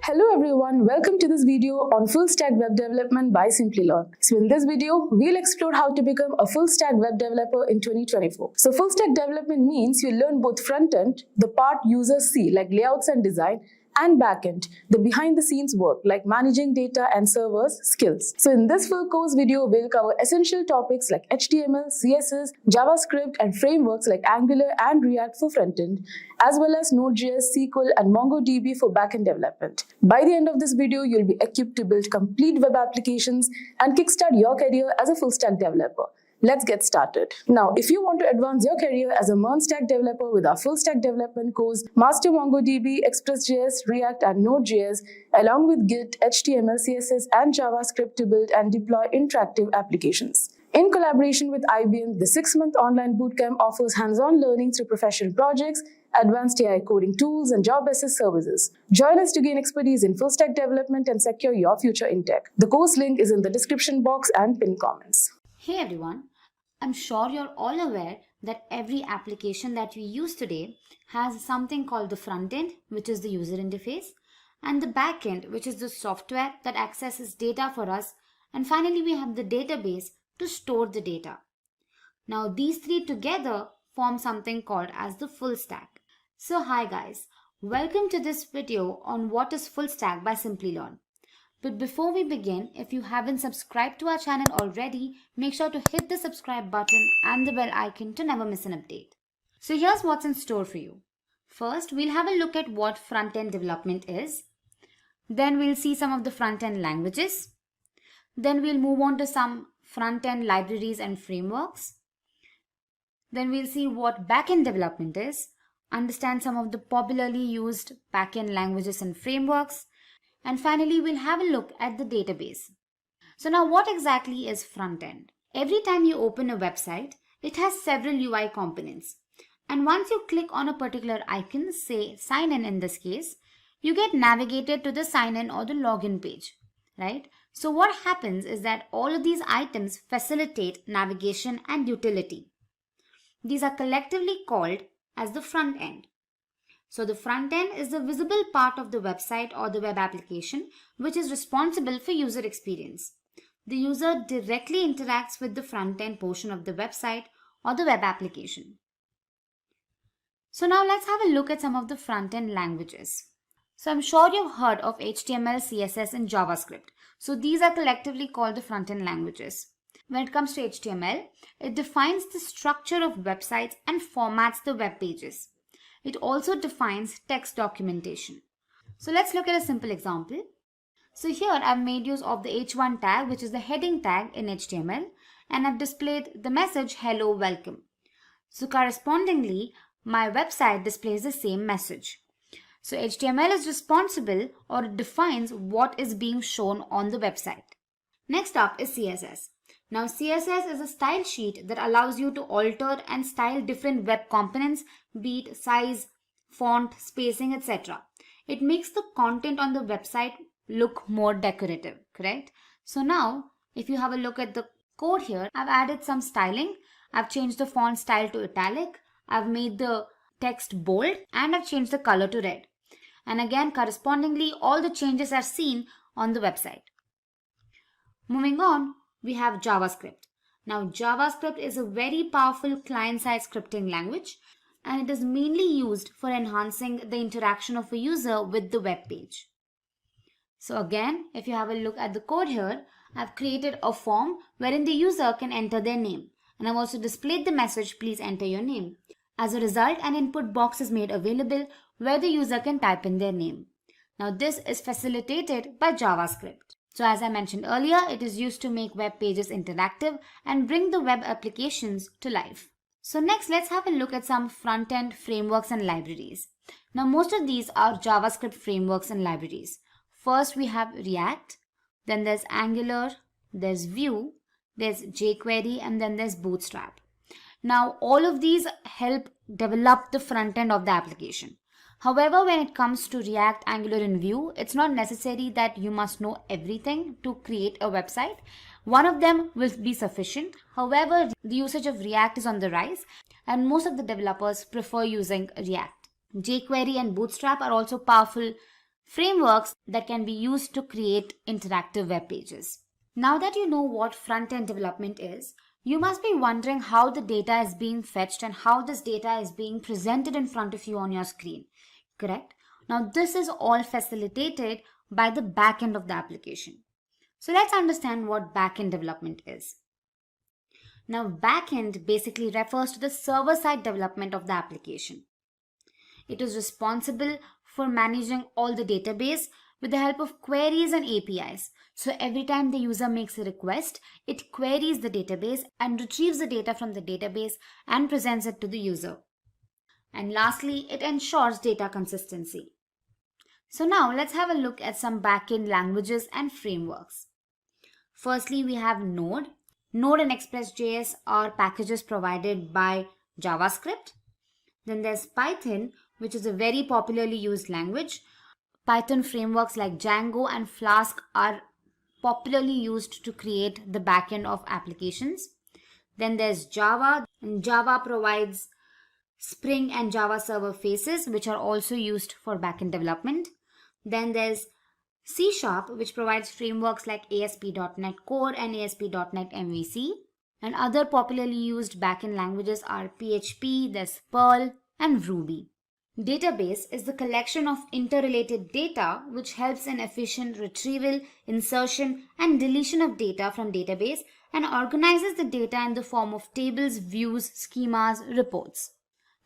Hello everyone, welcome to this video on full stack web development by Simplilearn. So in this video, we'll explore how to become a full stack web developer in 2024. So full stack development means you learn both front end, the part users see like layouts and design, and backend, the behind the scenes work like managing data and servers skills. So in this full course video, we'll cover essential topics like HTML, CSS, JavaScript and frameworks like Angular and React for frontend, as well as Node.js, SQL and MongoDB for backend development. By the end of this video, you'll be equipped to build complete web applications and kickstart your career as a full stack developer. Let's get started. Now, if you want to advance your career as a MERN stack developer with our full stack development course, master MongoDB, Express.js, React, and Node.js, along with Git, HTML, CSS, and JavaScript to build and deploy interactive applications. In collaboration with IBM, the 6-month online bootcamp offers hands-on learning through professional projects, advanced AI coding tools, and job assist services. Join us to gain expertise in full stack development and secure your future in tech. The course link is in the description box and pinned comments. Hey everyone, I'm sure you're all aware that every application that we use today has something called the front end, which is the user interface, and the back end, which is the software that accesses data for us, and finally we have the database to store the data. Now these three together form something called as the full stack. So hi guys, welcome to this video on what is full stack by Simplilearn. But before we begin, if you haven't subscribed to our channel already, make sure to hit the subscribe button and the bell icon to never miss an update. So here's what's in store for you. First, we'll have a look at what front-end development is. Then we'll see some of the front-end languages. Then we'll move on to some front-end libraries and frameworks. Then we'll see what back-end development is, understand some of the popularly used back-end languages and frameworks. And finally, we'll have a look at the database. So now what exactly is front end? Every time you open a website, it has several UI components. And once you click on a particular icon, say sign in this case, you get navigated to the sign in or the login page, right? So what happens is that all of these items facilitate navigation and utility. These are collectively called as the front end. So the front end is the visible part of the website or the web application which is responsible for user experience. The user directly interacts with the front end portion of the website or the web application. So now let's have a look at some of the front end languages. So I'm sure you've heard of HTML, CSS and JavaScript. So these are collectively called the front end languages. When it comes to HTML, it defines the structure of websites and formats the web pages. It also defines text documentation. So let's look at a simple example. So here I've made use of the h1 tag, which is the heading tag in HTML, and I've displayed the message hello welcome. So correspondingly, my website displays the same message. So HTML is responsible or it defines what is being shown on the website. Next up is CSS. Now CSS is a style sheet that allows you to alter and style different web components, be it size, font, spacing, etc. It makes the content on the website look more decorative, correct? So now if you have a look at the code here, I've added some styling. I've changed the font style to italic. I've made the text bold and I've changed the color to red. And again, correspondingly, all the changes are seen on the website. Moving on, we have JavaScript. Now JavaScript is a very powerful client-side scripting language and it is mainly used for enhancing the interaction of a user with the web page. So again, if you have a look at the code here, I've created a form wherein the user can enter their name, and I've also displayed the message, please enter your name. As a result, an input box is made available where the user can type in their name. Now this is facilitated by JavaScript. So as I mentioned earlier, it is used to make web pages interactive and bring the web applications to life. So next, let's have a look at some front-end frameworks and libraries. Now most of these are JavaScript frameworks and libraries. First we have React, then there's Angular, there's Vue, there's jQuery, and then there's Bootstrap. Now all of these help develop the front end of the application. However, when it comes to React, Angular and Vue, it's not necessary that you must know everything to create a website. One of them will be sufficient. However, the usage of React is on the rise and most of the developers prefer using React. jQuery and Bootstrap are also powerful frameworks that can be used to create interactive web pages. Now that you know what front-end development is, you must be wondering how the data is being fetched and how this data is being presented in front of you on your screen, correct? Now this is all facilitated by the back-end of the application. So let's understand what back-end development is. Now back-end basically refers to the server-side development of the application. It is responsible for managing all the database with the help of queries and APIs. So every time the user makes a request, it queries the database and retrieves the data from the database and presents it to the user. And lastly, it ensures data consistency. So now let's have a look at some backend languages and frameworks. Firstly, we have Node. Node and Express.js are packages provided by JavaScript. Then there's Python, which is a very popularly used language. Python frameworks like Django and Flask are popularly used to create the backend of applications. Then there's Java, and Java provides Spring and Java Server Faces, which are also used for backend development. Then there's C#, which provides frameworks like ASP.NET Core and ASP.NET MVC. And other popularly used backend languages are PHP, there's Perl, and Ruby. Database is the collection of interrelated data which helps in efficient retrieval, insertion, and deletion of data from database and organizes the data in the form of tables, views, schemas, reports.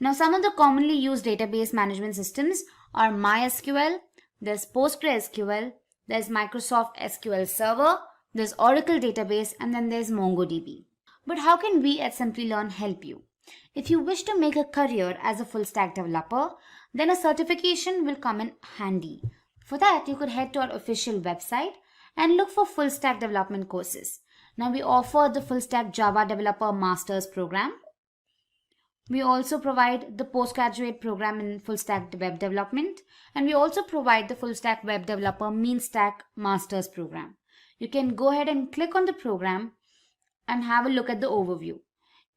Now, some of the commonly used database management systems are MySQL, there's PostgreSQL, there's Microsoft SQL Server, there's Oracle Database, and then there's MongoDB. But how can we at Simplilearn help you? If you wish to make a career as a full stack developer, then a certification will come in handy. For that, you could head to our official website and look for full stack development courses. Now we offer the full stack Java Developer Masters program. We also provide the postgraduate program in full stack web development, and we also provide the full stack web developer mean stack masters program. You can go ahead and click on the program and have a look at the overview.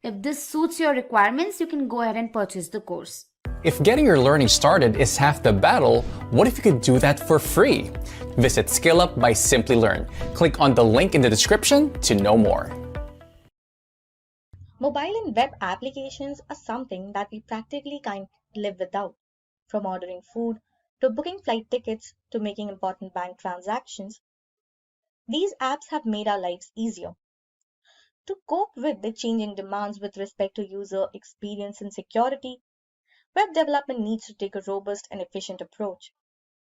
If this suits your requirements, you can go ahead and purchase the course. If getting your learning started is half the battle, what if you could do that for free? Visit SkillUp by Simplilearn. Click on the link in the description to know more. Mobile and web applications are something that we practically can't live without. From ordering food, to booking flight tickets, to making important bank transactions, these apps have made our lives easier. To cope with the changing demands with respect to user experience and security, web development needs to take a robust and efficient approach.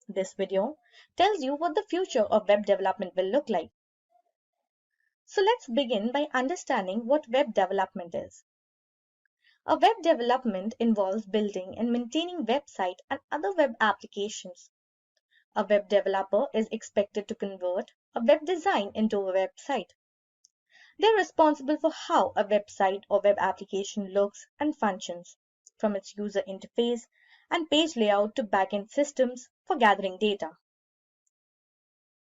This video tells you what the future of web development will look like. So let's begin by understanding what web development is. A web development involves building and maintaining websites and other web applications. A web developer is expected to convert a web design into a website. They're responsible for how a website or web application looks and functions, from its user interface and page layout to backend systems for gathering data.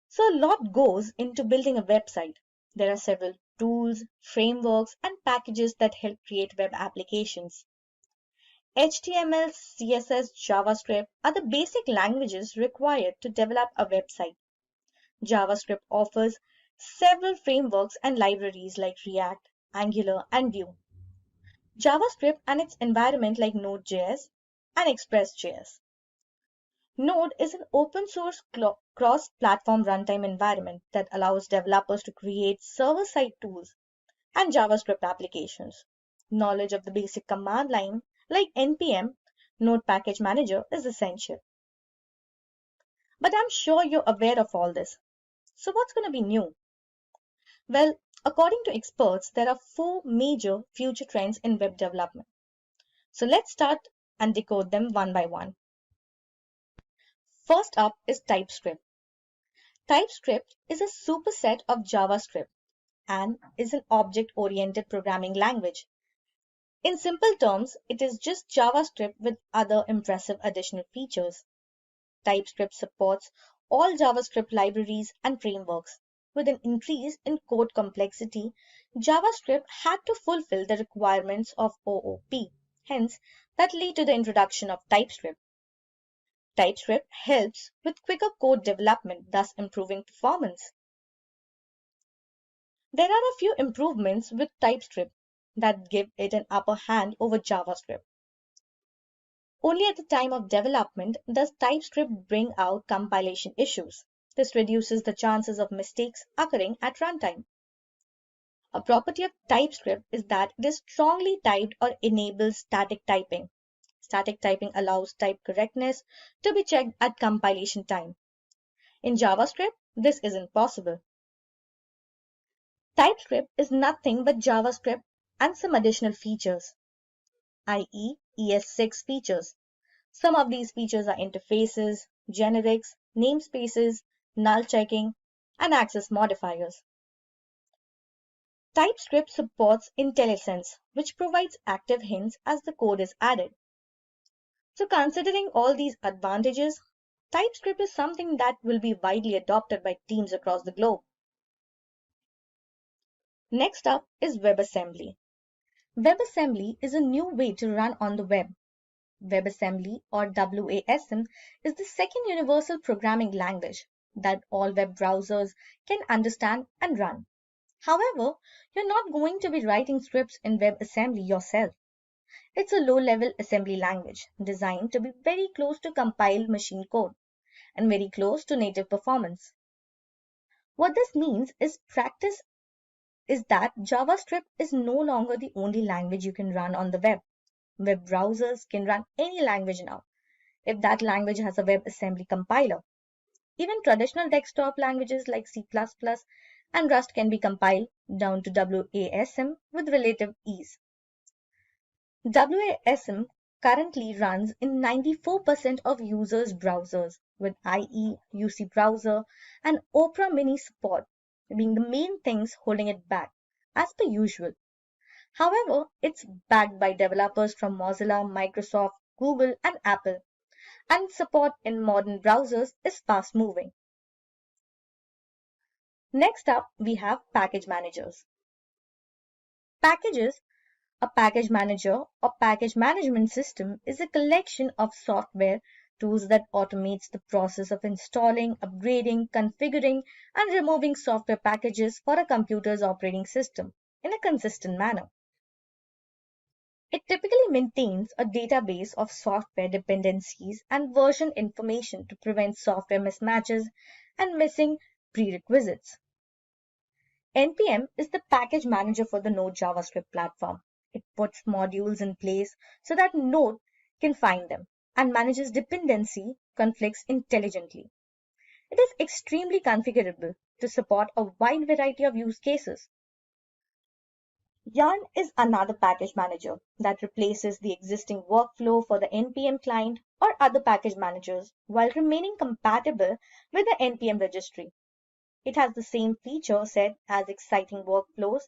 So a lot goes into building a website. There are several tools, frameworks, and packages that help create web applications. HTML, CSS, JavaScript are the basic languages required to develop a website. JavaScript offers several frameworks and libraries like React, Angular, and Vue. JavaScript and its environment like Node.js and Express.js. Node is an open source cross-platform runtime environment that allows developers to create server-side tools and JavaScript applications. Knowledge of the basic command line like npm, Node Package Manager, is essential. But I'm sure you're aware of all this. So what's going to be new? Well, according to experts, there are 4 major future trends in web development. So let's start and decode them one by one. First up is TypeScript. TypeScript is a superset of JavaScript and is an object-oriented programming language. In simple terms, it is just JavaScript with other impressive additional features. TypeScript supports all JavaScript libraries and frameworks. With an increase in code complexity, JavaScript had to fulfill the requirements of OOP. Hence, that led to the introduction of TypeScript. TypeScript helps with quicker code development, thus improving performance. There are a few improvements with TypeScript that give it an upper hand over JavaScript. Only at the time of development does TypeScript bring out compilation issues. This reduces the chances of mistakes occurring at runtime. A property of TypeScript is that it is strongly typed or enables static typing. Static typing allows type correctness to be checked at compilation time. In JavaScript, this isn't possible. TypeScript is nothing but JavaScript and some additional features, i.e. ES6 features. Some of these features are interfaces, generics, namespaces, null checking, and access modifiers. TypeScript supports IntelliSense, which provides active hints as the code is added. So considering all these advantages, TypeScript is something that will be widely adopted by teams across the globe. Next up is WebAssembly. WebAssembly is a new way to run on the web. WebAssembly, or WASM, is the second universal programming language that all web browsers can understand and run. However, you're not going to be writing scripts in WebAssembly yourself. It's a low-level assembly language designed to be very close to compiled machine code and very close to native performance. What this means is that JavaScript is no longer the only language you can run on the web. Web browsers can run any language now, if that language has a WebAssembly compiler. Even traditional desktop languages like C++ and Rust can be compiled down to WASM with relative ease. WASM currently runs in 94% of users' browsers, with IE, UC Browser, and Opera Mini support being the main things holding it back, as per usual. However, it's backed by developers from Mozilla, Microsoft, Google, and Apple, and support in modern browsers is fast moving. Next up, we have package managers. Packages, a package manager or package management system, is a collection of software tools that automates the process of installing, upgrading, configuring, and removing software packages for a computer's operating system in a consistent manner. It typically maintains a database of software dependencies and version information to prevent software mismatches and missing prerequisites. NPM is the package manager for the Node JavaScript platform. It puts modules in place so that Node can find them and manages dependency conflicts intelligently. It is extremely configurable to support a wide variety of use cases. Yarn is another package manager that replaces the existing workflow for the NPM client or other package managers while remaining compatible with the NPM registry. It has the same feature set as exciting workflows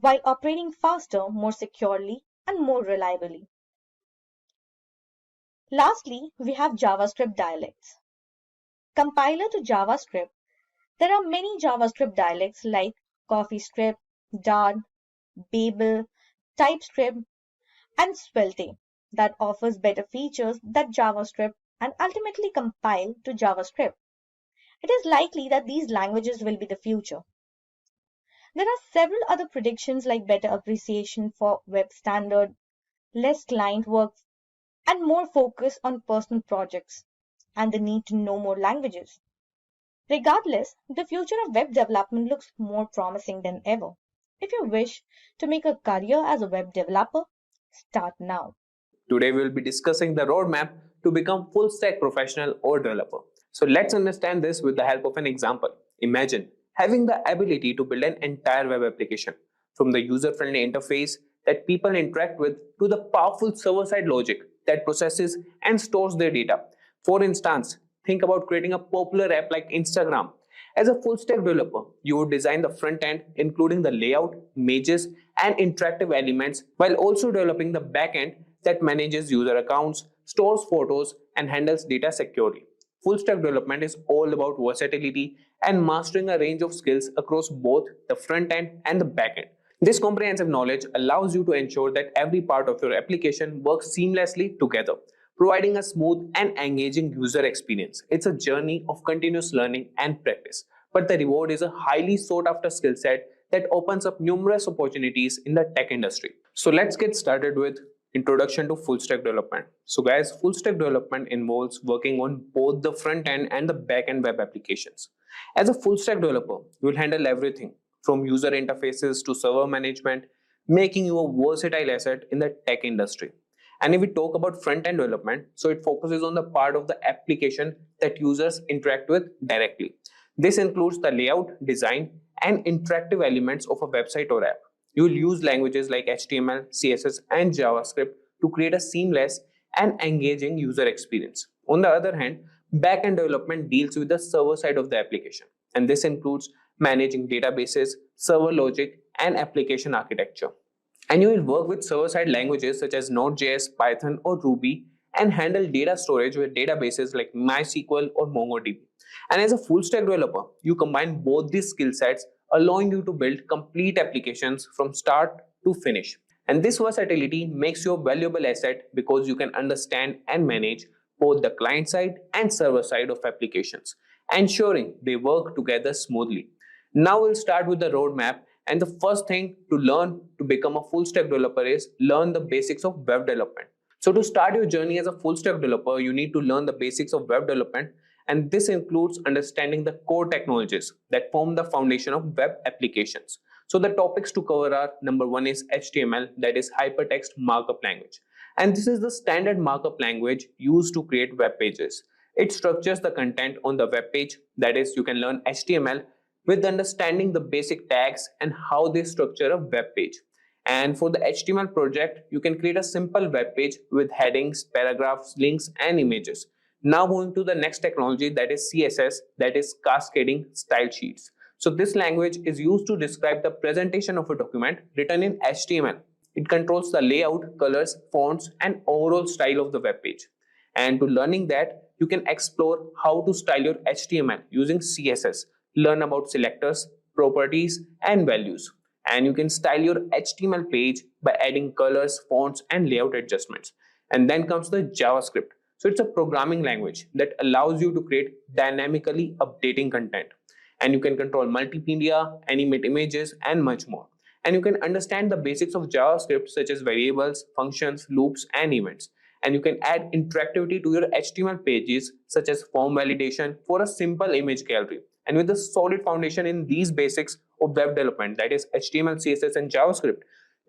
while operating faster, more securely, and more reliably. Lastly, we have JavaScript dialects. Compiler to JavaScript, there are many JavaScript dialects like CoffeeScript, Dart, Babel, TypeScript, and Svelte that offers better features than JavaScript and ultimately compile to JavaScript. It is likely that these languages will be the future. There are several other predictions like better appreciation for web standard, less client work, and more focus on personal projects, and the need to know more languages. Regardless, the future of web development looks more promising than ever. If you wish to make a career as a web developer, start now. Today we will be discussing the roadmap to become full stack professional or developer. So let's understand this with the help of an example. Imagine having the ability to build an entire web application from the user-friendly interface that people interact with to the powerful server-side logic that processes and stores their data. For instance, think about creating a popular app like Instagram. As a full stack developer, you would design the front end, including the layout, images, and interactive elements, while also developing the back end that manages user accounts, stores photos, and handles data securely. Full stack development is all about versatility and mastering a range of skills across both the front end and the back end. This comprehensive knowledge allows you to ensure that every part of your application works seamlessly together, providing a smooth and engaging user experience. It's a journey of continuous learning and practice, but the reward is a highly sought after skill set that opens up numerous opportunities in the tech industry. So let's get started with introduction to full stack development. So guys, full stack development involves working on both the front end and the back end web applications. As a full stack developer, you will handle everything from user interfaces to server management, making you a versatile asset in the tech industry. And if we talk about front end development, so it focuses on the part of the application that users interact with directly. This includes the layout, design, and interactive elements of a website or app. You will use languages like HTML, CSS, and JavaScript to create a seamless and engaging user experience. On the other hand, back-end development deals with the server side of the application, and this includes managing databases, server logic, and application architecture. And you will work with server-side languages such as Node.js, Python, or Ruby, and handle data storage with databases like MySQL or MongoDB. And as a full-stack developer, you combine both these skill sets, allowing you to build complete applications from start to finish. And this versatility makes you a valuable asset because you can understand and manage both the client side and server side of applications, ensuring they work together smoothly. Now we'll start with the roadmap, and the first thing to learn to become a full stack developer is learn the basics of web development. So to start your journey as a full stack developer, you need to learn the basics of web development, and this includes understanding the core technologies that form the foundation of web applications. So the topics to cover are: number one is HTML, that is hypertext markup language. And this is the standard markup language used to create web pages. It structures the content on the web page, that is, you can learn HTML with understanding the basic tags and how they structure a web page. And for the HTML project, you can create a simple web page with headings, paragraphs, links, and images. Now moving to the next technology, that is CSS, that is cascading style sheets. So this language is used to describe the presentation of a document written in HTML. It controls the layout, colors, fonts, and overall style of the web page. And to learning that, you can explore how to style your HTML using CSS, learn about selectors, properties, and values. And you can style your HTML page by adding colors, fonts, and layout adjustments. And then comes the JavaScript. So it's a programming language that allows you to create dynamically updating content. And you can control multimedia, animate images, and much more. And you can understand the basics of JavaScript such as variables, functions, loops, and events. And you can add interactivity to your HTML pages such as form validation for a simple image gallery. And with a solid foundation in these basics of web development, that is HTML, CSS, and JavaScript,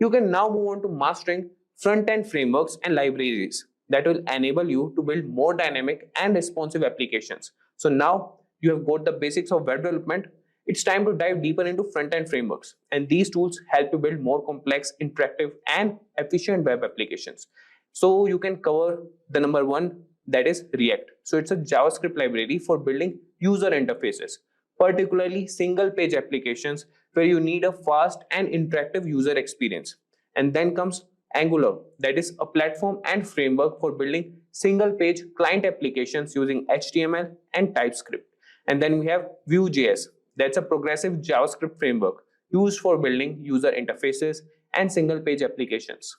you can now move on to mastering front-end frameworks and libraries that will enable you to build more dynamic and responsive applications. So now you have got the basics of web development. It's time to dive deeper into front-end frameworks. And these tools help you build more complex, interactive, and efficient web applications. So you can cover the number one, that is React. So it's a JavaScript library for building user interfaces, particularly single-page applications where you need a fast and interactive user experience. And then comes Angular, that is a platform and framework for building single-page client applications using HTML and TypeScript. And then we have Vue.js, that's a progressive JavaScript framework used for building user interfaces and single-page applications.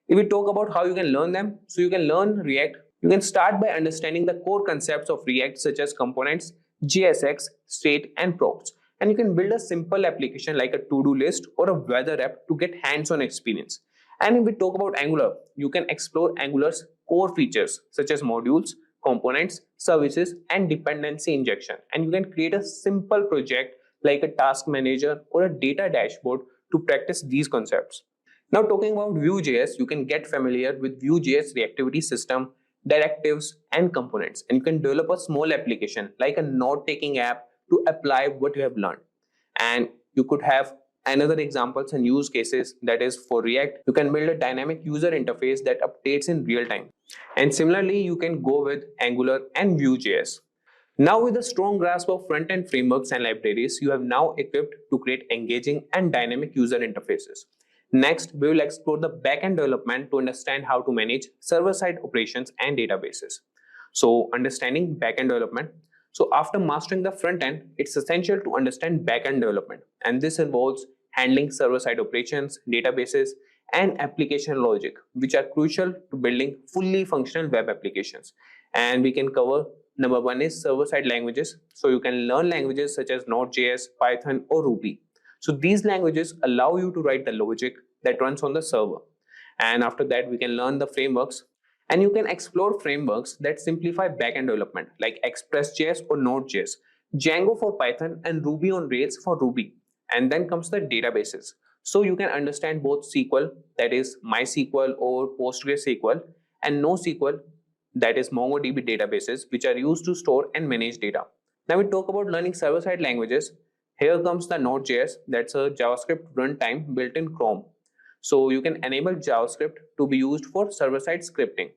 If we talk about how you can learn them, so you can learn React. You can start by understanding the core concepts of React such as components, JSX, state, and props. And you can build a simple application like a to-do list or a weather app to get hands-on experience. And if we talk about Angular, you can explore Angular's core features such as modules, components, services, and dependency injection. And you can create a simple project like a task manager or a data dashboard to practice these concepts. Now talking about Vue.js, you can get familiar with Vue.js reactivity system, directives, and components. And you can develop a small application like a note-taking app to apply what you have learned. And you could have another examples and use cases, that is for React, you can build a dynamic user interface that updates in real time. And similarly, you can go with Angular and Vue.js. Now with a strong grasp of front-end frameworks and libraries, you have now equipped to create engaging and dynamic user interfaces. Next, we will explore the back-end development to understand how to manage server-side operations and databases. So understanding back-end development. So after mastering the front end, it's essential to understand back-end development. And this involves handling server-side operations, databases, and application logic, which are crucial to building fully functional web applications. And we can cover number one is server-side languages. So you can learn languages such as Node.js, Python, or Ruby. So these languages allow you to write the logic that runs on the server. And after that, we can learn the frameworks. And you can explore frameworks that simplify backend development like Express.js or Node.js, Django for Python, and Ruby on Rails for Ruby. And then comes the databases. So you can understand both SQL, that is MySQL or PostgreSQL, and NoSQL, that is MongoDB databases, which are used to store and manage data. Now we talk about learning server-side languages. Here comes the Node.js, that's a JavaScript runtime built in Chrome. So you can enable JavaScript to be used for server-side scripting.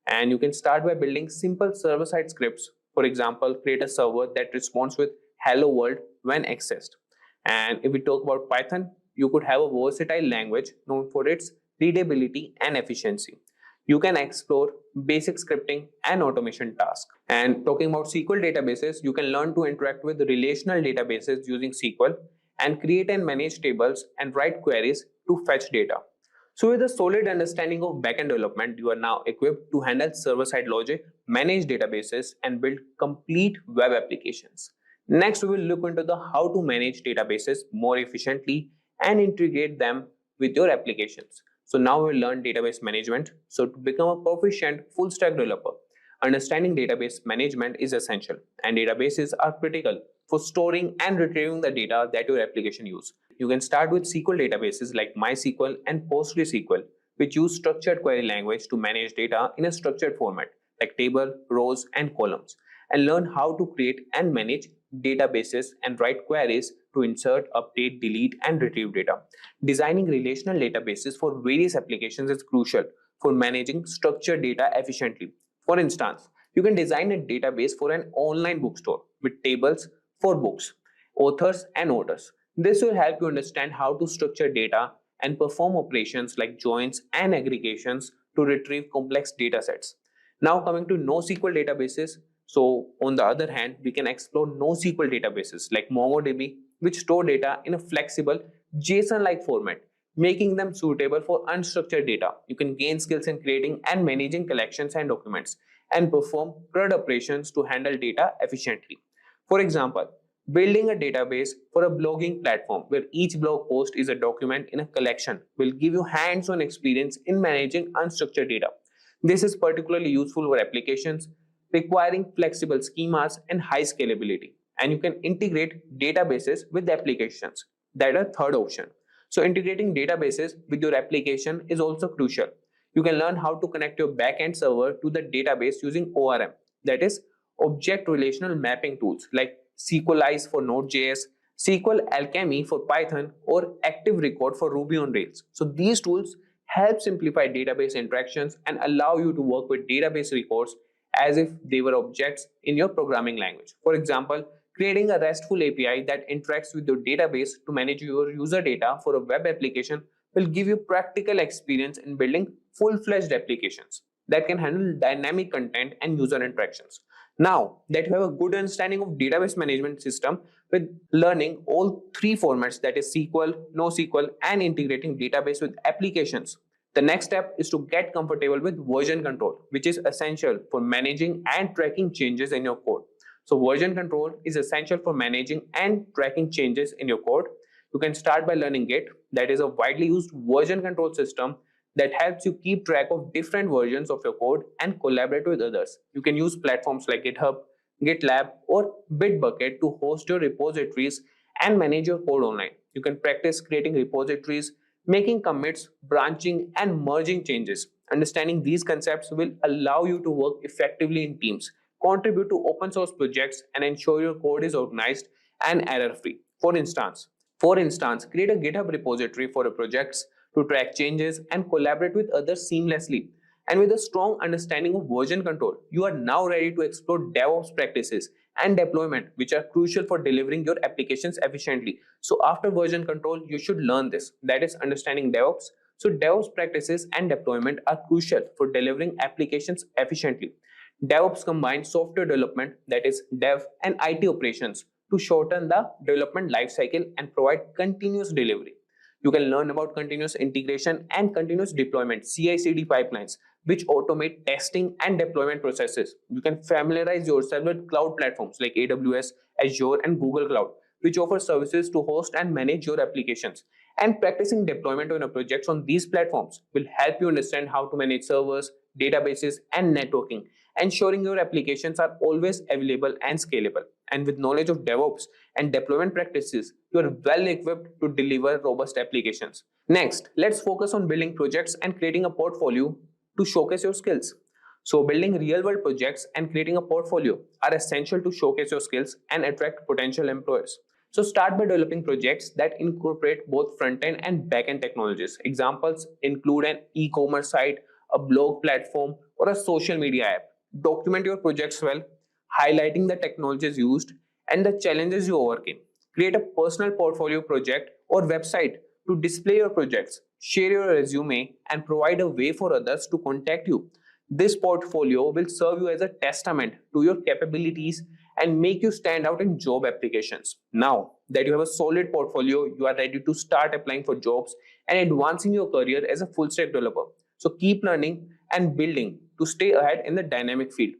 And you can start by building simple server-side scripts. For example, create a server that responds with hello world when accessed. And if we talk about Python, you could have a versatile language known for its readability and efficiency. You can explore basic scripting and automation tasks. And talking about SQL databases, you can learn to interact with relational databases using SQL and create and manage tables and write queries to fetch data. So with a solid understanding of backend development, you are now equipped to handle server-side logic, manage databases, and build complete web applications. Next, we will look into the how to manage databases more efficiently and integrate them with your applications. So now we'll learn database management. So to become a proficient full stack developer, understanding database management is essential, and databases are critical for storing and retrieving the data that your application uses. You can start with SQL databases like MySQL and PostgreSQL, which use structured query language to manage data in a structured format like table, rows, and columns, and learn how to create and manage databases and write queries to insert, update, delete, and retrieve data. Designing relational databases for various applications is crucial for managing structured data efficiently. For instance, you can design a database for an online bookstore with tables for books, authors, and orders. This will help you understand how to structure data and perform operations like joins and aggregations to retrieve complex data sets. Now coming to NoSQL databases. So on the other hand, we can explore NoSQL databases like MongoDB, which store data in a flexible JSON-like format, making them suitable for unstructured data. You can gain skills in creating and managing collections and documents and perform CRUD operations to handle data efficiently. For example, building a database for a blogging platform where each blog post is a document in a collection will give you hands-on experience in managing unstructured data. This is particularly useful for applications requiring flexible schemas and high scalability. And you can integrate databases with applications. That is a third option. So integrating databases with your application is also crucial. You can learn how to connect your backend server to the database using ORM, that is Object Relational Mapping tools like SQLize for Node.js, SQL Alchemy for Python, or Active Record for Ruby on Rails. So these tools help simplify database interactions and allow you to work with database records as if they were objects in your programming language. For example, creating a RESTful API that interacts with your database to manage your user data for a web application will give you practical experience in building full-fledged applications that can handle dynamic content and user interactions. Now that you have a good understanding of database management system with learning all three formats, that is SQL, NoSQL, and integrating database with applications, the next step is to get comfortable with version control, which is essential for managing and tracking changes in your code. So version control is essential for managing and tracking changes in your code. You can start by learning Git, that is a widely used version control system that helps you keep track of different versions of your code and collaborate with others. You can use platforms like GitHub, GitLab, or Bitbucket to host your repositories and manage your code online. You can practice creating repositories, making commits, branching, and merging changes. Understanding these concepts will allow you to work effectively in teams, contribute to open source projects, and ensure your code is organized and error-free. For instance, create a GitHub repository for your projects to track changes and collaborate with others seamlessly. And with a strong understanding of version control, you are now ready to explore DevOps practices and deployment, which are crucial for delivering your applications efficiently. So after version control, you should learn this, that is understanding DevOps. So DevOps practices and deployment are crucial for delivering applications efficiently. DevOps combines software development, that is dev, and IT operations to shorten the development lifecycle and provide continuous delivery. You can learn about continuous integration and continuous deployment, CI/CD pipelines, which automate testing and deployment processes. You can familiarize yourself with cloud platforms like AWS, Azure, and Google Cloud, which offer services to host and manage your applications. And practicing deployment on your projects on these platforms will help you understand how to manage servers, databases, and networking, ensuring your applications are always available and scalable. And with knowledge of DevOps and deployment practices, you are well equipped to deliver robust applications. Next, let's focus on building projects and creating a portfolio to showcase your skills. So, building real world projects and creating a portfolio are essential to showcase your skills and attract potential employers. So, start by developing projects that incorporate both front end and back end technologies. Examples include an e commerce site, a blog platform, or a social media app. Document your projects well, highlighting the technologies used and the challenges you overcame. Create a personal portfolio project or website to display your projects, share your resume, and provide a way for others to contact you. This portfolio will serve you as a testament to your capabilities and make you stand out in job applications. Now that you have a solid portfolio, you are ready to start applying for jobs and advancing your career as a full stack developer. So keep learning and building to stay ahead in the dynamic field.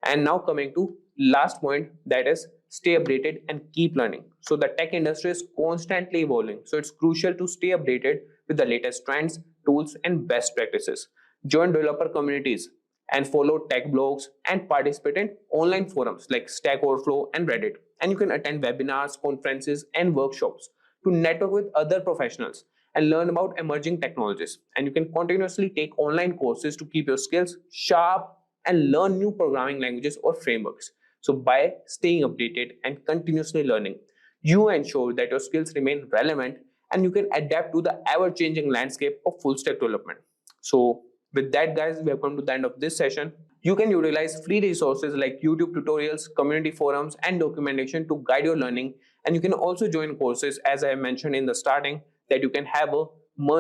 And now coming to last point, that is stay updated and keep learning. So the tech industry is constantly evolving. So it's crucial to stay updated with the latest trends, tools, and best practices. Join developer communities and follow tech blogs and participate in online forums like Stack Overflow and Reddit. And you can attend webinars, conferences, and workshops to network with other professionals and learn about emerging technologies. And you can continuously take online courses to keep your skills sharp and learn new programming languages or frameworks. So, by staying updated and continuously learning, you ensure that your skills remain relevant and you can adapt to the ever changing landscape of full stack development. So, with that, guys, we have come to the end of this session. You can utilize free resources like YouTube tutorials, community forums, and documentation to guide your learning. And you can also join courses, as I mentioned in the starting, that you can have a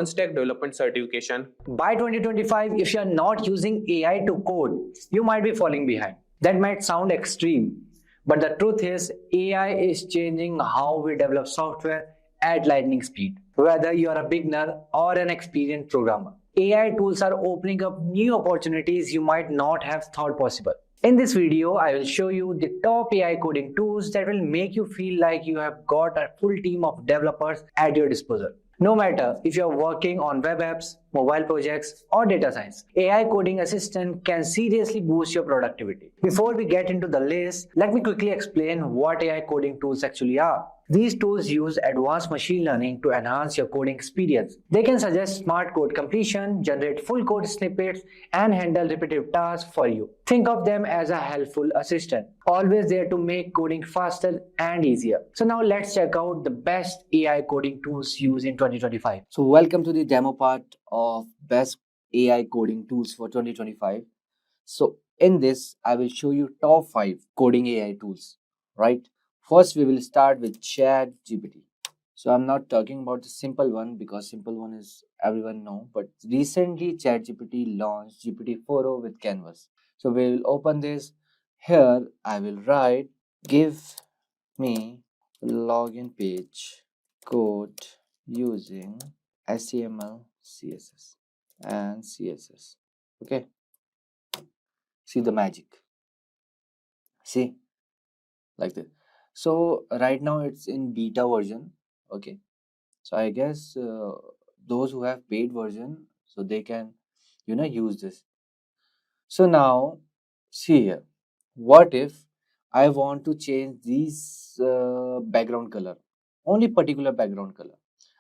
Stack development certification. By 2025, if you are not using AI to code, you might be falling behind. That might sound extreme, but the truth is AI is changing how we develop software at lightning speed. Whether you are a beginner or an experienced programmer, AI tools are opening up new opportunities you might not have thought possible. In this video, I will show you the top AI coding tools that will make you feel like you have got a full team of developers at your disposal. No matter if you're working on web apps, mobile projects, or data science, AI coding assistant can seriously boost your productivity. Before we get into the list, let me quickly explain what AI coding tools actually are. These tools use advanced machine learning to enhance your coding experience. They can suggest smart code completion, generate full code snippets, and handle repetitive tasks for you. Think of them as a helpful assistant, always there to make coding faster and easier. So now let's check out the best AI coding tools used in 2025. So welcome to the demo part of best AI coding tools for 2025. So in this, I will show you top 5 coding AI tools, right? First, we will start with ChatGPT. So I'm not talking about the simple one because simple one is everyone know, but recently ChatGPT launched GPT-4o with Canvas. So we will open this. Here I will write, give me login page code using HTML, CSS and CSS. Okay, see the magic. See, like that. So right now it's in beta version. Okay, so I guess those who have paid version, so they can use this. So now see here, what if I want to change these background color, only particular background color.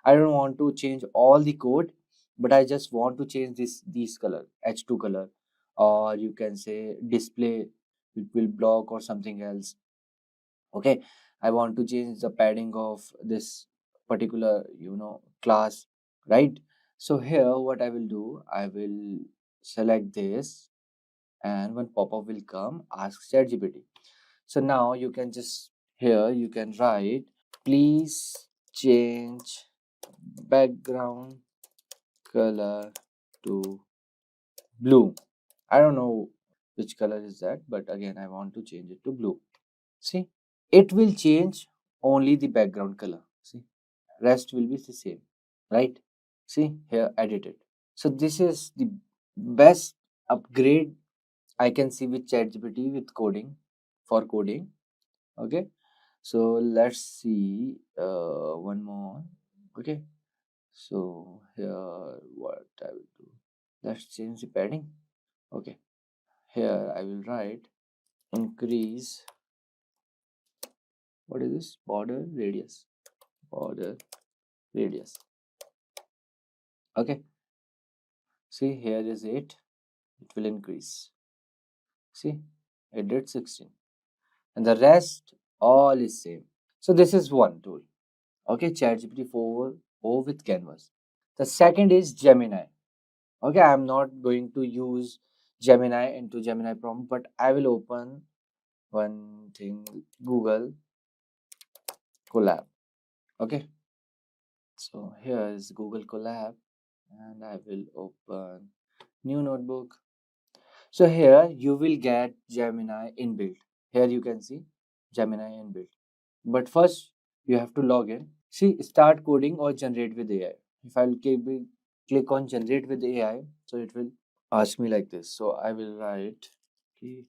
I don't want to change all the code, but I just want to change these color, H2 color, or you can say display, it will block or something else. Okay, I want to change the padding of this particular class, right? So here what I will do, I will select this and one pop-up will come, ask ChatGPT. So now you can just here you can write, please change background color to blue. I don't know which color is that, but again I want to change it to blue. See, it will change only the background color. See, rest will be the same. right? See here, edited. So this is the best upgrade I can see with ChatGPT with coding, for coding. Okay, so let's see one more. Okay, so here what I will do, let's change the padding. Okay, here I will write increase, what is this, border radius, border radius. Okay, see here is 8, it will increase. See, it did 16, and the rest all is same. So this is one tool. Okay, ChatGPT 4o with Canvas. The second is Gemini. Okay, I'm not going to use Gemini into Gemini prompt, but I will open one thing, Google Colab. Okay, so here is Google Colab, and I will open new notebook. So here you will get Gemini inbuilt. Here you can see Gemini inbuilt. But first you have to log in. See, start coding or generate with AI. If I'll click on generate with AI, so it will ask me like this. So I will write, okay,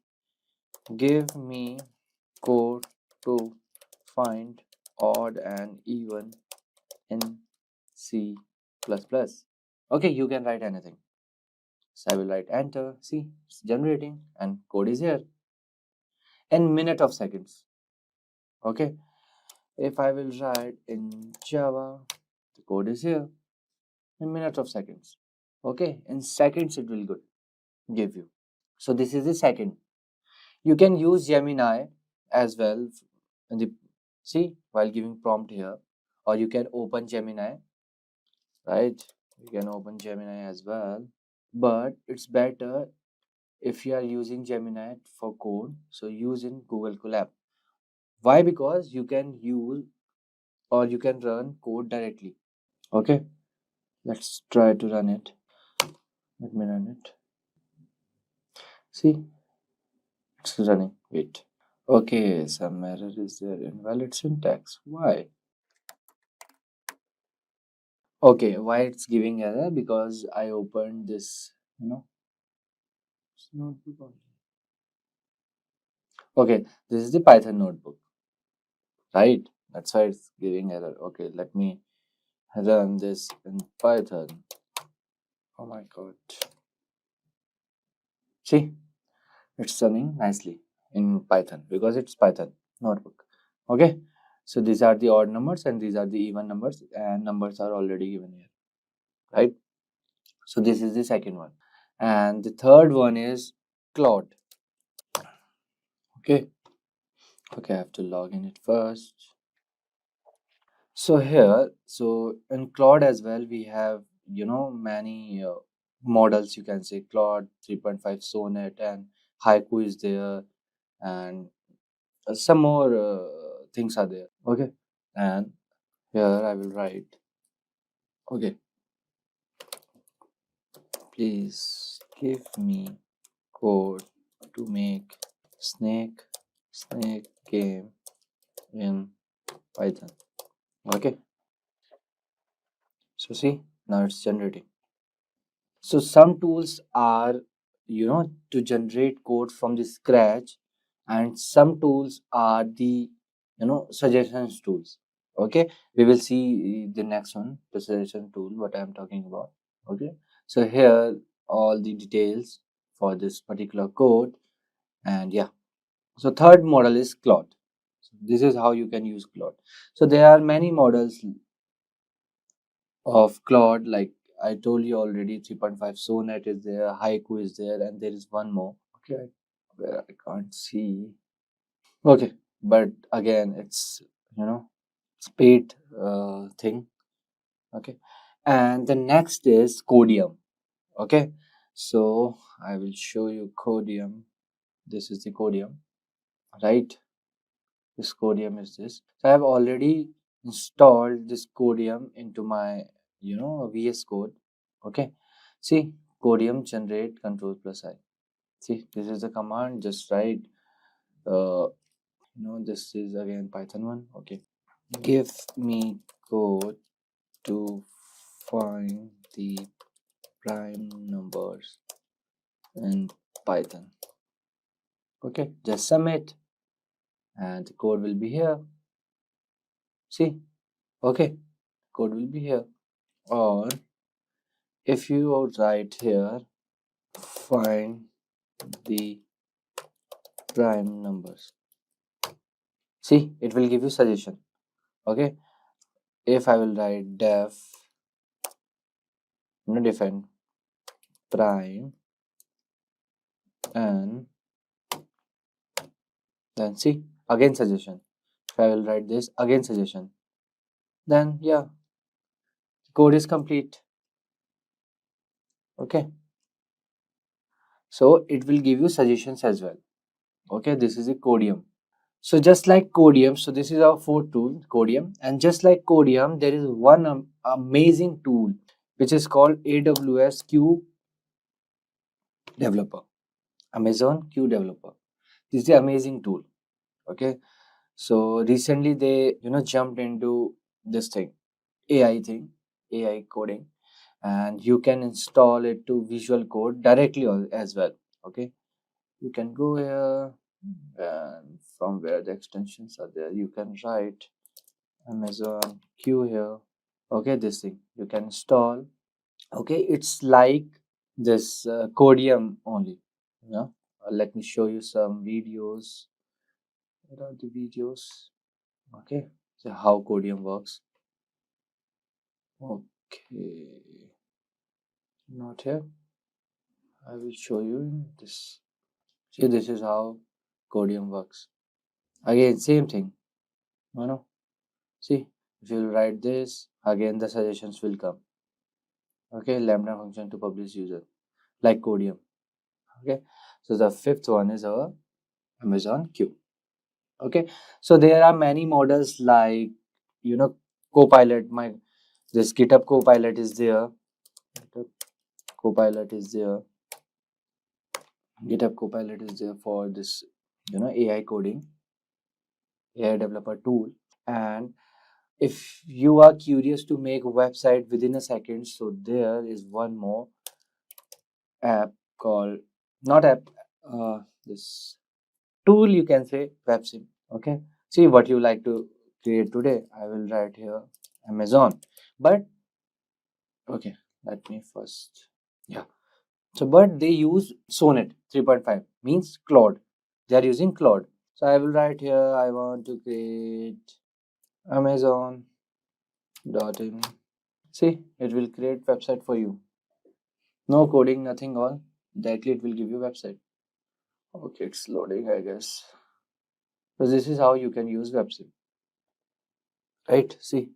give me code to find odd and even in C++. Okay, you can write anything. So I will write enter. See, it's generating and code is here in minute of seconds. Okay, if I will write in Java, the code is here in minute of seconds. Okay, in seconds it will give you. So this is the second. You can use Gemini as well in the, see, while giving prompt here, or you can open Gemini, right? You can open Gemini as well, but it's better if you are using Gemini for code, so use in Google Colab. Why? Because you can use or you can run code directly. Okay, let's try to run it. Let me run it. See, it's running. Wait. Okay, some error is there. Invalid syntax. Why? Okay, why it's giving error? Because I opened this, notebook only. Okay, this is the Python notebook, right? That's why it's giving error. Okay, let me run this in Python. Oh my god. See, it's running nicely in Python because it's Python notebook. Okay, so these are the odd numbers and these are the even numbers, and numbers are already given here, right? So this is the second one, and the third one is Claude. Okay, I have to log in it first. So here, so in Claude as well, we have many models. You can say Claude 3.5 Sonnet and Haiku is there, and some more things are there. Okay, and here I will write. Okay, please give me code to make snake game in Python. Okay, so see, now it's generating. So some tools are to generate code from the scratch, and some tools are the suggestions tools. Okay, we will see the next one, the suggestion tool, what I am talking about. Okay, so here all the details for this particular code, and yeah, so third model is Claude. So this is how you can use Claude. So there are many models of Claude, like I told you already, 3.5 Sonnet is there, Haiku is there, and there is one more. Okay, where I can't see. Okay, but again, it's it's paid thing. Okay, and the next is Codium. Okay, so I will show you Codium. This is the Codium, right? This Codium is this. So I have already installed this Codium into my VS Code. Okay, see, Codium generate control plus I. See, this is the command. Just write. This is again Python one. Okay, give me code to find the prime numbers in Python. Okay, just submit and the code will be here. See, okay, code will be here. Or if you write here, find the prime numbers. See, it will give you suggestion. Okay, if I will write define prime and then see again suggestion. If I will write this again suggestion, then yeah, the code is complete. Okay, so it will give you suggestions as well. Okay, this is a Codium. So just like Codium, so this is our fourth tool, Codium, and just like Codium, there is one amazing tool which is called AWS Q Developer, Amazon Q Developer. This is the amazing tool. Okay, so recently they jumped into this thing, AI coding, and you can install it to Visual Code directly as well. Okay, you can go here and from where the extensions are there, you can write Amazon Q here. Okay, this thing you can install. Okay, it's like this Codium only. Let me show you some videos. What are the videos? Okay, so how Codium works. Okay, not here. I will show you in this. See, this is how Codium works. Again, same thing. See, if you write this, again the suggestions will come. Okay, lambda function to publish user, like Codium. Okay, so the fifth one is our Amazon Q. Okay, so there are many models like Copilot. This GitHub Copilot is there. Copilot is there. GitHub Copilot is there for this AI coding, AI developer tool. And if you are curious to make a website within a second, so there is one more app called this tool, you can say WebSim. Okay, see what you like to create today. I will write here Amazon, but okay, let me first, yeah. So but they use Sonnet 3.5, means Claude. They are using Claude. So I will write here, I want to create Amazon.in. See, it will create website for you. No coding, nothing, all directly it will give you website. Okay, it's loading, I guess. So this is how you can use WebSim. Right? See,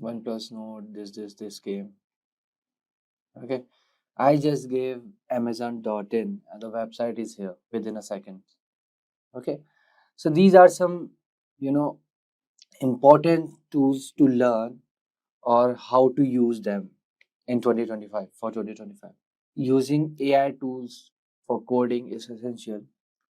OnePlus Node, this came. Okay, I just gave Amazon.in and the website is here within a second. Okay, so these are some important tools to learn or how to use them in 2025 for 2025. Using AI tools for coding is essential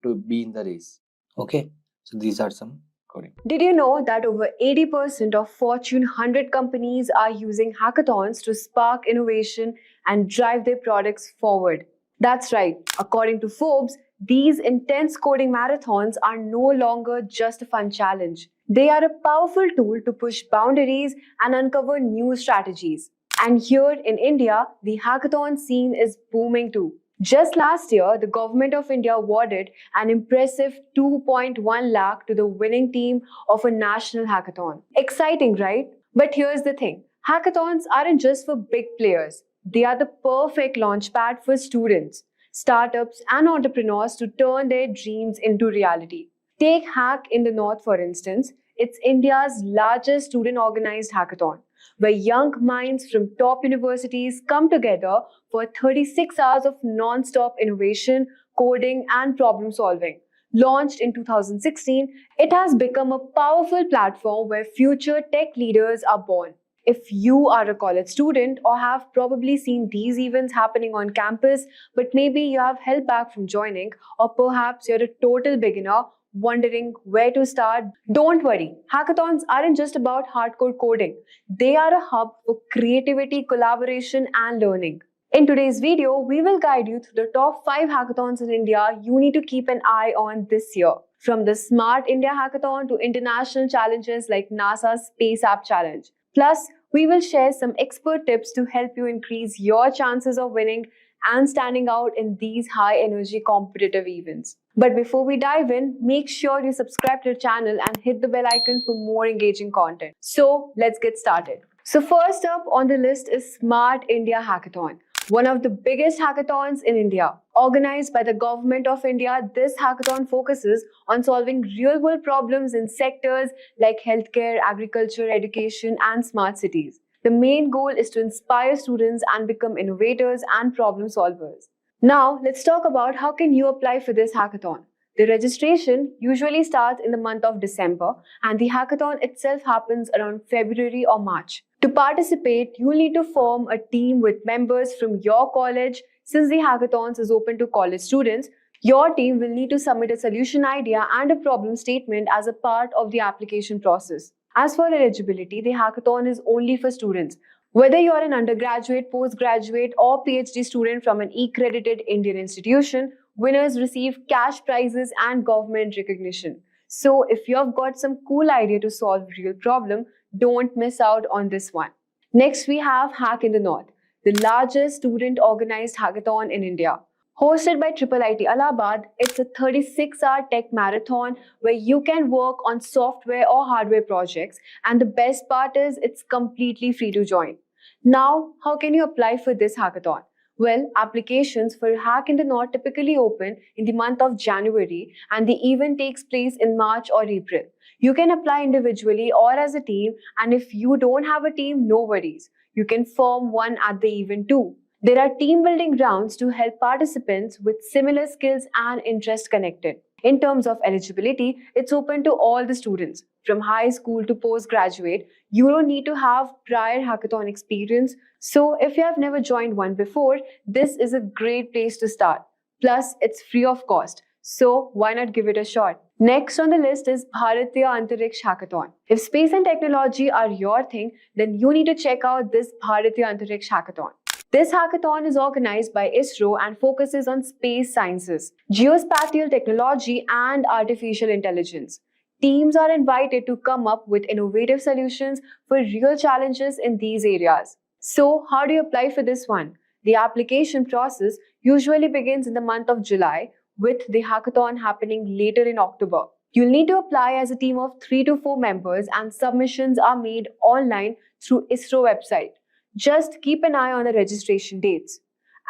to be in the race. Okay, so these are some coding. Did you know that over 80% of Fortune 100 companies are using hackathons to spark innovation and drive their products forward? That's right. According to Forbes, these intense coding marathons are no longer just a fun challenge. They are a powerful tool to push boundaries and uncover new strategies. And here in India, the hackathon scene is booming too. Just last year, the Government of India awarded an impressive 2.1 lakh to the winning team of a national hackathon. Exciting, right? But here's the thing. Hackathons aren't just for big players. They are the perfect launchpad for students, startups, and entrepreneurs to turn their dreams into reality. Take Hack in the North, for instance. It's India's largest student organized hackathon, where young minds from top universities come together for 36 hours of non-stop innovation, coding, and problem solving. Launched in 2016, it has become a powerful platform where future tech leaders are born. If you are a college student or have probably seen these events happening on campus, but maybe you have held back from joining, or perhaps you're a total beginner wondering where to start, don't worry. Hackathons aren't just about hardcore coding. They are a hub for creativity, collaboration, and learning. In today's video, we will guide you through the top 5 hackathons in India you need to keep an eye on this year. From the Smart India Hackathon to international challenges like NASA's Space App Challenge. Plus, we will share some expert tips to help you increase your chances of winning and standing out in these high-energy competitive events. But before we dive in, make sure you subscribe to the channel and hit the bell icon for more engaging content. So, let's get started. So first up on the list is Smart India Hackathon, one of the biggest hackathons in India. Organized by the Government of India, this hackathon focuses on solving real-world problems in sectors like healthcare, agriculture, education, and smart cities. The main goal is to inspire students and become innovators and problem solvers. Now, let's talk about how can you apply for this hackathon. The registration usually starts in the month of December, and the hackathon itself happens around February or March. To participate, you'll need to form a team with members from your college. Since the hackathons is open to college students, your team will need to submit a solution idea and a problem statement as a part of the application process. As for eligibility, the hackathon is only for students. Whether you are an undergraduate, postgraduate, or PhD student from an accredited Indian institution, winners receive cash prizes and government recognition. So if you have got some cool idea to solve a real problem, don't miss out on this one. Next, we have Hack in the North, the largest student-organized hackathon in India. Hosted by IIIT Allahabad, it's a 36-hour tech marathon where you can work on software or hardware projects, and the best part is it's completely free to join. Now, how can you apply for this hackathon? Well, applications for Hack in the North typically open in the month of January, and the event takes place in March or April. You can apply individually or as a team, and if you don't have a team, no worries. You can form one at the event too. There are team building rounds to help participants with similar skills and interests connected. In terms of eligibility, it's open to all the students. From high school to postgraduate, you don't need to have prior hackathon experience. So if you have never joined one before, this is a great place to start. Plus, it's free of cost. So why not give it a shot? Next on the list is Bharatiya Antariksh Hackathon. If space and technology are your thing, then you need to check out this Bharatiya Antariksh Hackathon. This hackathon is organized by ISRO and focuses on space sciences, geospatial technology, and artificial intelligence. Teams are invited to come up with innovative solutions for real challenges in these areas. So, how do you apply for this one? The application process usually begins in the month of July, with the hackathon happening later in October. You'll need to apply as a team of 3 to 4 members, and submissions are made online through ISRO website. Just keep an eye on the registration dates.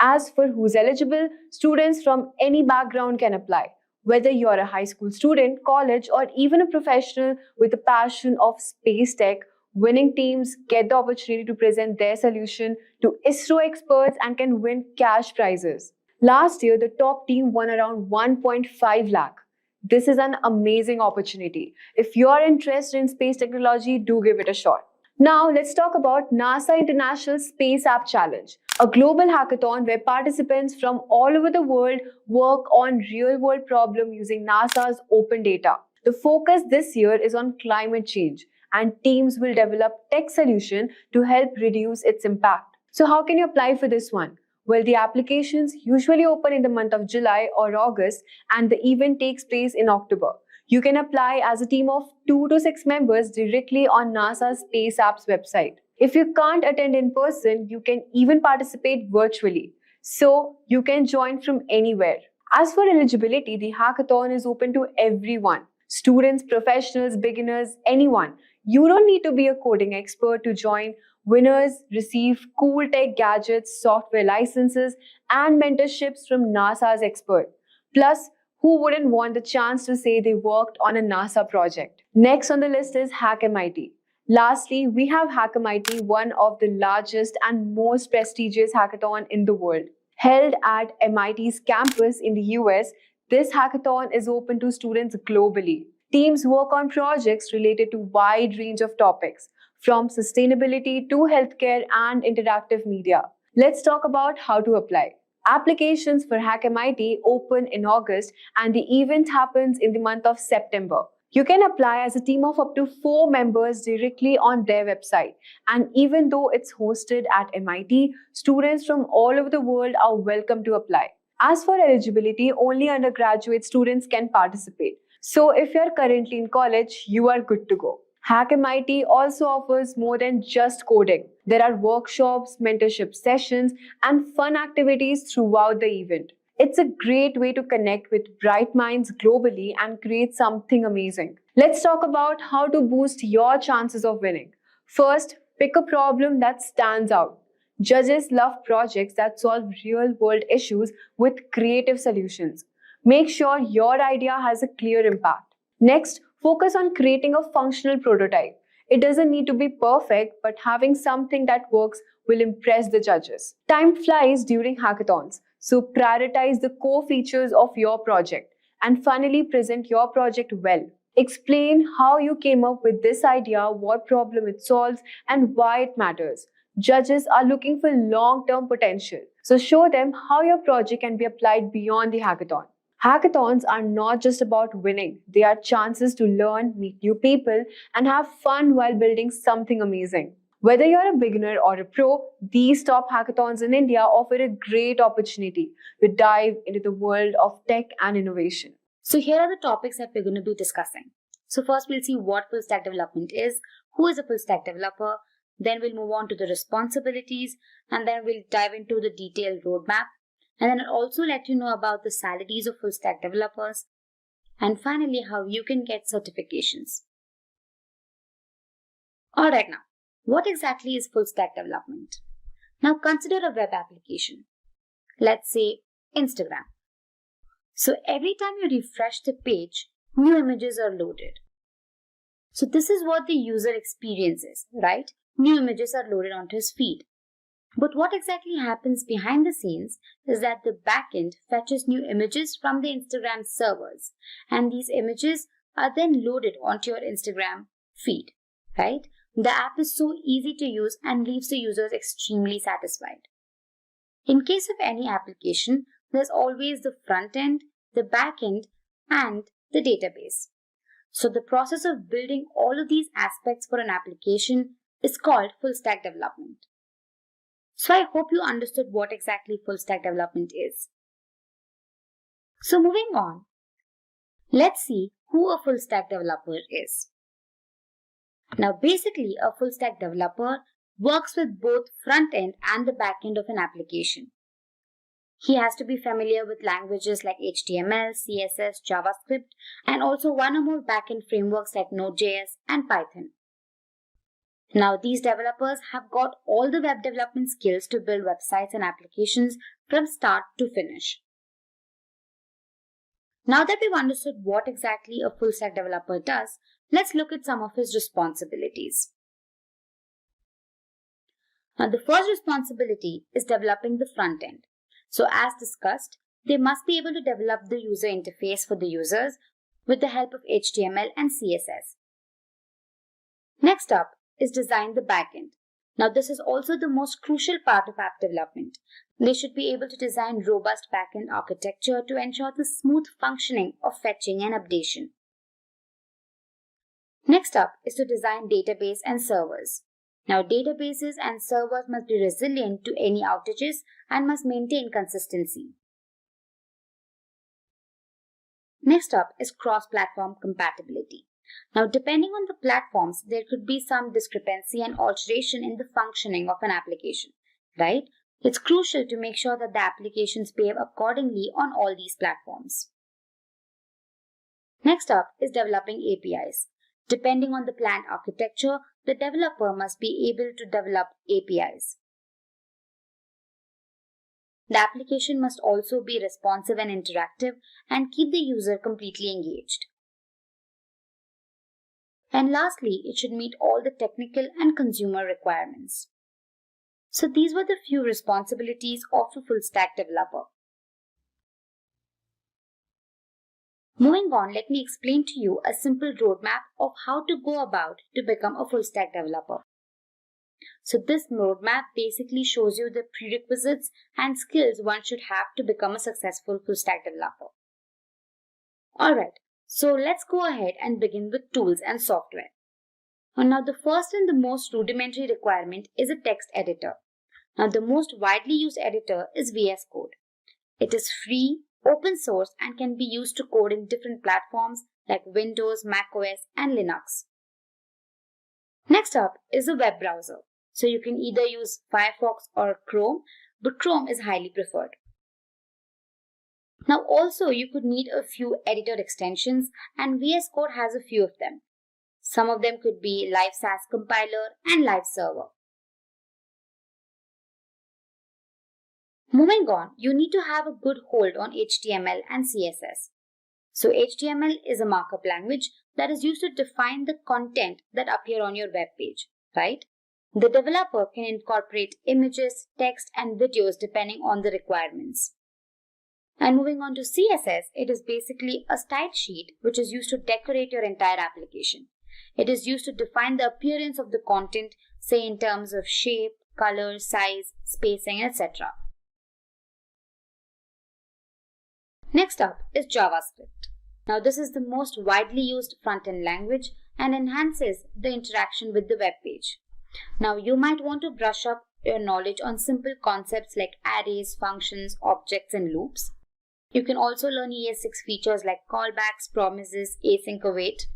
As for who's eligible, students from any background can apply. Whether you're a high school student, college, or even a professional with a passion of space tech, winning teams get the opportunity to present their solution to ISRO experts and can win cash prizes. Last year, the top team won around 1.5 lakh. This is an amazing opportunity. If you're interested in space technology, do give it a shot. Now, let's talk about NASA International Space App Challenge, a global hackathon where participants from all over the world work on real-world problems using NASA's open data. The focus this year is on climate change, and teams will develop tech solutions to help reduce its impact. So how can you apply for this one? Well, the applications usually open in the month of July or August, and the event takes place in October. You can apply as a team of 2 to 6 members directly on NASA's Space Apps website. If you can't attend in person, you can even participate virtually. So you can join from anywhere. As for eligibility, the hackathon is open to everyone. Students, professionals, beginners, anyone. You don't need to be a coding expert to join. Winners receive cool tech gadgets, software licenses, and mentorships from NASA's expert. Plus, who wouldn't want the chance to say they worked on a NASA project? Next on the list is Hack MIT. Lastly, we have Hack MIT, one of the largest and most prestigious hackathon in the world. Held at MIT's campus in the US, this hackathon is open to students globally. Teams work on projects related to a wide range of topics, from sustainability to healthcare and interactive media. Let's talk about how to apply. Applications for Hack MIT open in August and the event happens in the month of September. You can apply as a team of up to 4 members directly on their website. And even though it's hosted at MIT, students from all over the world are welcome to apply. As for eligibility, only undergraduate students can participate. So if you're currently in college, you are good to go. Hack MIT also offers more than just coding. There are workshops, mentorship sessions, and fun activities throughout the event. It's a great way to connect with bright minds globally and create something amazing. Let's talk about how to boost your chances of winning. First, pick a problem that stands out. Judges love projects that solve real-world issues with creative solutions. Make sure your idea has a clear impact. Next, focus on creating a functional prototype. It doesn't need to be perfect, but having something that works will impress the judges. Time flies during hackathons, so prioritize the core features of your project and finally present your project well. Explain how you came up with this idea, what problem it solves, and why it matters. Judges are looking for long-term potential, so show them how your project can be applied beyond the hackathon. Hackathons are not just about winning, they are chances to learn, meet new people, and have fun while building something amazing. Whether you're a beginner or a pro, these top hackathons in India offer a great opportunity to dive into the world of tech and innovation. So here are the topics that we're going to be discussing. So first we'll see what full stack development is, who is a full stack developer, then we'll move on to the responsibilities, and then we'll dive into the detailed roadmap. And then I'll also let you know about the salaries of full stack developers. And finally, how you can get certifications. Alright, now, what exactly is full stack development? Now consider a web application. Let's say Instagram. So every time you refresh the page, new images are loaded. So this is what the user experiences, right? New images are loaded onto his feed. But what exactly happens behind the scenes is that the backend fetches new images from the Instagram servers, and these images are then loaded onto your Instagram feed, right? The app is so easy to use and leaves the users extremely satisfied. In case of any application, there's always the front end, the back end, and the database. So the process of building all of these aspects for an application is called full stack development. So I hope you understood what exactly full stack development is. So moving on, let's see who a full stack developer is. Now basically a full stack developer works with both front end and the back end of an application. He has to be familiar with languages like HTML, CSS, JavaScript, and also one or more back-end frameworks like Node.js and Python. Now, these developers have got all the web development skills to build websites and applications from start to finish. Now that we've understood what exactly a full stack developer does, let's look at some of his responsibilities. Now, the first responsibility is developing the front end. So as discussed, they must be able to develop the user interface for the users with the help of HTML and CSS. Next up is design the backend. Now this is also the most crucial part of app development. They should be able to design robust backend architecture to ensure the smooth functioning of fetching and updation. Next up is to design database and servers. Now databases and servers must be resilient to any outages and must maintain consistency. Next up is cross-platform compatibility. Now depending on the platforms, there could be some discrepancy and alteration in the functioning of an application, right? It's crucial to make sure that the applications behave accordingly on all these platforms. Next up is developing APIs. Depending on the planned architecture, the developer must be able to develop APIs. The application must also be responsive and interactive and keep the user completely engaged. And lastly, it should meet all the technical and consumer requirements. So these were the few responsibilities of a full stack developer. Moving on, let me explain to you a simple roadmap of how to go about to become a full stack developer. So this roadmap basically shows you the prerequisites and skills one should have to become a successful full stack developer. Alright, so let's go ahead and begin with tools and software. Now the first and the most rudimentary requirement is a text editor. Now the most widely used editor is VS Code. It is free, open source and can be used to code in different platforms like Windows, macOS and Linux. Next up is a web browser. So you can either use Firefox or Chrome, but Chrome is highly preferred. Now also you could need a few editor extensions and VS Code has a few of them. Some of them could be Live SAS Compiler and Live Server. Moving on, you need to have a good hold on HTML and CSS. So HTML is a markup language that is used to define the content that appear on your web page, right? The developer can incorporate images, text and videos depending on the requirements. And moving on to CSS, it is basically a style sheet which is used to decorate your entire application. It is used to define the appearance of the content, say in terms of shape, color, size, spacing, etc. Next up is JavaScript. Now this is the most widely used front-end language and enhances the interaction with the web page. Now you might want to brush up your knowledge on simple concepts like arrays, functions, objects and loops. You can also learn ES6 features like callbacks, promises, async await,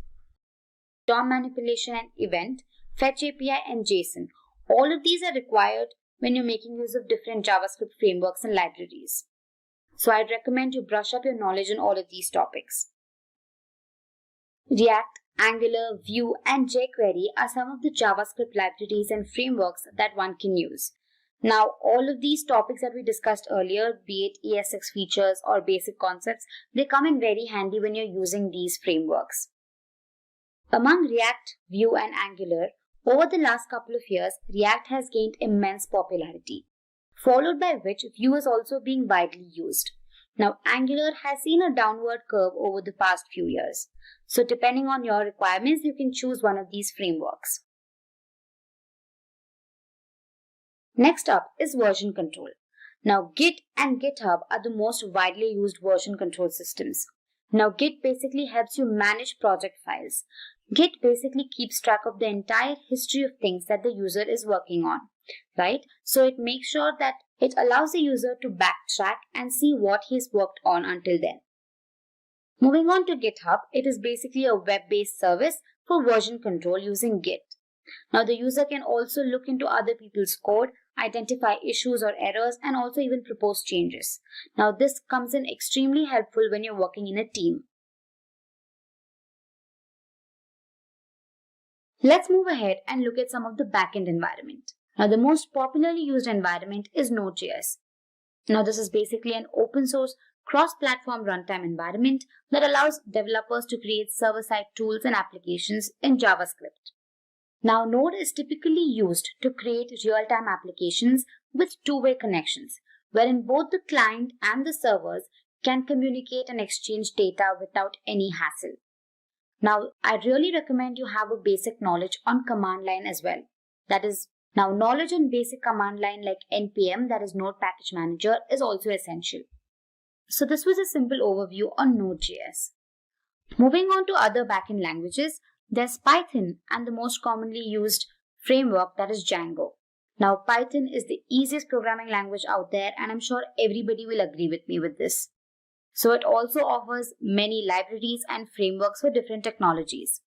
DOM manipulation and event, fetch API and JSON. All of these are required when you're making use of different JavaScript frameworks and libraries. So I'd recommend you brush up your knowledge on all of these topics. React, Angular, Vue and jQuery are some of the JavaScript libraries and frameworks that one can use. Now, all of these topics that we discussed earlier, be it ES6 features or basic concepts, they come in very handy when you're using these frameworks. Among React, Vue and Angular, over the last couple of years, React has gained immense popularity, followed by which Vue is also being widely used. Now, Angular has seen a downward curve over the past few years. So depending on your requirements, you can choose one of these frameworks. Next up is version control. Now, Git and GitHub are the most widely used version control systems. Now, Git basically helps you manage project files. Git basically keeps track of the entire history of things that the user is working on, right? So it makes sure that it allows the user to backtrack and see what he's worked on until then. Moving on to GitHub, it is basically a web-based service for version control using Git. Now the user can also look into other people's code, identify issues or errors, and also even propose changes. Now this comes in extremely helpful when you're working in a team. Let's move ahead and look at some of the backend environment. Now the most popularly used environment is Node.js. Now this is basically an open source cross-platform runtime environment that allows developers to create server-side tools and applications in JavaScript. Now Node is typically used to create real-time applications with two-way connections, wherein both the client and the servers can communicate and exchange data without any hassle. Now I really recommend you have a basic knowledge on command line as well. That is, now knowledge on basic command line like npm, that is Node Package Manager, is also essential. So this was a simple overview on Node.js. Moving on to other backend languages, there's Python and the most commonly used framework, that is Django. Now Python is the easiest programming language out there and I'm sure everybody will agree with me with this. So it also offers many libraries and frameworks for different technologies.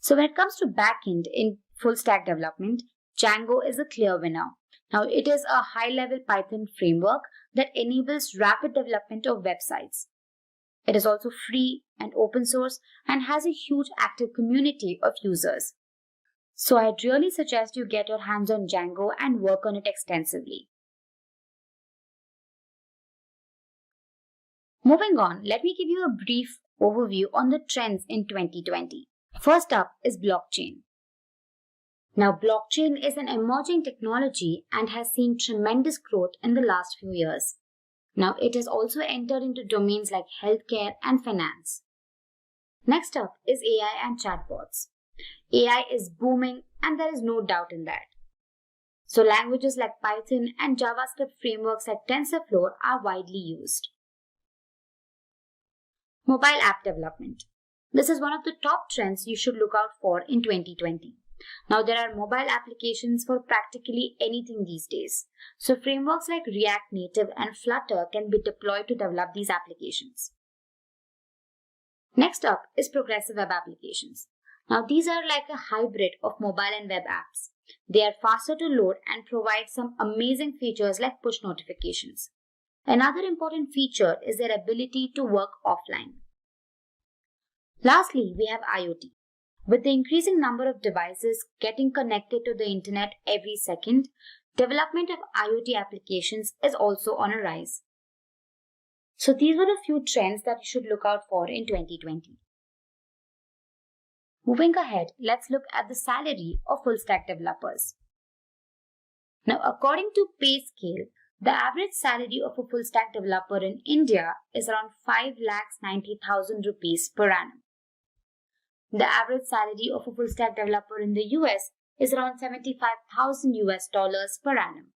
So when it comes to backend in full stack development, Django is a clear winner. Now it is a high-level Python framework that enables rapid development of websites. It is also free and open source and has a huge active community of users. So I'd really suggest you get your hands on Django and work on it extensively. Moving on, let me give you a brief overview on the trends in 2020. First up is blockchain. Now, blockchain is an emerging technology and has seen tremendous growth in the last few years. Now, it has also entered into domains like healthcare and finance. Next up is AI and chatbots. AI is booming and there is no doubt in that. So languages like Python and JavaScript frameworks like TensorFlow are widely used. Mobile app development. This is one of the top trends you should look out for in 2020. Now there are mobile applications for practically anything these days. So frameworks like React Native and Flutter can be deployed to develop these applications. Next up is progressive web applications. Now these are like a hybrid of mobile and web apps. They are faster to load and provide some amazing features like push notifications. Another important feature is their ability to work offline. Lastly, we have IoT. With the increasing number of devices getting connected to the internet every second, development of IoT applications is also on a rise. So these were a few trends that you should look out for in 2020. Moving ahead, let's look at the salary of full stack developers. Now, according to PayScale, the average salary of a full stack developer in India is around 5,90,000 rupees per annum. The average salary of a full stack developer in the US is around 75,000 US dollars per annum.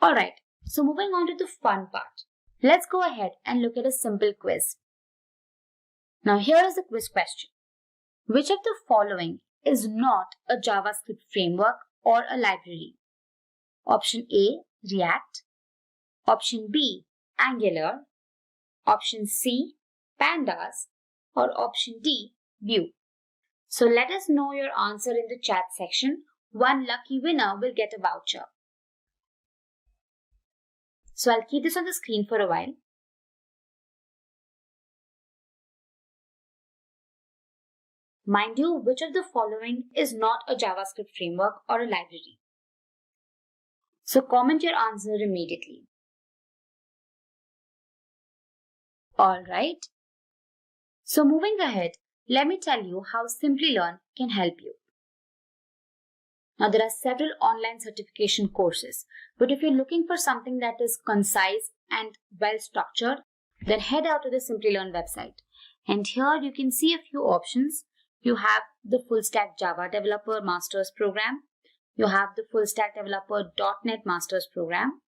Alright, so moving on to the fun part. Let's go ahead and look at a simple quiz. Now here is the quiz question. Which of the following is not a JavaScript framework or a library? Option A, React. Option B, Angular. Option C, Pandas. Or option D, Vue. So let us know your answer in the chat section. One lucky winner will get a voucher. So I'll keep this on the screen for a while. Mind you, which of the following is not a JavaScript framework or a library? So comment your answer immediately. Alright. So moving ahead, let me tell you how Simplilearn can help you. Now there are several online certification courses, but if you're looking for something that is concise and well structured, then head out to the Simplilearn website. And here you can see a few options. You have the Full Stack Java Developer Masters Program. You have the Full Stack Developer .NET Masters Program.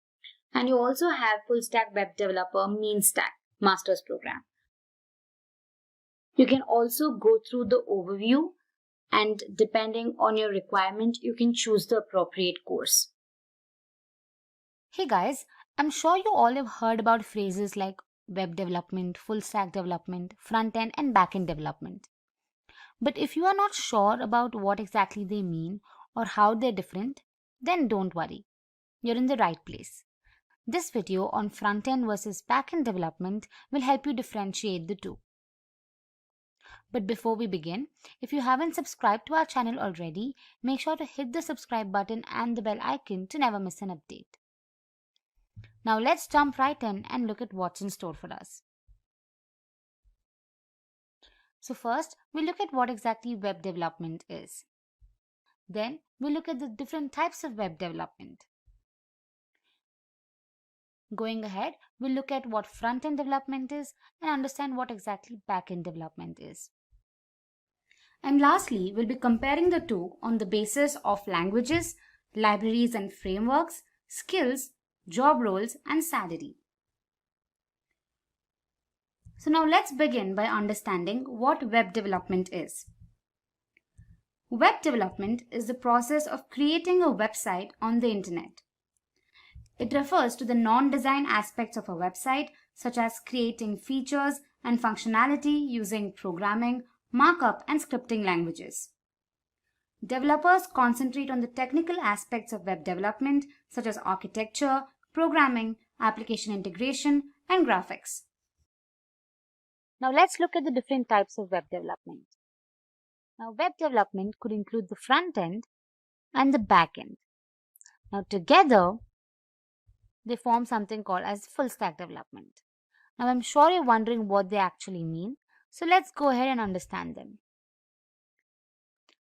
And you also have Full Stack Web Developer Mean Stack Masters Program. You can also go through the overview, and depending on your requirement, you can choose the appropriate course. Hey guys, I'm sure you all have heard about phrases like web development, full stack development, front end and back end development. But if you are not sure about what exactly they mean or how they're different, then don't worry. You're in the right place. This video on front end versus back end development will help you differentiate the two. But before we begin, if you haven't subscribed to our channel already, make sure to hit the subscribe button and the bell icon to never miss an update. Now let's jump right in and look at what's in store for us. So first, we'll look at what exactly web development is. Then, we'll look at the different types of web development. Going ahead, we'll look at what front-end development is and understand what exactly back-end development is. And lastly, we'll be comparing the two on the basis of languages, libraries and frameworks, skills, job roles, and salary. So now let's begin by understanding what web development is. Web development is the process of creating a website on the internet. It refers to the non-design aspects of a website, such as creating features and functionality using programming, markup, and scripting languages. Developers concentrate on the technical aspects of web development, such as architecture, programming, application integration, and graphics. Now let's look at the different types of web development. Now web development could include the front end and the back end. Now together, they form something called as full stack development. Now I'm sure you're wondering what they actually mean, so let's go ahead and understand them.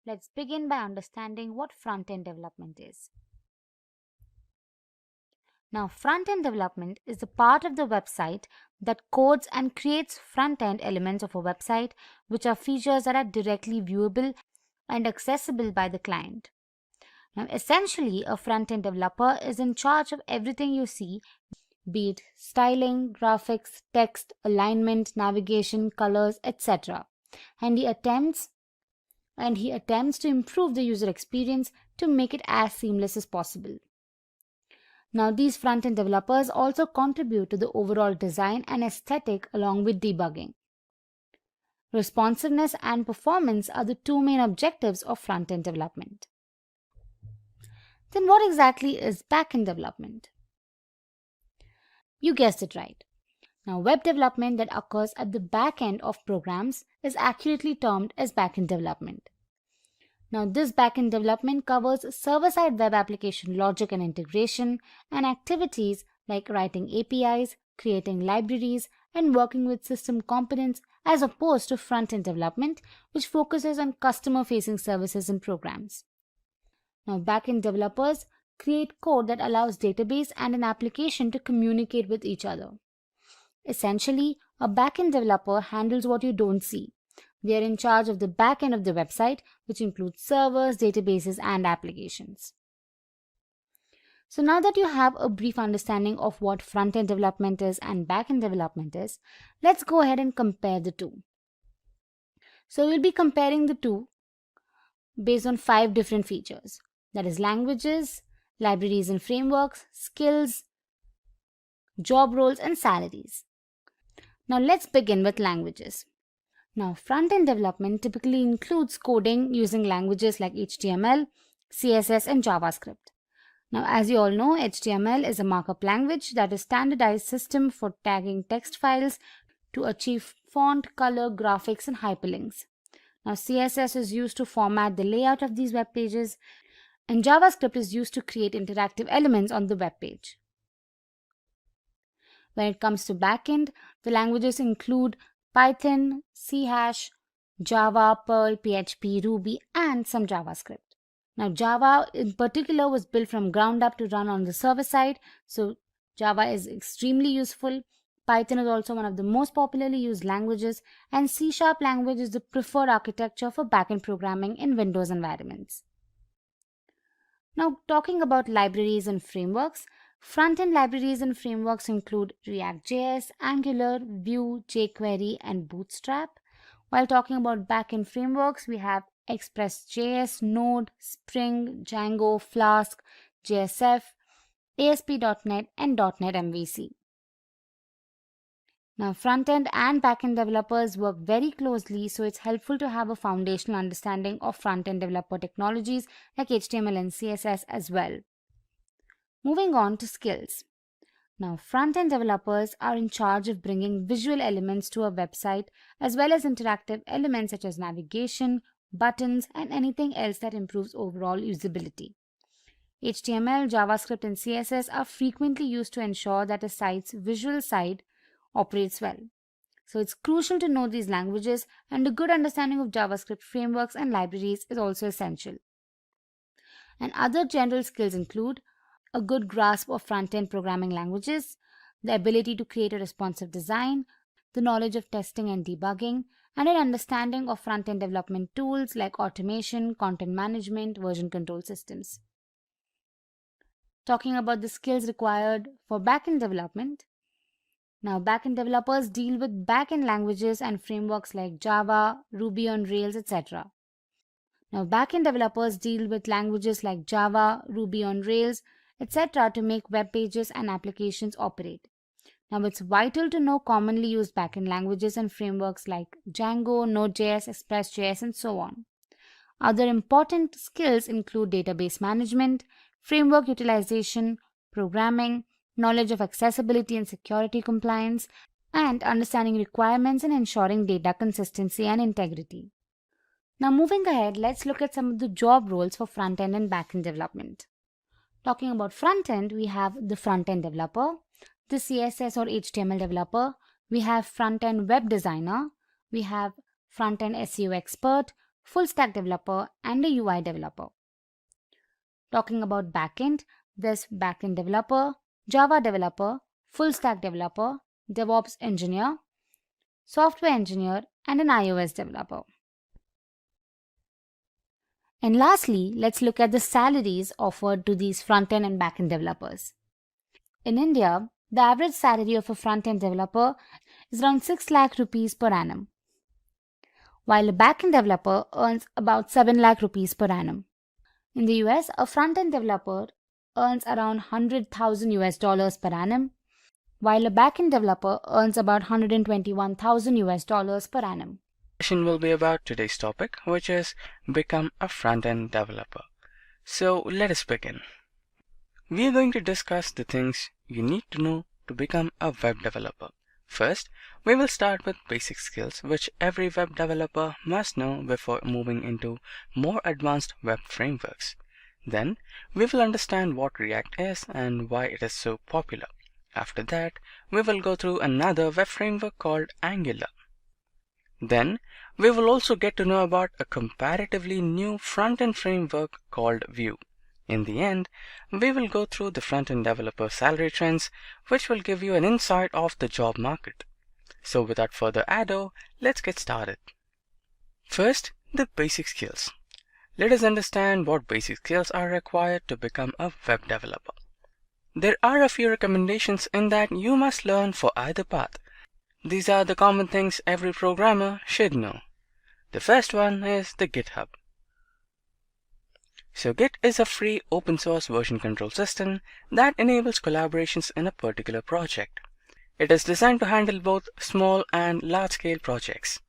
Let's begin by understanding what front end development is. Now, front-end development is the part of the website that codes and creates front-end elements of a website, which are features that are directly viewable and accessible by the client. Now, essentially, a front-end developer is in charge of everything you see, be it styling, graphics, text, alignment, navigation, colors, etc. And he attempts to improve the user experience to make it as seamless as possible. Now, these front-end developers also contribute to the overall design and aesthetic along with debugging. Responsiveness and performance are the two main objectives of front-end development. Then what exactly is back-end development? You guessed it right. Now, web development that occurs at the back end of programs is accurately termed as back-end development. Now, this back-end development covers server-side web application logic and integration and activities like writing APIs, creating libraries, and working with system components as opposed to front-end development, which focuses on customer-facing services and programs. Now, back-end developers create code that allows database and an application to communicate with each other. Essentially, a back-end developer handles what you don't see. They are in charge of the back end of the website, which includes servers, databases, and applications. So now that you have a brief understanding of what front-end development is and back-end development is, let's go ahead and compare the two. So we'll be comparing the two based on 5 different features. That is languages, libraries and frameworks, skills, job roles, and salaries. Now let's begin with languages. Now, front-end development typically includes coding using languages like HTML, CSS, and JavaScript. Now, as you all know, HTML is a markup language that is a standardized system for tagging text files to achieve font, color, graphics, and hyperlinks. Now, CSS is used to format the layout of these web pages, and JavaScript is used to create interactive elements on the web page. When it comes to backend, the languages include Python, C#, Java, Perl, PHP, Ruby, and some JavaScript. Now, Java in particular was built from ground up to run on the server side, so Java is extremely useful. Python is also one of the most popularly used languages, and C# language is the preferred architecture for backend programming in Windows environments. Now, talking about libraries and frameworks, front-end libraries and frameworks include React.js, Angular, Vue, jQuery, and Bootstrap. While talking about backend frameworks, we have Express.js, Node, Spring, Django, Flask, JSF, ASP.NET, and .NET MVC. Now, front-end and back-end developers work very closely, so it's helpful to have a foundational understanding of front-end developer technologies like HTML and CSS as well. Moving on to skills. Now, front-end developers are in charge of bringing visual elements to a website as well as interactive elements such as navigation, buttons, and anything else that improves overall usability. HTML, JavaScript, and CSS are frequently used to ensure that a site's visual side operates well. So it's crucial to know these languages, and a good understanding of JavaScript frameworks and libraries is also essential. And other general skills include a good grasp of front-end programming languages, the ability to create a responsive design, the knowledge of testing and debugging, and an understanding of front-end development tools like automation, content management, version control systems. Talking about the skills required for backend development. Now, backend developers deal with backend languages and frameworks like Java, Ruby on Rails, etc. Now, backend developers deal with languages like Java, Ruby on Rails, etc. to make web pages and applications operate. Now, it's vital to know commonly used backend languages and frameworks like Django, Node.js, Express.js, and so on. Other important skills include database management, framework utilization, programming, knowledge of accessibility and security compliance, and understanding requirements and ensuring data consistency and integrity. Now, moving ahead, let's look at some of the job roles for front-end and back-end development. Talking about front-end, we have the front-end developer, the CSS or HTML developer, we have front-end web designer, we have front-end SEO expert, full-stack developer, and a UI developer. Talking about back-end, there's back-end developer, Java developer, full stack developer, DevOps engineer, software engineer, and an iOS developer. And lastly, let's look at the salaries offered to these front-end and back-end developers. In India, the average salary of a front-end developer is around 6 lakh rupees per annum, while a back-end developer earns about 7 lakh rupees per annum. In the US, a front-end developer earns around 100,000 US dollars per annum, while a back-end developer earns about 121,000 US dollars per annum. Session will be about today's topic, which is become a front-end developer. So let us begin. We are going to discuss the things you need to know to become a web developer. First, we will start with basic skills which every web developer must know before moving into more advanced web frameworks. Then, we will understand what React is and why it is so popular. After that, we will go through another web framework called Angular. Then, we will also get to know about a comparatively new front-end framework called Vue. In the end, we will go through the front-end developer salary trends, which will give you an insight of the job market. So without further ado, let's get started. First, the basic skills. Let us understand what basic skills are required to become a web developer. There are a few recommendations in that you must learn for either path. These are the common things every programmer should know. The first one is the GitHub. So Git is a free open source version control system that enables collaborations in a particular project. It is designed to handle both small and large scale projects.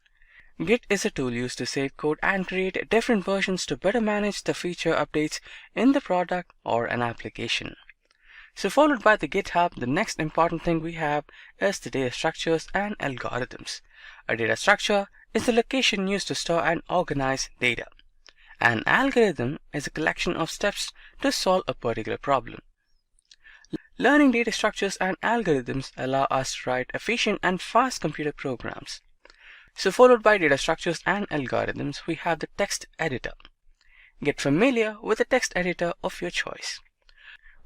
Git is a tool used to save code and create different versions to better manage the feature updates in the product or an application. So followed by the GitHub, the next important thing we have is the data structures and algorithms. A data structure is the location used to store and organize data. An algorithm is a collection of steps to solve a particular problem. Learning data structures and algorithms allow us to write efficient and fast computer programs. So followed by data structures and algorithms, we have the text editor. Get familiar with the text editor of your choice.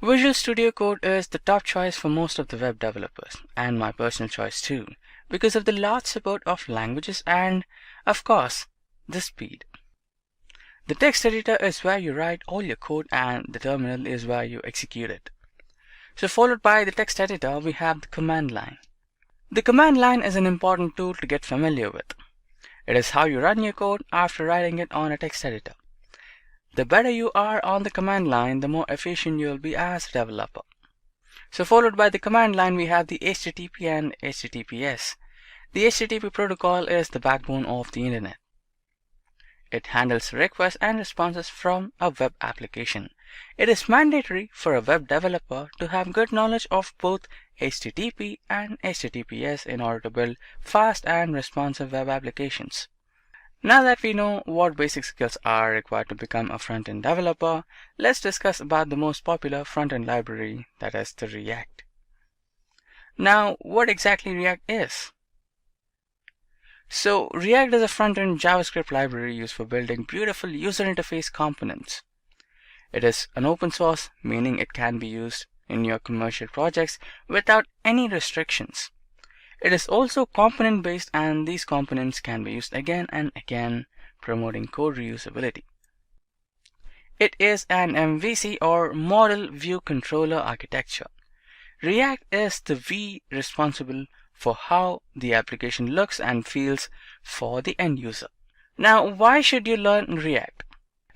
Visual Studio Code is the top choice for most of the web developers, and my personal choice too, because of the large support of languages and, of course, the speed. The text editor is where you write all your code and the terminal is where you execute it. So followed by the text editor, we have the command line. The command line is an important tool to get familiar with. It is how you run your code after writing it on a text editor. The better you are on the command line, the more efficient you will be as a developer. So followed by the command line, we have the HTTP and HTTPS. The HTTP protocol is the backbone of the internet. It handles requests and responses from a web application. It is mandatory for a web developer to have good knowledge of both HTTP and HTTPS in order to build fast and responsive web applications. Now that we know what basic skills are required to become a front-end developer, let's discuss about the most popular front-end library, that is the React. Now, what exactly React is? So, React is a front-end JavaScript library used for building beautiful user interface components. It is an open source, meaning it can be used in your commercial projects without any restrictions. It is also component-based, and these components can be used again and again, promoting code reusability. It is an MVC or Model View Controller architecture. React is the V responsible for how the application looks and feels for the end user. Now, why should you learn React?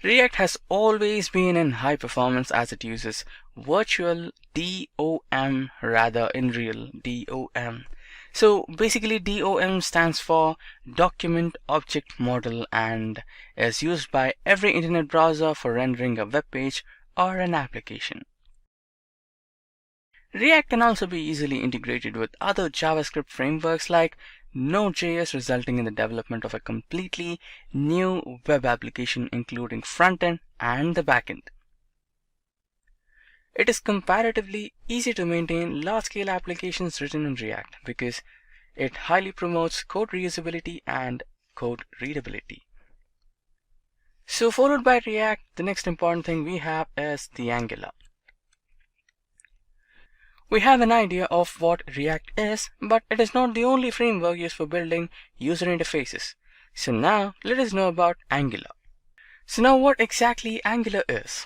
React has always been in high performance as it uses virtual DOM rather in real DOM. So basically DOM stands for Document Object Model and is used by every internet browser for rendering a web page or an application. React can also be easily integrated with other JavaScript frameworks like Node.js, resulting in the development of a completely new web application including front-end and the back-end. It is comparatively easy to maintain large-scale applications written in React because it highly promotes code reusability and code readability. So followed by React, the next important thing we have is the Angular. We have an idea of what React is, but it is not the only framework used for building user interfaces. So now let us know about Angular. So now what exactly Angular is?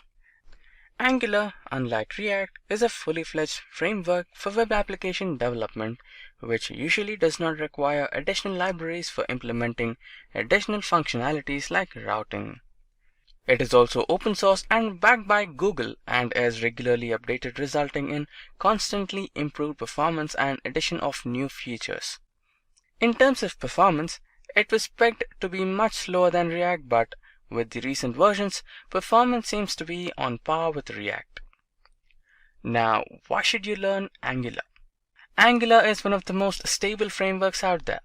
Angular, unlike React, is a fully fledged framework for web application development, which usually does not require additional libraries for implementing additional functionalities like routing. It is also open source and backed by Google and is regularly updated, resulting in constantly improved performance and addition of new features. In terms of performance, it was pegged to be much slower than React, but with the recent versions, performance seems to be on par with React. Now, why should you learn Angular? Angular is one of the most stable frameworks out there.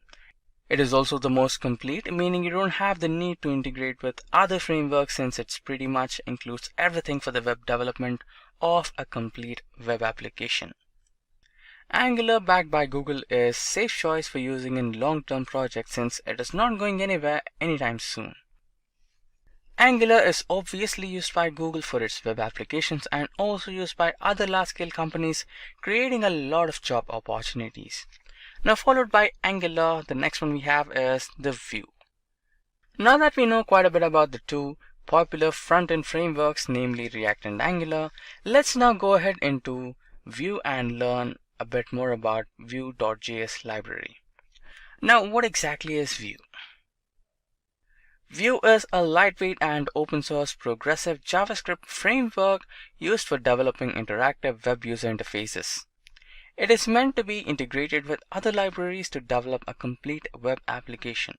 It is also the most complete, meaning you don't have the need to integrate with other frameworks since it pretty much includes everything for the web development of a complete web application. Angular, backed by Google, is a safe choice for using in long-term projects since it is not going anywhere anytime soon. Angular is obviously used by Google for its web applications and also used by other large-scale companies, creating a lot of job opportunities. Now, followed by Angular, the next one we have is the Vue. Now that we know quite a bit about the two popular front-end frameworks, namely React and Angular, let's now go ahead into Vue and learn a bit more about Vue.js library. Now, what exactly is Vue? Vue is a lightweight and open source progressive JavaScript framework used for developing interactive web user interfaces. It is meant to be integrated with other libraries to develop a complete web application.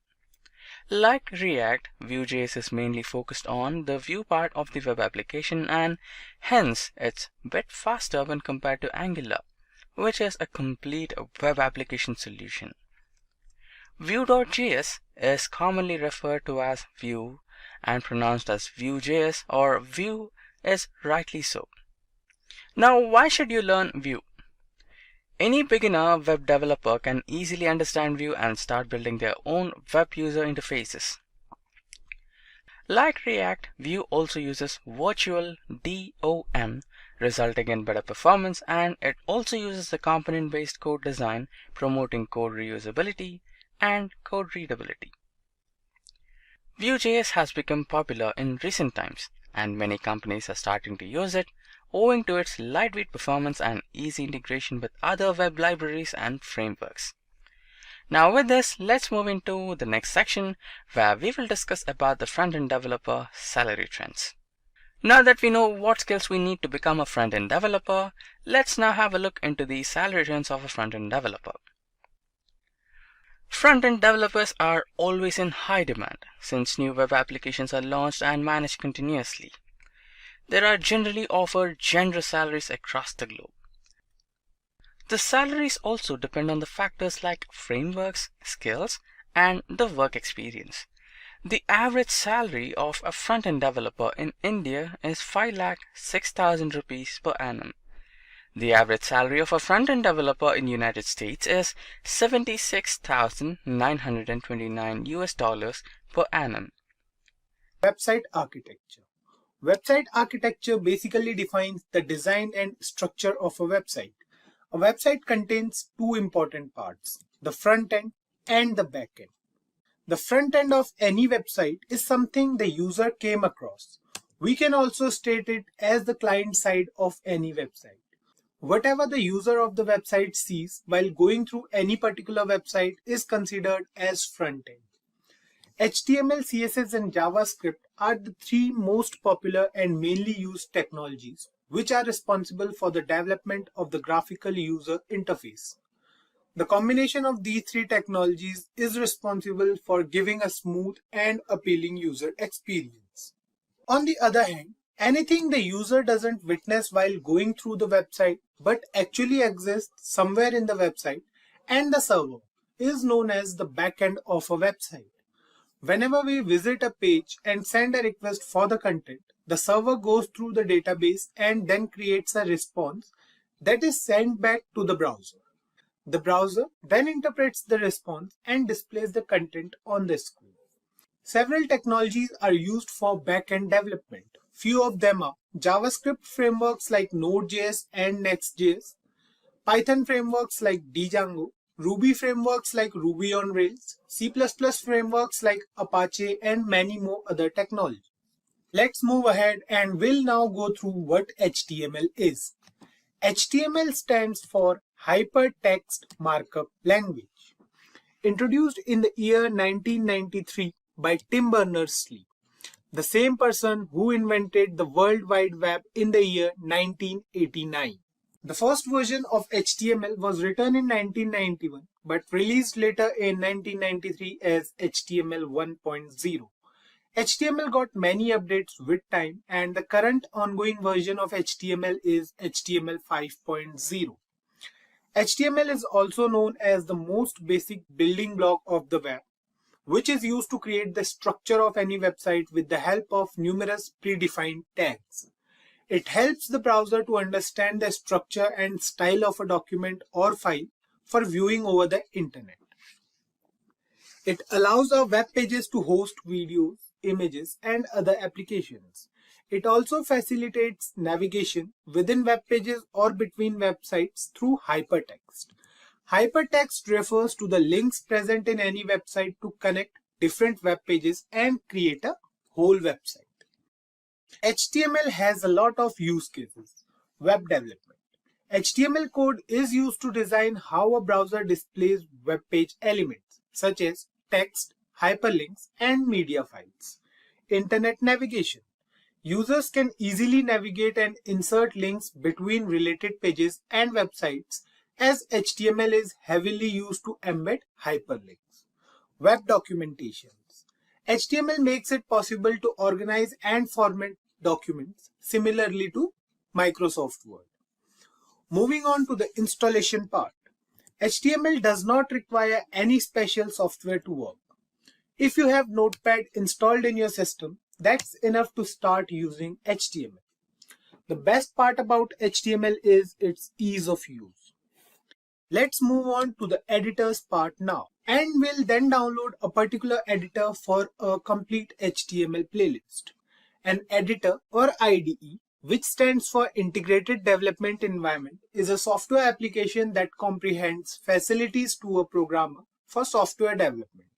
Like React, Vue.js is mainly focused on the Vue part of the web application and hence it's a bit faster when compared to Angular, which is a complete web application solution. Vue.js is commonly referred to as Vue and pronounced as Vue.js, or Vue is rightly so. Now, why should you learn Vue? Any beginner web developer can easily understand Vue and start building their own web user interfaces. Like React, Vue also uses virtual DOM, resulting in better performance, and it also uses the component-based code design, promoting code reusability and code readability. Vue.js has become popular in recent times, and many companies are starting to use it, owing to its lightweight performance and easy integration with other web libraries and frameworks. Now with this, let's move into the next section where we will discuss about the front-end developer salary trends. Now that we know what skills we need to become a front-end developer, let's now have a look into the salary trends of a front-end developer. Front-end developers are always in high demand since new web applications are launched and managed continuously. There are generally offered generous salaries across the globe. The salaries also depend on the factors like frameworks, skills, and the work experience. The average salary of a front-end developer in India is 5,06,000 rupees per annum. The average salary of a front-end developer in United States is $76,929 US per annum. Website architecture. Website architecture basically defines the design and structure of a website. A website contains two important parts, the front end and the back end. The front end of any website is something the user came across. We can also state it as the client side of any website. Whatever the user of the website sees while going through any particular website is considered as front end. HTML, CSS, and JavaScript are the three most popular and mainly used technologies which are responsible for the development of the graphical user interface. The combination of these three technologies is responsible for giving a smooth and appealing user experience. On the other hand, anything the user doesn't witness while going through the website but actually exists somewhere in the website and the server is known as the backend of a website. Whenever we visit a page and send a request for the content, the server goes through the database and then creates a response that is sent back to the browser. The browser then interprets the response and displays the content on the screen. Several technologies are used for backend development. Few of them are JavaScript frameworks like Node.js and Next.js, Python frameworks like Django, Ruby frameworks like Ruby on Rails, C++ frameworks like Apache, and many more other technologies. Let's move ahead and we'll now go through what HTML is. HTML stands for Hypertext Markup Language. Introduced in the year 1993 by Tim Berners-Lee, the same person who invented the World Wide Web in the year 1989. The first version of HTML was written in 1991 but released later in 1993 as HTML 1.0. HTML got many updates with time, and the current ongoing version of HTML is HTML 5.0. HTML is also known as the most basic building block of the web, which is used to create the structure of any website with the help of numerous predefined tags. It helps the browser to understand the structure and style of a document or file for viewing over the internet. It allows our web pages to host videos, images, and other applications. It also facilitates navigation within web pages or between websites through hypertext. Hypertext refers to the links present in any website to connect different web pages and create a whole website. HTML has a lot of use cases. Web development. HTML code is used to design how a browser displays web page elements such as text, hyperlinks, and media files. Internet navigation. Users can easily navigate and insert links between related pages and websites, as HTML is heavily used to embed hyperlinks. Web documentations. HTML makes it possible to organize and format documents similarly to Microsoft Word. Moving on to the installation part. HTML does not require any special software to work. If you have Notepad installed in your system, that's enough to start using HTML. The best part about HTML is its ease of use. Let's move on to the editors part now, and we'll then download a particular editor for a complete HTML playlist. An editor or IDE, which stands for Integrated Development Environment, is a software application that comprehends facilities to a programmer for software development.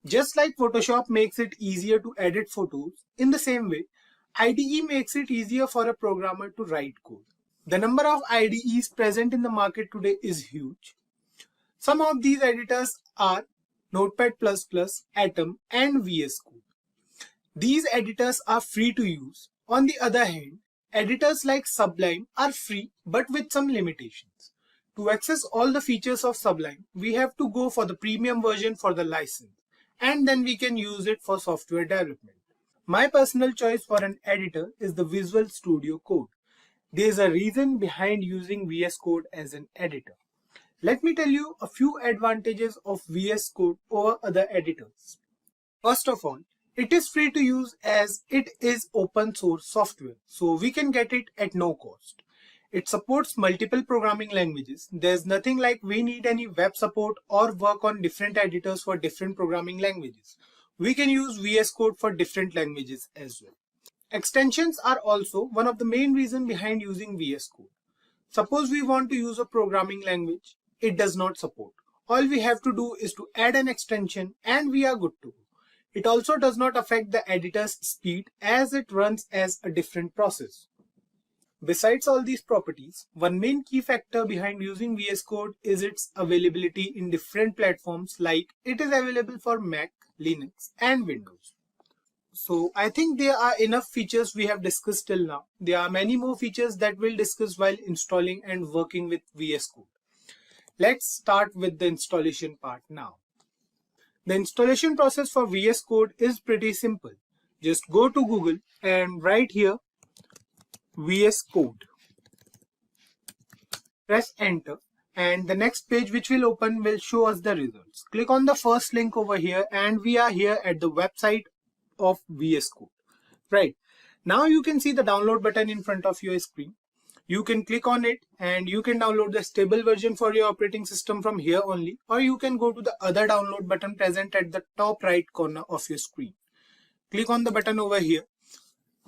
Just like Photoshop makes it easier to edit photos, in the same way, IDE makes it easier for a programmer to write code. The number of IDEs present in the market today is huge. Some of these editors are Notepad++, Atom, and VS Code. These editors are free to use. On the other hand, editors like Sublime are free but with some limitations. To access all the features of Sublime, we have to go for the premium version for the license, and then we can use it for software development. My personal choice for an editor is the Visual Studio Code. There is a reason behind using VS Code as an editor. Let me tell you a few advantages of VS Code over other editors. First of all, it is free to use as it is open source software, so we can get it at no cost. It supports multiple programming languages. There's nothing like we need any web support or work on different editors for different programming languages. We can use VS Code for different languages as well. Extensions are also one of the main reasons behind using VS Code. Suppose we want to use a programming language, it does not support. All we have to do is to add an extension and we are good to go. It also does not affect the editor's speed as it runs as a different process. Besides all these properties, one main key factor behind using VS Code is its availability in different platforms, like it is available for Mac, Linux, and Windows. So I think there are enough features we have discussed till now. There are many more features that we'll discuss while installing and working with VS Code. Let's start with the installation part now. The installation process for VS Code is pretty simple. Just go to Google and write here VS Code. Press enter and the next page which will open will show us the results. Click on the first link over here and we are here at the website of VS Code. Right. Now you can see the download button in front of your screen. You can click on it and you can download the stable version for your operating system from here only, or you can go to the other download button present at the top right corner of your screen. Click on the button over here.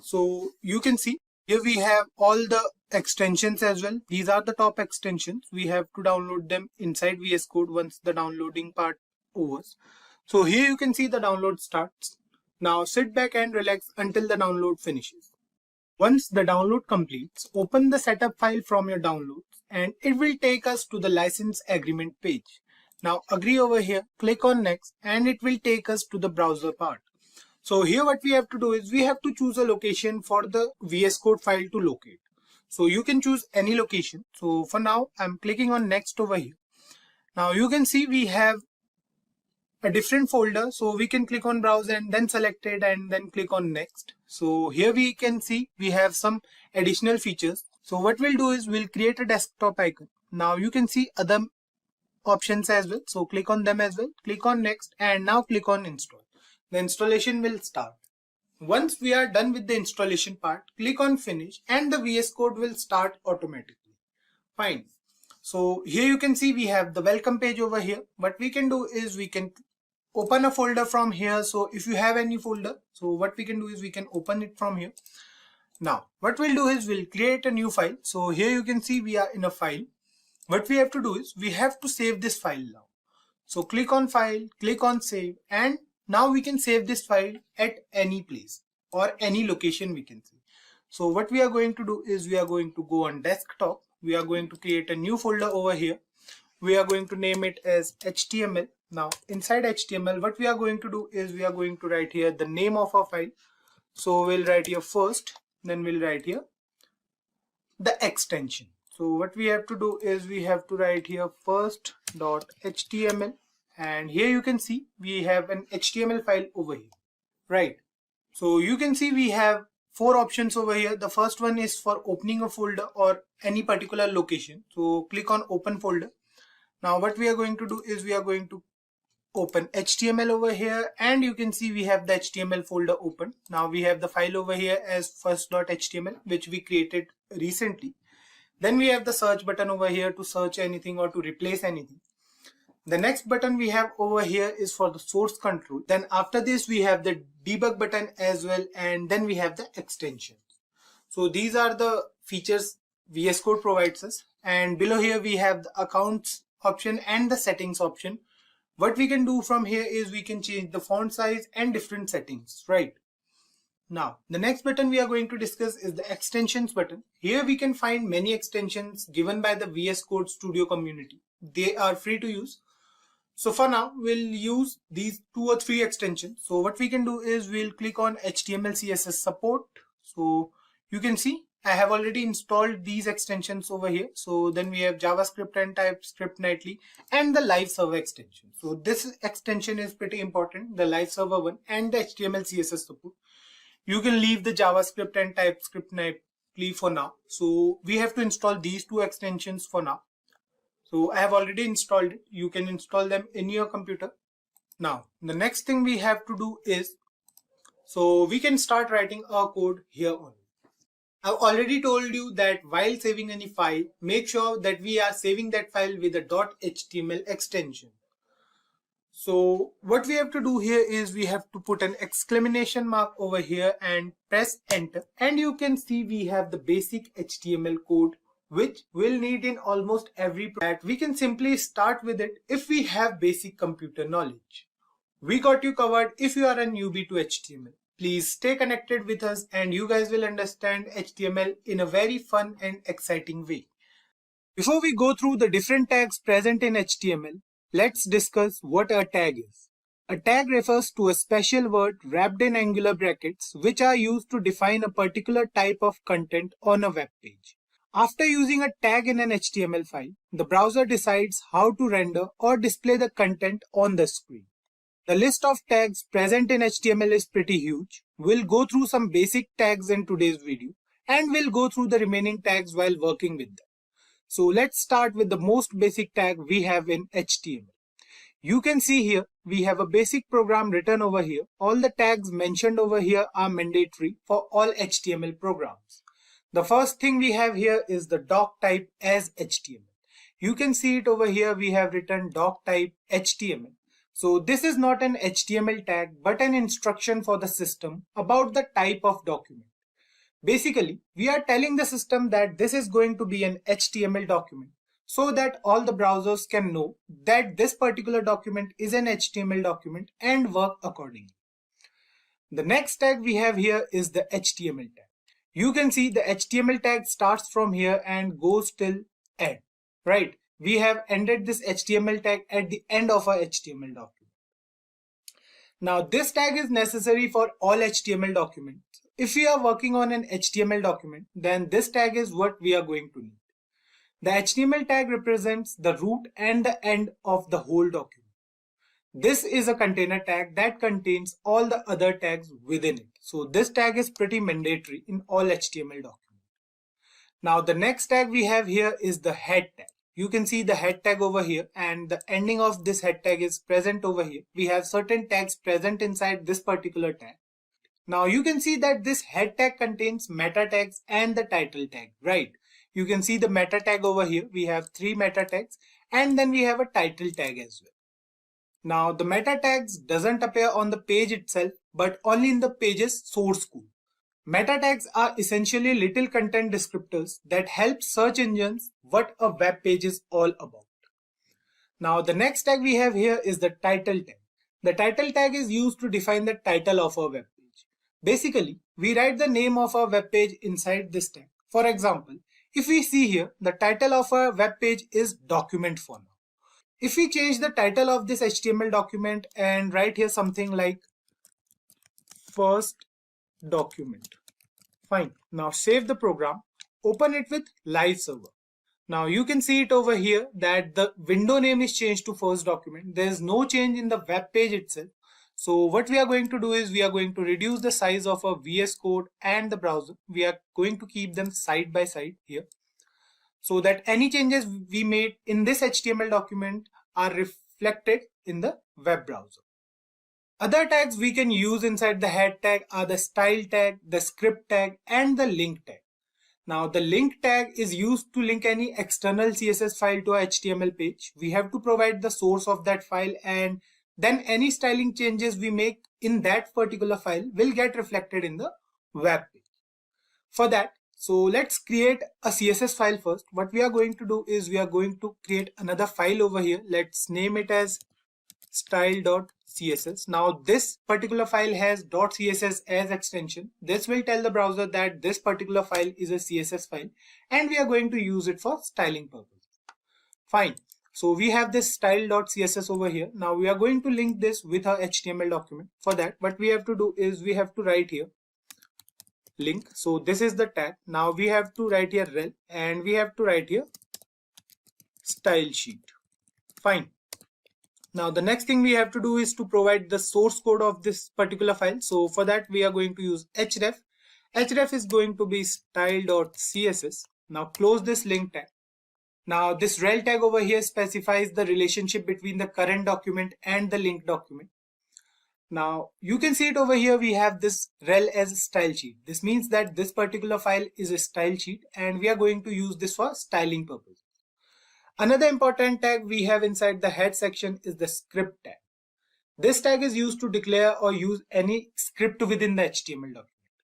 So you can see Here we have all the extensions as well. These are the top extensions. We have to download them inside VS Code once the downloading part overs. So here you can see the download starts. Now sit back and relax until the download finishes. Once the download completes, open the setup file from your downloads and it will take us to the license agreement page. Now agree over here, click on next, and it will take us to the browser part. So here what we have to do is we have to choose a location for the VS Code file to locate. So you can choose any location. So for now, I'm clicking on next over here. Now you can see we have a different folder. So we can click on browse and then select it and then click on next. So here we can see we have some additional features. So what we'll do is we'll create a desktop icon. Now you can see other options as well. So click on them as well. Click on next and now click on install. The installation will start. Once we are done with the installation part, click on finish and the VS Code will start automatically. Fine. So here you can see we have the welcome page over here. What we can do is we can open a folder from here. So if you have any folder, so what we can do is we can open it from here. Now what we'll do is we'll create a new file. So here you can see we are in a file. What we have to do is we have to save this file now. So click on file, click on save, and now we can save this file at any place or any location we can see. So what we are going to do is we are going to go on desktop. We are going to create a new folder over here. We are going to name it as HTML. Now inside HTML, what we are going to do is we are going to write here the name of our file. So we'll write here first, then we'll write here the extension. So what we have to do is we have to write here first.html. And here you can see we have an HTML file over here, right? So you can see we have 4 options over here. The first one is for opening a folder or any particular location. So click on open folder. Now what we are going to do is we are going to open HTML over here, and you can see we have the HTML folder open. Now we have the file over here as first.html, which we created recently. Then we have the search button over here to search anything or to replace anything. The next button we have over here is for the source control. Then after this we have the debug button as well, and then we have the extensions. So these are the features VS Code provides us, and below here we have the accounts option and the settings option. What we can do from here is we can change the font size and different settings, right? Now the next button we are going to discuss is the extensions button. Here we can find many extensions given by the VS Code Studio community. They are free to use. So for now, we'll use these 2 or 3 extensions. So what we can do is we'll click on HTML CSS support. So you can see I have already installed these extensions over here. So then we have JavaScript and TypeScript nightly and the live server extension. So this extension is pretty important, the live server one and the HTML CSS support. You can leave the JavaScript and TypeScript nightly for now. So we have to install these 2 extensions for now. So I have already installed it. You can install them in your computer. Now, the next thing we have to do is, so we can start writing our code here on. I've already told you that while saving any file, make sure that we are saving that file with a .html extension. So what we have to do here is we have to put an exclamation mark over here and press enter. And you can see we have the basic HTML code, which we'll need in almost every project. We can simply start with it if we have basic computer knowledge. We got you covered if you are a newbie to HTML. Please stay connected with us and you guys will understand HTML in a very fun and exciting way. Before we go through the different tags present in HTML, let's discuss what a tag is. A tag refers to a special word wrapped in angular brackets which are used to define a particular type of content on a web page. After using a tag in an HTML file, the browser decides how to render or display the content on the screen. The list of tags present in HTML is pretty huge. We'll go through some basic tags in today's video and we'll go through the remaining tags while working with them. So let's start with the most basic tag we have in HTML. You can see here we have a basic program written over here. All the tags mentioned over here are mandatory for all HTML programs. The first thing we have here is the doc type as HTML. You can see it over here. We have written doc type HTML. So this is not an HTML tag but an instruction for the system about the type of document. Basically, we are telling the system that this is going to be an HTML document so that all the browsers can know that this particular document is an HTML document and work accordingly. The next tag we have here is the HTML tag. You can see the HTML tag starts from here and goes till end, right? We have ended this HTML tag at the end of our HTML document. Now this tag is necessary for all HTML documents. If we are working on an HTML document, then this tag is what we are going to need. The HTML tag represents the root and the end of the whole document. This is a container tag that contains all the other tags within it. So this tag is pretty mandatory in all HTML documents. Now the next tag we have here is the head tag. You can see the head tag over here, and the ending of this head tag is present over here. We have certain tags present inside this particular tag. Now you can see that this head tag contains meta tags and the title tag, right? You can see the meta tag over here. We have 3 meta tags, and then we have a title tag as well. Now the meta tags doesn't appear on the page itself, but only in the page's source code. Meta tags are essentially little content descriptors that help search engines what a web page is all about. Now the next tag we have here is the title tag. The title tag is used to define the title of our web page. Basically, we write the name of our web page inside this tag. For example, if we see here, the title of our web page is document for now. If we change the title of this HTML document and write here something like first document. Fine. Now save the program, open it with live server. Now you can see it over here that the window name is changed to first document. There is no change in the web page itself. So what we are going to do is we are going to reduce the size of our VS Code and the browser. We are going to keep them side by side here, so that any changes we made in this HTML document are reflected in the web browser. Other tags we can use inside the head tag are the style tag, the script tag, and the link tag. Now the link tag is used to link any external CSS file to a HTML page. We have to provide the source of that file, and then any styling changes we make in that particular file will get reflected in the web page. For that, so let's create a CSS file first. What we are going to do is we are going to create another file over here. Let's name it as style.css. Now this particular file has .css as extension. This will tell the browser that this particular file is a CSS file, and we are going to use it for styling purposes. Fine. So we have this style.css over here. Now we are going to link this with our HTML document. For that, what we have to do is we have to write here link. So this is the tag. Now we have to write here rel, and we have to write here style sheet. Fine. Now the next thing we have to do is to provide the source code of this particular file. So for that we are going to use href. Href is going to be style.css. Now close this link tag. Now this rel tag over here specifies the relationship between the current document and the linked document. Now you can see it over here. We have this rel as a style sheet. This means that this particular file is a style sheet, and we are going to use this for styling purposes. Another important tag we have inside the head section is the script tag. This tag is used to declare or use any script within the HTML document.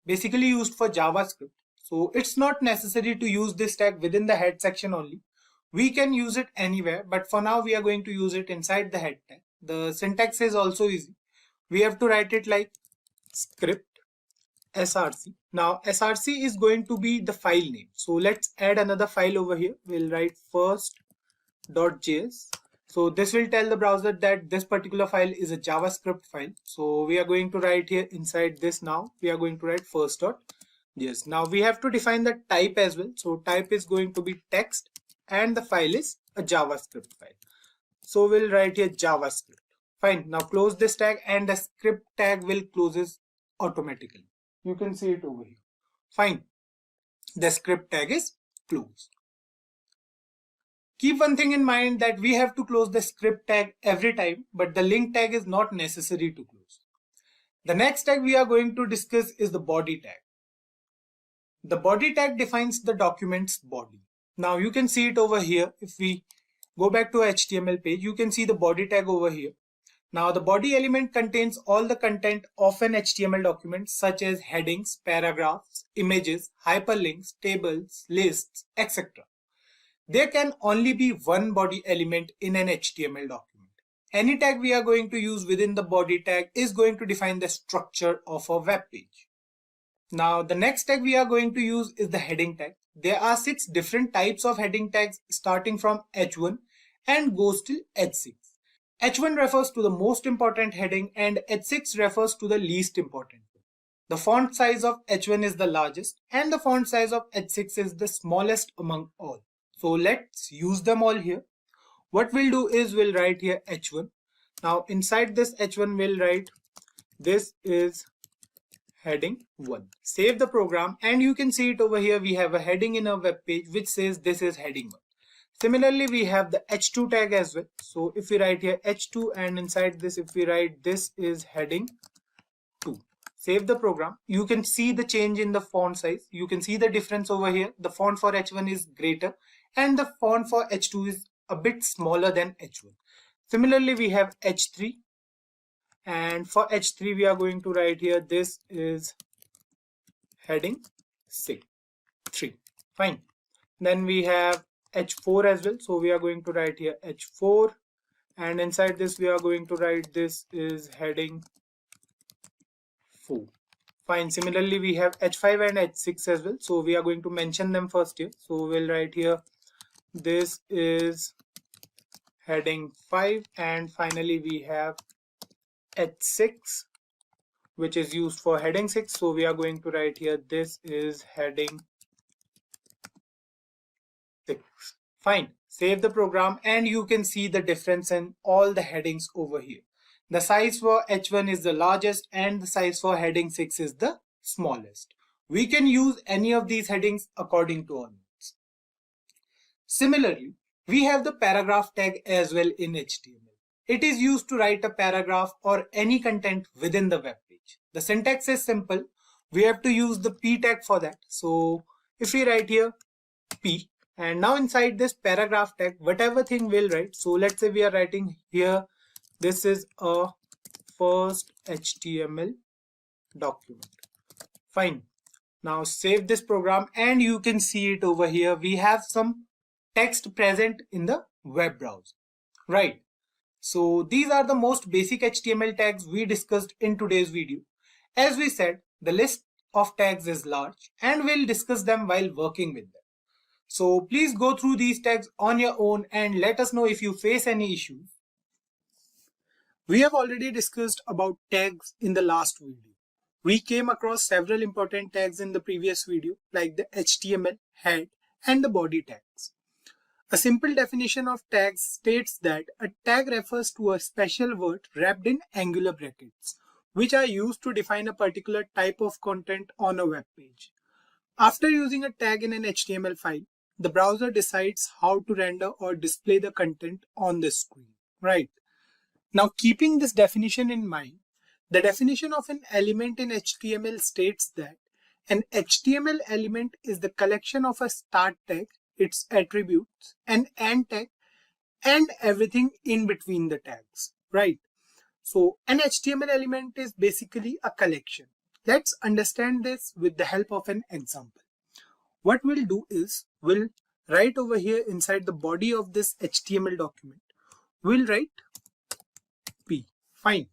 Basically used for JavaScript. So it's not necessary to use this tag within the head section only. We can use it anywhere, but for now we are going to use it inside the head tag. The syntax is also easy. We have to write it like script src. Now src is going to be the file name. So let's add another file over here. We'll write first.js. So this will tell the browser that this particular file is a JavaScript file. So we are going to write here inside this. Now we are going to write first.js. Now we have to define the type as well. So type is going to be text, and the file is a JavaScript file. So we'll write here JavaScript. Fine. Now close this tag, and the script tag will closes automatically. You can see it over here. Fine. The script tag is closed. Keep one thing in mind, that we have to close the script tag every time, but the link tag is not necessary to close. The next tag we are going to discuss is the body tag. The body tag defines the document's body. Now you can see it over here. If we go back to HTML page, you can see the body tag over here. Now the body element contains all the content of an HTML document such as headings, paragraphs, images, hyperlinks, tables, lists, etc. There can only be one body element in an HTML document. Any tag we are going to use within the body tag is going to define the structure of a web page. Now the next tag we are going to use is the heading tag. There are 6 different types of heading tags starting from H1 and goes till H6. H1 refers to the most important heading and H6 refers to the least important. The font size of H1 is the largest and the font size of H6 is the smallest among all. So let's use them all here. What we'll do is we'll write here H1. Now inside this H1 we'll write this is heading 1. Save the program and you can see it over here. We have a heading in our web page which says this is heading 1. Similarly, we have the H2 tag as well. So if we write here H2 and inside this if we write this is heading 2. Save the program. You can see the change in the font size. You can see the difference over here. The font for H1 is greater and the font for H2 is a bit smaller than H1. Similarly, we have H3 and for H3 we are going to write here this is heading 3. Fine. Then we have H4 as well. So we are going to write here H4 and inside this we are going to write this is heading 4. Fine. Similarly, we have H5 and H6 as well. So we are going to mention them first here. So we'll write here this is heading 5 and finally we have H6 which is used for heading 6. So we are going to write here this is heading 6. Fine. Save the program and you can see the difference in all the headings over here. The size for H1 is the largest and the size for heading 6 is the smallest. We can use any of these headings according to our needs. Similarly, we have the paragraph tag as well in HTML. It is used to write a paragraph or any content within the web page. The syntax is simple. We have to use the P tag for that. So if we write here P and now inside this paragraph tag, whatever thing we'll write. So let's say we are writing here, this is a first HTML document. Fine. Now save this program and you can see it over here. We have some text present in the web browser, right? So these are the most basic HTML tags we discussed in today's video. As we said, the list of tags is large and we'll discuss them while working with them. So please go through these tags on your own and let us know if you face any issues. We have already discussed about tags in the last video. We came across several important tags in the previous video like the HTML, head and the body tags. A simple definition of tags states that a tag refers to a special word wrapped in angular brackets, which are used to define a particular type of content on a web page. After using a tag in an HTML file, the browser decides how to render or display the content on the screen, right? Now, keeping this definition in mind, the definition of an element in HTML states that an HTML element is the collection of a start tag, its attributes, an end tag, and everything in between the tags, right? So an HTML element is basically a collection. Let's understand this with the help of an example. What we'll do is we'll write over here inside the body of this HTML document. We'll write P. Fine.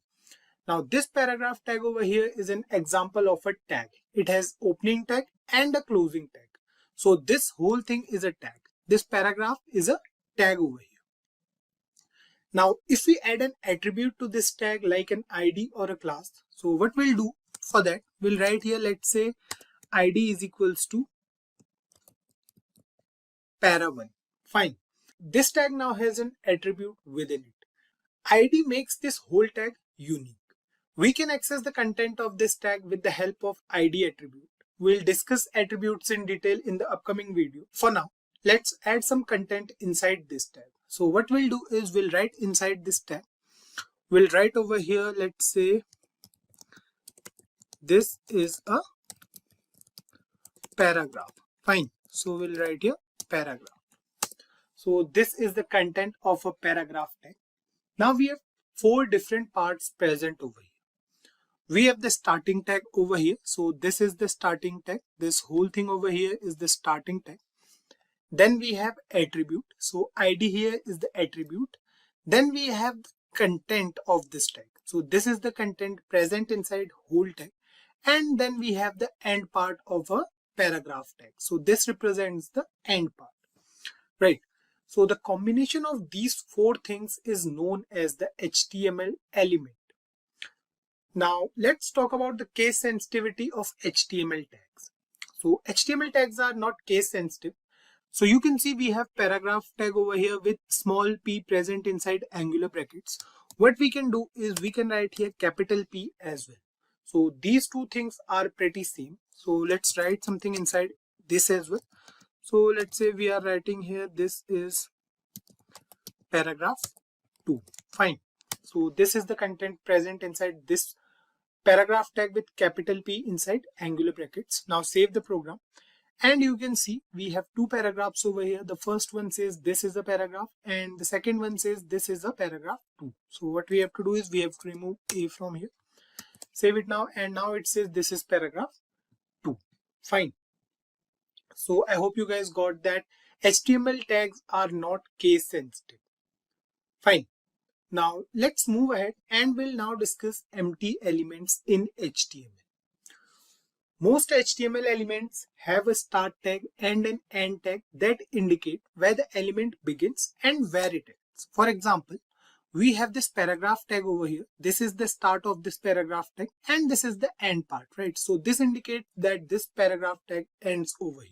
Now this paragraph tag over here is an example of a tag. It has opening tag and a closing tag. So this whole thing is a tag. This paragraph is a tag over here. Now if we add an attribute to this tag like an ID or a class, so what we'll do for that, we'll write here, let's say ID is equals to para1. Fine. This tag now has an attribute within it. ID makes this whole tag unique. We can access the content of this tag with the help of ID attribute. We'll discuss attributes in detail in the upcoming video. For now, let's add some content inside this tag. So what we'll do is we'll write inside this tag. We'll write over here, let's say this is a paragraph. Fine. So we'll write here paragraph. So this is the content of a paragraph tag. Now we have 4 different parts present over here. We have the starting tag over here. So this is the starting tag. This whole thing over here is the starting tag. Then we have attribute. So ID here is the attribute. Then we have the content of this tag. So this is the content present inside whole tag. And then we have the end part of a paragraph tag. So this represents the end part, right? So the combination of these 4 things is known as the HTML element. Now let's talk about the case sensitivity of HTML tags. So HTML tags are not case sensitive. So you can see we have paragraph tag over here with small p present inside angular brackets. What we can do is we can write here capital P as well. So these 2 things are pretty same. So let's write something inside this as well. So let's say we are writing here, this is paragraph 2. Fine. So this is the content present inside this paragraph tag with capital P inside angular brackets. Now save the program. And you can see we have 2 paragraphs over here. The first one says this is a paragraph and the second one says this is a paragraph 2. So what we have to do is we have to remove A from here. Save it now, and now it says this is paragraph 2. Fine. So I hope you guys got that HTML tags are not case sensitive. Fine. Now let's move ahead and we'll now discuss empty elements in HTML. Most HTML elements have a start tag and an end tag that indicate where the element begins and where it ends. For example, we have this paragraph tag over here. This is the start of this paragraph tag and this is the end part, right? So this indicates that this paragraph tag ends over here.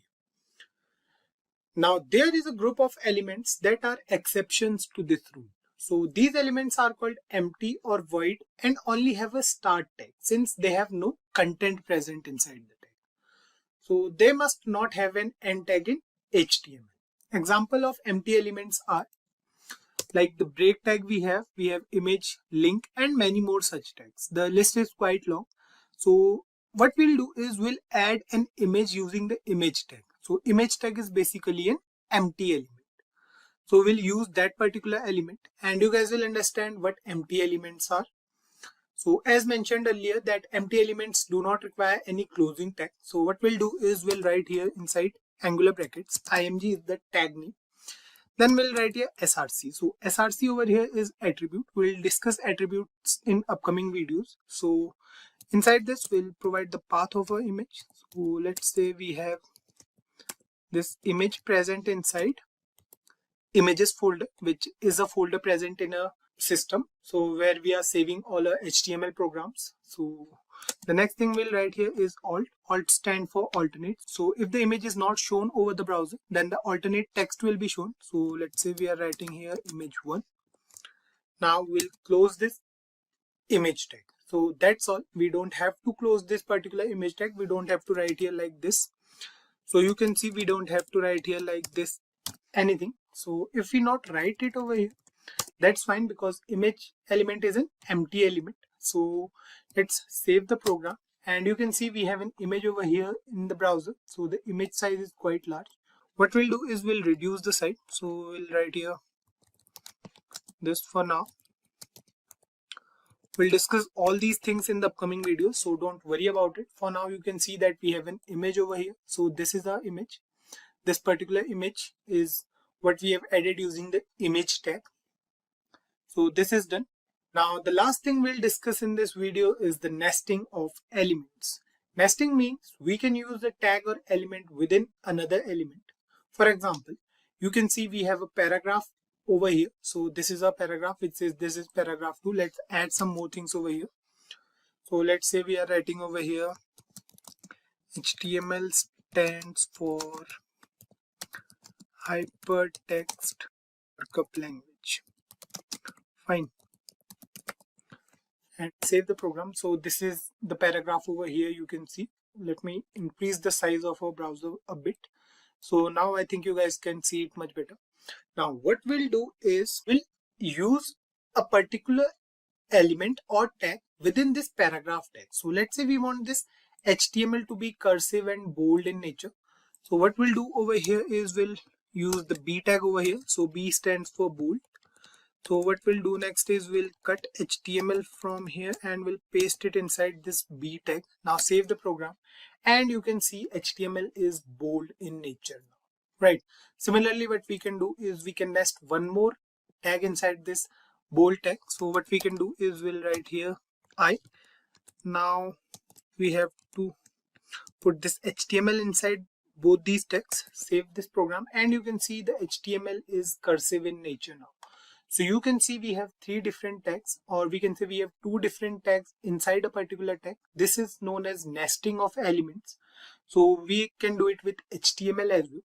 Now there is a group of elements that are exceptions to this rule. So these elements are called empty or void and only have a start tag since they have no content present inside the tag. So they must not have an end tag in HTML. Example of empty elements are like the break tag we have image, link and many more such tags. The list is quite long. So what we'll do is we'll add an image using the image tag. So image tag is basically an empty element. So we'll use that particular element and you guys will understand what empty elements are. So as mentioned earlier that empty elements do not require any closing tag. So what we'll do is we'll write here inside angular brackets, img is the tag name. Then we'll write here src. So src over here is attribute. We'll discuss attributes in upcoming videos. So inside this we'll provide the path of our image. So let's say we have this image present inside images folder, which is a folder present in a system, so where we are saving all our HTML programs. So the next thing we'll write here is alt stand for alternate. So if the image is not shown over the browser, then the alternate text will be shown. So let's say we are writing here image1. Now we'll close this image tag. So that's all. We don't have to close this particular image tag. We don't have to write here like this. So you can see we don't have to write here like this anything. So if we not write it over here, that's fine because image element is an empty element. So let's save the program and you can see we have an image over here in the browser. So the image size is quite large. What we'll do is we'll reduce the size. So we'll write here this for now. We'll discuss all these things in the upcoming videos, so don't worry about it. For now you can see that we have an image over here. So this is our image. This particular image is what we have added using the image tag. So this is done. Now the last thing we'll discuss in this video is the nesting of elements. Nesting means we can use a tag or element within another element. For example, you can see we have a paragraph over here. So this is a paragraph which says this is paragraph 2. Let's add some more things over here. So let's say we are writing over here HTML stands for hypertext markup language. Fine. And save the program. So this is the paragraph over here. You can see. Let me increase the size of our browser a bit. So now I think you guys can see it much better. Now what we'll do is we'll use a particular element or tag within this paragraph tag. So let's say we want this HTML to be cursive and bold in nature. So what we'll do over here is we'll use the B tag over here. So B stands for bold. So what we'll do next is we'll cut HTML from here and we'll paste it inside this B tag. Now save the program and you can see HTML is bold in nature now, right? Similarly, what we can do is we can nest one more tag inside this bold tag. So what we can do is we'll write here I. Now we have to put this HTML inside both these tags, save this program, and you can see the HTML is cursive in nature now. So you can see we have three different tags, or we can say we have two different tags inside a particular tag. This is known as nesting of elements. So we can do it with HTML as well.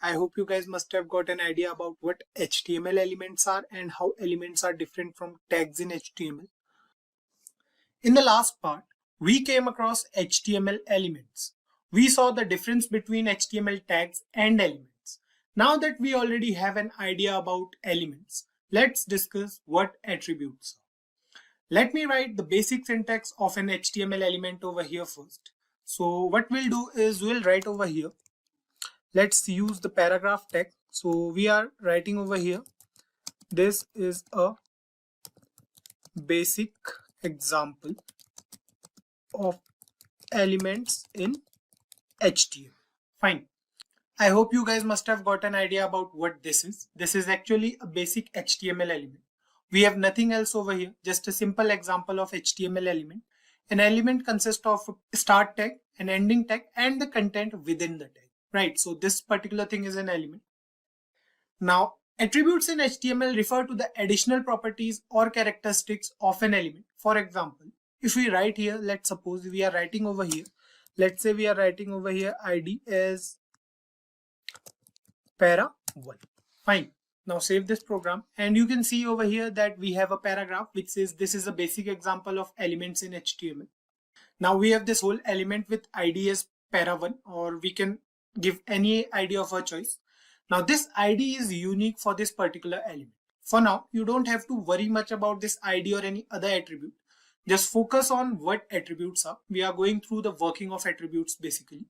I hope you guys must have got an idea about what HTML elements are and how elements are different from tags in HTML. In the last part, we came across HTML elements. We saw the difference between HTML tags and elements. Now that we already have an idea about elements, let's discuss what attributes are. Let me write the basic syntax of an HTML element over here first. So what we'll do is we'll write over here. Let's use the paragraph tag. So we are writing over here. This is a basic example of elements in HTML. Fine. I hope you guys must have got an idea about what this is. This is actually a basic HTML element. We have nothing else over here, just a simple example of HTML element. An element consists of a start tag, an ending tag, and the content within the tag, right? So this particular thing is an element. Now, attributes in HTML refer to the additional properties or characteristics of an element. For example, if we write here, let's suppose we are writing over here. Let's say we are writing over here ID as para1. Fine. Now save this program and you can see over here that we have a paragraph which says this is a basic example of elements in HTML. Now we have this whole element with ID as para1, or we can give any ID of our choice. Now this ID is unique for this particular element. For now, you don't have to worry much about this ID or any other attribute. Just focus on what attributes are. We are going through the working of attributes basically.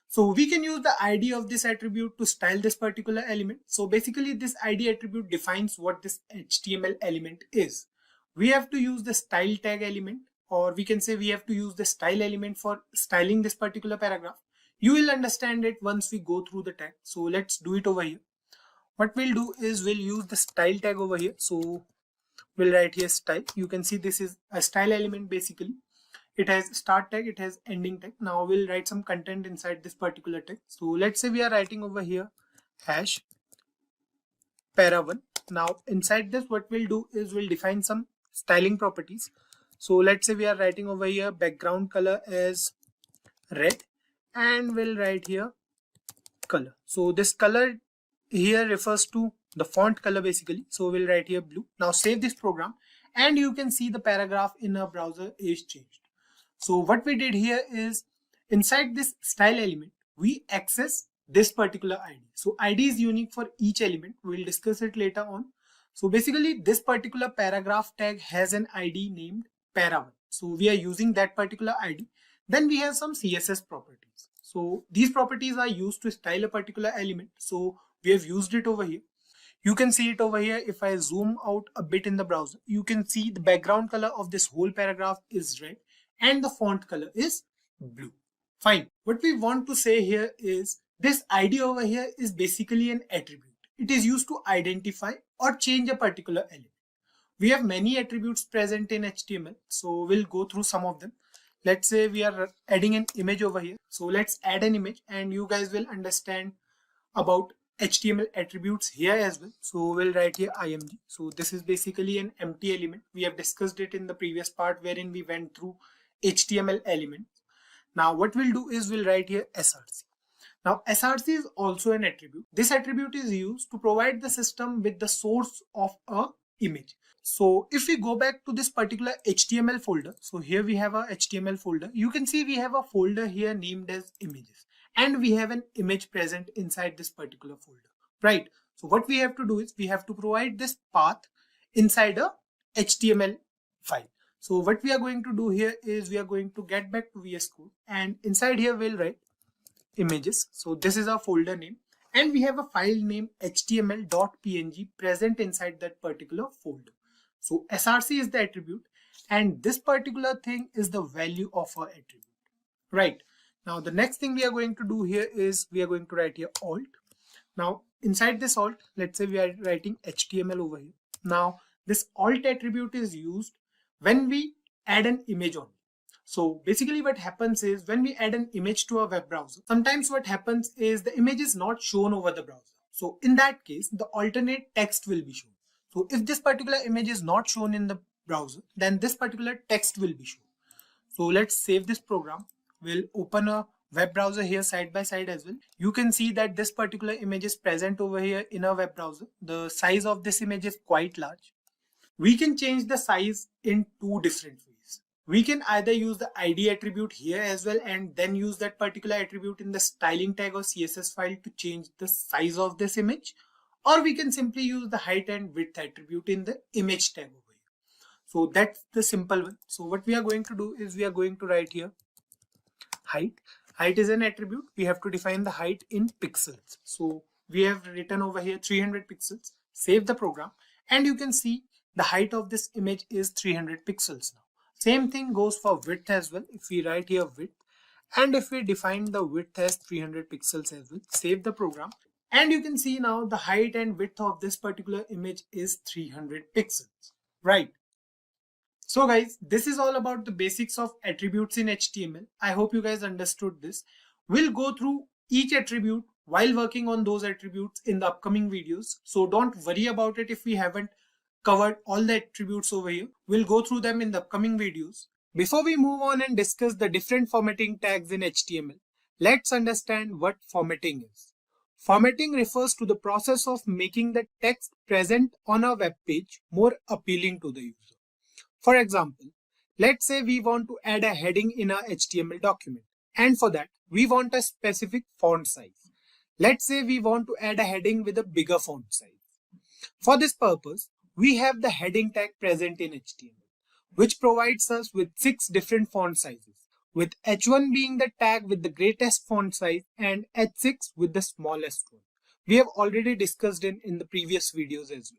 So we can use the ID of this attribute to style this particular element. So basically this ID attribute defines what this HTML element is. We have to use the style tag element, or we can say we have to use the style element for styling this particular paragraph. You will understand it once we go through the tag. So let's do it over here. What we'll do is we'll use the style tag over here. So we'll write here style. You can see this is a style element basically. It has start tag, it has ending tag. Now we'll write some content inside this particular tag. So let's say we are writing over here hash para1. Now inside this what we'll do is we'll define some styling properties. So let's say we are writing over here background color as red, and we'll write here color. So this color here refers to the font color basically. So we'll write here blue. Now save this program and you can see the paragraph in our browser is changed. So what we did here is inside this style element, we access this particular ID. So ID is unique for each element. We'll discuss it later on. So basically this particular paragraph tag has an ID named para1. So we are using that particular ID. Then we have some CSS properties. So these properties are used to style a particular element. So we have used it over here. You can see it over here. If I zoom out a bit in the browser, you can see the background color of this whole paragraph is red and the font color is blue. Fine. What we want to say here is this ID over here is basically an attribute. It is used to identify or change a particular element. We have many attributes present in HTML. So we'll go through some of them. Let's say we are adding an image over here. So let's add an image and you guys will understand about HTML attributes here as well. So we'll write here img. So this is basically an empty element. We have discussed it in the previous part wherein we went through HTML elements. Now what we'll do is we'll write here src. Now src is also an attribute. This attribute is used to provide the system with the source of a image. So if we go back to this particular HTML folder, so here we have a HTML folder. You can see we have a folder here named as images, and we have an image present inside this particular folder, right? So what we have to do is we have to provide this path inside a HTML file. So what we are going to do here is we are going to get back to VS Code, and inside here we'll write images. So this is our folder name, and we have a file name html.png present inside that particular folder. So src is the attribute, and this particular thing is the value of our attribute. Right. Now the next thing we are going to do here is we are going to write here alt. Now inside this alt, let's say we are writing HTML over here. Now this alt attribute is used when we add an image on. So basically what happens is when we add an image to a web browser, sometimes what happens is the image is not shown over the browser. So in that case, the alternate text will be shown. So if this particular image is not shown in the browser, then this particular text will be shown. So let's save this program. We'll open a web browser here side by side as well. You can see that this particular image is present over here in a web browser. The size of this image is quite large. We can change the size in two different ways. We can either use the ID attribute here as well and then use that particular attribute in the styling tag or CSS file to change the size of this image, or we can simply use the height and width attribute in the image tag over here. So that's the simple one. So what we are going to do is we are going to write here height. Height is an attribute. We have to define the height in pixels. So we have written over here 300 pixels. Save the program and you can see the height of this image is 300 pixels now. Same thing goes for width as well. If we write here width and if we define the width as 300 pixels as well, save the program and you can see now the height and width of this particular image is 300 pixels, right? So guys, this is all about the basics of attributes in HTML. I hope you guys understood this. We'll go through each attribute while working on those attributes in the upcoming videos. So don't worry about it if we haven't covered all the attributes over here. We'll go through them in the upcoming videos. Before we move on and discuss the different formatting tags in HTML, let's understand what formatting is. Formatting refers to the process of making the text present on a web page more appealing to the user. For example, let's say we want to add a heading in our HTML document, and for that we want a specific font size. Let's say we want to add a heading with a bigger font size. For this purpose, we have the heading tag present in HTML, which provides us with 6 different font sizes, with H1 being the tag with the greatest font size and H6 with the smallest one. We have already discussed it in the previous videos as well.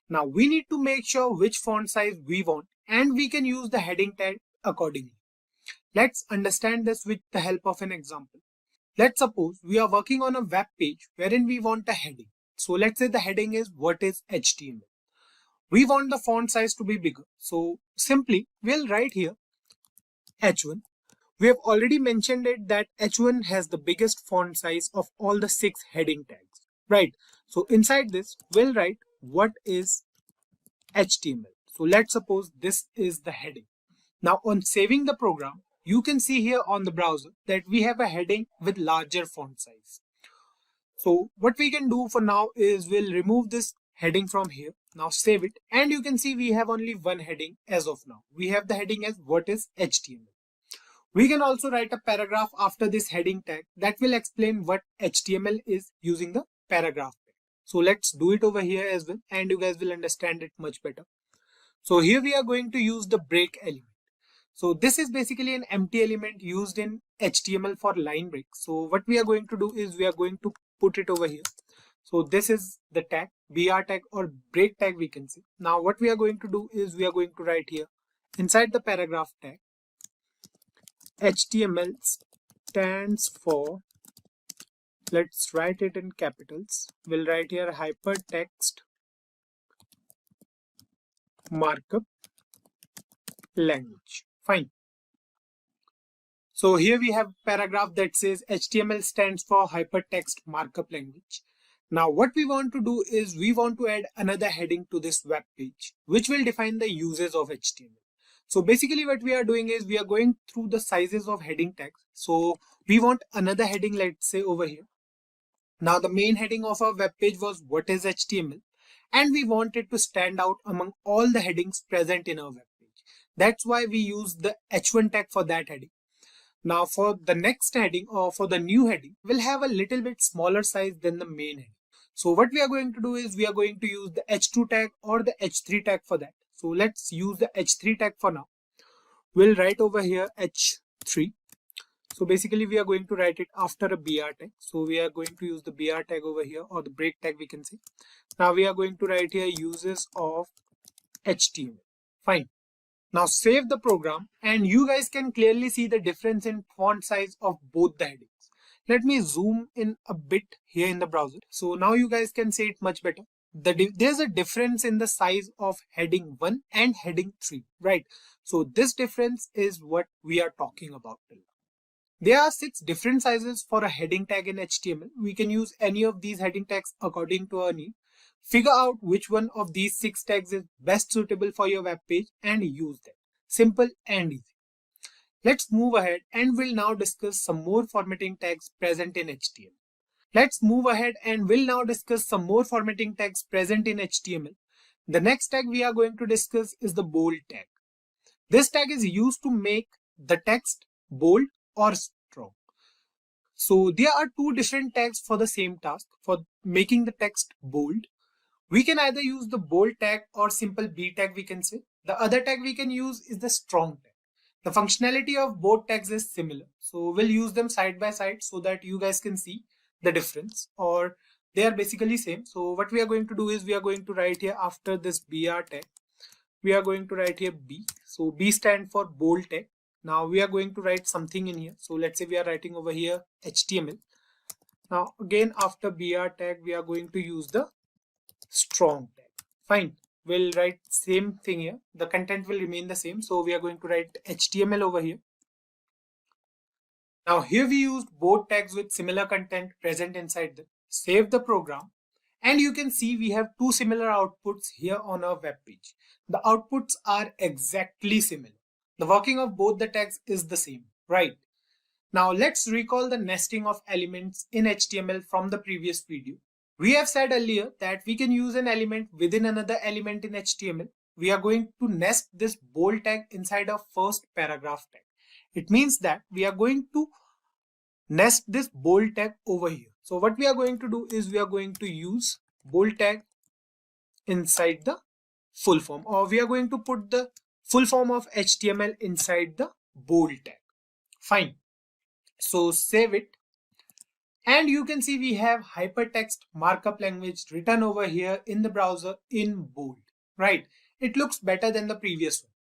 Now we need to make sure which font size we want and we can use the heading tag accordingly. Let's understand this with the help of an example. Let's suppose we are working on a web page wherein we want a heading. So let's say the heading is what is HTML. We want the font size to be bigger. So simply we'll write here H1. We have already mentioned it that H1 has the biggest font size of all the 6 heading tags, right? So inside this we'll write what is HTML. So let's suppose this is the heading. Now on saving the program, you can see here on the browser that we have a heading with larger font size. So what we can do for now is we'll remove this heading from here. Now save it and you can see we have only one heading as of now. We have the heading as what is HTML. We can also write a paragraph after this heading tag that will explain what HTML is using the paragraph tag. So let's do it over here as well and you guys will understand it much better. So here we are going to use the break element. So this is basically an empty element used in HTML for line break. So what we are going to do is we are going to put it over here. So this is the tag, BR tag or break tag we can say. Now what we are going to do is we are going to write here inside the paragraph tag, HTML stands for, let's write it in capitals. We'll write here hypertext markup language. Fine. So here we have a paragraph that says HTML stands for hypertext markup language. Now what we want to do is we want to add another heading to this web page, which will define the uses of HTML. So basically what we are doing is we are going through the sizes of heading tags. So we want another heading, let's say over here. Now the main heading of our web page was what is HTML, and we want it to stand out among all the headings present in our web page. That's why we use the H1 tag for that heading. Now for the next heading or for the new heading, we'll have a little bit smaller size than the main heading. So what we are going to do is we are going to use the H2 tag or the H3 tag for that. So let's use the H3 tag for now. We'll write over here H3. So basically we are going to write it after a BR tag. So we are going to use the BR tag over here, or the break tag we can say. Now we are going to write here uses of HTML. Fine. Now save the program and you guys can clearly see the difference in font size of both the headings. Let me zoom in a bit here in the browser. So now you guys can see it much better. There's a difference in the size of heading 1 and heading 3, right? So this difference is what we are talking about till now. There are 6 different sizes for a heading tag in HTML. We can use any of these heading tags according to our need. Figure out which one of these 6 tags is best suitable for your web page and use them. Simple and easy. Let's move ahead and we'll now discuss some more formatting tags present in HTML. Let's move ahead and we'll now discuss some more formatting tags present in HTML. The next tag we are going to discuss is the bold tag. This tag is used to make the text bold or strong. So there are 2 different tags for the same task. For making the text bold, we can either use the bold tag or simple B tag we can say. The other tag we can use is the strong tag. The functionality of both tags is similar. So we'll use them side by side so that you guys can see the difference, or they are basically same. So what we are going to do is we are going to write here after this BR tag, we are going to write here B. So B stands for bold tag. Now we are going to write something in here. So let's say we are writing over here HTML. Now again after BR tag we are going to use the strong tag. Fine. We'll write same thing here. The content will remain the same. So we are going to write HTML over here. Now here we used both tags with similar content present inside them. Save the program and you can see we have 2 similar outputs here on our web page. The outputs are exactly similar. The working of both the tags is the same, right? Now let's recall the nesting of elements in HTML from the previous video. We have said earlier that we can use an element within another element in HTML. We are going to nest this bold tag inside our first paragraph tag. It means that we are going to nest this bold tag over here. So what we are going to do is we are going to use bold tag inside the full form, or we are going to put the full form of HTML inside the bold tag. Fine. So save it. And you can see we have hypertext markup language written over here in the browser in bold, right? It looks better than the previous one.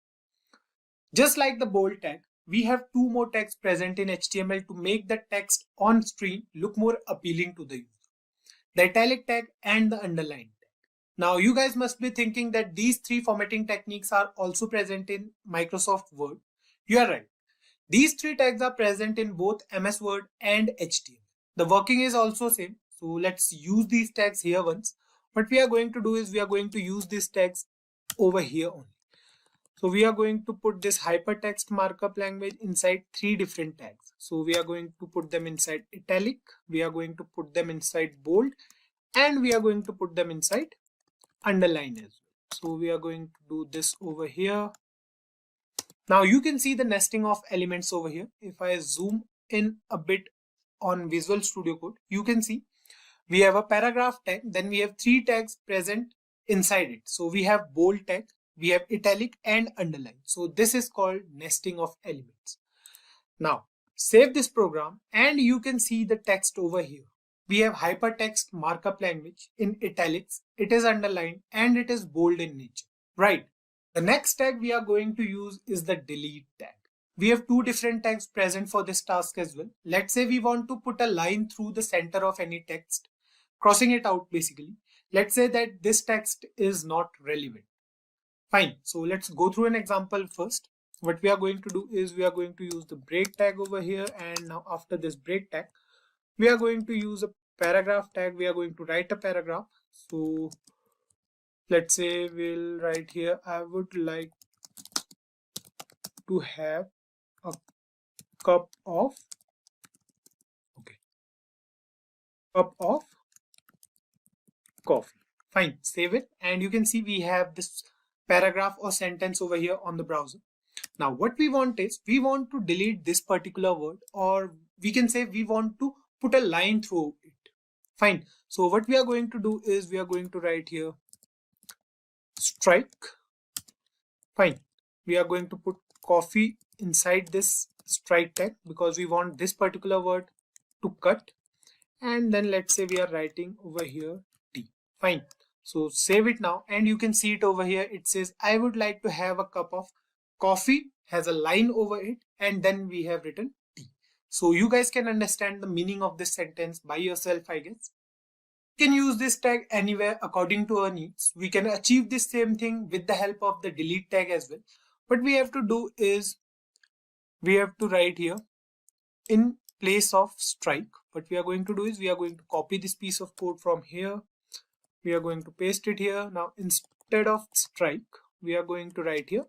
Just like the bold tag, we have 2 more tags present in HTML to make the text on screen look more appealing to the user. The italic tag and the underline tag. Now you guys must be thinking that these 3 formatting techniques are also present in Microsoft Word. You are right. These 3 tags are present in both MS Word and HTML. The working is also same. So let's use these tags here once. What we are going to do is we are going to use these tags over here only. So we are going to put this hypertext markup language inside 3 different tags. So we are going to put them inside italic, we are going to put them inside bold, and we are going to put them inside underline as well. So we are going to do this over here. Now you can see the nesting of elements over here. If I zoom in a bit on Visual Studio Code, you can see we have a paragraph tag, then we have 3 tags present inside it. So we have bold tag, we have italic and underline. So this is called nesting of elements. Now save this program and you can see the text over here. We have hypertext markup language in italics, it is underlined and it is bold in nature, right? The next tag we are going to use is the delete tag. We have 2 different tags present for this task as well. Let's say we want to put a line through the center of any text, crossing it out basically. Let's say that this text is not relevant. Fine, so let's go through an example first. What we are going to do is we are going to use the break tag over here, and now after this break tag, we are going to use a paragraph tag. We are going to write a paragraph. So let's say we'll write here, I would like to have a cup of coffee. Fine, save it, and you can see we have this paragraph or sentence over here on the browser. Now what we want is we want to delete this particular word, or we can say we want to put a line through it. Fine, so what we are going to do is we are going to write here strike. Fine, we are going to put coffee inside this strike tag because we want this particular word to cut. And then let's say we are writing over here tea. Fine. So save it now, and you can see it over here. It says I would like to have a cup of coffee, has a line over it, and then we have written tea. So you guys can understand the meaning of this sentence by yourself, I guess. You can use this tag anywhere according to our needs. We can achieve this same thing with the help of the delete tag as well. What we have to do is we have to write here in place of strike. What we are going to do is we are going to copy this piece of code from here. We are going to paste it here. Now instead of strike, we are going to write here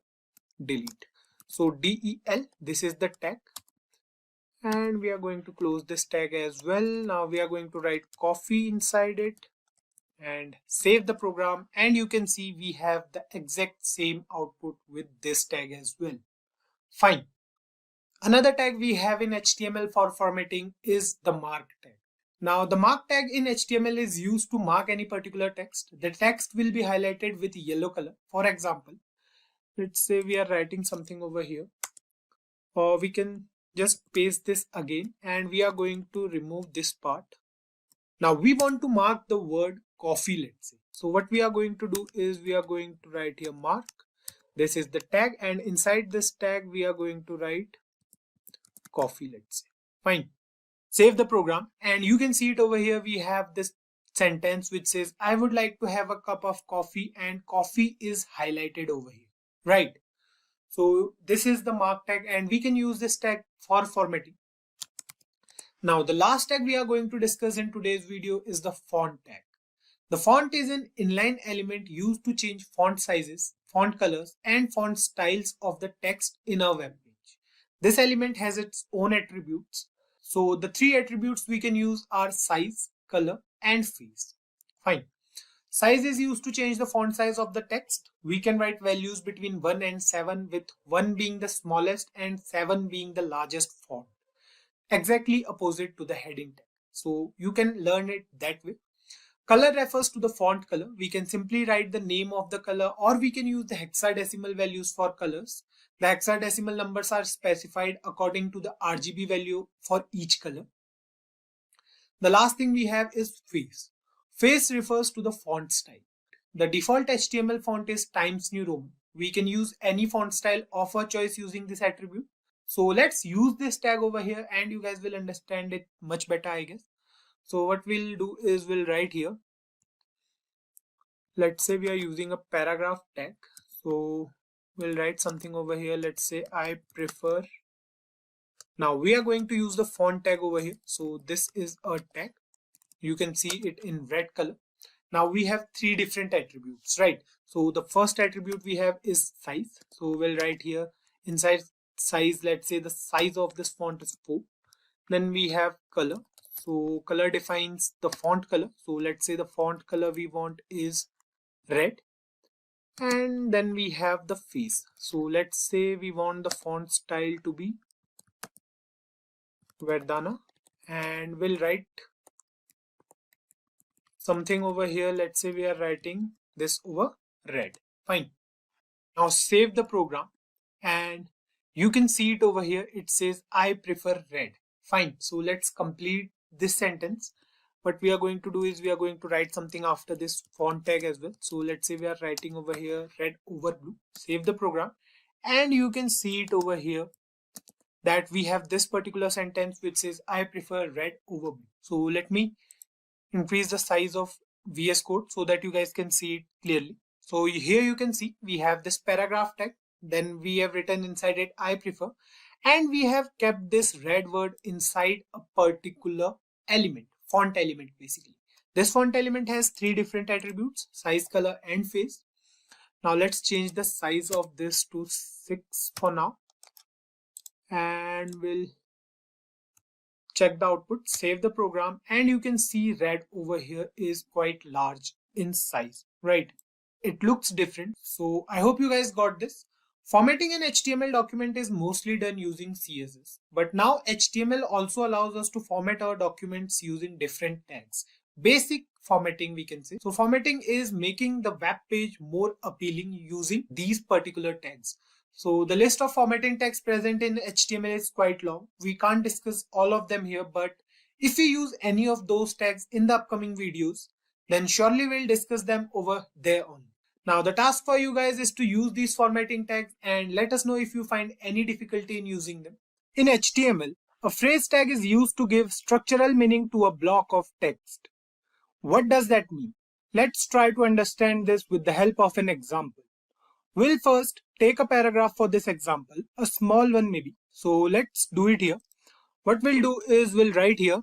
delete. So del, this is the tag, and we are going to close this tag as well. Now we are going to write coffee inside it and save the program, and you can see we have the exact same output with this tag as well. Fine. Another tag we have in HTML for formatting is the mark tag. Now the mark tag in HTML is used to mark any particular text. The text will be highlighted with yellow color. For example, let's say we are writing something over here, or we can just paste this again, and we are going to remove this part. Now we want to mark the word coffee, let's say. So what we are going to do is we are going to write here mark. This is the tag, and inside this tag we are going to write coffee, let's say. Fine. Save the program, and you can see it over here. We have this sentence which says I would like to have a cup of coffee, and coffee is highlighted over here, right? So this is the mark tag, and we can use this tag for formatting. Now the last tag we are going to discuss in today's video is the font tag. The font is an inline element used to change font sizes, font colors, and font styles of the text in a web page. This element has its own attributes. So the three attributes we can use are size, color, and face. Fine. Size is used to change the font size of the text. We can write values between 1 and 7, with 1 being the smallest and 7 being the largest font. Exactly opposite to the heading tag. So you can learn it that way. Color refers to the font color. We can simply write the name of the color, or we can use the hexadecimal values for colors. The hexadecimal numbers are specified according to the RGB value for each color. The last thing we have is face. Face refers to the font style. The default HTML font is Times New Roman. We can use any font style of our choice using this attribute. So let's use this tag over here, and you guys will understand it much better, I guess. So what we'll do is we'll write here. Let's say we are using a paragraph tag. So we'll write something over here. Let's say I prefer. Now we are going to use the font tag over here. So this is a tag. You can see it in red color. Now we have three different attributes, right? So the first attribute we have is size. So we'll write here inside size, let's say the size of this font is 4. Then we have color. So color defines the font color. So let's say the font color we want is red. And then we have the face. So let's say we want the font style to be Verdana, and we'll write something over here. Let's say we are writing this over red. Fine. Now save the program, and you can see it over here. It says I prefer red. Fine. So let's complete this sentence. What we are going to do is we are going to write something after this font tag as well. So let's say we are writing over here red over blue. Save the program, and you can see it over here that we have this particular sentence which says I prefer red over blue. So let me increase the size of VS Code so that you guys can see it clearly. So here you can see we have this paragraph tag. Then we have written inside it I prefer, and we have kept this red word inside a particular element, font element basically. This font element has three different attributes: size, color, and face. Now let's change the size of this to 6 for now, and we'll check the output, save the program, and you can see red over here is quite large in size, right? It looks different. So I hope you guys got this. Formatting an HTML document is mostly done using CSS, but now HTML also allows us to format our documents using different tags. Basic formatting, we can say. So formatting is making the web page more appealing using these particular tags. So the list of formatting tags present in HTML is quite long. We can't discuss all of them here, but if we use any of those tags in the upcoming videos, then surely we'll discuss them over there on. Now the task for you guys is to use these formatting tags and let us know if you find any difficulty in using them. In HTML, a phrase tag is used to give structural meaning to a block of text. What does that mean? Let's try to understand this with the help of an example. We'll first take a paragraph for this example, a small one maybe. So let's do it here. What we'll do is we'll write here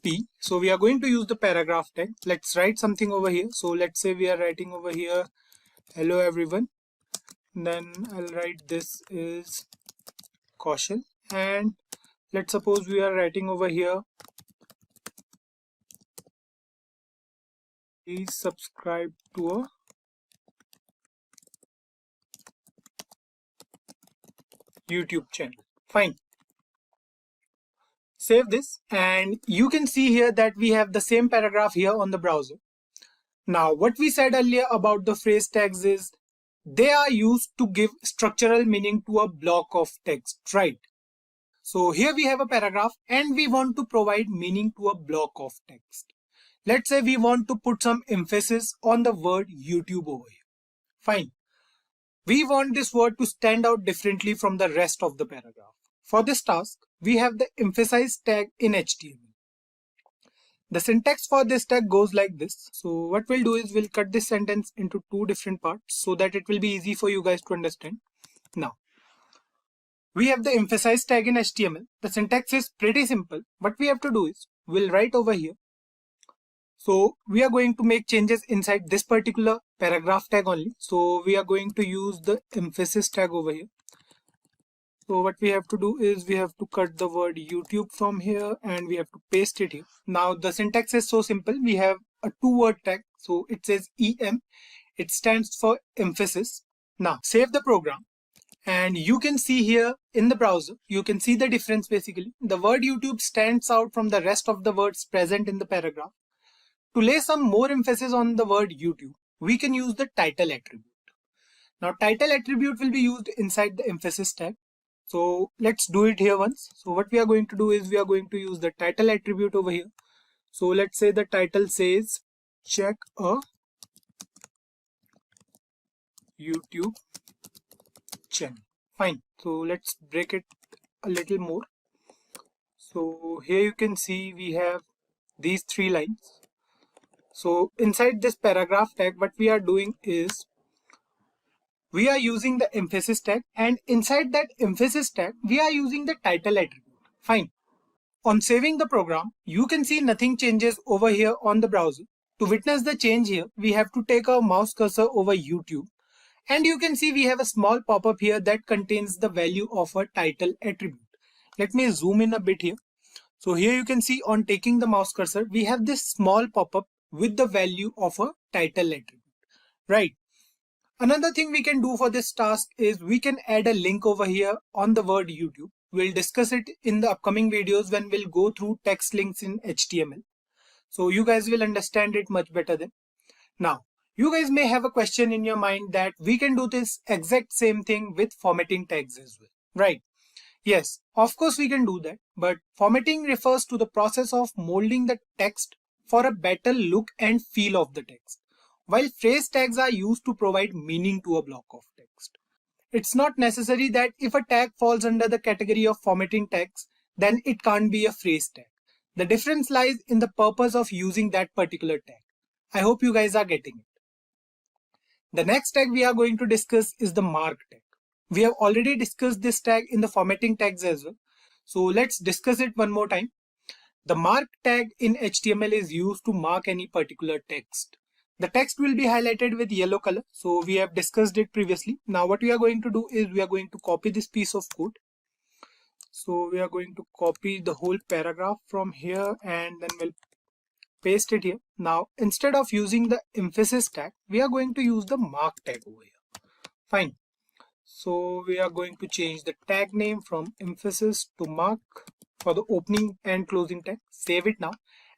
P. So we are going to use the paragraph tag. Let's write something over here. So let's say we are writing over here, hello everyone. Then I'll write this is caution. And let's suppose we are writing over here, please subscribe to a YouTube channel. Fine. Save this and you can see here that we have the same paragraph here on the browser. Now what we said earlier about the phrase tags is they are used to give structural meaning to a block of text, right? So here we have a paragraph and we want to provide meaning to a block of text. Let's say we want to put some emphasis on the word YouTube over here. Fine. We want this word to stand out differently from the rest of the paragraph. For this task, we have the emphasize tag in HTML. The syntax for this tag goes like this. So what we'll do is we'll cut this sentence into two different parts so that it will be easy for you guys to understand. Now, we have the emphasize tag in HTML. The syntax is pretty simple. What we have to do is we'll write over here. So we are going to make changes inside this particular paragraph tag only. So we are going to use the emphasis tag over here. So what we have to do is we have to cut the word YouTube from here and we have to paste it here. Now the syntax is so simple. We have a two-word tag. So it says EM. It stands for emphasis. Now save the program. And you can see here in the browser, you can see the difference basically. The word YouTube stands out from the rest of the words present in the paragraph. To lay some more emphasis on the word YouTube, we can use the title attribute. Now title attribute will be used inside the emphasis tag. So let's do it here once. So what we are going to do is we are going to use the title attribute over here. So let's say the title says check a YouTube channel. Fine. So let's break it a little more. So here you can see we have these three lines. So inside this paragraph tag, what we are doing is we are using the emphasis tag, and inside that emphasis tag, we are using the title attribute. Fine. On saving the program, you can see nothing changes over here on the browser. To witness the change here, we have to take our mouse cursor over YouTube, and you can see we have a small pop-up here that contains the value of a title attribute. Let me zoom in a bit here. So here you can see on taking the mouse cursor, we have this small pop-up with the value of a title attribute, right? Another thing we can do for this task is we can add a link over here on the word YouTube. We'll discuss it in the upcoming videos when we'll go through text links in HTML. So you guys will understand it much better then. Now, you guys may have a question in your mind that we can do this exact same thing with formatting tags as well, right? Yes, of course we can do that, but formatting refers to the process of molding the text for a better look and feel of the text, while phrase tags are used to provide meaning to a block of text. It's not necessary that if a tag falls under the category of formatting tags, then it can't be a phrase tag. The difference lies in the purpose of using that particular tag. I hope you guys are getting it. The next tag we are going to discuss is the mark tag. We have already discussed this tag in the formatting tags as well. So let's discuss it one more time. The mark tag in HTML is used to mark any particular text. The text will be highlighted with yellow color. So we have discussed it previously. Now what we are going to do is we are going to copy this piece of code. So we are going to copy the whole paragraph from here and then we'll paste it here. Now instead of using the emphasis tag, we are going to use the mark tag over here. Fine. So we are going to change the tag name from emphasis to mark for the opening and closing tag. Save it now.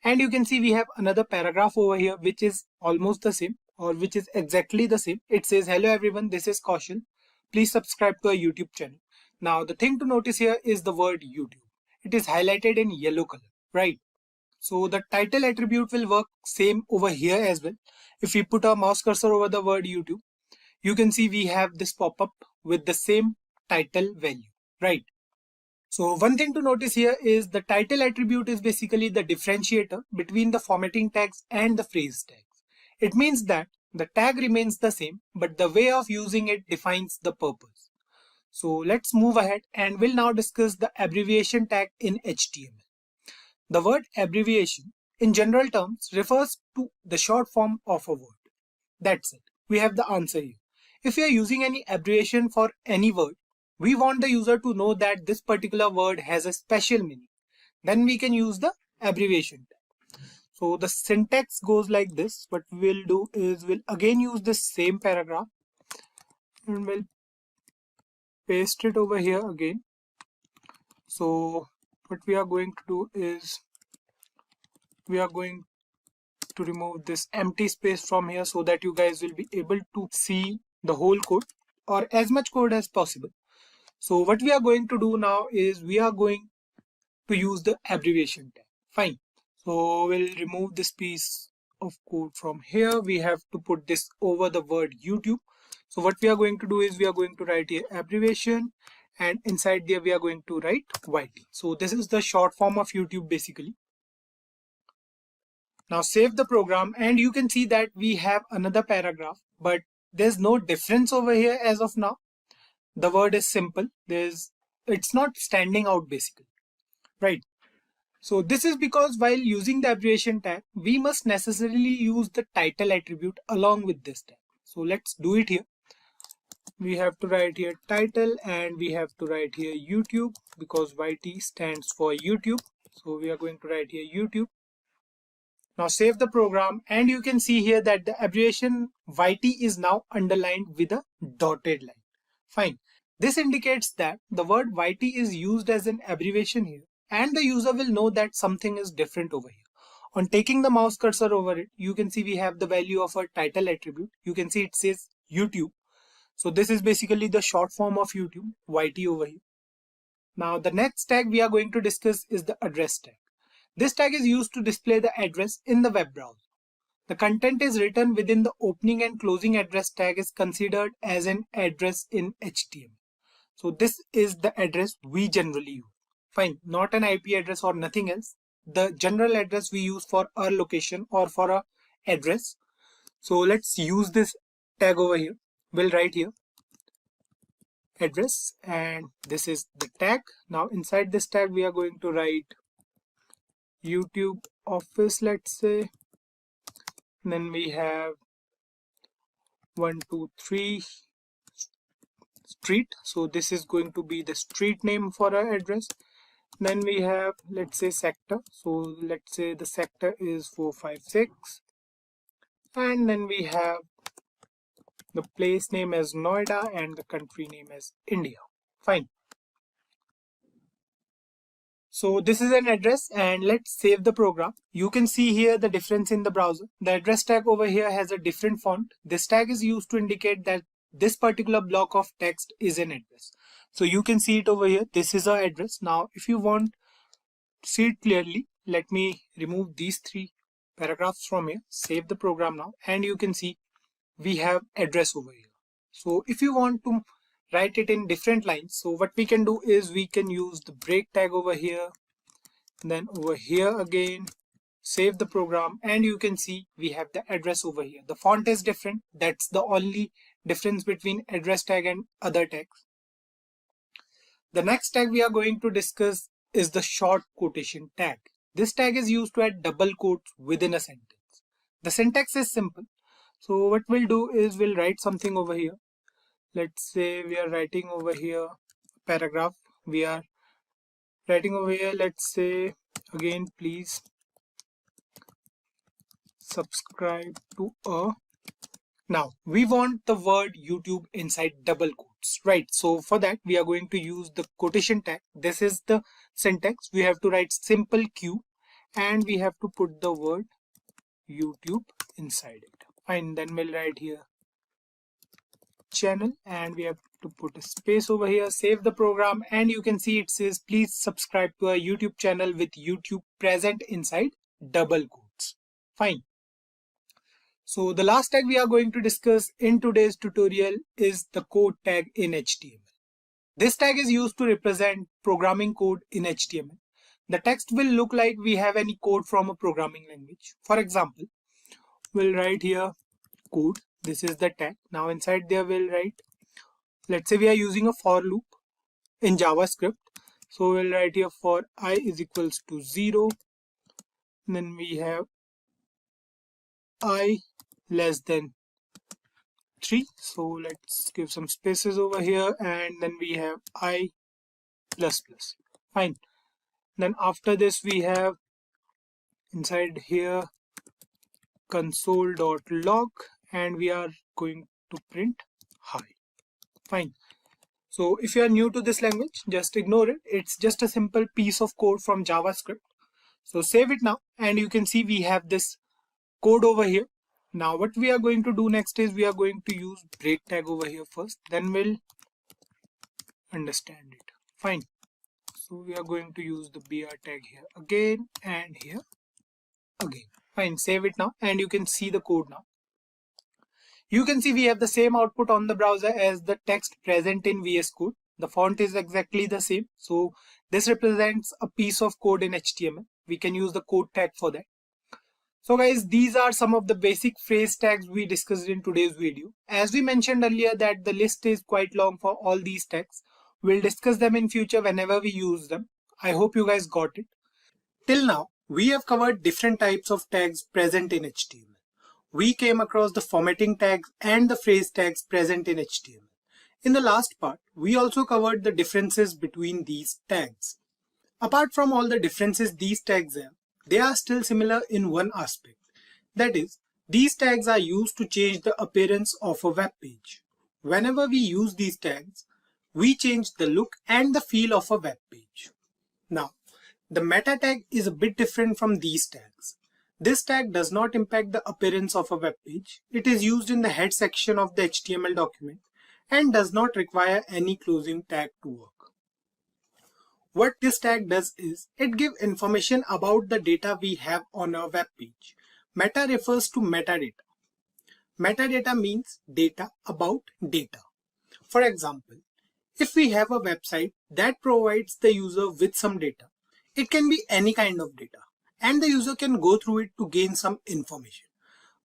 And you can see we have another paragraph over here which is almost the same or which is exactly the same. It says hello everyone, this is Kaushal. please subscribe to our YouTube channel. Now the thing to notice here is the word YouTube. It is highlighted in yellow color, right? So the title attribute will work same over here as well. If we put our mouse cursor over the word YouTube, you can see we have this pop-up with the same title value, right? So one thing to notice here is the title attribute is basically the differentiator between the formatting tags and the phrase tags. It means that the tag remains the same, but the way of using it defines the purpose. So let's move ahead and we'll now discuss the abbreviation tag in HTML. The word abbreviation in general terms refers to the short form of a word. That's it. We have the answer here. If we are using any abbreviation for any word, we want the user to know that this particular word has a special meaning. Then we can use the abbreviation tag. So the syntax goes like this. What we'll do is we'll again use the same paragraph and we'll paste it over here again. So what we are going to do is we are going to remove this empty space from here so that you guys will be able to see the whole code or as much code as possible. So what we are going to do now is we are going to use the abbreviation tag. Fine. So we'll remove this piece of code from here. We have to put this over the word YouTube. So what we are going to do is we are going to write here abbreviation, and inside there we are going to write YT. So this is the short form of YouTube basically. Now save the program and you can see that we have another paragraph, but there's no difference over here as of now. The word is simple. It's not standing out basically, right? So this is because while using the abbreviation tag, we must necessarily use the title attribute along with this tag. So let's do it here. We have to write here title and we have to write here YouTube because YT stands for YouTube. So we are going to write here YouTube. Now save the program and you can see here that the abbreviation YT is now underlined with a dotted line. Fine. This indicates that the word YT is used as an abbreviation here and the user will know that something is different over here. On taking the mouse cursor over it, you can see we have the value of our title attribute. You can see it says YouTube. So this is basically the short form of YouTube, YT over here. Now the next tag we are going to discuss is the address tag. This tag is used to display the address in the web browser. The content is written within the opening and closing address tag is considered as an address in HTML. So this is the address we generally use. Fine, not an IP address or nothing else. The general address we use for our location or for our address. So let's use this tag over here. We'll write here address and this is the tag. Now inside this tag we are going to write YouTube office, let's say. Then we have 123 street. So this is going to be the street name for our address. Then we have, let's say, sector. So let's say the sector is 456. And then we have the place name as Noida and the country name as India. Fine. So this is an address and let's save the program. You can see here the difference in the browser. The address tag over here has a different font. This tag is used to indicate that this particular block of text is an address. So you can see it over here. This is our address. Now if you want to see it clearly, let me remove these three paragraphs from here. Save the program now and you can see we have address over here. So if you want to write it in different lines, so what we can do is we can use the break tag over here, then over here again, save the program and you can see we have the address over here. The font is different. That's the only difference between address tag and other tags. The next tag we are going to discuss is the short quotation tag. This tag is used to add double quotes within a sentence. The syntax is simple. So what we'll do is we'll write something over here. Let's say we are writing over here a paragraph. We are writing over here, let's say again, please subscribe to a. Now we want the word YouTube inside double quotes, right? So for that we are going to use the quotation tag. This is the syntax. We have to write simple Q and we have to put the word YouTube inside it. Fine, then we'll write here channel and we have to to put a space over here, save the program, and you can see it says please subscribe to our YouTube channel with YouTube present inside double quotes. Fine. So the last tag we are going to discuss in today's tutorial is the code tag in HTML. This tag is used to represent programming code in HTML. The text will look like we have any code from a programming language. For example, we'll write here code. This is the tag. Now inside there we'll write, let's say we are using a for loop in JavaScript. So we'll write here for I is equals to 0. Then we have I less than 3. So let's give some spaces over here, and then we have I plus plus. Fine. Then after this we have inside here console.log, and we are going to print hi. Fine. So if you are new to this language, just ignore it. It's just a simple piece of code from JavaScript. So save it now, and you can see we have this code over here. Now what we are going to do next is we are going to use break tag over here first, then we'll understand it. Fine. So we are going to use the br tag here again and here again. Fine, save it now, and you can see the code now. You can see we have the same output on the browser as the text present in VS Code. The font is exactly the same. So this represents a piece of code in HTML. We can use the code tag for that. So guys, these are some of the basic phrase tags we discussed in today's video. As we mentioned earlier that the list is quite long for all these tags. We'll discuss them in future whenever we use them. I hope you guys got it. Till now, we have covered different types of tags present in HTML. We came across the formatting tags and the phrase tags present in HTML. In the last part, we also covered the differences between these tags. Apart from all the differences these tags have, they are still similar in one aspect. That is, these tags are used to change the appearance of a web page. Whenever we use these tags, we change the look and the feel of a web page. Now, the meta tag is a bit different from these tags. This tag does not impact the appearance of a web page. It is used in the head section of the HTML document and does not require any closing tag to work. What this tag does is, it gives information about the data we have on our web page. Meta refers to metadata. Metadata means data about data. For example, if we have a website that provides the user with some data, it can be any kind of data, and the user can go through it to gain some information.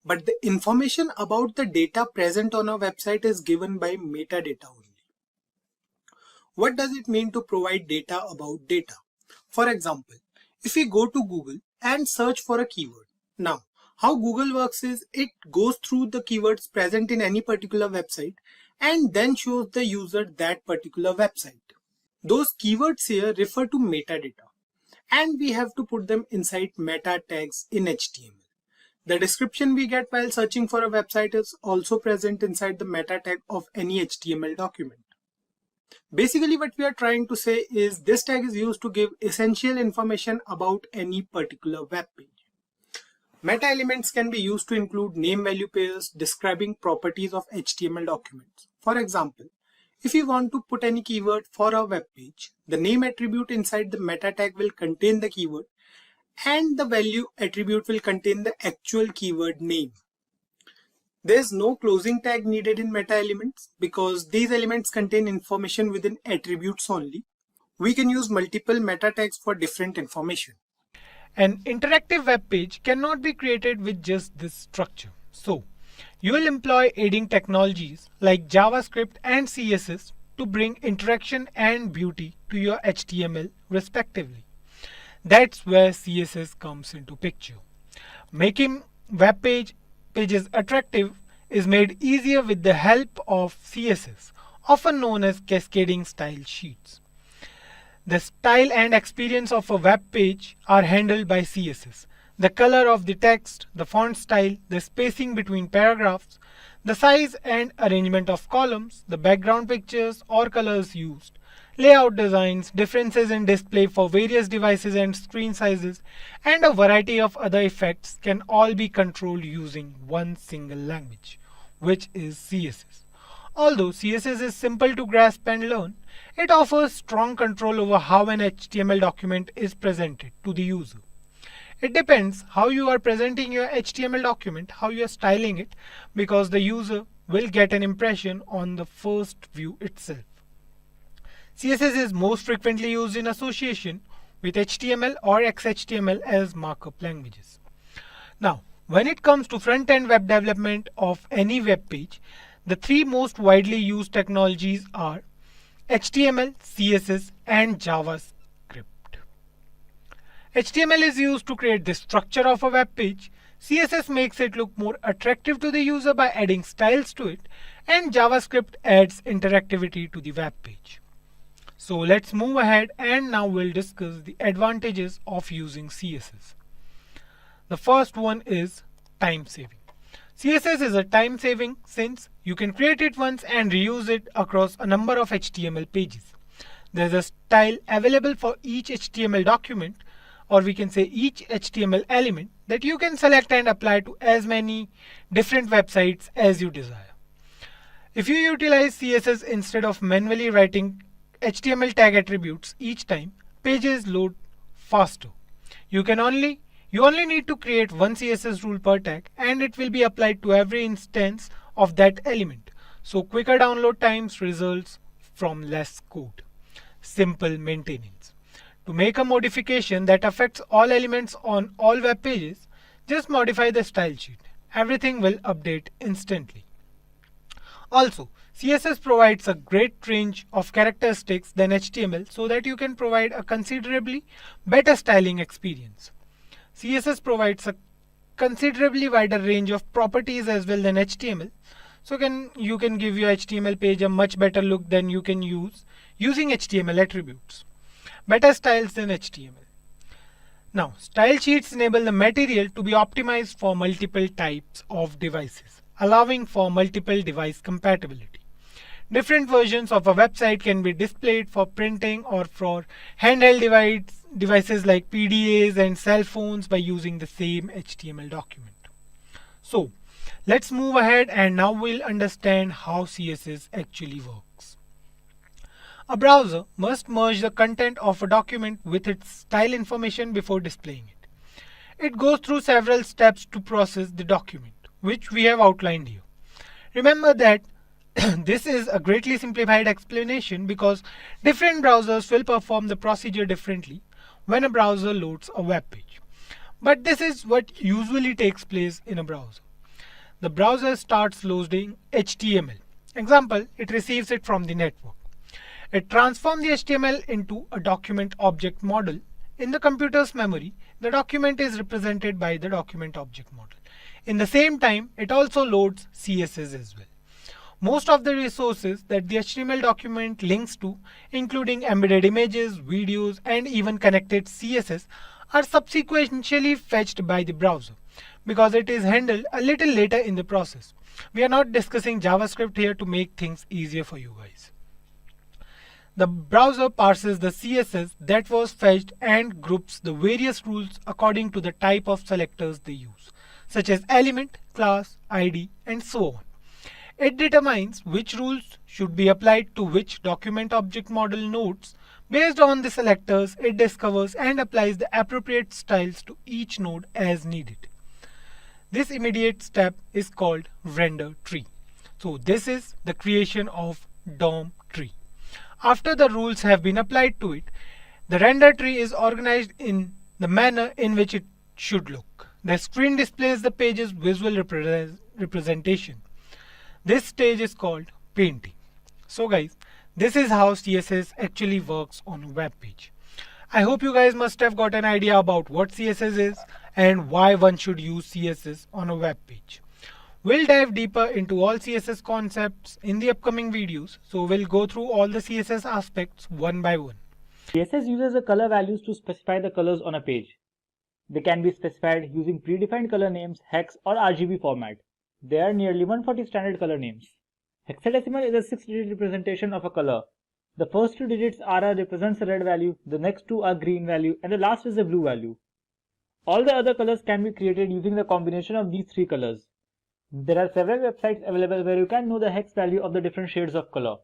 But the information about the data present on a website is given by metadata only. What does it mean to provide data about data? For example, if we go to Google and search for a keyword. Now, how Google works is it goes through the keywords present in any particular website and then shows the user that particular website. Those keywords here refer to metadata, and we have to put them inside meta tags in HTML. The description we get while searching for a website is also present inside the meta tag of any HTML document. Basically, what we are trying to say is this tag is used to give essential information about any particular web page. Meta elements can be used to include name-value pairs describing properties of HTML documents. For example, if you want to put any keyword for a web page, the name attribute inside the meta tag will contain the keyword, and the value attribute will contain the actual keyword name. There is no closing tag needed in meta elements because these elements contain information within attributes only. We can use multiple meta tags for different information. An interactive web page cannot be created with just this structure. So, you will employ aiding technologies like JavaScript and CSS to bring interaction and beauty to your HTML respectively. That's where CSS comes into picture. Making web pages attractive is made easier with the help of CSS, often known as cascading style sheets. The style and experience of a web page are handled by CSS. The color of the text, the font style, the spacing between paragraphs, the size and arrangement of columns, the background pictures or colors used, layout designs, differences in display for various devices and screen sizes, and a variety of other effects can all be controlled using one single language, which is CSS. Although CSS is simple to grasp and learn, it offers strong control over how an HTML document is presented to the user. It depends how you are presenting your HTML document, how you are styling it, because the user will get an impression on the first view itself. CSS is most frequently used in association with HTML or XHTML as markup languages. Now, when it comes to front-end web development of any web page, the three most widely used technologies are HTML, CSS, and JavaScript. HTML is used to create the structure of a web page, CSS makes it look more attractive to the user by adding styles to it, and JavaScript adds interactivity to the web page. So let's move ahead and now we'll discuss the advantages of using CSS. The first one is time saving. CSS is a time saving since you can create it once and reuse it across a number of HTML pages. There's a style available for each HTML document, or we can say each HTML element, that you can select and apply to as many different websites as you desire. If you utilize CSS instead of manually writing HTML tag attributes each time, pages load faster. You only need to create one CSS rule per tag and it will be applied to every instance of that element. So quicker download times results from less code. Simple maintenance. To make a modification that affects all elements on all web pages, just modify the style sheet. Everything will update instantly. Also, CSS provides a great range of characteristics than HTML so that you can provide a considerably better styling experience. CSS provides a considerably wider range of properties as well than HTML, so you can give your HTML page a much better look than you can using HTML attributes. Better styles than HTML. Now, style sheets enable the material to be optimized for multiple types of devices, allowing for multiple device compatibility. Different versions of a website can be displayed for printing or for handheld devices like PDAs and cell phones by using the same HTML document. So, let's move ahead and now we'll understand how CSS actually works. A browser must merge the content of a document with its style information before displaying it. It goes through several steps to process the document, which we have outlined here. Remember that this is a greatly simplified explanation because different browsers will perform the procedure differently when a browser loads a web page. But this is what usually takes place in a browser. The browser starts loading HTML. Example, it receives it from the network. It transforms the HTML into a document object model. In the computer's memory, the document is represented by the document object model. In the same time, it also loads CSS as well. Most of the resources that the HTML document links to, including embedded images, videos, and even connected CSS, are subsequently fetched by the browser because it is handled a little later in the process. We are not discussing JavaScript here to make things easier for you guys. The browser parses the CSS that was fetched and groups the various rules according to the type of selectors they use, such as element, class, ID, and so on. It determines which rules should be applied to which document object model nodes. Based on the selectors, it discovers and applies the appropriate styles to each node as needed. This immediate step is called render tree. So this is the creation of DOM tree. After the rules have been applied to it, the render tree is organized in the manner in which it should look. The screen displays the page's visual representation. This stage is called painting. So guys, this is how CSS actually works on a web page. I hope you guys must have got an idea about what CSS is and why one should use CSS on a web page. We'll dive deeper into all CSS concepts in the upcoming videos, so we'll go through all the CSS aspects one by one. CSS uses the color values to specify the colors on a page. They can be specified using predefined color names, hex or RGB format. There are nearly 140 standard color names. Hexadecimal is a 6-digit representation of a color. The first 2 digits represents a red value, the next 2 are green value, and the last is a blue value. All the other colors can be created using the combination of these 3 colors. There are several websites available where you can know the hex value of the different shades of color.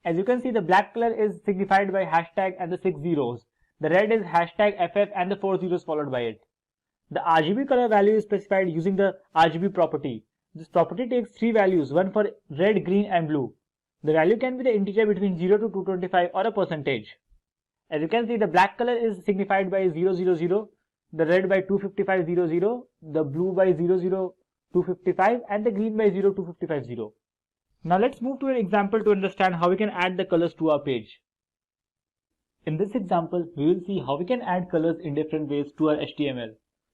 As you can see, the black color is signified by hashtag and the 6 zeros. The red is hashtag FF and the 4 zeros followed by it. The RGB color value is specified using the RGB property. This property takes 3 values, one for red, green and blue. The value can be the integer between 0 to 225 or a percentage. As you can see, the black color is signified by 000, the red by 25500, the blue by 00255 and the green by 02550. Now let's move to an example to understand how we can add the colors to our page. In this example, we will see how we can add colors in different ways to our HTML.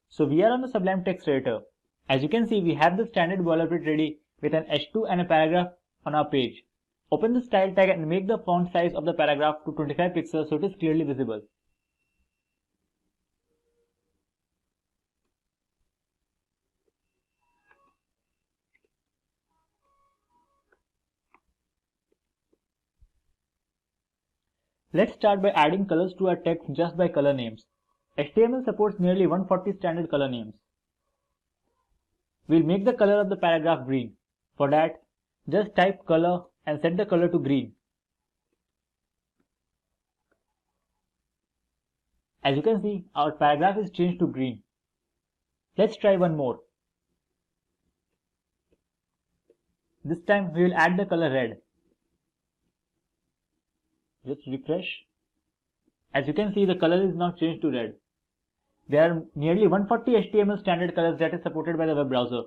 So we are on the Sublime Text Editor. As you can see, we have the standard boilerplate ready with an H2 and a paragraph on our page. Open the style tag and make the font size of the paragraph to 25 pixels so it is clearly visible. Let's start by adding colors to our text just by color names. HTML supports nearly 140 standard color names. We'll make the color of the paragraph green. For that, just type color and set the color to green. As you can see, our paragraph is changed to green. Let's try one more. This time we will add the color red. Just refresh. As you can see, the color is now changed to red. There are nearly 140 HTML standard colors that is supported by the web browser.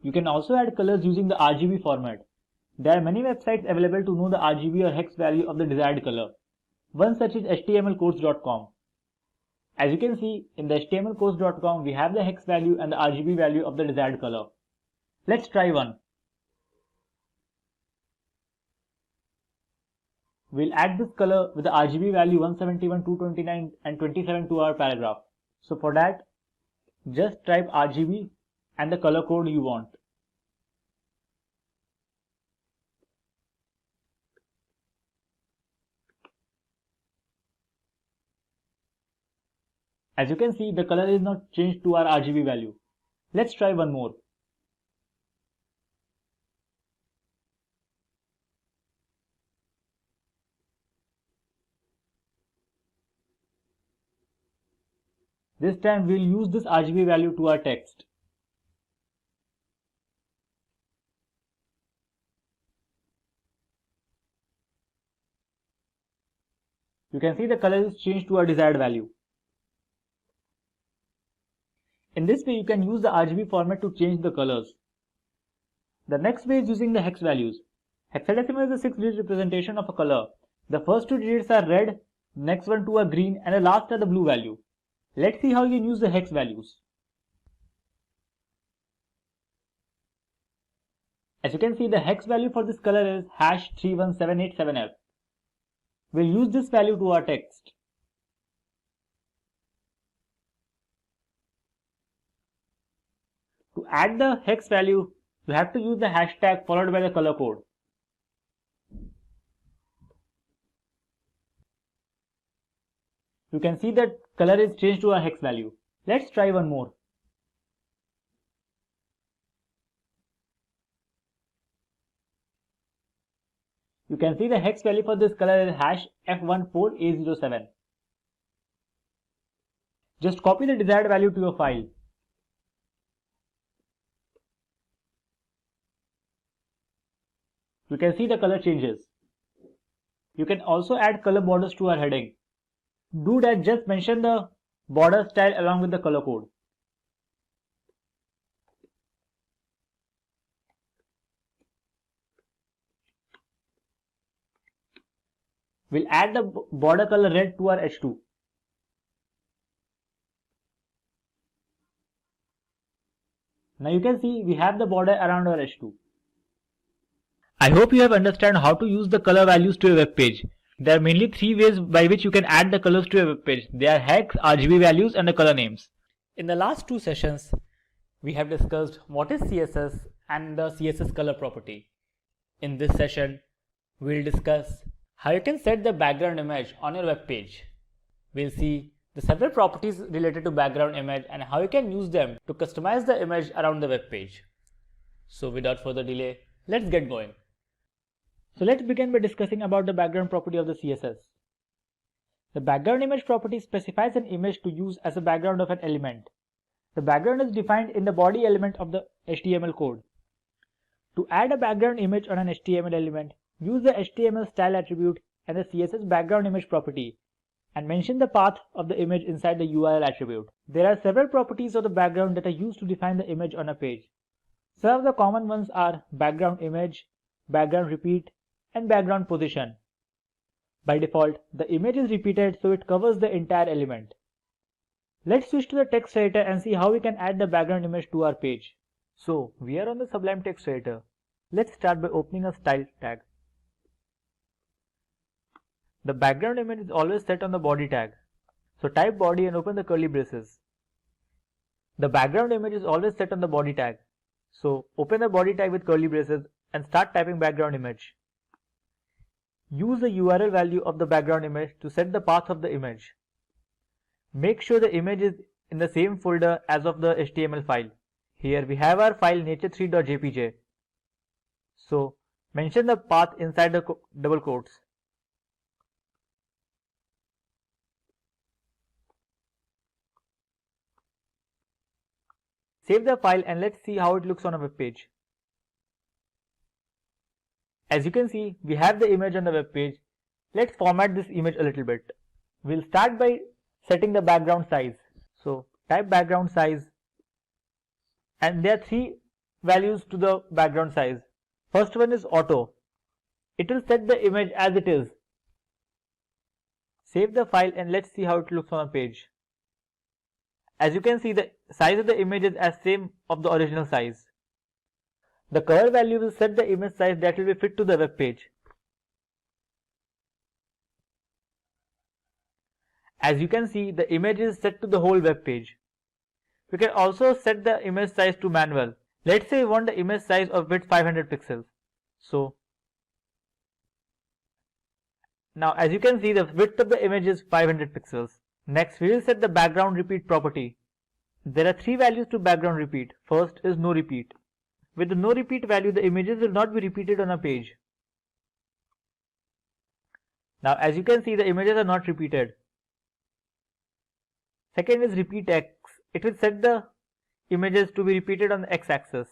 You can also add colors using the RGB format. There are many websites available to know the RGB or hex value of the desired color. One such is htmlcodes.com. As you can see, in the htmlcodes.com we have the hex value and the RGB value of the desired color. Let's try one. We'll add this color with the RGB value 171, 229 and 27 to our paragraph. So for that, just type RGB and the color code you want. As you can see, the color is not changed to our RGB value. Let's try one more. This time we'll use this RGB value to our text. You can see the color is changed to our desired value. In this way, you can use the RGB format to change the colors. The next way is using the hex values. Hexadecimal is a 6-digit representation of a color. The first 2 digits are red, next one 2 are green and the last are the blue value. Let's see how you can use the hex values. As you can see, the hex value for this color is #31787F. We'll use this value to our text. To add the hex value, you have to use the hashtag followed by the color code. You can see that color is changed to our hex value. Let's try one more. You can see the hex value for this color is #F14A07. Just copy the desired value to your file. You can see the color changes. You can also add color borders to our heading. Do that, just mention the border style along with the color code. We'll add the border color red to our H2. Now you can see we have the border around our H2. I hope you have understood how to use the color values to a web page. There are mainly 3 ways by which you can add the colors to a web page. They are hex, RGB values and the color names. In the last 2 sessions, we have discussed what is CSS and the CSS color property. In this session, we'll discuss how you can set the background image on your web page. We'll see the several properties related to background image and how you can use them to customize the image around the web page. So without further delay, let's get going. So let's begin by discussing about the background property of the CSS. The background image property specifies an image to use as a background of an element. The background is defined in the body element of the HTML code. To add a background image on an HTML element, use the HTML style attribute and the CSS background image property and mention the path of the image inside the URL attribute. There are several properties of the background that are used to define the image on a page. Some of the common ones are background image, background repeat, and background position. By default, the image is repeated so it covers the entire element. Let's switch to the text editor and see how we can add the background image to our page. So, we are on the Sublime text editor. Let's start by opening a style tag. The background image is always set on the body tag. So type body and open the curly braces. The background image is always set on the body tag. So open the body tag with curly braces and start typing background image. Use the URL value of the background image to set the path of the image. Make sure the image is in the same folder as of the HTML file. Here we have our file nature3.jpg. So mention the path inside the double quotes. Save the file and let's see how it looks on a web page. As you can see, we have the image on the web page. Let's format this image a little bit. We'll start by setting the background size. So type background size and there are three values to the background size. First one is auto. It will set the image as it is. Save the file and let's see how it looks on a page. As you can see, the size of the image is as same of the original size. The color value will set the image size that will be fit to the web page. As you can see, the image is set to the whole web page. We can also set the image size to manual. Let's say we want the image size of width 500 pixels. So now as you can see, the width of the image is 500 pixels. Next, we will set the background repeat property. There are three values to background repeat. First is no repeat. With the no repeat value, the images will not be repeated on a page. Now, as you can see, the images are not repeated. Second is repeat X. It will set the images to be repeated on the X axis.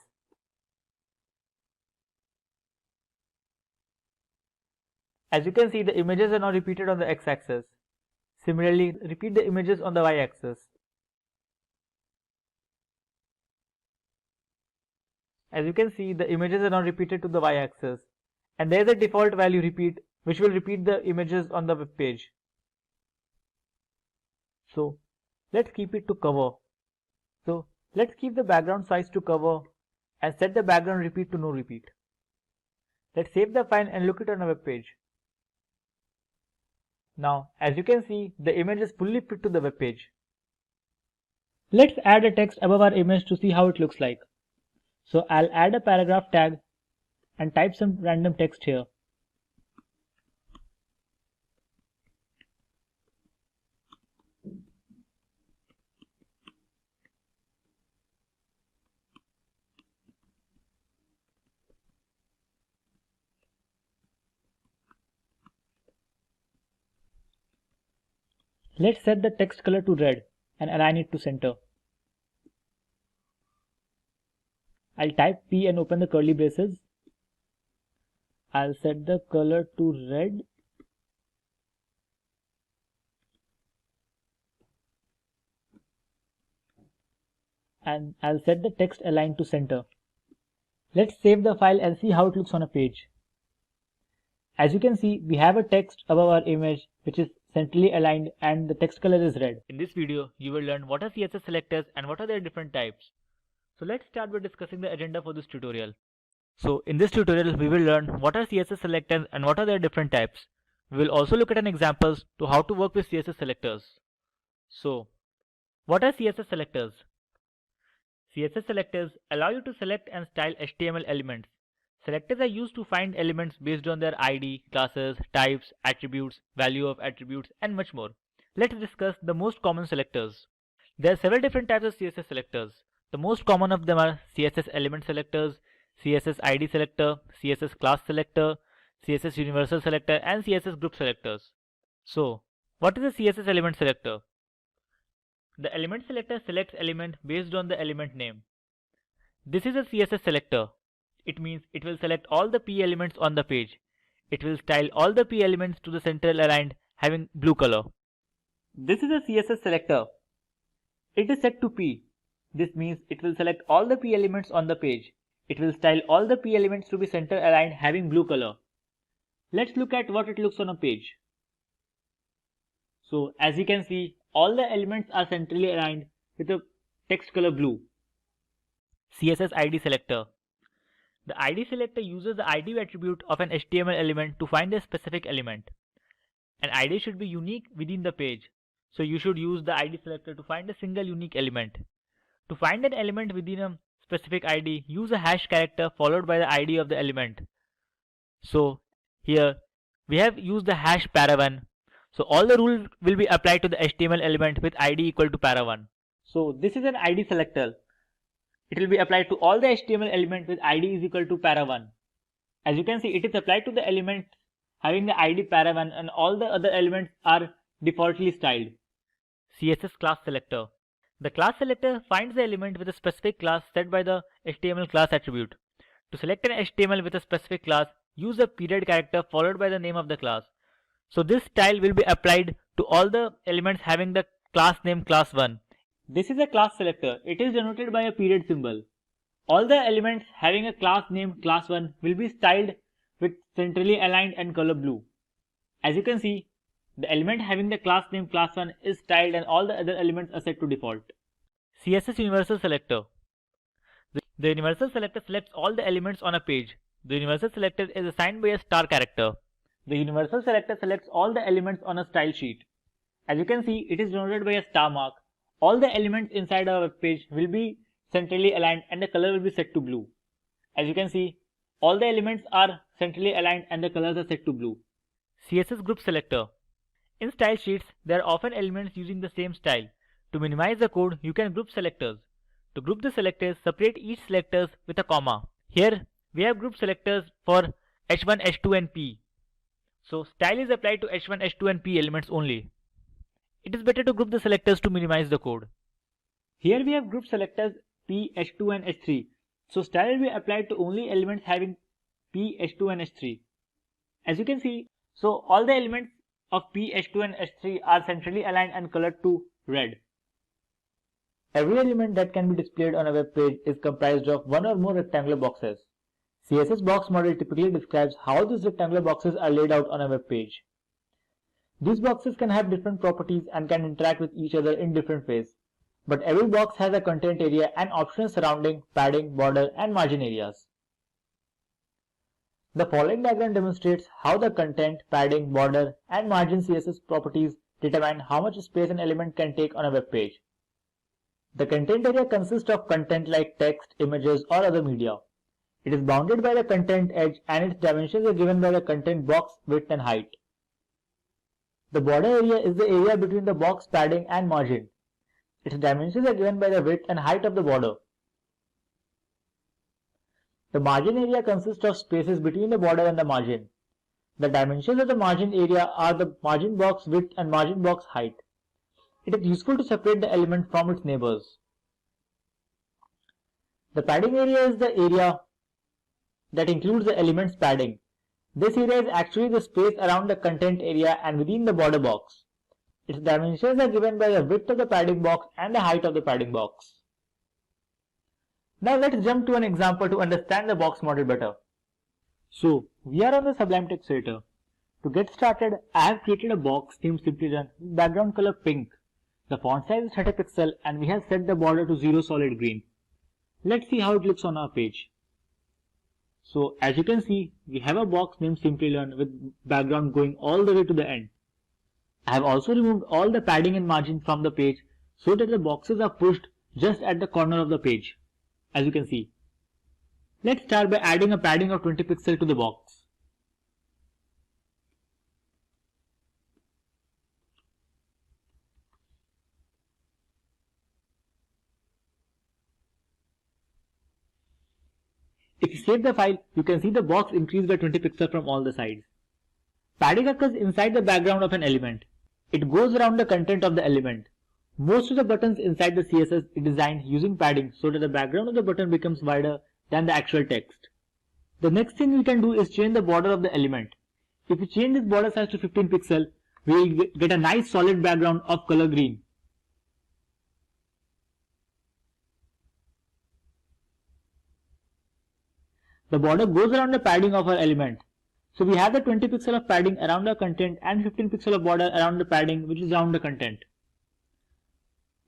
As you can see, the images are not repeated on the X axis. Similarly, repeat the images on the Y axis. As you can see, the images are not repeated to the Y axis. And there is a default value repeat which will repeat the images on the web page. So let's keep it to cover. So let's keep the background size to cover and set the background repeat to no repeat. Let's save the file and look it on a web page. Now, as you can see, the image is fully fit to the web page. Let's add a text above our image to see how it looks like. So I'll add a paragraph tag and type some random text here. Let's set the text color to red and align it to center. I'll type P and open the curly braces. I'll set the color to red. And I'll set the text aligned to center. Let's save the file and see how it looks on a page. As you can see, we have a text above our image which is centrally aligned and the text color is red. In this video, you will learn what are CSS selectors and what are their different types. So let's start by discussing the agenda for this tutorial. So in this tutorial, we will learn what are CSS selectors and what are their different types. We will also look at an examples to how to work with CSS selectors. So what are CSS selectors? CSS selectors allow you to select and style HTML elements. Selectors are used to find elements based on their ID, classes, types, attributes, value of attributes, and much more. Let's discuss the most common selectors. There are several different types of CSS selectors. The most common of them are CSS element selectors, CSS ID selector, CSS class selector, CSS universal selector, and CSS group selectors. So, what is a CSS element selector? The element selector selects element based on the element name. This is a CSS selector. It means it will select all the P elements on the page. It will style all the P elements to the central aligned having blue color. This is a CSS selector. It is set to P. This means it will select all the P elements on the page. It will style all the P elements to be center aligned having blue color. Let's look at what it looks on a page. So as you can see, all the elements are centrally aligned with a text color blue. CSS ID selector. The ID selector uses the ID attribute of an HTML element to find a specific element. An ID should be unique within the page, so you should use the ID selector to find a single unique element. To find an element within a specific ID, use a hash character followed by the ID of the element. So here we have used the hash para1. So all the rules will be applied to the HTML element with ID equal to para1. So this is an ID selector. It will be applied to all the HTML element with ID is equal to para1. As you can see, it is applied to the element having the ID para1 and all the other elements are defaultly styled. CSS class selector. The class selector finds the element with a specific class set by the HTML class attribute. To select an HTML with a specific class, use a period character followed by the name of the class. So this style will be applied to all the elements having the class name class1. This is a class selector. It is denoted by a period symbol. All the elements having a class name class1 will be styled with centrally aligned and color blue. As you can see, the element having the class name class1 is styled and all the other elements are set to default. CSS universal selector. The universal selector selects all the elements on a page. The universal selector is assigned by a star character. The universal selector selects all the elements on a style sheet. As you can see, it is denoted by a star mark. All the elements inside our web page will be centrally aligned and the color will be set to blue. As you can see, all the elements are centrally aligned and the colors are set to blue. CSS group selector. In style sheets, there are often elements using the same style. To minimize the code, you can group selectors. To group the selectors, separate each selectors with a comma. Here, we have group selectors for H1, H2 and P. So style is applied to H1, H2 and P elements only. It is better to group the selectors to minimize the code. Here we have group selectors P, H2 and H3. So style will be applied to only elements having P, H2 and H3. As you can see, so all the elements of P, H2 and H3 are centrally aligned and colored to red. Every element that can be displayed on a web page is comprised of one or more rectangular boxes. CSS box model typically describes how these rectangular boxes are laid out on a web page. These boxes can have different properties and can interact with each other in different ways. But every box has a content area and options surrounding padding, border, and margin areas. The following diagram demonstrates how the content, padding, border, and margin CSS properties determine how much space an element can take on a web page. The content area consists of content like text, images, or other media. It is bounded by the content edge and its dimensions are given by the content box width and height. The border area is the area between the box padding and margin. Its dimensions are given by the width and height of the border. The margin area consists of spaces between the border and the margin. The dimensions of the margin area are the margin box width and margin box height. It is useful to separate the element from its neighbors. The padding area is the area that includes the element's padding. This area is actually the space around the content area and within the border box. Its dimensions are given by the width of the padding box and the height of the padding box. Now let's jump to an example to understand the box model better. So we are on the Sublime Text Editor. To get started, I have created a box named Simplilearn with background color pink. The font size is 30 pixels and we have set the border to 0 solid green. Let's see how it looks on our page. So as you can see, we have a box named Simplilearn with background going all the way to the end. I have also removed all the padding and margin from the page so that the boxes are pushed just at the corner of the page. As you can see. Let's start by adding a padding of 20 pixels to the box. If you save the file, you can see the box increased by 20 pixels from all the sides. Padding occurs inside the background of an element. It goes around the content of the element. Most of the buttons inside the CSS is designed using padding so that the background of the button becomes wider than the actual text. The next thing we can do is change the border of the element. If we change this border size to 15 pixels, we will get a nice solid background of color green. The border goes around the padding of our element. So we have the 20 pixel of padding around the content and 15 pixel of border around the padding which is around the content.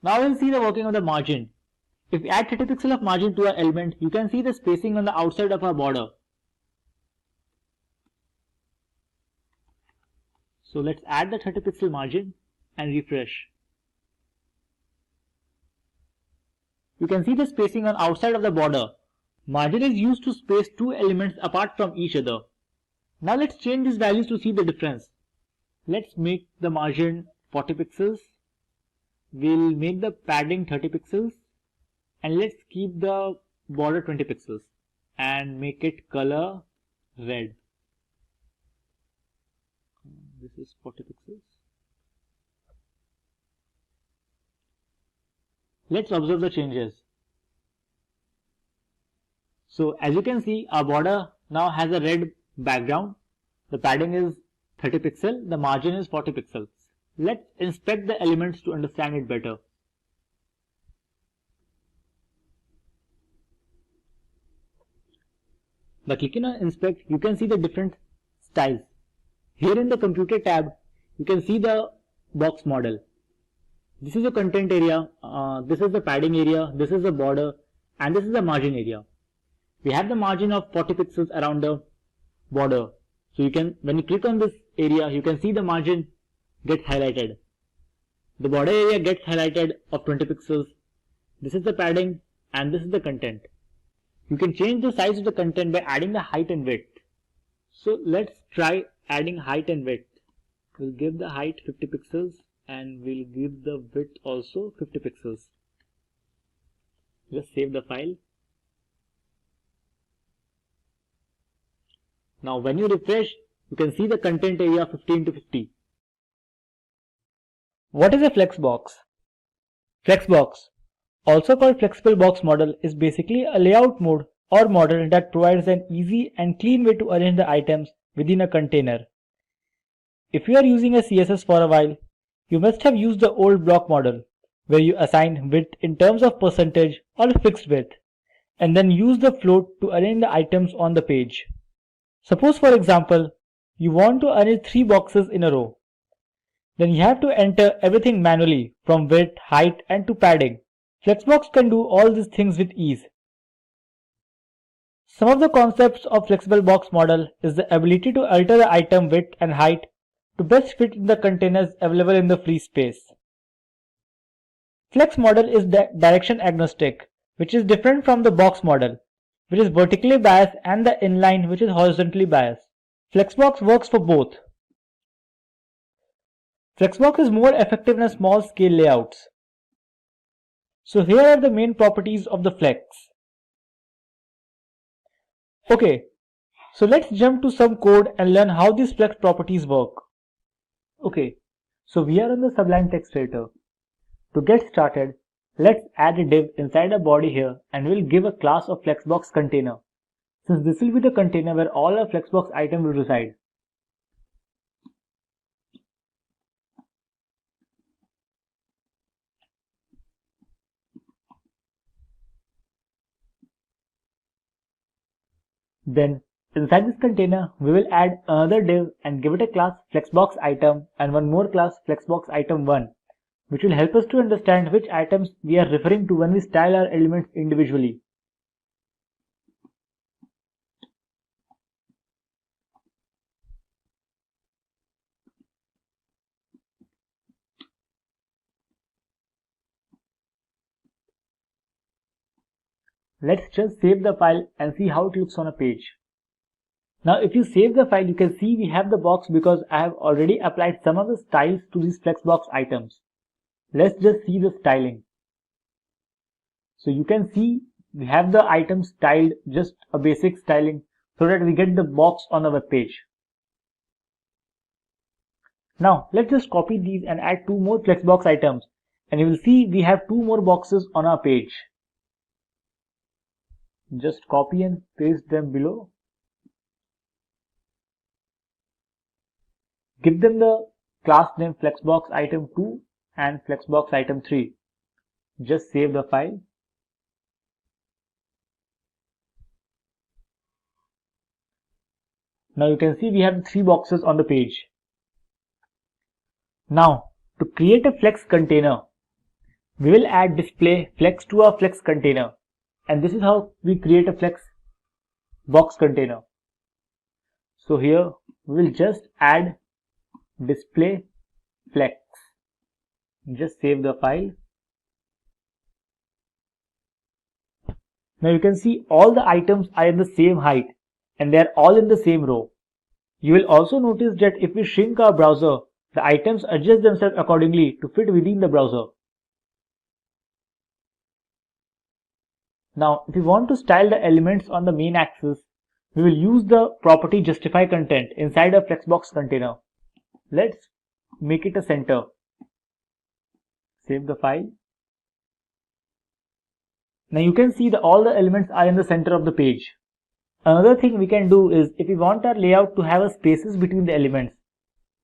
Now we'll see the working of the margin. If we add 30 pixel of margin to our element, you can see the spacing on the outside of our border. So let's add the 30 pixel margin and refresh. You can see the spacing on outside of the border. Margin is used to space two elements apart from each other. Now let's change these values to see the difference. Let's make the margin 40 pixels. We'll make the padding 30 pixels. And let's keep the border 20 pixels. And make it color red. This is 40 pixels. Let's observe the changes. So as you can see, our border now has a red background. The padding is 30 pixels. The margin is 40 pixels. Let's inspect the elements to understand it better. By clicking on inspect, you can see the different styles. Here in the computer tab, you can see the box model. This is the content area, this is the padding area, this is the border, and this is the margin area. We have the margin of 40 pixels around the border. So you can, when you click on this area, you can see the margin gets highlighted. The border area gets highlighted of 20 pixels. This is the padding and this is the content. You can change the size of the content by adding the height and width. So let's try adding height and width. We'll give the height 50 pixels and we'll give the width also 50 pixels. Just save the file. Now when you refresh, you can see the content area 15 to 50. What is a flexbox? Flexbox, also called flexible box model, is basically a layout mode or model that provides an easy and clean way to arrange the items within a container. If you are using a CSS for a while, you must have used the old block model where you assign width in terms of percentage or fixed width and then use the float to arrange the items on the page. Suppose for example, you want to arrange 3 boxes in a row. Then you have to enter everything manually from width, height and to padding. Flexbox can do all these things with ease. Some of the concepts of flexible box model is the ability to alter the item width and height to best fit in the containers available in the free space. Flex model is direction agnostic, which is different from the box model, which is vertically biased, and the inline, which is horizontally biased. Flexbox works for both. Flexbox is more effective in small scale layouts. So here are the main properties of the Flex. Okay, so let's jump to some code and learn how these Flex properties work. Okay, so we are on the Sublime Text Editor. To get started, let's add a div inside a body here and we'll give a class of Flexbox container, since this will be the container where all our Flexbox items will reside. Then inside this container, we will add another div and give it a class Flexbox item and one more class Flexbox item 1, which will help us to understand which items we are referring to when we style our elements individually. Let's just save the file and see how it looks on a page. Now if you save the file, you can see we have the box because I have already applied some of the styles to these Flexbox items. Let's just see the styling. So you can see we have the items styled, just a basic styling, so that we get the box on the web page. Now let's just copy these and add 2 more flexbox items, and you will see we have 2 more boxes on our page. Just copy and paste them below. Give them the class name flexbox item 2 and flexbox item 3. Just save the file. Now you can see we have 3 boxes on the page. Now to create a flex container, we will add display flex to our flex container, and this is how we create a flex box container. So here we will just add display flex. Just save the file. Now you can see all the items are in the same height and they are all in the same row. You will also notice that if we shrink our browser, the items adjust themselves accordingly to fit within the browser. Now if we want to style the elements on the main axis, we will use the property justify content inside a flexbox container. Let's make it a center. Save the file. Now you can see that all the elements are in the center of the page. Another thing we can do is, if we want our layout to have a spaces between the elements,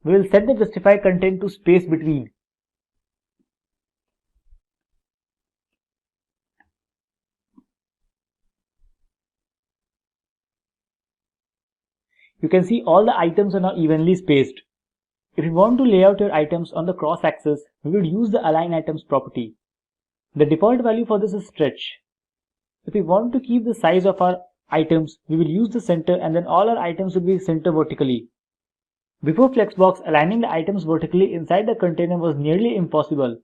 we will set the justify content to space between. You can see all the items are now evenly spaced. If you want to lay out your items on the cross axis, we will use the align items property. The default value for this is stretch. If we want to keep the size of our items, we will use the center, and then all our items will be center vertically. Before Flexbox, aligning the items vertically inside the container was nearly impossible.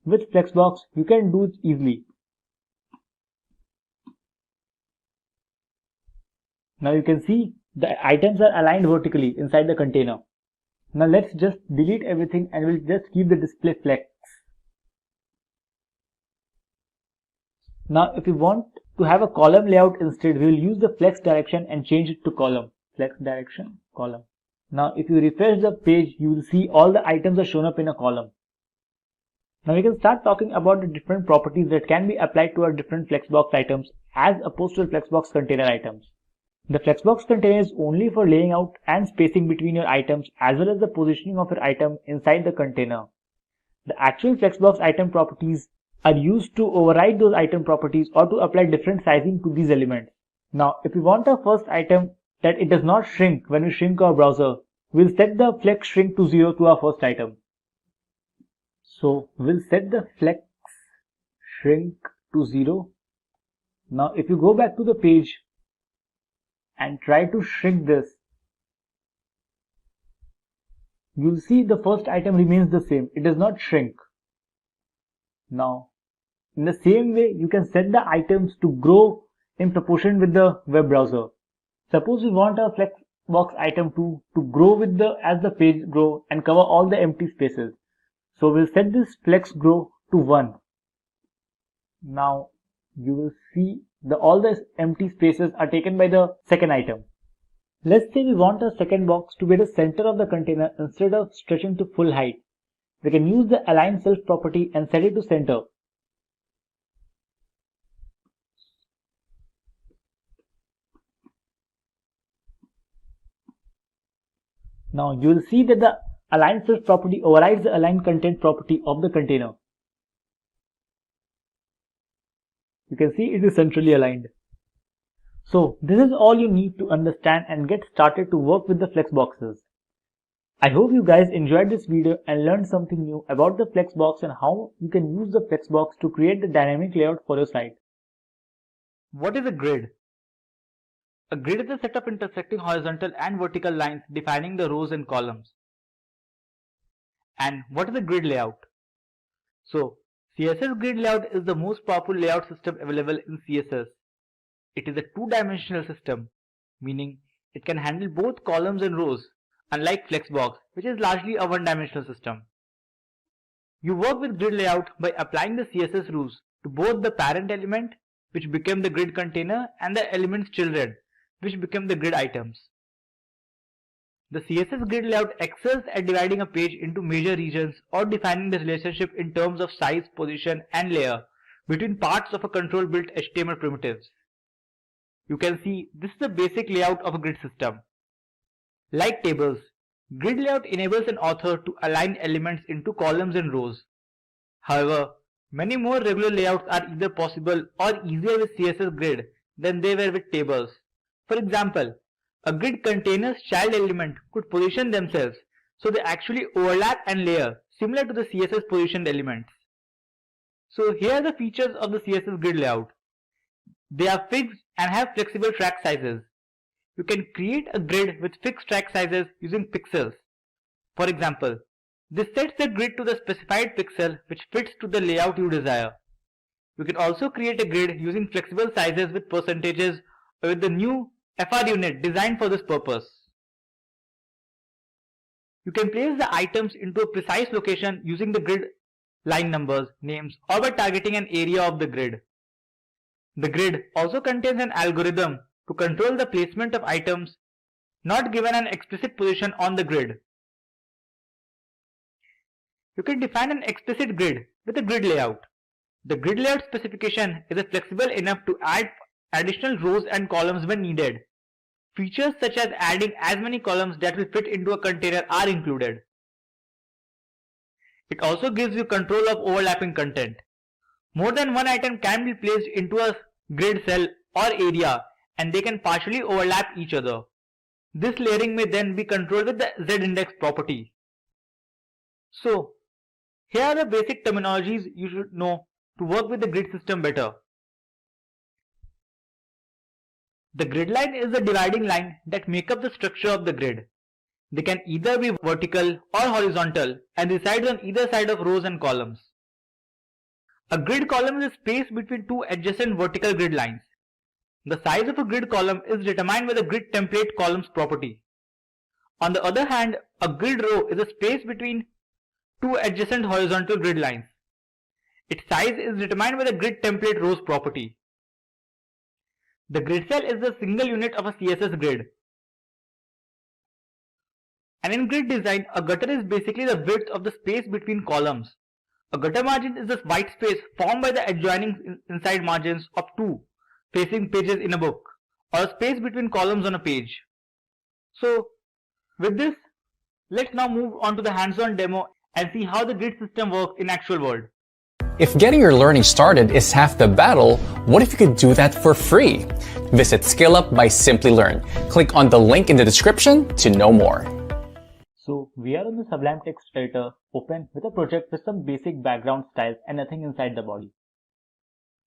With Flexbox, you can do it easily. Now you can see the items are aligned vertically inside the container. Now let's just delete everything and we'll just keep the display flex. Now if we want to have a column layout instead, we will use the flex direction and change it to column. Flex direction, column. Now if you refresh the page, you will see all the items are shown up in a column. Now we can start talking about the different properties that can be applied to our different Flexbox items as opposed to Flexbox container items. The Flexbox container is only for laying out and spacing between your items as well as the positioning of your item inside the container. The actual Flexbox item properties are used to override those item properties or to apply different sizing to these elements. Now if we want our first item that it does not shrink when we shrink our browser, we'll set the flex shrink to 0 to our first item. So we'll set the flex shrink to 0. Now if you go back to the page and try to shrink this, you'll see the first item remains the same. It does not shrink. Now, in the same way, you can set the items to grow in proportion with the web browser. Suppose we want our Flexbox item to grow with as the page grow and cover all the empty spaces. So we'll set this flex grow to 1. Now you will see all the empty spaces are taken by the second item. Let's say we want our second box to be the center of the container instead of stretching to full height. We can use the align self property and set it to center. Now you will see that the align self property overrides the align content property of the container. You can see it is centrally aligned. So this is all you need to understand and get started to work with the Flexboxes. I hope you guys enjoyed this video and learned something new about the Flexbox and how you can use the Flexbox to create the dynamic layout for your site. What is a grid? A grid is a set of intersecting horizontal and vertical lines defining the rows and columns. And what is a grid layout? So CSS grid layout is the most powerful layout system available in CSS. It is a two-dimensional system, meaning it can handle both columns and rows, unlike Flexbox, which is largely a one-dimensional system. You work with grid layout by applying the CSS rules to both the parent element which became the grid container, and the elements children, which became the grid items. The CSS grid layout excels at dividing a page into major regions or defining the relationship in terms of size, position, and layer between parts of a control-built HTML primitives. You can see this is the basic layout of a grid system. Like tables, grid layout enables an author to align elements into columns and rows. However, many more regular layouts are either possible or easier with CSS grid than they were with tables. For example, a grid container's child element could position themselves so they actually overlap and layer, similar to the CSS positioned elements. So here are the features of the CSS grid layout. They are fixed and have flexible track sizes. You can create a grid with fixed track sizes using pixels. For example, this sets the grid to the specified pixel which fits to the layout you desire. You can also create a grid using flexible sizes with percentages or with the new FR unit designed for this purpose. You can place the items into a precise location using the grid line numbers, names, or by targeting an area of the grid. The grid also contains an algorithm to control the placement of items not given an explicit position on the grid. You can define an explicit grid with a grid layout. The grid layout specification is flexible enough to add additional rows and columns when needed. Features such as adding as many columns that will fit into a container are included. It also gives you control of overlapping content. More than one item can be placed into a grid cell or area, and they can partially overlap each other. This layering may then be controlled with the z-index property. So, here are the basic terminologies you should know to work with the grid system better. The grid line is the dividing line that make up the structure of the grid. They can either be vertical or horizontal and reside on either side of rows and columns. A grid column is a space between two adjacent vertical grid lines. The size of a grid column is determined by the grid template columns property. On the other hand, a grid row is a space between two adjacent horizontal grid lines. Its size is determined by the grid template rows property. The grid cell is the single unit of a CSS grid. And in grid design, a gutter is basically the width of the space between columns. A gutter margin is the white space formed by the adjoining inside margins of two facing pages in a book, or a space between columns on a page. So, with this, let's now move on to the hands-on demo and see how the grid system works in actual world. If getting your learning started is half the battle, what if you could do that for free? Visit Skill-Up by Simplilearn. Click on the link in the description to know more. So we are on the Sublime Text Editor open with a project with some basic background styles and nothing inside the body.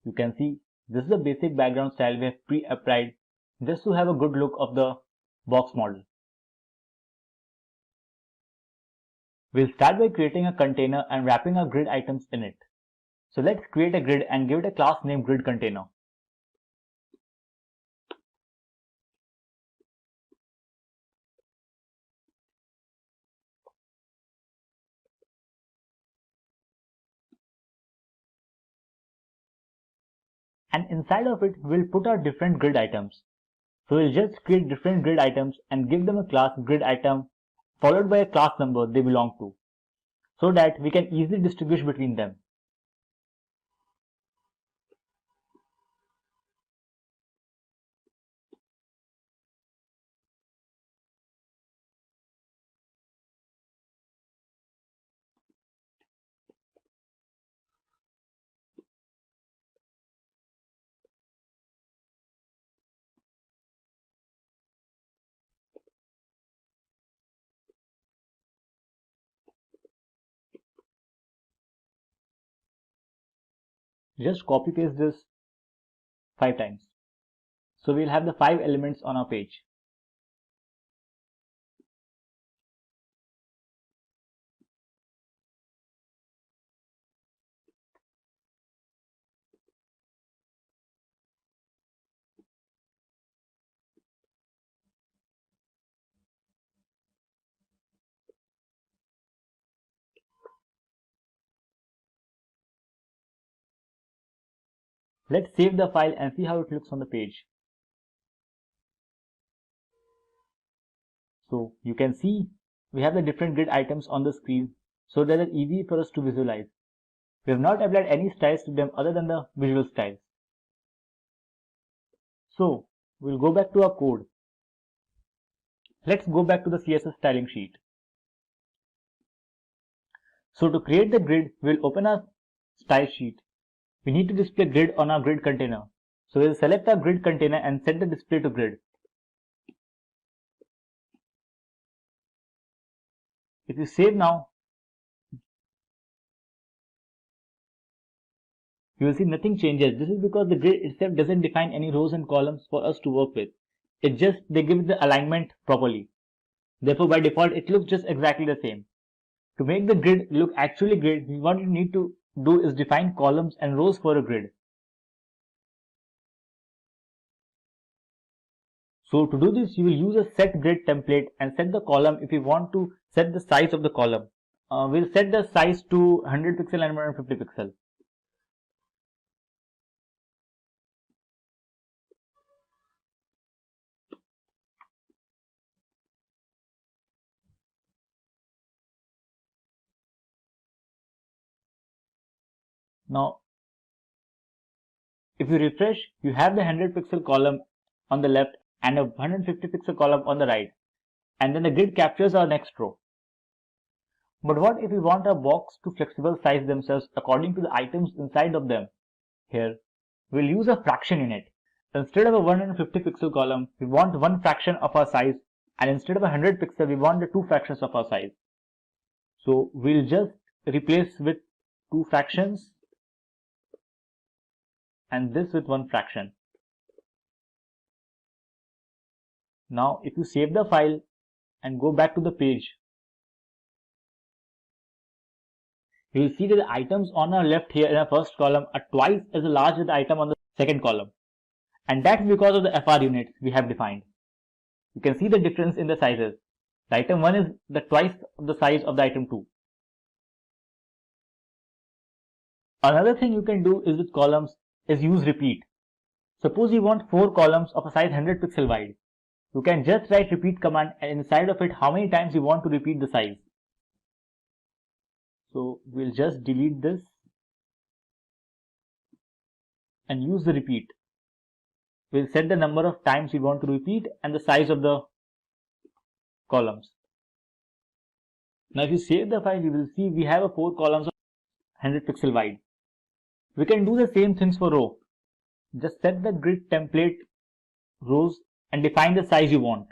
You can see this is the basic background style we have pre-applied just to have a good look of the box model. We'll start by creating a container and wrapping our grid items in it. So let's create a grid and give it a class named grid container. And inside of it, we'll put our different grid items. So we'll just create different grid items and give them a class grid item followed by a class number they belong to, so that we can easily distinguish between them. Just copy paste this 5 times. So we'll have the 5 elements on our page. Let's save the file and see how it looks on the page. So you can see we have the different grid items on the screen, so that it's easy for us to visualize. We have not applied any styles to them other than the visual styles. So we'll go back to our code. Let's go back to the CSS styling sheet. So to create the grid, we'll open our style sheet. We need to display grid on our grid container. So we'll select our grid container and set the display to grid. If you save now, you will see nothing changes. This is because the grid itself doesn't define any rows and columns for us to work with. It just, they give the alignment properly. Therefore, by default, it looks just exactly the same. To make the grid look actually grid, what you need to do is define columns and rows for a grid. So to do this, you will use a set grid template and set the column if you want to set the size of the column. We'll set the size to 100 pixel and 150 pixel. Now, if you refresh, you have the 100 pixel column on the left and a 150 pixel column on the right, and then the grid captures our next row. But what if we want our box to flexible size themselves according to the items inside of them? Here, we'll use a fraction unit. Instead of a 150 pixel column, we want one fraction of our size, and instead of a 100 pixel, we want the two fractions of our size. So we'll just replace with two fractions and this with one fraction. Now if you save the file and go back to the page, you will see that the items on our left here in our first column are twice as large as the item on the second column. And that's because of the FR units we have defined. You can see the difference in the sizes. The item 1 is the twice of the size of the item 2. Another thing you can do is with columns is use repeat. Suppose you want 4 columns of a size 100 pixel wide. You can just write repeat command and inside of it how many times you want to repeat the size. So we'll just delete this and use the repeat. We'll set the number of times we want to repeat and the size of the columns. Now if you save the file, you will see we have a 4 columns of 100 pixel wide. We can do the same things for row. Just set the grid template rows and define the size you want.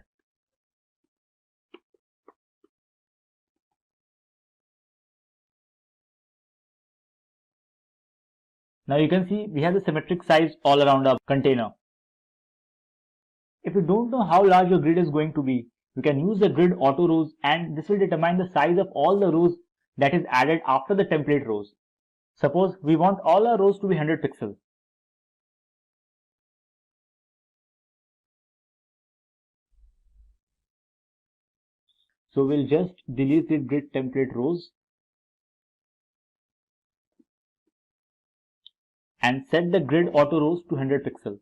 Now you can see we have the symmetric size all around our container. If you don't know how large your grid is going to be, you can use the grid auto rows and this will determine the size of all the rows that is added after the template rows. Suppose we want all our rows to be 100 pixels. So we'll just delete the grid template rows and set the grid auto rows to 100 pixels.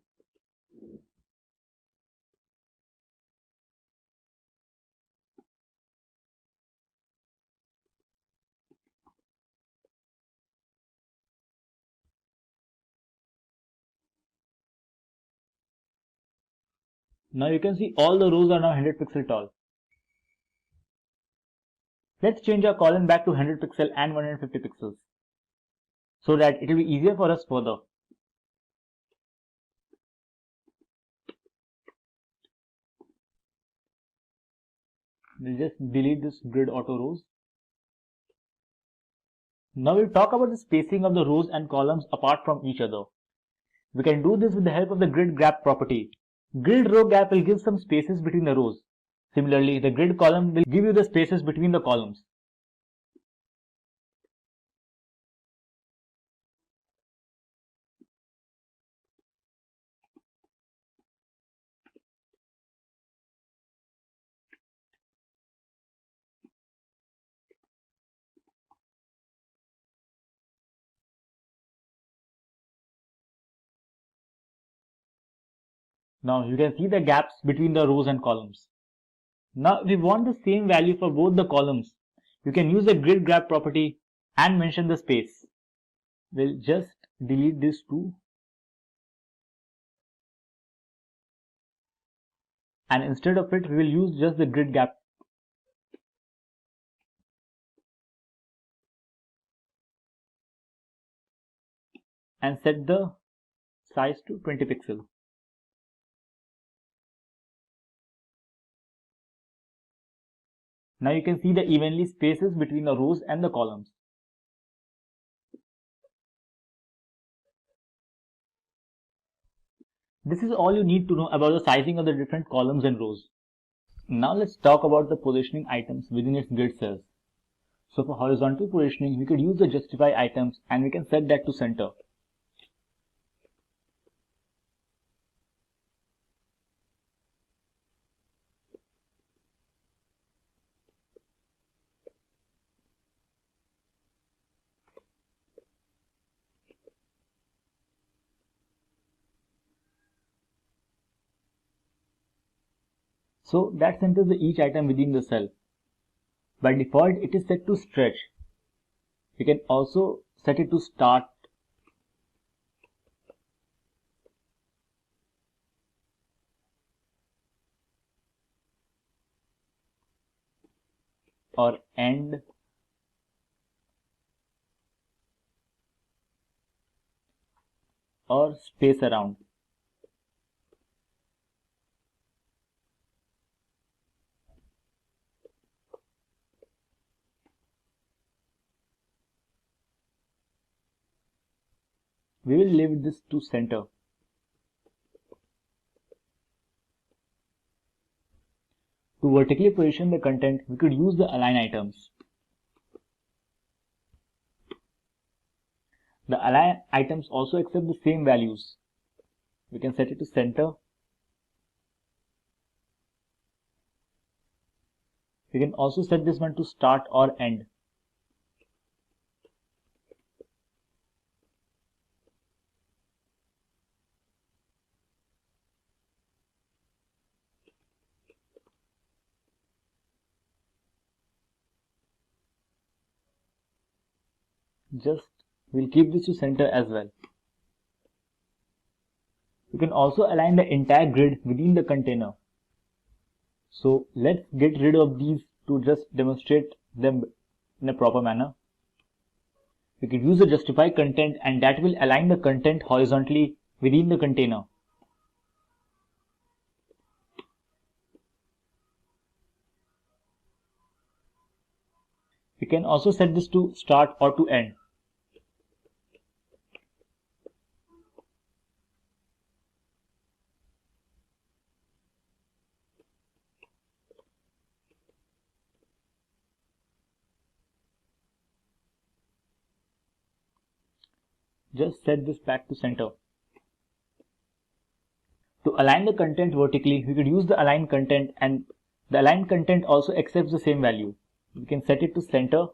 Now you can see all the rows are now 100 pixel tall. Let's change our column back to 100 pixel and 150 pixels so that it will be easier for us further. We'll just delete this grid auto rows. Now we'll talk about the spacing of the rows and columns apart from each other. We can do this with the help of the grid gap property. Grid row gap will give some spaces between the rows. Similarly, the grid column will give you the spaces between the columns. Now you can see the gaps between the rows and columns. Now if we want the same value for both the columns, you can use the grid grab property and mention the space. We'll just delete this too. And instead of it, we will use just the grid gap. And set the size to 20 pixels. Now you can see the evenly spaces between the rows and the columns. This is all you need to know about the sizing of the different columns and rows. Now let's talk about the positioning items within its grid cells. So for horizontal positioning, we could use the justify items and we can set that to center. So that centers each item within the cell. By default, it is set to stretch. You can also set it to start. Or end. Or space around. We will leave this to center. To vertically position the content, we could use the align items. The align items also accept the same values. We can set it to center. We can also set this one to start or end. We'll keep this to center as well. You can also align the entire grid within the container. So let's get rid of these to just demonstrate them in a proper manner. We could use the justify content and that will align the content horizontally within the container. We can also set this to start or to end. Just set this back to center. To align the content vertically, we could use the align content and the align content also accepts the same value. We can set it to center.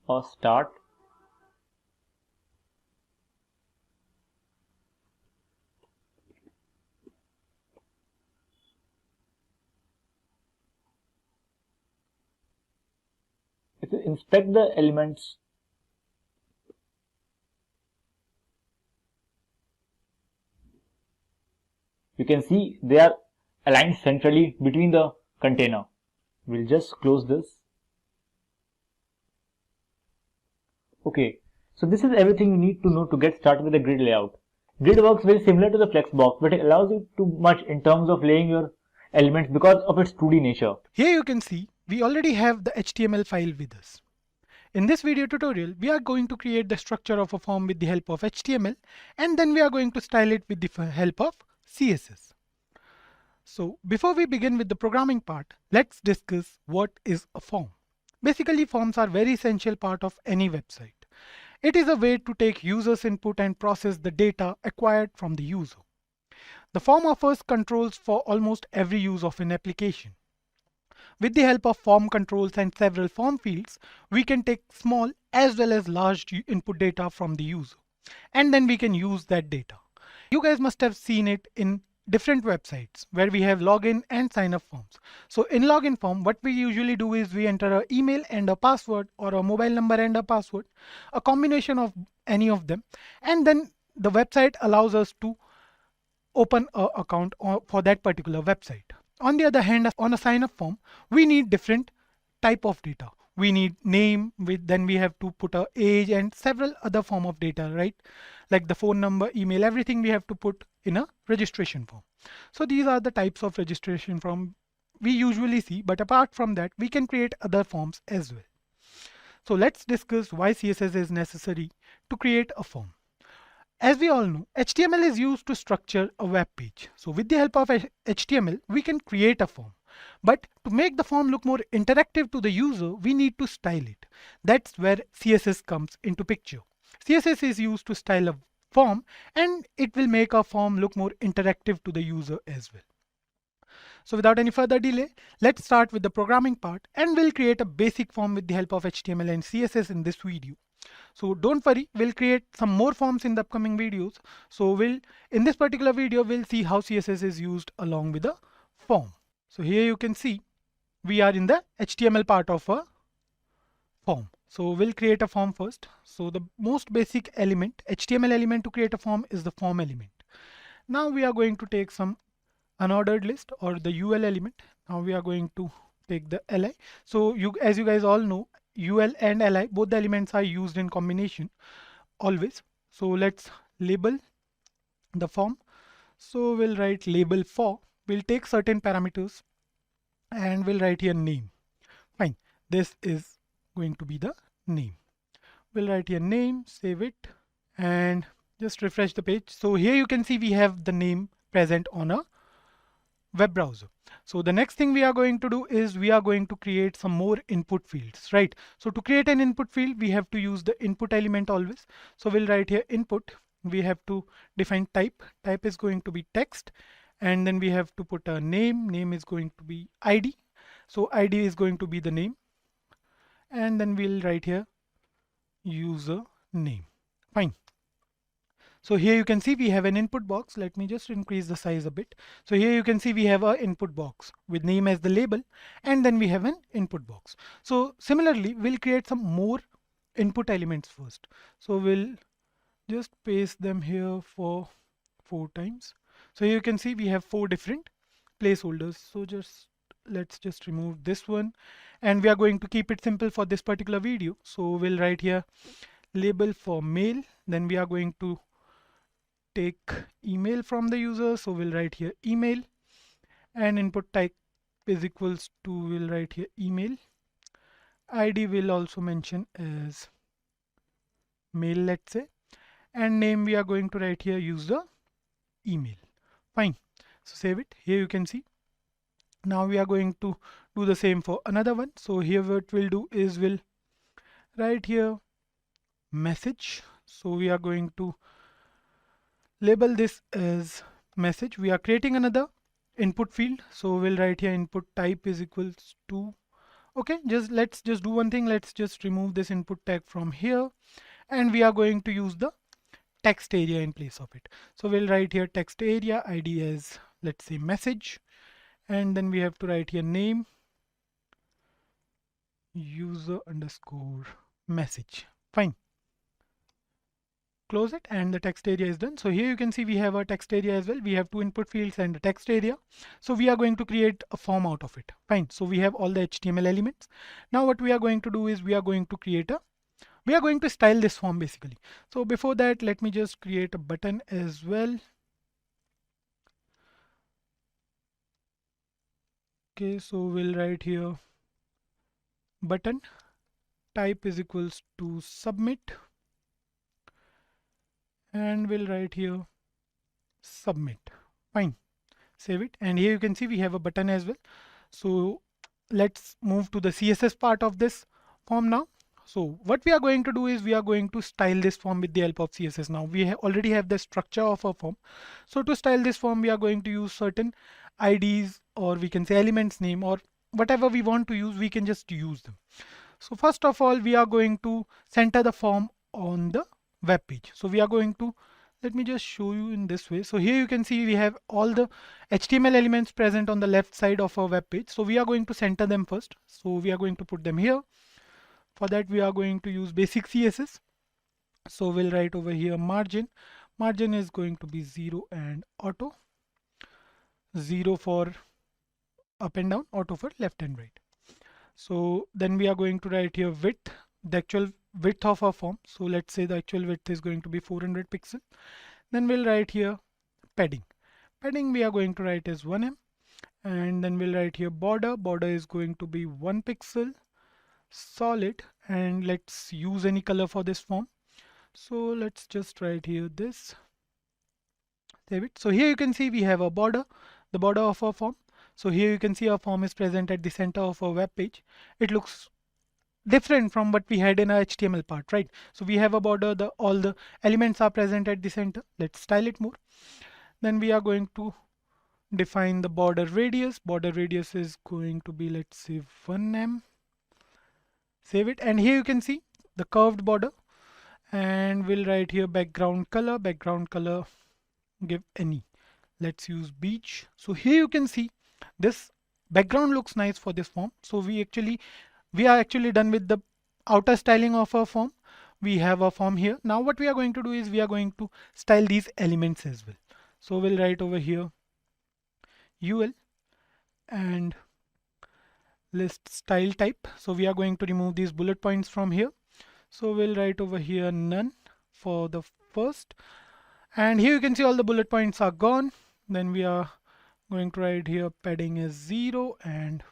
Or start. If you inspect the elements, you can see they are aligned centrally between the container. We'll just close this. Okay, so this is everything you need to know to get started with the grid layout. Grid works very similar to the Flexbox, but it allows you too much in terms of laying your elements because of its 2D nature. Here you can see we already have the HTML file with us. In this video tutorial, we are going to create the structure of a form with the help of HTML, and then we are going to style it with the help of CSS. So before we begin with the programming part, let's discuss what is a form. Basically, forms are very essential part of any website. It is a way to take users' input and process the data acquired from the user. The form offers controls for almost every use of an application. With the help of form controls and several form fields, we can take small as well as large input data from the user. And then we can use that data. You guys must have seen it in different websites where we have login and sign up forms. So in login form, what we usually do is we enter an email and a password, or a mobile number and a password, a combination of any of them. And then the website allows us to open an account for that particular website. On the other hand, on a sign up form, we need different type of data. We need name, then we have to put a age and several other form of data, right? Like the phone number, email, everything we have to put in a registration form. So these are the types of registration form we usually see, but apart from that, we can create other forms as well. So let's discuss why CSS is necessary to create a form. As we all know, HTML is used to structure a web page. So with the help of HTML, we can create a form. But to make the form look more interactive to the user, we need to style it. That's where CSS comes into picture. CSS is used to style a form, and it will make a form look more interactive to the user as well. So without any further delay, let's start with the programming part, and we'll create a basic form with the help of HTML and CSS in this video. So don't worry, we'll create some more forms in the upcoming videos. So in this particular video, we'll see how CSS is used along with the form. So here you can see we are in the HTML part of a form. So we'll create a form first. So the most basic element, HTML element to create a form, is the form element. Now we are going to take some unordered list, or the UL element. Now we are going to take the li. So as you guys all know, UL and li, both the elements are used in combination always. So let's label the form. So we'll write label for. We'll take certain parameters and we'll write here name. Fine. This is going to be the name. We'll write here name, save it, and just refresh the page. So here you can see we have the name present on a web browser. So the next thing we are going to do is we are going to create some more input fields, right? So to create an input field, we have to use the input element always. So we'll write here input. We have to define type. Type is going to be text. And then we have to put a name. Name is going to be ID. So ID is going to be the name. And then we'll write here user name. Fine. So here you can see we have an input box. Let me just increase the size a bit. So here you can see we have an input box with name as the label, and then we have an input box. So similarly, we'll create some more input elements first. So we'll just paste them here for 4 times. So here you can see we have 4 different placeholders. So let's just remove this one, and we are going to keep it simple for this particular video. So we'll write here label for mail. Then we are going to take email from the user. So we'll write here email, and input type is equals to, we'll write here email. ID will also mention as mail, let's say, and name we are going to write here user email. Fine. So save it. Here you can see. Now we are going to do the same for another one. So here what we'll do is we'll write here message. So we are going to label this as message. We are creating another input field. So we'll write here input type is equals to, okay, let's just do one thing. Let's just remove this input tag from here, and we are going to use the text area in place of it. So we'll write here text area, ID as, let's say, message, and then we have to write here name user underscore message. Fine. Close it, and the text area is done. So here you can see we have a text area as well. We have 2 input fields and a text area. So we are going to create a form out of it. Fine. So we have all the HTML elements. Now what we are going to do is we are going to style this form basically. So before that, let me just create a button as well. Okay, so we'll write here button type is equals to submit, and we'll write here submit. Fine. Save it, and here you can see we have a button as well. So let's move to the CSS part of this form now. So what we are going to do is we are going to style this form with the help of CSS. Now we already have the structure of a form. So to style this form, we are going to use certain IDs, or we can say elements name, or whatever we want to use, we can just use them. So first of all, we are going to center the form on the web page. So we are going to, let me just show you in this way. So here you can see we have all the HTML elements present on the left side of our web page. So we are going to center them first. So we are going to put them here. For that, we are going to use basic CSS. So we'll write over here margin. Margin is going to be 0 and auto. 0 for up and down, auto for left and right. So then we are going to write here width, the actual width of our form. So let's say the actual width is going to be 400 pixels. Then we'll write here padding. Padding we are going to write as 1 em, and then we'll write here border. Border is going to be 1 pixel. Solid, and let's use any color for this form. So let's just write here this. Save it. So here you can see we have a border, the border of our form. So here you can see our form is present at the center of our web page. It looks different from what we had in our HTML part, right? So we have a border, all the elements are present at the center. Let's style it more. Then we are going to define the border radius. Border radius is going to be, let's say, 1 em. Save it, and here you can see the curved border, and we'll write here background color. Background color, give any. Let's use beige. So here you can see this background looks nice for this form. So we are actually done with the outer styling of our form. We have a form here. Now what we are going to do is we are going to style these elements as well. So we'll write over here UL and list style type. So we are going to remove these bullet points from here. So we'll write over here none for the first, and here you can see all the bullet points are gone. Then we are going to write here padding is 0 and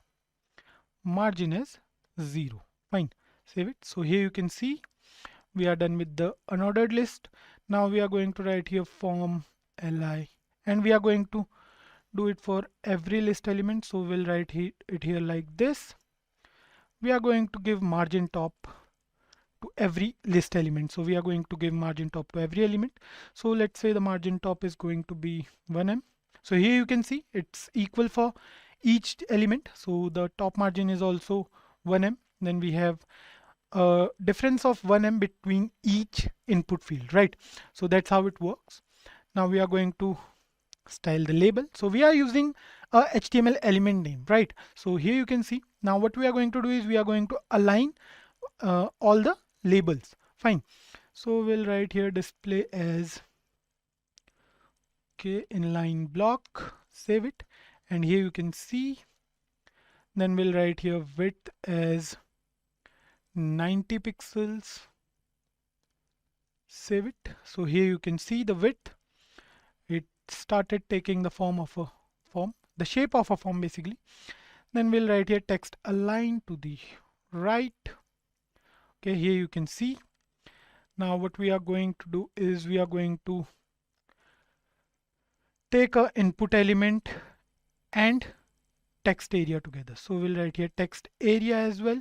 margin is 0. Fine, save it. So here you can see we are done with the unordered list. Now we are going to write here form li, and we are going to do it for every list element. So we'll write it here like this. We are going to give margin top to every list element. So we are going to give margin top to every element. So let's say the margin top is going to be 1 em. So here you can see it's equal for each element. So the top margin is also 1 em. Then we have a difference of 1 em between each input field, right? So that's how it works. Now we are going to style the label. So we are using a HTML element name, right? So here you can see now what we are going to do is we are going to align all the labels. Fine. So we'll write here display as inline block. Save it, and here you can see. Then we'll write here width as 90 pixels. Save it. So here you can see the width. It started taking the form of a form, the shape of a form basically. Then we'll write here text align to the right. Okay, here you can see. Now what we are going to do is we are going to take a input element and text area together. So we'll write here text area as well.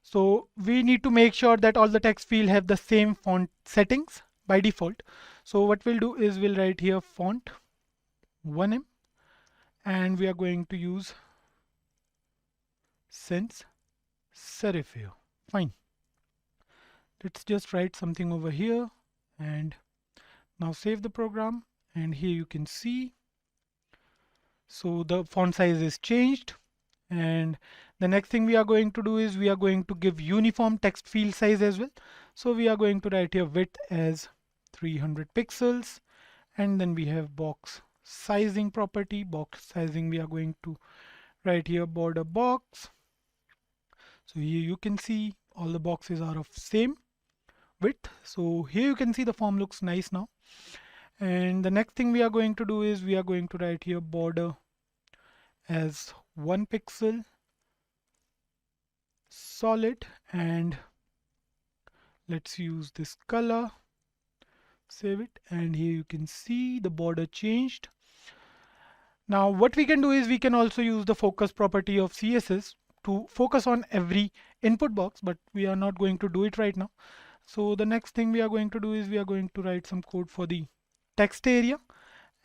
So we need to make sure that all the text field have the same font settings by default. So what we'll do is we'll write here font 1 em, and we are going to use sans serif here. Fine. Let's just write something over here and now save the program, and here you can see. So the font size is changed, and the next thing we are going to do is we are going to give uniform text field size as well. So we are going to write here width as 300 pixels, and then we have box sizing property. Box sizing we are going to write here border box. So here you can see all the boxes are of same width. So here you can see the form looks nice now. And the next thing we are going to do is we are going to write here border as 1 pixel, solid, and let's use this color. Save it, and here you can see the border changed. Now what we can do is we can also use the focus property of CSS to focus on every input box, but we are not going to do it right now. So the next thing we are going to do is we are going to write some code for the text area,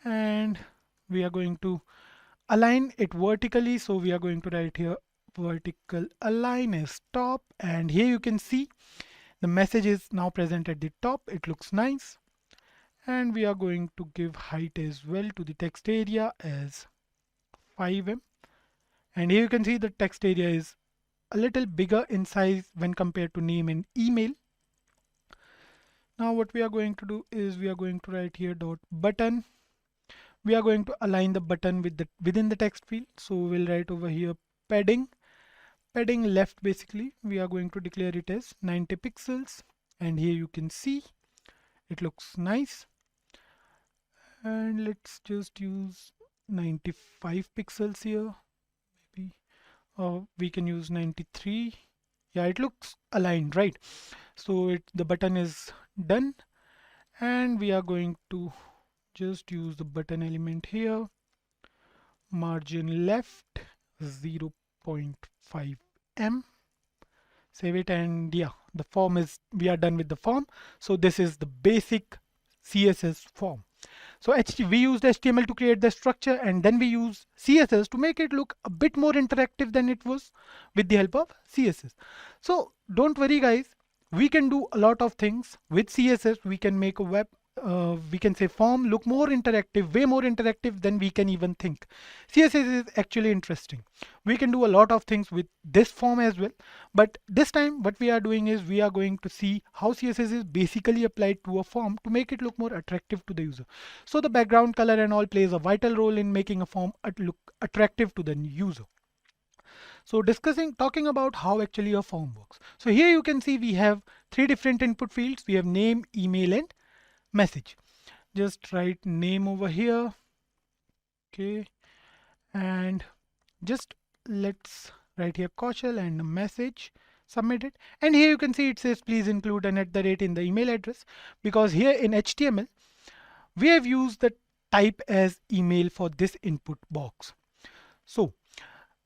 and we are going to align it vertically. So we are going to write here vertical align as top, and here you can see the message is now present at the top. It looks nice. And we are going to give height as well to the text area as 5 em. And here you can see the text area is a little bigger in size when compared to name and email. Now what we are going to do is we are going to write here dot button. We are going to align the button with within the text field. So we'll write over here padding left. Basically we are going to declare it as 90 pixels, and here you can see it looks nice. And let's just use 95 pixels here, maybe, or we can use 93. Yeah, it looks aligned, right? So the button is done, and we are going to just use the button element here, margin left 0.5 em. Save it, and yeah, the form is, we are done with the form. So this is the basic CSS form. So we used HTML to create the structure, and then we use CSS to make it look a bit more interactive than it was with the help of CSS. So don't worry guys, we can do a lot of things with CSS. We can make a web, we can say form look more interactive, way more interactive than we can even think. CSS is actually interesting. We can do a lot of things with this form as well. But this time what we are doing is we are going to see how CSS is basically applied to a form to make it look more attractive to the user. So the background color and all plays a vital role in making a form look attractive to the user. So talking about how actually a form works. So here you can see we have 3 different input fields. We have name, email, and message. Just write name over here. Okay. And just let's write here Kaushal and a message, submit it. And here you can see it says please include an @ in the email address, because here in HTML we have used the type as email for this input box. So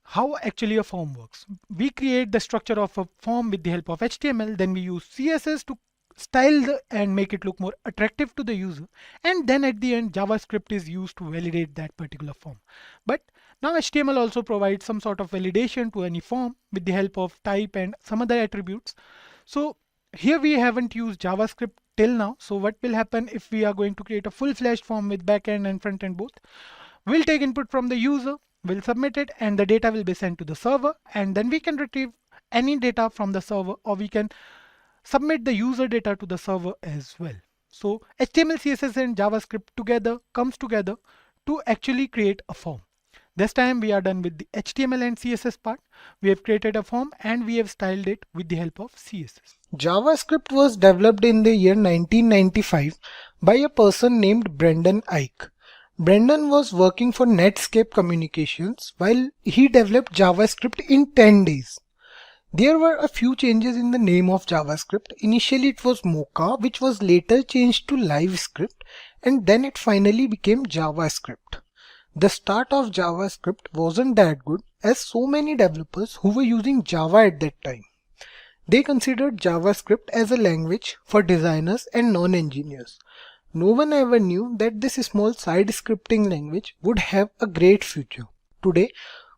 how actually a form works. We create the structure of a form with the help of HTML, then we use CSS to style and make it look more attractive to the user, and then at the end JavaScript is used to validate that particular form. But now HTML also provides some sort of validation to any form with the help of type and some other attributes. So here we haven't used JavaScript till now. So what will happen if we are going to create a full-fledged form with backend and front end both? We'll take input from the user, we'll submit it, and the data will be sent to the server, and then we can retrieve any data from the server, or we can submit the user data to the server as well. So HTML, CSS and JavaScript comes together to actually create a form. This time we are done with the HTML and CSS part. We have created a form and we have styled it with the help of CSS. JavaScript was developed in the year 1995 by a person named Brendan Eich. Brendan was working for Netscape Communications while he developed JavaScript in 10 days. There were a few changes in the name of JavaScript. Initially it was Mocha, which was later changed to LiveScript, and then it finally became JavaScript. The start of JavaScript wasn't that good, as so many developers who were using Java at that time. They considered JavaScript as a language for designers and non-engineers. No one ever knew that this small side scripting language would have a great future. Today,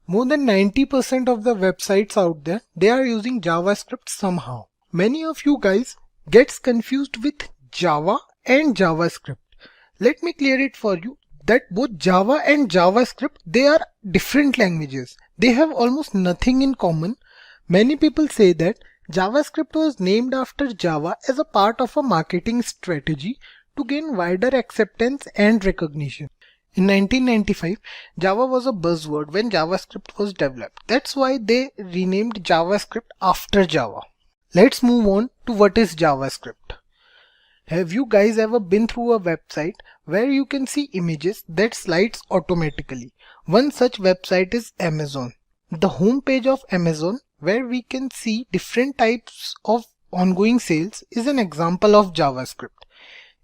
more than 90% of the websites out there, they are using JavaScript somehow. Many of you guys gets confused with Java and JavaScript. Let me clear it for you that both Java and JavaScript, they are different languages. They have almost nothing in common. Many people say that JavaScript was named after Java as a part of a marketing strategy to gain wider acceptance and recognition. In 1995, Java was a buzzword when JavaScript was developed. That's why they renamed JavaScript after Java. Let's move on to what is JavaScript. Have you guys ever been through a website where you can see images that slides automatically? One such website is Amazon. The home page of Amazon, where we can see different types of ongoing sales, is an example of JavaScript.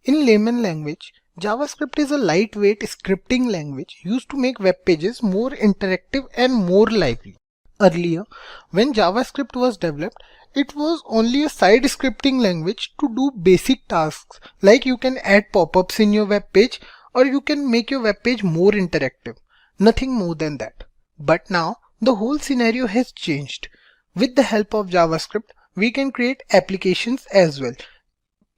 In layman language, JavaScript is a lightweight scripting language used to make web pages more interactive and more lively. Earlier, when JavaScript was developed, it was only a side scripting language to do basic tasks, like you can add pop-ups in your web page or you can make your web page more interactive. Nothing more than that. But now the whole scenario has changed. With the help of JavaScript, we can create applications as well.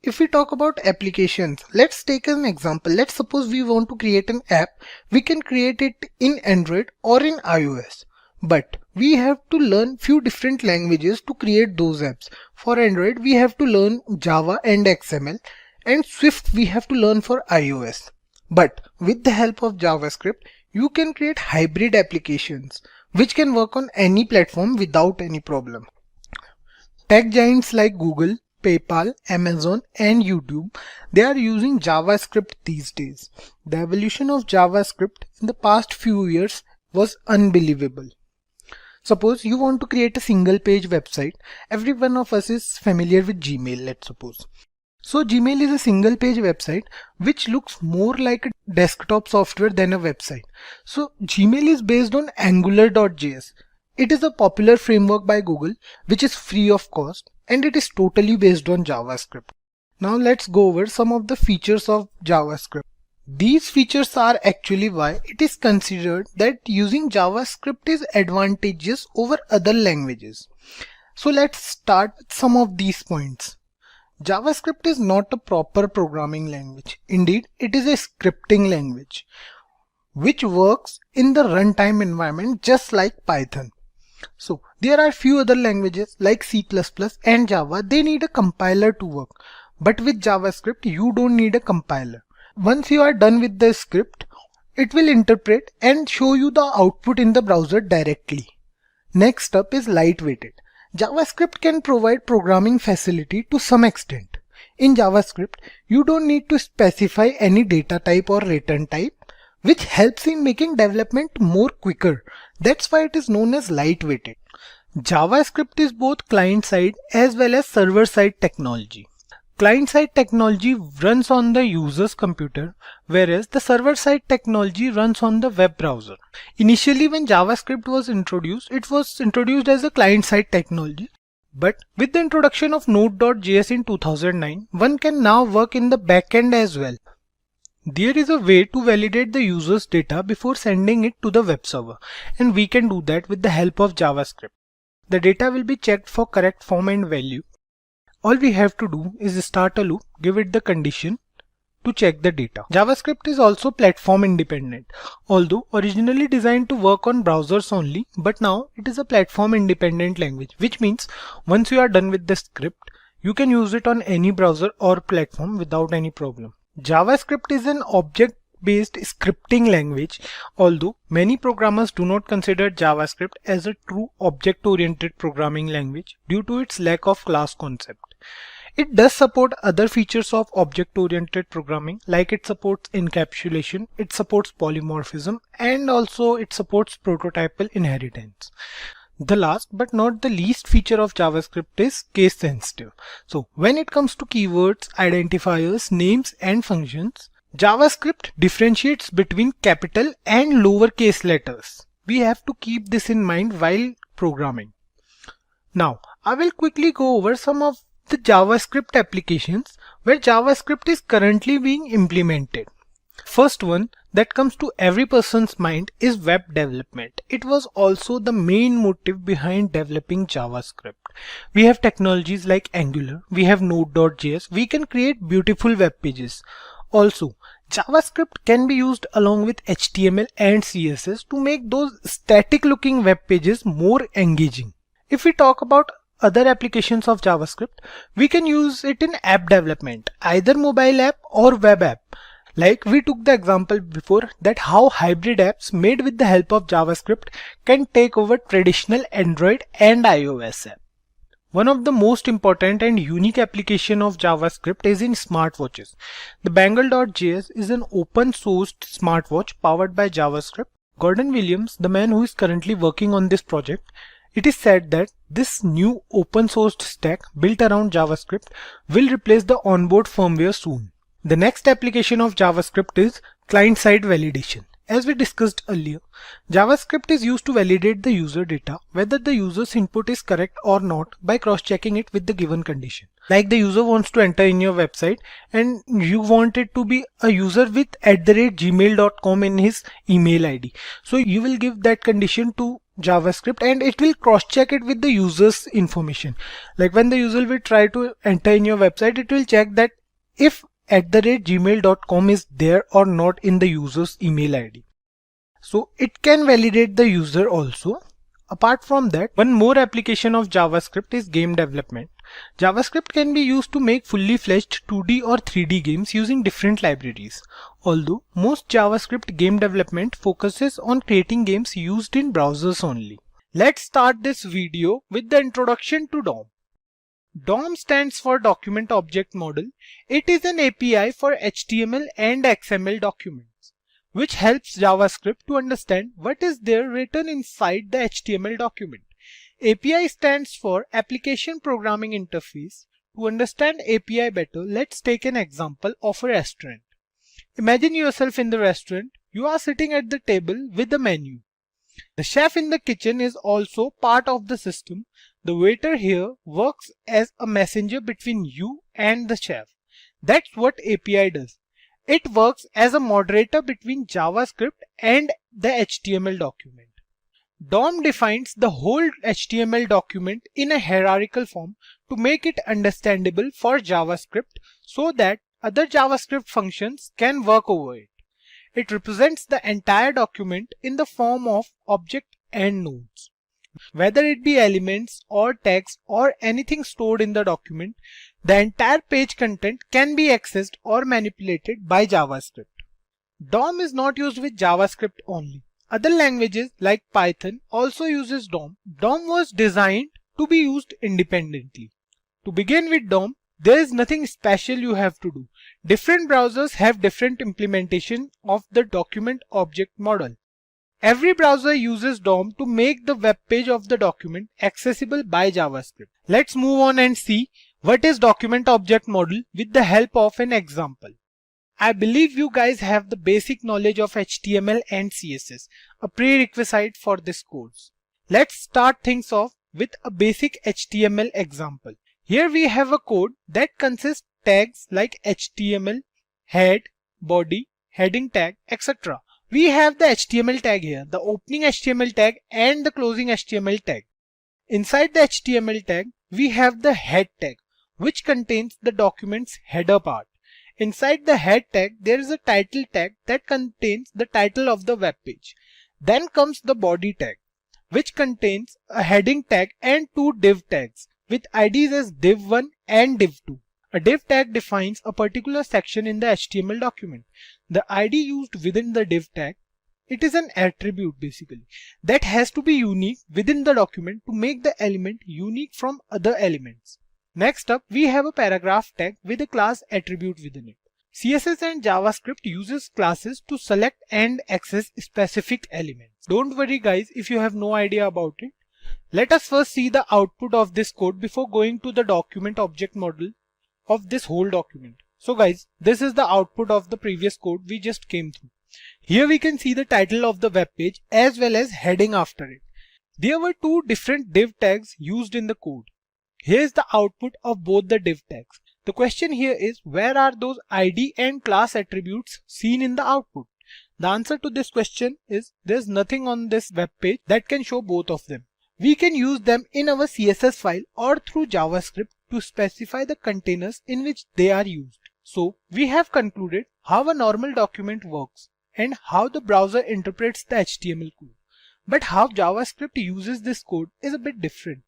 If we talk about applications, let's take an example. Let's suppose we want to create an app. We can create it in Android or in iOS. But we have to learn few different languages to create those apps. For Android, we have to learn Java and XML, and Swift we have to learn for iOS. But with the help of JavaScript, you can create hybrid applications which can work on any platform without any problem. Tech giants like Google, PayPal, Amazon and YouTube, they are using JavaScript these days. The evolution of JavaScript in the past few years was unbelievable. Suppose you want to create a single page website. Every one of us is familiar with Gmail, let's suppose. So Gmail is a single page website which looks more like a desktop software than a website. So Gmail is based on Angular.js. It is a popular framework by Google which is free of cost, and it is totally based on JavaScript. Now let's go over some of the features of JavaScript. These features are actually why it is considered that using JavaScript is advantageous over other languages. So let's start with some of these points. JavaScript is not a proper programming language. Indeed, it is a scripting language which works in the runtime environment just like Python. So there are few other languages like C++ and Java. They need a compiler to work. But with JavaScript, you don't need a compiler. Once you are done with the script, it will interpret and show you the output in the browser directly. Next up is lightweighted. JavaScript can provide programming facility to some extent. In JavaScript, you don't need to specify any data type or return type, which helps in making development more quicker. That's why it is known as lightweighted. JavaScript is both client-side as well as server-side technology. Client-side technology runs on the user's computer, whereas the server-side technology runs on the web browser. Initially, when JavaScript was introduced, it was introduced as a client-side technology. But with the introduction of Node.js in 2009, one can now work in the backend as well. There is a way to validate the user's data before sending it to the web server, and we can do that with the help of JavaScript. The data will be checked for correct form and value. All we have to do is start a loop, give it the condition to check the data. JavaScript is also platform independent, although originally designed to work on browsers only, but now it is a platform independent language, which means once you are done with the script, you can use it on any browser or platform without any problem. JavaScript is an object-based scripting language, although many programmers do not consider JavaScript as a true object-oriented programming language due to its lack of class concept. It does support other features of object-oriented programming, like it supports encapsulation, it supports polymorphism, and also it supports prototypal inheritance. The last but not the least feature of JavaScript is case sensitive. So when it comes to keywords, identifiers, names and functions, JavaScript differentiates between capital and lowercase letters. We have to keep this in mind while programming. Now I will quickly go over some of the JavaScript applications where JavaScript is currently being implemented. First one that comes to every person's mind is web development. It was also the main motive behind developing JavaScript. We have technologies like Angular, we have Node.js, we can create beautiful web pages. Also, JavaScript can be used along with HTML and CSS to make those static looking web pages more engaging. If we talk about other applications of JavaScript, we can use it in app development, either mobile app or web app. Like we took the example before that how hybrid apps made with the help of JavaScript can take over traditional Android and iOS app. One of the most important and unique application of JavaScript is in smartwatches. The Bangle.js is an open sourced smartwatch powered by JavaScript. Gordon Williams, the man who is currently working on this project, it is said that this new open sourced stack built around JavaScript will replace the onboard firmware soon. The next application of JavaScript is client-side validation. As we discussed earlier, JavaScript is used to validate the user data, whether the user's input is correct or not, by cross-checking it with the given condition. Like the user wants to enter in your website and you want it to be a user with @gmail.com in his email ID. So you will give that condition to JavaScript and it will cross-check it with the user's information. Like when the user will try to enter in your website, it will check that if @gmail.com is there or not in the user's email ID. So it can validate the user also. Apart from that, one more application of JavaScript is game development. JavaScript can be used to make fully fledged 2D or 3D games using different libraries. Although most JavaScript game development focuses on creating games used in browsers only. Let's start this video with the introduction to DOM. DOM stands for Document Object Model. It is an API for HTML and XML documents, which helps JavaScript to understand what is there written inside the HTML document. API stands for Application Programming Interface. To understand API better, let's take an example of a restaurant. Imagine yourself in the restaurant. You are sitting at the table with the menu. The chef in the kitchen is also part of the system. The waiter here works as a messenger between you and the chef. That's what API does. It works as a moderator between JavaScript and the HTML document. DOM defines the whole HTML document in a hierarchical form to make it understandable for JavaScript so that other JavaScript functions can work over it. It represents the entire document in the form of object and nodes. Whether it be elements or text or anything stored in the document, the entire page content can be accessed or manipulated by JavaScript. DOM is not used with JavaScript only. Other languages like Python also uses DOM. DOM was designed to be used independently. To begin with DOM, there is nothing special you have to do. Different browsers have different implementation of the document object model. Every browser uses DOM to make the web page of the document accessible by JavaScript. Let's move on and see what is document object model with the help of an example. I believe you guys have the basic knowledge of HTML and CSS, a prerequisite for this course. Let's start things off with a basic HTML example. Here we have a code that consists tags like HTML, head, body, heading tag, etc. We have the HTML tag here, the opening HTML tag and the closing HTML tag. Inside the HTML tag, we have the head tag, which contains the document's header part. Inside the head tag, there is a title tag that contains the title of the web page. Then comes the body tag, which contains a heading tag and two div tags with IDs as div1 and div2. A div tag defines a particular section in the HTML document. The ID used within the div tag, it is an attribute basically that has to be unique within the document to make the element unique from other elements. Next up, we have a paragraph tag with a class attribute within it. CSS and JavaScript uses classes to select and access specific elements. Don't worry guys if you have no idea about it. Let us first see the output of this code before going to the document object model of this whole document. So guys, this is the output of the previous code we just came through. Here we can see the title of the web page as well as heading after it. There were two different div tags used in the code. Here is the output of both the div tags. The question here is, where are those ID and class attributes seen in the output? The answer to this question is there's nothing on this web page that can show both of them. We can use them in our CSS file or through JavaScript to specify the containers in which they are used. So we have concluded how a normal document works and how the browser interprets the HTML code. But how JavaScript uses this code is a bit different.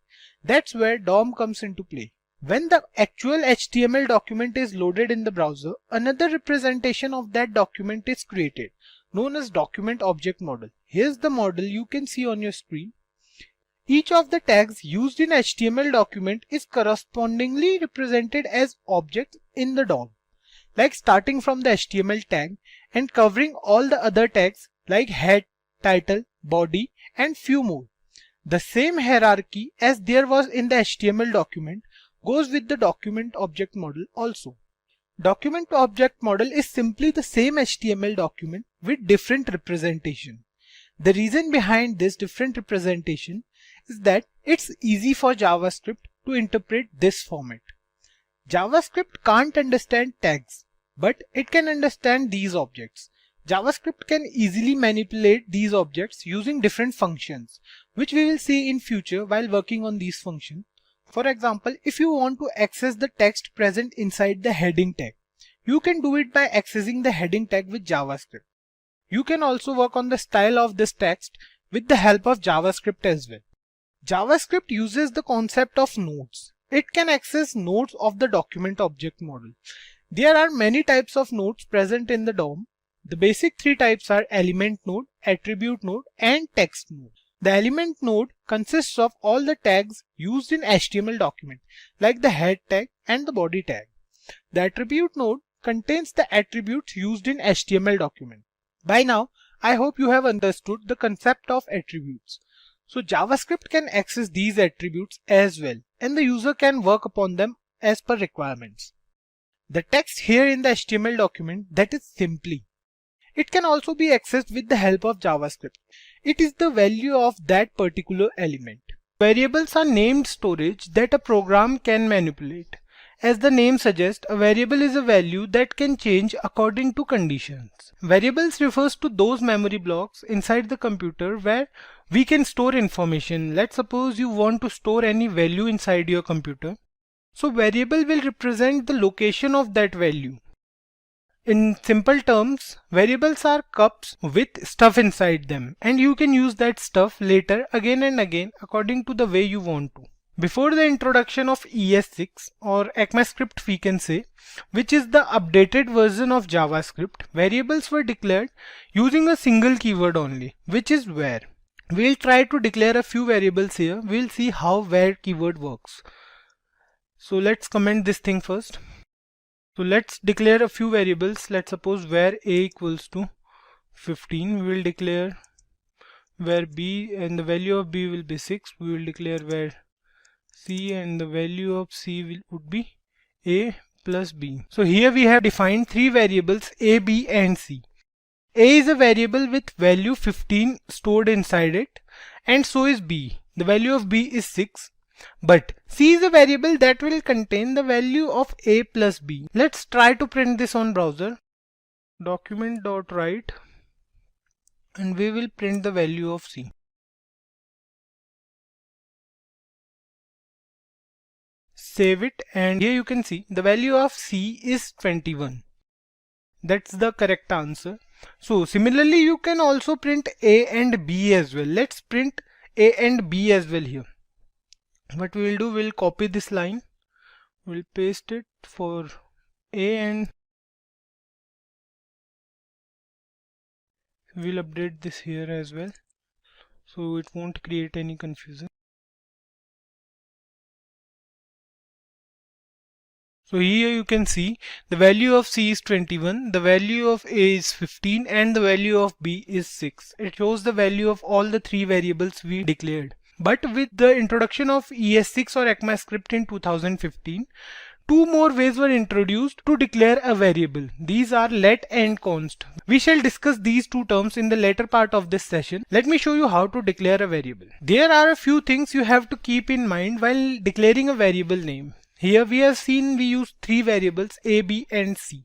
That's where DOM comes into play. When the actual HTML document is loaded in the browser, another representation of that document is created, known as document object model. Here's the model you can see on your screen. Each of the tags used in HTML document is correspondingly represented as objects in the DOM, like starting from the HTML tag and covering all the other tags like head, title, body, and few more. The same hierarchy as there was in the HTML document goes with the document object model also. Document to object model is simply the same HTML document with different representation. The reason behind this different representation is that it's easy for JavaScript to interpret this format. JavaScript can't understand tags, but it can understand these objects. JavaScript can easily manipulate these objects using different functions, which we will see in future while working on these functions. For example, if you want to access the text present inside the heading tag, you can do it by accessing the heading tag with JavaScript. You can also work on the style of this text with the help of JavaScript as well. JavaScript uses the concept of nodes. It can access nodes of the document object model. There are many types of nodes present in the DOM. The basic three types are element node, attribute node, and text node. The element node consists of all the tags used in HTML document, like the head tag and the body tag. The attribute node contains the attributes used in HTML document. By now, I hope you have understood the concept of attributes. So JavaScript can access these attributes as well, and the user can work upon them as per requirements. The text here in the HTML document, that is simply. It can also be accessed with the help of JavaScript. It is the value of that particular element. Variables are named storage that a program can manipulate. As the name suggests, a variable is a value that can change according to conditions. Variables refers to those memory blocks inside the computer where we can store information. Let's suppose you want to store any value inside your computer. So variable will represent the location of that value. In simple terms, variables are cups with stuff inside them, and you can use that stuff later again and again according to the way you want to. Before the introduction of ES6 or ECMAScript we can say, which is the updated version of JavaScript, variables were declared using a single keyword only, which is where. We'll try to declare a few variables here. We'll see how where keyword works. So let's comment this thing first. So let's declare a few variables. Let's suppose where a equals to 15. We will declare where b and the value of b will be 6. We will declare where c and the value of c would be a plus b. So here we have defined three variables a, b and c. A is a variable with value 15 stored inside it, and so is b. The value of b is 6. But c is a variable that will contain the value of a plus b. Let's try to print this on browser. Document.write, and we will print the value of c. Save it, and here you can see the value of c is 21. That's the correct answer. So similarly you can also print a and b as well. Let's print a and b as well here. What we will do, we'll copy this line, we'll paste it for a, and we'll update this here as well so it won't create any confusion. So here you can see the value of c is 21, the value of a is 15, and the value of b is 6. It shows the value of all the three variables we declared. But with the introduction of ES6 or ECMAScript in 2015, two more ways were introduced to declare a variable. These are let and const. We shall discuss these two terms in the later part of this session. Let me show you how to declare a variable. There are a few things you have to keep in mind while declaring a variable name. Here we have seen we use three variables a, b and c.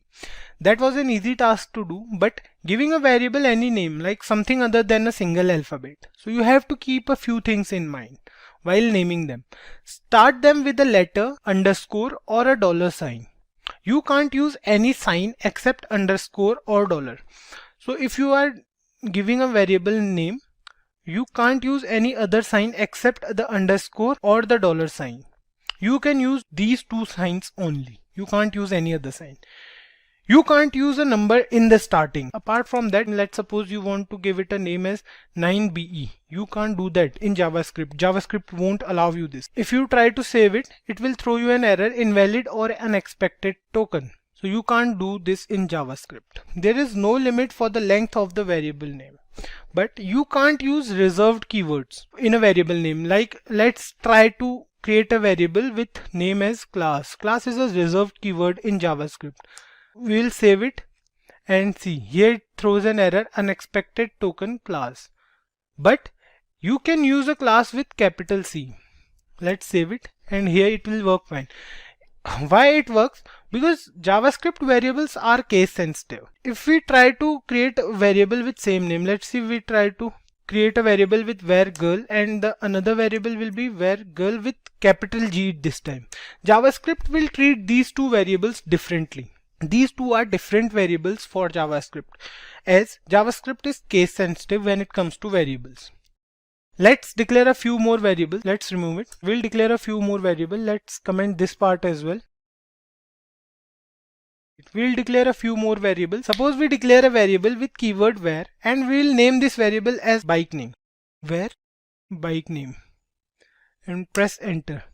That was an easy task to do, but giving a variable any name, like something other than a single alphabet. So you have to keep a few things in mind while naming them. Start them with a letter, underscore or a dollar sign. You can't use any sign except underscore or dollar. So if you are giving a variable name, you can't use any other sign except the underscore or the dollar sign. You can use these two signs only. You can't use any other sign. You can't use a number in the starting. Apart from that, let's suppose you want to give it a name as 9BE. You can't do that in JavaScript. JavaScript won't allow you this. If you try to save it, it will throw you an error, invalid or unexpected token. So you can't do this in JavaScript. There is no limit for the length of the variable name. But you can't use reserved keywords in a variable name. Like let's try to create a variable with name as class. Class is a reserved keyword in JavaScript. We will save it and see. Here it throws an error, unexpected token class. But you can use a class with capital C. Let's save it and here it will work fine. Why it works? Because JavaScript variables are case sensitive. If we try to create a variable with same name, let's see, we try to create a variable with var girl and the another variable will be var girl with capital G this time. JavaScript will treat these two variables differently. These two are different variables for JavaScript, as JavaScript is case sensitive when it comes to variables. Let's declare a few more variables. Let's remove it. We'll declare a few more variables. Let's comment this part as well. We'll declare a few more variables. Suppose we declare a variable with keyword var and we'll name this variable as bike name. Var bike name and press enter.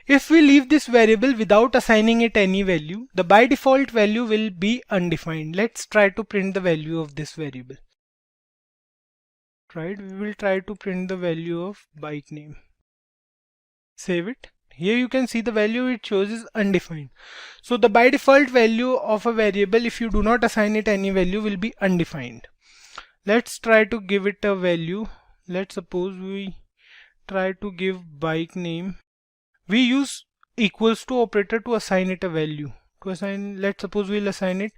If we leave this variable without assigning it any value, the by default value will be undefined. Let's try to print the value of this variable. Right, we will try to print the value of bike name. Save it. Here you can see the value it shows is undefined. So the by default value of a variable, if you do not assign it any value, will be undefined. Let's try to give it a value. Let's suppose we try to give bike name. We use equals to operator to assign it a value. To assign, let's suppose we'll assign it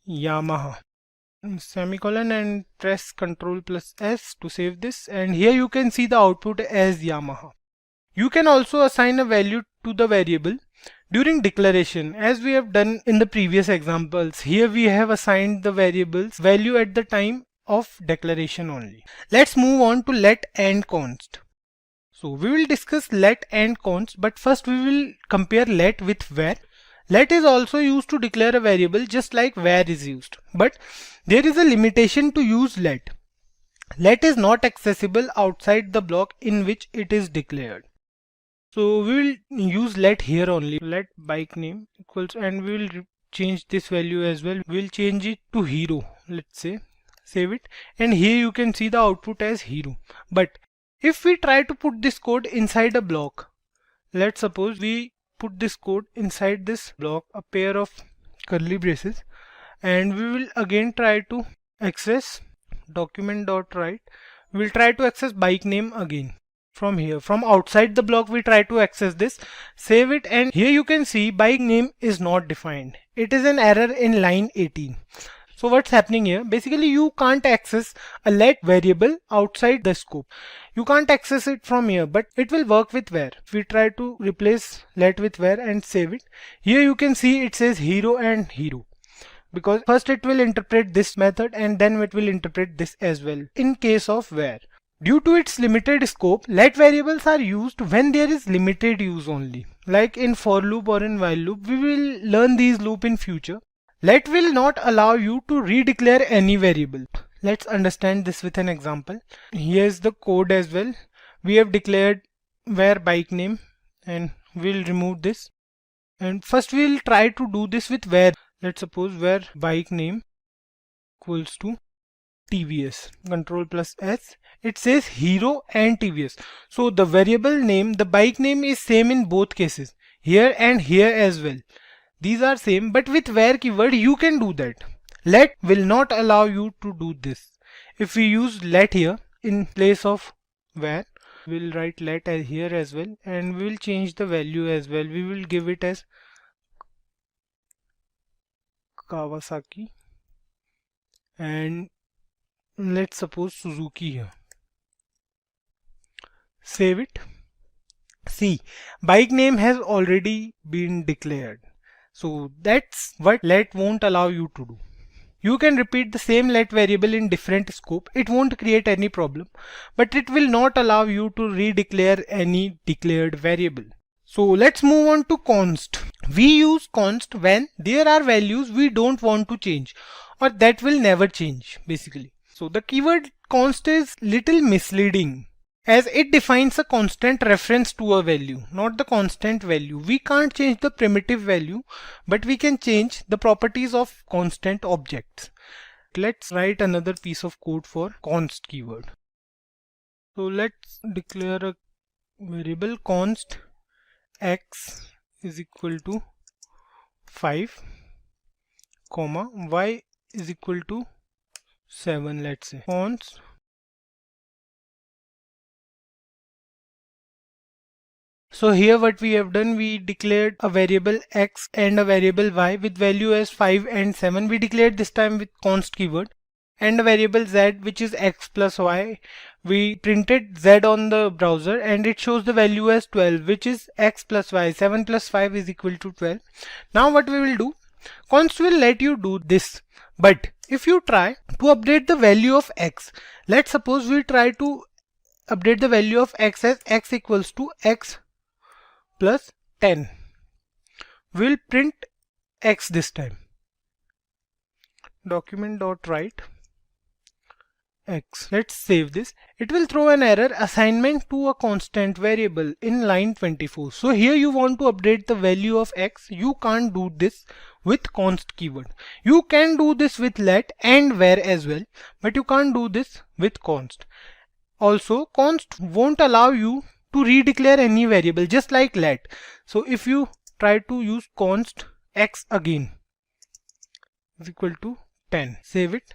Yamaha. Semicolon and press Ctrl+S to save this, and here you can see the output as Yamaha. You can also assign a value to the variable during declaration, as we have done in the previous examples. Here we have assigned the variable's value at the time of declaration only. Let's move on to let and const. So we will discuss let and const, but first we will compare let with var. Let is also used to declare a variable just like var is used, but there is a limitation to use let. Let is not accessible outside the block in which it is declared. So we will use let here only. Let bike name equals, and we will change this value as well. We will change it to hero, let's say. Save it, and here you can see the output as hero. But if we try to put this code inside a block, let's suppose we put this code inside this block, a pair of curly braces, and we will again try to access document.write. We'll try to access bike name again from here. From outside the block we try to access this. Save it, and here you can see bike name is not defined. It is an error in line 18. So what's happening here? Basically you can't access a let variable outside the scope. You can't access it from here, but it will work with var. If we try to replace let with var and save it, here you can see it says hero and hero, because first it will interpret this method and then it will interpret this as well in case of var. Due to its limited scope, let variables are used when there is limited use only. Like in for loop or in while loop, we will learn these loop in future. Let will not allow you to redeclare any variable. Let's understand this with an example. Here's the code as well. We have declared var bike name and we'll remove this. And first we'll try to do this with var. Let's suppose var bike name equals to TVS. Ctrl+S. It says hero and TVS. So the variable name, the bike name is same in both cases. Here and here as well. These are same, but with var keyword you can do that. Let will not allow you to do this. If we use let here in place of var, we'll write let as here as well, and we will change the value as well. We will give it as Kawasaki and let's suppose Suzuki here. Save it. See, bike name has already been declared. So that's what let won't allow you to do. You can repeat the same let variable in different scope. It won't create any problem, but it will not allow you to redeclare any declared variable. So let's move on to const. We use const when there are values we don't want to change or that will never change basically. So the keyword const is little misleading, as it defines a constant reference to a value, not the constant value. We can't change the primitive value, but we can change the properties of constant objects. Let's write another piece of code for const keyword. So let's declare a variable const x is equal to 5, comma, y is equal to 7, let's say. Const So here what we have done, we declared a variable x and a variable y with value as 5 and 7. We declared this time with const keyword, and a variable z which is x plus y. We printed z on the browser and it shows the value as 12, which is x plus y. 7 plus 5 is equal to 12. Now what we will do, const will let you do this, but if you try to update the value of x, let's suppose we try to update the value of x as x equals to x plus 10. We'll print x this time. Document.write x. Let's save this. It will throw an error, assignment to a constant variable in line 24. So here you want to update the value of x. You can't do this with const keyword. You can do this with let and where as well, but you can't do this with const. Also, const won't allow you to redeclare any variable, just like let. So if you try to use const x again is equal to 10, save it.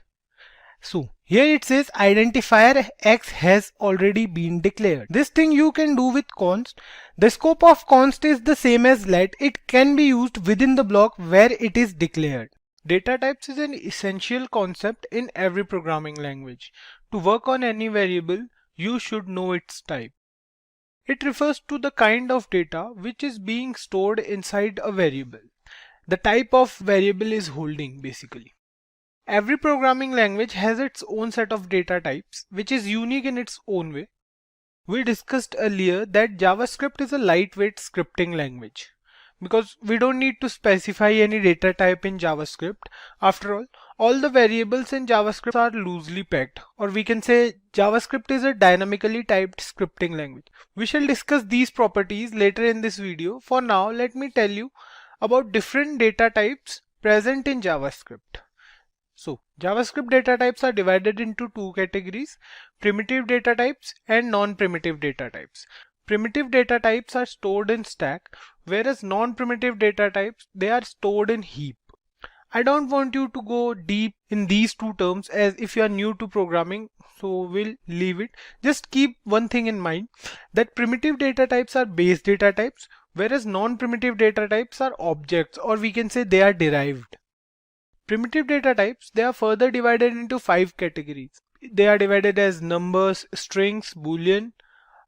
So here it says identifier x has already been declared. This thing you can do with const. The scope of const is the same as let. It can be used within the block where it is declared. Data types is an essential concept in every programming language. To work on any variable, you should know its type. It refers to the kind of data which is being stored inside a variable. The type of variable is holding basically. Every programming language has its own set of data types which is unique in its own way. We discussed earlier that JavaScript is a lightweight scripting language because we don't need to specify any data type in JavaScript. After all the variables in JavaScript are loosely packed, or we can say JavaScript is a dynamically typed scripting language. We shall discuss these properties later in this video. For now, let me tell you about different data types present in JavaScript. So, JavaScript data types are divided into two categories: primitive data types and non-primitive data types. Primitive data types are stored in stack, whereas non-primitive data types, they are stored in heap. I don't want you to go deep in these two terms as if you are new to programming, so we'll leave it. Just keep one thing in mind, that primitive data types are base data types, whereas non-primitive data types are objects, or we can say they are derived. Primitive data types, they are further divided into 5 categories. They are divided as numbers, strings, boolean,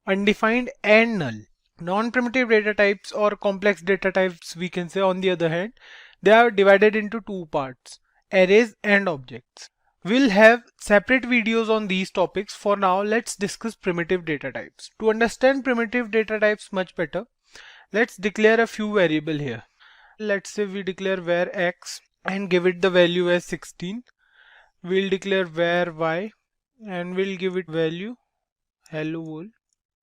undefined and null. Non-primitive data types or complex data types, we can say, on the other hand, they are divided into two parts: arrays and objects. We'll have separate videos on these topics. For now, let's discuss primitive data types. To understand primitive data types much better, let's declare a few variables here. Let's say we declare var x and give it the value as 16. We'll declare var y and we'll give it value hello world.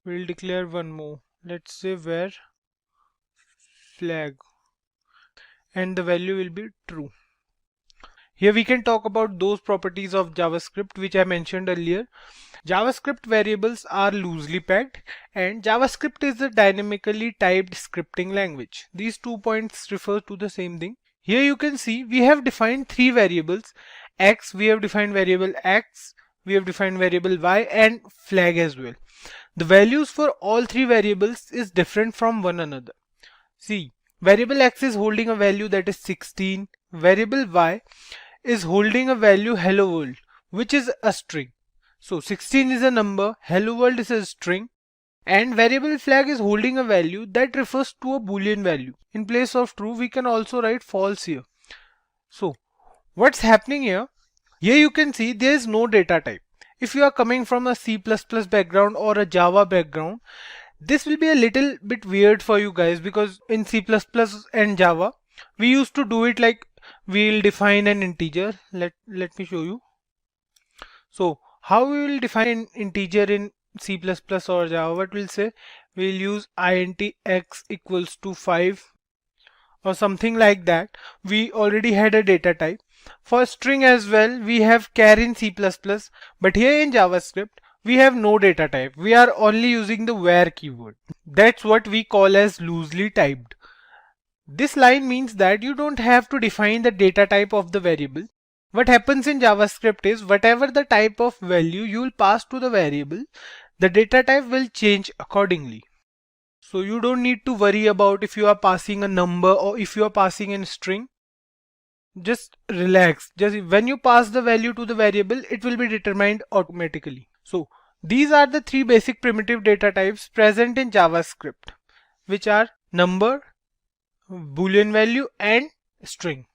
We'll declare one more. Let's say var flag and the value will be true. Here we can talk about those properties of JavaScript which I mentioned earlier. JavaScript variables are loosely packed and JavaScript is a dynamically typed scripting language. These 2 points refer to the same thing. Here you can see we have defined 3 variables: x, we have defined variable x, we have defined variable y, and flag as well. The values for all 3 variables is different from one another. See, variable x is holding a value that is 16, variable y is holding a value hello world, which is a string. So 16 is a number, hello world is a string, and variable flag is holding a value that refers to a boolean value. In place of true, we can also write false here. So what's happening here? Here you can see there is no data type. If you are coming from a C++ background or a Java background, this will be a little bit weird for you guys, because in C++ and Java, we used to do it like we'll define an integer. Let me show you. So how we will define an integer in C++ or Java? What we'll say, we'll use int x equals to 5 or something like that. We already had a data type. For string as well, we have char in C++, but here in JavaScript, we have no data type. We are only using the where keyword. That's what we call as loosely typed. This line means that you don't have to define the data type of the variable. What happens in JavaScript is whatever the type of value you will pass to the variable, the data type will change accordingly. So you don't need to worry about if you are passing a number or if you are passing a string. Just relax. Just when you pass the value to the variable, it will be determined automatically. So these are the three basic primitive data types present in JavaScript, which are number, boolean value and string.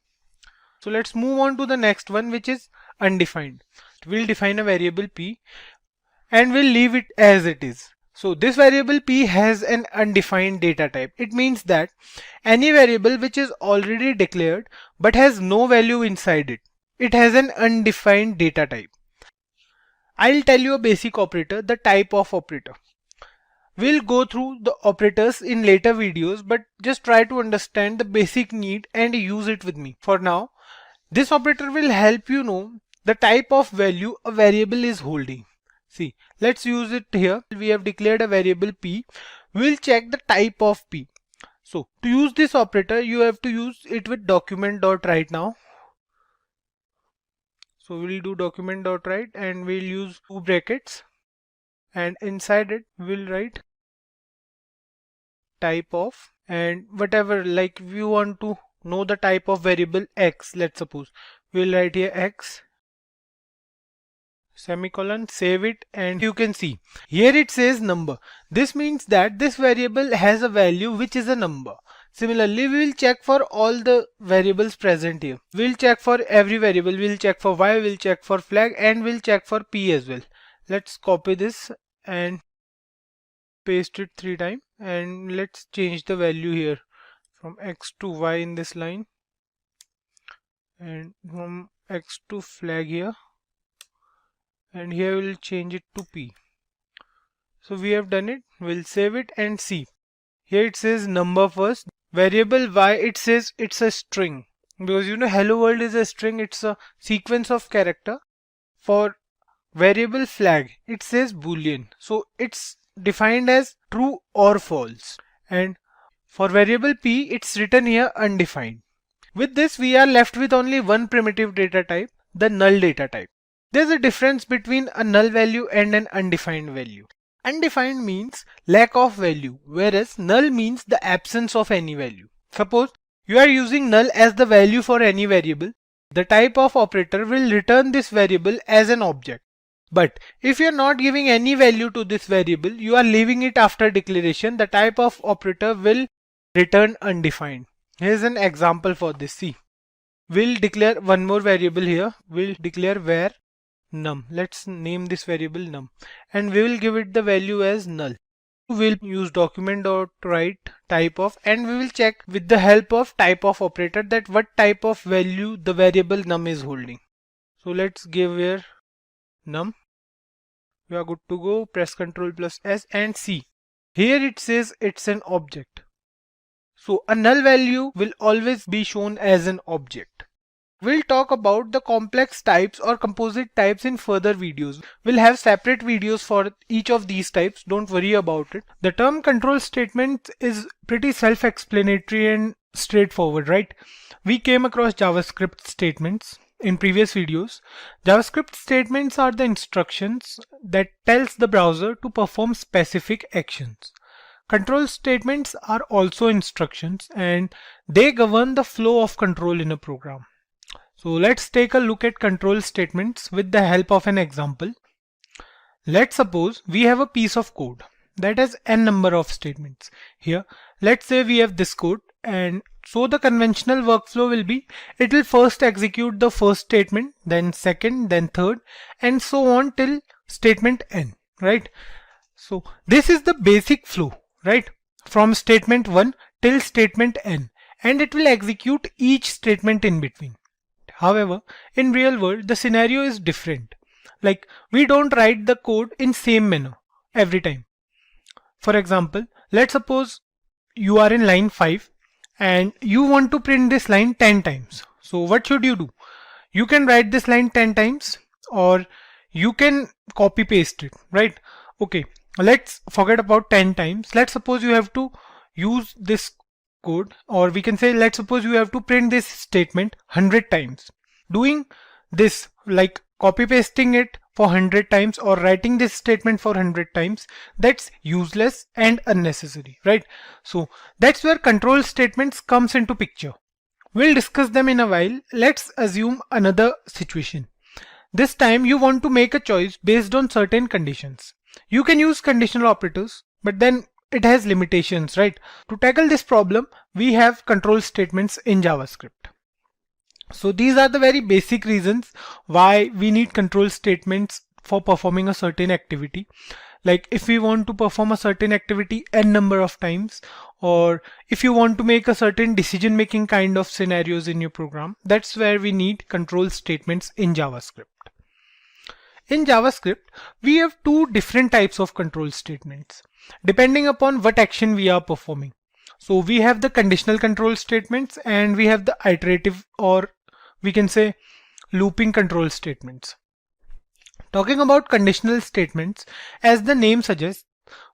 So let's move on to the next one, which is undefined. We'll define a variable p and we'll leave it as it is. So this variable p has an undefined data type. It means that any variable which is already declared but has no value inside it, it has an undefined data type. I'll tell you a basic operator, the type of operator. We'll go through the operators in later videos, but just try to understand the basic need and use it with me. For now, this operator will help you know the type of value a variable is holding. See, let's use it here. We have declared a variable p. We'll check the type of p. So to use this operator, you have to use it with document.write now. So we'll do document.write and we'll use two brackets, and inside it we'll write type of, and whatever, like if you want to know the type of variable x, let's suppose we'll write here x, semicolon, save it, and you can see here it says number. This means that this variable has a value which is a number. Similarly, we will check for all the variables present here. We'll check for every variable. We'll check for y, we'll check for flag, and we'll check for p as well. Let's copy this and paste it 3 times, and let's change the value here from x to y in this line, and from x to flag here, and here we'll change it to p. So we have done it. We'll save it and see. Here it says number first. Variable y, it says it's a string, because you know hello world is a string. It's a sequence of character. For variable flag, it says boolean, so it's defined as true or false. And for variable p, it's written here undefined. With this, we are left with only one primitive data type, the null data type. There's a difference between a null value and an undefined value. Undefined means lack of value, whereas null means the absence of any value. Suppose you are using null as the value for any variable. The type of operator will return this variable as an object. But if you are not giving any value to this variable, you are leaving it after declaration, the type of operator will return undefined. Here's an example for this. See, we'll declare one more variable here. We'll declare var num. Let's name this variable num, and we will give it the value as null. We'll use document.write type of, and we will check with the help of type of operator that what type of value the variable num is holding. So let's give here num. We are good to go. Press Ctrl plus S and see. Here it says it's an object. So a null value will always be shown as an object. We'll talk about the complex types or composite types in further videos. We'll have separate videos for each of these types. Don't worry about it. The term control statement is pretty self-explanatory and straightforward, right? We came across JavaScript statements in previous videos. JavaScript statements are the instructions that tells the browser to perform specific actions. Control statements are also instructions, and they govern the flow of control in a program. So let's take a look at control statements with the help of an example. Let's suppose we have a piece of code that has n number of statements. Here, let's say we have this code, and so the conventional workflow will be, it will first execute the first statement, then second, then third, and so on till statement n, right? So this is the basic flow, right? From statement 1 till statement n, and it will execute each statement in between. However, in real world, the scenario is different. Like, we don't write the code in same manner every time. For example, let's suppose you are in line 5 and you want to print this line 10 times. So what should you do? You can write this line 10 times, or you can copy paste it, right? Okay, let's forget about 10 times. Let's suppose you have to use this code, or we can say, let's suppose you have to print this statement 100 times. Doing this, like copy pasting it for 100 times or writing this statement for 100 times, that's useless and unnecessary, right? So that's where control statements comes into picture. We'll discuss them in a while. Let's assume another situation. This time you want to make a choice based on certain conditions. You can use conditional operators, but then it has limitations, right? To tackle this problem, we have control statements in JavaScript. So these are the very basic reasons why we need control statements for performing a certain activity. Like if we want to perform a certain activity n number of times, or if you want to make a certain decision making kind of scenarios in your program, that's where we need control statements in JavaScript. In JavaScript, we have two different types of control statements depending upon what action we are performing. So we have the conditional control statements and we have the iterative, or we can say looping control statements. Talking about conditional statements, as the name suggests,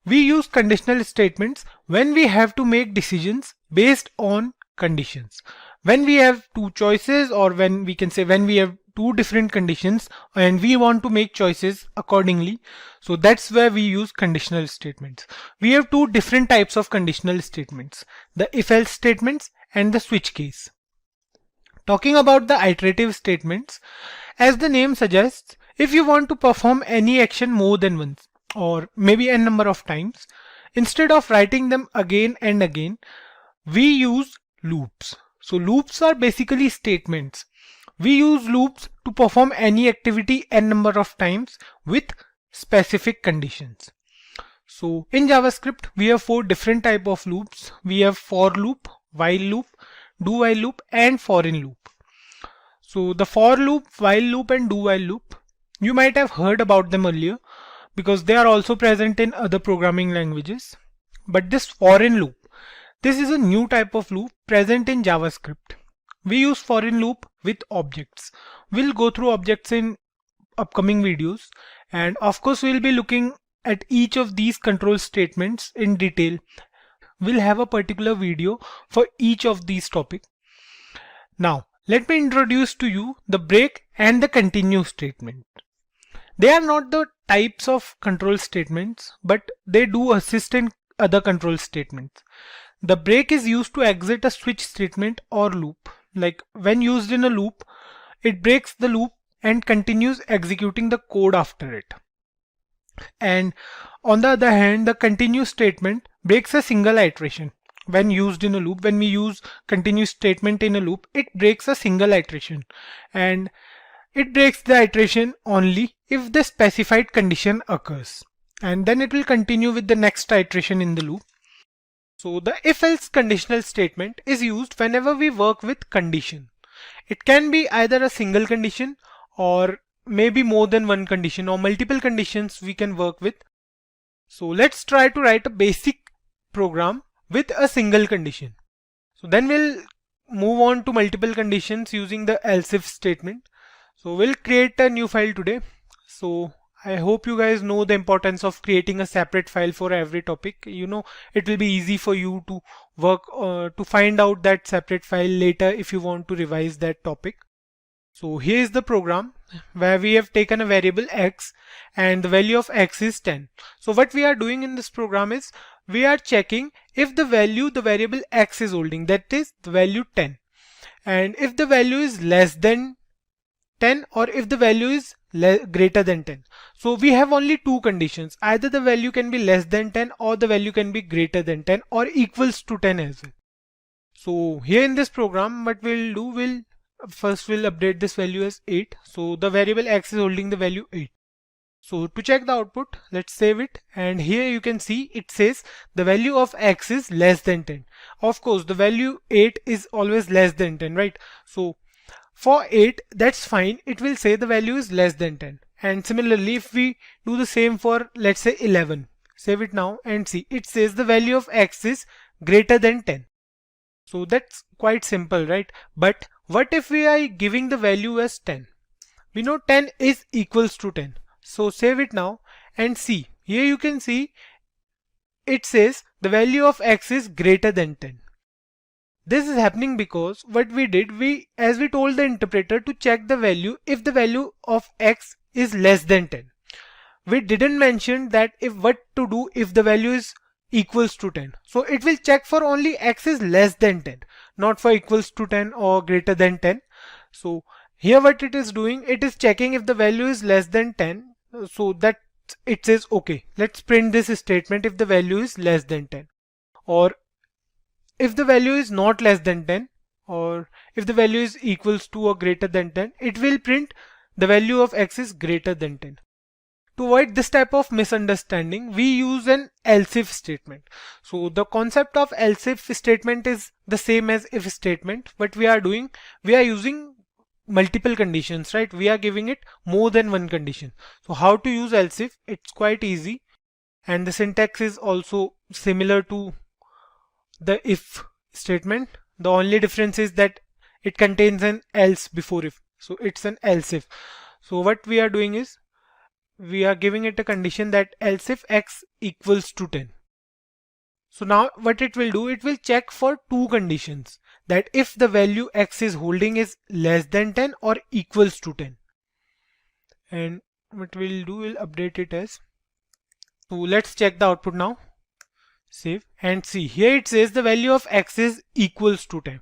we use conditional statements when we have to make decisions based on conditions. When we have two choices, or when we can say when we have two different conditions and we want to make choices accordingly, so that's where we use conditional statements. We have two different types of conditional statements, the if-else statements and the switch case. Talking about the iterative statements, as the name suggests, if you want to perform any action more than once or maybe n number of times, instead of writing them again and again, we use loops. So loops are basically statements. We use loops to perform any activity n number of times with specific conditions. So in JavaScript, we have four different type of loops. We have for loop, while loop, do while loop, and foreign loop. So the for loop, while loop, and do while loop, you might have heard about them earlier because they are also present in other programming languages. But this foreign loop, this is a new type of loop present in JavaScript. We use foreign loop with objects. We'll go through objects in upcoming videos, and of course we'll be looking at each of these control statements in detail. We'll have a particular video for each of these topics. Now let me introduce to you the break and the continue statement. They are not the types of control statements, but they do assist in other control statements. The break is used to exit a switch statement or loop. Like when used in a loop, it breaks the loop and continues executing the code after it. And on the other hand, the continue statement breaks a single iteration. When used in a loop, when we use continue statement in a loop, it breaks a single iteration, and it breaks the iteration only if the specified condition occurs, and then it will continue with the next iteration in the loop. So the if-else conditional statement is used whenever we work with condition. It can be either a single condition or maybe more than one condition, or multiple conditions we can work with. So let's try to write a basic program with a single condition. So then we'll move on to multiple conditions using the else if statement. So we'll create a new file today. So I hope you guys know the importance of creating a separate file for every topic. You know, it will be easy for you to work to find out that separate file later if you want to revise that topic. So here is the program where we have taken a variable x and the value of x is 10. So what we are doing in this program is we are checking if the value the variable x is holding, that is the value 10, and if the value is less than 10 or if the value is greater than 10. So we have only two conditions, either the value can be less than 10 or the value can be greater than 10 or equals to 10 as well. So here in this program, what we'll do, we'll update this value as 8. So the variable x is holding the value 8. So to check the output, let's save it, and here you can see it says the value of x is less than 10. Of course the value 8 is always less than 10, right? So for 8, that's fine, it will say the value is less than 10. And similarly, if we do the same for, let's say, 11, save it now and see, it says the value of x is greater than 10. So that's quite simple, right? But what if we are giving the value as 10? We know 10 is equals to 10. So save it now and see. Here you can see it says the value of x is greater than 10. This is happening because what we did, as we told the interpreter to check the value if the value of x is less than 10. We didn't mention that what to do if the value is equals to 10. So it will check for only x is less than 10, not for equals to 10 or greater than 10. So here what it is doing, it is checking if the value is less than 10. So that it says okay, let's print this statement if the value is less than 10, or if the value is not less than 10, or if the value is equals to or greater than 10, it will print the value of x is greater than 10. To avoid this type of misunderstanding, we use an else if statement. So the concept of else if statement is the same as if statement. What we are doing, we are using multiple conditions, right? We are giving it more than one condition. So how to use else if? It's quite easy, and the syntax is also similar to the if statement. The only difference is that it contains an else before if. So it's an else if. So what we are doing is we are giving it a condition that else if x equals to 10. So now what it will do, it will check for two conditions, that if the value x is holding is less than 10 or equals to 10. And what we'll do, we'll update it as. So let's check the output now. Save and see. Here it says the value of x is equals to 10,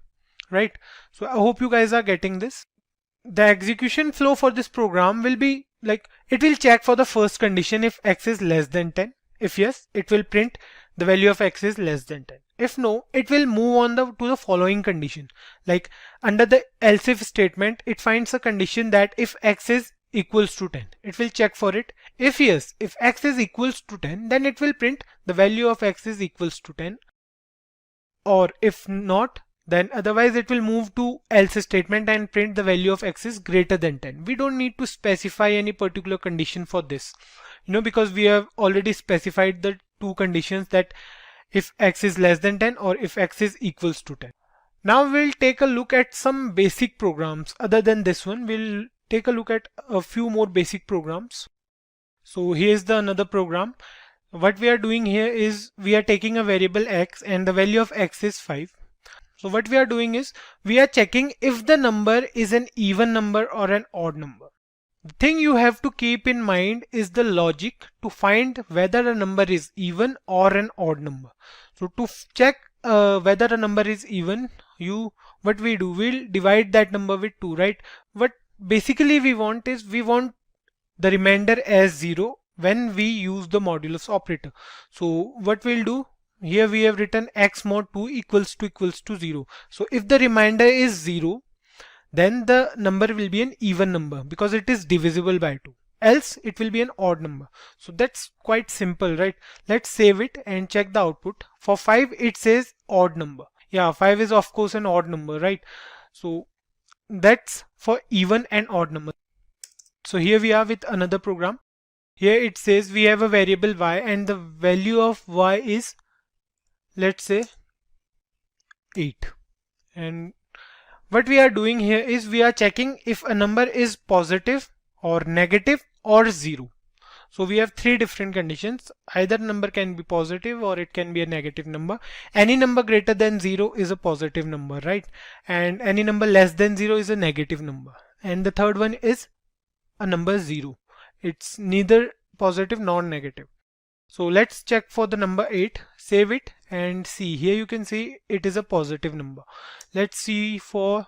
right? So I hope you guys are getting this. The execution flow for this program will be like, it will check for the first condition if x is less than 10. If yes, it will print the value of x is less than 10. If no, it will move on to the following condition. Like under the else if statement, it finds a condition that if x is equals to 10, it will check for it. If yes, if x is equals to 10, then it will print the value of x is equals to 10. Or if not, then otherwise it will move to else statement and print the value of x is greater than 10. We don't need to specify any particular condition for this, because we have already specified the two conditions, that if x is less than 10 or if x is equals to 10. Now we'll take a look at some basic programs. Other than this one, we'll take a look at a few more basic programs. So here's another program. What we are doing here is we are taking a variable x and the value of x is 5. So what we are doing is we are checking if the number is an even number or an odd number. The thing you have to keep in mind is the logic to find whether a number is even or an odd number. So to check whether a number is even, what we do, we'll divide that number with 2, right? What basically we want is we want the remainder as 0 when we use the modulus operator. So what we'll do, here we have written x mod 2 equals to 0. So if the remainder is 0, then the number will be an even number because it is divisible by 2. Else it will be an odd number. So that's quite simple, right? Let's save it and check the output. For 5 it says odd number. Yeah, 5 is of course an odd number, right? So that's for even and odd number. So here we are with another program. Here it says we have a variable y and the value of y is, let's say, 8. And what we are doing here is we are checking if a number is positive or negative or 0. So we have 3 different conditions. Either number can be positive or it can be a negative number. Any number greater than 0 is a positive number, right? And any number less than 0 is a negative number. And the third one is a number 0. It's neither positive nor negative. So let's check for the number 8, save it and see. Here you can see it is a positive number. Let's see for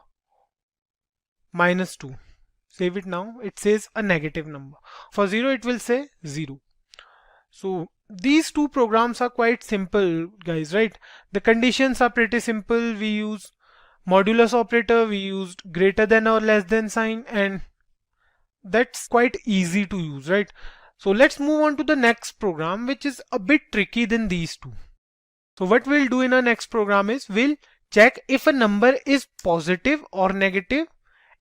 -2. Save it now. It says a negative number. For 0 it will say 0. So these two programs are quite simple, guys, right? The conditions are pretty simple. We use modulus operator, we used greater than or less than sign, and that's quite easy to use, right? So let's move on to the next program, which is a bit tricky than these two. So what we'll do in our next program is we'll check if a number is positive or negative,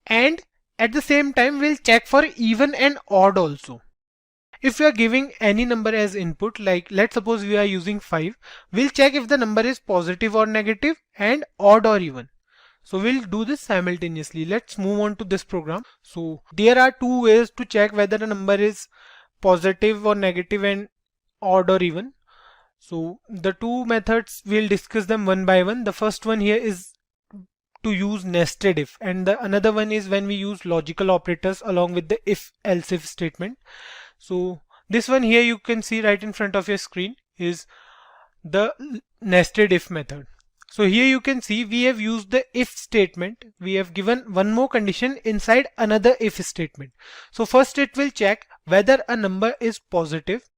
and at the same time we'll check for even and odd also. If we are giving any number as input, like let's suppose we are using 5, we'll check if the number is positive or negative and odd or even. So we'll do this simultaneously. Let's move on to this program. So there are two ways to check whether a number is positive or negative and odd or even. So the two methods, we'll discuss them one by one. The first one here is to use nested if, and the another one is when we use logical operators along with the if else if statement. So this one here you can see right in front of your screen is the nested if method. So here you can see we have used the if statement. We have given one more condition inside another if statement. So first it will check whether a number is positive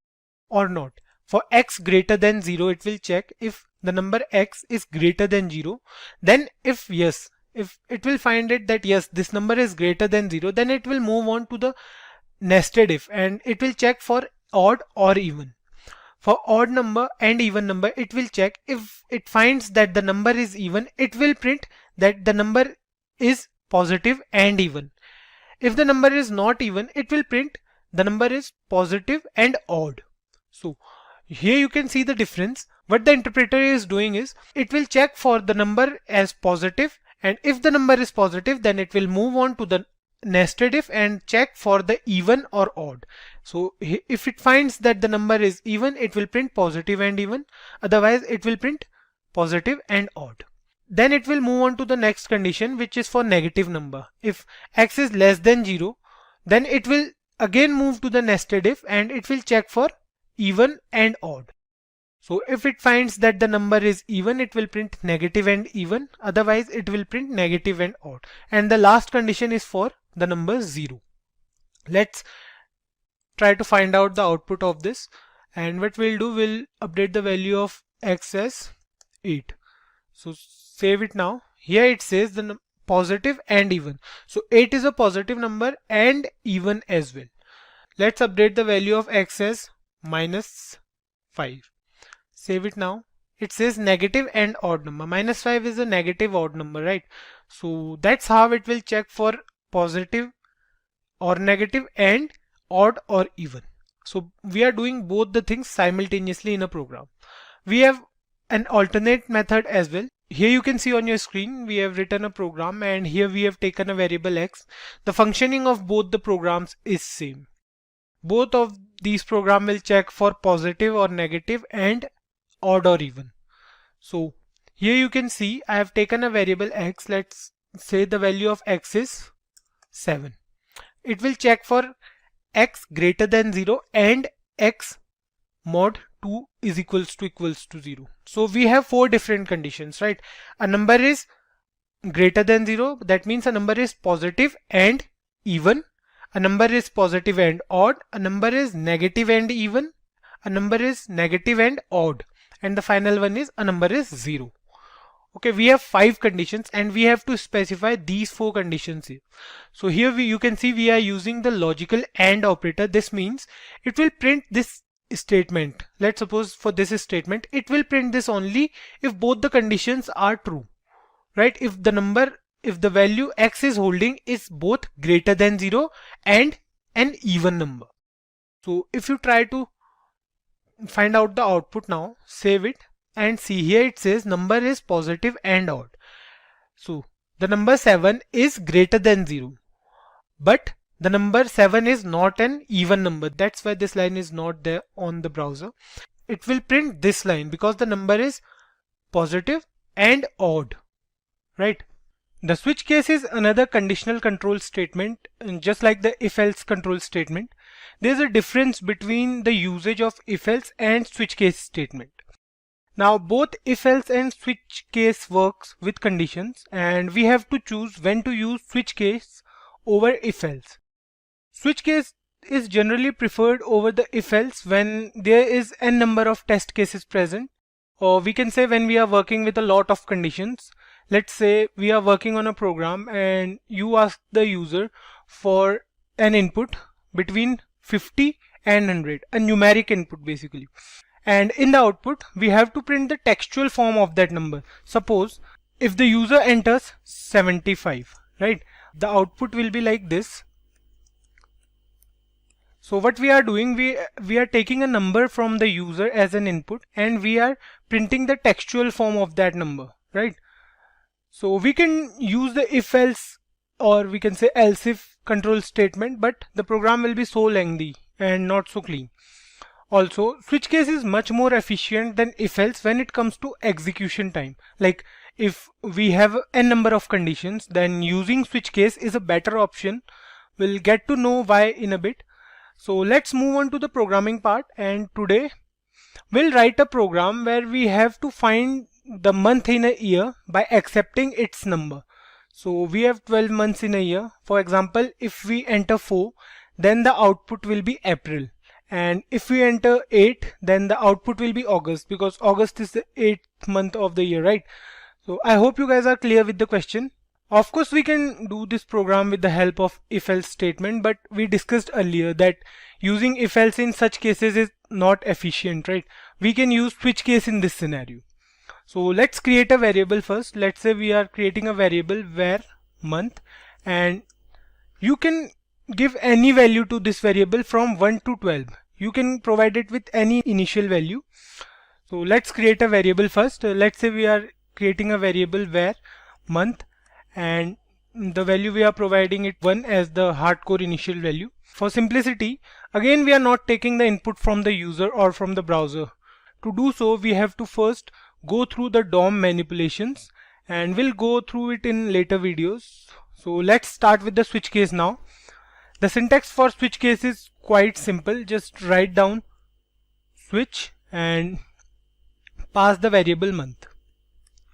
or not. For x greater than 0, it will check if the number x is greater than 0. Then if yes, if it will find it that yes, this number is greater than 0, then it will move on to the nested if and it will check for odd or even. For odd number and even number, it will check if it finds that the number is even, it will print that the number is positive and even. If the number is not even, it will print the number is positive and odd. So here you can see the difference. What the interpreter is doing is it will check for the number as positive, and if the number is positive, then it will move on to the nested if and check for the even or odd. So if it finds that the number is even, it will print positive and even, otherwise it will print positive and odd. Then it will move on to the next condition, which is for negative number. If x is less than 0, then it will again move to the nested if and it will check for even and odd. So if it finds that the number is even, it will print negative and even, otherwise it will print negative and odd. And the last condition is for the number 0. Let's try to find out the output of this, and what we'll do, we'll update the value of x as 8. So save it now. Here it says the positive and even. So 8 is a positive number and even as well. Let's update the value of x as -5. Save it now. It says negative and odd number. -5 is a negative odd number, right? So that's how it will check for positive or negative and odd or even. So we are doing both the things simultaneously in a program. We have an alternate method as well. Here you can see on your screen we have written a program, and here we have taken a variable x. The functioning of both the programs is same. Both of these programs will check for positive or negative and odd or even. So here you can see I have taken a variable x. Let's say the value of x is 7. It will check for x greater than 0 and x mod 2 is equals to 0. So we have 4 different conditions, right? A number is greater than 0, that means a number is positive and even. A number is positive and odd. A number is negative and even. A number is negative and odd. And the final one is a number is 0. Okay, we have 5 conditions and we have to specify these 4 conditions here. So here you can see we are using the logical AND operator. This means it will print this statement. Let's suppose for this statement, it will print this only if both the conditions are true, right? If the value x is holding is both greater than 0 and an even number. So if you try to find out the output now, save it and see, here it says number is positive and odd. So the number 7 is greater than 0, but the number 7 is not an even number. That's why this line is not there on the browser. It will print this line because the number is positive and odd, right? The switch case is another conditional control statement, just like the if-else control statement. There's a difference between the usage of if-else and switch case statement. Now both if-else and switch case works with conditions, and we have to choose when to use switch case over if-else. Switch case is generally preferred over the if-else when there is n number of test cases present, or we can say when we are working with a lot of conditions. Let's say we are working on a program and you ask the user for an input between 50 and 100, a numeric input basically. And in the output, we have to print the textual form of that number. Suppose if the user enters 75, right? The output will be like this. So what we are doing, we are taking a number from the user as an input and we are printing the textual form of that number, right? So we can use the if-else or we can say else-if control statement, but the program will be so lengthy and not so clean. Also, switch case is much more efficient than if else when it comes to execution time. Like if we have n number of conditions, then using switch case is a better option. We'll get to know why in a bit. So let's move on to the programming part, and today we'll write a program where we have to find the month in a year by accepting its number. So we have 12 months in a year. For example, if we enter 4, then the output will be April. And if we enter 8, then the output will be August, because August is the 8th month of the year, right? So I hope you guys are clear with the question. Of course, we can do this program with the help of if-else statement, but we discussed earlier that using if-else in such cases is not efficient, right? We can use switch case in this scenario. So let's create a variable first. Let's say we are creating a variable where month, and you can give any value to this variable from 1 to 12. You can provide it with any initial value. So let's create a variable first. Let's say we are creating a variable where month, and the value we are providing it 1 as the hardcore initial value. For simplicity, again we are not taking the input from the user or from the browser. To do so, we have to first go through the DOM manipulations, and we'll go through it in later videos. So let's start with the switch case now. The syntax for switch case is quite simple. Just write down switch and pass the variable month.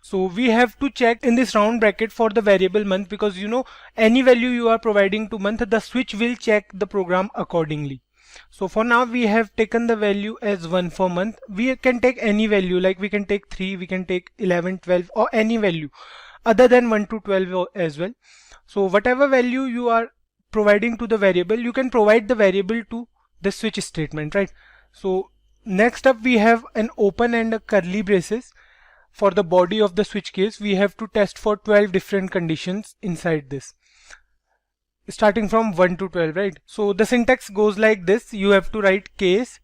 So we have to check in this round bracket for the variable month, because you know any value you are providing to month, the switch will check the program accordingly. So for now we have taken the value as 1 for month. We can take any value, like we can take 3, we can take 11, 12 or any value other than 1 to 12 as well. So whatever value you are providing to the variable, you can provide the variable to the switch statement, right? So next up we have an open and a curly braces. For the body of the switch case, we have to test for 12 different conditions inside this, starting from 1 to 12, right? So the syntax goes like this. You have to write case,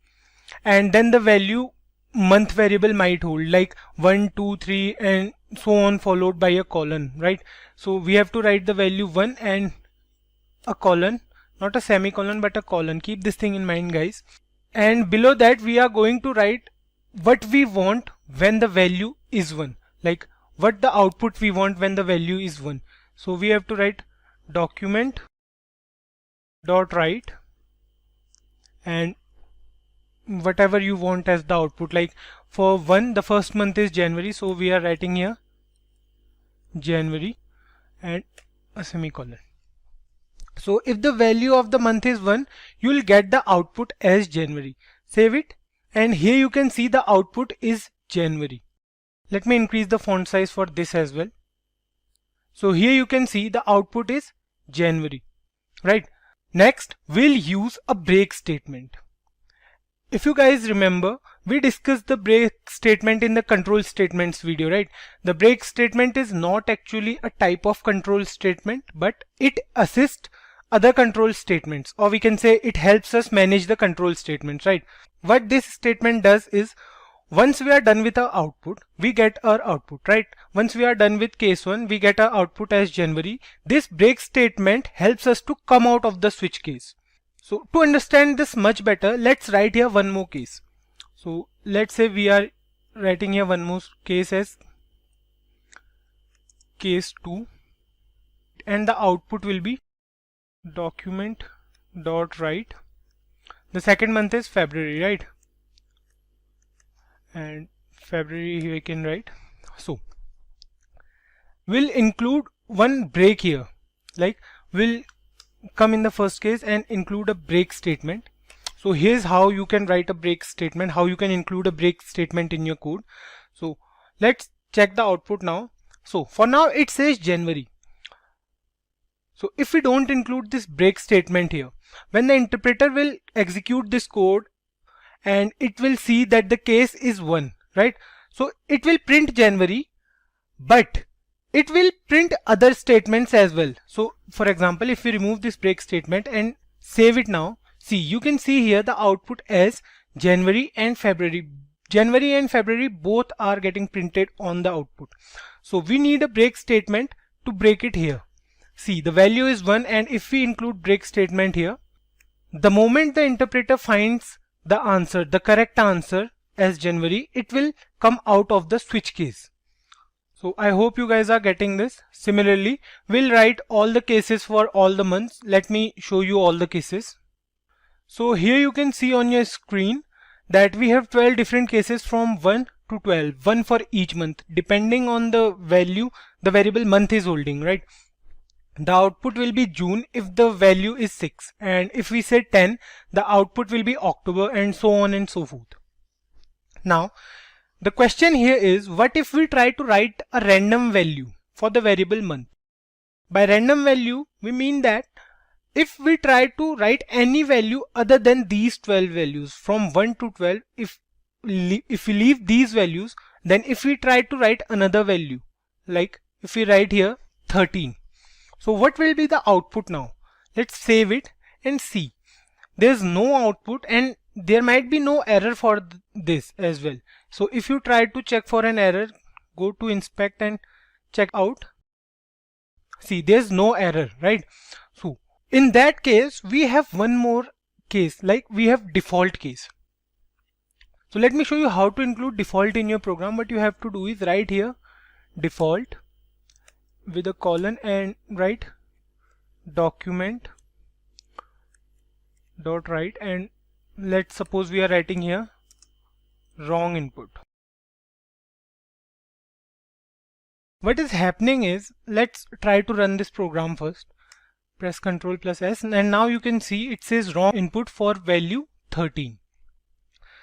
and then the value month variable might hold, like 1, 2, 3 and so on, followed by a colon, right? So we have to write the value 1 and a colon, not a semicolon but a colon. Keep this thing in mind, guys. And below that we are going to write what we want when the value is 1, like what the output we want when the value is 1. So we have to write document dot write and whatever you want as the output. Like for 1, the first month is January, so we are writing here January and a semicolon. So if the value of the month is 1, you will get the output as January. Save it, and here you can see the output is January. Let me increase the font size for this as well. So here you can see the output is January, right? Next, we'll use a break statement. If you guys remember, we discussed the break statement in the control statements video, right? The break statement is not actually a type of control statement, but it assists other control statements, or we can say it helps us manage the control statements, right? What this statement does is, once we are done with our output, we get our output, right? Once we are done with case 1, we get our output as January. This break statement helps us to come out of the switch case. So to understand this much better, let's write here one more case. So let's say we are writing here one more case as case 2, and the output will be document dot write. The second month is February, right? And February here I can write. So we'll include one break here, like we'll come in the first case and include a break statement. So here's how you can write a break statement, how you can include a break statement in your code. So let's check the output now. So for now it says January. So if we don't include this break statement here, when the interpreter will execute this code and it will see that the case is 1, right? So it will print January, but it will print other statements as well. So for example, if we remove this break statement and save it now, see, you can see here the output as January and February. January and February both are getting printed on the output. So we need a break statement to break it here. See, the value is 1, and if we include break statement here, the moment the interpreter finds the answer, the correct answer as January, it will come out of the switch case. So I hope you guys are getting this. Similarly, we'll write all the cases for all the months. Let me show you all the cases. So here you can see on your screen that we have 12 different cases from 1 to 12, one for each month, depending on the value the variable month is holding, right? The output will be June if the value is 6, and if we say 10, the output will be October, and so on and so forth. Now, the question here is, what if we try to write a random value for the variable month? By random value, we mean that if we try to write any value other than these 12 values from 1 to 12, if we leave these values, then if we try to write another value, like if we write here 13, so what will be the output now? Let's save it and see. There's no output and there might be no error for this as well. So if you try to check for an error, go to inspect and check out. See, there's no error, right? So in that case, we have one more case, like we have default case. So let me show you how to include default in your program. What you have to do is write here default with a colon and write document dot write, and let's suppose we are writing here wrong input. What is happening is, let's try to run this program first. Press Ctrl plus S, and now you can see it says wrong input for value 13.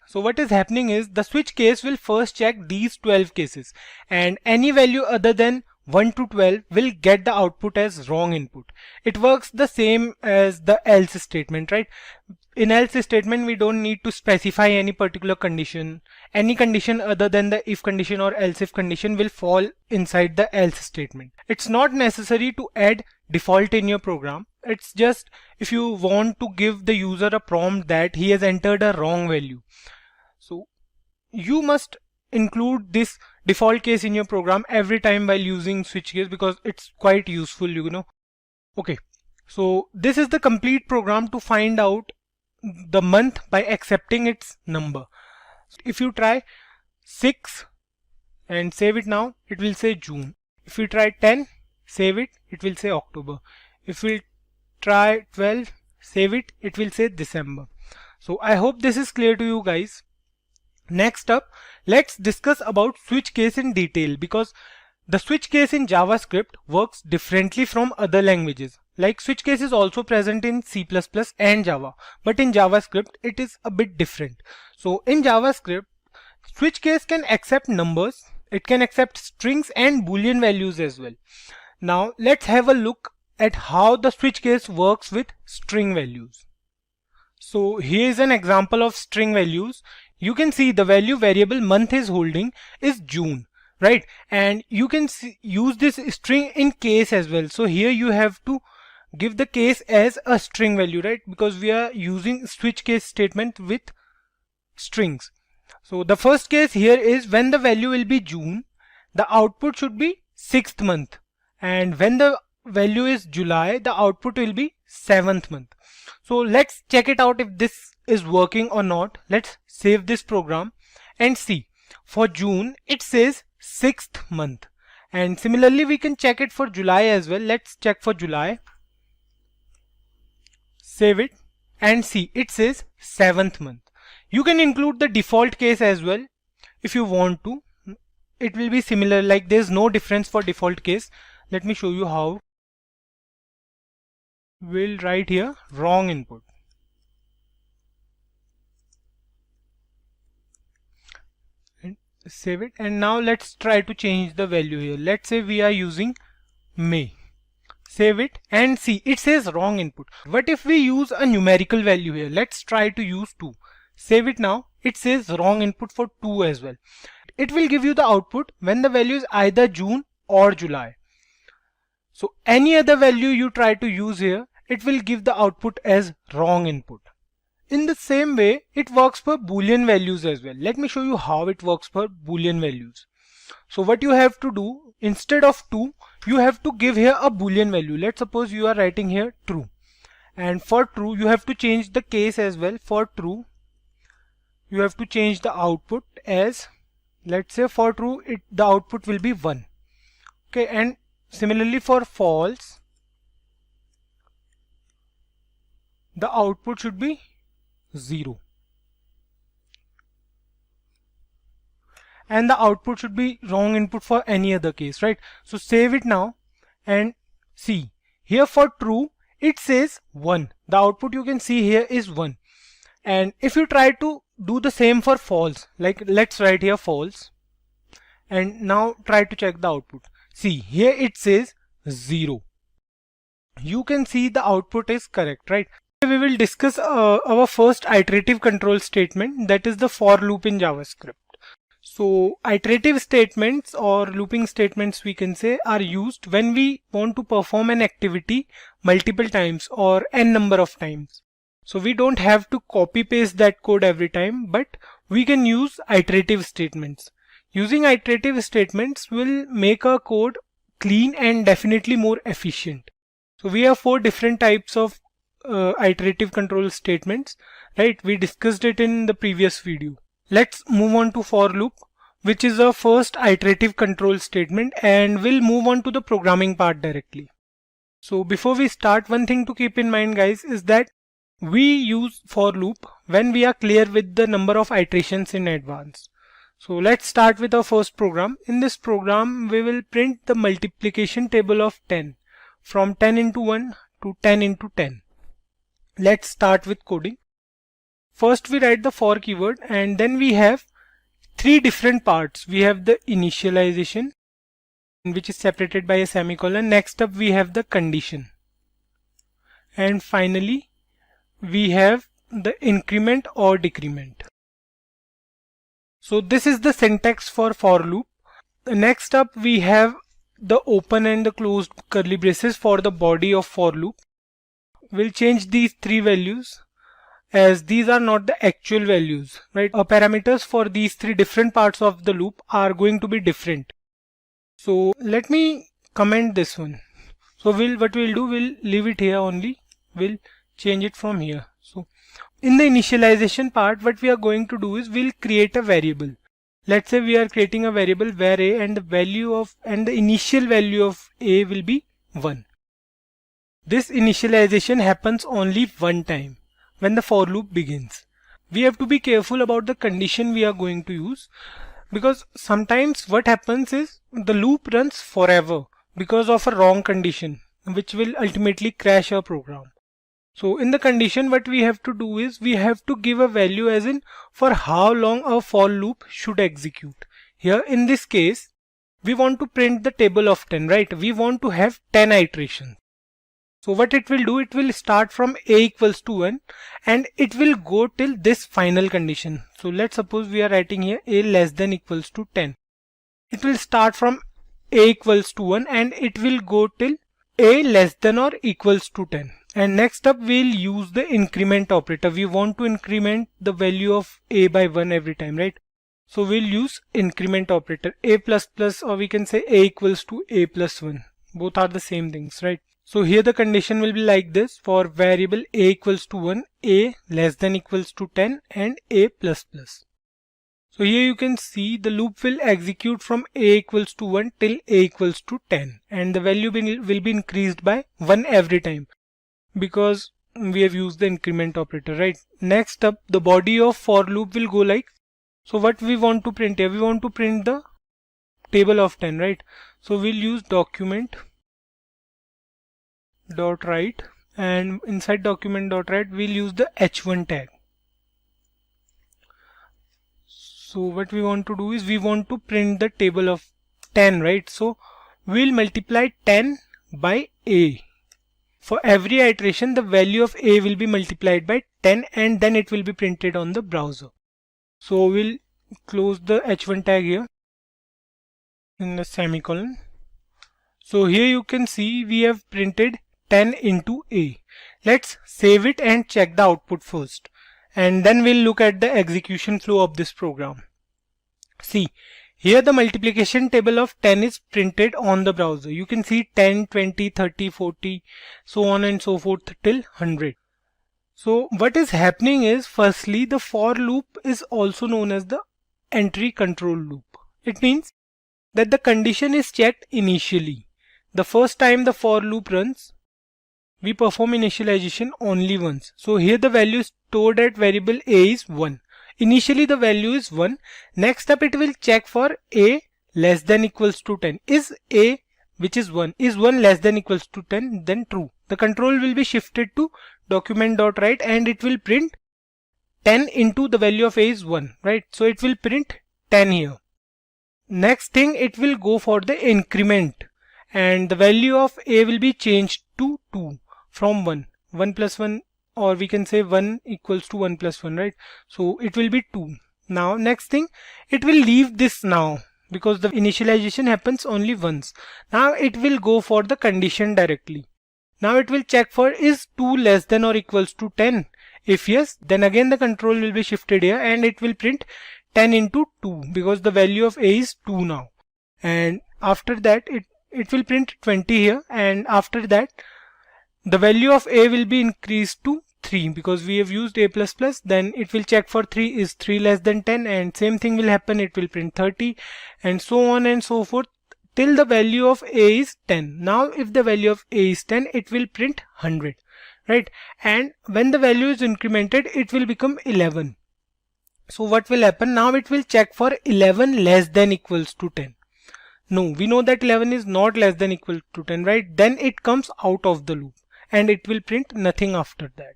So what is happening is, the switch case will first check these 12 cases, and any value other than 1 to 12 will get the output as wrong input. It works the same as the else statement, right? In else statement, we don't need to specify any particular condition. Any condition other than the if condition or else if condition will fall inside the else statement. It's not necessary to add default in your program. It's just if you want to give the user a prompt that he has entered a wrong value. So you must include this default case in your program every time while using switch case, because it's quite useful, you know. Okay, so this is the complete program to find out the month by accepting its number. If you try 6 and save it now, it will say June. If we try 10, save it, it will say October. If we try 12, save it, it will say December. So I hope this is clear to you guys. Next up, let's discuss about switch case in detail, because the switch case in JavaScript works differently from other languages. Like, switch case is also present in C++ and Java, but in JavaScript it is a bit different. So in JavaScript, switch case can accept numbers, it can accept strings and boolean values as well. Now let's have a look at how the switch case works with string values. So here is an example of string values. You can see the value variable month is holding is June, right? And you can use this string in case as well. So here you have to give the case as a string value, right? Because we are using switch case statement with strings. So the first case here is when the value will be June, the output should be 6th month. And when the value is July, the output will be 7th month. So let's check it out if this is working or not. Let's save this program and see. For June, it says 6th month. And similarly, we can check it for July as well. Let's check for July. Save it and see, it says 7th month. You can include the default case as well if you want to. It will be similar, like there's no difference for default case. Let me show you how. We'll write here wrong input. And save it, and now let's try to change the value here. Let's say we are using May. Save it and see, it says wrong input. What if we use a numerical value here? Let's try to use 2. Save it now, it says wrong input for 2 as well. It will give you the output when the value is either June or July. So any other value you try to use here, it will give the output as wrong input. In the same way, it works for Boolean values as well. Let me show you how it works for Boolean values. So what you have to do, instead of 2, you have to give here a Boolean value. Let's suppose you are writing here true. And for true, you have to change the case as well. For true, you have to change the output as, let's say for true, the output will be 1. Okay, and similarly for false, the output should be 0. And the output should be wrong input for any other case, right? So save it now and see. Here for true, it says 1. The output you can see here is 1. And if you try to do the same for false, like let's write here false, and now try to check the output. See, here it says 0. You can see the output is correct, right? We will discuss our first iterative control statement, that is the for loop in JavaScript. So iterative statements or looping statements, we can say, are used when we want to perform an activity multiple times or n number of times. So we don't have to copy paste that code every time, but we can use iterative statements. Using iterative statements will make our code clean and definitely more efficient. So we have 4 different types of iterative control statements, right? We discussed it in the previous video. Let's move on to for loop, which is our first iterative control statement, and we'll move on to the programming part directly. So before we start, one thing to keep in mind, guys, is that we use for loop when we are clear with the number of iterations in advance. So let's start with our first program. In this program, we will print the multiplication table of 10 from 10 into 1 to 10 into 10. Let's start with coding. First we write the for keyword, and then we have 3 different parts. We have the initialization, which is separated by a semicolon. Next up we have the condition. And finally we have the increment or decrement. So this is the syntax for loop. Next up we have the open and the closed curly braces for the body of for loop. We'll change these 3 values, as these are not the actual values, right? Our parameters for these 3 different parts of the loop are going to be different. So let me comment this one. So what we'll do, we'll leave it here only. We'll change it from here. So in the initialization part, what we are going to do is we'll create a variable. Let's say we are creating a variable where a and the initial value of a will be 1. This initialization happens only one time, when the for loop begins. We have to be careful about the condition we are going to use, because sometimes what happens is the loop runs forever because of a wrong condition, which will ultimately crash our program. So in the condition, what we have to do is we have to give a value, as in for how long our for loop should execute. Here in this case, we want to print the table of 10, right? We want to have 10 iterations. So what it will do, it will start from a equals to 1 and it will go till this final condition. So let's suppose we are writing here a less than equals to 10. It will start from a equals to 1 and it will go till a less than or equals to 10. And next up we'll use the increment operator. We want to increment the value of a by 1 every time, right? So we'll use increment operator, a plus plus, or we can say a equals to a plus 1. Both are the same things, right? So here the condition will be like this: for variable a equals to 1, a less than equals to 10 and a plus plus. So here you can see the loop will execute from a equals to 1 till a equals to 10 and the value will be increased by 1 every time because we have used the increment operator, right? Next up, the body of for loop will go like, so what we want to print here, we want to print the table of 10, right? So we'll use document dot write, and inside document dot write we'll use the h1 tag. So what we want to do is we want to print the table of 10, right? So we'll multiply 10 by a. For every iteration the value of a will be multiplied by 10 and then it will be printed on the browser. So we'll close the h1 tag here in the semicolon. So here you can see we have printed 10 into a. Let's save it and check the output first, and then we'll look at the execution flow of this program. See, Here the multiplication table of 10 is printed on the browser. You can see 10, 20, 30, 40, so on and so forth till 100. So what is happening is, firstly, the for loop is also known as the entry control loop. It means that the condition is checked initially. The first time the for loop runs, we perform initialization only once. So here the value stored at variable a is 1. Initially the value is 1. Next up it will check for a less than equals to 10. Is a, which is 1, is 1 less than equals to 10, then true. The control will be shifted to document.write and it will print 10 into the value of a is 1, right? So it will print 10 here. Next thing, it will go for the increment and the value of a will be changed to 2 from 1. 1 plus 1, or we can say 1 equals to 1 plus 1, right? So it will be 2. Now next thing, it will leave this now because the initialization happens only once. Now it will go for the condition directly. Now it will check for is 2 less than or equals to 10. If yes, then again the control will be shifted here and it will print 10 into 2 because the value of a is 2 now. And after that it will print 20 here, and after that the value of a will be increased to 3 because we have used a++. Then it will check for 3 is 3 less than 10, and same thing will happen, it will print 30 and so on and so forth till the value of a is 10. Now if the value of a is 10, it will print 100, right? And when the value is incremented, it will become 11. So what will happen? Now it will check for 11 less than equals to 10. No, we know that 11 is not less than equal to 10, right? Then it comes out of the loop and it will print nothing after that.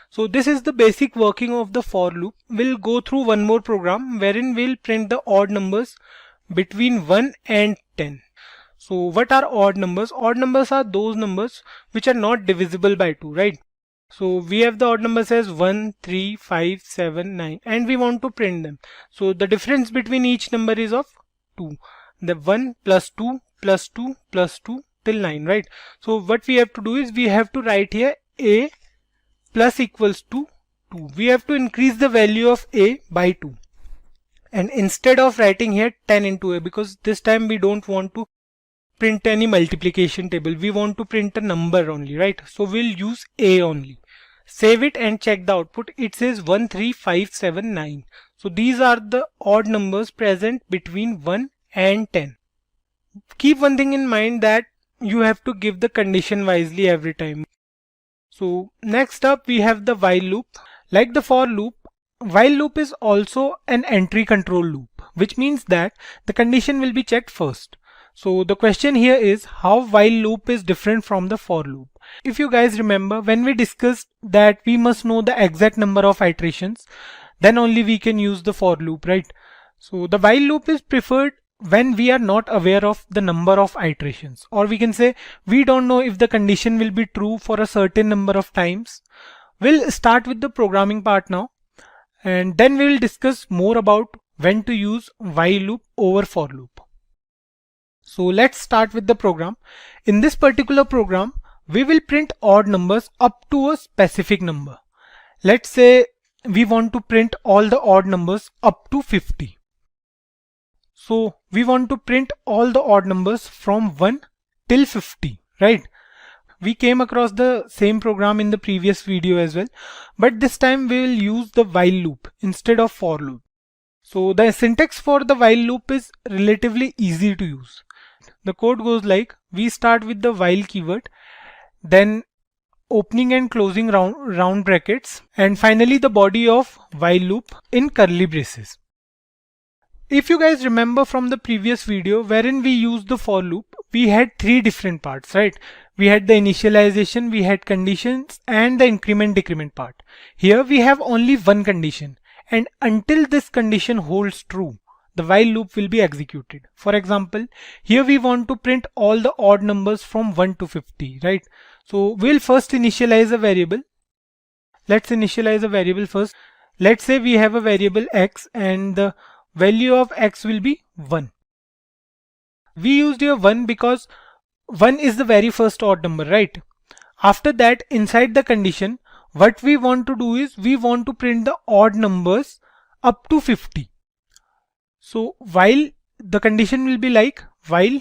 So this is the basic working of the for loop. We'll go through one more program wherein we'll print the odd numbers between 1 and 10. So what are odd numbers? Odd numbers are those numbers which are not divisible by 2, right? So we have the odd numbers as 1, 3, 5, 7, 9 and we want to print them. So the difference between each number is of 2. The 1 plus 2 plus 2 plus 2 till 9, right? So what we have to do is we have to write here a plus equals to 2. We have to increase the value of a by 2. And instead of writing here 10 into a, because this time we don't want to print any multiplication table, we want to print a number only, right? So we'll use a only. Save it and check the output. It says 1, 3, 5, 7, 9. So these are the odd numbers present between 1 and 10. Keep one thing in mind, that you have to give the condition wisely every time. So next up we have the while loop. Like the for loop, while loop is also an entry control loop, which means that the condition will be checked first. So the question here is how while loop is different from the for loop. If you guys remember, when we discussed that we must know the exact number of iterations, then only we can use the for loop, right? So the while loop is preferred when we are not aware of the number of iterations, or we can say we don't know if the condition will be true for a certain number of times. We'll start with the programming part now, and then we will discuss more about when to use while loop over for loop. So let's start with the program. In this particular program, we will print odd numbers up to a specific number. Let's say we want to print all the odd numbers up to 50. So we want to print all the odd numbers from 1 till 50, right? We came across the same program in the previous video as well, but this time we will use the while loop instead of for loop. So the syntax for the while loop is relatively easy to use. The code goes like, we start with the while keyword, then opening and closing round brackets, and finally the body of while loop in curly braces. If you guys remember from the previous video wherein we used the for loop, we had 3 different parts, right? We had the initialization, we had conditions, and the increment decrement part. Here we have only one condition, and until this condition holds true, the while loop will be executed. For example, here we want to print all the odd numbers from 1 to 50, right? So we'll first initialize a variable. Let's initialize a variable first. Let's say we have a variable x and the value of x will be 1. We used here 1 because 1 is the very first odd number, right? After that, inside the condition, what we want to do is we want to print the odd numbers up to 50. So while the condition will be like while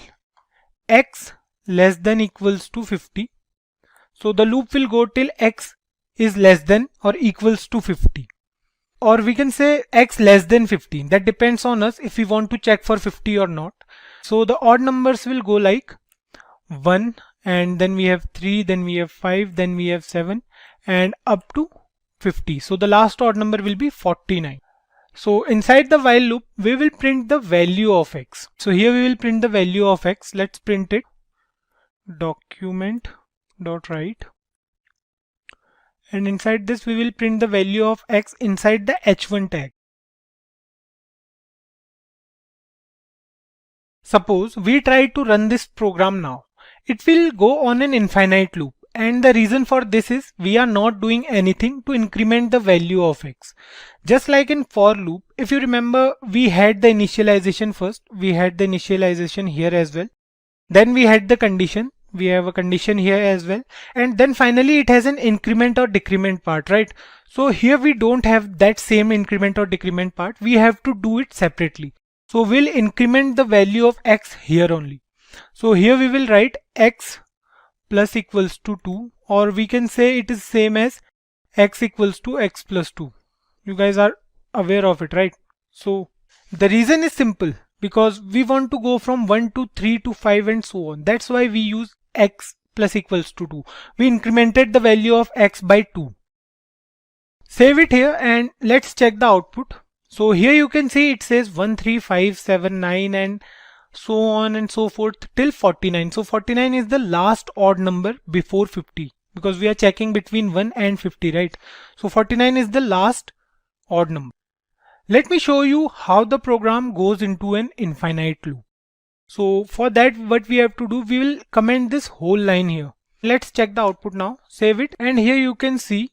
x less than equals to 50. So the loop will go till x is less than or equals to 50. Or we can say x less than 15. That depends on us if we want to check for 50 or not. So the odd numbers will go like 1, and then we have 3, then we have 5, then we have 7, and up to 50. So the last odd number will be 49. So inside the while loop, we will print the value of x. So here we will print the value of x. Let's print it. Document.write. And inside this, we will print the value of x inside the h1 tag. Suppose we try to run this program now. It will go on an infinite loop. And the reason for this is we are not doing anything to increment the value of x. Just like in for loop, if you remember, we had the initialization first. We had the initialization here as well. Then we had the condition. We have a condition here as well. And then finally it has an increment or decrement part, right? So here we don't have that same increment or decrement part. We have to do it separately. So we'll increment the value of x here only. So here we will write x plus equals to 2, or we can say it is same as x equals to x plus 2. You guys are aware of it, right? So the reason is simple, because we want to go from 1 to 3 to 5 and so on. That's why we use x plus equals to 2. We incremented the value of x by 2. Save it here and let's check the output. So here you can see it says 1, 3, 5, 7, 9 and so on and so forth till 49. So 49 is the last odd number before 50, because we are checking between 1 and 50, right? So 49 is the last odd number. Let me show you how the program goes into an infinite loop. So for that, what we have to do, we will comment this whole line here. Let's check the output now, save it, and here you can see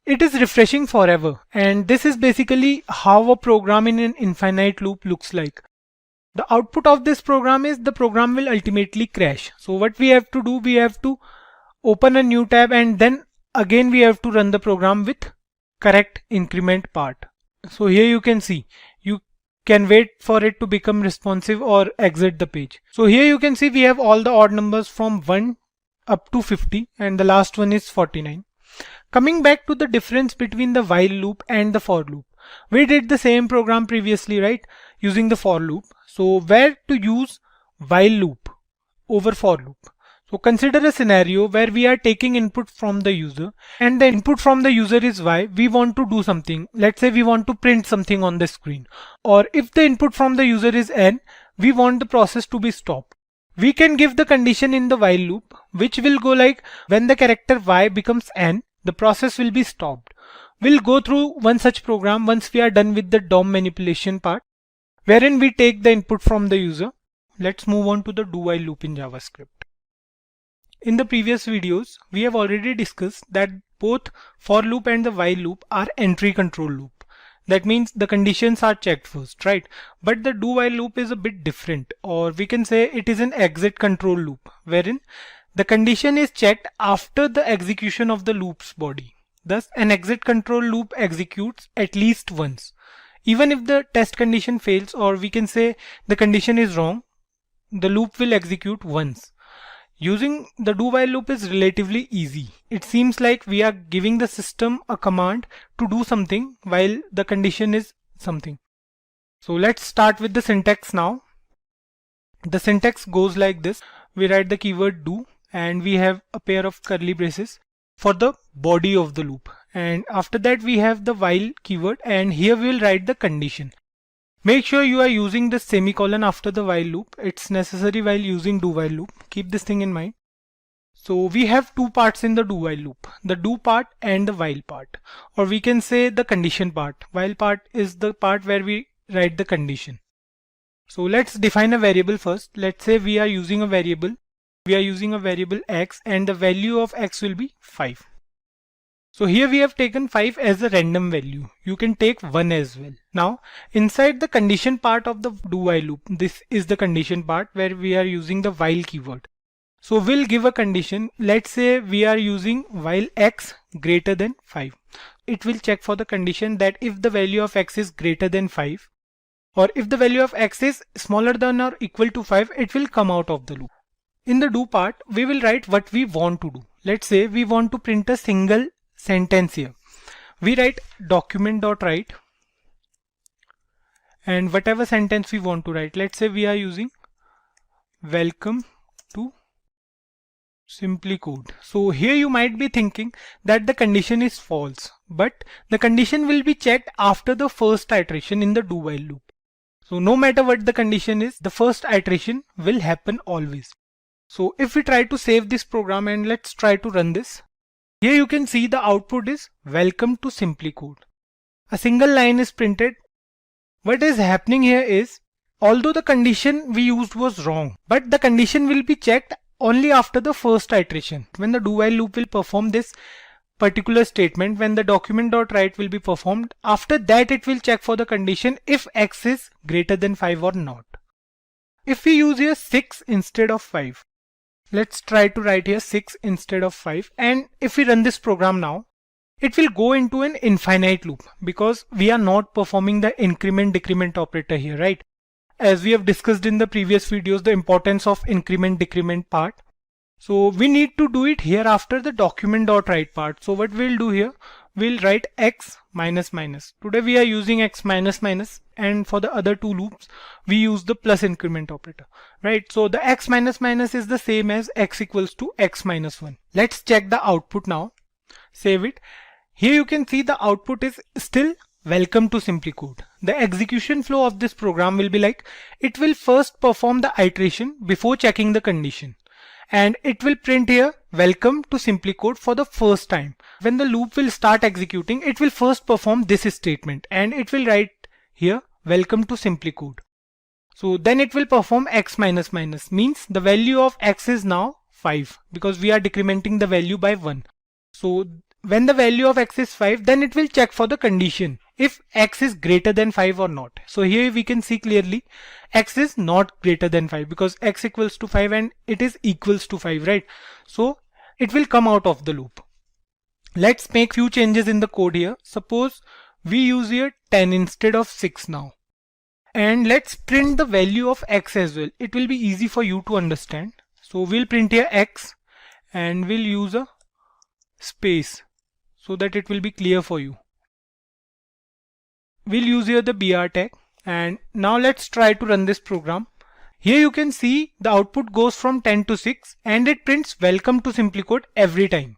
it is refreshing forever. And this is basically how a program in an infinite loop looks like. The output of this program is the program will ultimately crash. So what we have to do, we have to open a new tab and then again we have to run the program with correct increment part. So here you can see, you can wait for it to become responsive or exit the page. So here you can see we have all the odd numbers from 1 up to 50 and the last one is 49. Coming back to the difference between the while loop and the for loop. We did the same program previously, right? Using the for loop. So where to use while loop over for loop? So consider a scenario where we are taking input from the user and the input from the user is y. We want to do something. Let's say we want to print something on the screen. Or if the input from the user is n, we want the process to be stopped. We can give the condition in the while loop, which will go like when the character y becomes n, the process will be stopped. We'll go through one such program once we are done with the DOM manipulation part, wherein we take the input from the user. Let's move on to the do while loop in JavaScript. In the previous videos, we have already discussed that both for loop and the while loop are entry control loop. That means the conditions are checked first, right? But the do while loop is a bit different, or we can say it is an exit control loop, wherein the condition is checked after the execution of the loop's body. Thus, an exit control loop executes at least once. Even if the test condition fails, or we can say the condition is wrong, the loop will execute once. Using the do while loop is relatively easy. It seems like we are giving the system a command to do something while the condition is something. So let's start with the syntax now. The syntax goes like this. We write the keyword do and we have a pair of curly braces for the body of the loop. And after that we have the while keyword and here we will write the condition. Make sure you are using the semicolon after the while loop. It's necessary while using do while loop. Keep this thing in mind. So we have two parts in the do while loop, the do part and the while part, or we can say the condition part. While part is the part where we write the condition. So let's define a variable first. Let's say we are using a variable. We are using a variable x and the value of x will be 5. So here we have taken 5 as a random value. You can take 1 as well. Now inside the condition part of the do while loop, this is the condition part where we are using the while keyword. So we'll give a condition. Let's say we are using while x greater than 5. It will check for the condition that if the value of x is greater than 5, or if the value of x is smaller than or equal to 5, it will come out of the loop. In the do part, we will write what we want to do. Let's say we want to print a single sentence here. We write document.write and whatever sentence we want to write. Let's say we are using welcome to Simplicode. So here you might be thinking that the condition is false, but the condition will be checked after the first iteration in the do while loop. So no matter what the condition is, the first iteration will happen always. So if we try to save this program and let's try to run this, here you can see the output is welcome to Simplicode. A single line is printed. What is happening here is, although the condition we used was wrong, but the condition will be checked only after the first iteration. When the do while loop will perform this particular statement, when the document.write will be performed, after that it will check for the condition if x is greater than 5 or not. If we use here 6 instead of 5, let's try to write here 6 instead of 5, and if we run this program now, it will go into an infinite loop because we are not performing the increment decrement operator here, right? As we have discussed in the previous videos, the importance of increment decrement part. So we need to do it here after the document.write part. So what we'll do here, we'll write x minus minus. Today we are using x minus minus, and for the other two loops we use the plus increment operator, right? So the x minus minus is the same as x equals to x minus 1. Let's check the output now. Save it. Here you can see the output is still welcome to Simplicode. The execution flow of this program will be like, it will first perform the iteration before checking the condition, and it will print here welcome to Simplicode for the first time. When the loop will start executing, it will first perform this statement and it will write here welcome to Simplicode. So then it will perform x minus minus, means the value of x is now 5 because we are decrementing the value by 1. So when the value of x is 5, then it will check for the condition if x is greater than 5 or not. So here we can see clearly x is not greater than 5 because x equals to 5 and it is equals to 5, right? So it will come out of the loop. Let's make few changes in the code here. Suppose we use here 10 instead of 6 now. And let's print the value of x as well. It will be easy for you to understand. So we'll print here x and we'll use a space so that it will be clear for you. We'll use here the br tag, and now let's try to run this program. Here you can see the output goes from 10 to 6 and it prints welcome to Simplicode every time,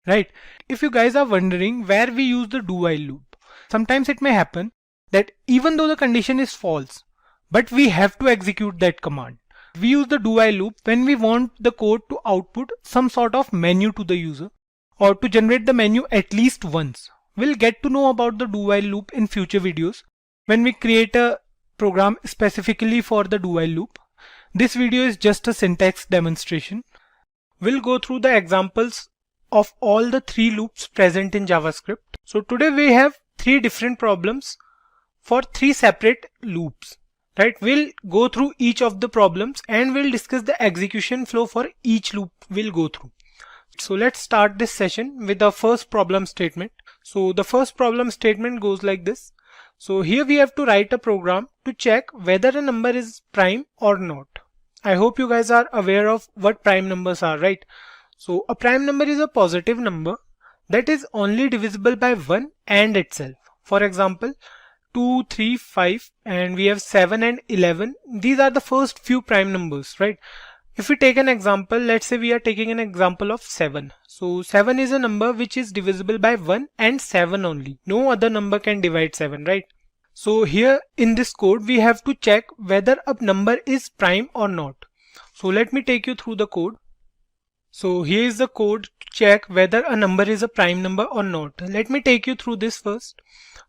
right? If you guys are wondering where we use the do while loop, sometimes it may happen that even though the condition is false, but we have to execute that command. We use the do while loop when we want the code to output some sort of menu to the user, or to generate the menu at least once. We'll get to know about the do while loop in future videos when we create a program specifically for the do while loop. This video is just a syntax demonstration. We'll go through the examples of all the 3 loops present in JavaScript. So today we have 3 different problems for 3 separate loops, right? We'll go through each of the problems and we'll discuss the execution flow for each loop we'll go through. So let's start this session with the first problem statement. So the first problem statement goes like this. So here we have to write a program to check whether a number is prime or not. I hope you guys are aware of what prime numbers are, right? So a prime number is a positive number that is only divisible by 1 and itself. For example, 2, 3, 5, and we have 7 and 11. These are the first few prime numbers, right? If we take an example, let's say we are taking an example of 7. So 7 is a number which is divisible by 1 and 7 only. No other number can divide 7, right? So here in this code, we have to check whether a number is prime or not. So let me take you through the code. So here is the code to check whether a number is a prime number or not. Let me take you through this first.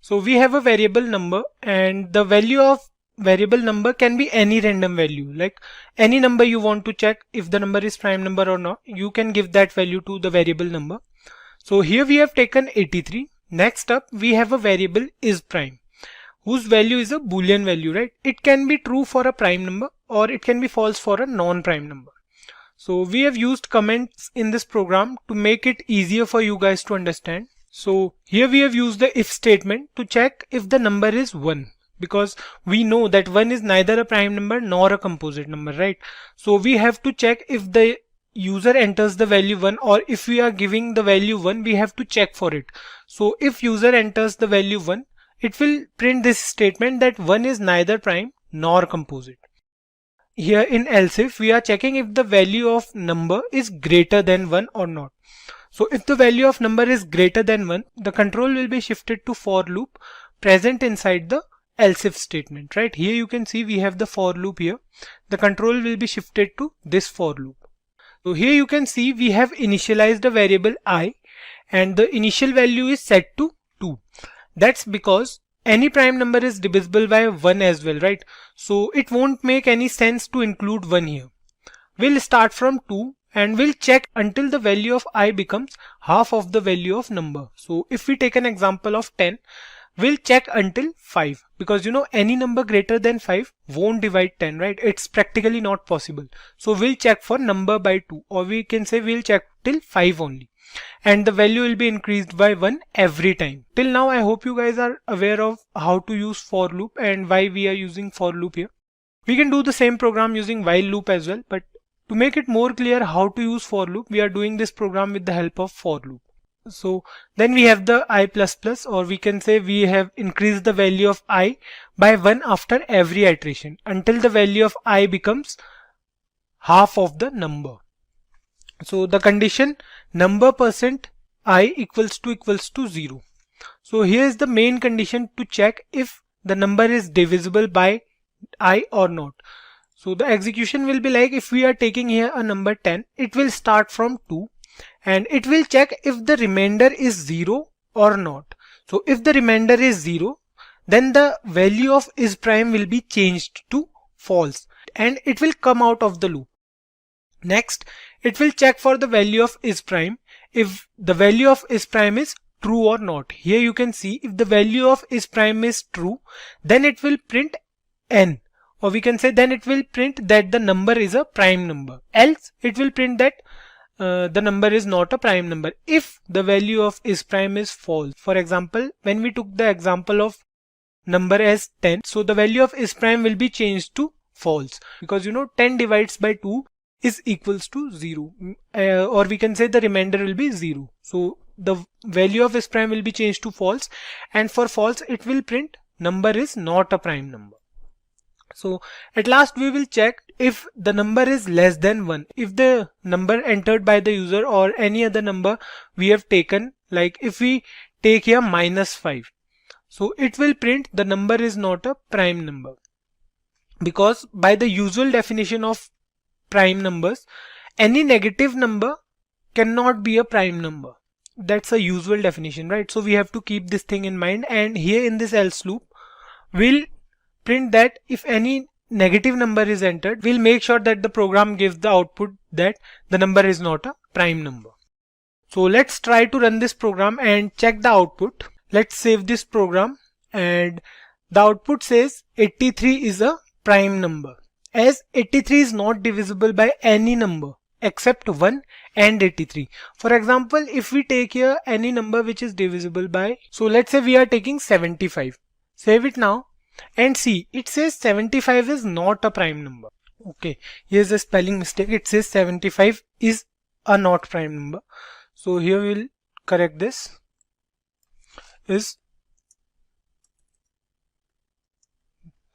So we have a variable number, and the value of variable number can be any random value, like any number you want to check if the number is prime number or not. You can give that value to the variable number. So here we have taken 83. Next up we have a variable is prime, whose value is a boolean value, right? It can be true for a prime number or it can be false for a non-prime number. So we have used comments in this program to make it easier for you guys to understand. So here we have used the if statement to check if the number is 1. because we know that 1 is neither a prime number nor a composite number, right? So we have to check if the user enters the value 1, or if we are giving the value 1, we have to check for it. So if user enters the value 1, it will print this statement that 1 is neither prime nor composite. Here in else if, we are checking if the value of number is greater than 1 or not. So if the value of number is greater than 1, the control will be shifted to for loop present inside the else if statement, right? Here you can see we have the for loop here. The control will be shifted to this for loop. So here you can see we have initialized a variable I, and the initial value is set to 2. That's because any prime number is divisible by 1 as well, right? So it won't make any sense to include 1 here. We'll start from 2 and we'll check until the value of I becomes half of the value of number. So if we take an example of 10, we'll check until 5, because you know any number greater than 5 won't divide 10, right? It's practically not possible. So we'll check for number by 2, or we can say we'll check till 5 only, and the value will be increased by 1 every time. Till now I hope you guys are aware of how to use for loop and why we are using for loop here. We can do the same program using while loop as well, but to make it more clear how to use for loop, we are doing this program with the help of for loop. So then we have the I++, or we can say we have increased the value of I by 1 after every iteration until the value of I becomes half of the number. So the condition number % I equals to 0. So here is the main condition to check if the number is divisible by I or not. So the execution will be like, if we are taking here a number 10, it will start from 2 and it will check if the remainder is 0 or not. So if the remainder is 0, then the value of is prime will be changed to false and it will come out of the loop. Next, it will check for the value of is prime if the value of is prime is true or not. Here you can see if the value of is prime is true, then it will print n, or we can say then it will print that the number is a prime number, else it will print that the number is not a prime number if the value of is prime is false. For example, when we took the example of number as 10, so the value of is prime will be changed to false, because you know 10 divides by 2 is equals to 0, or we can say the remainder will be 0. So the value of is prime will be changed to false, and for false it will print number is not a prime number. So at last we will check if the number is less than 1. If the number entered by the user or any other number we have taken, like if we take here -5, so it will print the number is not a prime number, because by the usual definition of prime numbers, any negative number cannot be a prime number. That's a usual definition, right? So we have to keep this thing in mind, and here in this else loop we'll print that if any negative number is entered, we'll make sure that the program gives the output that the number is not a prime number. So let's try to run this program and check the output. Let's save this program, and the output says 83 is a prime number, as 83 is not divisible by any number except 1 and 83. For example, if we take here any number which is divisible by, so let's say we are taking 75. Save it now and see, it says 75 is not a prime number. Okay, here's a spelling mistake. It says 75 is a not prime number. So here we'll correct this.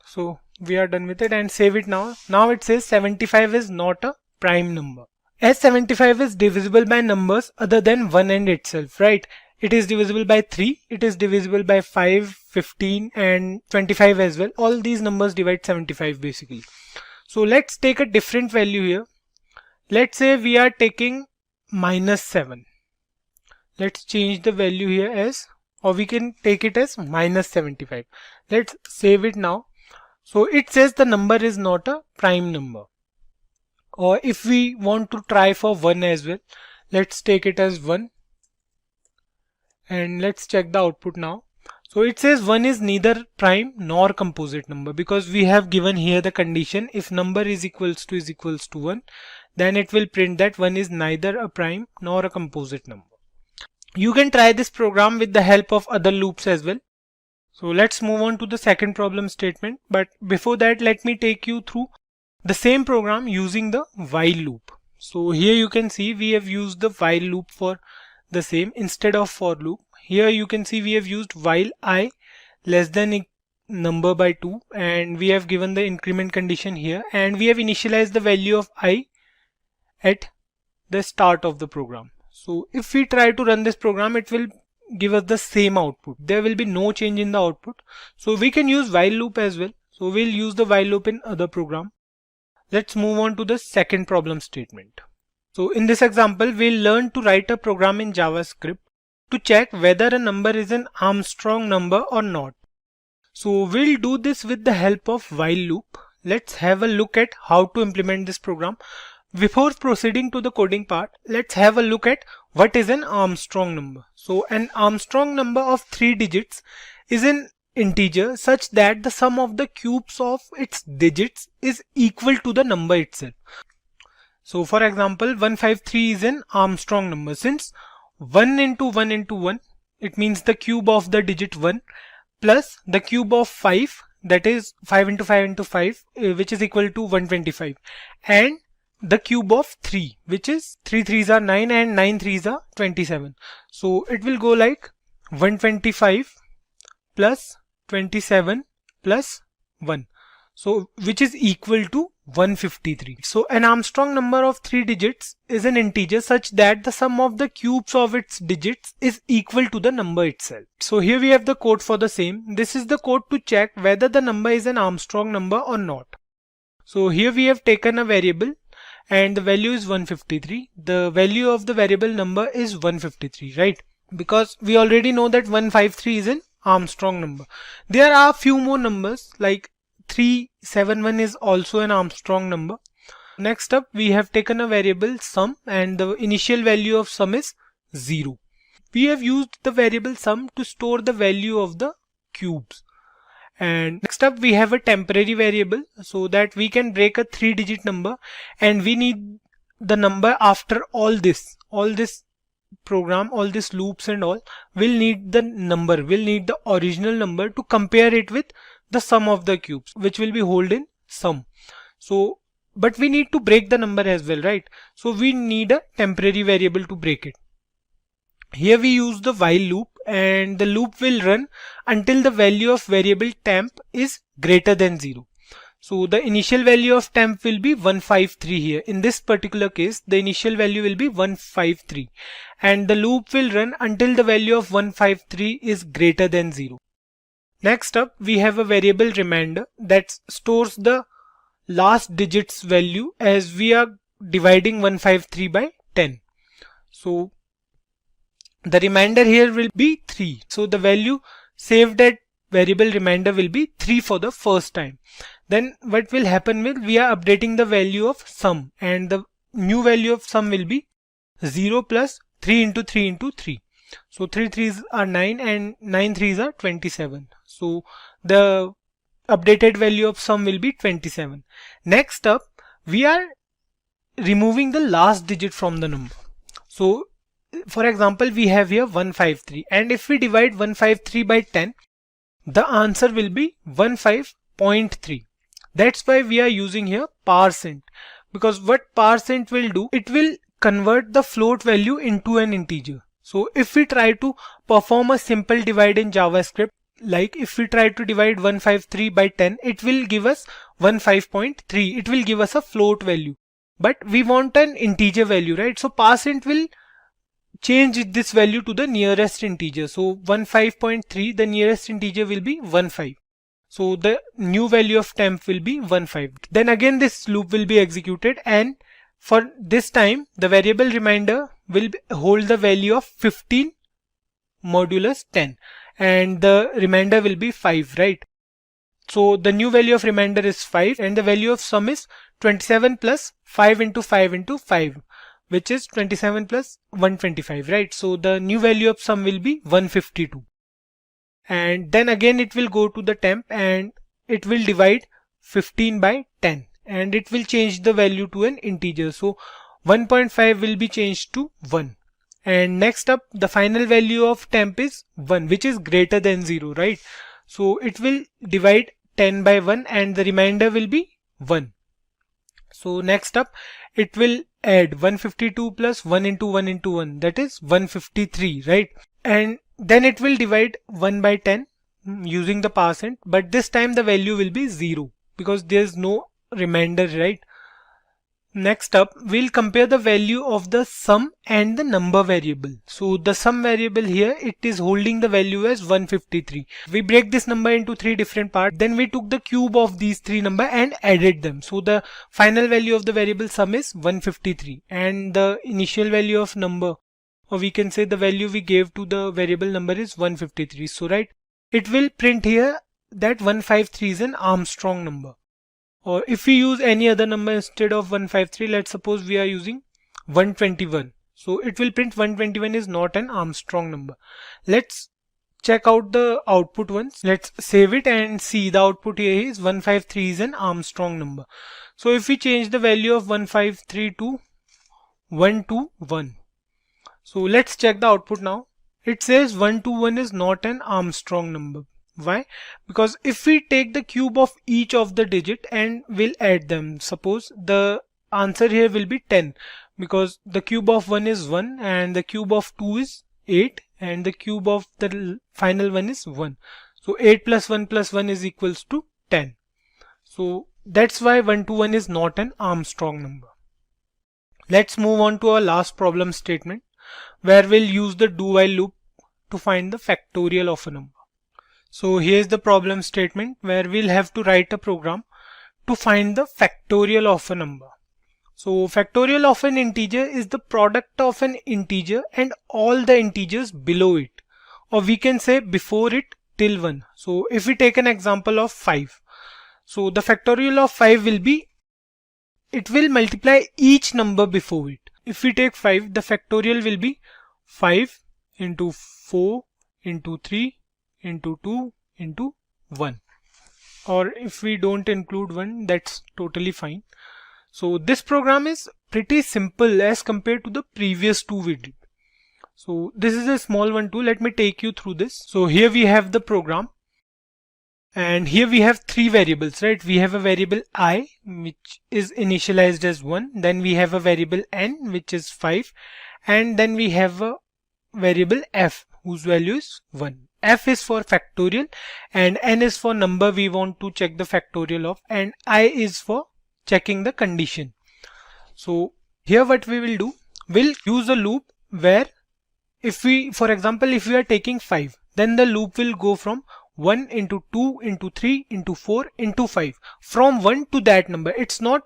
So we are done with it and save it now. Now it says 75 is not a prime number, as 75 is divisible by numbers other than 1 and itself, right? It is divisible by 3, it is divisible by 5, 15 and 25 as well. All these numbers divide 75 basically. So let's take a different value here. Let's say we are taking -7. Let's change the value here as, or we can take it as -75. Let's save it now. So it says the number is not a prime number. Or if we want to try for 1 as well, let's take it as 1 and let's check the output now. So it says 1 is neither prime nor composite number, because we have given here the condition if number is equals to 1, then it will print that 1 is neither a prime nor a composite number. You can try this program with the help of other loops as well. So let's move on to the second problem statement. But before that, let me take you through the same program using the while loop. So here you can see we have used the while loop for the same instead of for loop. Here you can see we have used while I less than number by 2, and we have given the increment condition here, and we have initialized the value of I at the start of the program. So if we try to run this program, it will give us the same output. There will be no change in the output. So we can use while loop as well. So we'll use the while loop in other program. Let's move on to the second problem statement. So in this example, we'll learn to write a program in JavaScript to check whether a number is an Armstrong number or not. So we'll do this with the help of while loop. Let's have a look at how to implement this program. Before proceeding to the coding part, let's have a look at what is an Armstrong number. So an Armstrong number of 3 digits is an integer such that the sum of the cubes of its digits is equal to the number itself. So for example, 153 is an Armstrong number since 1 into 1 into 1, it means the cube of the digit 1 plus the cube of 5, that is 5 into 5 into 5, which is equal to 125, and the cube of 3, which is 3 3s are 9 and 9 3s are 27. So it will go like 125 plus 27 plus 1. So which is equal to 153. So an Armstrong number of 3 digits is an integer such that the sum of the cubes of its digits is equal to the number itself. So here we have the code for the same. This is the code to check whether the number is an Armstrong number or not. So here we have taken a variable and the value is 153. The value of the variable number is 153, right? Because we already know that 153 is an Armstrong number. There are a few more numbers like 371 is also an Armstrong number. Next up, we have taken a variable sum and the initial value of sum is 0. We have used the variable sum to store the value of the cubes. And next up, we have a temporary variable so that we can break a 3-digit number, and we need the number after all this program, all these loops and all. We'll need the number, we'll need the original number to compare it with the sum of the cubes, which will be held in sum. So but we need to break the number as well, right? So we need a temporary variable to break it. Here we use the while loop, and the loop will run until the value of variable temp is greater than 0. So the initial value of temp will be 153 here. In this particular case, the initial value will be 153, and the loop will run until the value of 153 is greater than 0. Next up, we have a variable remainder that stores the last digit's value as we are dividing 153 by 10. So the remainder here will be 3. So the value saved at variable remainder will be 3 for the first time. Then what will happen will we are updating the value of sum, and the new value of sum will be 0 plus 3 into 3 into 3. So 3 3s are 9 and 9 3s are 27. So the updated value of sum will be 27. Next up, we are removing the last digit from the number. So for example, we have here 153, and if we divide 153 by 10, the answer will be 15.3. That's why we are using here %, because what %, will do, it will convert the float value into an integer. So if we try to perform a simple divide in JavaScript, like if we try to divide 153 by 10, it will give us 15.3. It will give us a float value, but we want an integer value, right? So %, will change this value to the nearest integer. So 15.3, the nearest integer will be 15. So the new value of temp will be 15. Then again this loop will be executed, and for this time the variable remainder will hold the value of 15 modulus 10, and the remainder will be 5, right? So the new value of remainder is 5, and the value of sum is 27 plus 5 into 5 into 5, which is 27 plus 125, right? So the new value of sum will be 152. And then again it will go to the temp and it will divide 15 by 10, and it will change the value to an integer. So 1.5 will be changed to 1. And next up, the final value of temp is 1, which is greater than 0, right? So it will divide 10 by 1 and the remainder will be 1. So next up, it will add 152 plus 1 into 1 into 1, that is 153, right? And then it will divide 1 by 10 using the %, but this time the value will be 0 because there's no remainder, right? Next up, we'll compare the value of the sum and the number variable. So the sum variable here, it is holding the value as 153. We break this number into 3 different parts. Then we took the cube of these 3 numbers and added them. So the final value of the variable sum is 153 and the initial value of number, or we can say the value we gave to the variable number, is 153. So right, it will print here that 153 is an Armstrong number. Or if we use any other number instead of 153, let's suppose we are using 121. So it will print 121 is not an Armstrong number. Let's check out the output once. Let's save it and see the output here is 153 is an Armstrong number. So if we change the value of 153 to 121. So let's check the output now. It says 121 is not an Armstrong number. Why? Because if we take the cube of each of the digit and we'll add them, suppose the answer here will be 10 because the cube of 1 is 1 and the cube of 2 is 8 and the cube of the final one is 1. So 8 plus 1 plus 1 is equals to 10. So that's why 121 is not an Armstrong number. Let's move on to our last problem statement where we'll use the do while loop to find the factorial of a number. So here's the problem statement where we'll have to write a program to find the factorial of a number. So factorial of an integer is the product of an integer and all the integers below it, or we can say before it till 1. So if we take an example of 5, so the factorial of 5 will be, it will multiply each number before it. If we take 5, the factorial will be 5 into 4 into 3 into 2 into 1, or if we don't include 1, that's totally fine. So this program is pretty simple as compared to the previous two we did. So this is a small one too. Let me take you through this. So here we have the program and here we have 3 variables, right? We have a variable I which is initialized as 1, then we have a variable n which is 5, and then we have a variable f whose value is 1. F is for factorial and n is for number we want to check the factorial of, and I is for checking the condition. So here what we will do, we'll use a loop where if we, for example, if we are taking 5, then the loop will go from 1 into 2 into 3 into 4 into 5 from 1 to that number. It's not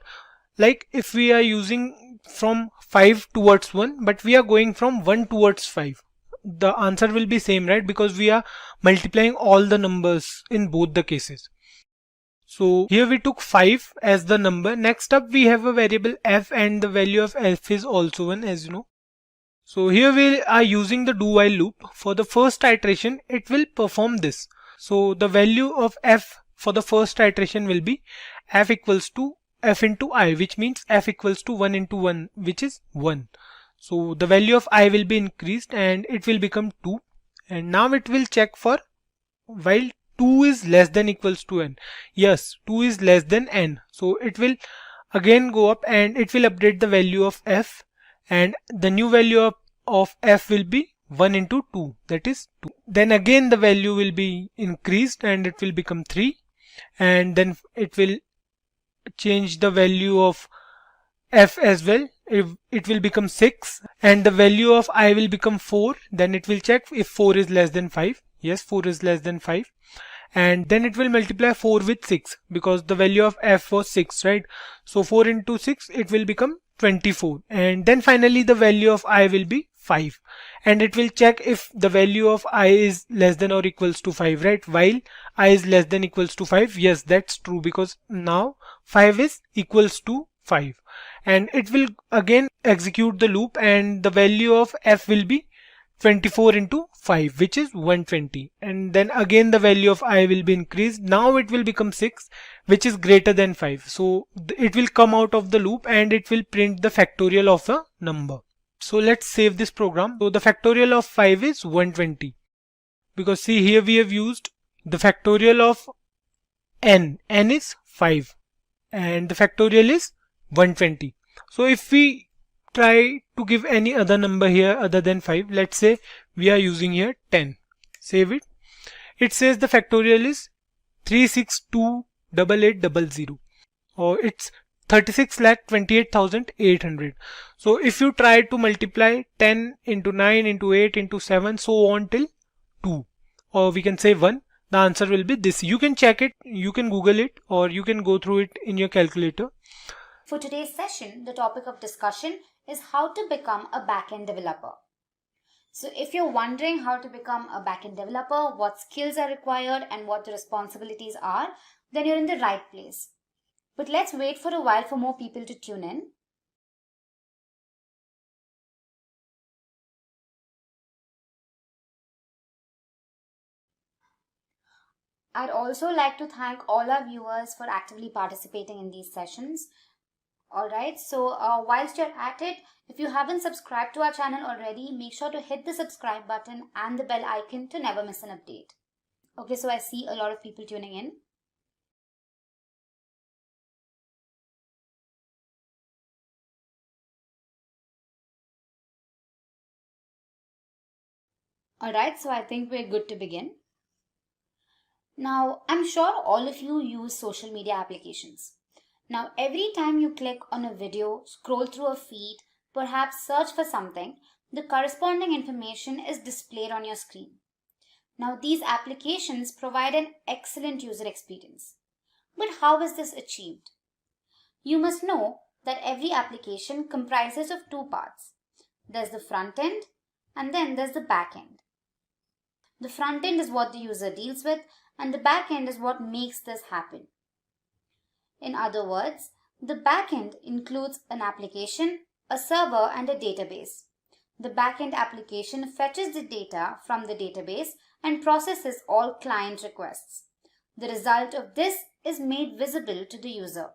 like if we are using from 5 towards 1, but we are going from 1 towards 5. The answer will be same, right? Because we are multiplying all the numbers in both the cases. So here we took 5 as the number. Next up we have a variable f and the value of f is also 1, as you know. So here we are using the do while loop. For the first iteration it will perform this. So the value of f for the first iteration will be f equals to f into I, which means f equals to 1 into 1, which is 1. So the value of I will be increased and it will become 2, and now it will check for while 2 is less than equals to n. Yes, 2 is less than n. So it will again go up and it will update the value of f, and the new value of f will be 1 into 2, that is 2. Then again the value will be increased and it will become 3, and then it will change the value of f as well. If it will become 6 and the value of I will become 4, then it will check if 4 is less than 5. Yes, 4 is less than 5, and then it will multiply 4 with 6 because the value of f was 6, right? So 4 into 6 it will become 24, and then finally the value of I will be 5, and it will check if the value of I is less than or equals to 5, right? While I is less than equals to 5, yes, that's true because now 5 is equals to 5, and it will again execute the loop and the value of f will be 24 into 5, which is 120, and then again the value of I will be increased. Now it will become 6, which is greater than 5. So it will come out of the loop and it will print the factorial of a number. So let's save this program. So the factorial of 5 is 120, because see here we have used the factorial of n is 5 and the factorial is 120. So if we try to give any other number here other than 5, let's say we are using here 10. Save it. It says the factorial is 3628800, or it's 36,28,800. So if you try to multiply 10 into 9 into 8 into 7 so on till 2, or we can say 1, the answer will be this. You can check it, you can Google it, or you can go through it in your calculator. For today's session, the topic of discussion is how to become a backend developer. So if you're wondering how to become a backend developer, what skills are required and what the responsibilities are, then you're in the right place. But let's wait for a while for more people to tune in. I'd also like to thank all our viewers for actively participating in these sessions. Alright, so whilst you're at it, if you haven't subscribed to our channel already, make sure to hit the subscribe button and the bell icon to never miss an update. Okay, so I see a lot of people tuning in. Alright, so I think we're good to begin. Now, I'm sure all of you use social media applications. Now, every time you click on a video, scroll through a feed, perhaps search for something, the corresponding information is displayed on your screen. Now, these applications provide an excellent user experience. But how is this achieved? You must know that every application comprises of two parts. There's the front end and then there's the back end. The front end is what the user deals with and the back end is what makes this happen. In other words, the back end includes an application, a server and a database. The back end application fetches the data from the database and processes all client requests. The result of this is made visible to the user.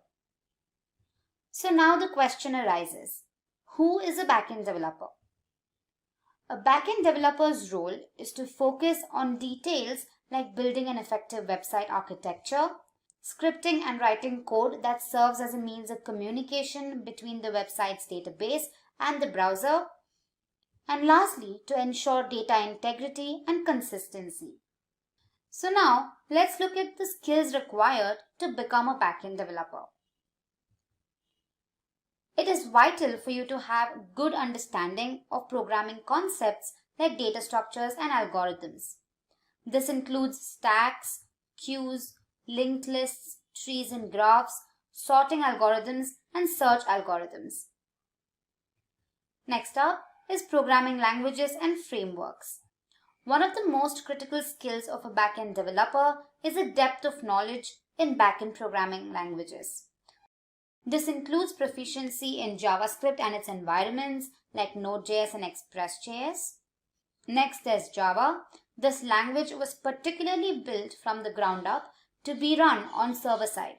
So now the question arises, who is a backend developer? A backend developer's role is to focus on details like building an effective website architecture, scripting and writing code that serves as a means of communication between the website's database and the browser, and lastly, to ensure data integrity and consistency. So now, let's look at the skills required to become a backend developer. It is vital for you to have good understanding of programming concepts like data structures and algorithms. This includes stacks, queues, linked lists, trees and graphs, sorting algorithms, and search algorithms. Next up is programming languages and frameworks. One of the most critical skills of a backend developer is a depth of knowledge in backend programming languages. This includes proficiency in JavaScript and its environments like Node.js and Express.js. Next, there's Java. This language was particularly built from the ground up to be run on server side.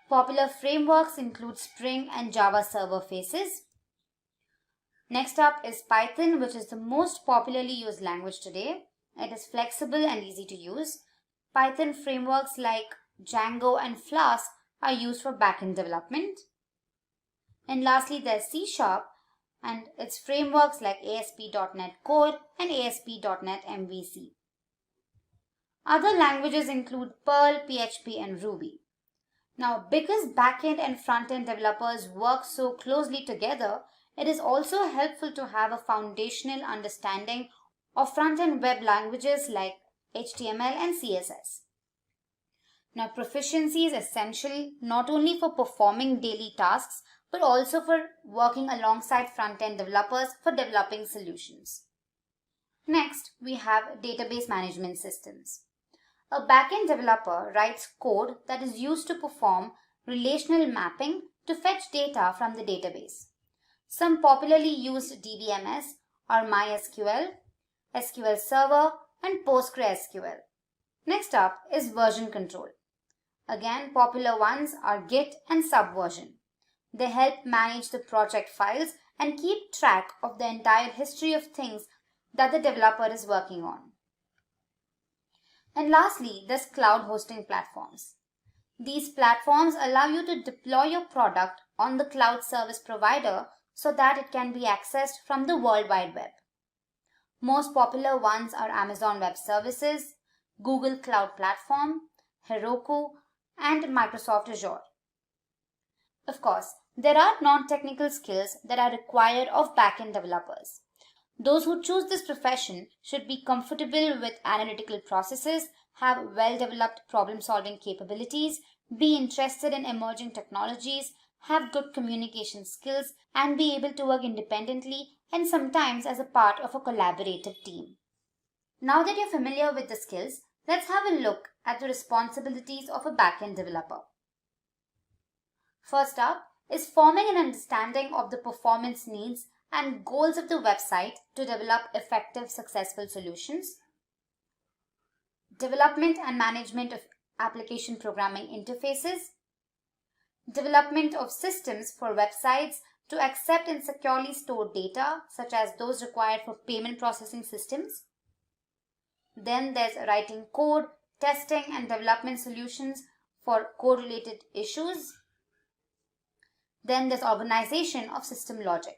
Popular frameworks include Spring and Java Server Faces. Next up is Python, which is the most popularly used language today. It is flexible and easy to use. Python frameworks like Django and Flask are used for backend development. And lastly, there's C# and its frameworks like ASP.NET Core and ASP.NET MVC. Other languages include Perl, PHP, and Ruby. Now, because backend and frontend developers work so closely together, it is also helpful to have a foundational understanding of front-end web languages like HTML and CSS. Now, proficiency is essential not only for performing daily tasks, but also for working alongside front-end developers for developing solutions. Next, we have database management systems. A backend developer writes code that is used to perform relational mapping to fetch data from the database. Some popularly used DBMS are MySQL, SQL Server, and PostgreSQL. Next up is version control. Again, popular ones are Git and Subversion. They help manage the project files and keep track of the entire history of things that the developer is working on. And lastly, there's cloud hosting platforms. These platforms allow you to deploy your product on the cloud service provider so that it can be accessed from the World Wide Web. Most popular ones are Amazon Web Services, Google Cloud Platform, Heroku, and Microsoft Azure. Of course, there are non-technical skills that are required of back-end developers. Those who choose this profession should be comfortable with analytical processes, have well-developed problem-solving capabilities, be interested in emerging technologies, have good communication skills, and be able to work independently and sometimes as a part of a collaborative team. Now that you're familiar with the skills, let's have a look at the responsibilities of a back-end developer. First up is forming an understanding of the performance needs and goals of the website to develop effective, successful solutions. Development and management of application programming interfaces. Development of systems for websites to accept and securely store data, such as those required for payment processing systems. Then there's writing code, testing and development solutions for code-related issues. Then there's organization of system logic.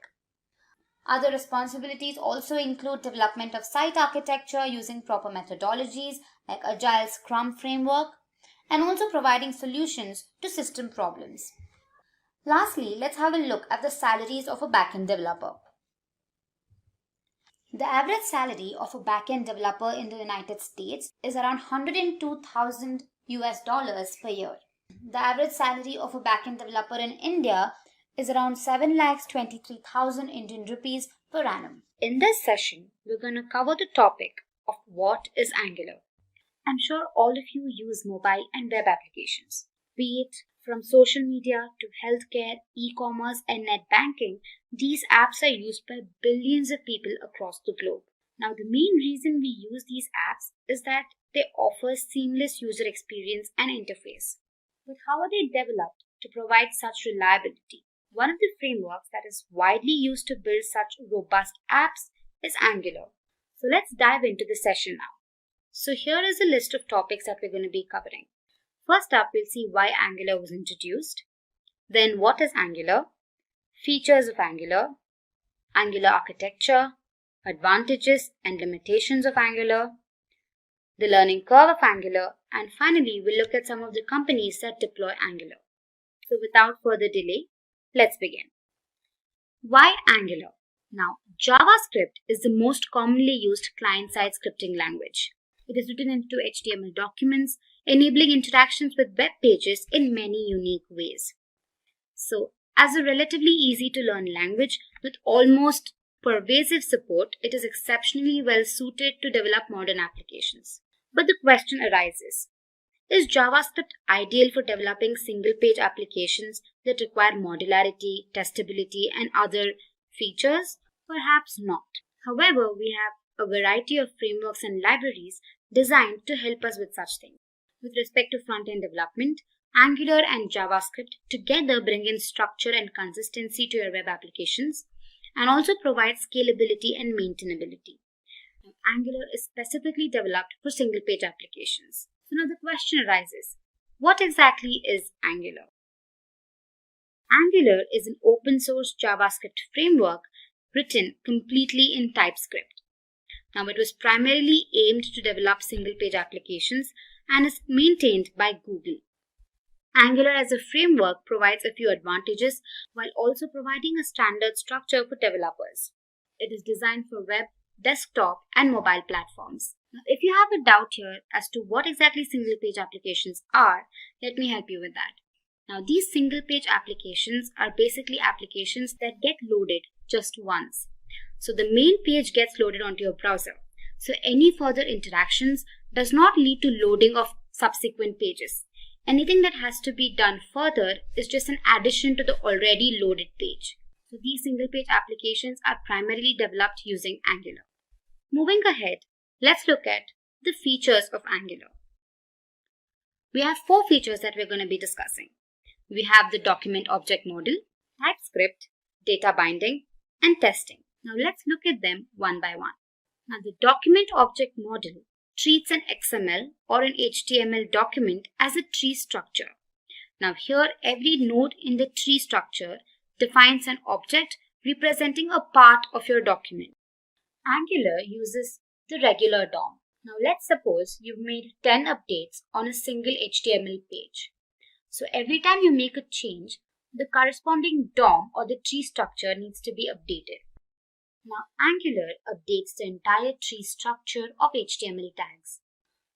Other responsibilities also include development of site architecture using proper methodologies like Agile Scrum framework, and also providing solutions to system problems. Lastly, let's have a look at the salaries of a backend developer. The average salary of a backend developer in the United States is around $102,000 per year. The average salary of a backend developer in India is around 7,23,000 Indian rupees per annum. In this session, we're going to cover the topic of what is Angular. I'm sure all of you use mobile and web applications, be it from social media to healthcare, e-commerce and net banking. These apps are used by billions of people across the globe. Now, the main reason we use these apps is that they offer seamless user experience and interface. But how are they developed to provide such reliability? One of the frameworks that is widely used to build such robust apps is Angular. So let's dive into the session now. So here is a list of topics that we're going to be covering. First up, we'll see why Angular was introduced. Then what is Angular? Features of Angular, Angular architecture, advantages and limitations of Angular, the learning curve of Angular, and finally, we'll look at some of the companies that deploy Angular. So without further delay, let's begin. Why Angular? Now, JavaScript is the most commonly used client-side scripting language. It is written into HTML documents, enabling interactions with web pages in many unique ways. So, as a relatively easy to learn language with almost pervasive support, it is exceptionally well suited to develop modern applications. But the question arises, is JavaScript ideal for developing single-page applications that require modularity, testability, and other features? Perhaps not. However, we have a variety of frameworks and libraries designed to help us with such things. With respect to front-end development, Angular and JavaScript together bring in structure and consistency to your web applications and also provide scalability and maintainability. Now, Angular is specifically developed for single-page applications. So now the question arises, what exactly is Angular? Angular is an open-source JavaScript framework written completely in TypeScript. Now, it was primarily aimed to develop single-page applications and is maintained by Google. Angular as a framework provides a few advantages while also providing a standard structure for developers. It is designed for web, desktop, and mobile platforms. Now, if you have a doubt here as to what exactly single-page applications are, let me help you with that. Now, these single-page applications are basically applications that get loaded just once. So the main page gets loaded onto your browser. So any further interactions does not lead to loading of subsequent pages. Anything that has to be done further is just an addition to the already loaded page. So these single-page applications are primarily developed using Angular. Moving ahead, let's look at the features of Angular. We have 4 features that we're going to be discussing. We have the document object model, TypeScript, data binding, and testing. Now let's look at them one by one. Now the document object model treats an XML or an HTML document as a tree structure. Now here, every node in the tree structure defines an object representing a part of your document. Angular uses the regular DOM. Now let's suppose you've made 10 updates on a single HTML page. So every time you make a change, the corresponding DOM or the tree structure needs to be updated. Now Angular updates the entire tree structure of HTML tags.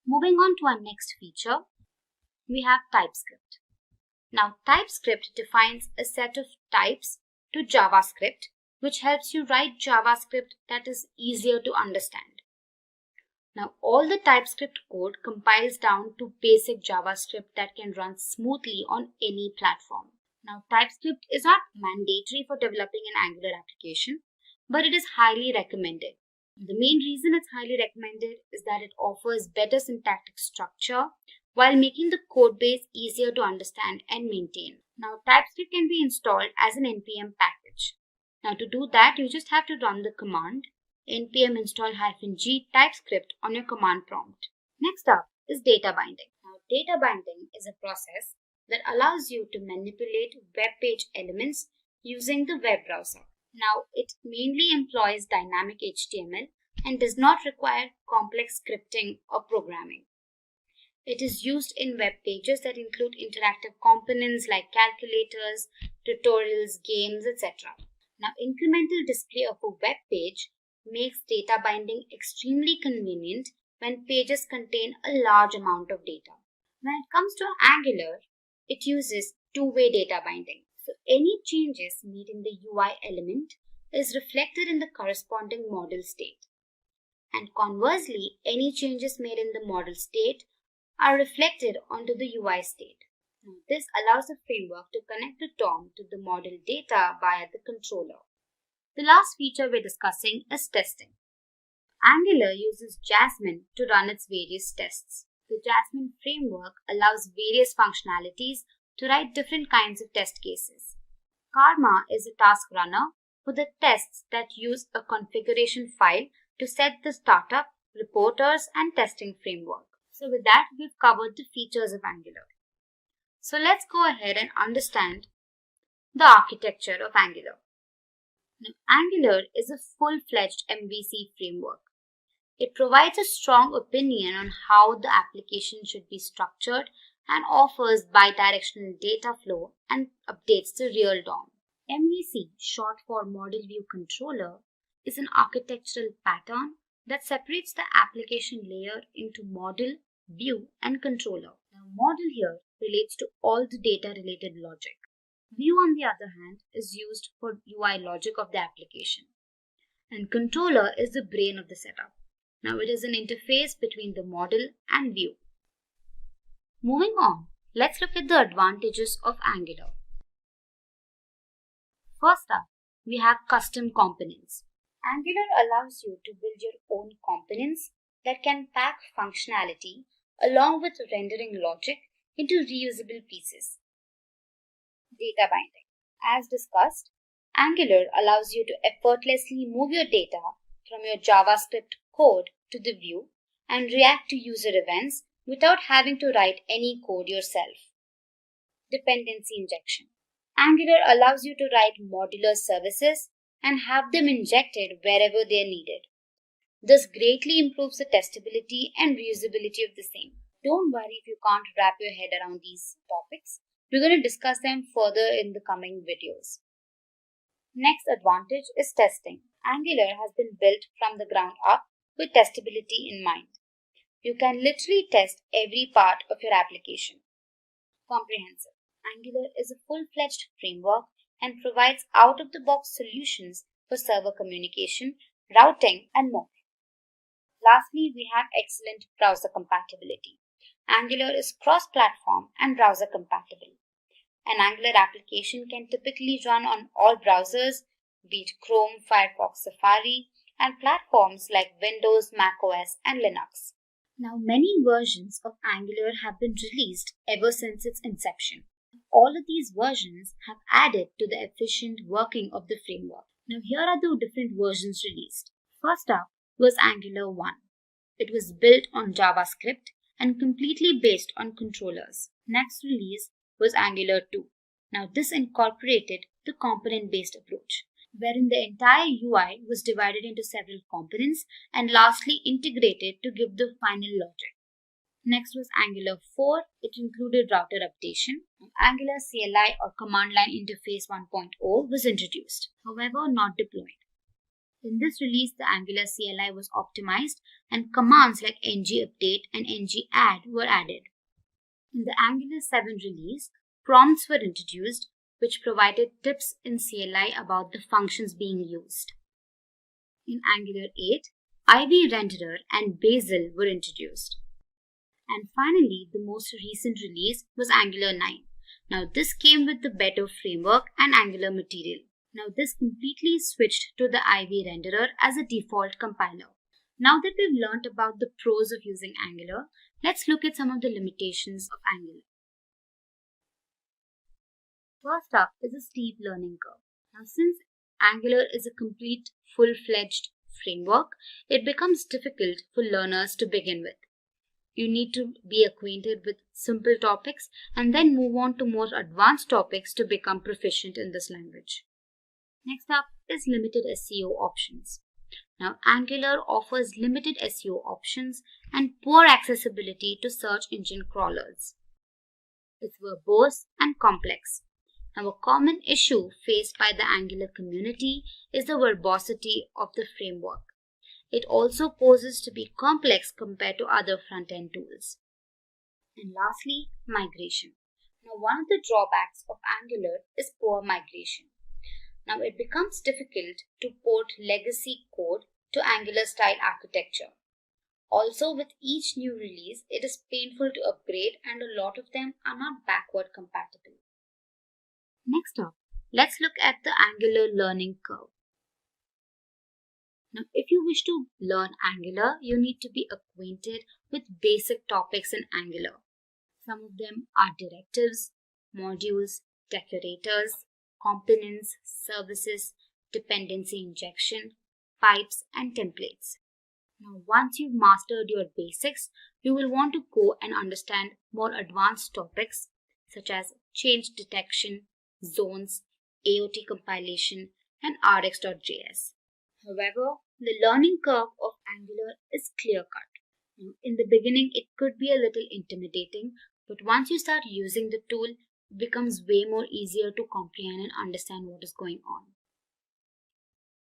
Moving on to our next feature, we have TypeScript. Now TypeScript defines a set of types to JavaScript, which helps you write JavaScript that is easier to understand. Now all the TypeScript code compiles down to basic JavaScript that can run smoothly on any platform. Now TypeScript is not mandatory for developing an Angular application, but it is highly recommended. The main reason it's highly recommended is that it offers better syntactic structure while making the code base easier to understand and maintain. Now TypeScript can be installed as an npm package. Now to do that, you just have to run the command npm install -g TypeScript on your command prompt. Next up is data binding. Now data binding is a process that allows you to manipulate web page elements using the web browser. Now it mainly employs dynamic HTML and does not require complex scripting or programming. It is used in web pages that include interactive components like calculators, tutorials, games, etc. Now, incremental display of a web page makes data binding extremely convenient when pages contain a large amount of data. When it comes to Angular, it uses two-way data binding. So, any changes made in the UI element is reflected in the corresponding model state. And conversely, any changes made in the model state are reflected onto the UI state. Now, this allows the framework to connect the DOM to the model data via the controller. The last feature we're discussing is testing. Angular uses Jasmine to run its various tests. The Jasmine framework allows various functionalities to write different kinds of test cases. Karma is a task runner for the tests that use a configuration file to set the startup, reporters, and testing framework. So with that, we've covered the features of Angular. So let's go ahead and understand the architecture of Angular. Now, Angular is a full-fledged MVC framework. It provides a strong opinion on how the application should be structured and offers bidirectional data flow and updates the real DOM. MVC, short for Model View Controller, is an architectural pattern that separates the application layer into model, view, and controller. Now, model here relates to all the data-related logic. View, on the other hand, is used for UI logic of the application. And controller is the brain of the setup. Now, it is an interface between the model and view. Moving on, let's look at the advantages of Angular. First up, we have custom components. Angular allows you to build your own components that can pack functionality along with rendering logic into reusable pieces. Data binding. As discussed, Angular allows you to effortlessly move your data from your JavaScript code to the view and react to user events without having to write any code yourself. Dependency injection. Angular allows you to write modular services and have them injected wherever they are needed. This greatly improves the testability and reusability of the same. Don't worry if you can't wrap your head around these topics. We're going to discuss them further in the coming videos. Next advantage is testing. Angular has been built from the ground up with testability in mind. You can literally test every part of your application. Comprehensive. Angular is a full-fledged framework and provides out-of-the-box solutions for server communication, routing, and more. Lastly, we have excellent browser compatibility. Angular is cross-platform and browser compatible. An Angular application can typically run on all browsers, be it Chrome, Firefox, Safari, and platforms like Windows, macOS, and Linux. Now, many versions of Angular have been released ever since its inception. All of these versions have added to the efficient working of the framework. Now, here are the different versions released. First up was Angular 1. It was built on JavaScript and completely based on controllers. Next release was Angular 2. Now this incorporated the component-based approach, wherein the entire UI was divided into several components and lastly integrated to give the final logic. Next was Angular 4. It included router updation. Angular CLI or Command Line Interface 1.0 was introduced, however not deployed. In this release, the Angular CLI was optimized and commands like ng-update and ng-add were added. In the Angular 7 release, prompts were introduced which provided tips in CLI about the functions being used. In Angular 8, IV renderer and Bazel were introduced. And finally, the most recent release was Angular 9. Now this came with the better framework and Angular material. Now this completely switched to the IV renderer as a default compiler. Now that we've learned about the pros of using Angular, let's look at some of the limitations of Angular. First up is a steep learning curve. Now since Angular is a complete full-fledged framework, it becomes difficult for learners to begin with. You need to be acquainted with simple topics and then move on to more advanced topics to become proficient in this language. Next up is limited SEO options. Now, Angular offers limited SEO options and poor accessibility to search engine crawlers. It's verbose and complex. Now, a common issue faced by the Angular community is the verbosity of the framework. It also poses to be complex compared to other front-end tools. And lastly, migration. Now, one of the drawbacks of Angular is poor migration. Now, it becomes difficult to port legacy code to Angular-style architecture. Also, with each new release, it is painful to upgrade and a lot of them are not backward compatible. Next up, let's look at the Angular learning curve. Now, if you wish to learn Angular, you need to be acquainted with basic topics in Angular. Some of them are directives, modules, decorators, components, services, dependency injection, pipes, and templates. Now, once you've mastered your basics, you will want to go and understand more advanced topics such as change detection, zones, AOT compilation, and rx.js. However, the learning curve of Angular is clear-cut. In the beginning, it could be a little intimidating, but once you start using the tool, it becomes way more easier to comprehend and understand what is going on.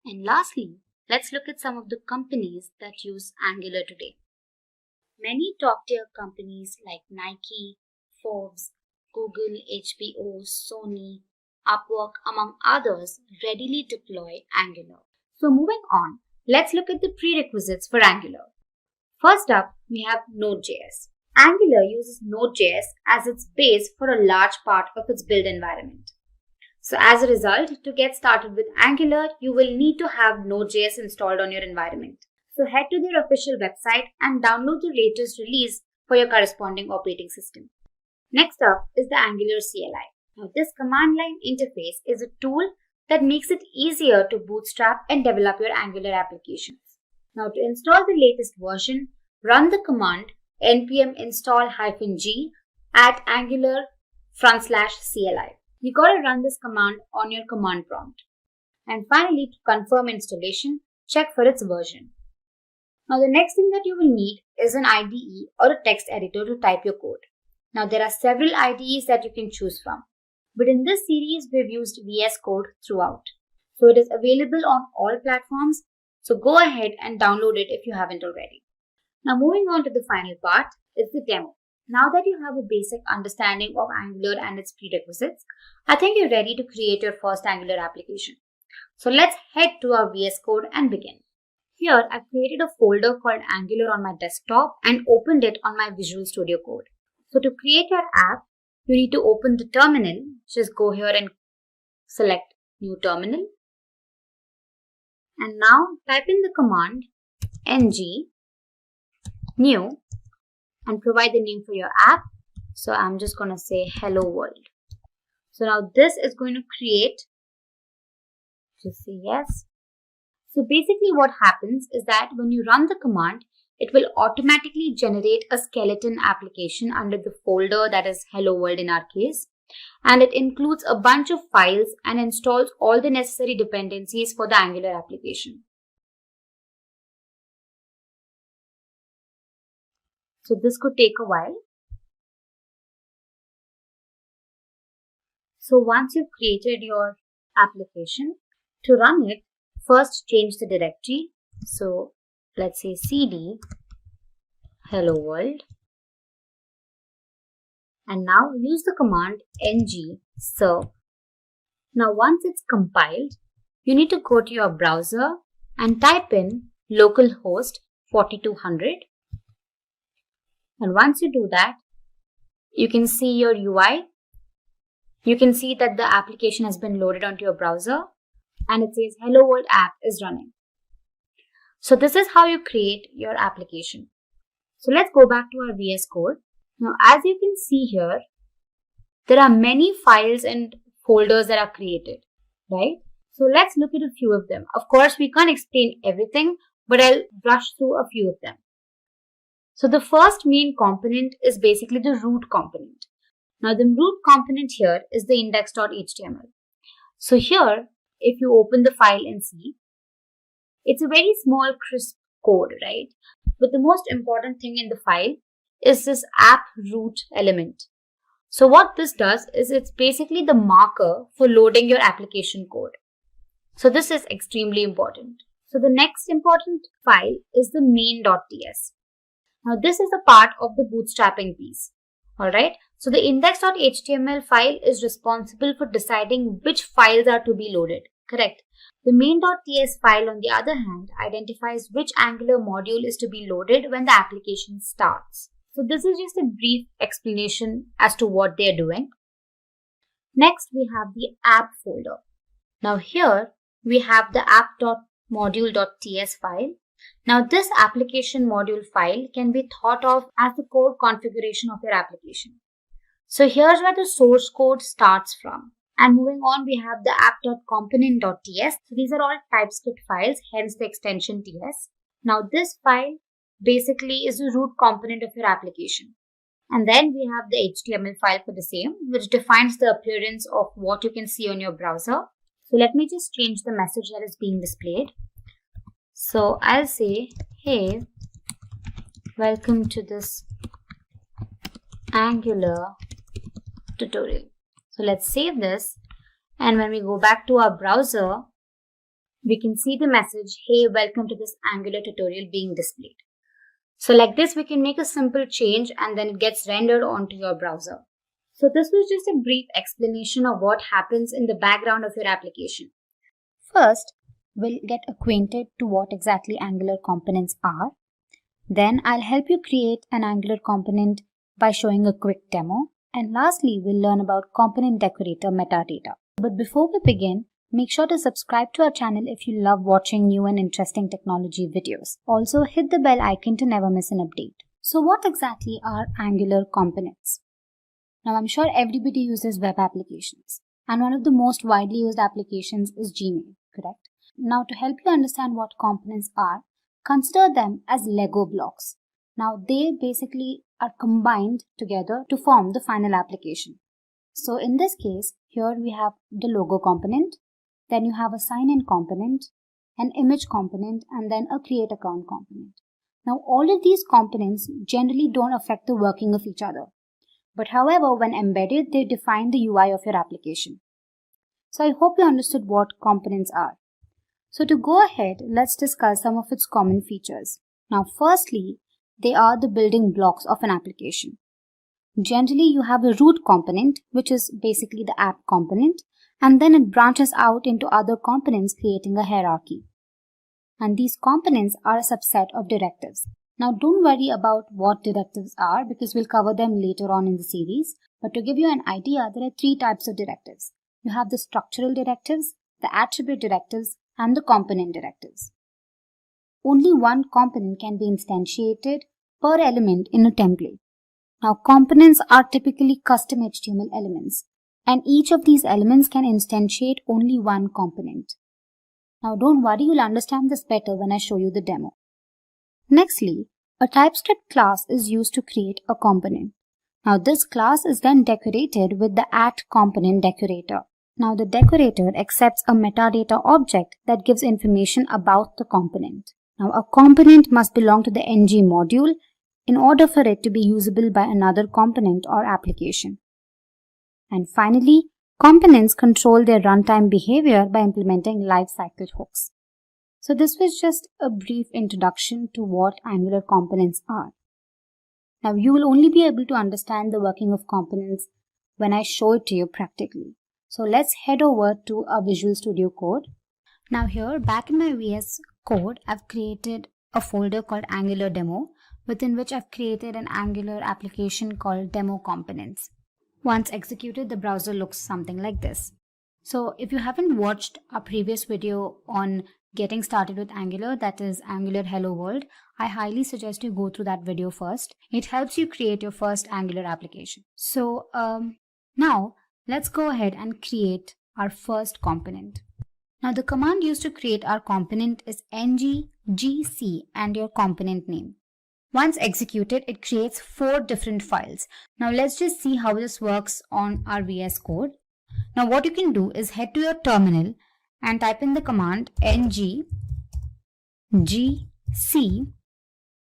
And lastly, let's look at some of the companies that use Angular today. Many top-tier companies like Nike, Forbes, Google, HBO, Sony, Upwork, among others, readily deploy Angular. So moving on, let's look at the prerequisites for Angular. First up, we have Node.js. Angular uses Node.js as its base for a large part of its build environment. So as a result, to get started with Angular, you will need to have Node.js installed on your environment. So head to their official website and download the latest release for your corresponding operating system. Next up is the Angular CLI. Now this command line interface is a tool that makes it easier to bootstrap and develop your Angular applications. Now to install the latest version, run the command npm install-g at angular/CLI. You gotta run this command on your command prompt. And finally, to confirm installation, check for its version. Now the next thing that you will need is an IDE or a text editor to type your code. Now there are several IDEs that you can choose from, but in this series we've used VS Code throughout. So it is available on all platforms, so go ahead and download it if you haven't already. Now moving on to the final part is the demo. Now that you have a basic understanding of Angular and its prerequisites, I think you're ready to create your first Angular application. So let's head to our VS Code and begin. Here I've created a folder called Angular on my desktop and opened it on my Visual Studio Code. So to create your app, you need to open the terminal. Just go here and select New Terminal. And now type in the command ng new and provide the name for your app. So I'm just going to say Hello World. So now this is going to create, just say yes. So basically what happens is that when you run the command, it will automatically generate a skeleton application under the folder that is Hello World in our case. And it includes a bunch of files and installs all the necessary dependencies for the Angular application. So this could take a while. So once you've created your application, to run it, first change the directory. So let's say cd hello world. And now use the command ng serve. Now once it's compiled, you need to go to your browser and type in localhost 4200. And once you do that, you can see your UI. You can see that the application has been loaded onto your browser and it says Hello World app is running. So this is how you create your application. So let's go back to our VS Code. Now as you can see here, there are many files and folders that are created, right? So let's look at a few of them. Of course, we can't explain everything, but I'll brush through a few of them. So the first main component is basically the root component. Now the root component here is the index.html. So here, if you open the file and see, it's a very small crisp code, right? But the most important thing in the file is this app root element. So what this does is it's basically the marker for loading your application code. So this is extremely important. So the next important file is the main.ts. Now this is a part of the bootstrapping piece. Alright, so the index.html file is responsible for deciding which files are to be loaded, correct? The main.ts file, on the other hand, identifies which Angular module is to be loaded when the application starts. So this is just a brief explanation as to what they are doing. Next, we have the app folder. Now here, we have the app.module.ts file. Now this application module file can be thought of as the code configuration of your application. So here's where the source code starts from. And moving on, we have the app.component.ts. So these are all TypeScript files, hence the extension TS. Now this file basically is the root component of your application. And then we have the HTML file for the same, which defines the appearance of what you can see on your browser. So let me just change the message that is being displayed. So I'll say, hey, welcome to this Angular tutorial. So let's save this. And when we go back to our browser, we can see the message, hey, welcome to this Angular tutorial being displayed. So like this, we can make a simple change and then it gets rendered onto your browser. So this was just a brief explanation of what happens in the background of your application. First, we'll get acquainted to what exactly Angular components are. Then I'll help you create an Angular component by showing a quick demo. And lastly, we'll learn about component decorator metadata. But before we begin, make sure to subscribe to our channel if you love watching new and interesting technology videos. Also, hit the bell icon to never miss an update. So what exactly are Angular components? Now, I'm sure everybody uses web applications. And one of the most widely used applications is Gmail, correct? Now, to help you understand what components are, consider them as Lego blocks. Now, they basically are combined together to form the final application. So in this case, here we have the logo component, then you have a sign-in component, an image component, and then a create account component. Now, all of these components generally don't affect the working of each other. But however, when embedded, they define the UI of your application. So I hope you understood what components are. So to go ahead, let's discuss some of its common features. Now, firstly, they are the building blocks of an application. Generally, you have a root component, which is basically the app component, and then it branches out into other components, creating a hierarchy. And these components are a subset of directives. Now, don't worry about what directives are because we'll cover them later on in the series. But to give you an idea, there are three types of directives. You have the structural directives, the attribute directives, and the component directives. Only one component can be instantiated per element in a template. Now, components are typically custom HTML elements, and each of these elements can instantiate only one component. Now, don't worry, you'll understand this better when I show you the demo. Nextly, a A TypeScript class is used to create a component. Now this class is then decorated with the @component decorator. Now the decorator accepts a metadata object that gives information about the component. Now a component must belong to the ng module in order for it to be usable by another component or application. And finally, components control their runtime behavior by implementing lifecycle hooks. So this was just a brief introduction to what Angular components are. Now you will only be able to understand the working of components when I show it to you practically. So let's head over to our Visual Studio Code. Now here, back in my VS Code, I've created a folder called Angular Demo, within which I've created an Angular application called Demo Components. Once executed, the browser looks something like this. So if you haven't watched our previous video on getting started with Angular, that is Angular Hello World, I highly suggest you go through that video first. It helps you create your first Angular application. So now let's go ahead and create our first component. Now the command used to create our component is ng-gc and your component name. Once executed, it creates 4 different files. Now let's just see how this works on our VS Code. Now what you can do is head to your terminal and type in the command ng-gc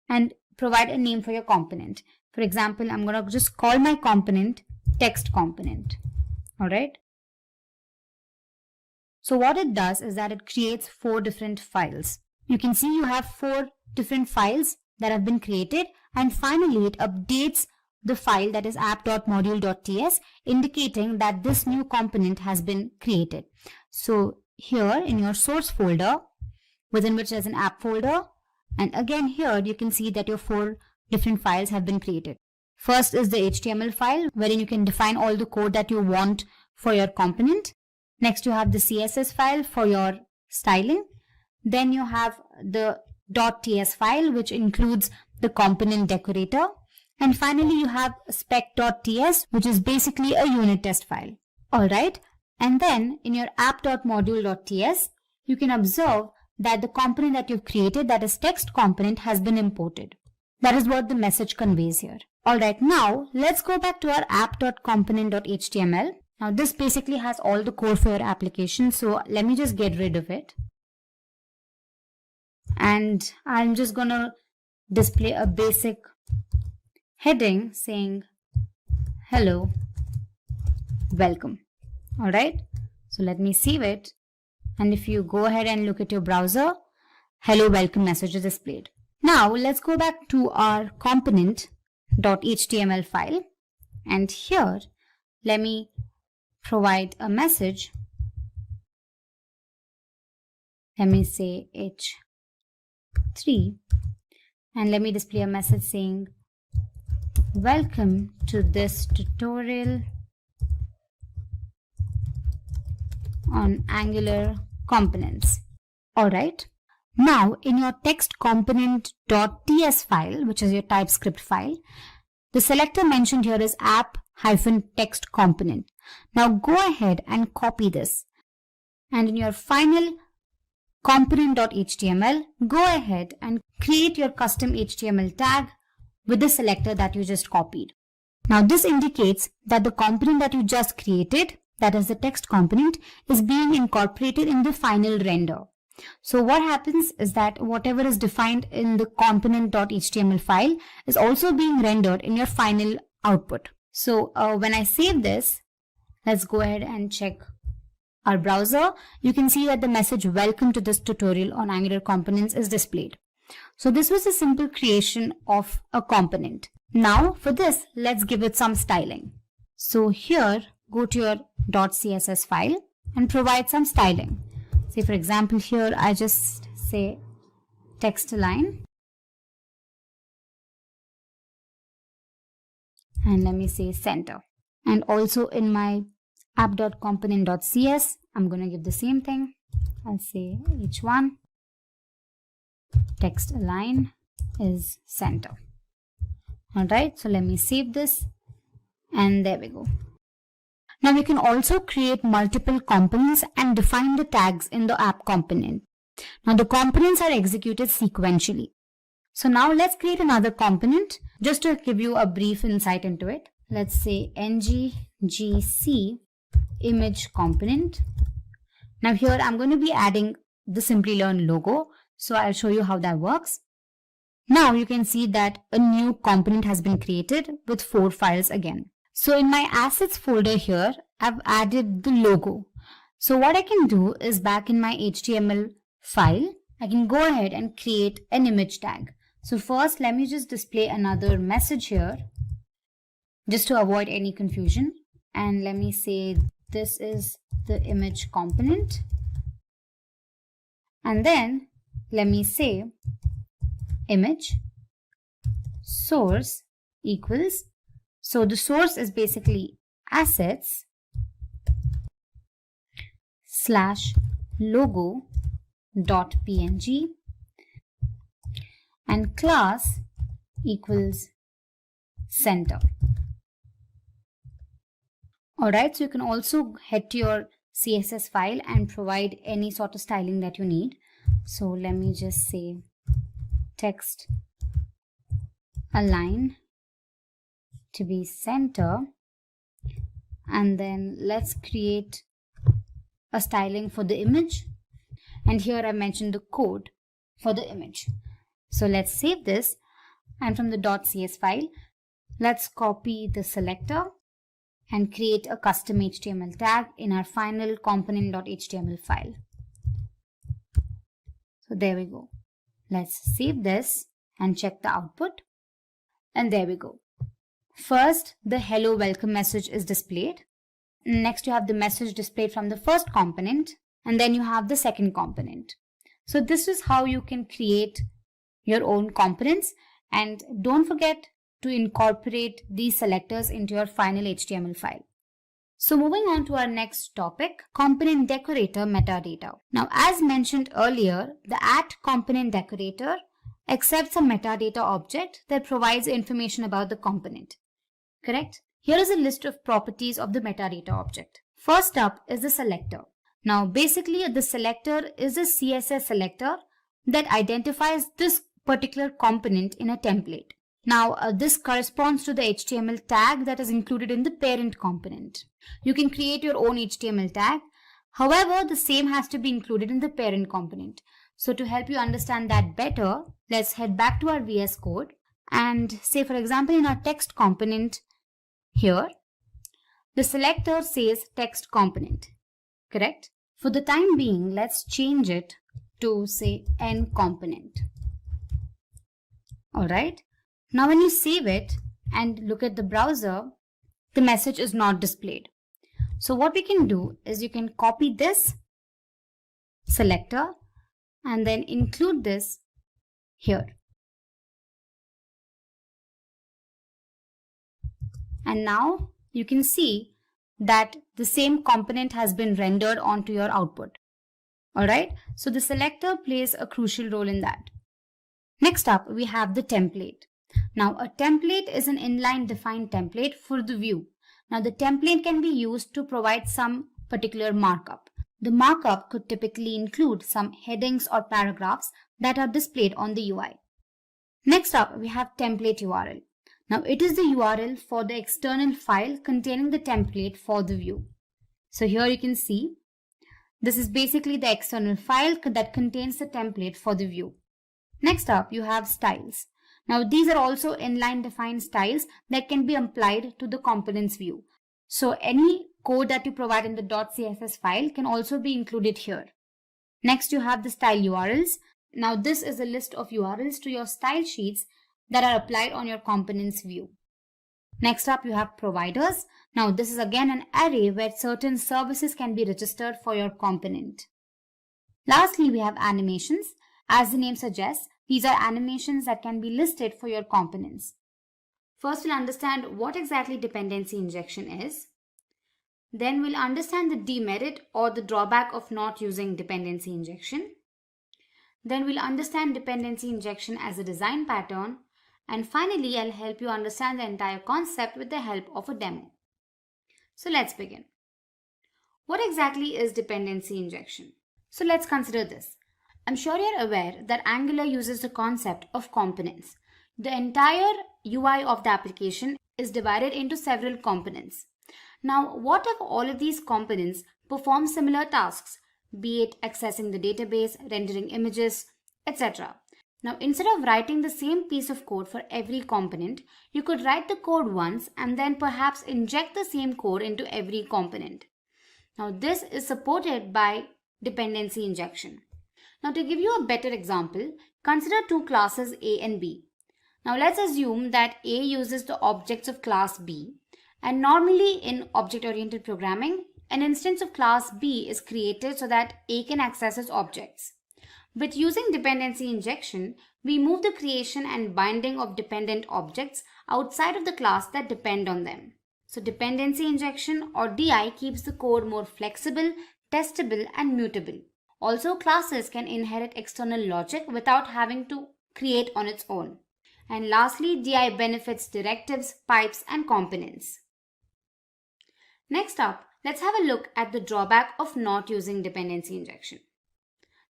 and provide a name for your component. For example, I'm going to just call my component text component. Alright. So what it does is that it creates 4 different files. You can see you have 4 different files that have been created, and finally it updates the file that is app.module.ts, indicating that this new component has been created. So here in your source folder, within which there's an app folder, and again here you can see that your 4 different files have been created. First is the HTML file, wherein you can define all the code that you want for your component. Next you have the CSS file for your styling. Then you have the .ts file, which includes the component decorator. And finally you have spec.ts, which is basically a unit test file. Alright, and then in your app.module.ts, you can observe that the component that you've created, that is text component, has been imported. That is what the message conveys here. Alright, now let's go back to our app.component.html. Now this basically has all the code for your application, so let me just get rid of it. And I'm just gonna display a basic heading saying hello, welcome. Alright, so let me save it, and if you go ahead and look at your browser, hello welcome message is displayed. Now let's go back to our component.html file, and here let me provide a message. Let me say h3, and let me display a message saying welcome to this tutorial on Angular components. Alright, now in your text component.ts file, which is your TypeScript file, the selector mentioned here is app-text component. Now go ahead and copy this, and in your final component.html, go ahead and create your custom HTML tag with the selector that you just copied. Now this indicates that the component that you just created, that is the text component, is being incorporated in the final render. So what happens is that whatever is defined in the component.html file is also being rendered in your final output. So when I save this, let's go ahead and check our browser. You can see that the message welcome to this tutorial on Angular components is displayed. So this was a simple creation of a component. Now for this, let's give it some styling. So here, go to your .css file and provide some styling. Say for example here I just say text align, and let me say center. And also in my app.component.cs, I'm going to give the same thing. I'll say h1 text align is center. Alright, so let me save this, and there we go. Now we can also create multiple components and define the tags in the app component. Now the components are executed sequentially. So now let's create another component just to give you a brief insight into it. Let's say ngGC image component. Now here I'm going to be adding the Simplilearn logo. So I'll show you how that works. Now you can see that a new component has been created with 4 files again. So in my assets folder here, I've added the logo. So what I can do is back in my HTML file, I can go ahead and create an image tag. So first, let me just display another message here just to avoid any confusion. And let me say this is the image component. And then let me say image source equals, so the source is basically assets / logo .png and class equals center. Alright, so you can also head to your CSS file and provide any sort of styling that you need. So let me just say text align to be center, and then let's create a styling for the image, and here I mentioned the code for the image. So let's save this, and from the .cs file let's copy the selector and create a custom HTML tag in our final component.html file. So there we go. Let's save this and check the output, and there we go. First, the hello welcome message is displayed. Next, you have the message displayed from the first component, and then you have the second component. So this is how you can create your own components, and don't forget to incorporate these selectors into your final HTML file. So moving on to our next topic, component decorator metadata. Now, as mentioned earlier, the @component decorator accepts a metadata object that provides information about the component. Correct? Here is a list of properties of the metadata object. First up is the selector. Now, basically, the selector is a CSS selector that identifies this particular component in a template. Now, this corresponds to the HTML tag that is included in the parent component. You can create your own HTML tag. However, the same has to be included in the parent component. So to help you understand that better, let's head back to our VS Code and say, for example, in our text component here, the selector says text component, correct? For the time being, let's change it to say n component. All right. Now, when you save it and look at the browser, the message is not displayed. So what we can do is you can copy this selector and then include this here. And now you can see that the same component has been rendered onto your output. Alright, so the selector plays a crucial role in that. Next up, we have the template. Now, a template is an inline defined template for the view. Now, the template can be used to provide some particular markup. The markup could typically include some headings or paragraphs that are displayed on the UI. Next up, we have template URL. Now, it is the URL for the external file containing the template for the view. So here you can see, this is basically the external file that contains the template for the view. Next up, you have styles. Now, these are also inline defined styles that can be applied to the components view. So any code that you provide in the .css file can also be included here. Next, you have the style URLs. Now, this is a list of URLs to your style sheets that are applied on your components view. Next up, you have providers. Now, this is again an array where certain services can be registered for your component. Lastly, we have animations. As the name suggests, these are animations that can be listed for your components. First, we'll understand what exactly dependency injection is. Then we'll understand the demerit or the drawback of not using dependency injection. Then we'll understand dependency injection as a design pattern. And finally, I'll help you understand the entire concept with the help of a demo. So let's begin. What exactly is dependency injection? So let's consider this. I'm sure you're aware that Angular uses the concept of components. The entire UI of the application is divided into several components. Now, what if all of these components perform similar tasks, be it accessing the database, rendering images, etc.? Now, instead of writing the same piece of code for every component, you could write the code once and then perhaps inject the same code into every component. Now, this is supported by dependency injection. Now, to give you a better example, consider two classes A and B. Now, let's assume that A uses the objects of class B, and normally in object-oriented programming, an instance of class B is created so that A can access its objects. But using dependency injection, we move the creation and binding of dependent objects outside of the class that depend on them. So dependency injection or DI keeps the code more flexible, testable, and mutable. Also, classes can inherit external logic without having to create on its own. And lastly, DI benefits directives, pipes, and components. Next up, let's have a look at the drawback of not using dependency injection.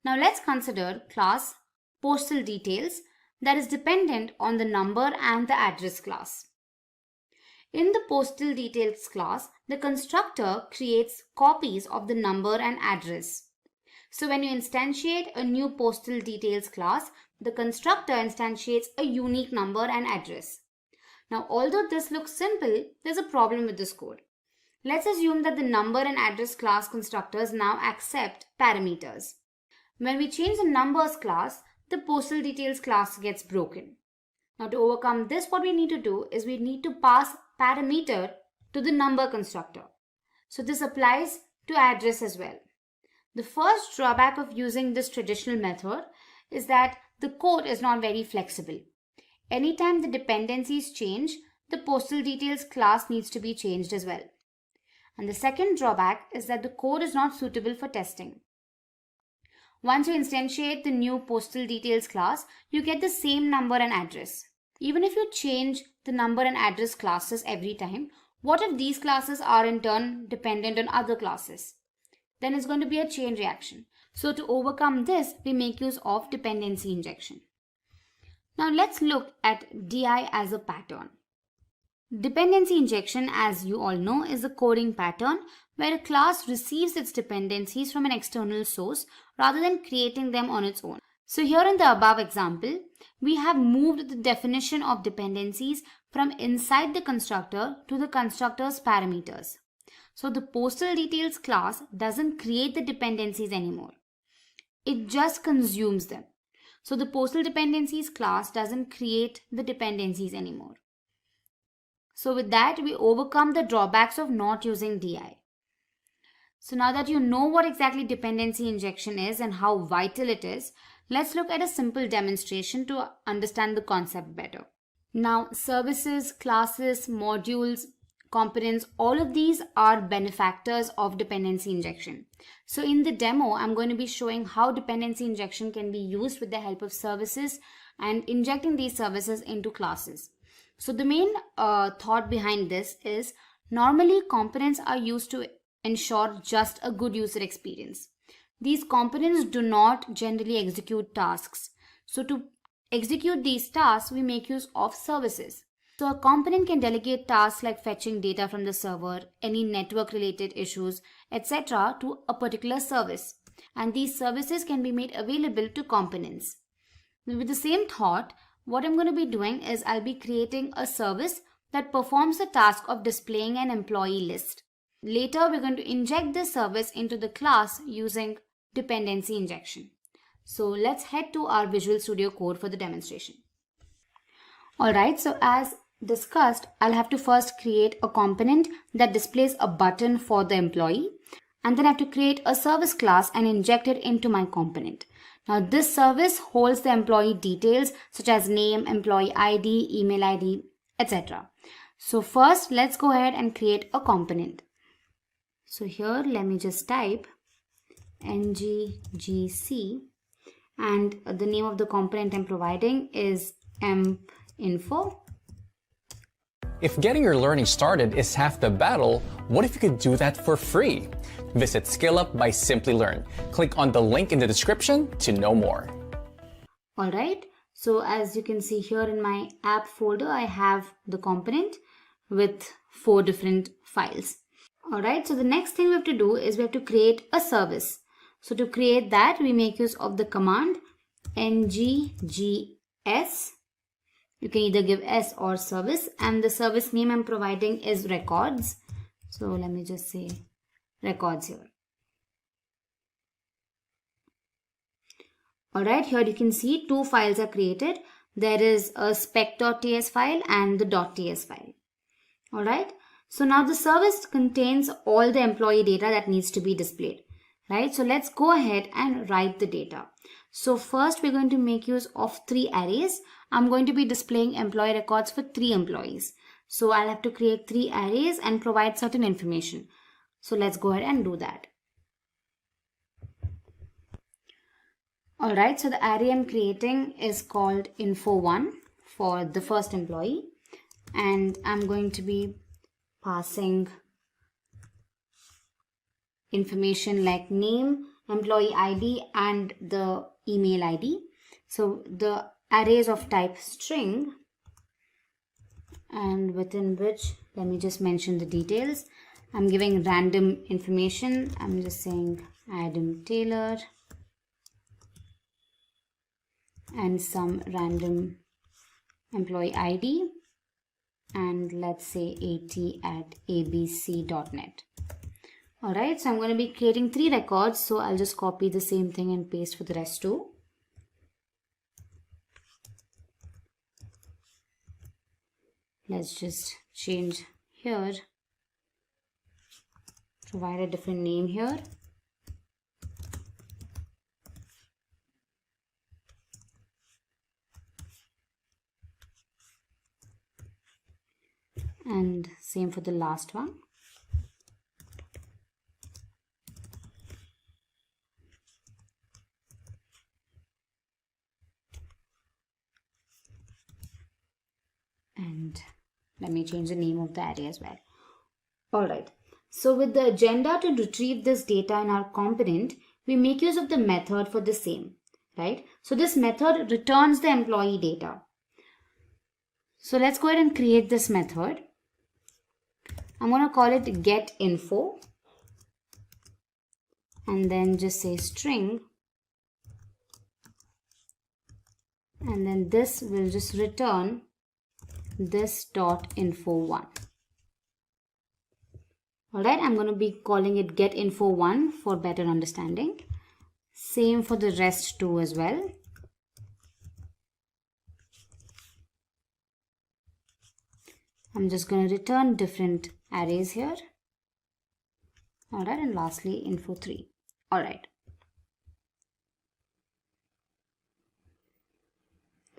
Now let's consider class postal details that is dependent on the number and the address class. In the postal details class, the constructor creates copies of the number and address. So when you instantiate a new postal details class, the constructor instantiates a unique number and address. Now, although this looks simple, there's a problem with this code. Let's assume that the number and address class constructors now accept parameters. When we change the numbers class, the postal details class gets broken. Now to overcome this, what we need to do is we need to pass parameter to the number constructor. So this applies to address as well. The first drawback of using this traditional method is that the code is not very flexible. Anytime the dependencies change, the postal details class needs to be changed as well. And the second drawback is that the code is not suitable for testing. Once you instantiate the new postal details class, you get the same number and address. Even if you change the number and address classes every time, what if these classes are in turn dependent on other classes? Then it's going to be a chain reaction. So to overcome this, we make use of dependency injection. Now let's look at DI as a pattern. Dependency injection, as you all know, is a coding pattern where a class receives its dependencies from an external source rather than creating them on its own. So here in the above example, we have moved the definition of dependencies from inside the constructor to the constructor's parameters. So the postal details class doesn't create the dependencies anymore. It just consumes them. So the postal dependencies class doesn't create the dependencies anymore. So with that, we overcome the drawbacks of not using DI. So now that you know what exactly dependency injection is and how vital it is, let's look at a simple demonstration to understand the concept better. Now, services, classes, modules, components, all of these are benefactors of dependency injection. So in the demo, I'm going to be showing how dependency injection can be used with the help of services and injecting these services into classes. So the main thought behind this is normally components are used to ensure just a good user experience. These components do not generally execute tasks. So to execute these tasks, we make use of services. So a component can delegate tasks like fetching data from the server, any network related issues, etc. to a particular service. And these services can be made available to components. With the same thought, what I'm going to be doing is I'll be creating a service that performs the task of displaying an employee list. Later, we're going to inject this service into the class using dependency injection. So let's head to our Visual Studio Code for the demonstration. Alright, so as discussed, I'll have to first create a component that displays a button for the employee, and then I have to create a service class and inject it into my component. Now this service holds the employee details such as name, employee ID, email ID, etc. So first, let's go ahead and create a component. So here, let me just type ngGC, and the name of the component I'm providing is empinfo. If getting your learning started is half the battle, what if you could do that for free? Visit SkillUp by Simplilearn. Click on the link in the description to know more. Alright, so as you can see here in my app folder, I have the component with 4 different files. Alright, so the next thing we have to do is we have to create a service. So to create that, we make use of the command nggs. You can either give s or service, and the service name I'm providing is records. So let me just say records here. Alright, here you can see 2 files are created. There is a spec.ts file and the .ts file. Alright, so now the service contains all the employee data that needs to be displayed. Right, so let's go ahead and write the data. So first we're going to make use of 3 arrays. I'm going to be displaying employee records for 3 employees. So I'll have to create 3 arrays and provide certain information. So let's go ahead and do that. Alright, so the array I'm creating is called info1 for the first employee, and I'm going to be passing information like name, employee ID and the email ID. So the array is of type string, and within which, let me just mention the details. I'm giving random information. I'm just saying Adam Taylor and some random employee ID, and let's say at@abc.net. Alright, so I'm going to be creating 3 records, so I'll just copy the same thing and paste for the rest too. Let's just change here, provide a different name here. And same for the last one. And let me change the name of the array as well. Alright, so with the agenda to retrieve this data in our component, we make use of the method for the same, right? So this method returns the employee data. So let's go ahead and create this method. I'm going to call it Get Info, and then just say string, and then this will just return this .info1. Alright, I'm going to be calling it Get Info1 for better understanding. Same for the rest too as well. I'm just going to return different arrays here. Alright, and lastly info3. Alright.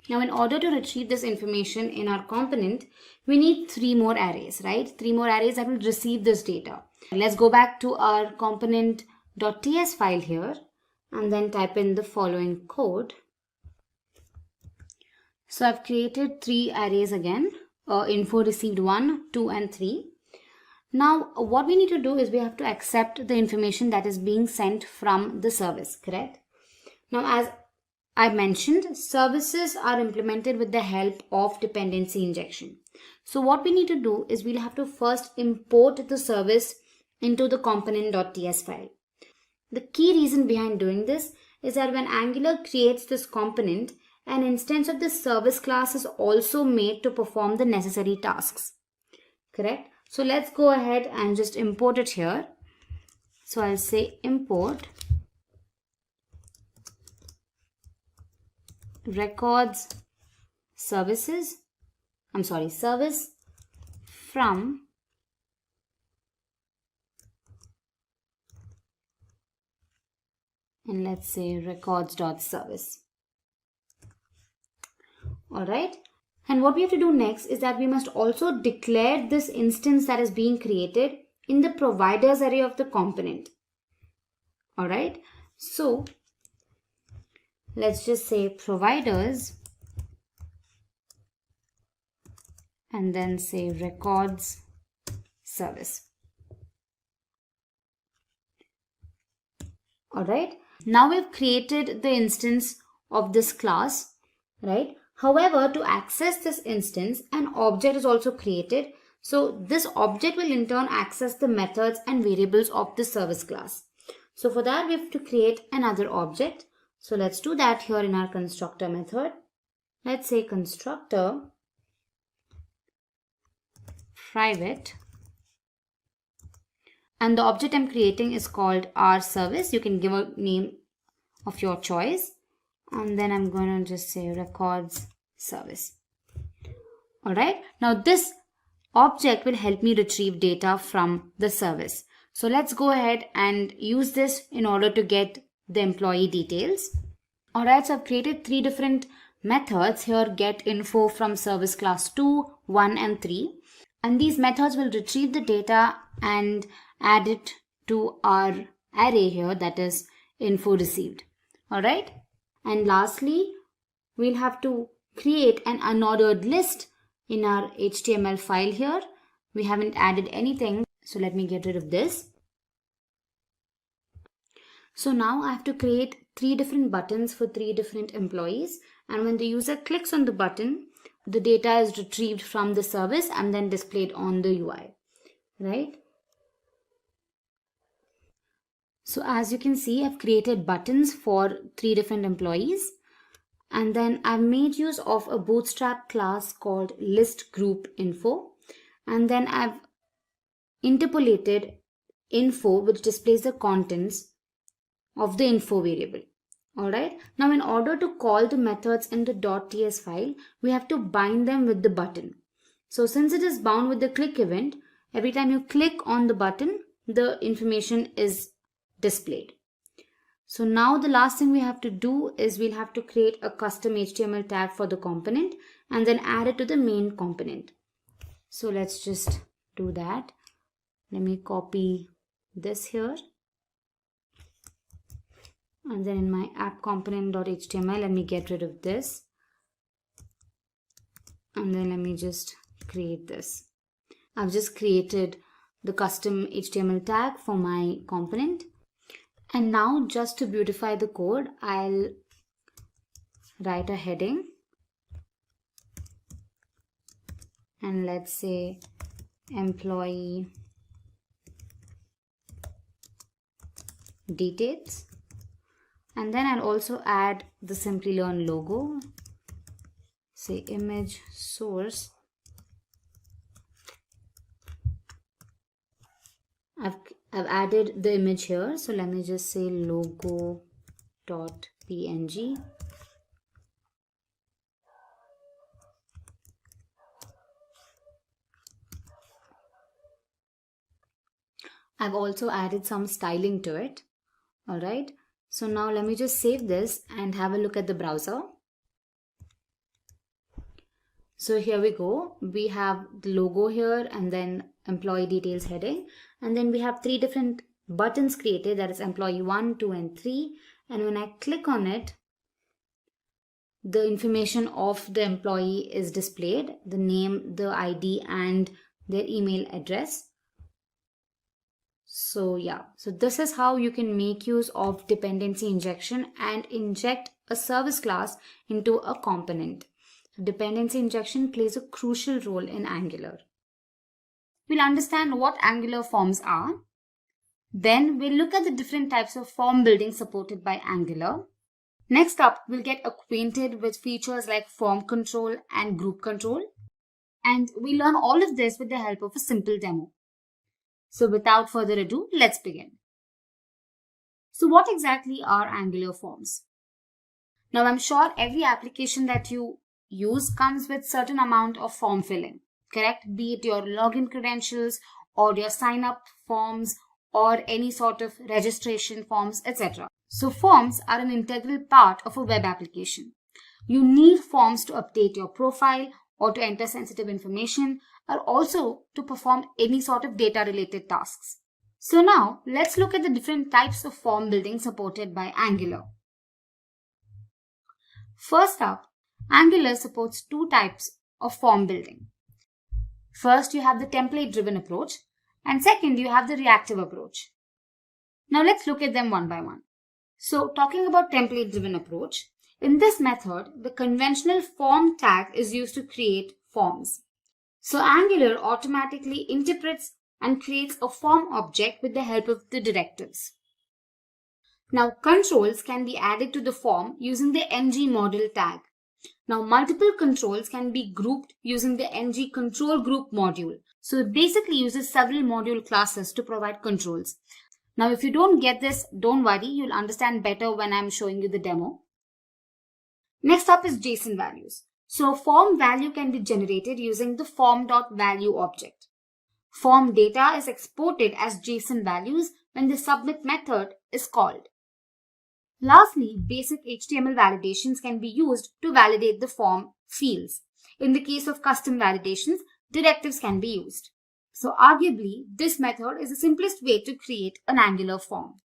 Now in order to retrieve this information in our component, we need 3 more arrays, right? 3 more arrays that will receive this data. Let's go back to our component.ts file here and then type in the following code. So I've created 3 arrays again. Info received 1, 2 and 3. Now what we need to do is we have to accept the information that is being sent from the service, correct? Now as I mentioned, services are implemented with the help of dependency injection. So what we need to do is we'll have to first import the service into the component.ts file. The key reason behind doing this is that when Angular creates this component, an instance of this service class is also made to perform the necessary tasks. Correct? So let's go ahead and just import it here. So I'll say import records service from and let's say records.service. Alright, and what we have to do next is that we must also declare this instance that is being created in the providers array of the component. Alright, so let's just say providers and then say records service. Alright, now we've created the instance of this class, right? However, to access this instance, an object is also created. So this object will in turn access the methods and variables of the service class. So for that, we have to create another object. So let's do that here in our constructor method. Let's say constructor private, and the object I'm creating is called our service. You can give a name of your choice, and then I'm going to just say records service. Alright, now this object will help me retrieve data from the service. So let's go ahead and use this in order to get the employee details. Alright, so I've created 3 different methods here: get info from service class 2, 1 and 3. And these methods will retrieve the data and add it to our array here, that is info received. Alright, and lastly, we'll have to create an unordered list in our HTML file here. We haven't added anything, so let me get rid of this. So now I have to create 3 different buttons for 3 different employees, and when the user clicks on the button, the data is retrieved from the service and then displayed on the UI, right? So as you can see, I've created buttons for 3 different employees, and then I've made use of a bootstrap class called list group info, and then I've interpolated info which displays the contents of the info variable. Alright, now in order to call the methods in the .ts file, we have to bind them with the button. So since it is bound with the click event, every time you click on the button, the information is displayed. So now the last thing we have to do is we'll have to create a custom HTML tag for the component and then add it to the main component. So let's just do that. Let me copy this here. And then in my app component.html, let me get rid of this. And then let me just create this. I've just created the custom HTML tag for my component. And now just to beautify the code, I'll write a heading. And let's say employee details. And then I'll also add the Simplilearn logo, say image source. I've added the image here, so let me just say logo.png. I've also added some styling to it. Alright. So now let me just save this and have a look at the browser. So here we go. We have the logo here and then employee details heading. And then we have 3 different buttons created, that is employee 1, 2 and 3. And when I click on it, the information of the employee is displayed, the name, the ID and their email address. So yeah, so this is how you can make use of dependency injection and inject a service class into a component. Dependency injection plays a crucial role in Angular. We'll understand what Angular forms are. Then we'll look at the different types of form building supported by Angular. Next up, we'll get acquainted with features like form control and group control. And we'll learn all of this with the help of a simple demo. So without further ado, let's begin. So what exactly are Angular forms? Now I'm sure every application that you use comes with certain amount of form filling, correct? Be it your login credentials or your sign up forms or any sort of registration forms, etc. So forms are an integral part of a web application. You need forms to update your profile or to enter sensitive information, or also to perform any sort of data related tasks. So now let's look at the different types of form building supported by Angular. First up, Angular supports 2 types of form building. First, you have the template-driven approach, and second, you have the reactive approach. Now let's look at them one by one. So talking about template-driven approach, in this method, the conventional form tag is used to create forms. So Angular automatically interprets and creates a form object with the help of the directives. Now controls can be added to the form using the ng-model tag. Now multiple controls can be grouped using the ng control group module. So it basically uses several module classes to provide controls. Now if you don't get this, don't worry, you'll understand better when I'm showing you the demo. Next up is JSON values. So a form value can be generated using the form.value object. Form data is exported as JSON values when the submit method is called. Lastly, basic HTML validations can be used to validate the form fields. In the case of custom validations, directives can be used. So arguably, this method is the simplest way to create an Angular form.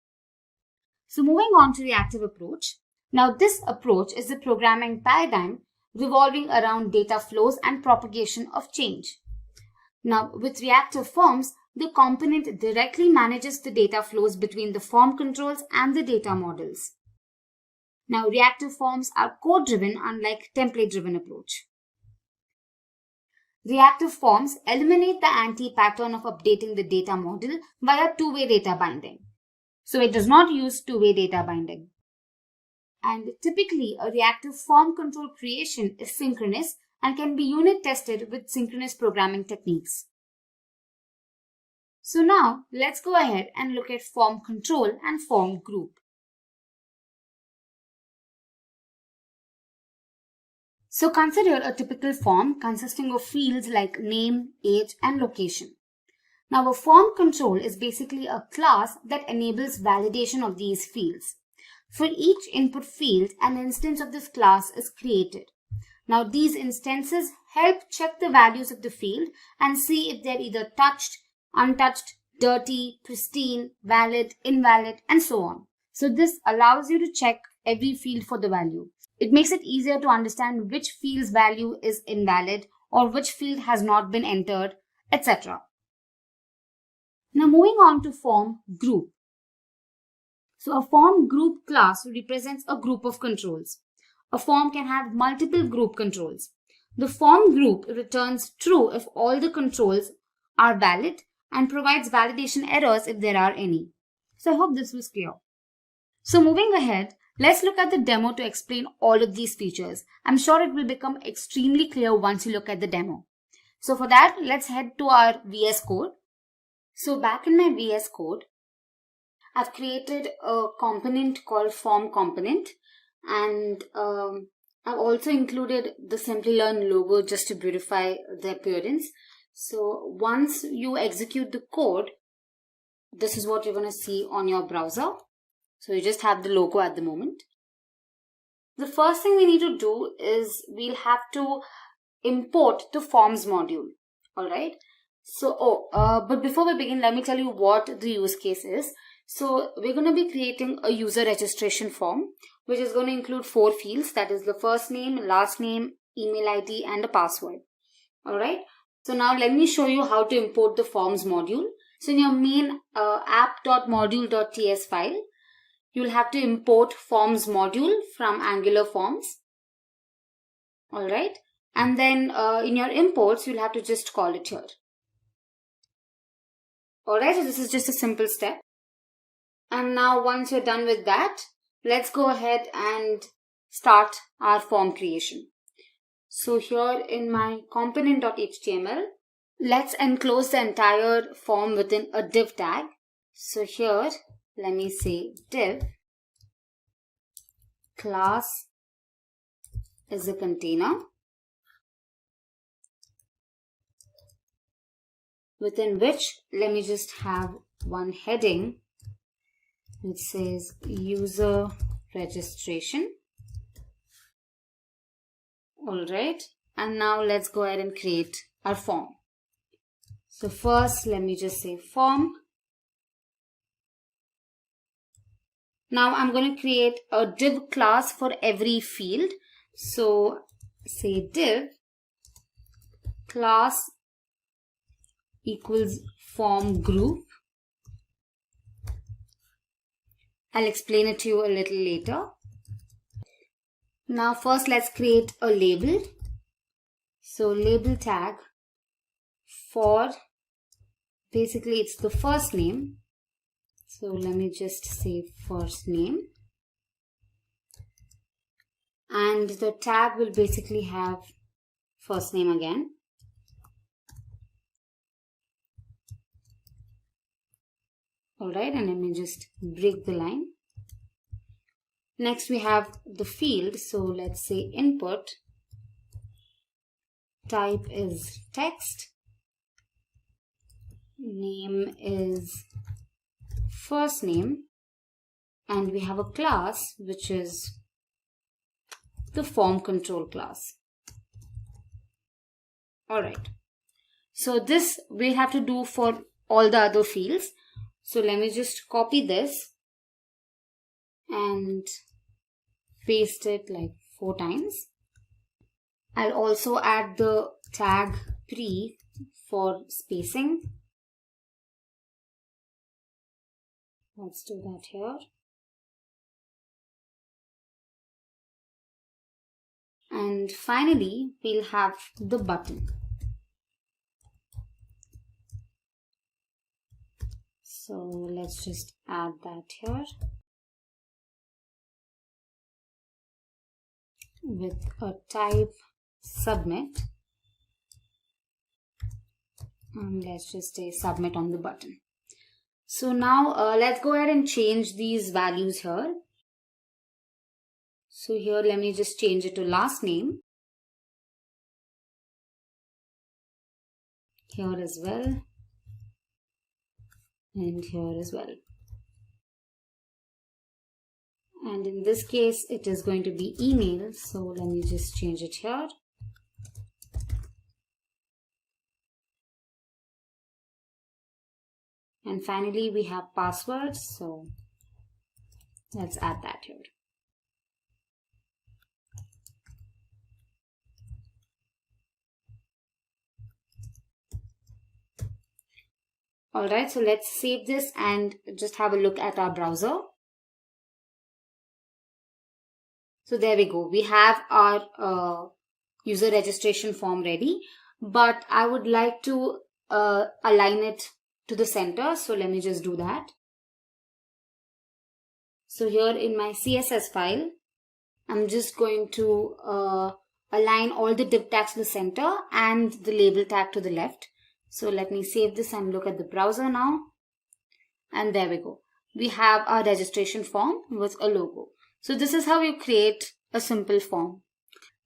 So moving on to reactive approach. Now this approach is the programming paradigm revolving around data flows and propagation of change. Now with reactive forms, the component directly manages the data flows between the form controls and the data models. Now reactive forms are code-driven unlike template-driven approach. Reactive forms eliminate the anti-pattern of updating the data model via two-way data binding. So it does not use two-way data binding. And typically a reactive form control creation is synchronous and can be unit tested with synchronous programming techniques. So now let's go ahead and look at form control and form group. So consider a typical form consisting of fields like name, age, and location. Now a form control is basically a class that enables validation of these fields. For each input field, an instance of this class is created. Now these instances help check the values of the field and see if they're either touched, untouched, dirty, pristine, valid, invalid, and so on. So this allows you to check every field for the value. It makes it easier to understand which field's value is invalid or which field has not been entered, etc. Now moving on to form group. So a form group class represents a group of controls. A form can have multiple group controls. The form group returns true if all the controls are valid and provides validation errors if there are any. So I hope this was clear. So moving ahead, let's look at the demo to explain all of these features. I'm sure it will become extremely clear once you look at the demo. So for that, let's head to our VS Code. So back in my VS Code, I've created a component called form component, and I've also included the Simplilearn logo just to beautify the appearance. So once you execute the code, this is what you're going to see on your browser. So you just have the logo at the moment. The first thing we need to do is we'll have to import the forms module. All right. So, but before we begin, let me tell you what the use case is. So we're going to be creating a user registration form, which is going to include 4 fields. That is the first name, last name, email ID, and a password. All right. So now let me show you how to import the forms module. So in your main app.module.ts file, you'll have to import forms module from Angular Forms. All right. And then in your imports, you'll have to just call it here. All right. So this is just a simple step. And now once you're done with that, let's go ahead and start our form creation. So here in my component.html, let's enclose the entire form within a div tag. So here, let me say div class is a container within which let me just have one heading which says user registration. All right. And now let's go ahead and create our form. So first, let me just say form. Now I'm going to create a div class for every field. So say div class equals form group. I'll explain it to you a little later. Now first let's create a label. So label tag for, basically it's the first name. So let me just say first name. And the tag will basically have first name again. Alright, and let me just break the line. Next we have the field. So let's say input. Type is text. Name is first name. And we have a class which is the form control class. Alright. So this we'll have to do for all the other fields. So let me just copy this and paste it like 4 times. I'll also add the tag pre for spacing. Let's do that here. And finally, we'll have the button. So let's just add that here with a type submit. And let's just say submit on the button. So now let's go ahead and change these values here. So here let me just change it to last name. Here as well. And here as well. And in this case it is going to be email. So let me just change it here. And finally we have password. So let's add that here. Alright, so let's save this and just have a look at our browser. So there we go. We have our user registration form ready, but I would like to align it to the center. So let me just do that. So here in my CSS file, I'm just going to align all the div tags to the center and the label tag to the left. So let me save this and look at the browser now. And there we go. We have our registration form with a logo. So this is how you create a simple form.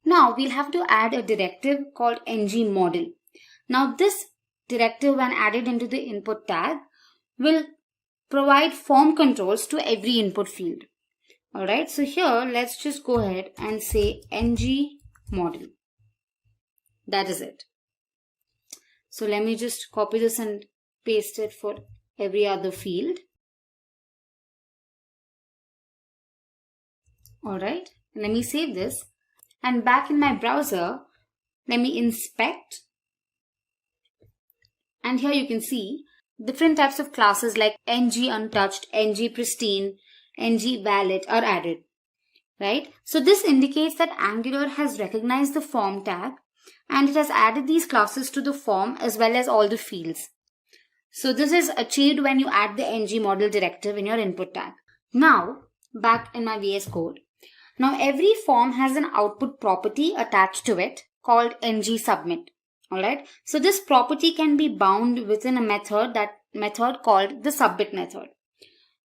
Now we'll have to add a directive called ngModel. Now this directive, when added into the input tag, will provide form controls to every input field. Alright, so here let's just go ahead and say ngModel. That is it. So let me just copy this and paste it for every other field. Alright, let me save this. And back in my browser, let me inspect. And here you can see different types of classes like ngUntouched, ngPristine, ngValid are added. Right? So this indicates that Angular has recognized the form tag and it has added these classes to the form as well as all the fields. So this is achieved when you add the ngModel directive in your input tag. Now, back in my VS Code. Now every form has an output property attached to it called ngSubmit. Alright, so this property can be bound within a method called the submit method.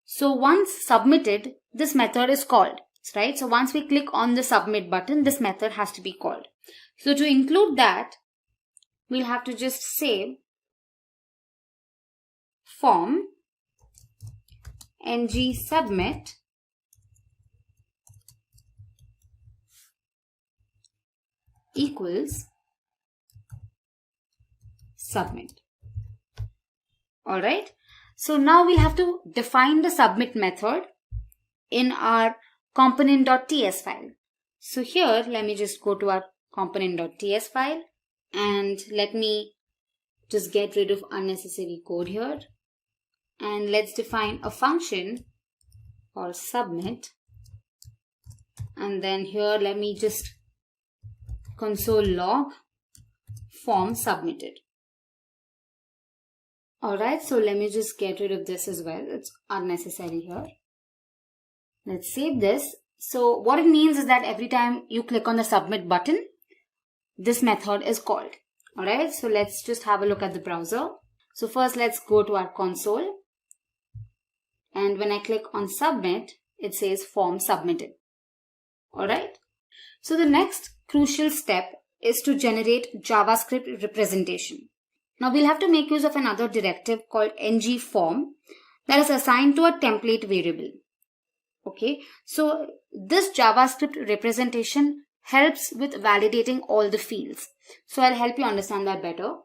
So once submitted, this method is called. Right, so once we click on the submit button, this method has to be called. So to include that, we'll have to just say form ngSubmit equals submit. Alright, so now we'll have to define the submit method in our component.ts file. So here, let me just go to our component.ts file and let me just get rid of unnecessary code here. And let's define a function called submit. And then here, let me just console log form submitted. Alright, so let me just get rid of this as well. It's unnecessary here. Let's save this. So what it means is that every time you click on the submit button, this method is called. Alright, so let's just have a look at the browser. So first let's go to our console. And when I click on submit, it says form submitted. Alright. So the next crucial step is to generate JavaScript representation. Now we'll have to make use of another directive called ngForm that is assigned to a template variable. Okay, so this JavaScript representation helps with validating all the fields. So I'll help you understand that better.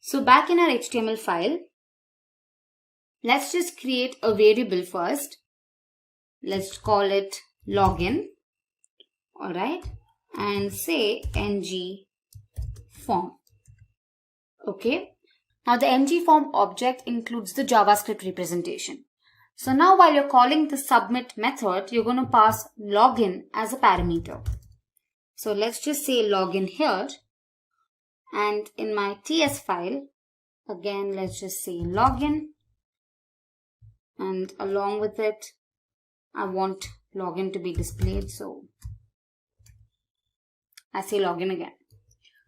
So back in our HTML file, let's just create a variable first. Let's call it login. Alright, and say ngForm. Okay, now the ngForm object includes the JavaScript representation. So now while you're calling the submit method, you're going to pass login as a parameter. So let's just say login here. And in my TS file, again, let's just say login. And along with it, I want login to be displayed. So I say login again.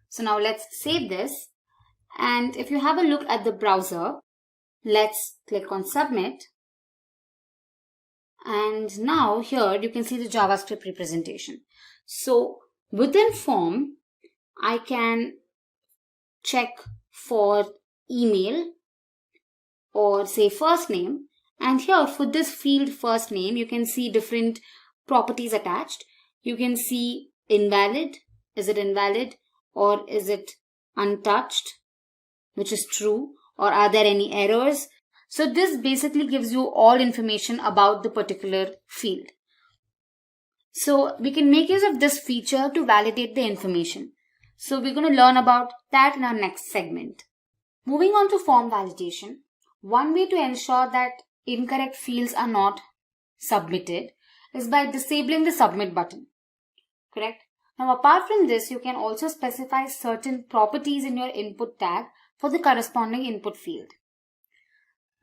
So now let's save this. And if you have a look at the browser, let's click on submit. And now here you can see the JavaScript representation. So within form, I can check for email or say first name. And here for this field first name, you can see different properties attached. You can see invalid. Is it invalid or is it untouched, which is true, or are there any errors? So this basically gives you all information about the particular field. So we can make use of this feature to validate the information. So we're going to learn about that in our next segment. Moving on to form validation, one way to ensure that incorrect fields are not submitted is by disabling the submit button. Correct? Now apart from this, you can also specify certain properties in your input tag for the corresponding input field.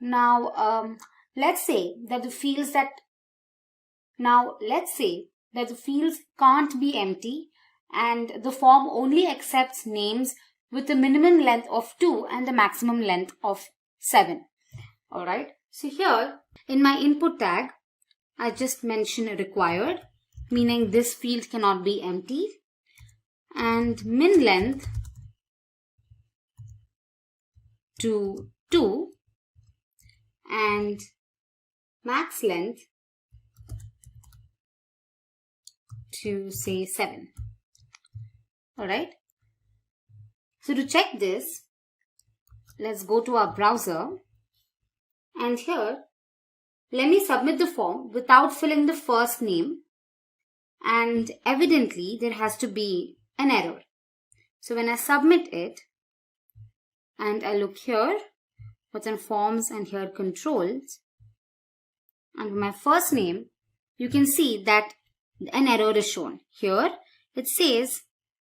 Now let's say that the fields can't be empty and the form only accepts names with a minimum length of 2 and the maximum length of 7. Alright, so here in my input tag, I just mention required, meaning this field cannot be empty, and min length to 2 and max length to say 7. Alright. So to check this, let's go to our browser and here let me submit the form without filling the first name, and evidently there has to be an error. So when I submit it and I look here within forms and here controls, and my first name, you can see that an error is shown. Here it says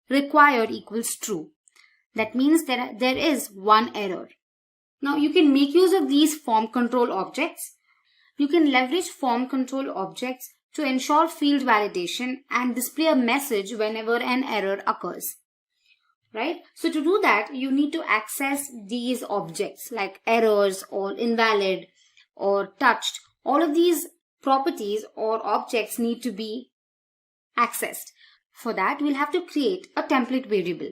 required equals true. That means there is one error. Now you can make use of these form control objects. You can leverage form control objects to ensure field validation and display a message whenever an error occurs. Right? So to do that, you need to access these objects like errors or invalid or touched. All of these properties or objects need to be accessed. For that, we'll have to create a template variable.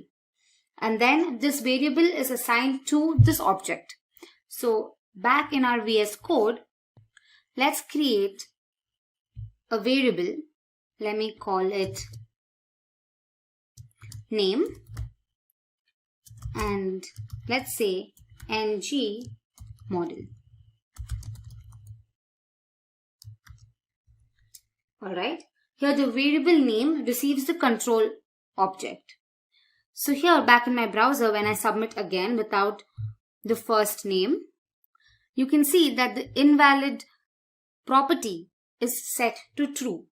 And then this variable is assigned to this object. So back in our VS Code, let's create a variable. Let me call it name. And let's say ng model. Alright. Here the variable name receives the control object. So here back in my browser, when I submit again without the first name, you can see that the invalid property is set to true,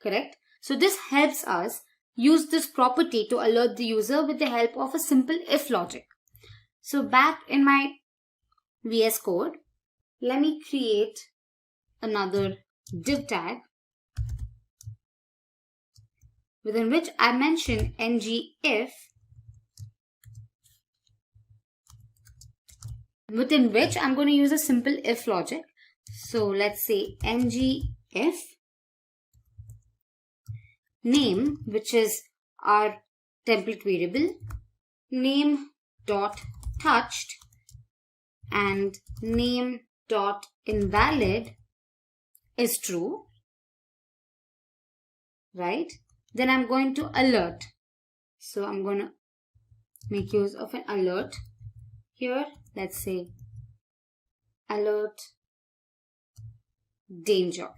correct? So this helps us use this property to alert the user with the help of a simple if logic. So back in my VS Code, let me create another div tag within which I mention ngIf, within which I'm going to use a simple if logic. So let's say ngIf name, which is our template variable, name dot touched and name dot invalid is true, right? Then I'm going to alert. So I'm going to make use of an alert here. Let's say alert danger.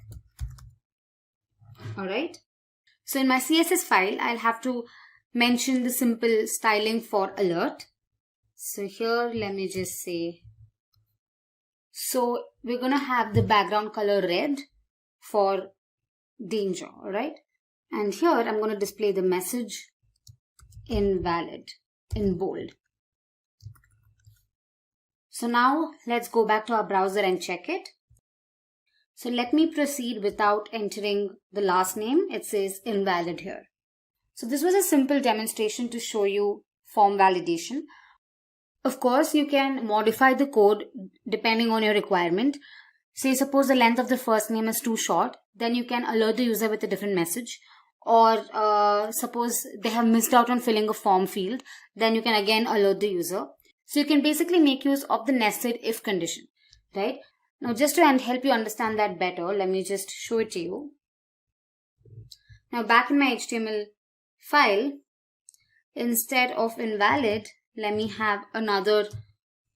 Alright. So in my CSS file, I'll have to mention the simple styling for alert. So here, let me just say, so we're going to have the background color red for danger, alright? And here I'm going to display the message invalid in bold. So now let's go back to our browser and check it. So let me proceed without entering the last name. It says invalid here. So this was a simple demonstration to show you form validation. Of course, you can modify the code depending on your requirement. Say suppose the length of the first name is too short, then you can alert the user with a different message. Or suppose they have missed out on filling a form field, then you can again alert the user. So you can basically make use of the nested if condition, right? Now just to help you understand that better, let me just show it to you. Now back in my HTML file, instead of invalid, let me have another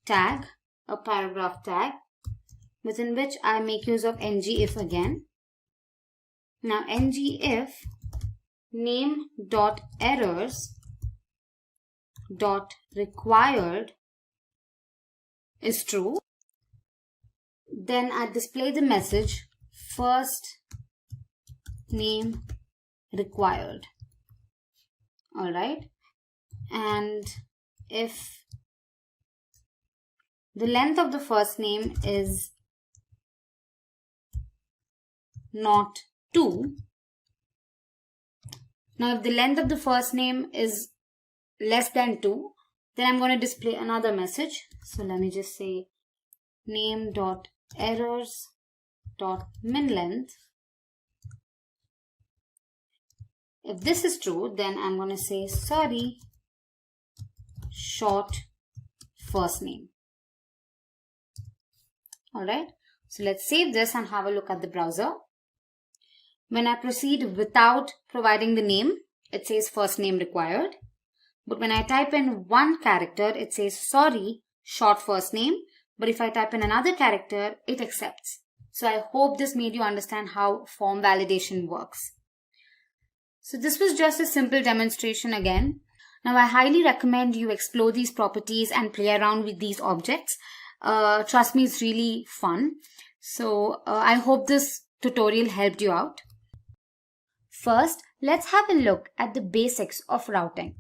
tag, a paragraph tag, within which I make use of ngIf again. Now ngIf name dot errors dot required is true. Then I display the message first name required. Alright. And if the length of the first name is not 2, now if the length of the first name is less than 2, then I'm going to display another message. So let me just say name dot errors dot min length. If this is true, then I'm going to say sorry, short first name. Alright, so let's save this and have a look at the browser. When I proceed without providing the name, it says first name required. But when I type in one character, it says sorry, short first name. But if I type in another character, it accepts. So I hope this made you understand how form validation works. So this was just a simple demonstration again. Now I highly recommend you explore these properties and play around with these objects. Trust me, it's really fun. So I hope this tutorial helped you out. First, let's have a look at the basics of routing.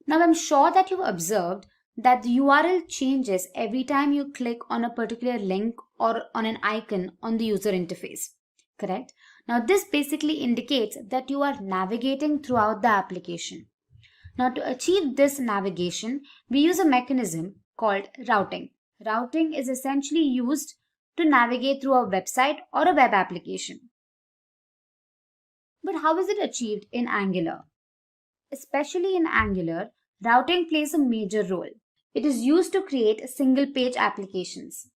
Now I'm sure that you've observed that the URL changes every time you click on a particular link or on an icon on the user interface, correct? Now this basically indicates that you are navigating throughout the application. Now to achieve this navigation, we use a mechanism called routing. Routing is essentially used to navigate through a website or a web application. But how is it achieved in Angular? Especially in Angular, routing plays a major role. It is used to create single-page applications.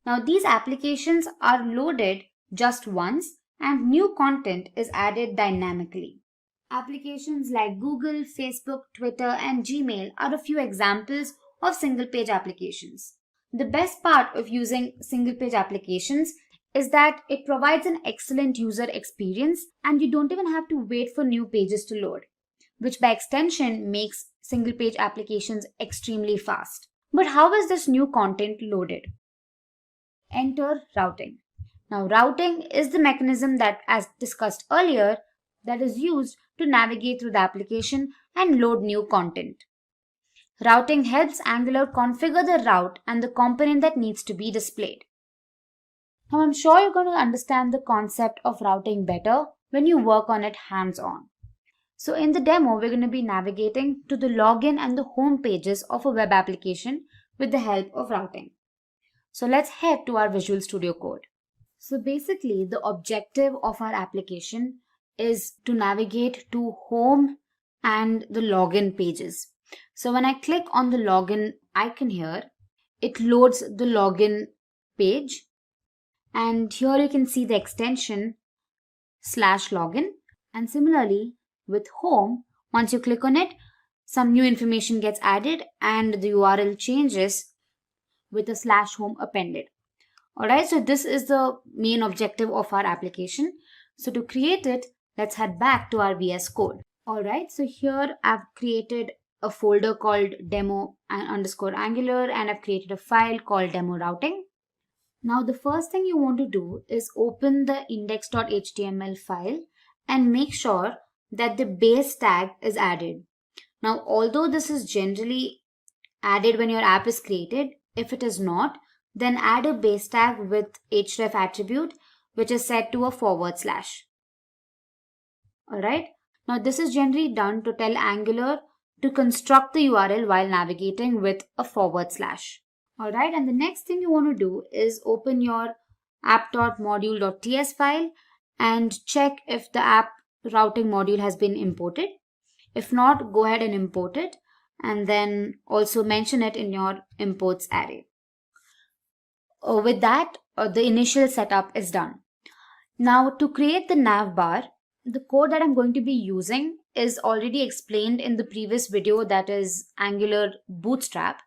Now these applications are loaded just once and new content is added dynamically. Applications like Google, Facebook, Twitter, and Gmail are a few examples of single-page applications. The best part of using single-page applications is that it provides an excellent user experience and you don't even have to wait for new pages to load. which by extension makes single page applications extremely fast. But how is this new content loaded? Enter routing. Now, routing is the mechanism that, as discussed earlier, that is used to navigate through the application and load new content. Routing helps Angular configure the route and the component that needs to be displayed. Now, I'm sure you're going to understand the concept of routing better when you work on it hands-on. So in the demo, we're going to be navigating to the login and the home pages of a web application with the help of routing. So let's head to our Visual Studio Code. So basically, the objective of our application is to navigate to home and the login pages. So when I click on the login icon here, it loads the login page. And here you can see the extension /login. And similarly with home, once you click on it, some new information gets added and the URL changes with a /home appended. Alright, so this is the main objective of our application. So to create it, let's head back to our VS Code. Alright, so here I've created a folder called demo_angular and I've created a file called demo routing. Now the first thing you want to do is open the index.html file and make sure that the base tag is added. Now, although this is generally added when your app is created, if it is not, then add a base tag with href attribute which is set to a /. Alright, now this is generally done to tell Angular to construct the URL while navigating with a /. Alright, and the next thing you want to do is open your app.module.ts file and check if the app routing module has been imported. If not, go ahead and import it and then also mention it in your imports array. With that, the initial setup is done. Now to create the nav bar, the code that I'm going to be using is already explained in the previous video, that is Angular Bootstrap.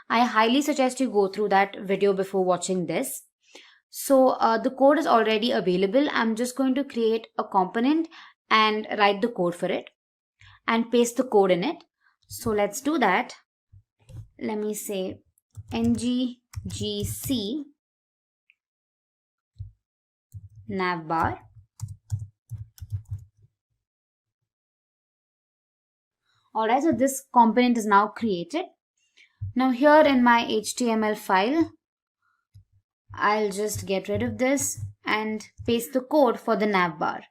I highly suggest you go through that video before watching this. So the code is already available. I'm just going to create a component and write the code for it and paste the code in it. So let's do that. Let me say nggc navbar. Alright, so this component is now created. Now here in my HTML file, I'll just get rid of this and paste the code for the navbar.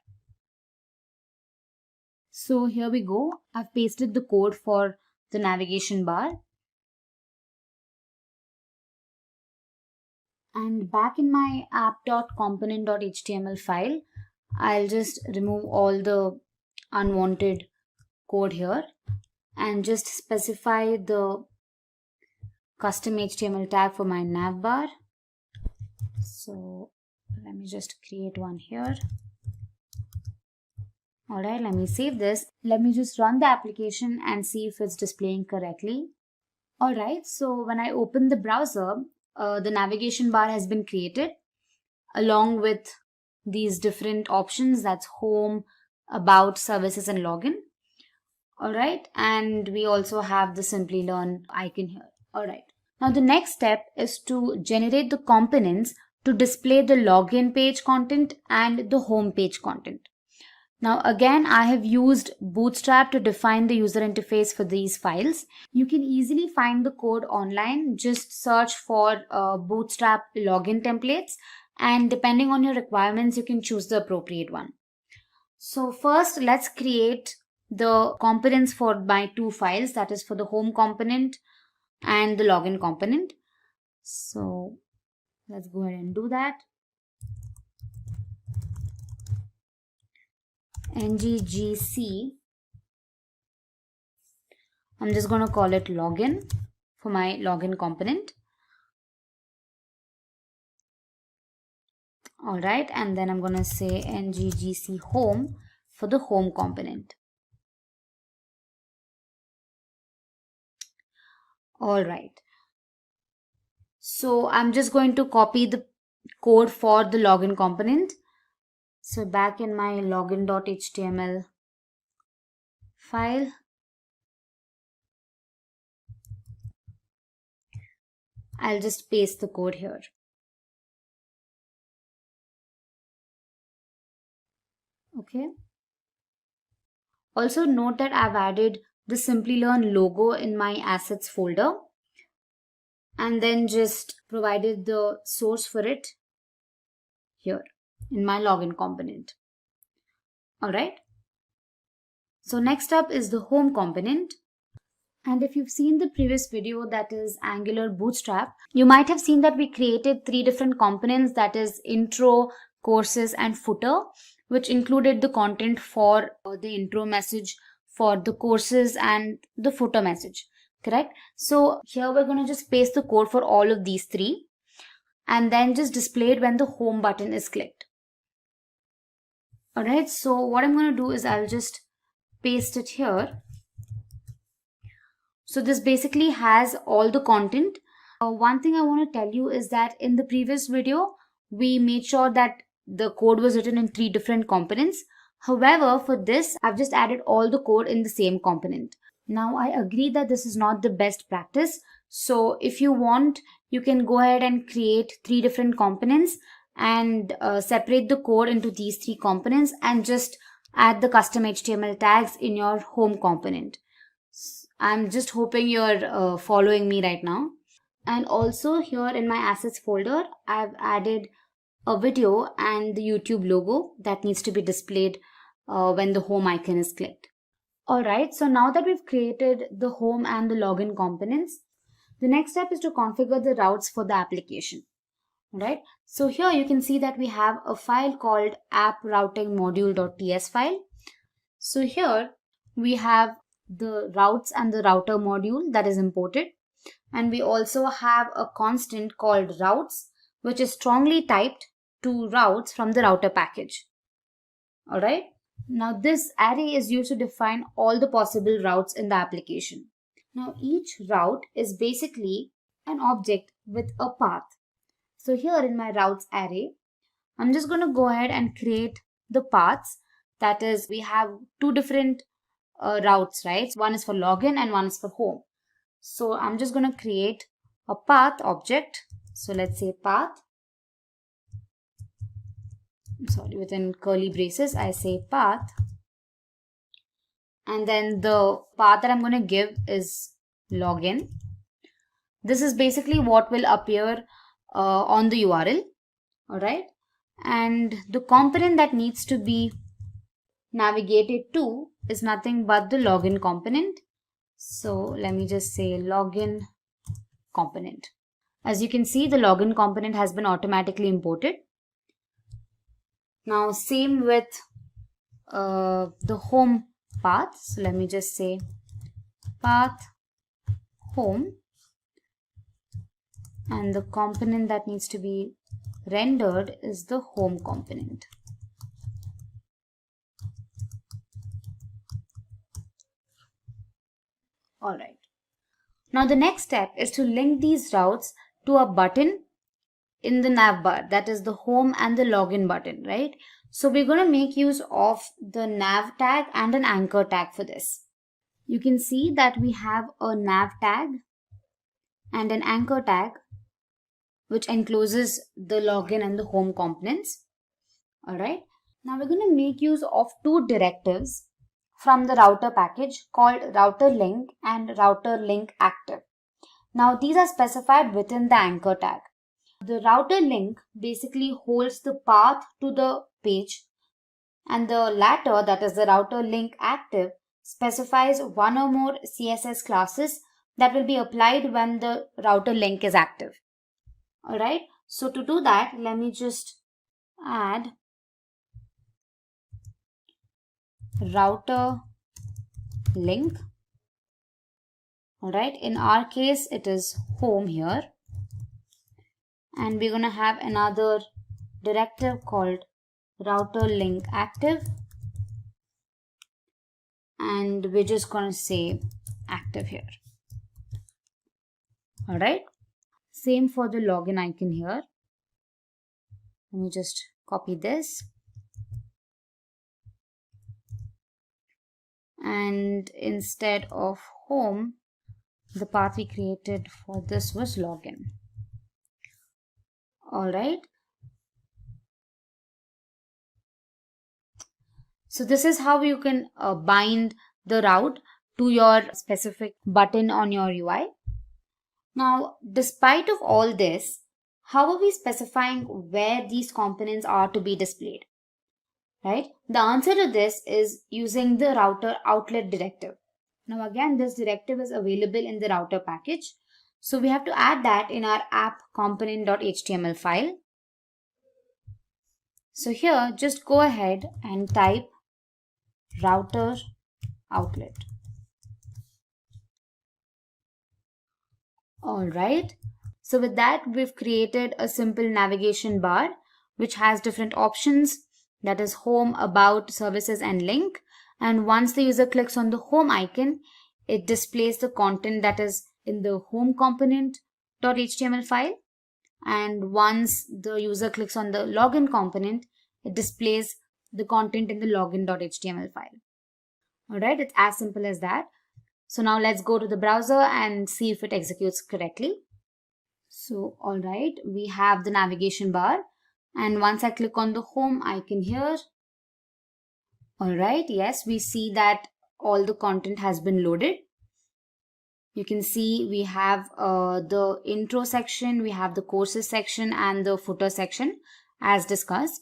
So here we go. I've pasted the code for the navigation bar. And back in my app.component.html file, I'll just remove all the unwanted code here and just specify the custom HTML tag for my navbar. So let me just create one here. Alright, let me save this. Let me just run the application and see if it's displaying correctly. Alright, so when I open the browser, the navigation bar has been created along with these different options, that's home, about, services and login. Alright, and we also have the Simplilearn icon here. Alright, now the next step is to generate the components to display the login page content and the home page content. Now again, I have used Bootstrap to define the user interface for these files. You can easily find the code online. Just search for Bootstrap login templates, and depending on your requirements, you can choose the appropriate one. So first, let's create the components for my two files, that is for the home component and the login component. So let's go ahead and do that. nggc, I'm just going to call it login for my login component. Alright, and then I'm going to say nggc home for the home component. Alright, so I'm just going to copy the code for the login component. So back in my login.html file. I'll just paste the code here. Okay. Also note that I've added the Simplilearn logo in my assets folder and then just provided the source for it here in my login component. Alright. So next up is the home component. And if you've seen the previous video, that is Angular Bootstrap, you might have seen that we created 3 different components, that is intro, courses and footer, which included the content for the intro message, for the courses and the footer message, correct? So here we're going to just paste the code for all of these 3 and then just display it when the home button is clicked. Alright, so what I'm going to do is I'll just paste it here. So this basically has all the content. One thing I want to tell you is that in the previous video, we made sure that the code was written in 3 different components. However, for this, I've just added all the code in the same component. Now, I agree that this is not the best practice. So if you want, you can go ahead and create 3 different components and separate the code into these 3 components and just add the custom HTML tags in your home component. I'm just hoping you're following me right now. And also here in my assets folder, I've added a video and the YouTube logo that needs to be displayed when the home icon is clicked. Alright, so now that we've created the home and the login components, the next step is to configure the routes for the application. Alright, so here you can see that we have a file called app-routing-module.ts file. So here we have the routes and the router module that is imported, and we also have a constant called routes, which is strongly typed to routes from the router package. Alright, now this array is used to define all the possible routes in the application. Now each route is basically an object with a path. So here in my routes array, I'm just going to go ahead and create the paths. That is, we have 2 different routes, right? One is for login and one is for home. So I'm just going to create a path object. So let's say path. Sorry, within curly braces, I say path. And then the path that I'm going to give is login. This is basically what will appear on the URL. Alright. And the component that needs to be navigated to is nothing but the login component. So let me just say login component. As you can see, the login component has been automatically imported. Now same with the home path. So let me just say path home, and the component that needs to be rendered is the home component. Alright. Now the next step is to link these routes to a button in the nav bar, that is the home and the login button, right? So we're going to make use of the nav tag and an anchor tag for this. You can see that we have a nav tag and an anchor tag which encloses the login and the home components. Alright. Now we're going to make use of 2 directives from the router package called router link and router link active. Now these are specified within the anchor tag. The router link basically holds the path to the page, and the latter, that is the router link active, specifies 1 or more CSS classes that will be applied when the router link is active. Alright, so to do that, let me just add router link. Alright, in our case it is home here, and we're going to have another directive called router link active, and we're just going to say active here. Alright, same for the login icon here. Let me just copy this and instead of home, the path we created for this was login. All right. So this is how you can bind the route to your specific button on your UI. Now, despite of all this, how are we specifying where these components are to be displayed? Right? The answer to this is using the router outlet directive. Now again, this directive is available in the router package. So we have to add that in our app component.html file. So here, just go ahead and type router outlet. All right. So with that, we've created a simple navigation bar which has different options, that is home, about, services, and link. And once the user clicks on the home icon, it displays the content that is in the home component.html file. And once the user clicks on the login component, it displays the content in the login.html file. All right, it's as simple as that. So now let's go to the browser and see if it executes correctly. So, all right, we have the navigation bar. And once I click on the home icon here, all right, yes, we see that all the content has been loaded. You can see we have the intro section, we have the courses section and the footer section as discussed.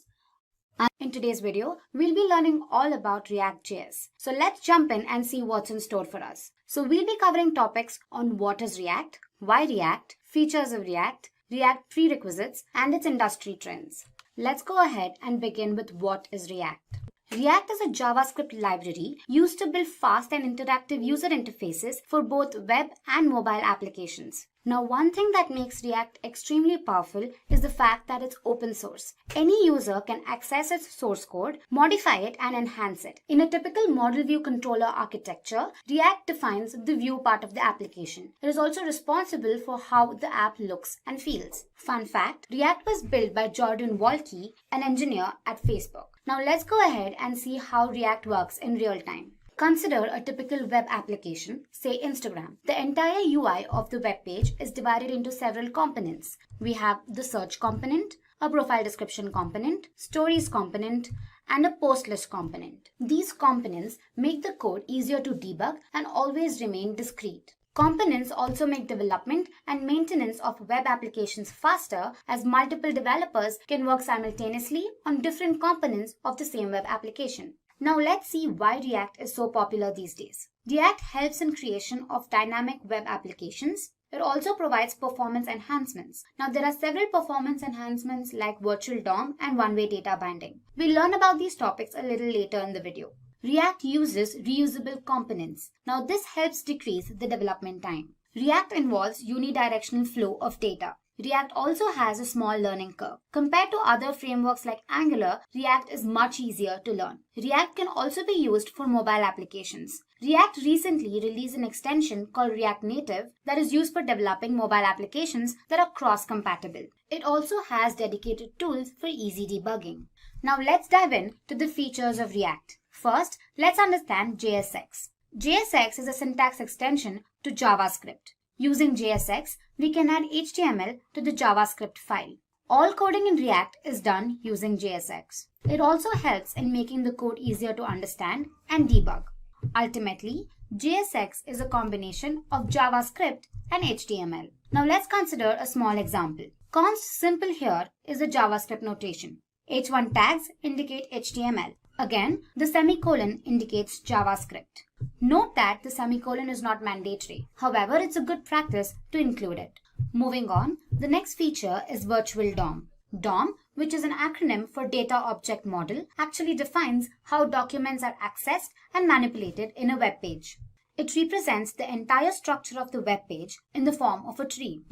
And in today's video, we'll be learning all about React.js. So let's jump in and see what's in store for us. So we'll be covering topics on what is React, why React, features of React, React prerequisites, and its industry trends. Let's go ahead and begin with what is React. React is a JavaScript library used to build fast and interactive user interfaces for both web and mobile applications. Now, one thing that makes React extremely powerful is the fact that it's open source. Any user can access its source code, modify it, and enhance it. In a typical model view controller architecture, React defines the view part of the application. It is also responsible for how the app looks and feels. Fun fact, React was built by Jordan Walke, an engineer at Facebook. Now let's go ahead and see how React works in real time. Consider a typical web application, say Instagram. The entire UI of the web page is divided into several components. We have the search component, a profile description component, stories component, and a post list component. These components make the code easier to debug and always remain discrete. Components also make development and maintenance of web applications faster, as multiple developers can work simultaneously on different components of the same web application. Now let's see why React is so popular these days. React helps in creation of dynamic web applications. It also provides performance enhancements. Now there are several performance enhancements like virtual DOM and one-way data binding. We'll learn about these topics a little later in the video. React uses reusable components. Now this helps decrease the development time. React involves unidirectional flow of data. React also has a small learning curve. Compared to other frameworks like Angular, React is much easier to learn. React can also be used for mobile applications. React recently released an extension called React Native that is used for developing mobile applications that are cross-compatible. It also has dedicated tools for easy debugging. Now let's dive in to the features of React. First, let's understand JSX. JSX is a syntax extension to JavaScript. Using JSX, we can add HTML to the JavaScript file. All coding in React is done using JSX. It also helps in making the code easier to understand and debug. Ultimately, JSX is a combination of JavaScript and HTML. Now let's consider a small example. Const simple here is a JavaScript notation. H1 tags indicate HTML. Again, the semicolon indicates JavaScript. Note that the semicolon is not mandatory. However, it's a good practice to include it. Moving on, the next feature is virtual DOM. DOM, which is an acronym for Data Object Model, actually defines how documents are accessed and manipulated in a web page. It represents the entire structure of the web page in the form of a tree.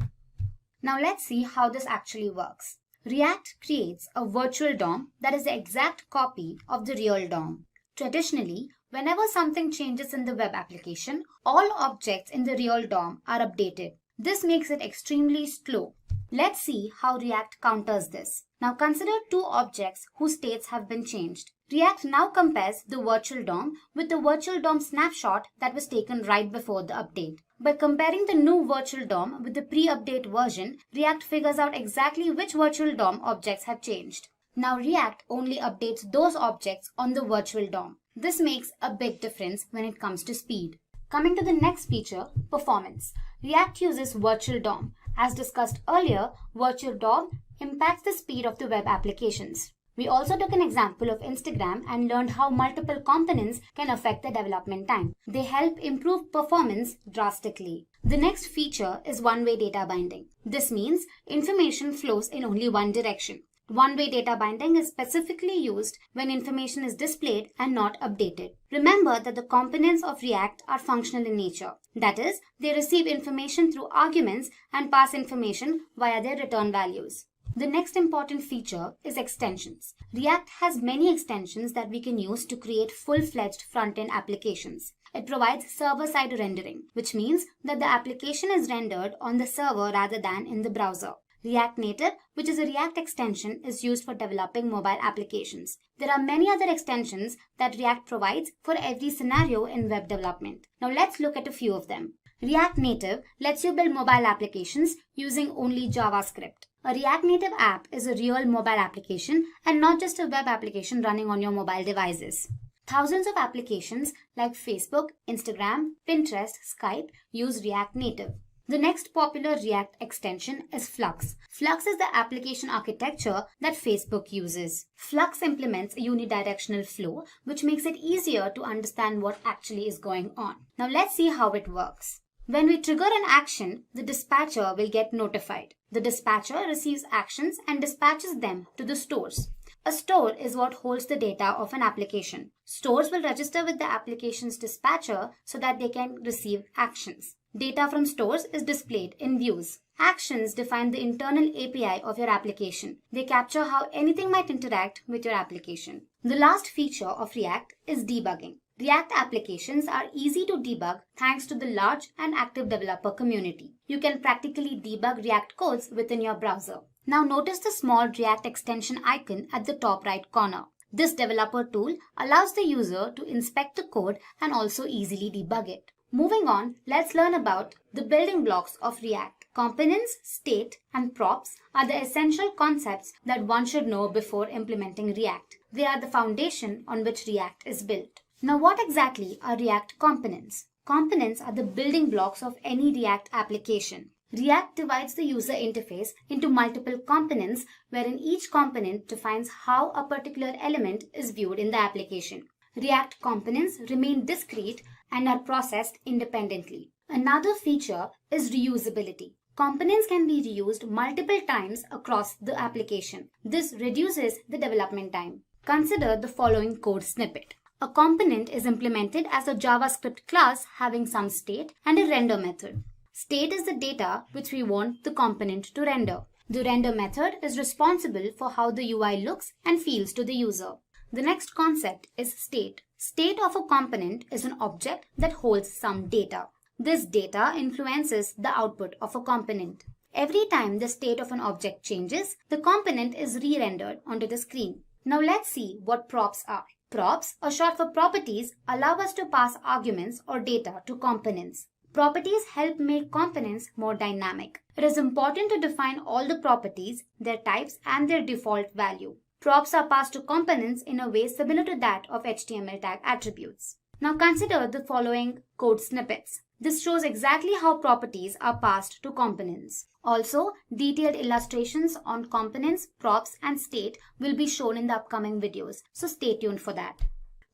Now let's see how this actually works. React creates a virtual DOM that is the exact copy of the real DOM. Traditionally, whenever something changes in the web application, all objects in the real DOM are updated. This makes it extremely slow. Let's see how React counters this. Now consider two objects whose states have been changed. React now compares the virtual DOM with the virtual DOM snapshot that was taken right before the update. By comparing the new virtual DOM with the pre-update version, React figures out exactly which virtual DOM objects have changed. Now React only updates those objects on the virtual DOM. This makes a big difference when it comes to speed. Coming to the next feature, performance. React uses virtual DOM. As discussed earlier, virtual DOM impacts the speed of the web applications. We also took an example of Instagram and learned how multiple components can affect the development time. They help improve performance drastically. The next feature is one-way data binding. This means information flows in only one direction. One-way data binding is specifically used when information is displayed and not updated. Remember that the components of React are functional in nature. That is, they receive information through arguments and pass information via their return values. The next important feature is extensions. React has many extensions that we can use to create full-fledged front-end applications. It provides server-side rendering, which means that the application is rendered on the server rather than in the browser. React Native, which is a React extension, is used for developing mobile applications. There are many other extensions that React provides for every scenario in web development. Now let's look at a few of them. React Native lets you build mobile applications using only JavaScript. A React Native app is a real mobile application and not just a web application running on your mobile devices. Thousands of applications like Facebook, Instagram, Pinterest, Skype use React Native. The next popular React extension is Flux. Flux is the application architecture that Facebook uses. Flux implements a unidirectional flow, which makes it easier to understand what actually is going on. Now let's see how it works. When we trigger an action, the dispatcher will get notified. The dispatcher receives actions and dispatches them to the stores. A store is what holds the data of an application. Stores will register with the application's dispatcher so that they can receive actions. Data from stores is displayed in views. Actions define the internal API of your application. They capture how anything might interact with your application. The last feature of React is debugging. React applications are easy to debug thanks to the large and active developer community. You can practically debug React codes within your browser. Now notice the small React extension icon at the top right corner. This developer tool allows the user to inspect the code and also easily debug it. Moving on, let's learn about the building blocks of React. Components, state, and props are the essential concepts that one should know before implementing React. They are the foundation on which React is built. Now, what exactly are React components? Components are the building blocks of any React application. React divides the user interface into multiple components, wherein each component defines how a particular element is viewed in the application. React components remain discrete and are processed independently. Another feature is reusability. Components can be reused multiple times across the application. This reduces the development time. Consider the following code snippet. A component is implemented as a JavaScript class having some state and a render method. State is the data which we want the component to render. The render method is responsible for how the UI looks and feels to the user. The next concept is state. State of a component is an object that holds some data. This data influences the output of a component. Every time the state of an object changes, the component is re-rendered onto the screen. Now let's see what props are. Props, or short for properties, allow us to pass arguments or data to components. Properties help make components more dynamic. It is important to define all the properties, their types, and their default value. Props are passed to components in a way similar to that of HTML tag attributes. Now consider the following code snippets. This shows exactly how properties are passed to components. Also, detailed illustrations on components, props, and state will be shown in the upcoming videos, so stay tuned for that.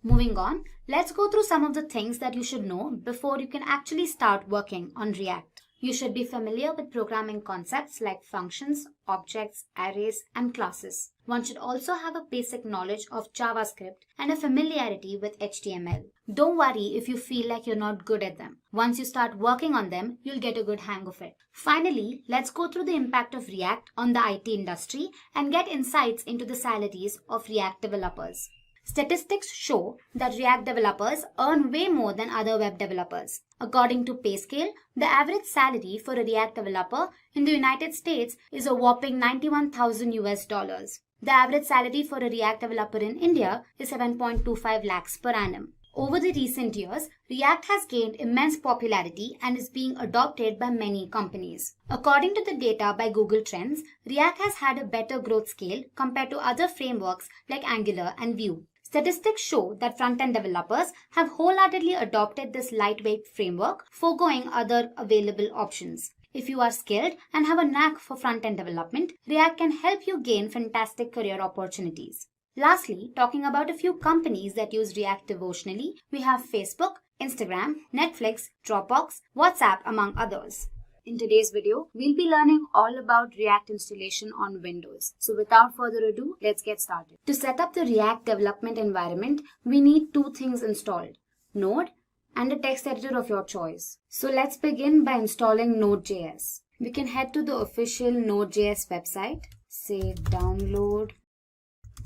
Moving on, let's go through some of the things that you should know before you can actually start working on React. You should be familiar with programming concepts like functions, objects, arrays, and classes. One should also have a basic knowledge of JavaScript and a familiarity with HTML. Don't worry if you feel like you're not good at them. Once you start working on them, you'll get a good hang of it. Finally, let's go through the impact of React on the IT industry and get insights into the salaries of React developers. Statistics show that React developers earn way more than other web developers. According to PayScale, the average salary for a React developer in the United States is a whopping 91,000 US dollars. The average salary for a React developer in India is 7.25 lakhs per annum. Over the recent years, React has gained immense popularity and is being adopted by many companies. According to the data by Google Trends, React has had a better growth scale compared to other frameworks like Angular and Vue. Statistics show that front-end developers have wholeheartedly adopted this lightweight framework, foregoing other available options. If you are skilled and have a knack for front-end development, React can help you gain fantastic career opportunities. Lastly, talking about a few companies that use React devotionally, we have Facebook, Instagram, Netflix, Dropbox, WhatsApp, among others. In today's video, we'll be learning all about React installation on Windows. So without further ado, let's get started. To set up the React development environment, we need two things installed: Node and a text editor of your choice. So let's begin by installing Node.js. We can head to the official Node.js website, say download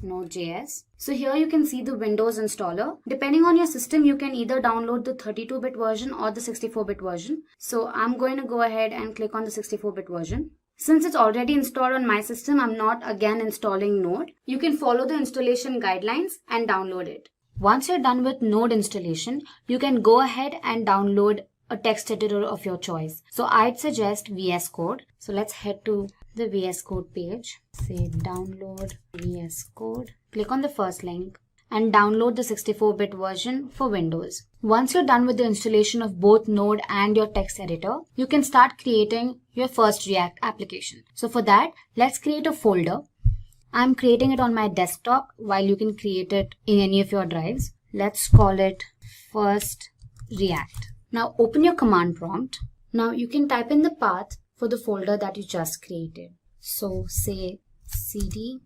Node.js. So here you can see the Windows installer. Depending on your system, you can either download the 32-bit version or the 64-bit version. So I'm going to go ahead and click on the 64-bit version. Since it's already installed on my system, I'm not again installing Node. You can follow the installation guidelines and download it. Once you're done with Node installation, you can go ahead and download a text editor of your choice. So I'd suggest VS Code. So let's head to the VS Code page. Say download VS Code. Click on the first link and download the 64-bit version for Windows. Once you're done with the installation of both Node and your text editor, you can start creating your first React application. So for that, let's create a folder. I'm creating it on my desktop, while you can create it in any of your drives. Let's call it First React. Now open your command prompt. Now you can type in the path for the folder that you just created. So say cd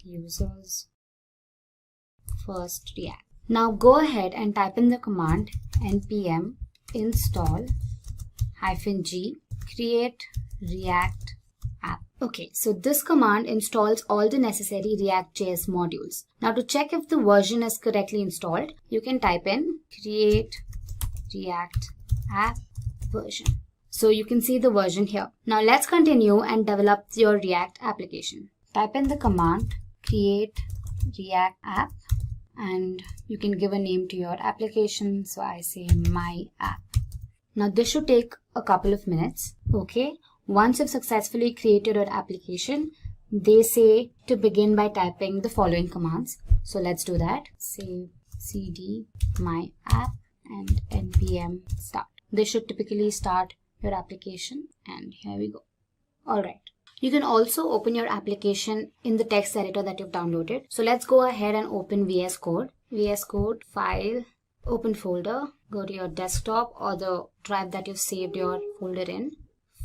users first React. Now go ahead and type in the command npm install -g create React app. Okay, so this command installs all the necessary React.js modules. Now to check if the version is correctly installed, you can type in create React app version. So you can see the version here. Now let's continue and develop your React application. Type in the command create React app and you can give a name to your application. So I say my app. Now this should take a couple of minutes. Okay. Once you've successfully created your application, they say to begin by typing the following commands. So let's do that. Say cd my app and npm start. This should typically start your application, and here we go. Alright. You can also open your application in the text editor that you've downloaded. So let's go ahead and open VS Code. VS Code, file, open folder, go to your desktop or the drive that you've saved your folder in.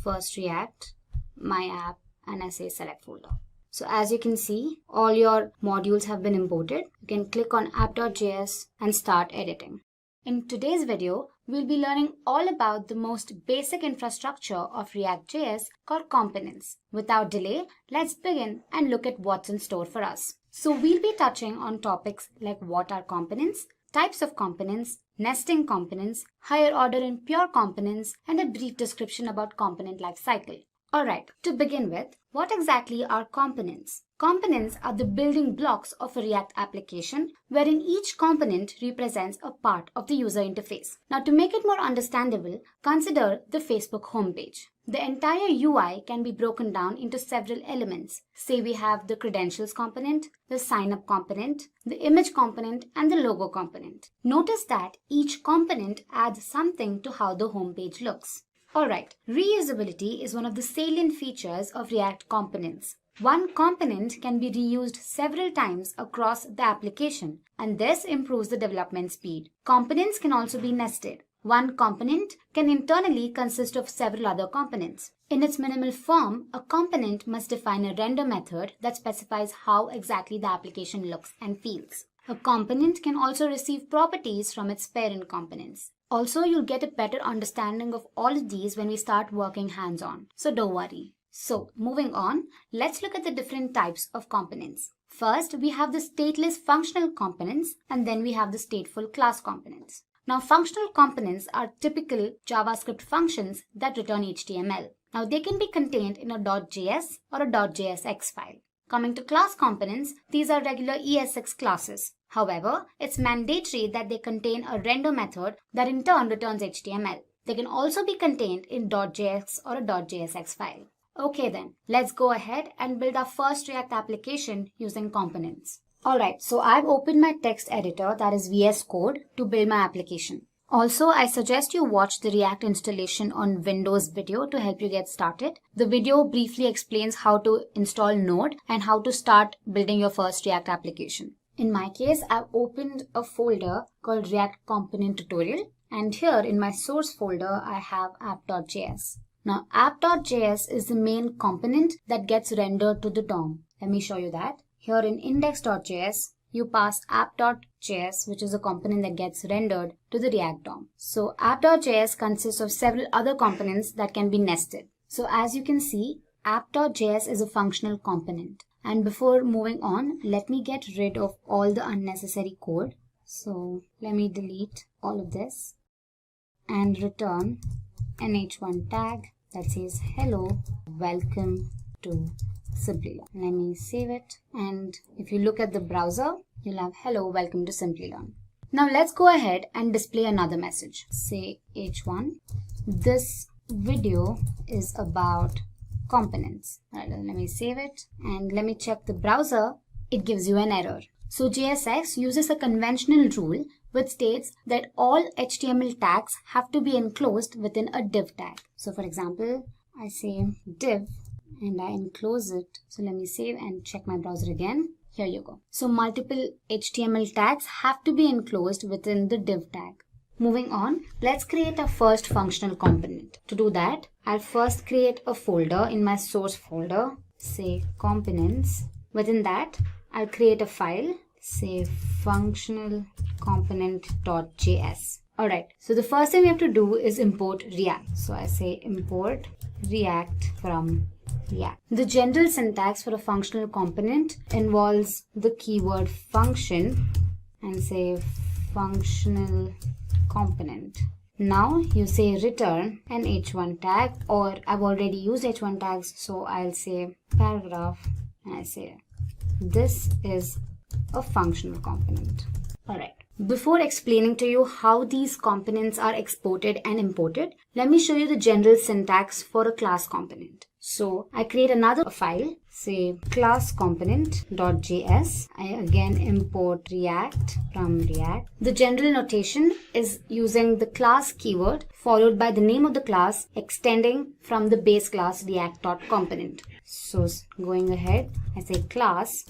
First React, my app, and I say select folder. So as you can see, all your modules have been imported. You can click on app.js and start editing. In today's video, we'll be learning all about the most basic infrastructure of React.js called components. Without delay, let's begin and look at what's in store for us. So we'll be touching on topics like what are components, types of components, nesting components, higher order and pure components, and a brief description about component lifecycle. Alright, to begin with, what exactly are components? Components are the building blocks of a React application, wherein each component represents a part of the user interface. Now to make it more understandable, consider the Facebook homepage. The entire UI can be broken down into several elements. Say we have the credentials component, the sign up component, the image component, and the logo component. Notice that each component adds something to how the homepage looks. Alright, reusability is one of the salient features of React components. One component can be reused several times across the application, and this improves the development speed. Components can also be nested. One component can internally consist of several other components. In its minimal form, a component must define a render method that specifies how exactly the application looks and feels. A component can also receive properties from its parent components. Also, you'll get a better understanding of all of these when we start working hands-on. So don't worry. So moving on, let's look at the different types of components. First, we have the stateless functional components, and then we have the stateful class components. Now, functional components are typical JavaScript functions that return HTML. Now, they can be contained in a .js or a .jsx file. Coming to class components, these are regular ESX classes. However, it's mandatory that they contain a render method that in turn returns HTML. They can also be contained in .js or a .jsx file. Okay then, let's go ahead and build our first React application using components. Alright, so I've opened my text editor, that is VS Code, to build my application. Also, I suggest you watch the React installation on Windows video to help you get started. The video briefly explains how to install Node and how to start building your first React application. In my case, I've opened a folder called React Component Tutorial, and here in my source folder, I have app.js. Now, app.js is the main component that gets rendered to the DOM. Let me show you that. Here in index.js, you pass app.js, which is a component that gets rendered to the React DOM. So app.js consists of several other components that can be nested. So as you can see, app.js is a functional component. And before moving on, let me get rid of all the unnecessary code. So let me delete all of this and return an h1 tag that says hello, welcome to Simplilearn. Let me save it, and if you look at the browser, you'll have hello, welcome to Simplilearn. Now let's go ahead and display another message. Say h1, this video is about components. Right, let me save it and let me check the browser. It gives you an error. So JSX uses a conventional rule which states that all HTML tags have to be enclosed within a div tag. So for example, I say div and I enclose it. So let me save and check my browser again. Here you go. So multiple HTML tags have to be enclosed within the div tag. Moving on, let's create our first functional component. To do that, I'll first create a folder in my source folder, say components. Within that, I'll create a file, say functional component.js. Alright, so the first thing we have to do is import React. So I say import React from React. The general syntax for a functional component involves the keyword function and say functional component. Now you say return an h1 tag, or I've already used h1 tags, so I'll say paragraph and I say this is a functional component. Alright. Before explaining to you how these components are exported and imported, let me show you the general syntax for a class component. So I create another file, say class component.js. I again import React from React. The general notation is using the class keyword followed by the name of the class extending from the base class React.component. So going ahead, I say class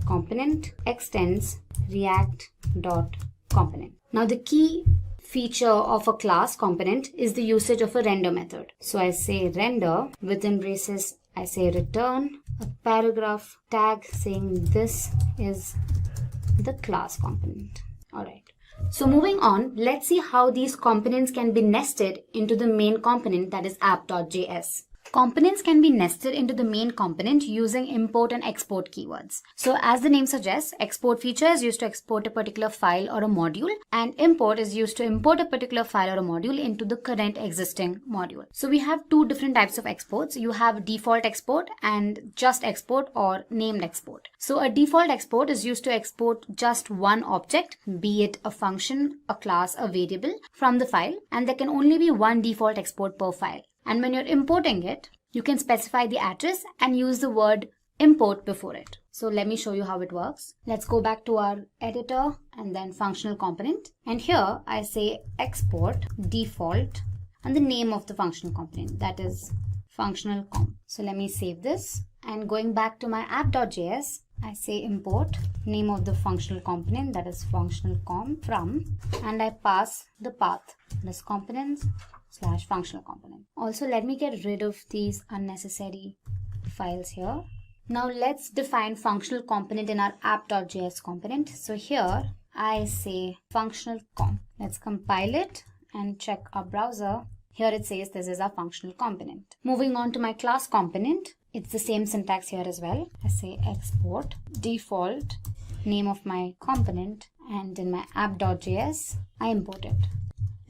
component extends React.component. Now the key feature of a class component is the usage of a render method. So I say render, within braces I say return a paragraph tag saying this is the class component. Alright. So moving on, let's see how these components can be nested into the main component, that is app.js. Components can be nested into the main component using import and export keywords. So as the name suggests, export feature is used to export a particular file or a module, and import is used to import a particular file or a module into the current existing module. So we have two different types of exports. You have default export and just export or named export. So a default export is used to export just one object, be it a function, a class, a variable, from the file, and there can only be one default export per file. And when you're importing it, you can specify the address and use the word import before it. So let me show you how it works. Let's go back to our editor and then functional component. And here I say export default and the name of the functional component, that is functional comp. So let me save this, and going back to my app.js, I say import name of the functional component, that is functional comp from, and I pass the path, this components / functional component. Also, let me get rid of these unnecessary files here. Now let's define functional component in our app.js component. So here I say functional comp. Let's compile it and check our browser. Here it says this is our functional component. Moving on to my class component, it's the same syntax here as well. I say export default name of my component, and in my app.js, I import it.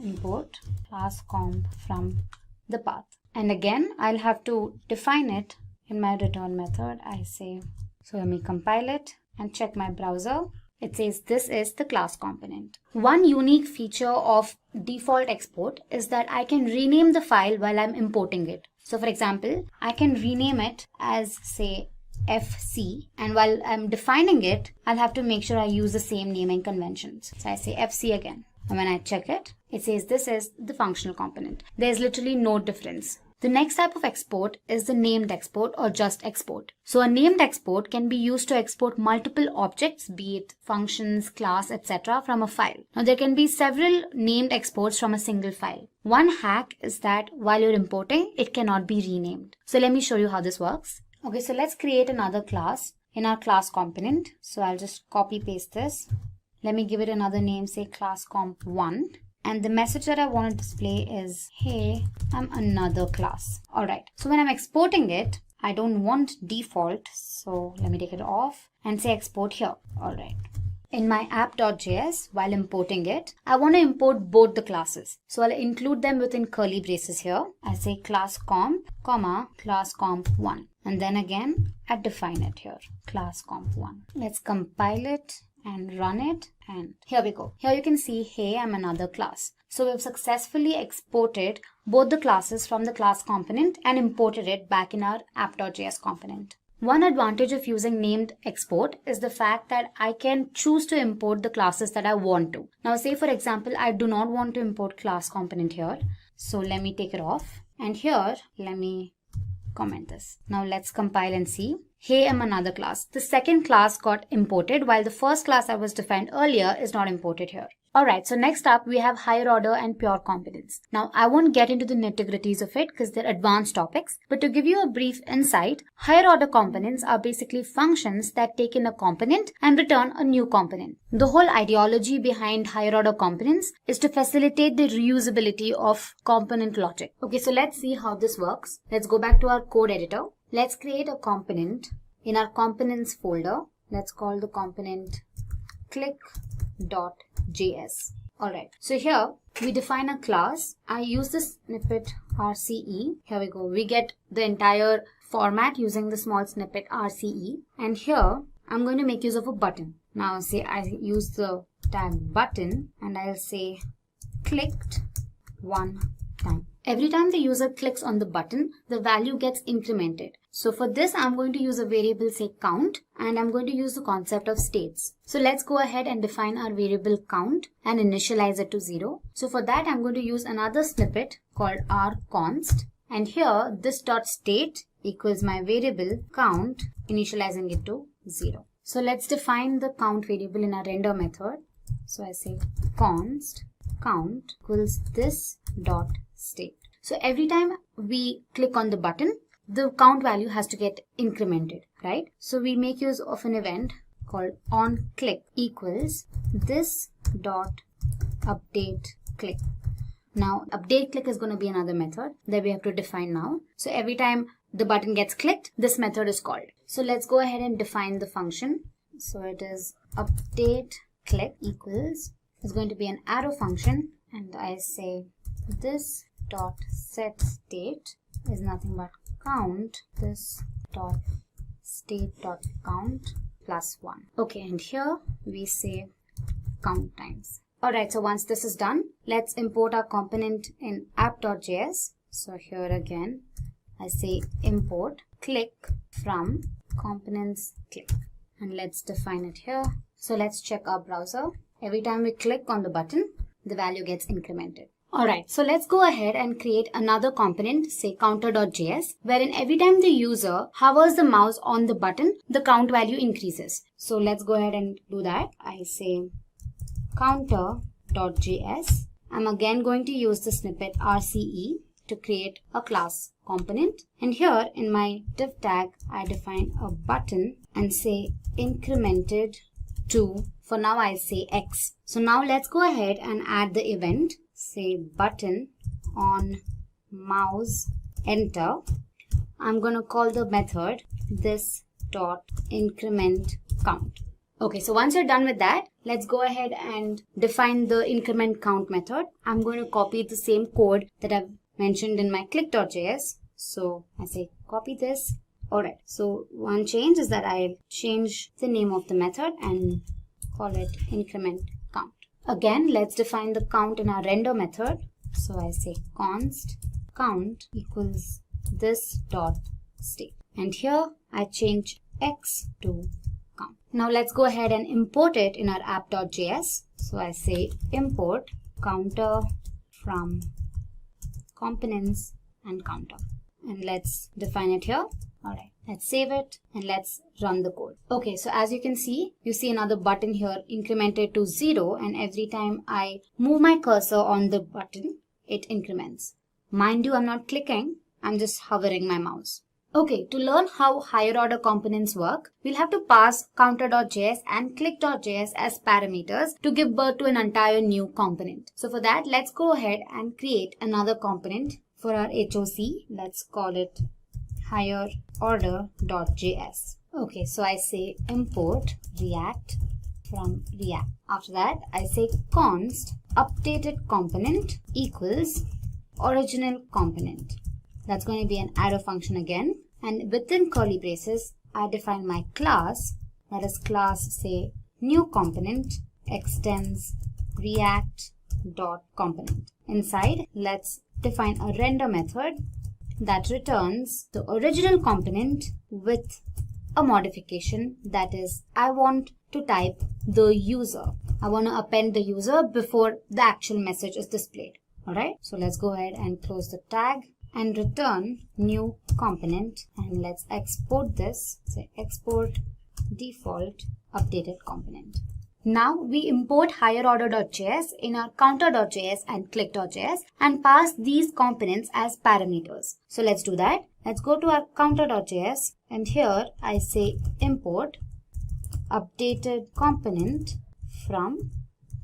Import class comp from the path. And again, I'll have to define it in my return method. I say, so let me compile it and check my browser. It says this is the class component. One unique feature of default export is that I can rename the file while I'm importing it. So for example, I can rename it as say FC, and while I'm defining it, I'll have to make sure I use the same naming conventions. So I say FC again. And when I check it, it says this is the functional component. There's literally no difference. The next type of export is the named export or just export. So a named export can be used to export multiple objects, be it functions, class, etc. from a file. Now there can be several named exports from a single file. One hack is that while you're importing, it cannot be renamed. So let me show you how this works. Okay, so let's create another class in our class component. So I'll just copy paste this. Let me give it another name, say class comp1. And the message that I want to display is, hey, I'm another class. All right. So when I'm exporting it, I don't want default. So let me take it off and say export here. All right. In my app.js, while importing it, I want to import both the classes. So I'll include them within curly braces here. I say class comp, comma, class comp1. And then again, I define it here, class comp1. Let's compile it and run it, and here we go. Here you can see, hey, I'm another class. So we've successfully exported both the classes from the class component and imported it back in our app.js component. One advantage of using named export is the fact that I can choose to import the classes that I want to. Now say for example, I do not want to import class component here. So let me take it off, and here, let me comment this. Now let's compile and see. Hey, I'm another class. The second class got imported while the first class that was defined earlier is not imported here. Alright, so next up we have higher order and pure components. Now I won't get into the nitty-gritties of it because they're advanced topics, but to give you a brief insight, higher order components are basically functions that take in a component and return a new component. The whole ideology behind higher order components is to facilitate the reusability of component logic. Okay, so let's see how this works. Let's go back to our code editor. Let's create a component. In our components folder, let's call the component click.js. Alright, so here we define a class. I use the snippet RCE. Here we go. We get the entire format using the small snippet RCE. And here I'm going to make use of a button. Now say I use the tag button and I'll say clicked one time. Every time the user clicks on the button, the value gets incremented. So for this, I'm going to use a variable say count, and I'm going to use the concept of states. So let's go ahead and define our variable count and initialize it to 0. So for that, I'm going to use another snippet called rconst. And here, this dot state equals my variable count, initializing it to 0. So let's define the count variable in our render method. So I say const count equals this dot state. So every time we click on the button, the count value has to get incremented, right? So we make use of an event called onClick equals this dot update click. Now update click is going to be another method that we have to define now. So every time the button gets clicked, this method is called. So let's go ahead and define the function. So it is update click equals, it's going to be an arrow function, and I say this dot set state is nothing but count this dot state dot count plus 1. Okay, and here we say count times. Alright, so once this is done, let's import our component in app.js. So here again, I say import click from components click, and let's define it here. So let's check our browser. Every time we click on the button, the value gets incremented. Alright, so let's go ahead and create another component, say counter.js, wherein every time the user hovers the mouse on the button, the count value increases. So let's go ahead and do that. I say counter.js. I'm again going to use the snippet RCE to create a class component. And here in my div tag, I define a button and say incremented to, for now I say X. So now let's go ahead and add the event. Say button on mouse enter, I'm going to call the method this dot increment count. Okay, so once you're done with that, let's go ahead and define the increment count method. I'm going to copy the same code that I've mentioned in my click.js. So I say copy this. Alright, so one change is that I'll change the name of the method and call it increment count. Again, let's define the count in our render method. So I say const count equals this dot state. And here I change x to count. Now let's go ahead and import it in our app.js. So I say import counter from components and counter. And let's define it here. Alright, let's save it and let's run the code. Okay, so as you can see, you see another button here incremented to 0, and every time I move my cursor on the button, it increments. Mind you, I'm not clicking, I'm just hovering my mouse. Okay, to learn how higher order components work, we'll have to pass counter.js and click.js as parameters to give birth to an entire new component. So for that, let's go ahead and create another component for our HOC. Let's call it higher order.js. Okay, so I say import react from react. After that, I say const updated component equals original component. That's going to be an arrow function again. And within curly braces, I define my class. That is class, say, new component extends react dot component. Inside, let's define a render method that returns the original component with a modification. That is, I want to type the user. I want to append the user before the actual message is displayed. Alright, so let's go ahead and close the tag and return new component, and let's export this. Say export default updated component. Now we import higherorder.js in our counter.js and click.js and pass these components as parameters. So let's do that. Let's go to our counter.js, and here I say import updated component from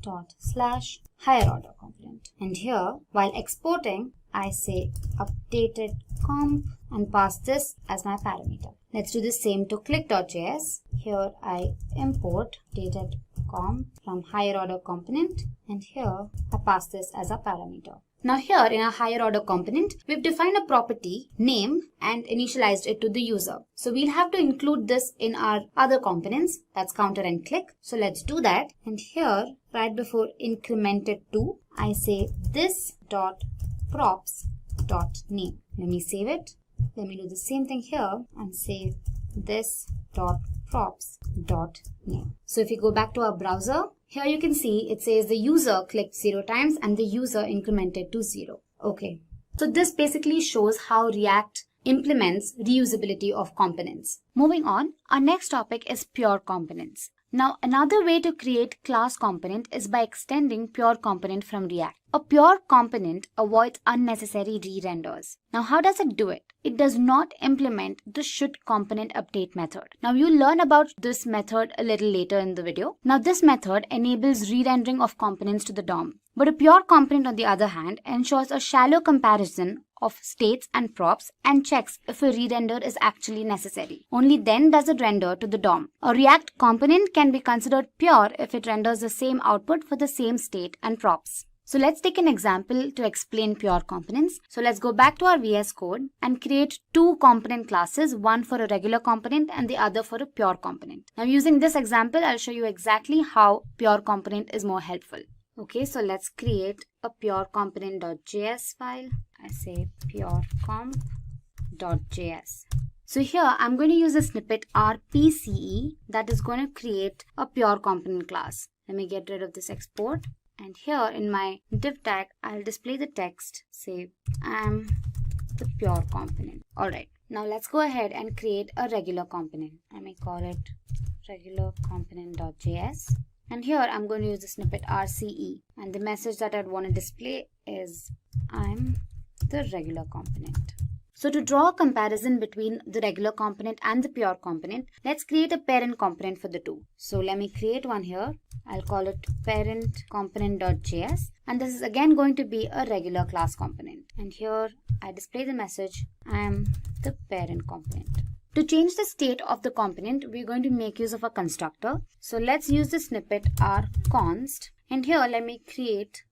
./higherorder component. And here, while exporting, I say updated comp and pass this as my parameter. Let's do the same to click.js. Here I import updated comp from higher order component, and here I pass this as a parameter. Now here in our higher order component, we've defined a property name and initialized it to the user. So we'll have to include this in our other components, that's counter and click. So let's do that. And here, right before incremented to, I say this dot props dot name. Let me save it. Let me do the same thing here and say this dot props dot name. So if you go back to our browser, here you can see it says the user clicked 0 times and the user incremented to 0. Okay. So this basically shows how React implements reusability of components. Moving on, our next topic is pure components. Now, another way to create class component is by extending pure component from React. A pure component avoids unnecessary re-renders. Now, how does it do it? It does not implement the should component update method. Now, you'll learn about this method a little later in the video. Now, this method enables re-rendering of components to the DOM. But a pure component, on the other hand, ensures a shallow comparison of states and props and checks if a re-render is actually necessary. Only then does it render to the DOM. A React component can be considered pure if it renders the same output for the same state and props. So let's take an example to explain pure components. So let's go back to our VS Code and create two component classes, one for a regular component and the other for a pure component. Now using this example, I'll show you exactly how pure component is more helpful. Okay, so let's create a pure component.js file. I say pure comp.js. So here I'm going to use a snippet rpce that is going to create a pure component class. Let me get rid of this export. And here in my div tag, I'll display the text, say I'm the pure component. Alright, now let's go ahead and create a regular component. I may call it regular component.js. And here I'm going to use the snippet rce. And the message that I'd want to display is I'm the regular component. So to draw a comparison between the regular component and the pure component, let's create a parent component for the two. So let me create one here. I'll call it parent component.js, and this is again going to be a regular class component. And here I display the message, I am the parent component. To change the state of the component, we're going to make use of a constructor. So let's use the snippet rconst, and here let me create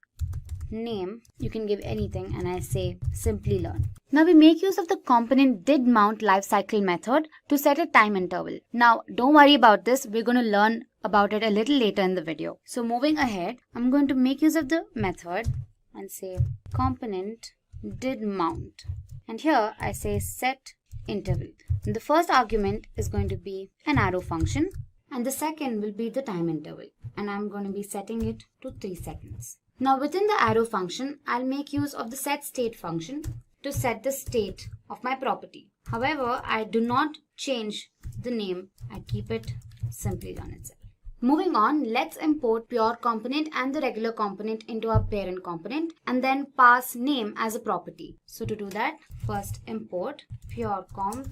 name. You can give anything, and I say Simplilearn. Now we make use of the component didMount lifecycle method to set a time interval. Now don't worry about this, we're going to learn about it a little later in the video. So moving ahead, I'm going to make use of the method and say component didMount, and here I say set interval. And the first argument is going to be an arrow function, and the second will be the time interval, and I'm going to be setting it to 3 seconds. Now within the arrow function, I'll make use of the setState function to set the state of my property. However, I do not change the name, I keep it Simplilearn itself. Moving on, let's import pure component and the regular component into our parent component and then pass name as a property. So to do that, first import pure comp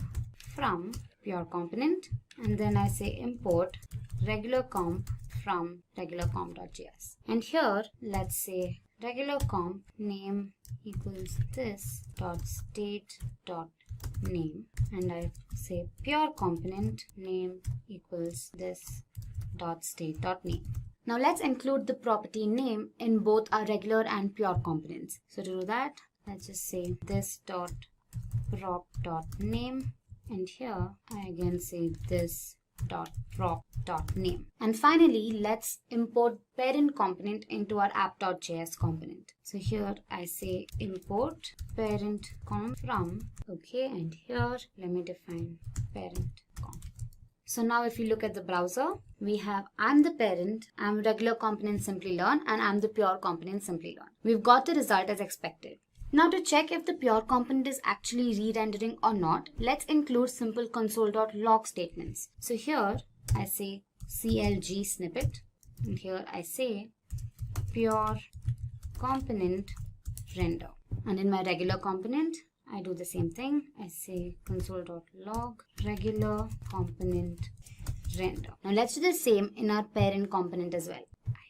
from pure component, and then I say import regular comp from regular comp.js. And here let's say regular comp name equals this dot state dot name, and I say pure component name equals this dot state dot name. Now let's include the property name in both our regular and pure components. So to do that, let's just say this dot prop dot name, and here I again say this dot prop dot name. And finally, let's import parent component into our app.js component. So here I say import parent comp from, okay, and here let me define parent comp. So now if you look at the browser, we have I'm the parent, I'm regular component Simplilearn, and I'm the pure component Simplilearn. We've got the result as expected. Now to check if the pure component is actually re-rendering or not, let's include simple console.log statements. So here I say clg snippet, and here I say pure component render. And in my regular component, I do the same thing. I say console.log regular component render. Now let's do the same in our parent component as well.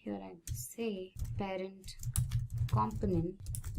Here I say parent component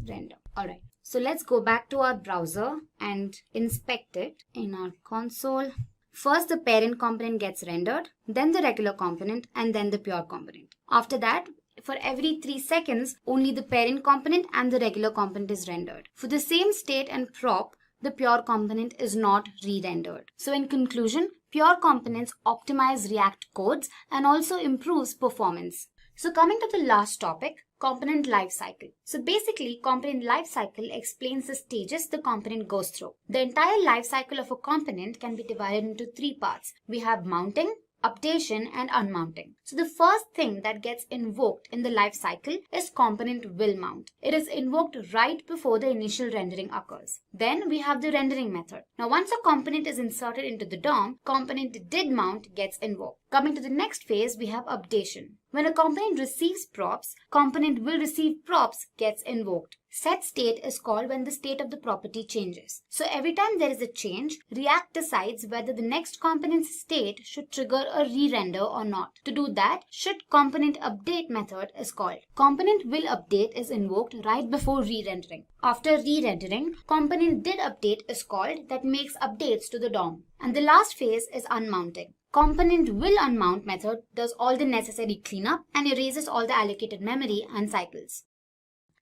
render. Alright, so let's go back to our browser and inspect it in our console. First the parent component gets rendered, then the regular component, and then the pure component. After that, for every 3 seconds, only the parent component and the regular component is rendered. For the same state and prop, the pure component is not re-rendered. So in conclusion, pure components optimize React codes and also improves performance. So coming to the last topic, component lifecycle. So basically, component lifecycle explains the stages the component goes through. The entire lifecycle of a component can be divided into 3 parts. We have mounting, updation, and unmounting. So the first thing that gets invoked in the lifecycle is component will mount. It is invoked right before the initial rendering occurs. Then we have the rendering method. Now once a component is inserted into the DOM, component didMount gets invoked. Coming to the next phase, we have updation. When a component receives props, component will receive props gets invoked. Set state is called when the state of the property changes. So every time there is a change, React decides whether the next component's state should trigger a re-render or not. To do that, should component update method is called. Component will update is invoked right before re-rendering. After re-rendering, component did update is called that makes updates to the DOM. And the last phase is unmounting. Component will unmount method does all the necessary cleanup and erases all the allocated memory and cycles.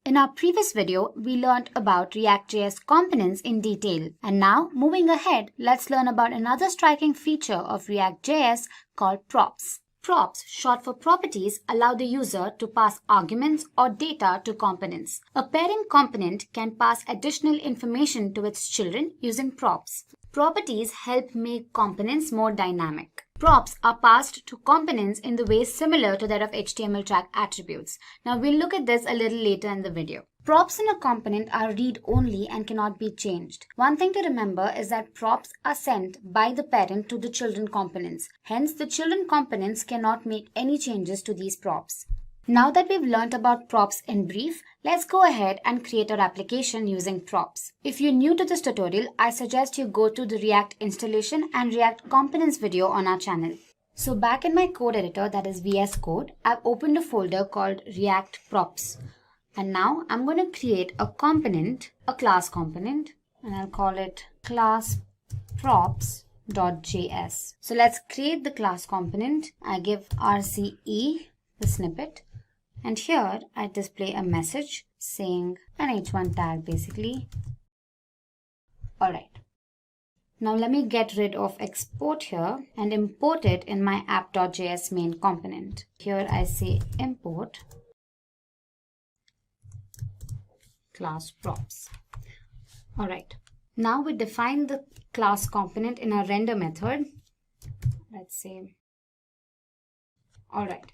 In our previous video, we learned about React.js components in detail. And now, moving ahead, let's learn about another striking feature of React.js called props. Props, short for properties, allow the user to pass arguments or data to components. A parent component can pass additional information to its children using props. Properties help make components more dynamic. Props are passed to components in the way similar to that of HTML tag attributes. Now we'll look at this a little later in the video. Props in a component are read-only and cannot be changed. One thing to remember is that props are sent by the parent to the children components. Hence, the children components cannot make any changes to these props. Now that we've learned about props in brief, let's go ahead and create our application using props. If you're new to this tutorial, I suggest you go to the React installation and React components video on our channel. So back in my code editor, that is VS Code, I've opened a folder called React Props. And now I'm going to create a component, a class component, and I'll call it class props.js. So let's create the class component. I give RCE, the snippet, and here I display a message saying an h1 tag basically. Alright. Now let me get rid of export here and import it in my app.js main component. Here I say import class props. Alright. Now we define the class component in our render method. Let's say, alright.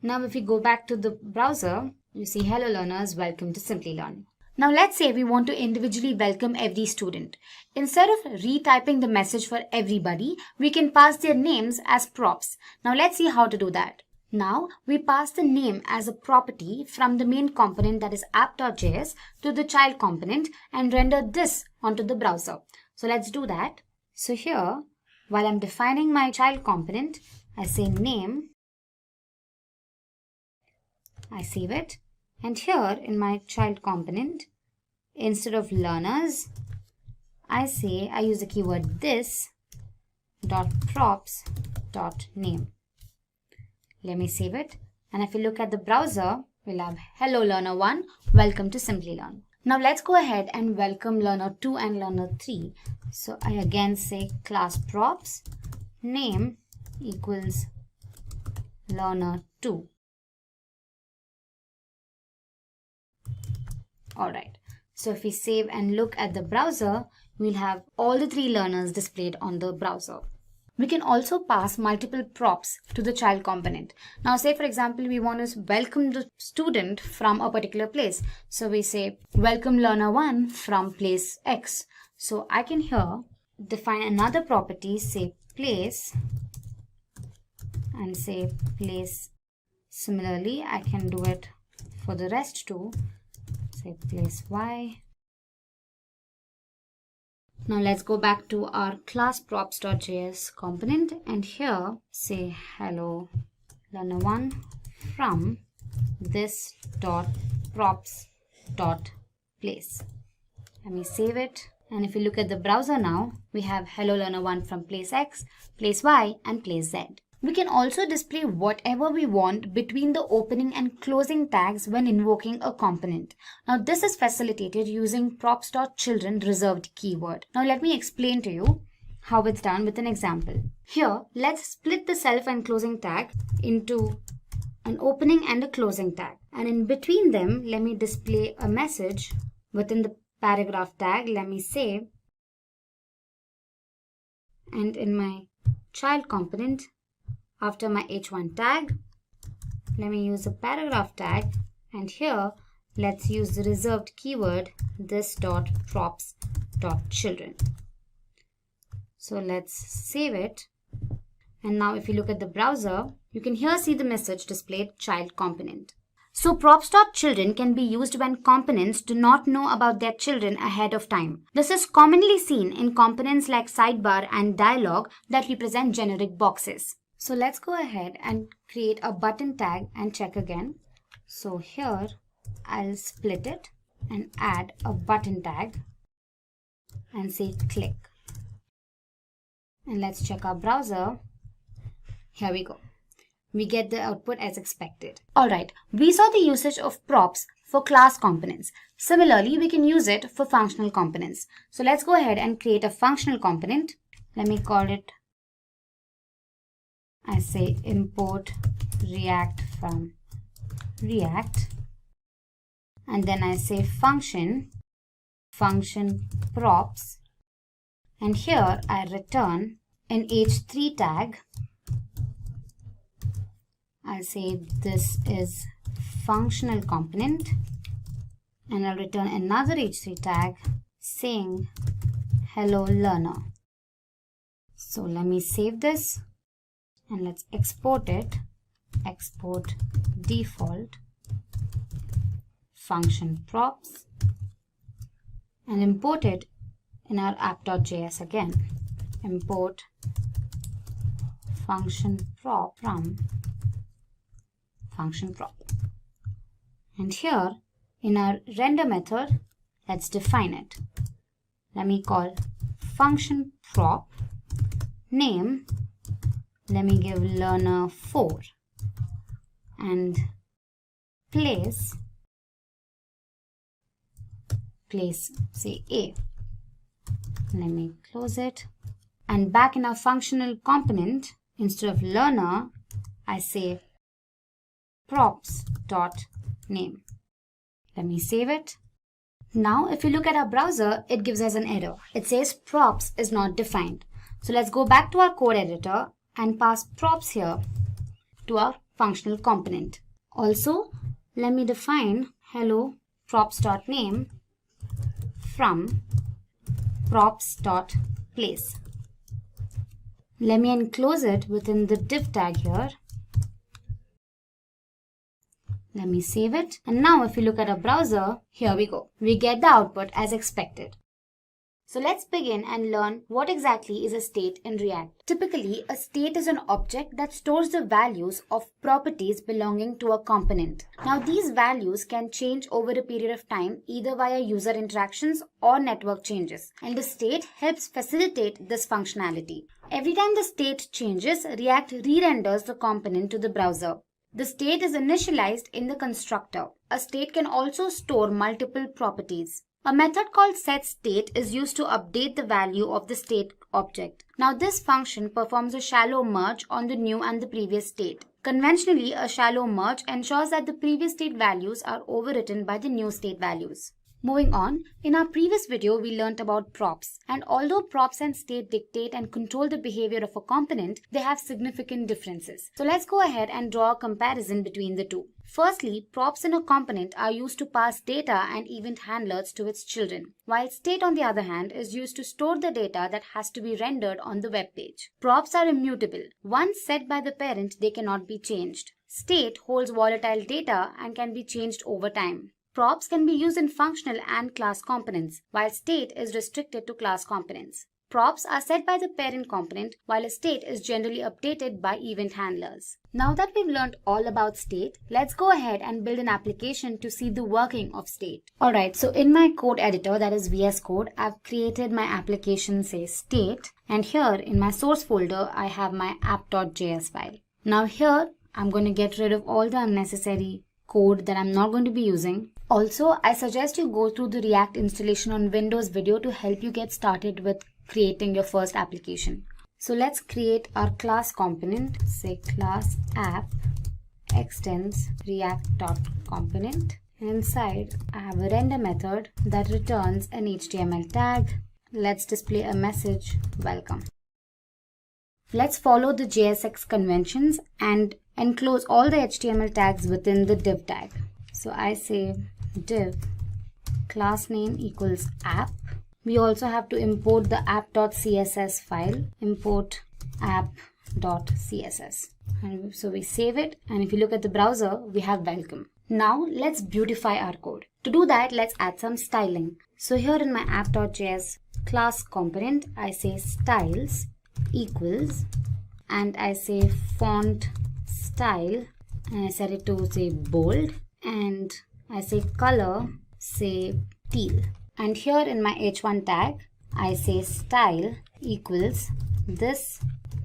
Now if we go back to the browser, you see hello learners, welcome to Simplilearn. Now let's say we want to individually welcome every student. Instead of retyping the message for everybody, we can pass their names as props. Now let's see how to do that. Now we pass the name as a property from the main component, that is app.js, to the child component and render this onto the browser. So let's do that. So here, while I'm defining my child component, I say name, I save it, and here in my child component, instead of learners, I use the keyword this dot props dot name. Let me save it, and if you look at the browser, we'll have hello learner 1, welcome to Simplilearn. Now let's go ahead and welcome learner 2 and learner 3. So I again say class props name equals learner 2. Alright, so if we save and look at the browser, we'll have all the 3 learners displayed on the browser. We can also pass multiple props to the child component. Now say for example, we want to welcome the student from a particular place. So we say welcome learner 1 from place X. So I can here define another property, say place, and say place. Similarly, I can do it for the rest too. Say place Y. Now let's go back to our class props.js component and here say hello learner 1 from this dot props dot place. Let me save it, and if you look at the browser now, we have hello learner 1 from place X, place Y, and place Z. We can also display whatever we want between the opening and closing tags when invoking a component. Now this is facilitated using props.children reserved keyword. Now let me explain to you how it's done with an example. Here, let's split the self and closing tag into an opening and a closing tag. And in between them, let me display a message within the paragraph tag. Let me say, and in my child component, after my h1 tag, let me use a paragraph tag, and here let's use the reserved keyword this dot props dot children. So let's save it, and now if you look at the browser, you can here see the message displayed child component. So props.children can be used when components do not know about their children ahead of time. This is commonly seen in components like sidebar and dialog that represent generic boxes. So let's go ahead and create a button tag and check again. So here I'll split it and add a button tag and say click. And let's check our browser. Here we go. We get the output as expected. Alright, we saw the usage of props for class components. Similarly, we can use it for functional components. So let's go ahead and create a functional component. Let me call it, I say import React from React, and then I say function props, and here I return an h3 tag. I'll say this is functional component, and I'll return another h3 tag saying hello learner. So let me save this and let's export it export default function props and import it in our app.js again. Import function prop from function prop. And here in our render method, let's define it. Let me call function prop name. Let me give learner 4 and place say A. Let me close it. And back in our functional component, instead of learner, I say props.name. Let me save it. Now, if you look at our browser, it gives us an error. It says props is not defined. So let's go back to our code editor and pass props here to our functional component. Also, let me define hello props.name from props.place. Let me enclose it within the div tag here. Let me save it. And now if you look at our browser, here we go. We get the output as expected. So let's begin and learn what exactly is a state in React. Typically, a state is an object that stores the values of properties belonging to a component. Now, these values can change over a period of time either via user interactions or network changes. And the state helps facilitate this functionality. Every time the state changes, React re-renders the component to the browser. The state is initialized in the constructor. A state can also store multiple properties. A method called setState is used to update the value of the state object. Now this function performs a shallow merge on the new and the previous state. Conventionally, a shallow merge ensures that the previous state values are overwritten by the new state values. Moving on, in our previous video, we learnt about props. And although props and state dictate and control the behavior of a component, they have significant differences. So let's go ahead and draw a comparison between the two. Firstly, props in a component are used to pass data and event handlers to its children, while state on the other hand is used to store the data that has to be rendered on the web page. Props are immutable. Once set by the parent, they cannot be changed. State holds volatile data and can be changed over time. Props can be used in functional and class components, while state is restricted to class components. Props are set by the parent component, while a state is generally updated by event handlers. Now that we've learned all about state, let's go ahead and build an application to see the working of state. Alright, so in my code editor, that is VS Code, I've created my application, say state, and here in my source folder, I have my app.js file. Now here, I'm going to get rid of all the unnecessary code that I'm not going to be using. Also, I suggest you go through the React installation on Windows video to help you get started with creating your first application. So let's create our class component, say class app extends react.component. And inside, I have a render method that returns an HTML tag. Let's display a message, welcome. Let's follow the JSX conventions and enclose all the HTML tags within the div tag. So I say div class name equals app. We also have to import the app.css file, import app.css. And so we save it, and if you look at the browser, we have welcome. Now let's beautify our code. To do that, let's add some styling. So here in my app.js class component, I say styles equals, and I say font style, and I set it to say bold, and I say color, say teal. And here in my h1 tag, I say style equals this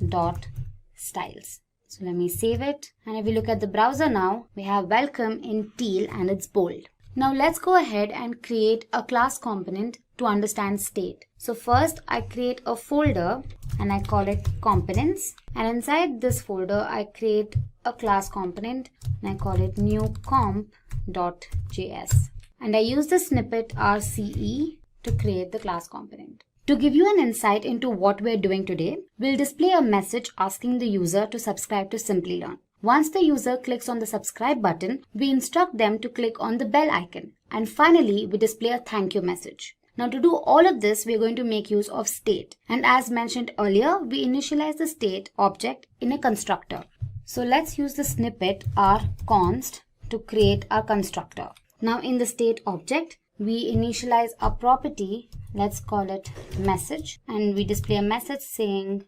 dot styles. So let me save it. And if we look at the browser now, we have welcome in teal and it's bold. Now let's go ahead and create a class component to understand state. So first I create a folder and I call it components. And inside this folder, I create a class component and I call it new comp.js. And I use the snippet RCE to create the class component. To give you an insight into what we're doing today, we'll display a message asking the user to subscribe to Simplilearn. Once the user clicks on the subscribe button, we instruct them to click on the bell icon. And finally, we display a thank you message. Now to do all of this, we're going to make use of state. And as mentioned earlier, we initialize the state object in a constructor. So let's use the snippet rConst to create our constructor. Now in the state object, we initialize a property, let's call it message, and we display a message saying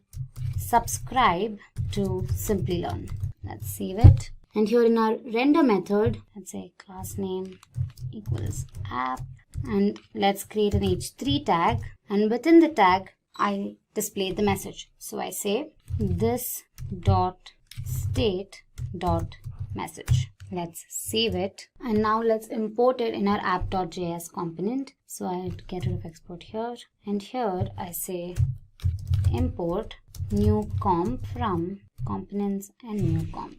subscribe to Simplilearn. Let's save it. And here in our render method, let's say class name equals app, and let's create an h3 tag, and within the tag I display the message. So I say this dot state dot message. Let's save it, and now let's import it in our app.js component. So I get rid of export here, and here I say import new comp from components and new comp,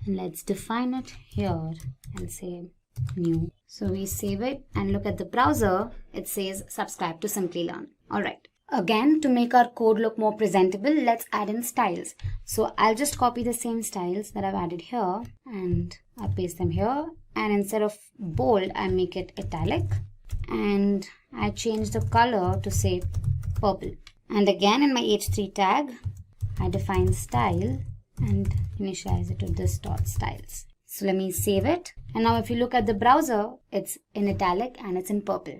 and let's define it here and say new. So we save it and look at the browser, it says subscribe to Simplilearn. Alright, again, to make our code look more presentable, let's add in styles. So I'll just copy the same styles that I've added here and I paste them here, and instead of bold I make it italic, and I change the color to say purple. And again in my h3 tag I define style and initialize it to this dot styles. So let me save it, and now if you look at the browser, it's in italic and it's in purple.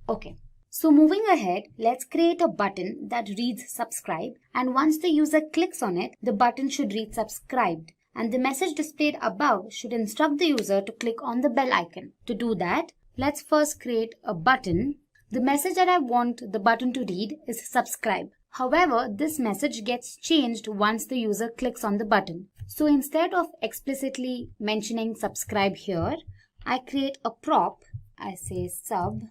Okay, so moving ahead, let's create a button that reads subscribe, and once the user clicks on it, the button should read subscribed, and the message displayed above should instruct the user to click on the bell icon. To do that, let's first create a button. The message that I want the button to read is subscribe. However, this message gets changed once the user clicks on the button. So instead of explicitly mentioning subscribe here, I create a prop. I say sub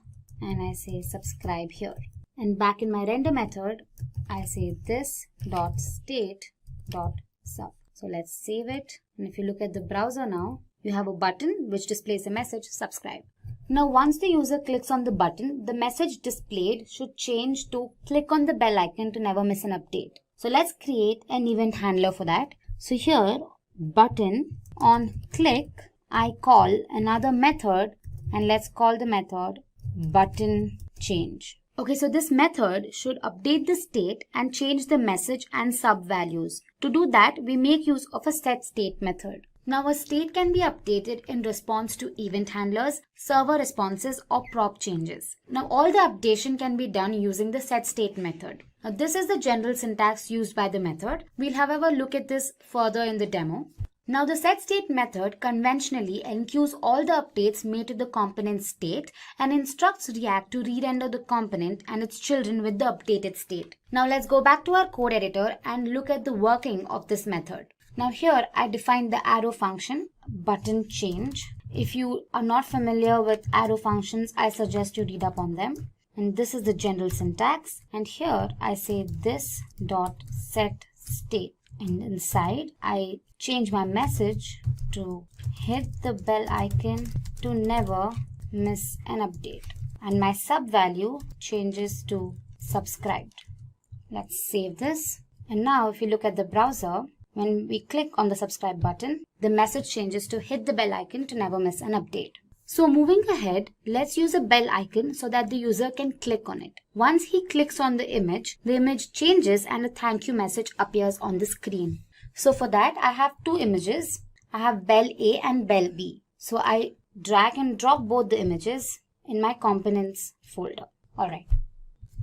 and I say subscribe here. And back in my render method, I say this dot state dot sub. So let's save it. And if you look at the browser now, you have a button which displays a message subscribe. Now once the user clicks on the button, the message displayed should change to click on the bell icon to never miss an update. So let's create an event handler for that. So here, button on click, I call another method, and let's call the method button change. Okay, so this method should update the state and change the message and sub values. To do that, we make use of a setState method. Now a state can be updated in response to event handlers, server responses, or prop changes. Now all the updation can be done using the setState method. Now this is the general syntax used by the method. We'll however look at this further in the demo. Now the setState method conventionally enqueues all the updates made to the component state and instructs React to re-render the component and its children with the updated state. Now let's go back to our code editor and look at the working of this method. Now here I define the arrow function, button change. If you are not familiar with arrow functions, I suggest you read up on them. And this is the general syntax. And here I say this dot set state. And inside I change my message to hit the bell icon to never miss an update. And my sub value changes to subscribed. Let's save this. And now if you look at the browser, when we click on the subscribe button, the message changes to hit the bell icon to never miss an update. So moving ahead, let's use a bell icon so that the user can click on it. Once he clicks on the image changes and a thank you message appears on the screen. So for that, I have two images. I have bell A and bell B. So I drag and drop both the images in my components folder. Alright.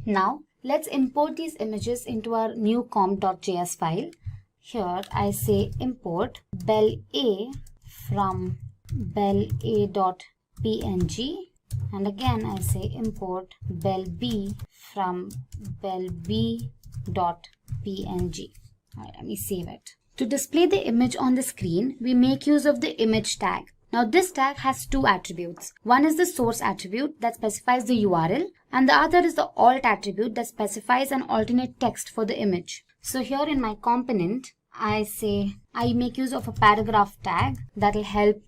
Now let's import these images into our new comp.js file. Here I say import bell A from bell A.png, and again I say import bell B from bell B.png. Alright, let me save it. To display the image on the screen, we make use of the image tag. Now this tag has two attributes. One is the source attribute that specifies the URL, and the other is the alt attribute that specifies an alternate text for the image. So here in my component, I make use of a paragraph tag that will help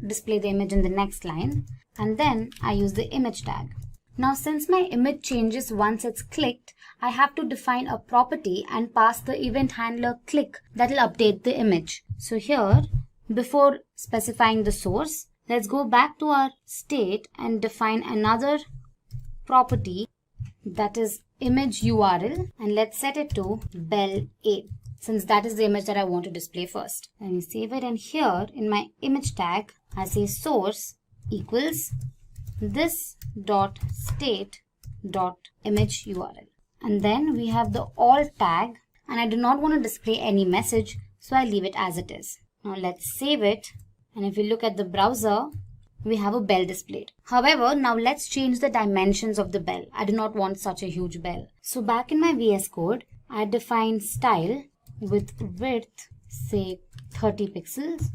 display the image in the next line, and then I use the image tag. Now since my image changes once it's clicked, I have to define a property and pass the event handler click that will update the image. So here, before specifying the source, let's go back to our state and define another property that is image URL, and let's set it to bell A. since that is the image that I want to display first. Let me save it, and here in my image tag, I say source equals this dot state dot image URL. And then we have the all tag, and I do not want to display any message, so I leave it as it is. Now let's save it, and if you look at the browser, we have a bell displayed. However, now let's change the dimensions of the bell. I do not want such a huge bell. So back in my VS Code, I define style with width, say 30 pixels,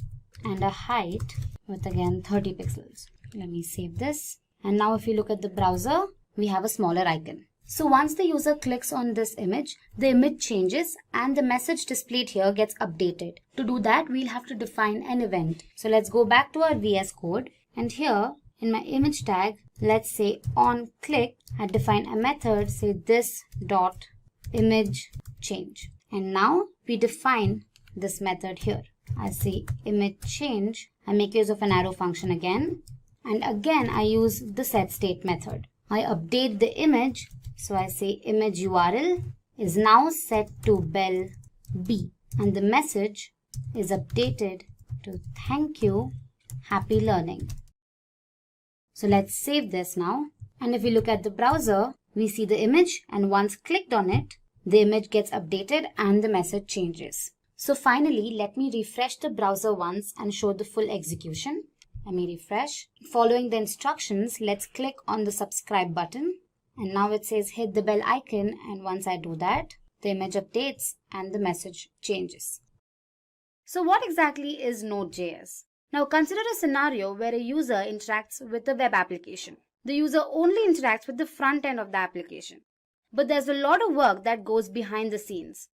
and a height with again 30 pixels. Let me save this. And now if you look at the browser, we have a smaller icon. So once the user clicks on this image, the image changes and the message displayed here gets updated. To do that, we'll have to define an event. So let's go back to our VS Code, and here in my image tag, let's say on click, I define a method, say this dot image change. And now we define this method here. I say image change. I make use of an arrow function again. And again, I use the setState method. I update the image. So I say image URL is now set to bell B. And the message is updated to thank you, happy learning. So let's save this now. And if we look at the browser, we see the image, and once clicked on it, the image gets updated and the message changes. So finally, let me refresh the browser once and show the full execution. Let me refresh. Following the instructions, let's click on the subscribe button. And now it says hit the bell icon, and once I do that, the image updates and the message changes. So what exactly is Node.js? Now consider a scenario where a user interacts with a web application. The user only interacts with the front end of the application. But there's a lot of work that goes behind the scenes.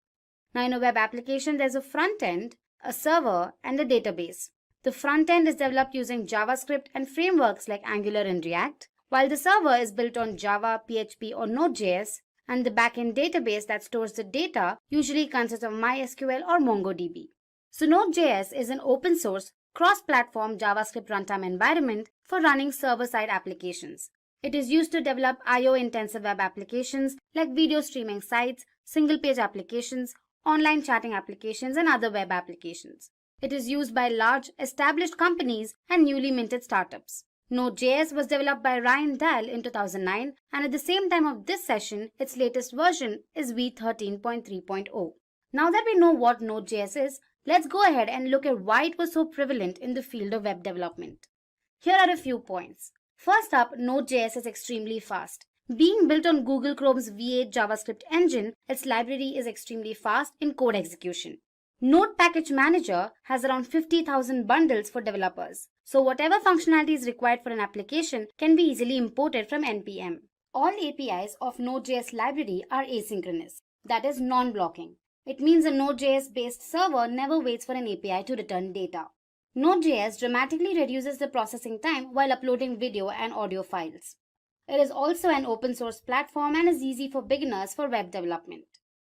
Now in a web application, there's a front end, a server, and a database. The front end is developed using JavaScript and frameworks like Angular and React, while the server is built on Java, PHP, or Node.js, and the backend database that stores the data usually consists of MySQL or MongoDB. So Node.js is an open source, cross-platform JavaScript runtime environment for running server-side applications. It is used to develop I/O-intensive web applications like video streaming sites, single-page applications, online chatting applications, and other web applications. It is used by large, established companies and newly minted startups. Node.js was developed by Ryan Dahl in 2009, and at the same time of this session, its latest version is v13.3.0. Now that we know what Node.js is, let's go ahead and look at why it was so prevalent in the field of web development. Here are a few points. First up, Node.js is extremely fast. Being built on Google Chrome's V8 JavaScript engine, its library is extremely fast in code execution. Node Package Manager has around 50,000 bundles for developers. So whatever functionality is required for an application can be easily imported from NPM. All APIs of Node.js library are asynchronous, that is non-blocking. It means a Node.js based server never waits for an API to return data. Node.js dramatically reduces the processing time while uploading video and audio files. It is also an open source platform and is easy for beginners for web development.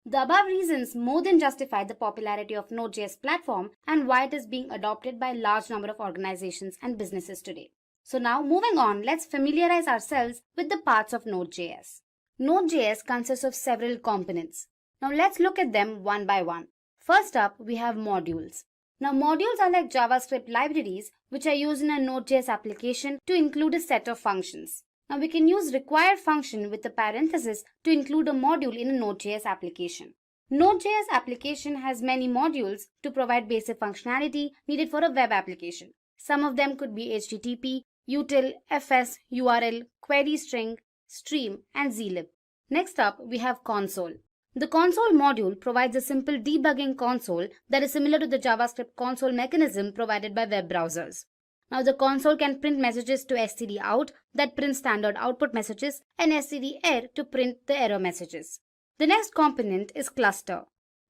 The above reasons more than justify the popularity of Node.js platform and why it is being adopted by a large number of organizations and businesses today. So now moving on, let's familiarize ourselves with the parts of Node.js. Node.js consists of several components. Now let's look at them one by one. First up, we have modules. Now modules are like JavaScript libraries which are used in a Node.js application to include a set of functions. Now we can use required function with a parenthesis to include a module in a Node.js application. Node.js application has many modules to provide basic functionality needed for a web application. Some of them could be HTTP, util, fs, URL, query string, stream, and zlib. Next up, we have console. The console module provides a simple debugging console that is similar to the JavaScript console mechanism provided by web browsers. Now the console can print messages to stdout that print standard output messages and stderr to print the error messages. The next component is cluster.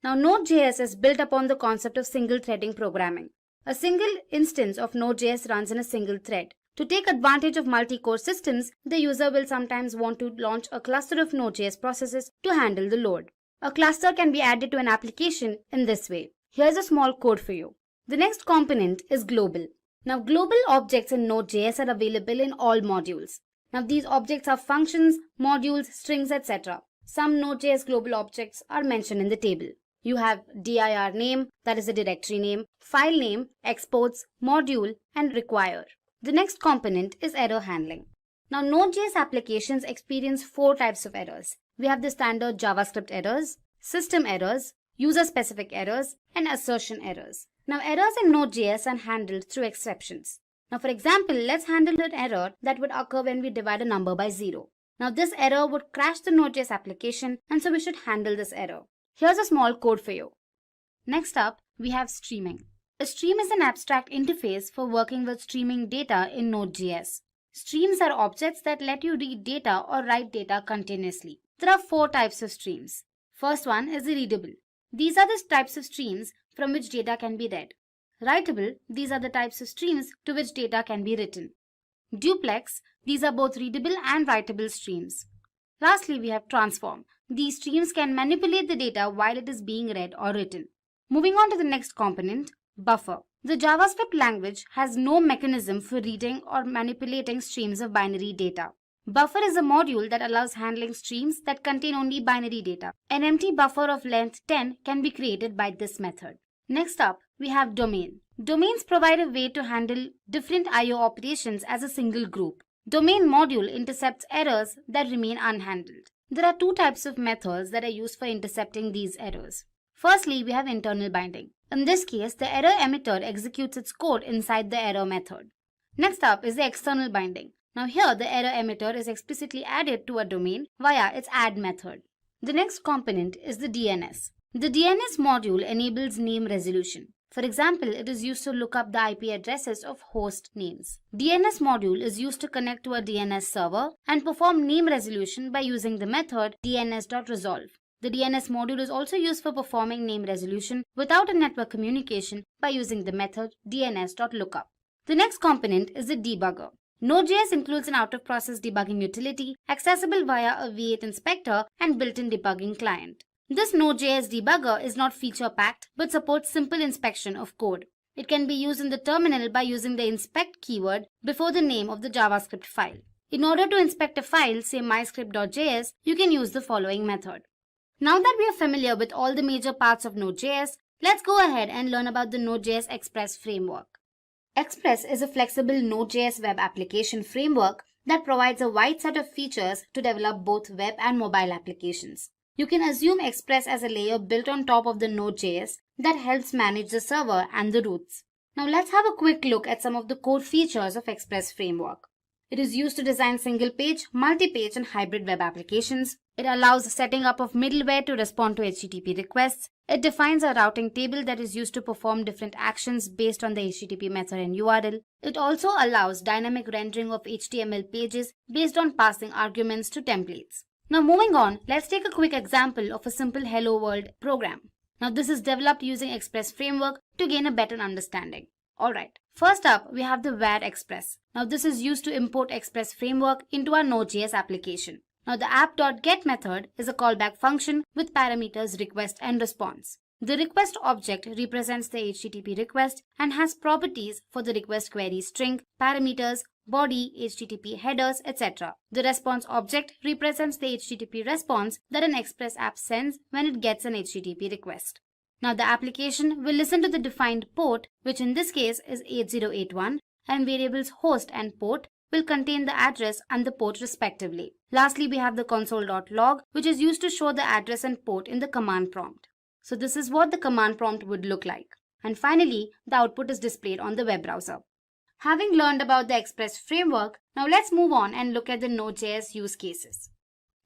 Now Node.js is built upon the concept of single threading programming. A single instance of Node.js runs in a single thread. To take advantage of multi-core systems, the user will sometimes want to launch a cluster of Node.js processes to handle the load. A cluster can be added to an application in this way. Here's a small code for you. The next component is global. Now global objects in Node.js are available in all modules. Now these objects are functions, modules, strings, etc. Some Node.js global objects are mentioned in the table. You have dir name, that is the directory name, file name, exports, module, and require. The next component is error handling. Now, Node.js applications experience 4 types of errors. We have the standard JavaScript errors, system errors, user-specific errors, and assertion errors. Now, errors in Node.js are handled through exceptions. Now, for example, let's handle an error that would occur when we divide a number by 0. Now, this error would crash the Node.js application, and so we should handle this error. Here's a small code for you. Next up, we have streaming. A stream is an abstract interface for working with streaming data in Node.js. Streams are objects that let you read data or write data continuously. There are 4 types of streams. First one is the readable. These are the types of streams from which data can be read. Writable, these are the types of streams to which data can be written. Duplex, these are both readable and writable streams. Lastly, we have transform. These streams can manipulate the data while it is being read or written. Moving on to the next component, buffer. The JavaScript language has no mechanism for reading or manipulating streams of binary data. Buffer is a module that allows handling streams that contain only binary data. An empty buffer of length 10 can be created by this method. Next up, we have domain. Domains provide a way to handle different I/O operations as a single group. Domain module intercepts errors that remain unhandled. There are 2 types of methods that are used for intercepting these errors. Firstly, we have internal binding. In this case, the error emitter executes its code inside the error method. Next up is the external binding. Now here, the error emitter is explicitly added to a domain via its add method. The next component is the DNS. The DNS module enables name resolution. For example, it is used to look up the IP addresses of host names. DNS module is used to connect to a DNS server and perform name resolution by using the method dns.resolve. The DNS module is also used for performing name resolution without a network communication by using the method dns.lookup. The next component is the debugger. Node.js includes an out-of-process debugging utility accessible via a V8 inspector and built-in debugging client. This Node.js debugger is not feature-packed but supports simple inspection of code. It can be used in the terminal by using the inspect keyword before the name of the JavaScript file. In order to inspect a file, say myscript.js, you can use the following method. Now that we are familiar with all the major parts of Node.js, let's go ahead and learn about the Node.js Express framework. Express is a flexible Node.js web application framework that provides a wide set of features to develop both web and mobile applications. You can assume Express as a layer built on top of the Node.js that helps manage the server and the routes. Now let's have a quick look at some of the core features of Express framework. It is used to design single-page, multi-page, and hybrid web applications. It allows the setting up of middleware to respond to HTTP requests. It defines a routing table that is used to perform different actions based on the HTTP method and URL. It also allows dynamic rendering of HTML pages based on passing arguments to templates. Now moving on, let's take a quick example of a simple Hello World program. Now this is developed using Express framework to gain a better understanding. Alright, first up we have the where express. Now this is used to import Express framework into our Node.js application. Now the app.get method is a callback function with parameters request and response. The request object represents the HTTP request and has properties for the request query string, parameters, body, HTTP headers, etc. The response object represents the HTTP response that an Express app sends when it gets an HTTP request. Now the application will listen to the defined port, which in this case is 8081, and variables host and port will contain the address and the port respectively. Lastly, we have the console.log, which is used to show the address and port in the command prompt. So this is what the command prompt would look like. And finally, the output is displayed on the web browser. Having learned about the Express framework, now let's move on and look at the Node.js use cases.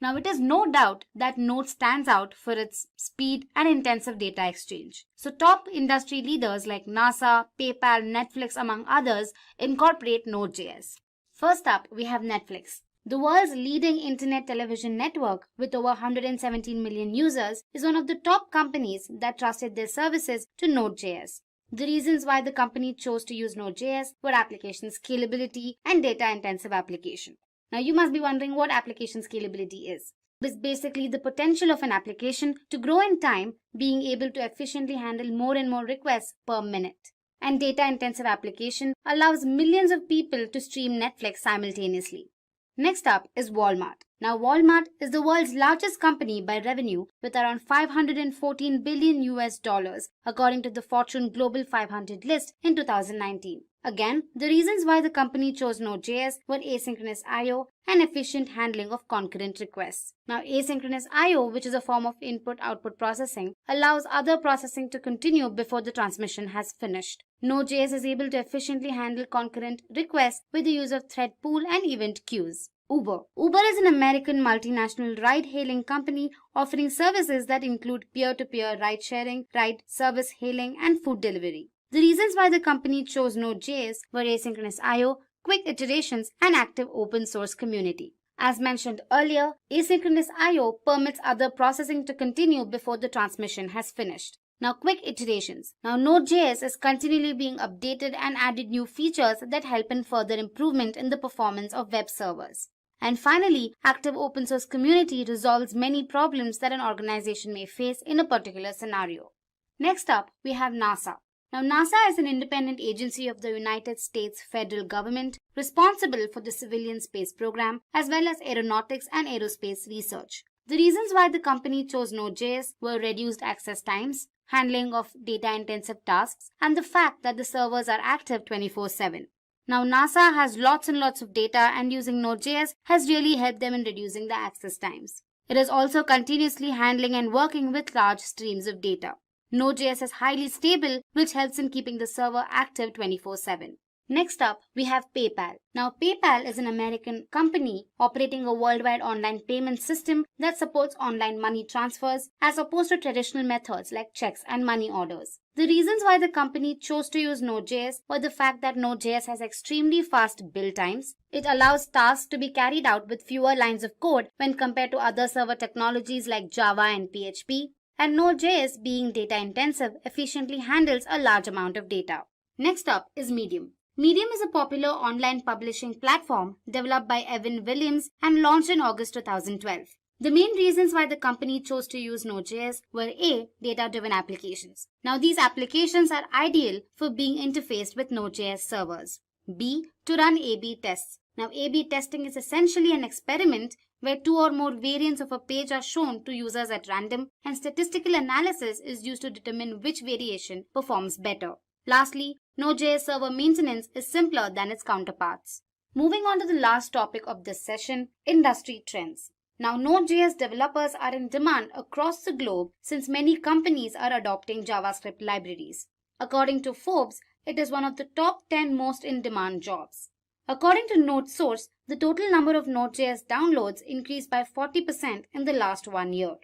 Now it is no doubt that Node stands out for its speed and intensive data exchange. So top industry leaders like NASA, PayPal, Netflix among others incorporate Node.js. First up, we have Netflix. The world's leading internet television network with over 117 million users is one of the top companies that trusted their services to Node.js. The reasons why the company chose to use Node.js were application scalability and data-intensive application. Now you must be wondering what application scalability is. It is basically the potential of an application to grow in time, being able to efficiently handle more and more requests per minute. And data-intensive application allows millions of people to stream Netflix simultaneously. Next up is Walmart. Now, Walmart is the world's largest company by revenue with around 514 billion US dollars according to the Fortune Global 500 list in 2019. Again, the reasons why the company chose Node.js were asynchronous I/O and efficient handling of concurrent requests. Now, asynchronous I/O, which is a form of input-output processing, allows other processing to continue before the transmission has finished. Node.js is able to efficiently handle concurrent requests with the use of thread pool and event queues. Uber. Uber is an American multinational ride-hailing company offering services that include peer-to-peer ride-sharing, ride service hailing, and food delivery. The reasons why the company chose Node.js were asynchronous I/O, quick iterations, and active open source community. As mentioned earlier, asynchronous I/O permits other processing to continue before the transmission has finished. Now, quick iterations. Now, Node.js is continually being updated and added new features that help in further improvement in the performance of web servers. And finally, active open source community resolves many problems that an organization may face in a particular scenario. Next up, we have NASA. Now, NASA is an independent agency of the United States federal government responsible for the civilian space program as well as aeronautics and aerospace research. The reasons why the company chose Node.js were reduced access times, handling of data-intensive tasks, and the fact that the servers are active 24/7. Now, NASA has lots and lots of data, and using Node.js has really helped them in reducing the access times. It is also continuously handling and working with large streams of data. Node.js is highly stable, which helps in keeping the server active 24/7. Next up, we have PayPal. Now, PayPal is an American company operating a worldwide online payment system that supports online money transfers as opposed to traditional methods like checks and money orders. The reasons why the company chose to use Node.js were the fact that Node.js has extremely fast build times. It allows tasks to be carried out with fewer lines of code when compared to other server technologies like Java and PHP. And Node.js, being data intensive, efficiently handles a large amount of data. Next up is Medium. Medium is a popular online publishing platform developed by Evan Williams and launched in August 2012. The main reasons why the company chose to use Node.js were A. Data-driven applications. Now, these applications are ideal for being interfaced with Node.js servers. B. To run A/B tests. Now, A/B testing is essentially an experiment where two or more variants of a page are shown to users at random, and statistical analysis is used to determine which variation performs better. Lastly, Node.js server maintenance is simpler than its counterparts. Moving on to the last topic of this session, industry trends. Now, Node.js developers are in demand across the globe since many companies are adopting JavaScript libraries. According to Forbes, it is one of the top 10 most in-demand jobs. According to NodeSource, the total number of Node.js downloads increased by 40% in the last 1 year.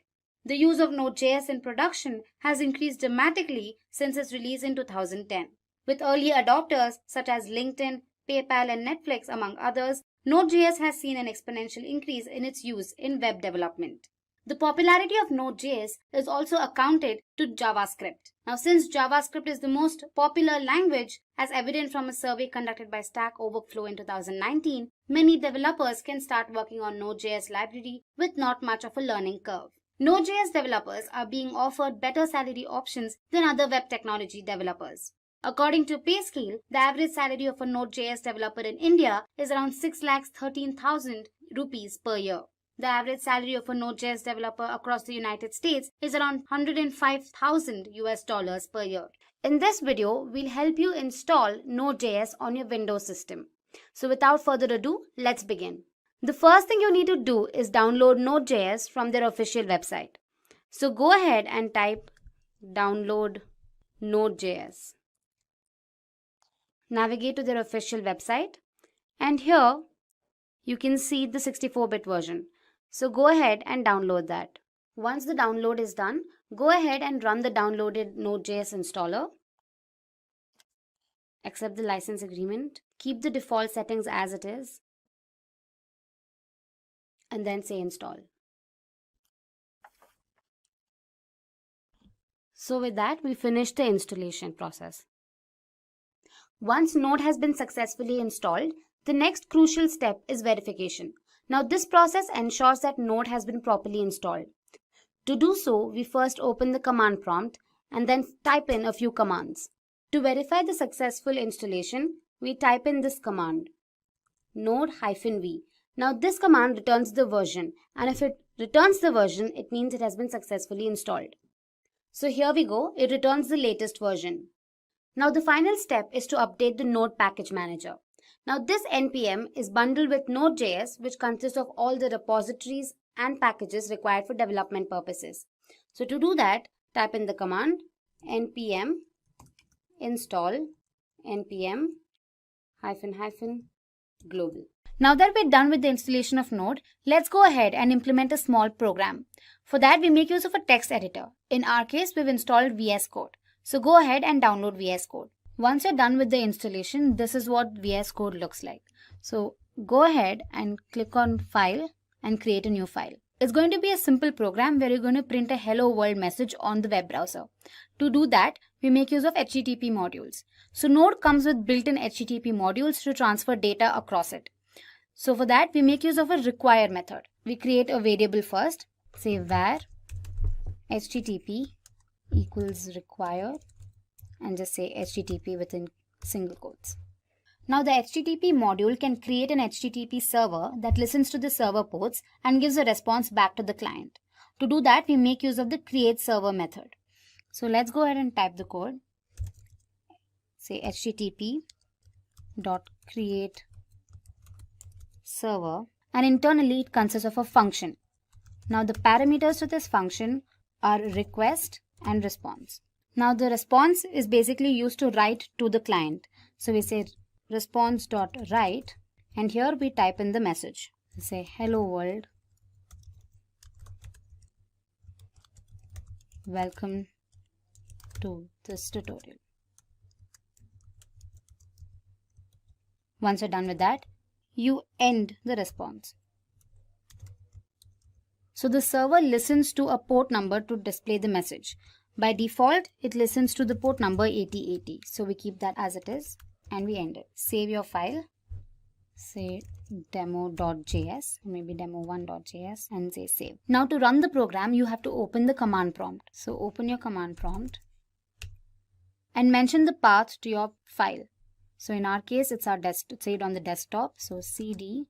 The use of Node.js in production has increased dramatically since its release in 2010. With early adopters such as LinkedIn, PayPal, and Netflix, among others, Node.js has seen an exponential increase in its use in web development. The popularity of Node.js is also accounted to JavaScript. Now, since JavaScript is the most popular language, as evident from a survey conducted by Stack Overflow in 2019, many developers can start working on Node.js library with not much of a learning curve. Node.js developers are being offered better salary options than other web technology developers. According to PayScale, the average salary of a Node.js developer in India is around 6,13,000 rupees per year. The average salary of a Node.js developer across the United States is around $105,000 US dollars per year. In this video, we'll help you install Node.js on your Windows system. So without further ado, let's begin. The first thing you need to do is download Node.js from their official website. So go ahead and type download Node.js. Navigate to their official website, and here you can see the 64-bit version. So go ahead and download that. Once the download is done, go ahead and run the downloaded Node.js installer. Accept the license agreement. Keep the default settings as it is. And then say install. So with that, we finished the installation process. Once Node has been successfully installed, the next crucial step is verification. Now, this process ensures that Node has been properly installed. To do so, we first open the command prompt and then type in a few commands. To verify the successful installation, we type in this command, node-v. Now this command returns the version, and if it returns the version, it means it has been successfully installed. So here we go, it returns the latest version. Now the final step is to update the Node package manager. Now this npm is bundled with Node.js, which consists of all the repositories and packages required for development purposes. So to do that, type in the command npm install npm -- global. Now that we're done with the installation of Node, let's go ahead and implement a small program. For that, we make use of a text editor. In our case, we've installed VS Code. So go ahead and download VS Code. Once you're done with the installation, this is what VS Code looks like. So go ahead and click on File and create a new file. It's going to be a simple program where you're going to print a hello world message on the web browser. To do that, we make use of HTTP modules. So Node comes with built-in HTTP modules to transfer data across it. So for that, we make use of a require method. We create a variable first, say var HTTP equals require, and just say HTTP within single quotes. Now the HTTP module can create an HTTP server that listens to the server ports and gives a response back to the client. To do that, we make use of the create server method. So let's go ahead and type the code. Say HTTP dot create server, and internally it consists of a function. Now the parameters to this function are request and response. Now the response is basically used to write to the client. So we say response.write, and here we type in the message. We say hello world, welcome to this tutorial. Once you're done with that, you end the response. So the server listens to a port number to display the message. By default, it listens to the port number 8080. So we keep that as it is and we end it. Save your file, say demo.js, maybe demo1.js, and say save. Now to run the program, you have to open the command prompt. So open your command prompt and mention the path to your file. So in our case, it's our saved on the desktop. So cd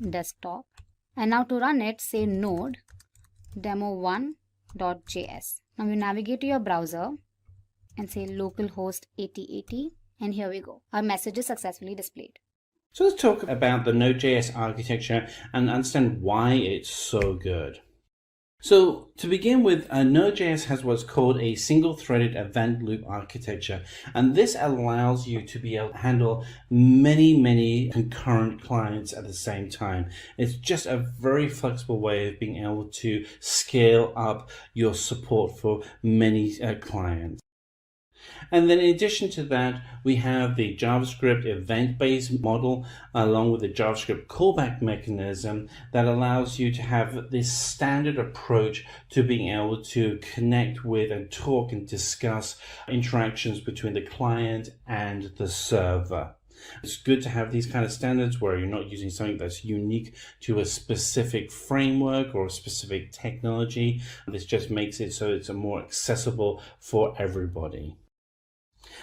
desktop. And now to run it, say node demo1.js. Now you navigate to your browser and say localhost 8080. And here we go. Our message is successfully displayed. So let's talk about the Node.js architecture and understand why it's so good. So to begin with, Node.js has what's called a single-threaded event loop architecture, and this allows you to be able to handle many concurrent clients at the same time. It's just a very flexible way of being able to scale up your support for many clients. And then in addition to that, we have the JavaScript event-based model along with the JavaScript callback mechanism that allows you to have this standard approach to being able to connect with and talk and discuss interactions between the client and the server. It's good to have these kind of standards where you're not using something that's unique to a specific framework or a specific technology. This just makes it so it's more accessible for everybody.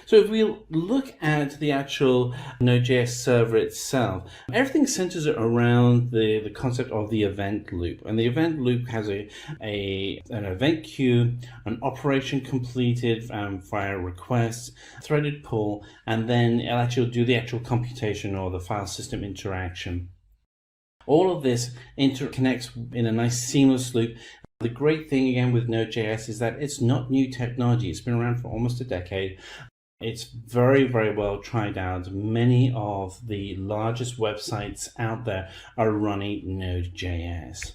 So if we look at the actual Node.js server itself, everything centers around the concept of the event loop. And the event loop has an event queue, an operation completed via requests, threaded pull, and then it'll actually do the actual computation or the file system interaction. All of this interconnects in a nice seamless loop. The great thing again with Node.js is that it's not new technology. It's been around for almost a decade. It's very well tried out. Many of the largest websites out there are running Node.js.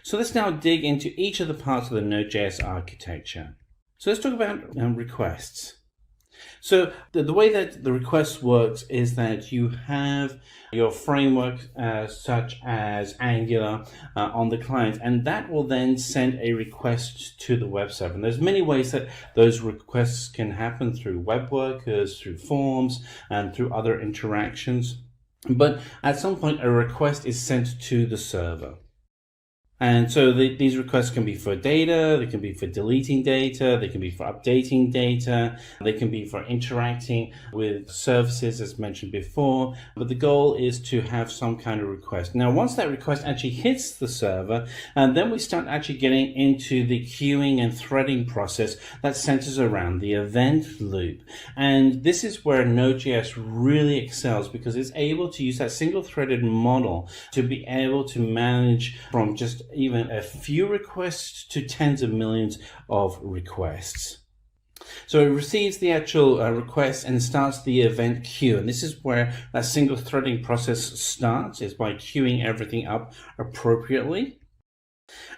So let's now dig into each of the parts of the Node.js architecture. So let's talk about requests. So the way that the request works is that you have your framework such as Angular on the client, and that will then send a request to the web server. And there's many ways that those requests can happen through web workers, through forms, and through other interactions. But at some point, a request is sent to the server. And so these requests can be for data, they can be for deleting data, they can be for updating data, they can be for interacting with services as mentioned before, but the goal is to have some kind of request. Now, once that request actually hits the server, and then we start actually getting into the queuing and threading process that centers around the event loop. And this is where Node.js really excels because it's able to use that single threaded model to be able to manage from just even a few requests to tens of millions of requests. So it receives the actual request and starts the event queue. And this is where that single threading process starts, is by queuing everything up appropriately.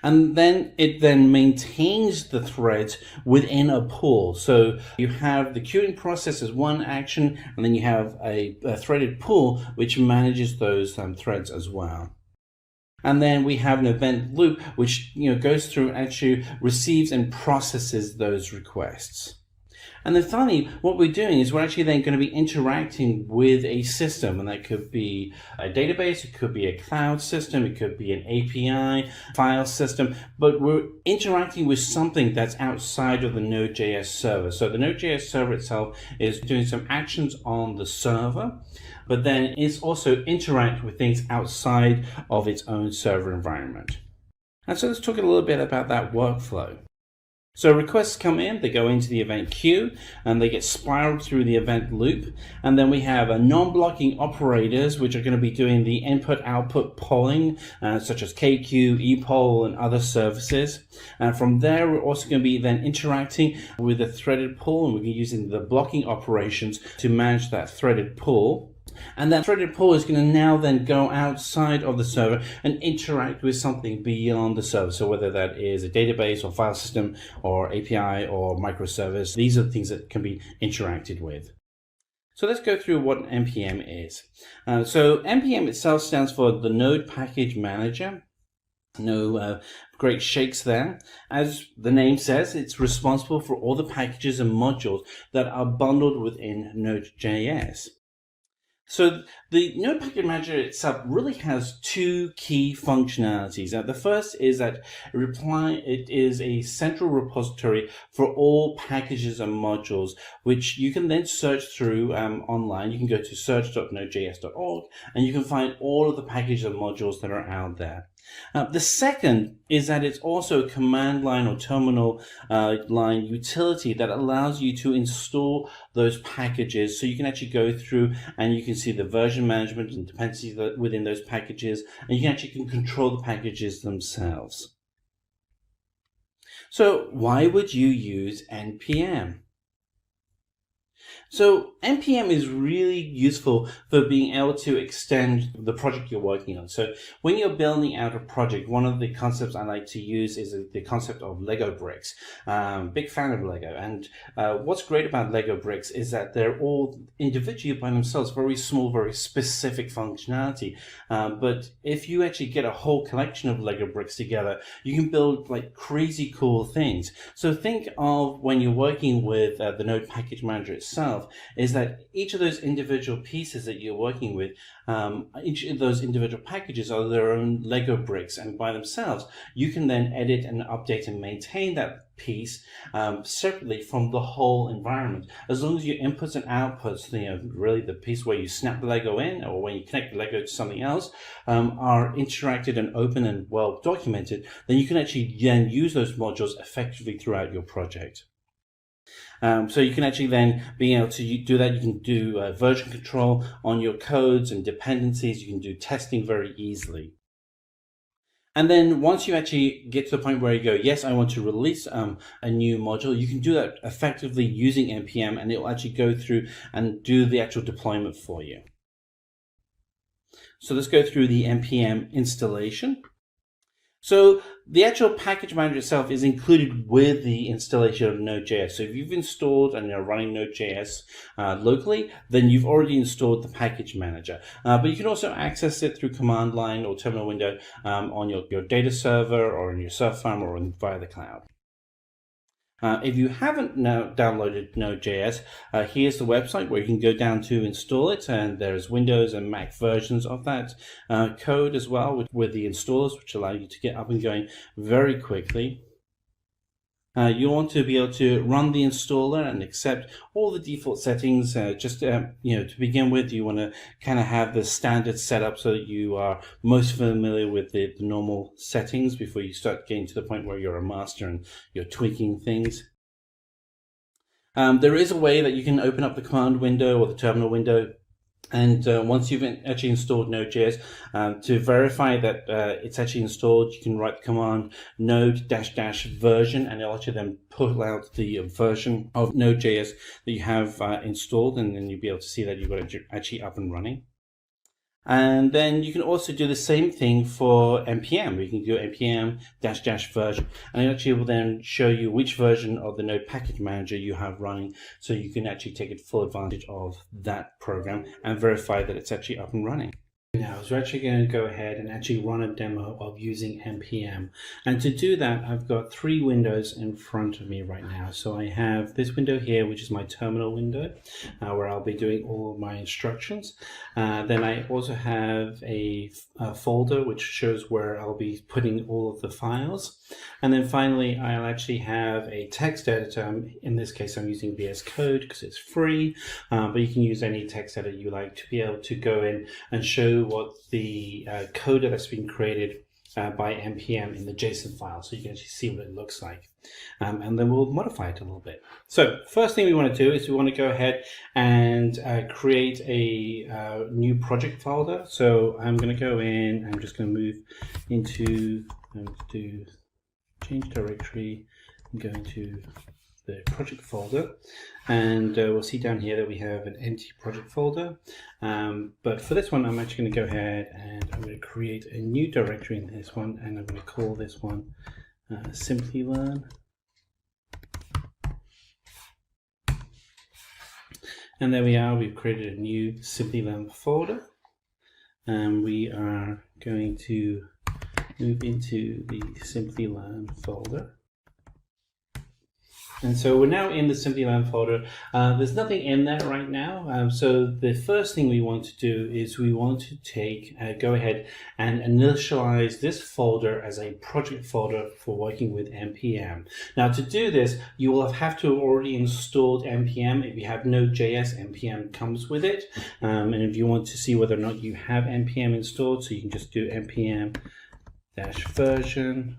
And then it then maintains the threads within a pool. So you have the queuing process as one action, and then you have a threaded pool which manages those threads as well. And then we have an event loop which goes through and actually receives and processes those requests. And then finally, what we're doing is we're actually then going to be interacting with a system, and that could be a database, it could be a cloud system, it could be an API file system, but we're interacting with something that's outside of the Node.js server. So the Node.js server itself is doing some actions on the server, but then it's also interacting with things outside of its own server environment. And so let's talk a little bit about that workflow. So requests come in, they go into the event queue, and they get spiraled through the event loop. And then we have non-blocking operators, which are going to be doing the input-output polling, such as KQ, ePoll, and other services. And from there, we're also going to be then interacting with the threaded pool, and we're using the blocking operations to manage that threaded pool. And that threaded pool is going to now then go outside of the server and interact with something beyond the server. So whether that is a database or file system or API or microservice, these are the things that can be interacted with. So let's go through what NPM is. So NPM itself stands for the Node Package Manager. No great shakes there. As the name says, it's responsible for all the packages and modules that are bundled within Node.js. So the Node Package Manager itself really has two key functionalities. The first is that it is a central repository for all packages and modules, which you can then search through online. You can go to search.nodejs.org and you can find all of the packages and modules that are out there. The second is that it's also a command line or terminal line utility that allows you to install those packages, so you can actually go through and you can see the version management and dependencies within those packages, and you can actually control the packages themselves. So why would you use NPM? So NPM is really useful for being able to extend the project you're working on. So when you're building out a project, one of the concepts I like to use is the concept of Lego bricks. Big fan of Lego. And what's great about Lego bricks is that they're all individually by themselves, very small, very specific functionality. But if you actually get a whole collection of Lego bricks together, you can build like crazy cool things. So think of when you're working with the Node Package Manager itself, is that each of those individual pieces that you're working with, each of those individual packages are their own Lego bricks, and by themselves you can then edit and update and maintain that piece separately from the whole environment. As long as your inputs and outputs, really the piece where you snap the Lego in or when you connect the Lego to something else, are interacted and open and well documented, then you can actually then use those modules effectively throughout your project. So you can actually then be able to do that. You can do version control on your codes and dependencies. You can do testing very easily. And then once you actually get to the point where you go, yes, I want to release a new module, you can do that effectively using NPM, and it will actually go through and do the actual deployment for you. So let's go through the NPM installation. So the actual package manager itself is included with the installation of Node.js. So if you've installed and you're running Node.js locally, then you've already installed the package manager. But you can also access it through command line or terminal window on your data server or in your server farm or via the cloud. If you haven't now downloaded Node.js, here's the website where you can go down to install it, and there's Windows and Mac versions of that code as well with the installers, which allow you to get up and going very quickly. You want to be able to run the installer and accept all the default settings. To begin with, you want to kind of have the standard setup so that you are most familiar with the normal settings before you start getting to the point where you're a master and you're tweaking things. There is a way that you can open up the command window or the terminal window. And once you've actually installed Node.js, to verify that it's actually installed, you can write the command node-version, and it'll actually then pull out the version of Node.js that you have installed, and then you'll be able to see that you've got it actually up and running. And then you can also do the same thing for npm. You can do npm --version, and it actually will then show you which version of the Node package manager you have running, so you can actually take full advantage of that program and verify that it's actually up and running. Now, so we're actually going to go ahead and actually run a demo of using npm. And to do that, I've got 3 windows in front of me right now. So I have this window here, which is my terminal window, where I'll be doing all of my instructions. Then I also have a folder which shows where I'll be putting all of the files. And then finally, I'll actually have a text editor. In this case, I'm using VS Code because it's free, but you can use any text editor you like to be able to go in and show what the code that's been created by npm in the JSON file, so you can actually see what it looks like. And then we'll modify it a little bit. So first thing we want to do is we want to go ahead and create a new project folder. So I'm going to go in, I'm just going to move into, I'm going to do change directory, and go into the project folder, and we'll see down here that we have an empty project folder, but for this one I'm actually going to go ahead and I'm going to create a new directory in this one, and I'm going to call this one Simplilearn. And there we are, we've created a new Simplilearn folder, and we are going to move into the Simplilearn folder. And so we're now in the Simplilearn folder. There's nothing in there right now. So the first thing we want to do is we want to go ahead and initialize this folder as a project folder for working with npm. Now to do this, you will have to have already installed npm. If you have Node.js, npm comes with it. And if you want to see whether or not you have npm installed, so you can just do npm -version.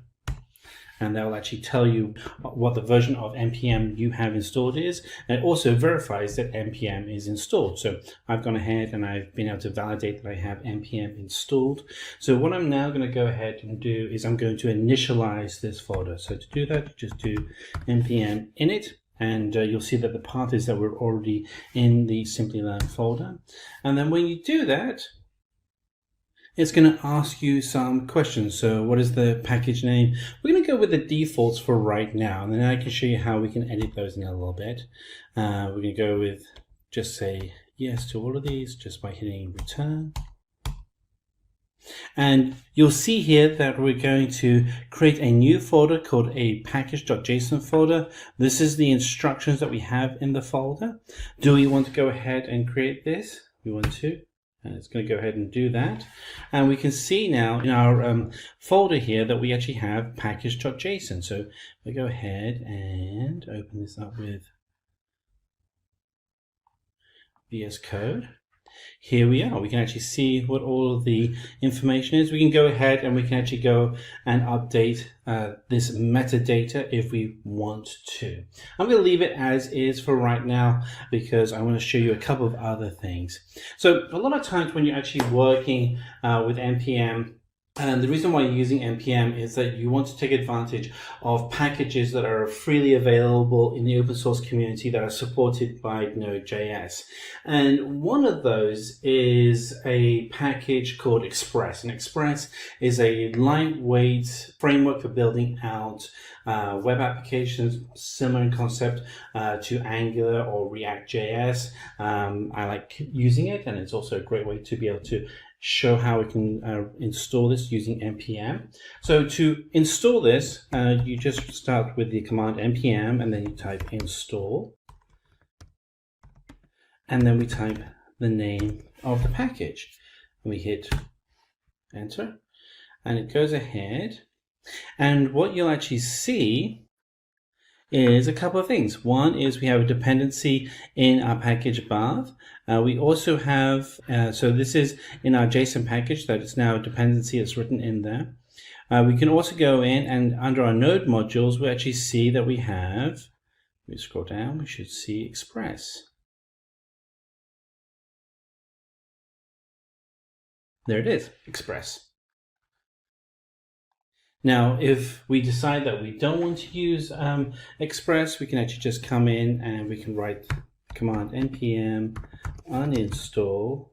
And that will actually tell you what the version of npm you have installed is, and it also verifies that npm is installed. So I've gone ahead and I've been able to validate that I have npm installed. So what I'm now going to go ahead and do is I'm going to initialize this folder. So to do that, just do npm init, and you'll see that the path is that we're already in the Simplilearn folder. And then when you do that, it's going to ask you some questions. So what is the package name? We're going to go with the defaults for right now, and then I can show you how we can edit those in a little bit. We're going to go with, just say yes to all of these just by hitting return. And you'll see here that we're going to create a new folder called a package.json folder. This is the instructions that we have in the folder. Do we want to go ahead and create this? We want to. And it's going to go ahead and do that. And we can see now in our folder here that we actually have package.json. So we go ahead and open this up with VS Code. Here we are. We can actually see what all of the information is. We can go ahead and we can actually go and update this metadata if we want to. I'm going to leave it as is for right now because I want to show you a couple of other things. So a lot of times when you're actually working with npm, and the reason why you're using npm is that you want to take advantage of packages that are freely available in the open source community that are supported by Node.js. And one of those is a package called Express. And Express is a lightweight framework for building out web applications, similar in concept to Angular or React.js. I like using it, and it's also a great way to be able to show how we can install this using npm. So to install this, you just start with the command npm and then you type install, and then we type the name of the package and we hit enter, and it goes ahead. And what you'll actually see is a couple of things. One is we have a dependency in our package path. We also have, so this is in our JSON package, that is now a dependency that's written in there. We can also go in and under our node modules, we actually see that we have, we scroll down, we should see Express. There it is, Express. Now, if we decide that we don't want to use Express, we can actually just come in and we can write command npm uninstall.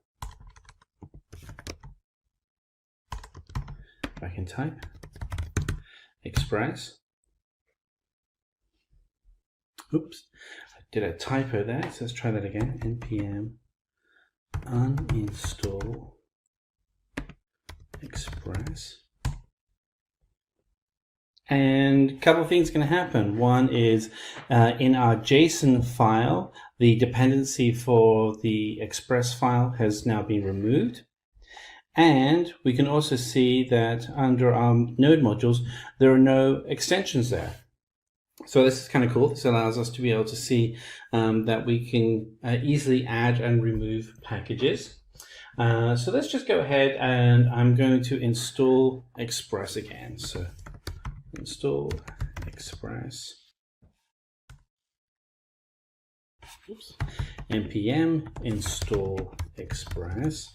I can type Express. Oops, I did a typo there, so let's try that again. npm uninstall Express. And a couple of things can happen. One is in our JSON file, the dependency for the Express file has now been removed. And we can also see that under our node modules, there are no extensions there. So this is kind of cool. This allows us to be able to see that we can easily add and remove packages. So let's just go ahead and I'm going to install Express again. So install Express. Oops. npm install Express.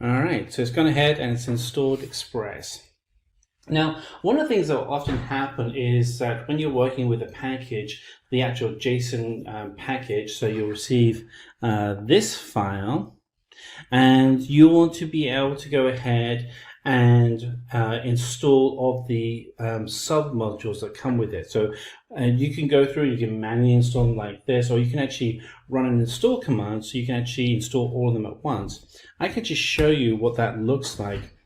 All right, so it's gone ahead and it's installed Express. Now, one of the things that will often happen is that when you're working with a package, the actual JSON package, so you'll receive this file, and you want to be able to go ahead and install all of the sub-modules that come with it. So you can go through and you can manually install them like this, or you can actually run an install command so you can actually install all of them at once. I can just show you what that looks like,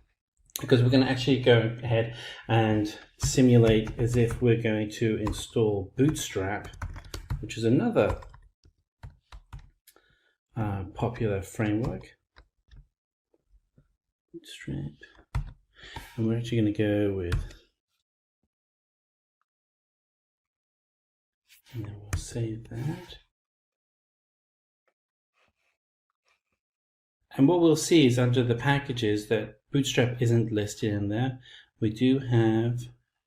because we're going to actually go ahead and simulate as if we're going to install Bootstrap, which is another popular framework. Bootstrap. And we're actually going to go with, and then we'll save that. And what we'll see is under the packages that Bootstrap isn't listed in there. We do have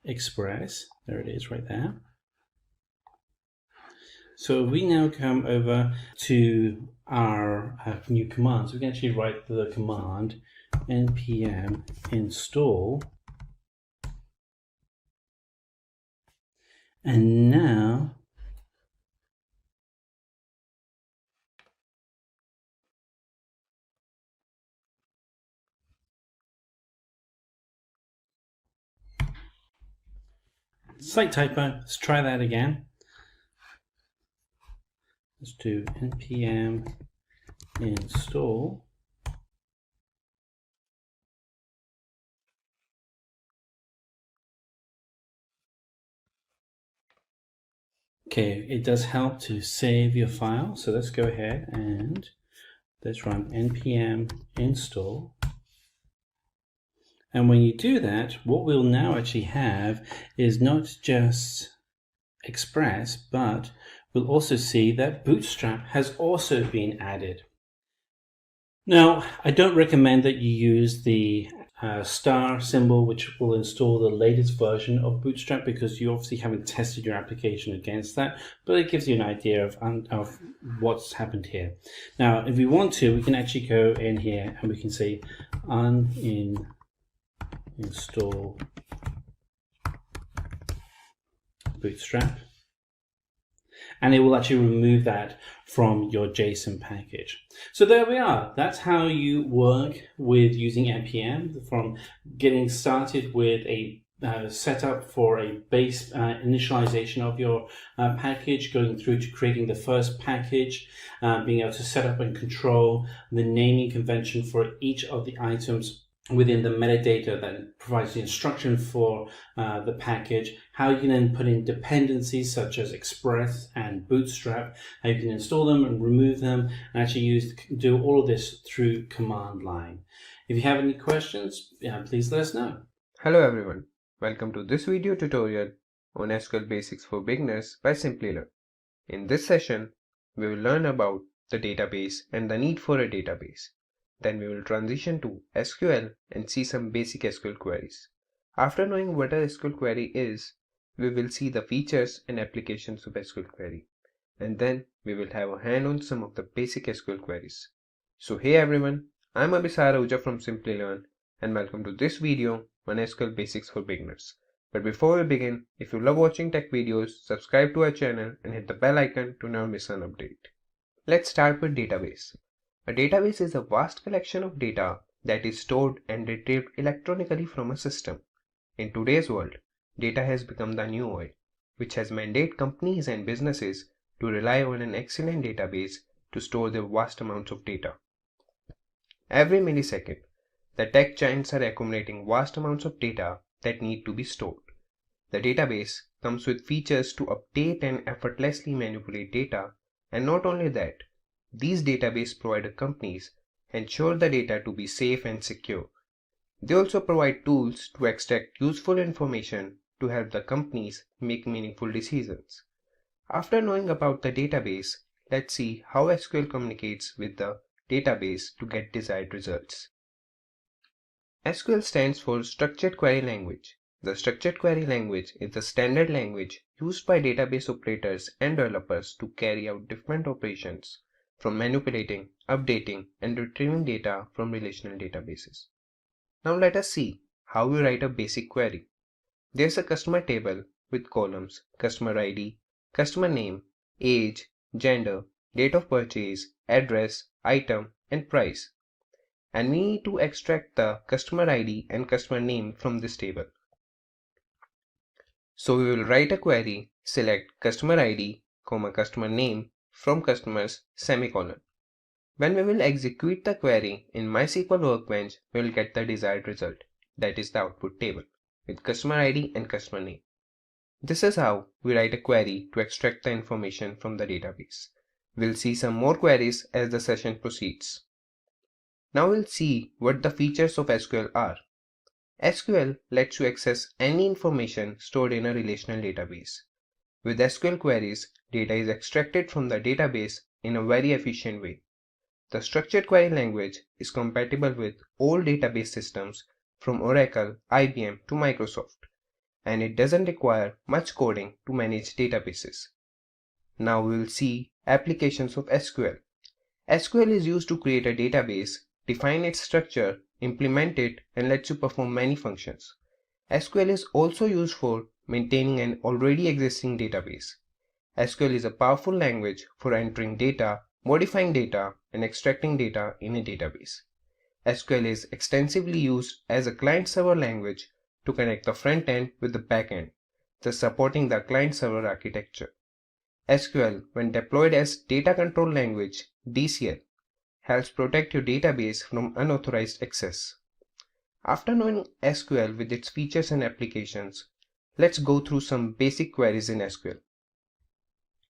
Express. There it is right there. So if we now come over to our new commands, we can actually write the command npm install, and now slight typo, let's try that again. Let's do npm install. Okay, it does help to save your file. So let's go ahead and let's run npm install. And when you do that, what we'll now actually have is not just Express, but we'll also see that Bootstrap has also been added. Now, I don't recommend that you use the star symbol, which will install the latest version of Bootstrap, because you obviously haven't tested your application against that, but it gives you an idea of what's happened here. Now, if we want to, we can actually go in here and we can say install Bootstrap, and it will actually remove that from your JSON package. So there we are. That's how you work with using npm, from getting started with a setup for a base initialization of your package, going through to creating the first package, being able to set up and control the naming convention for each of the items within the metadata that provides the instruction for the package, how you can then put in dependencies such as Express and Bootstrap, how you can install them and remove them, and actually do all of this through command line. If you have any questions, please let us know. Hello everyone, welcome to this video tutorial on SQL Basics for Beginners by Simplilearn. In this session, we will learn about the database and the need for a database. Then we will transition to SQL and see some basic SQL queries. After knowing what a SQL query is, we will see the features and applications of SQL query. And then we will have a hand on some of the basic SQL queries. So hey everyone, I'm Abhisar Ahuja from Simplilearn and welcome to this video on SQL Basics for Beginners. But before we begin, if you love watching tech videos, subscribe to our channel and hit the bell icon to never miss an update. Let's start with database. A database is a vast collection of data that is stored and retrieved electronically from a system. In today's world, data has become the new oil, which has mandated companies and businesses to rely on an excellent database to store their vast amounts of data. Every millisecond, the tech giants are accumulating vast amounts of data that need to be stored. The database comes with features to update and effortlessly manipulate data, and not only that, these database provider companies ensure the data to be safe and secure. They also provide tools to extract useful information to help the companies make meaningful decisions. After knowing about the database, let's see how SQL communicates with the database to get desired results. SQL stands for Structured Query Language. The Structured Query Language is the standard language used by database operators and developers to carry out different operations, from manipulating, updating, and retrieving data from relational databases. Now let us see how we write a basic query. There's a customer table with columns, customer ID, customer name, age, gender, date of purchase, address, item, and price. And we need to extract the customer ID and customer name from this table. So we will write a query, select customer ID, customer name from customers, semicolon. When we will execute the query in MySQL Workbench, we will get the desired result, that is the output table, with customer ID and customer name. This is how we write a query to extract the information from the database. We'll see some more queries as the session proceeds. Now we'll see what the features of SQL are. SQL lets you access any information stored in a relational database. With SQL queries, data is extracted from the database in a very efficient way. The structured query language is compatible with all database systems from Oracle, IBM to Microsoft, and it doesn't require much coding to manage databases. Now we will see applications of SQL. SQL is used to create a database, define its structure, implement it, and lets you perform many functions. SQL is also used for maintaining an already existing database. SQL is a powerful language for entering data, modifying data, and extracting data in a database. SQL is extensively used as a client-server language to connect the front end with the back end, thus supporting the client-server architecture. SQL, when deployed as data control language (DCL), helps protect your database from unauthorized access. After knowing SQL with its features and applications, let's go through some basic queries in SQL.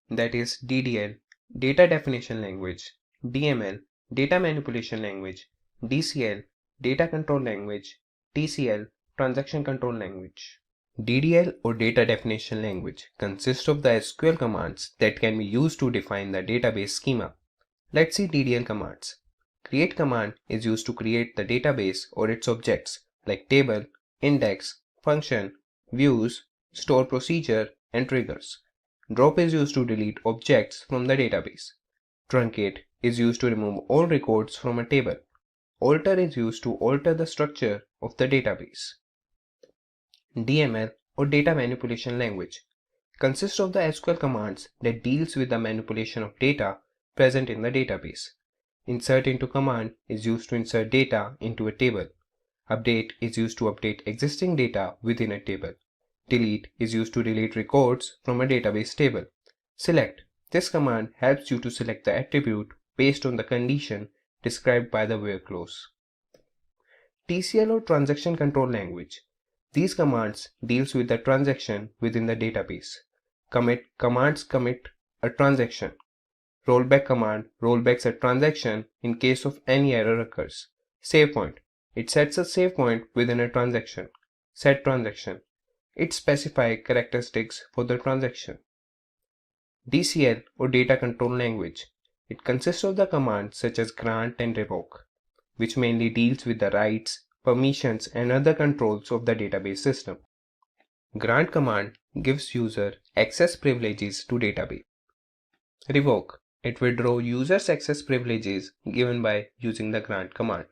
That is DDL, Data Definition Language, DML, Data Manipulation Language, DCL, Data Control Language, TCL, Transaction Control Language. DDL or Data Definition Language consists of the SQL commands that can be used to define the database schema. Let's see DDL commands. Create command is used to create the database or its objects like table, index, function, views, store procedure, and triggers. Drop is used to delete objects from the database. Truncate is used to remove all records from a table. Alter is used to alter the structure of the database. DML or Data Manipulation Language consists of the SQL commands that deals with the manipulation of data present in the database. Insert into command is used to insert data into a table. Update is used to update existing data within a table. Delete is used to delete records from a database table. Select. This command helps you to select the attribute based on the condition described by the where clause. TCL or transaction control language. These commands deals with the transaction within the database. Commit commands commit a transaction. Rollback command rollbacks a transaction in case of any error occurs. Save point. It sets a save point within a transaction. Set transaction. It specifies characteristics for the transaction. DCL or data control language. It consists of the commands such as grant and revoke, which mainly deals with the rights, permissions and other controls of the database system. Grant command gives user access privileges to database. Revoke. It withdraws users access privileges given by using the grant command.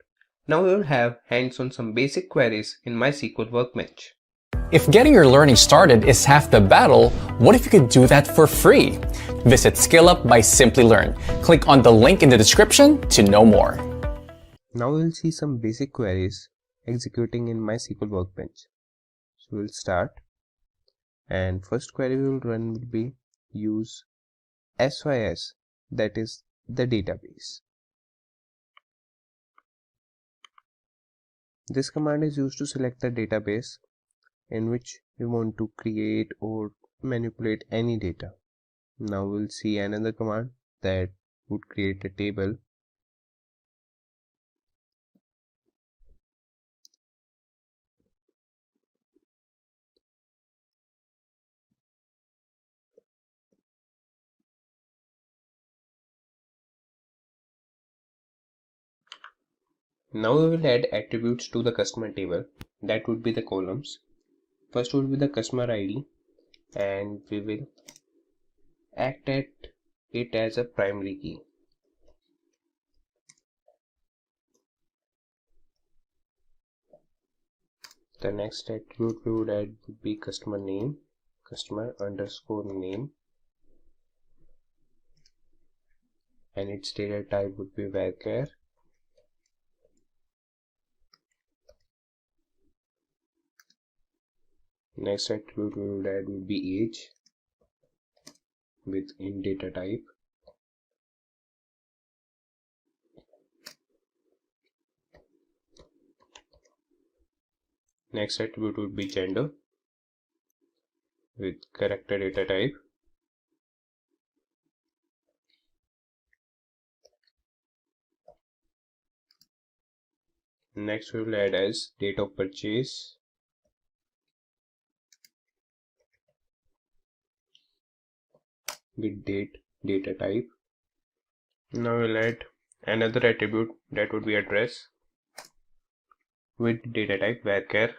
Now we will have hands on some basic queries in MySQL Workbench. If getting your learning started is half the battle, what if you could do that for free? Visit SkillUp by Simplilearn. Click on the link in the description to know more. Now we will see some basic queries executing in MySQL Workbench. So we will start, and first query we will run will be use SYS, that is the database. This command is used to select the database in which we want to create or manipulate any data. Now we'll see another command that would create a table. Now we will add attributes to the customer table. That would be the columns. First would be the customer ID, and we will act at it as a primary key. The next attribute we would add would be customer name, customer underscore name, and its data type would be varchar. Next attribute we would add would be age with int data type. Next attribute would be gender with character data type. Next we will add as date of purchase with date data type. Now we'll add another attribute that would be address with data type varchar.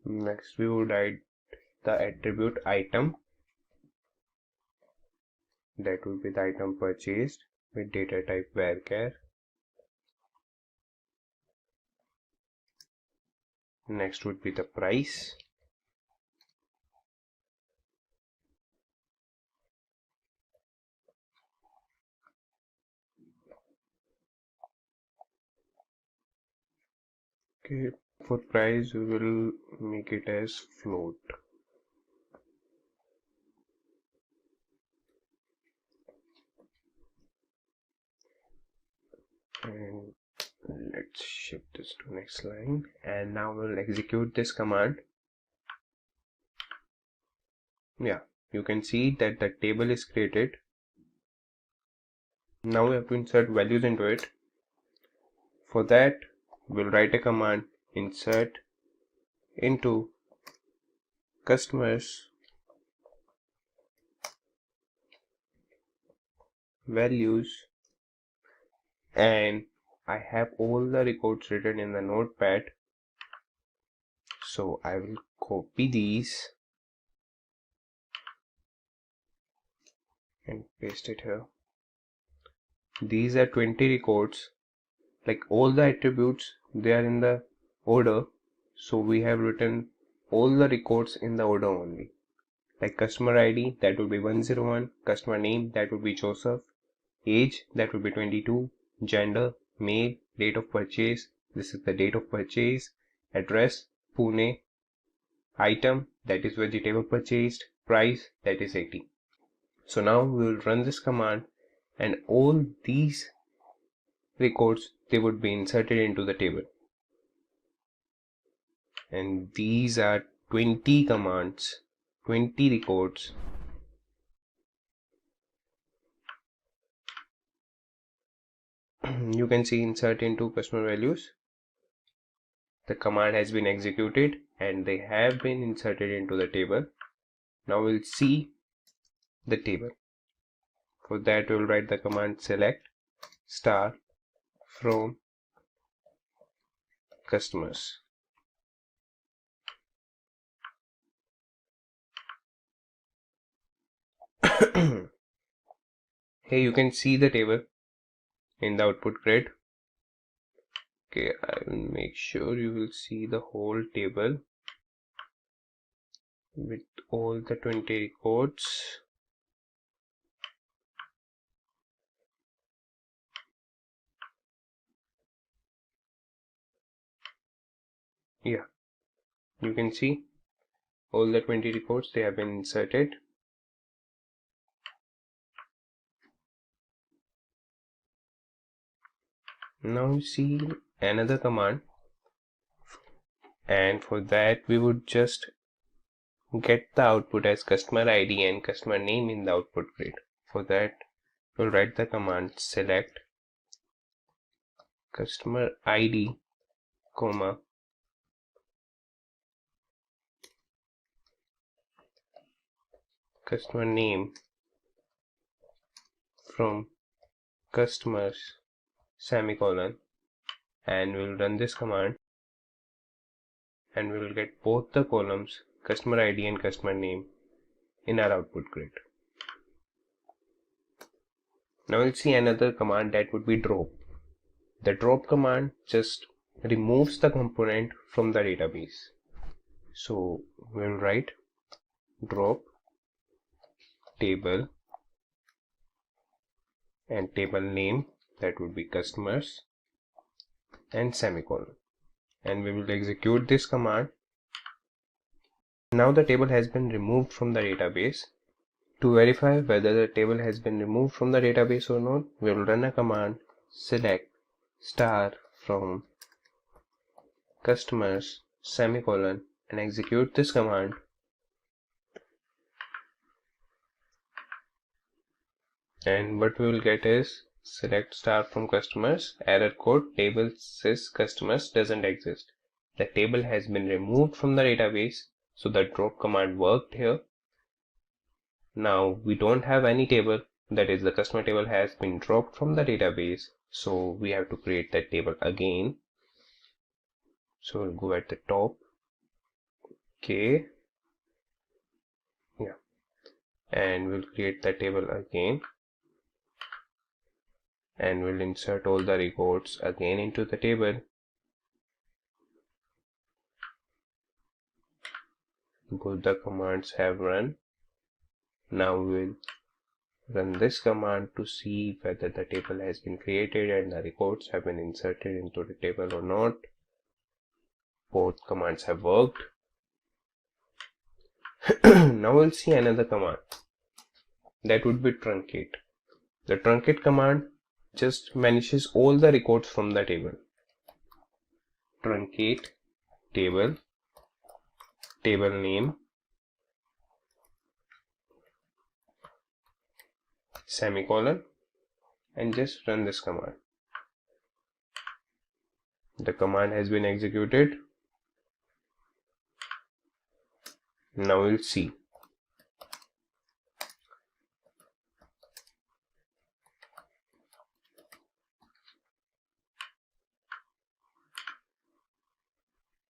Next we would add the attribute item, that would be the item purchased with data type varchar. Next would be the price. Okay, for price we will make it as float. And let's shift this to next line, and now we'll execute this command. Yeah, you can see that the table is created. Now we have to insert values into it. For that we'll write a command insert into customers values, and I have all the records written in the notepad, so I will copy these and paste it here. These are 20 records, like all the attributes, they are in the order, so we have written all the records in the order only. like customer ID, that would be 101, customer name, that would be Joseph, age, that would be 22, gender, male, date of purchase, this is the date of purchase, address, Pune, item, that is vegetable purchased, price, that is 80. So now we will run this command and all these records, they would be inserted into the table. And these are 20 commands, 20 records. You can see insert into customer values. The command has been executed and they have been inserted into the table. Now we'll see the table. For that we'll write the command select star from customers. Here you can see the table in the output grid. Okay, I will make sure you will see the whole table with all the 20 records. Yeah, you can see all the 20 records, they have been inserted. Now you see another command, and for that we would just get the output as customer ID and customer name in the output grid. For that we'll write the command select customer ID, comma, customer name from customers, semicolon, and we'll run this command and we will get both the columns customer ID and customer name in our output grid. Now we'll see another command, that would be drop. The drop command just removes the component from the database. So we'll write drop table and table name, that would be customers, and semicolon, and we will execute this command. Now the table has been removed from the database. To verify whether the table has been removed from the database or not, we will run a command select star from customers, semicolon, and execute this command. And what we will get is select star from customers, error code, table says customers doesn't exist. The table has been removed from the database, so the drop command worked here. Now we don't have any table, that is the customer table has been dropped from the database, so we have to create that table again. So we'll go at the top. Okay, yeah, and we'll create the table again, and we'll insert all the records again into the table. Both the commands have run. Now we'll run this command to see whether the table has been created and the records have been inserted into the table or not. Both commands have worked. Now we'll see another command, that would be truncate. The truncate command just vanishes all the records from the table. Truncate table, table name, semicolon, and just run this command. The command has been executed. Now we'll see.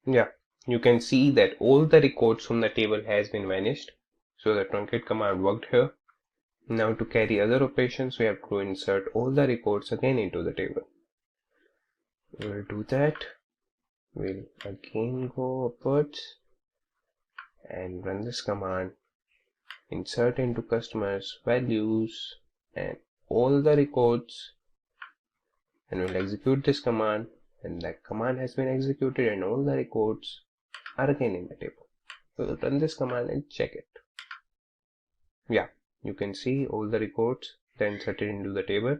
Yeah, you can see that all the records from the table has been vanished. So the truncate command worked here. Now to carry other operations, we have to insert all the records again into the table. We'll do that. We'll again go upwards and run this command insert into customers values and all the records, and we'll execute this command, and that command has been executed and all the records are again in the table. We'll run this command and check it. Yeah, you can see all the records that are inserted into the table.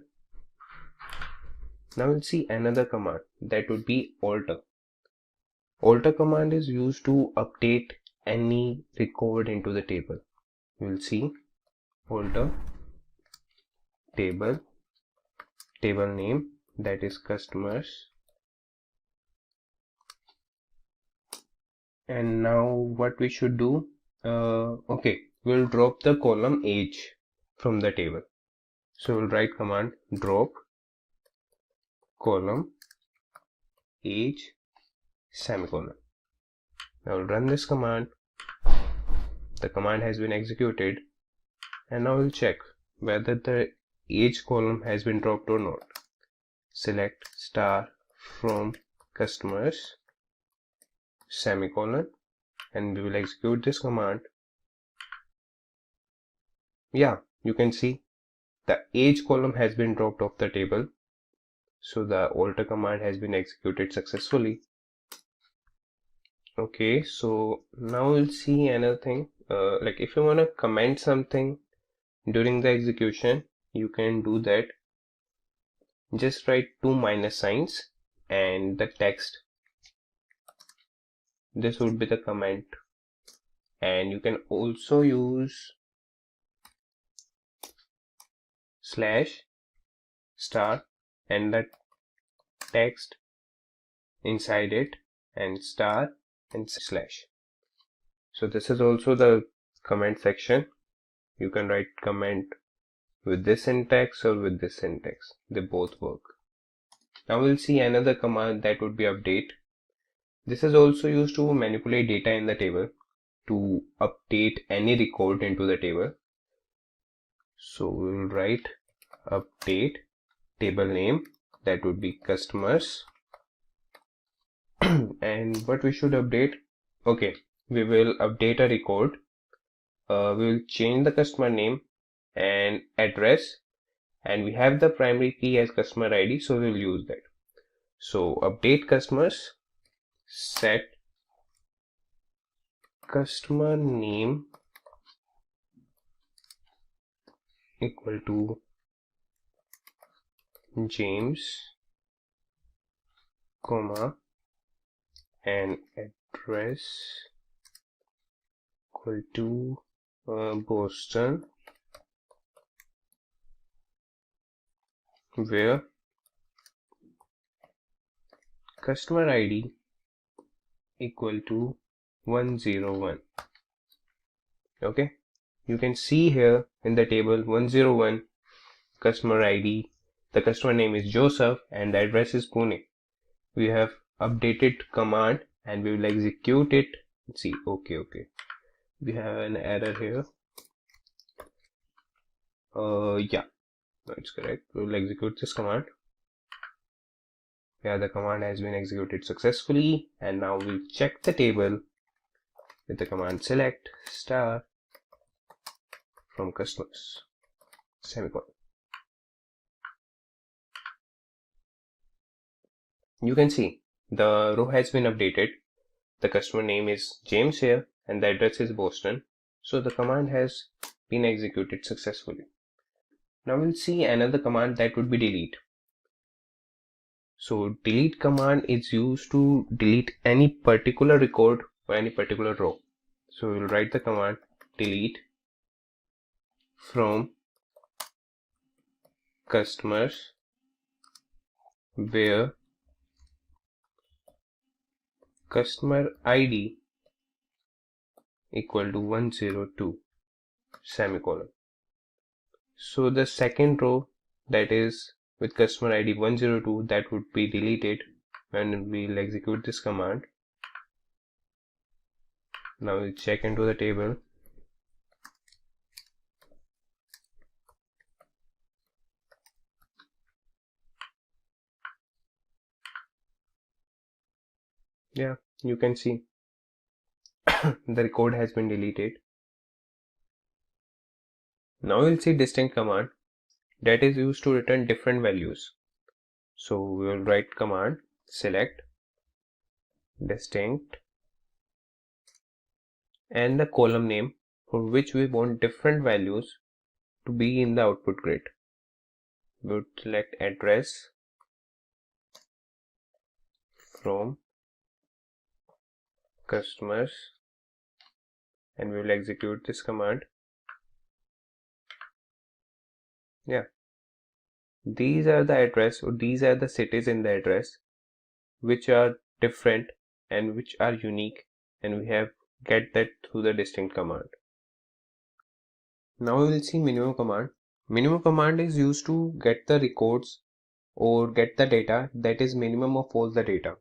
Now we'll see another command, that would be alter. Alter command is used to update any record into the table. We'll see alter table name, that is customers. And now what we should do, okay, we'll drop the column age from the table. So we'll write command drop column age semicolon. Now we'll run this command. The command has been executed, and now we'll check whether the age column has been dropped or not. Select star from customers semicolon, and we will execute this command. Yeah, you can see the age column has been dropped off the table, so the alter command has been executed successfully. Okay, so now we'll see another thing, like if you want to comment something during the execution, you can do that. Just write two minus signs and the text. This would be the comment, and you can also use slash star and the text inside it, and star and slash. So this is also the comment section. You can write comment with this syntax or with this syntax. They both work. Now we'll see another command, that would be update. This is also used to manipulate data in the table, to update any record into the table. So we'll write update table name, that would be customers. And what we should update, okay, we will update a record. We will change the customer name and address, and we have the primary key as customer ID, so we will use that. So update customers, set customer name equal to James, comma, and address equal to Boston, where customer ID equal to 101. Okay, you can see here in the table 101 customer ID, the customer name is Joseph, and the address is Pune. We have updated command and we will execute it. Let's see, okay, we have an error here. Yeah, that's correct. We will execute this command. Yeah, the command has been executed successfully, and now we'll check the table with the command select star from customers semicolon. You can see the row has been updated. The customer name is James here, and the address is Boston. So the command has been executed successfully. Now we'll see another command, that would be delete. So delete command is used to delete any particular record or any particular row. So we'll write the command delete from customers where customer ID equal to 102 semicolon. So the second row, that is with customer ID 102, that would be deleted when we'll execute this command. Now we'll check into the table. Yeah, you can see the record has been deleted. Now we'll see distinct command that is used to return different values. So we will write command select distinct and the column name for which we want different values to be in the output grid. We would select address from customers and we will execute this command. Yeah, these are the address, or these are the cities in the address which are different and which are unique, and we have get that through the distinct command. Now we will see minimum command. Minimum command is used to get the records or get the data that is minimum of all the data.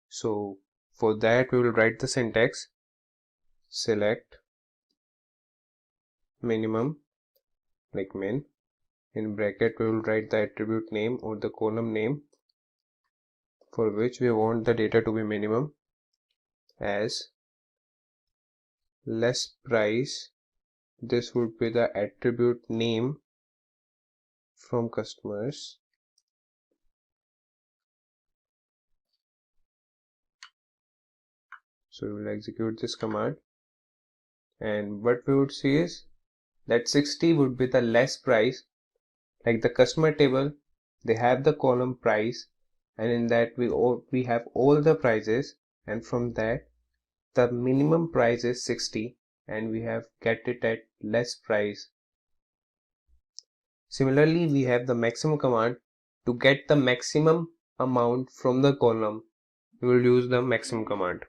So for that we will write the syntax select minimum like min. In bracket we will write the attribute name or the column name for which we want the data to be minimum as less price. This would be the attribute name from customers. So we will execute this command, and what we would see is that 60 would be the less price. Like the customer table, they have the column price, and in that we have all the prices, and from that the minimum price is 60 and we have get it at less price. Similarly, we have the maximum command. To get the maximum amount from the column, we will use the maximum command.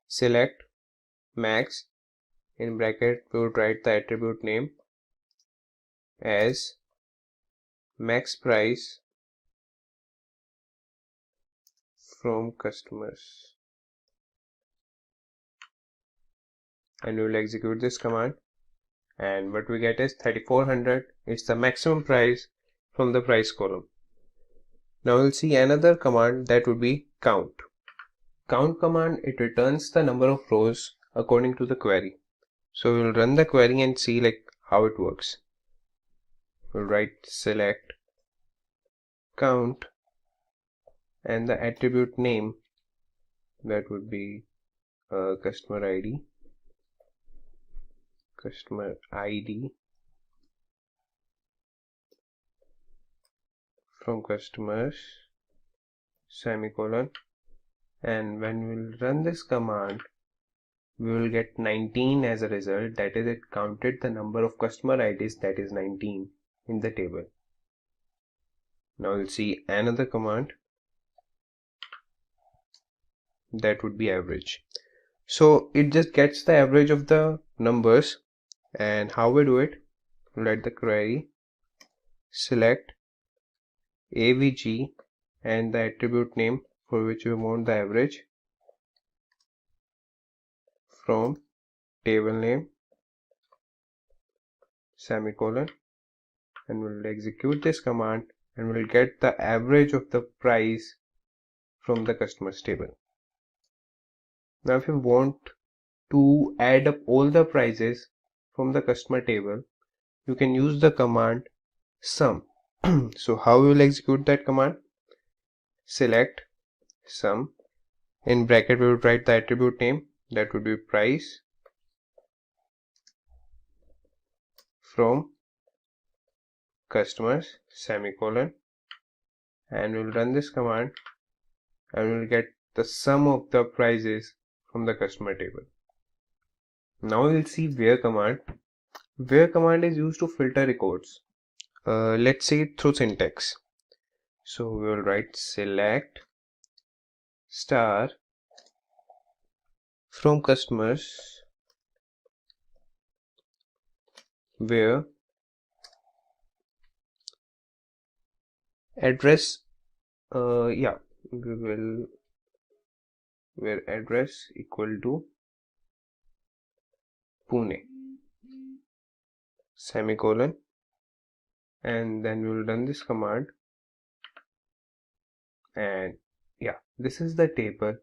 Select max, in bracket we would write the attribute name as max price from customers, and we will execute this command, and what we get is 3400. It's the maximum price from the price column. Now we'll see another command that would be count. Count command, it returns the number of rows according to the query. So we'll run the query and see like how it works. We'll write select count and the attribute name, that would be customer ID from customers semicolon, and when we'll run this command we will get 19 as a result. That is, it counted the number of customer IDs, that is 19 in the table. Now we'll see another command that would be average. So it just gets the average of the numbers, and how we do it, write the query select avg and the attribute name for which we want the average from table name semicolon, and we'll execute this command and we'll get the average of the price from the customers table. Now if you want to add up all the prices from the customer table, you can use the command sum. So how we will execute that command? Select sum, in bracket we will write the attribute name, that would be price from customers semicolon, and we'll run this command and we'll get the sum of the prices from the customer table. Now we'll see where command. Where command is used to filter records. Let's see it through syntax. So we will write select star from customers where address we will where address equal to Pune semicolon, and then we will run this command, and this is the table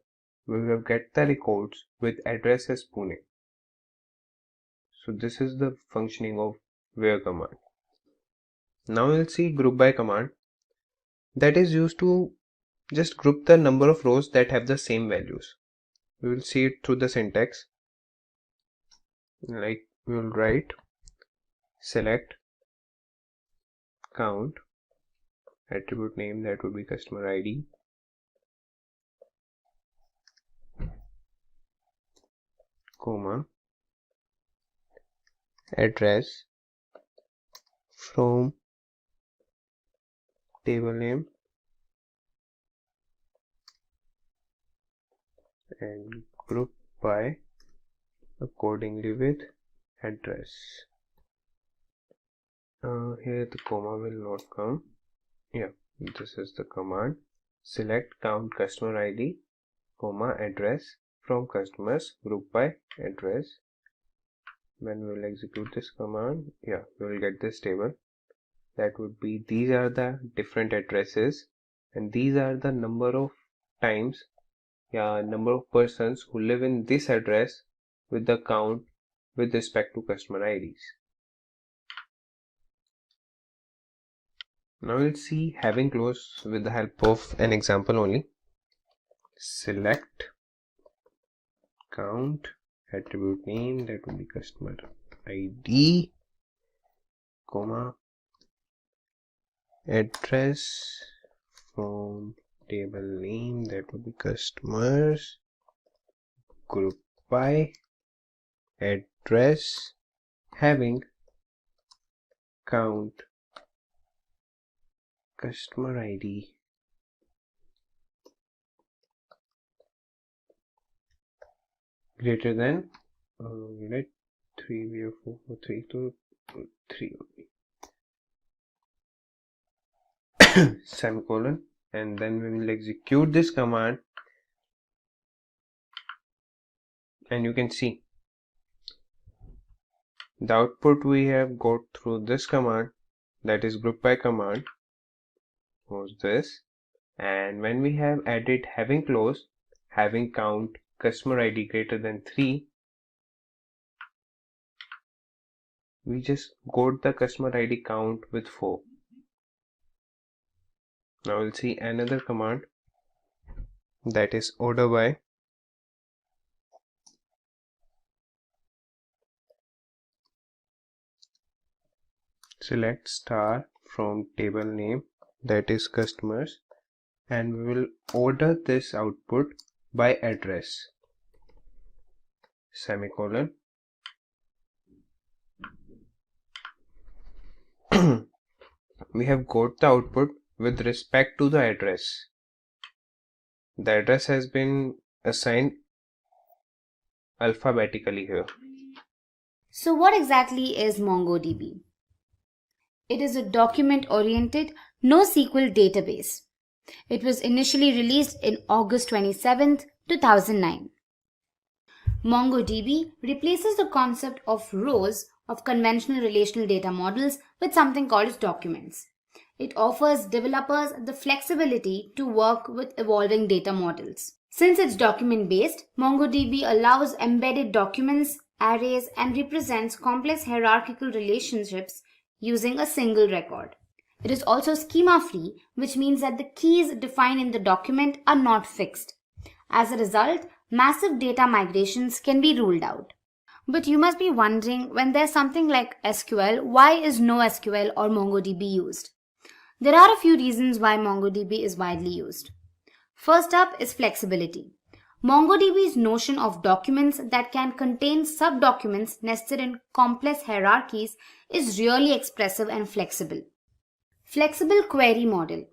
we will get the records with address as Pune. So this is the functioning of where command. Now we'll see group by command, that is used to just group the number of rows that have the same values. We will see it through the syntax. Like we will write select count, attribute name, that would be customer ID, comma, address from table name, and group by accordingly with address. Here the comma will not come. Yeah, this is the command. Select count customer ID, comma, address from customers, group by address. When we will execute this command, yeah, we will get this table. That would be, these are the different addresses and these are the number of times, number of persons who live in this address with the count with respect to customer IDs. Now we'll see having close with the help of an example only. Select count, attribute name, that will be customer ID, comma, address from table name, that will be customers, group by address, having count customer ID greater than 3, we have 4, 4, 3 to 3 only. Semicolon, and then we will execute this command, and you can see the output we have got through this command, that is group by command, was this. And when we have added having close, having count customer ID greater than 3, we just got the customer ID count with 4. Now we'll see another command, that is order by. Select star from table name, that is customers, and we will order this output by address, semicolon. We have got the output with respect to the address. The address has been assigned alphabetically here. So what exactly is MongoDB? It is a document-oriented NoSQL database. It was initially released in August 27, 2009. MongoDB replaces the concept of rows of conventional relational data models with something called documents. It offers developers the flexibility to work with evolving data models. Since it's document-based, MongoDB allows embedded documents, arrays, and represents complex hierarchical relationships using a single record. It is also schema-free, which means that the keys defined in the document are not fixed. As a result, massive data migrations can be ruled out. But you must be wondering, when there's something like SQL, why is NoSQL or MongoDB used? There are a few reasons why MongoDB is widely used. First up is flexibility. MongoDB's notion of documents that can contain sub-documents nested in complex hierarchies is really expressive and flexible. Flexible query model.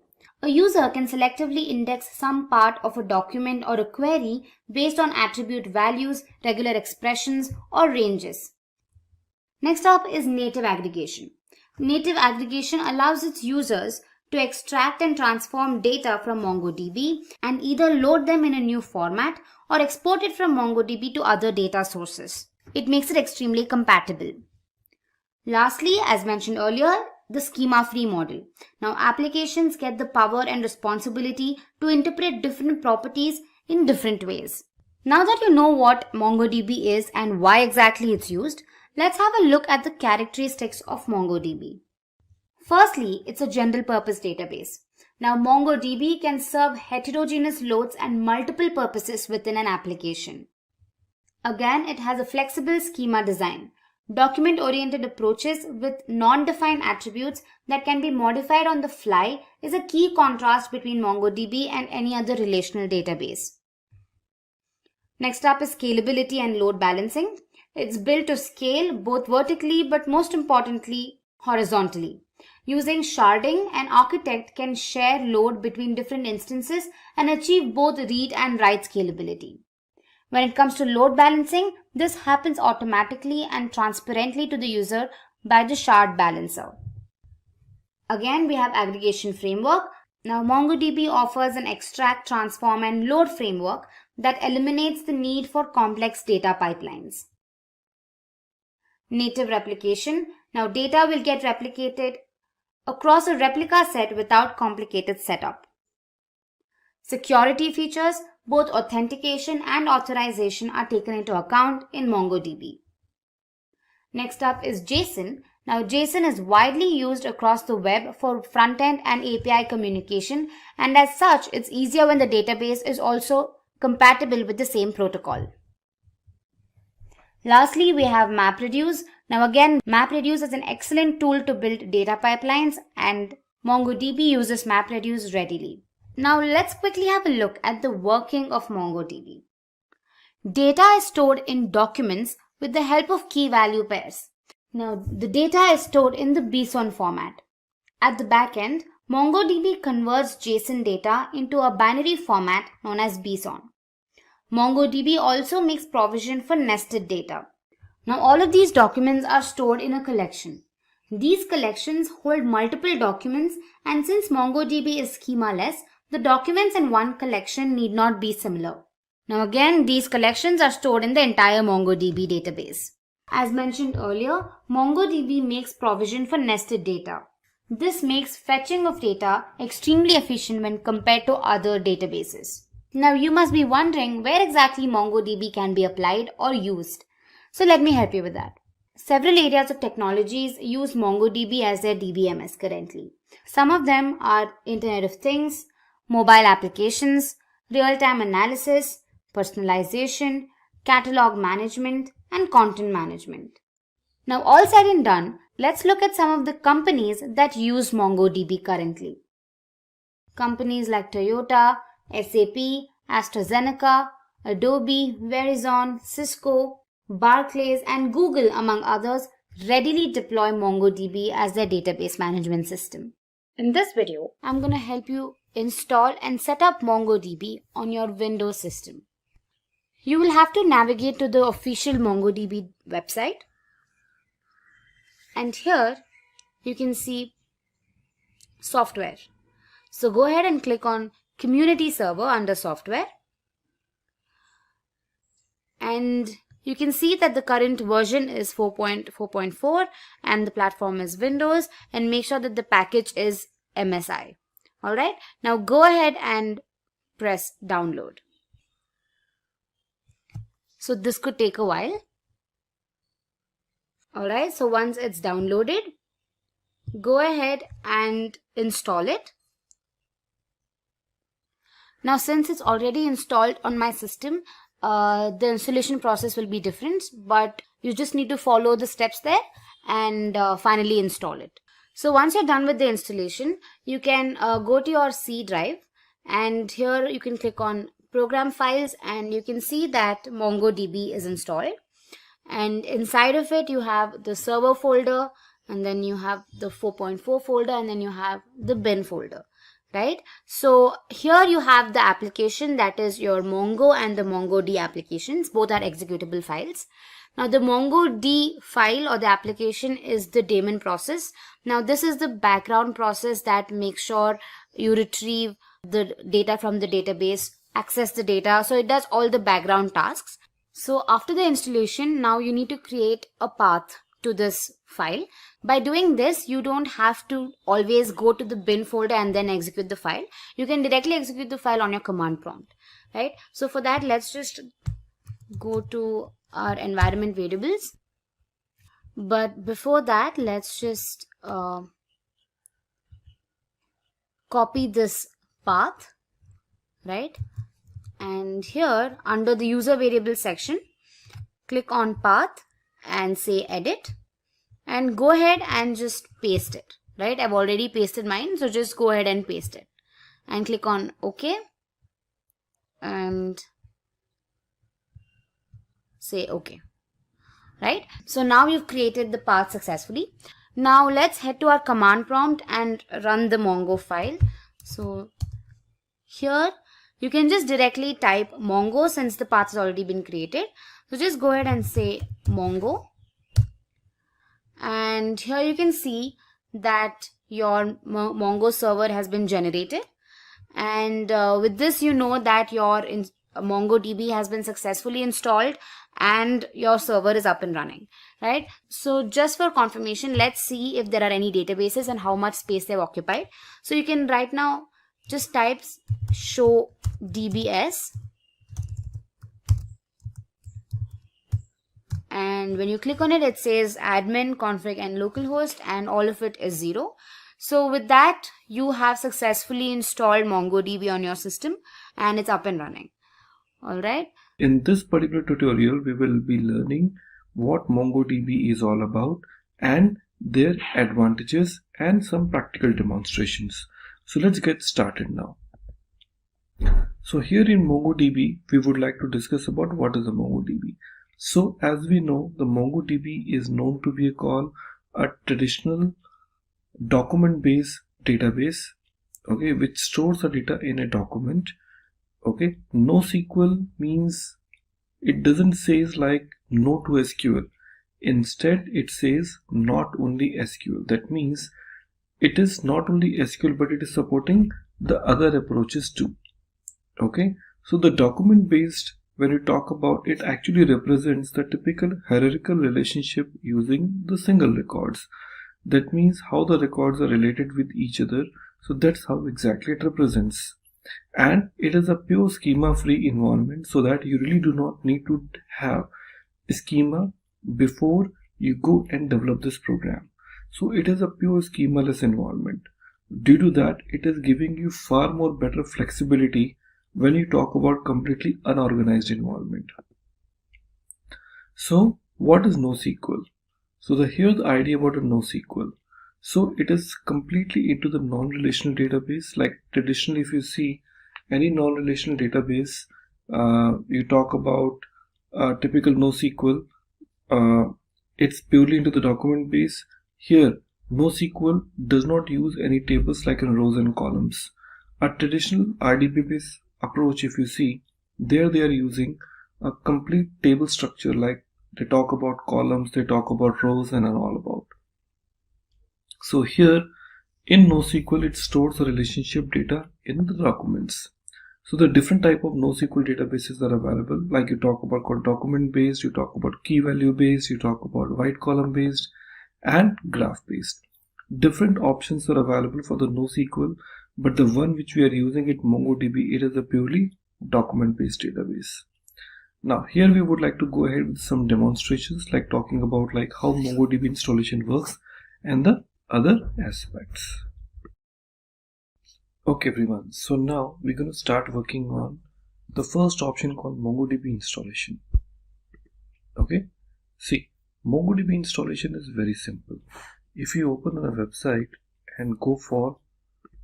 A user can selectively index some part of a document or a query based on attribute values, regular expressions, or ranges. Next up is native aggregation. Native aggregation allows its users to extract and transform data from MongoDB and either load them in a new format or export it from MongoDB to other data sources. It makes it extremely compatible. Lastly, as mentioned earlier, the schema-free model. Now, applications get the power and responsibility to interpret different properties in different ways. Now that you know what MongoDB is and why exactly it's used, Let's have a look at the characteristics of MongoDB. Firstly, it's a general purpose database. Now, MongoDB can serve heterogeneous loads and multiple purposes within an application. Again, it has a flexible schema design. Document-oriented approaches with non-defined attributes that can be modified on the fly is a key contrast between MongoDB and any other relational database. Next up is scalability and load balancing. It's built to scale both vertically but most importantly horizontally. Using sharding, an architect can share load between different instances and achieve both read and write scalability. When it comes to load balancing, this happens automatically and transparently to the user by the shard balancer. Again, we have aggregation framework. Now, MongoDB offers an extract, transform, and load framework that eliminates the need for complex data pipelines. Native replication. Now, data will get replicated across a replica set without complicated setup. Security features, both authentication and authorization are taken into account in MongoDB. Next up is JSON. Now, JSON is widely used across the web for front-end and API communication, and as such, it's easier when the database is also compatible with the same protocol. Lastly, we have MapReduce. Now again, MapReduce is an excellent tool to build data pipelines, and MongoDB uses MapReduce readily. Now let's quickly have a look at the working of MongoDB. Data is stored in documents with the help of key-value pairs. Now the data is stored in the BSON format. At the back end, MongoDB converts JSON data into a binary format known as BSON. MongoDB also makes provision for nested data. Now all of these documents are stored in a collection. These collections hold multiple documents, and since MongoDB is schema-less, the documents in one collection need not be similar. Now again, these collections are stored in the entire MongoDB database. As mentioned earlier, MongoDB makes provision for nested data. This makes fetching of data extremely efficient when compared to other databases. Now you must be wondering where exactly MongoDB can be applied or used. So let me help you with that. Several areas of technologies use MongoDB as their DBMS currently. Some of them are Internet of Things, mobile applications, real-time analysis, personalization, catalog management, and content management. Now all said and done, let's look at some of the companies that use MongoDB currently. Companies like Toyota, SAP, AstraZeneca, Adobe, Verizon, Cisco, Barclays, and Google, among others, readily deploy MongoDB as their database management system. In this video, I'm going to help you install and set up MongoDB on your Windows system. You will have to navigate to the official MongoDB website. And here you can see software. So go ahead and click on Community Server under Software. And you can see that the current version is 4.4.4 and the platform is Windows, and make sure that the package is MSI. Alright, now go ahead and press download. So this could take a while. Alright, so once it's downloaded, go ahead and install it. Now since it's already installed on my system, the installation process will be different, but you just need to follow the steps there and finally install it. So once you're done with the installation, you can go to your C drive, and here you can click on Program Files, and you can see that MongoDB is installed. And inside of it, you have the server folder, and then you have the 4.4 folder, and then you have the bin folder. Right? So here you have the application, that is your Mongo and the MongoD applications. Both are executable files. Now the MongoD file or the application is the daemon process. Now this is the background process that makes sure you retrieve the data from the database, access the data. So it does all the background tasks. So after the installation, now you need to create a path to this file. By doing this, you don't have to always go to the bin folder and then execute the file. You can directly execute the file on your command prompt, right? So for that, let's just go to our environment variables. But before that, let's just copy this path, right? And here under the user variable section, click on path and say edit, and go ahead and just paste it, right? I've already pasted mine, so just go ahead and paste it and click on OK and say OK, right? So now you've created the path successfully. Now let's head to our command prompt and run the Mongo file. So here you can just directly type Mongo since the path has already been created. So just go ahead and say Mongo. And here you can see that your Mongo server has been generated. And with this, you know that your MongoDB has been successfully installed and your server is up and running, right? So just for confirmation, let's see if there are any databases and how much space they've occupied. So you can right now just type show dbs, and when you click on it, it says admin, config and localhost, and all of it is 0. So with that, you have successfully installed MongoDB on your system and it's up and running. All right. In this particular tutorial, we will be learning what MongoDB is all about and their advantages and some practical demonstrations. So let's get started now. So here in MongoDB, we would like to discuss about what is a MongoDB. So as we know, the MongoDB is known to be a traditional document-based database, okay, which stores the data in a document. Okay, NoSQL means it doesn't say like no to SQL. Instead, it says not only SQL. That means it is not only SQL, but it is supporting the other approaches too. Okay, so the document based, when you talk about it, actually represents the typical hierarchical relationship using the single records. That means how the records are related with each other. So that's how exactly it represents. And it is a pure schema free environment, so that you really do not need to have a schema before you go and develop this program. So it is a pure schemaless environment. Due to that, it is giving you far more better flexibility when you talk about completely unorganized environment. So what is NoSQL? So here's the idea about a NoSQL. So it is completely into the non-relational database. Like traditionally, if you see any non-relational database, you talk about typical NoSQL, it's purely into the document base. Here, NoSQL does not use any tables like in rows and columns. A traditional RDB based approach, if you see, there they are using a complete table structure, like they talk about columns, they talk about rows and all about. So here in NoSQL, it stores the relationship data in the documents. So the different type of NoSQL databases are available, like you talk about document based, you talk about key value based, you talk about white column based and graph based. Different options are available for the NoSQL, but the one which we are using at MongoDB, it is a purely document based database. Now here we would like to go ahead with some demonstrations, like talking about like how MongoDB installation works and the other aspects. Okay everyone, so now we're going to start working on the first option called MongoDB installation. Okay, see, MongoDB installation is very simple. If you open on a website and go for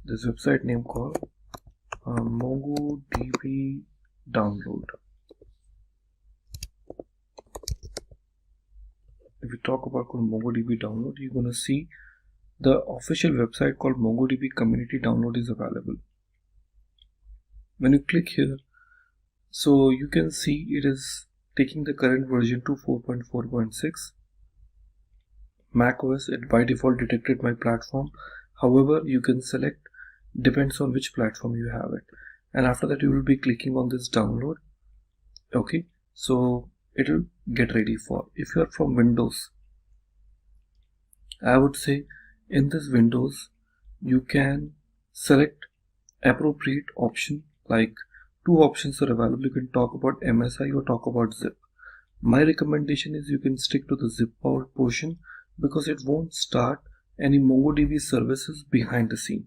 this website name called MongoDB download. If you talk about MongoDB download, you're going to see the official website called MongoDB community download is available. When you click here, so you can see it is taking the current version to 4.4.6. Mac OS, it by default detected my platform. However, you can select, depends on which platform you have it. And after that, you will be clicking on this download. Okay, so it will get ready for. If you are from Windows, I would say in this Windows, you can select appropriate option. Like two options are available. You can talk about MSI or talk about zip. My recommendation is you can stick to the zip out portion because it won't start any MongoDB services behind the scene.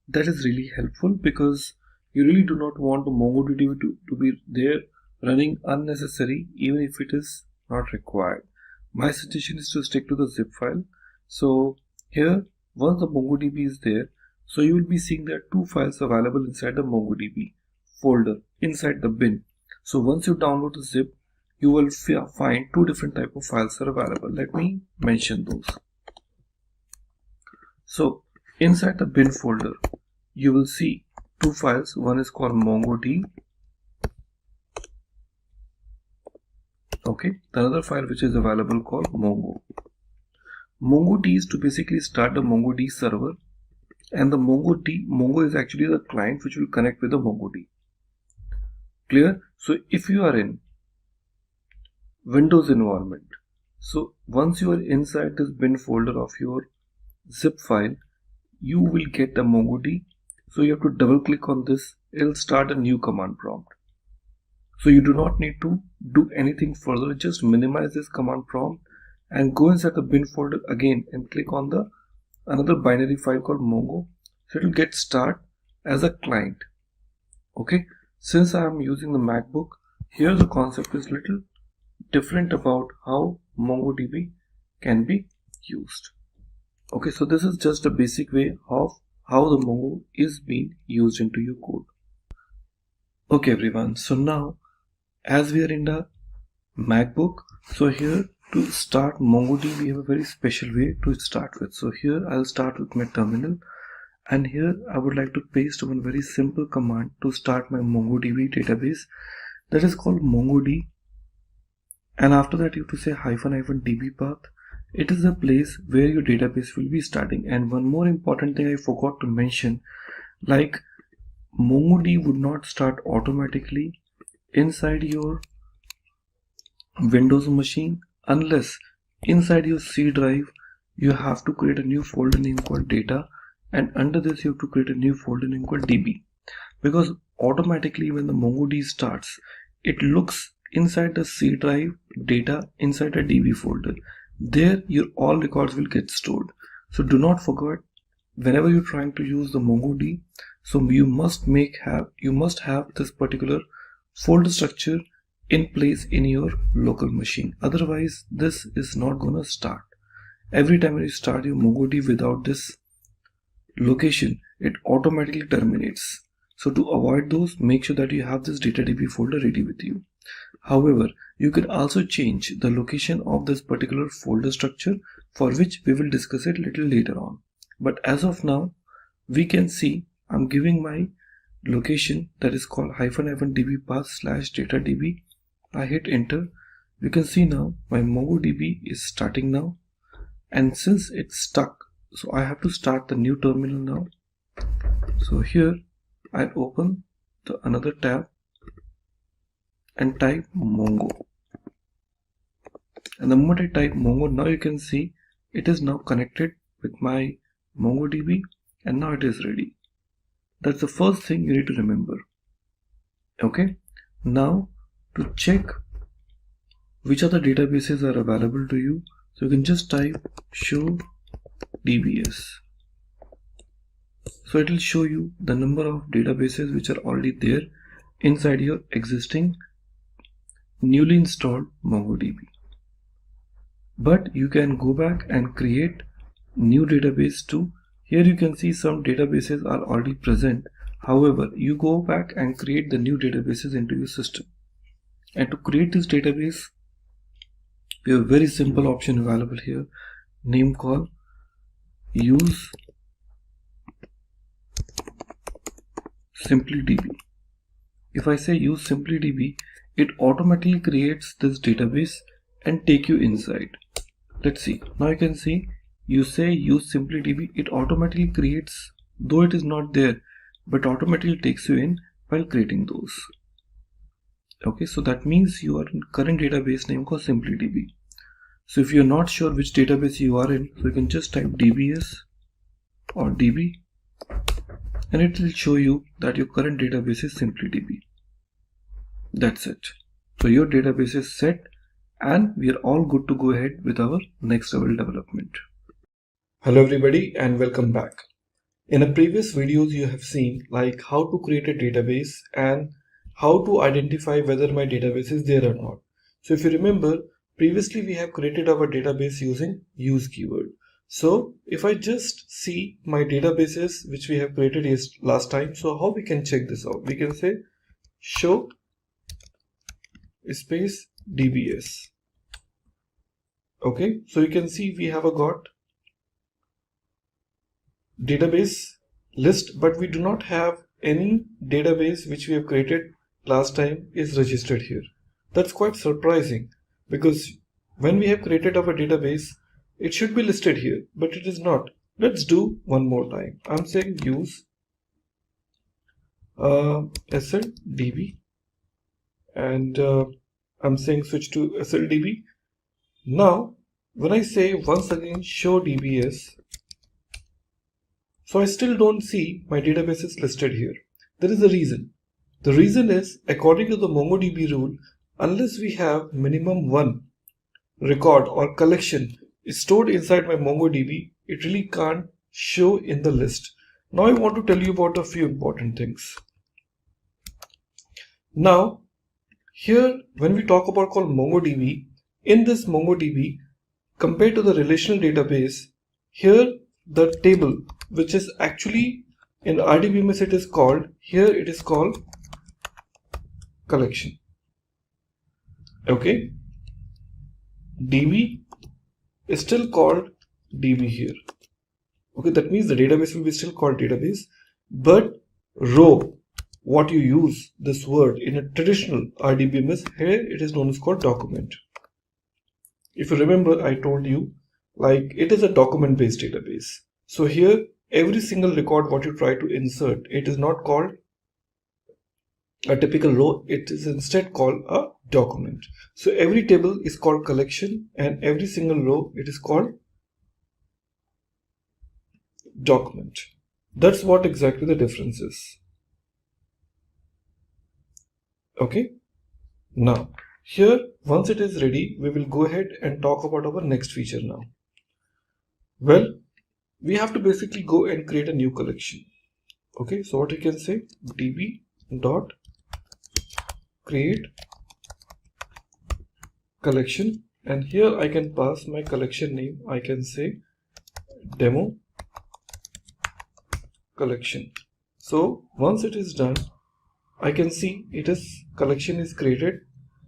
That is really helpful because you really do not want the MongoDB to be there running unnecessary even if it is not required. My suggestion is to stick to the zip file. So here, once the MongoDB is there, so you will be seeing there are two files available inside the MongoDB folder inside the bin. So once you download the zip, you will find two different type of files are available. Let me mention those. So inside the bin folder, you will see two files. One is called MongoD. Okay, the other file which is available called Mongo. MongoD is to basically start the MongoD server, and the Mongo is actually the client which will connect with the MongoD. Clear? So if you are in Windows environment, so once you are inside this bin folder of your zip file, you will get the MongoD. So you have to double click on this. It will start a new command prompt. So you do not need to do anything further. Just minimize this command prompt and go inside the bin folder again and click on the another binary file called Mongo. So it will get start as a client. Okay. Since I am using the MacBook, here the concept is little different about how MongoDB can be used. Okay, so this is just a basic way of how the Mongo is being used into your code. Okay everyone, so now as we are in the MacBook, so here to start MongoDB we have a very special way to start with. So here I'll start with my terminal, and here I would like to paste one very simple command to start my MongoDB database, that is called MongoD, and after that you have to say --db path. It is the place where your database will be starting. And one more important thing I forgot to mention, like MongoD would not start automatically inside your Windows machine unless inside your C drive you have to create a new folder name called data, and under this you have to create a new folder name called db, because automatically when the MongoD starts, it looks inside the C drive data inside a db folder. There your all records will get stored. So do not forget, whenever you're trying to use the MongoD, so you must have this particular folder structure in place in your local machine. Otherwise this is not gonna start. Every time you start your MongoD without this location, it automatically terminates. So to avoid those, make sure that you have this DataDB folder ready with you. However, you can also change the location of this particular folder structure, for which we will discuss it little later on. But as of now, we can see I'm giving my location that is called --db path /datadb. I hit enter. You can see now my MongoDB is starting now, and since it's stuck, so I have to start the new terminal now. So here I open another tab and type Mongo, and the moment I type Mongo, now you can see it is now connected with my MongoDB, and now it is ready. That's the first thing you need to remember. Okay, now to check which other databases are available to you, so you can just type show DBS. So it will show you the number of databases which are already there inside your existing newly installed MongoDB. But you can go back and create new database too. Here you can see some databases are already present. However, you go back and create the new databases into your system. And to create this database, we have a very simple option available here, name called use SimpliDB. If I say use SimpliDB, it automatically creates this database and take you inside. Let's see. Now you can see you say use SimpliDB, it automatically creates, though it is not there, but automatically takes you in while creating those. Okay, so that means you are in current database name called SimpliDB. So if you're not sure which database you are in, so you can just type DBS or DB, and it will show you that your current database is SimpliDB. That's it. So your database is set and we are all good to go ahead with our next level development. Hello everybody and welcome back. In a previous videos you have seen like how to create a database and how to identify whether my database is there or not. So if you remember, previously we have created our database using use keyword. So if I just see my databases which we have created last time, so how we can check this out? We can say show space DBS. Okay, so you can see we have got database list, but we do not have any database which we have created last time is registered here. That's quite surprising because when we have created our database, it should be listed here, but it is not. Let's do one more time. I'm saying use SLDB and I'm saying switch to SLDB. Now when I say once again show DBS, so I still don't see my database is listed here. There is a reason. The reason is according to the MongoDB rule, unless we have minimum one record or collection is stored inside my MongoDB, it really can't show in the list. Now I want to tell you about a few important things. Now here when we talk about called MongoDB, in this MongoDB compared to the relational database, here the table which is actually in RDBMS it is called, here it is called collection. Okay, DB is still called DB here. Okay, that means the database will be still called database, but row, what you use this word in a traditional RDBMS, here it is known as called document. If you remember, I told you like it is a document based database. So here every single record what you try to insert, it is not called a typical row, it is instead called a document. So every table is called collection and every single row it is called document. That's what exactly the difference is. Okay, now here once it is ready, we will go ahead and talk about our next feature now. Well, we have to basically go and create a new collection. Okay, so what you can say, db dot create collection, and here I can pass my collection name. I can say demo collection. So once it is done, I can see it is collection is created.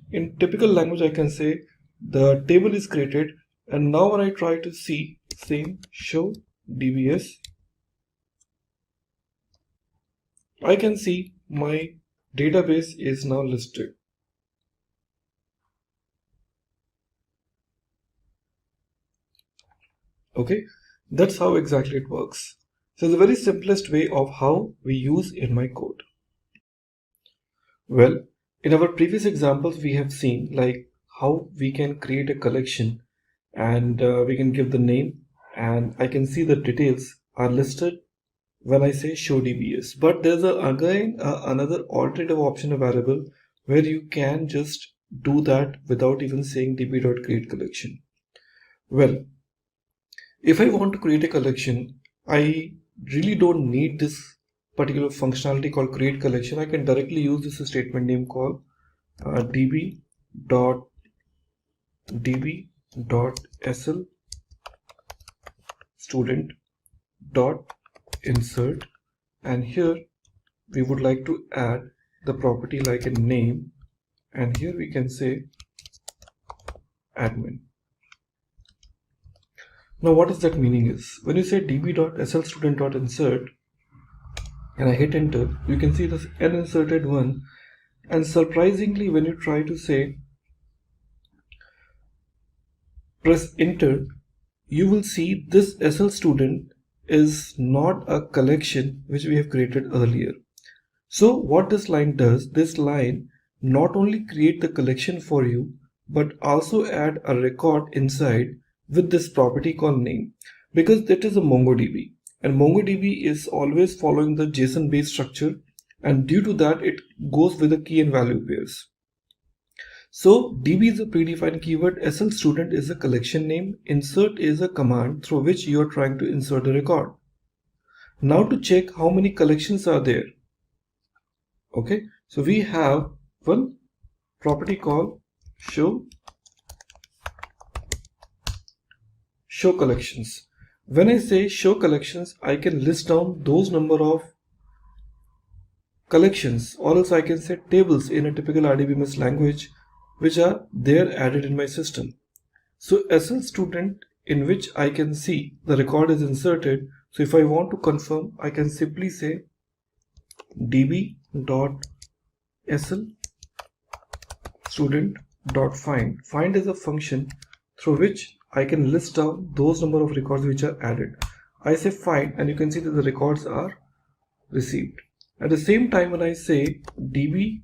In typical language I can say the table is created, and now when I try to see same show DBS, I can see my database is now listed. Okay, that's how exactly it works. So the very simplest way of how we use in my code. Well, in our previous examples we have seen like how we can create a collection and we can give the name, and I can see the details are listed when I say show DBS. But there's again another alternative option available where you can just do that without even saying db.create collection. Well, if I want to create a collection, I really don't need this particular functionality called create collection. I can directly use this statement name called db.sl student dot insert, and here we would like to add the property like a name, and here we can say admin. Now what is that meaning is, when you say db.slstudent.insert and I hit enter, you can see this uninserted one, and surprisingly when you try to say press enter, you will see this SL student is not a collection which we have created earlier. So what this line does, this line not only create the collection for you but also add a record inside with this property called name, because that is a MongoDB and MongoDB is always following the JSON based structure, and due to that it goes with the key and value pairs. So DB is a predefined keyword, SL student is a collection name, insert is a command through which you are trying to insert a record. Now to check how many collections are there. Okay, so we have one property called show collections. When I say show collections, I can list down those number of collections, or else I can say tables in a typical RDBMS language which are there added in my system. So SL student, in which I can see the record is inserted. So if I want to confirm, I can simply say db.sl student.find. Find is a function through which I can list down those number of records which are added. I say find, and you can see that the records are received. At the same time, when I say db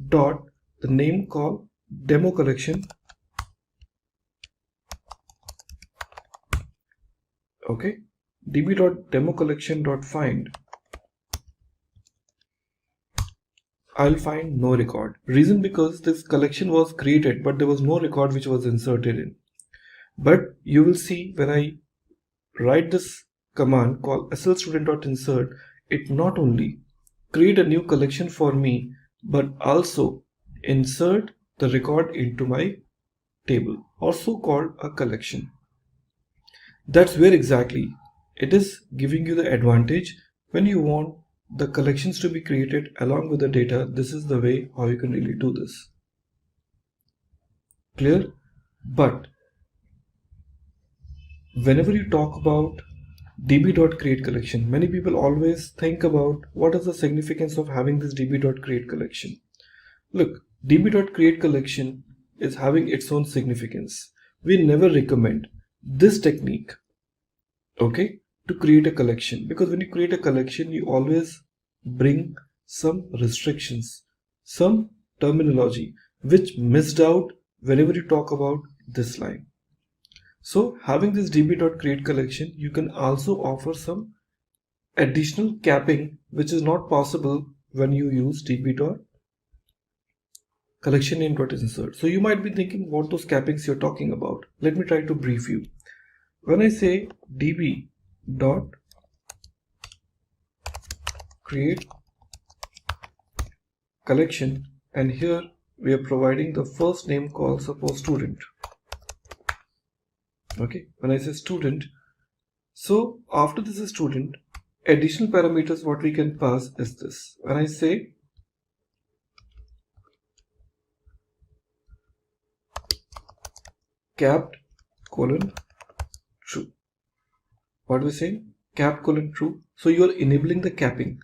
dot the name called demo collection, okay, db.democollection.find, I'll find no record. Reason because this collection was created but there was no record which was inserted in. But you will see when I write this command called slstudent.insert, it not only create a new collection for me but also insert the record into my table, also called a collection. That's where exactly it is giving you the advantage when you want the collections to be created along with the data. This is the way how you can really do this. Clear? But whenever you talk about db.createCollection, many people always think about what is the significance of having this db.createCollection. Look, db.createCollection is having its own significance. We never recommend this technique, okay, to create a collection, because when you create a collection, you always bring some restrictions, some terminology which missed out whenever you talk about this line. So having this db.createCollection, you can also offer some additional capping which is not possible when you use db.collectionName.insert. So you might be thinking what those cappings you're talking about. Let me try to brief you. When I say db.createCollection, and here we are providing the first name called suppose student. Okay, when I say student, so after this is student, additional parameters what we can pass is this. When I say capped colon true, what we say capped colon true, so you are enabling the capping.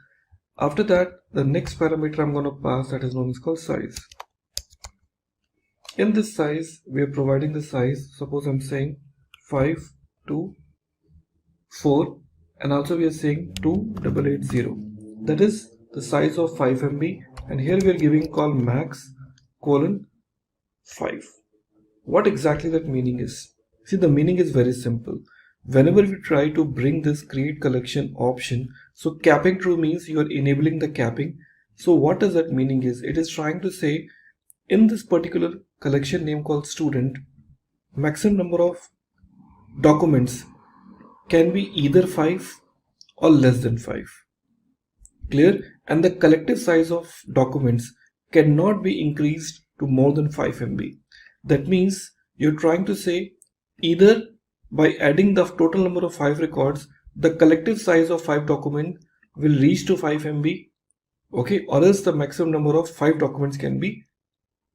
After that, the next parameter I'm going to pass, that is known as called size. In this size, we are providing the size. Suppose I'm saying 5 to 4, and also we are saying 2880. That is the size of 5 MB, and here we are giving call max colon 5. What exactly that meaning is? See, the meaning is very simple. Whenever we try to bring this create collection option, so capping true means you are enabling the capping. So what does that meaning is? It is trying to say in this particular collection name called student, maximum number of documents can be either 5 or less than 5. Clear? And the collective size of documents cannot be increased to more than 5 MB. That means you're trying to say either by adding the total number of 5 records, the collective size of 5 documents will reach to 5 MB, okay, or else the maximum number of 5 documents can be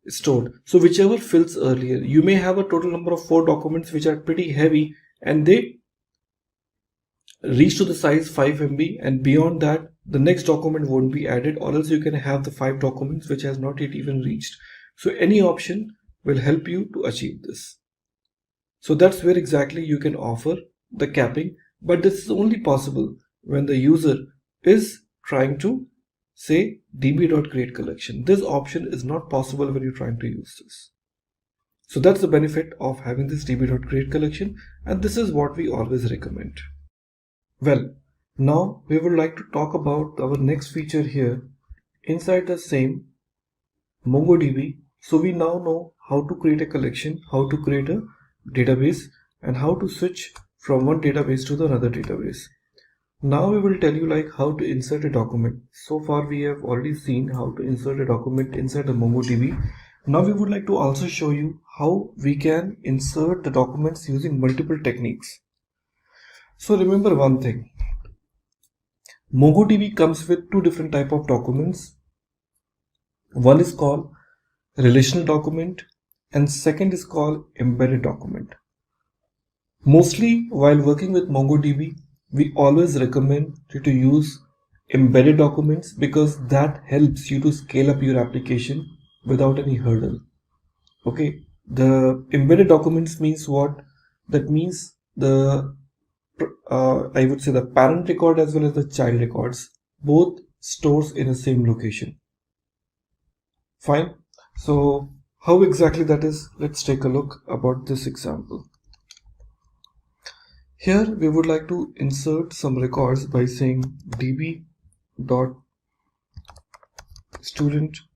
stored. So whichever fills earlier. You may have a total number of 4 documents which are pretty heavy and they reach to the size 5 MB, and beyond that the next document won't be added, or else you can have the 5 documents which has not yet even reached. So any option will help you to achieve this. So that's where exactly you can offer the capping, but this is only possible when the user is trying to say db.createCollection. This option is not possible when you're trying to use this. So that's the benefit of having this db.createCollection, and this is what we always recommend. Well, now we would like to talk about our next feature here inside the same MongoDB. So we now know how to create a collection, how to create a database, and how to switch from one database to the another database. Now we will tell you like how to insert a document. So far we have already seen how to insert a document inside the MongoDB. Now we would like to also show you how we can insert the documents using multiple techniques. So remember one thing, MongoDB comes with two different type of documents. One is called relational document and second is called embedded document. Mostly while working with MongoDB, we always recommend you to use embedded documents because that helps you to scale up your application without any hurdle. Okay, the embedded documents means what? That means the I would say the parent record as well as the child records both stores in the same location. Fine. So how exactly that is? Let's take a look about this example. Here we would like to insert some records by saying db.student.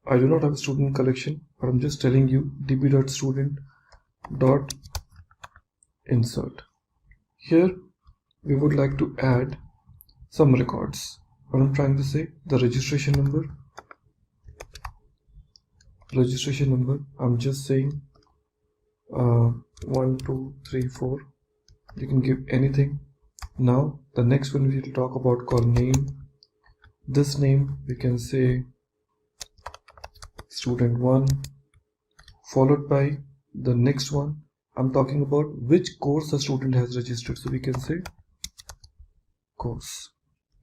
I do not have a student collection, but I'm just telling you db.student.insert. Here we would like to add some records. What I'm trying to say, the registration number. I'm just saying 1, 2, 3, 4. You can give anything. Now the next one we will talk about called name. This name we can say student1, followed by the next one. I'm talking about which course the student has registered, so we can say course.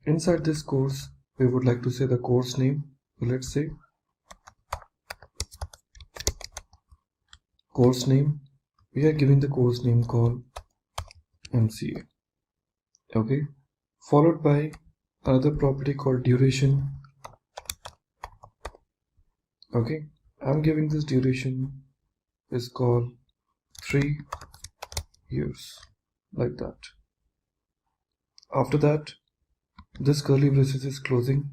Inside this course we would like to say the course name. So let's say course name. We are giving the course name called MCA. Okay, followed by another property called duration. Okay, I'm giving this duration is called 3 years, like that. After that, this curly braces is closing.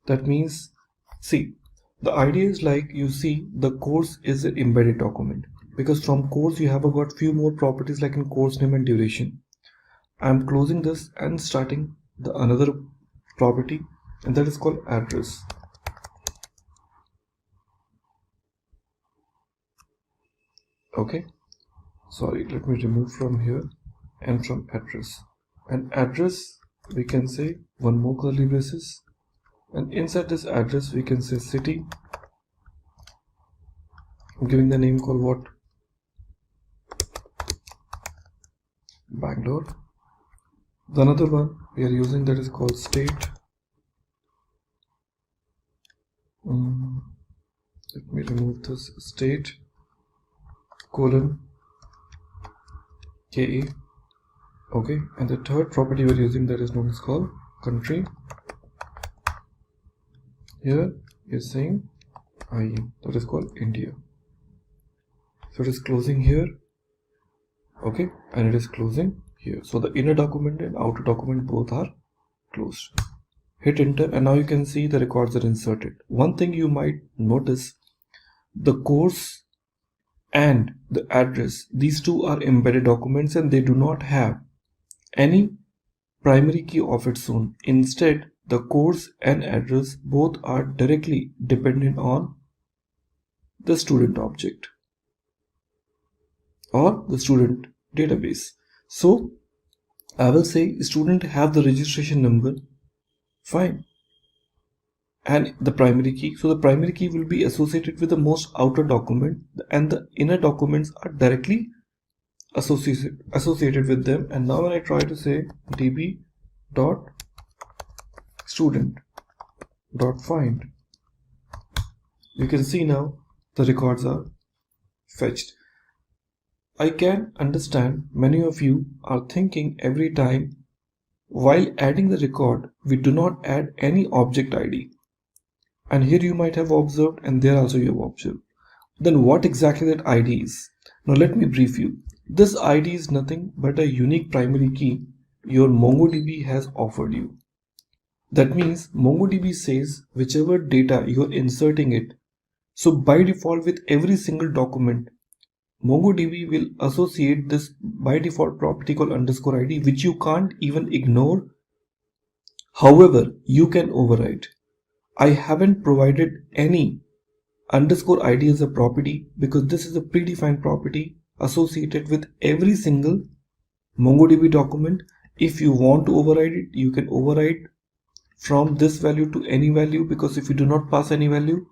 That means, see, the idea is like you see the course is an embedded document because from course you have got few more properties like in course name and duration. I'm closing this and starting the another property, and that is called address. Okay, sorry, let me remove from here and from address. And address we can say one more curly braces, and inside this address we can say city. I'm giving the name called what? Bangalore. The another one we are using that is called state. Let me remove this state colon KE. Okay, and the third property we're using that is known as called country. Here we are saying IE, that is called India. So it is closing here. Okay, and it is closing here. So the inner document and outer document both are closed. Hit enter and now you can see the records are inserted. One thing you might notice, the course and the address, these two are embedded documents and they do not have any primary key of its own. Instead, the course and address both are directly dependent on the student object or the student database. So I will say student have the registration number, fine, and the primary key. So the primary key will be associated with the most outer document and the inner documents are directly associated with them. And now when I try to say db.student.find, you can see now the records are fetched. I can understand many of you are thinking every time while adding the record we do not add any object ID, and here you might have observed and there also you have observed. Then what exactly that ID is? Now let me brief you. This ID is nothing but a unique primary key your MongoDB has offered you. That means MongoDB says whichever data you are inserting it, so by default with every single document MongoDB will associate this by default property called underscore ID, which you can't even ignore. However, you can override. I haven't provided any underscore ID as a property because this is a predefined property associated with every single MongoDB document. If you want to override it, you can override from this value to any value, because if you do not pass any value,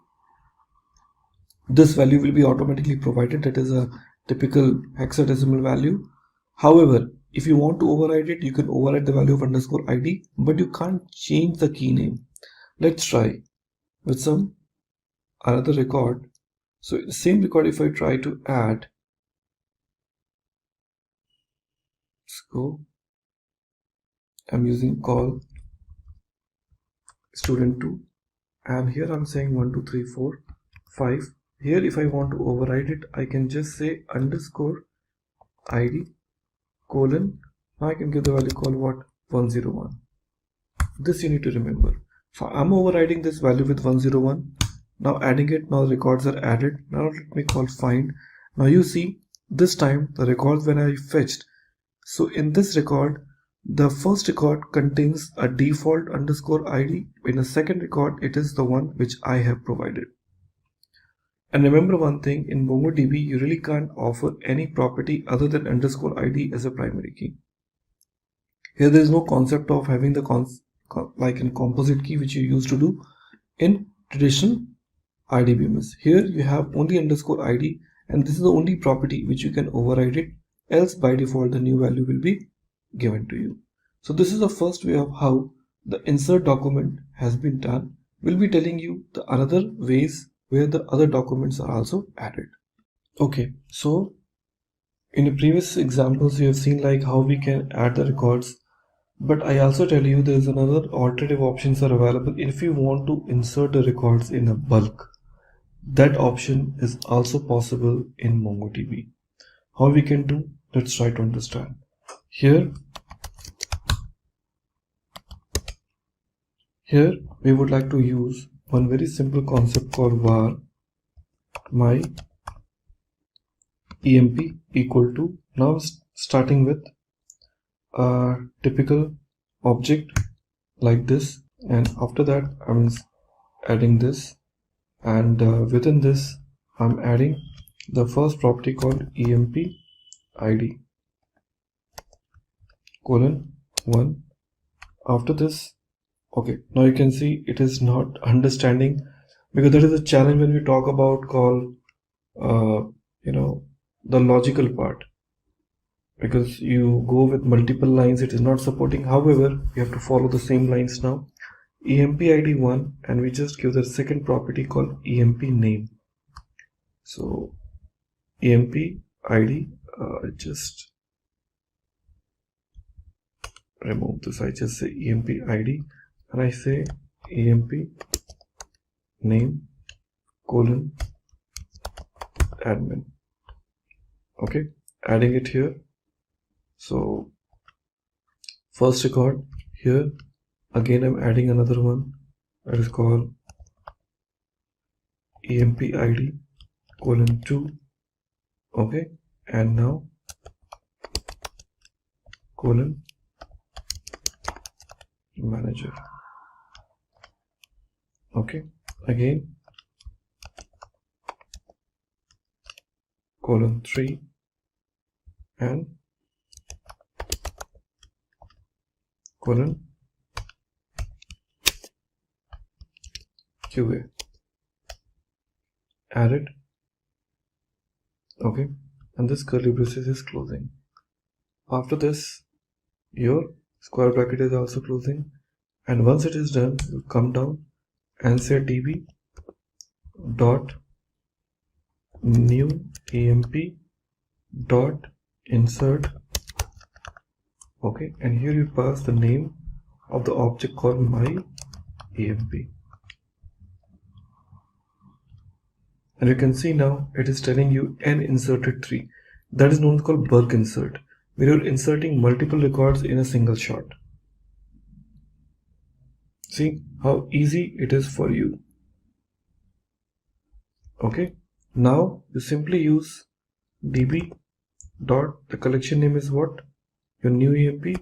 this value will be automatically provided. That is a typical hexadecimal value. However, if you want to override it, you can override the value of underscore ID, but you can't change the key name. Let's try with some another record. So same record, if I try to add, let's go. I'm using call student2, and here I'm saying 1 2 3 4 5. Here if I want to override it, I can just say underscore ID colon. Now I can give the value called what? 101. This you need to remember. So I'm overriding this value with 101. Now adding it, now the records are added. Now let me call find. Now you see this time the records when I fetched. So in this record, the first record contains a default underscore ID. In the second record, it is the one which I have provided. And remember one thing, in MongoDB, you really can't offer any property other than underscore ID as a primary key. Here there is no concept of having the like in composite key which you used to do in traditional IDBMS. Here you have only underscore ID, and this is the only property which you can override it, else by default the new value will be given to you. So this is the first way of how the insert document has been done. We'll be telling you the another ways where the other documents are also added. Okay, so in the previous examples you have seen like how we can add the records, but I also tell you there is another alternative options are available if you want to insert the records in a bulk. That option is also possible in MongoDB. How we can do? Let's try to understand. Here we would like to use one very simple concept called var my emp equal to, now starting with a typical object like this, and after that I'm adding this, and within this I'm adding the first property called emp id colon 1. After this, okay, now you can see it is not understanding, because there is a challenge when we talk about call the logical part, because you go with multiple lines, it is not supporting. However, you have to follow the same lines now. emp id 1, and we just give the second property called emp name. So emp id, just remove this, I just say emp id, and I say emp name colon admin. Okay, adding it here. So first record here, again I'm adding another one that is called emp id colon 2. Okay, and now colon manager. Okay, again colon 3 and colon QA. Added. Okay, and this curly braces is closing. After this, your square bracket is also closing, and once it is done, you come down and say db dot new emp dot insert. Okay, and here you pass the name of the object called my emp, and you can see now it is telling you n inserted 3. That is known as called bulk insert, where you're inserting multiple records in a single shot. See how easy it is for you. Okay, now you simply use db dot, the collection name is what? Your new EMP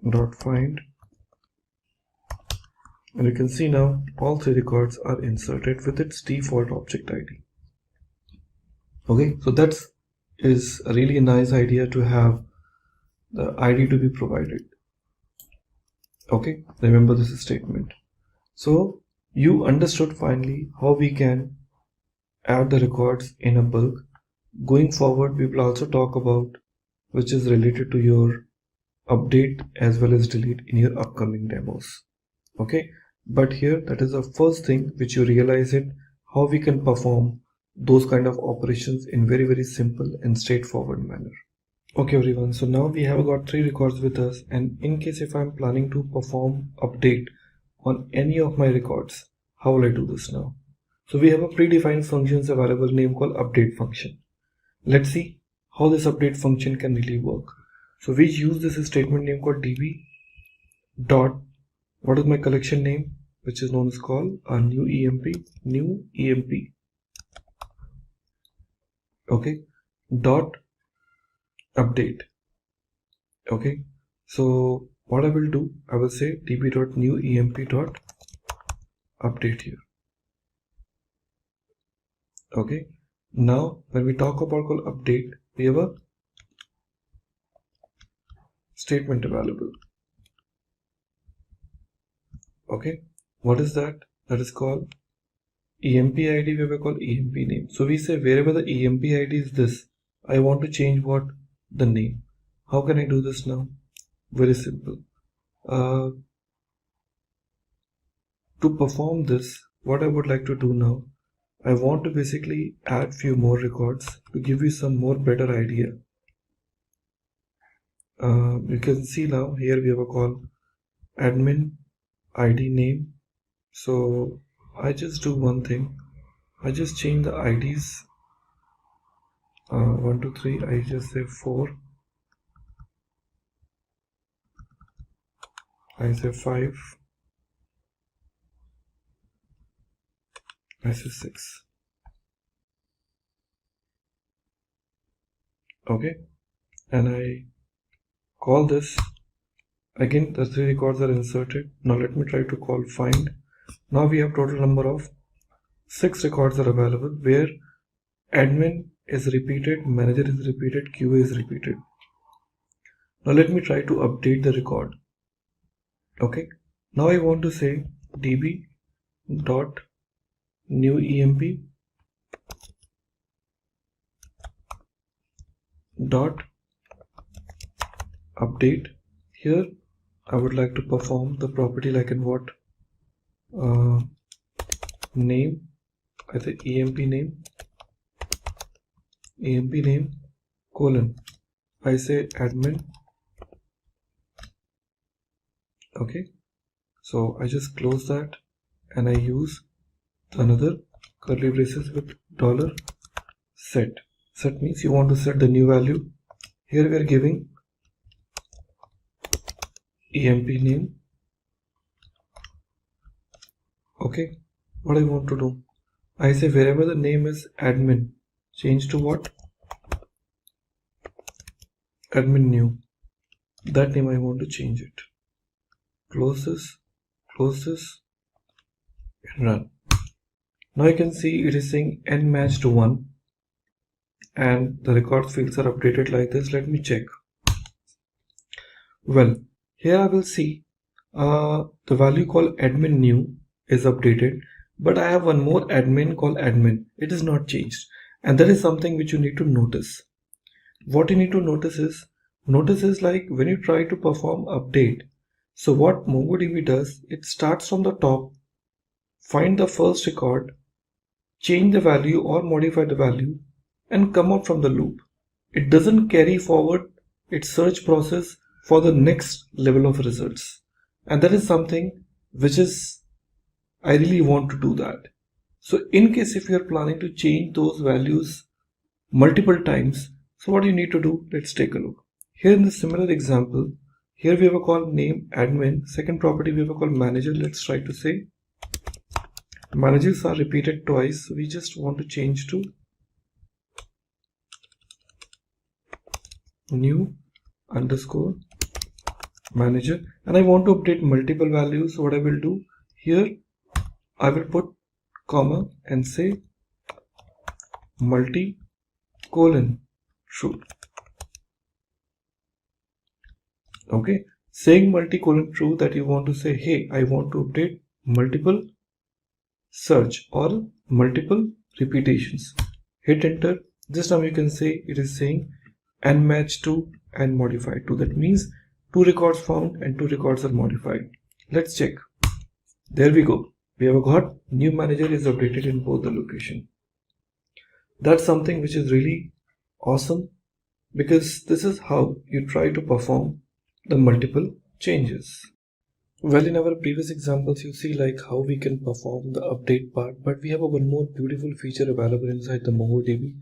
dot find, and you can see now all three records are inserted with its default object ID. Okay, so that is a really nice idea to have the ID to be provided. Okay, remember this statement. So you understood finally how we can add the records in a bulk. Going forward, we will also talk about which is related to your update as well as delete in your upcoming demos. Okay, but here that is the first thing which you realize it, how we can perform those kind of operations in very simple and straightforward manner. Okay everyone, so now we have got 3 records with us, and in case if I'm planning to perform update on any of my records, how will I do this now? So we have a predefined functions available name called update function. Let's see how this update function can really work. So we use this statement name called db dot, what is my collection name, which is known as called a new EMP. Okay, dot update. Okay, so what I will do, I will say db dot new EMP dot update here. Okay, now when we talk about called update, we have a statement available. Okay, what is that? That is called EMP ID. We have called EMP name. So we say wherever the EMP ID is this, I want to change what? The name. How can I do this now? Very simple. To perform this, what I would like to do now, I want to basically add few more records to give you some more better idea. You can see now here we have a call admin ID name. So I just do one thing, I just change the IDs 1 2 3, I just say 4, I say 5, I say 6. Okay, and I call this again. The 3 records are inserted. Now let me try to call find. Now we have total number of 6 records are available, where admin is repeated, manager is repeated, QA is repeated. Now let me try to update the record. Okay, now I want to say db dot new EMP dot update. Here I would like to perform the property like in what? Name, I say EMP name colon, I say admin. Okay, so I just close that and I use another curly braces with dollar set. Set means you want to set the new value. Here we are giving EMP name. Okay, what I want to do, I say wherever the name is admin, change to what? Admin new. That name I want to change it. Close this, and run. Now you can see it is saying n match to 1 and the record fields are updated like this. Let me check. Well, here I will see the value called admin new is updated, but I have one more admin called admin. It is not changed, and that is something which you need to notice. What you need to notice is like when you try to perform update. So what MongoDB does, it starts from the top, find the first record, change the value or modify the value, and come out from the loop. It doesn't carry forward its search process for the next level of results. And that is something which is, I really want to do that. So in case if you are planning to change those values multiple times, so what you need to do, let's take a look. Here in the similar example, here we have a call name admin, second property we have a call manager. Let's try to say managers are repeated twice, so we just want to change to new underscore manager, and I want to update multiple values. So what I will do here, I will put comma and say multi colon true. Okay, saying multi-colon true, that you want to say, hey, I want to update multiple search or multiple repetitions. Hit enter. This time you can say it is saying and match to and modify to. That means 2 records found and 2 records are modified. Let's check. There we go. We have got new manager is updated in both the location. That's something which is really awesome, because this is how you try to perform the multiple changes. Well, in our previous examples, you see like how we can perform the update part, but we have a one more beautiful feature available inside the MongoDB,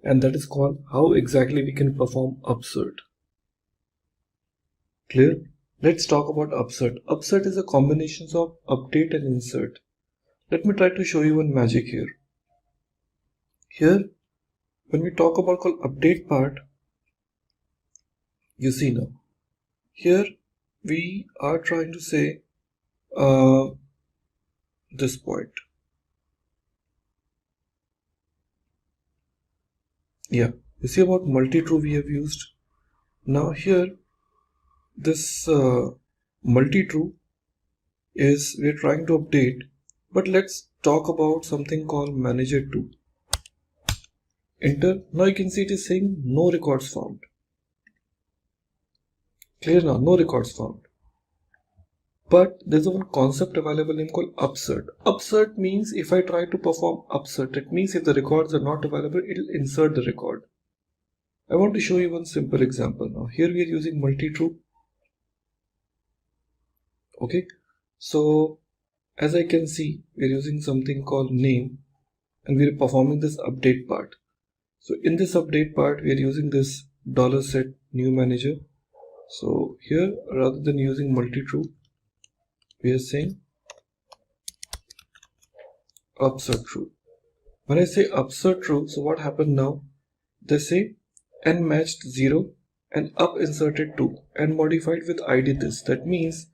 and that is called how exactly we can perform upsert. Clear? Let's talk about upsert. Upsert is a combination of update and insert. Let me try to show you one magic here. Here, when we talk about called update part, you see now, here we are trying to say this point. Yeah, you see about multi-true we have used. Now here, this multi-true is we're trying to update, but let's talk about something called manager 2. Enter. Now you can see it is saying no records found. Clear now, no records found. But there's one concept available named called upsert. Upsert means if I try to perform upsert, it means if the records are not available, it will insert the record. I want to show you one simple example now. Here we are using multi-true. Okay, so as I can see, we are using something called name, and we are performing this update part. So in this update part, we are using this $set new manager. So here, rather than using multi-true, we are saying upsert true. When I say upsert true, so what happened now? They say n matched 0 and up inserted 2 and modified with id this. That means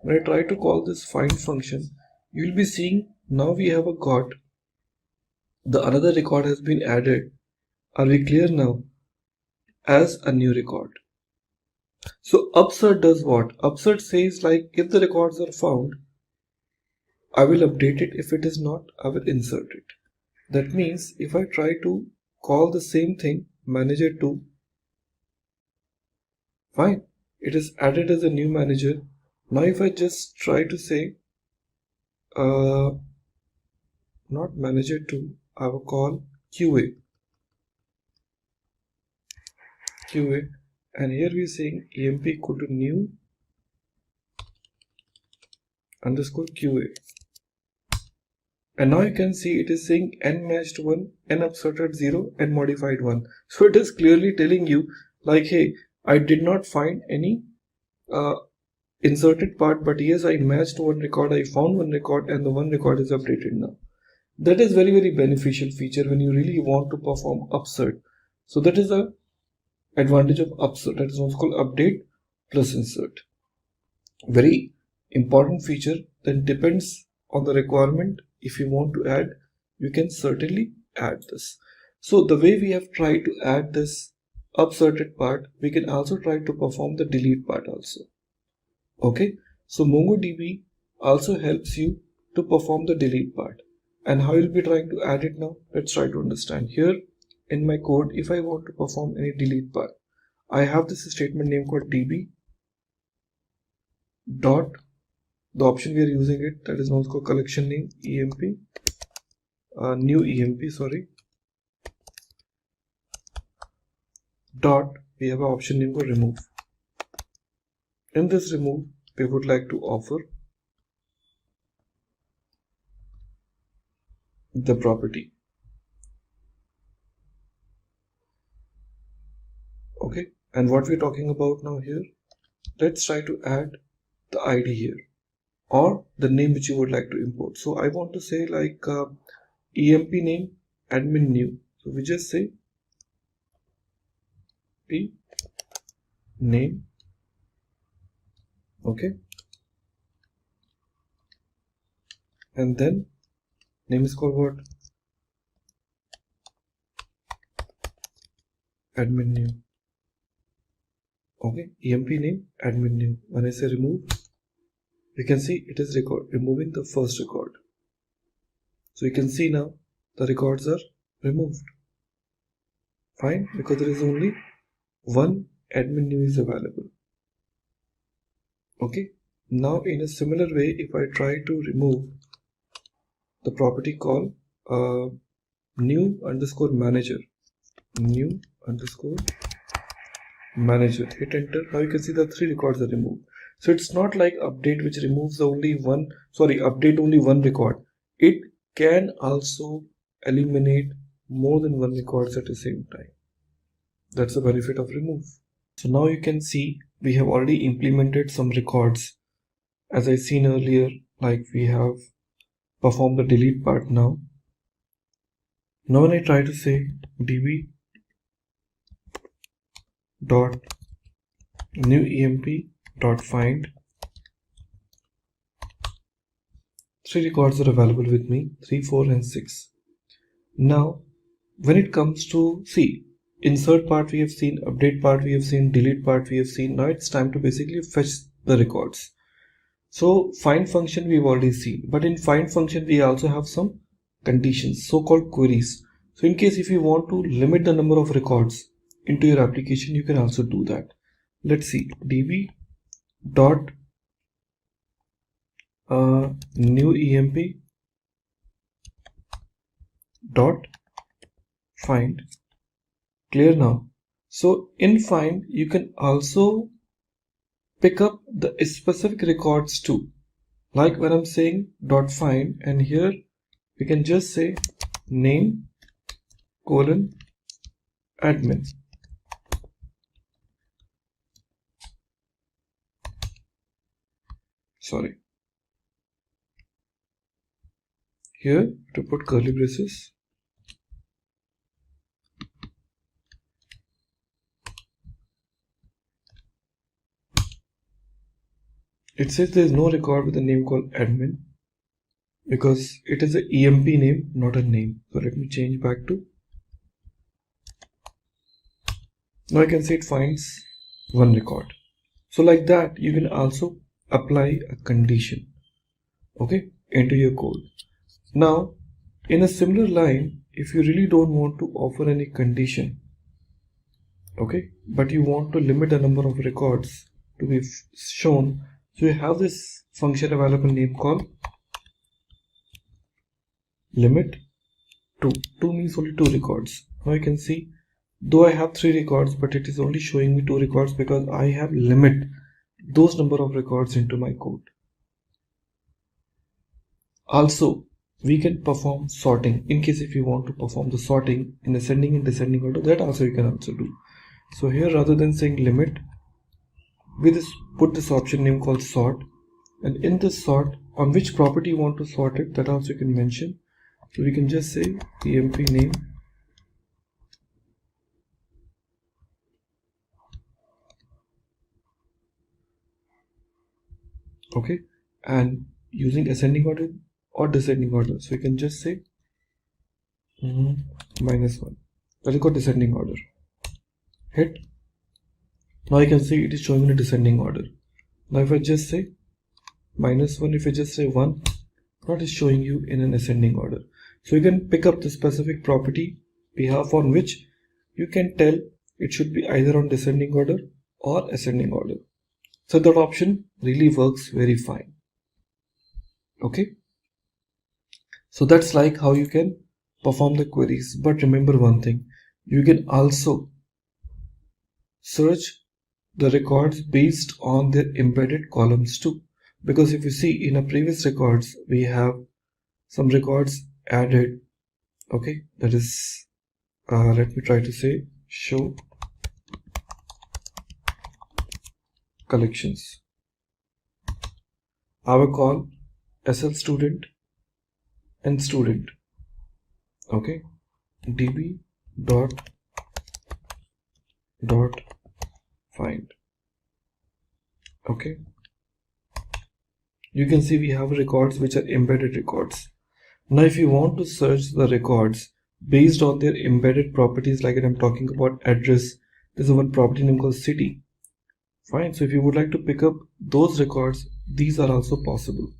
when I try to call this find function, you will be seeing now we have a got the another record has been added. Are we clear now? As a new record. So upsert does what? Upsert says like if the records are found, I will update it. If it is not, I will insert it. That means if I try to call the same thing, manager 2, fine, it is added as a new manager. Now if I just try to say not manager 2, I will call QA, and here we are saying emp equal to new underscore QA. And now you can see it is saying n matched 1, n upserted 0 and modified 1. So it is clearly telling you like, hey, I did not find any inserted part, but yes, I matched one record, I found one record, and the one record is updated now. That is very, very beneficial feature when you really want to perform upsert. So that is the advantage of upsert. That is what's called update plus insert. Very important feature that depends on the requirement. If you want to add, you can certainly add this. So the way we have tried to add this upserted part, we can also try to perform the delete part also. Okay, so MongoDB also helps you to perform the delete part. And how you'll be trying to add it now? Let's try to understand. Here in my code, if I want to perform any delete part, I have this statement name called db dot, the option we are using it, that is now called collection name emp, new emp, sorry, dot, we have an option name called remove. In this remove, we would like to offer the property. Okay, and what we're talking about now here, let's try to add the ID here or the name which you would like to import. So I want to say like emp name admin new. So we just say p name. Okay, and then name is called what? Admin new. Okay, emp name admin new. When I say remove, you can see it is removing the first record. So you can see now the records are removed. Fine, because there is only one admin new is available. Okay, now in a similar way, if I try to remove the property called new underscore manager, new underscore manager, hit enter. Now you can see the 3 records are removed. So it's not like update which removes update only one record. It can also eliminate more than one records at the same time. That's the benefit of remove. So now you can see we have already implemented some records. As I seen earlier, like we have performed the delete part now. Now when I try to say db dot new emp dot find, 3 records are available with me, 3, 4 and 6. Now when it comes to insert part we have seen, update part we have seen, delete part we have seen. Now it's time to basically fetch the records. So find function we've already seen, but in find function we also have some conditions, so-called queries. So in case if you want to limit the number of records into your application, you can also do that. Let's see, db dot new emp dot find. Clear now? So in find you can also pick up the specific records too, like when I'm saying dot find, and here we can just say name colon admin. Sorry, here to put curly braces. It says there is no record with a name called admin because it is an EMP name, not a name. So let me change back to. Now I can say it finds one record. So like that, you can also apply a condition, okay, into your code. Now, in a similar line, if you really don't want to offer any condition, okay, but you want to limit the number of records to be shown, so you have this function available name called limit 2. 2 means only 2 records. Now you can see, though I have 3 records, but it is only showing me 2 records because I have limit those number of records into my code. Also, we can perform sorting in case if you want to perform the sorting in ascending and descending order. That also you can also do. So here, rather than saying limit, we just put this option name called sort, and in this sort, on which property you want to sort it, that also you can mention. So we can just say emp name okay, and using ascending order or descending order. So you can just say -1. That is called descending order. Hit. Now you can see it is showing in a descending order. Now if I just say -1, if I just say 1, now it is showing you in an ascending order. So you can pick up the specific property behalf on which you can tell it should be either on descending order or ascending order. So that option really works very fine. Okay. So that's like how you can perform the queries. But remember one thing, you can also search the records based on their embedded columns too. Because if you see in our previous records, we have some records added. Okay, that is, let me try to say show collections. I will call SL student and student. Okay, db dot find. Okay, you can see we have records which are embedded records. Now if you want to search the records based on their embedded properties, like I'm talking about address, there's one property name called city. Fine, so if you would like to pick up those records, these are also possible.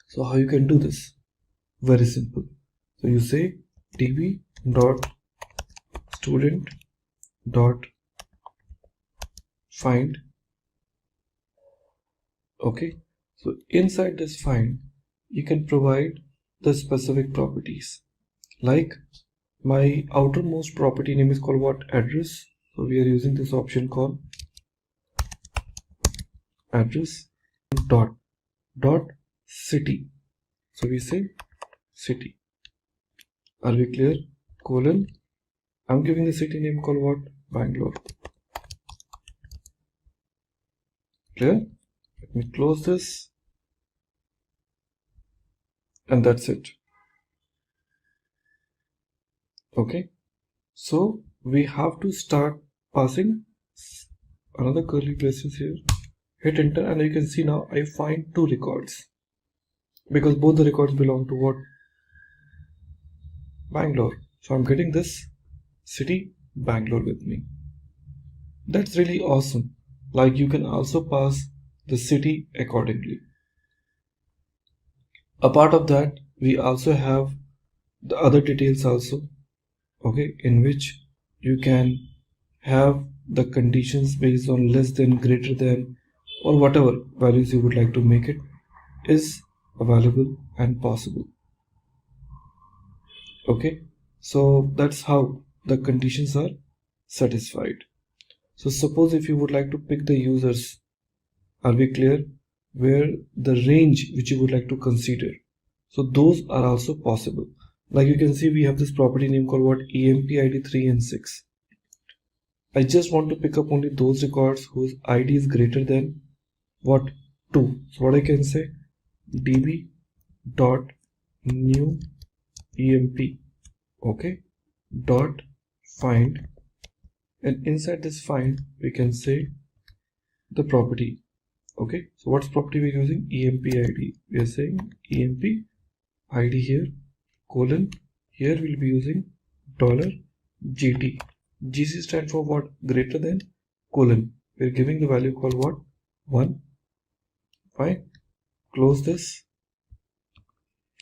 So how you can do this? Very simple. So you say db dot student dot find. Okay, so inside this find you can provide the specific properties, like my outermost property name is called what? Address. So we are using this option called address dot city. So we say city. Are we clear? Colon, I'm giving the city name called what? Bangalore. Clear? Let me close this, and that's it. Okay, so we have to start passing another curly braces here. Hit enter, and you can see now I find two records because both the records belong to what? Bangalore. So I'm getting this city Bangalore with me. That's really awesome. Like, you can also pass the city accordingly. Apart of that, we also have the other details also, okay, in which you can have the conditions based on less than, greater than, or whatever values you would like to make it is available and possible. Okay, so that's how the conditions are satisfied. So suppose if you would like to pick the users, are we clear, where the range which you would like to consider, so those are also possible. Like you can see we have this property name called what? EMP ID 3 and 6. I just want to pick up only those records whose ID is greater than what? 2. So what I can say, db dot new emp, okay, dot find, and inside this find we can say the property. Okay, so what's property we're using? EMP ID. We are saying EMP ID here, colon, here we'll be using $GT. GC stands for what? Greater than, colon, we're giving the value called what? 1. Fine, close this,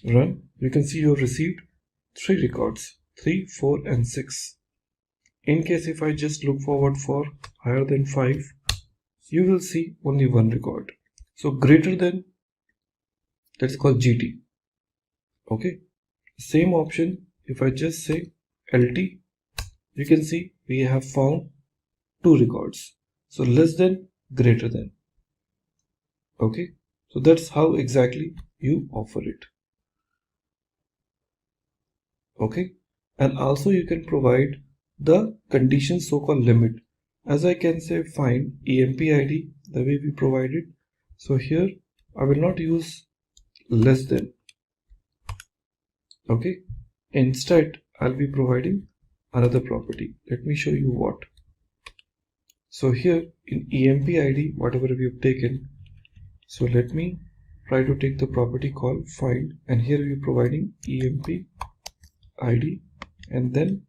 run. You can see you have received 3 records, 3, 4 and 6. In case if I just look forward for higher than 5, you will see only 1 record. So greater than, that's called GT. Okay, same option, if I just say LT, you can see we have found 2 records. So less than, greater than. Okay, so that's how exactly you offer it. Okay, and also you can provide the condition, so-called limit. As I can say find EMP ID the way we provided. So here I will not use less than. Okay, instead I'll be providing another property. Let me show you what. So here in EMP ID, whatever we have taken, so let me try to take the property called find, and here we are providing EMP ID, and then,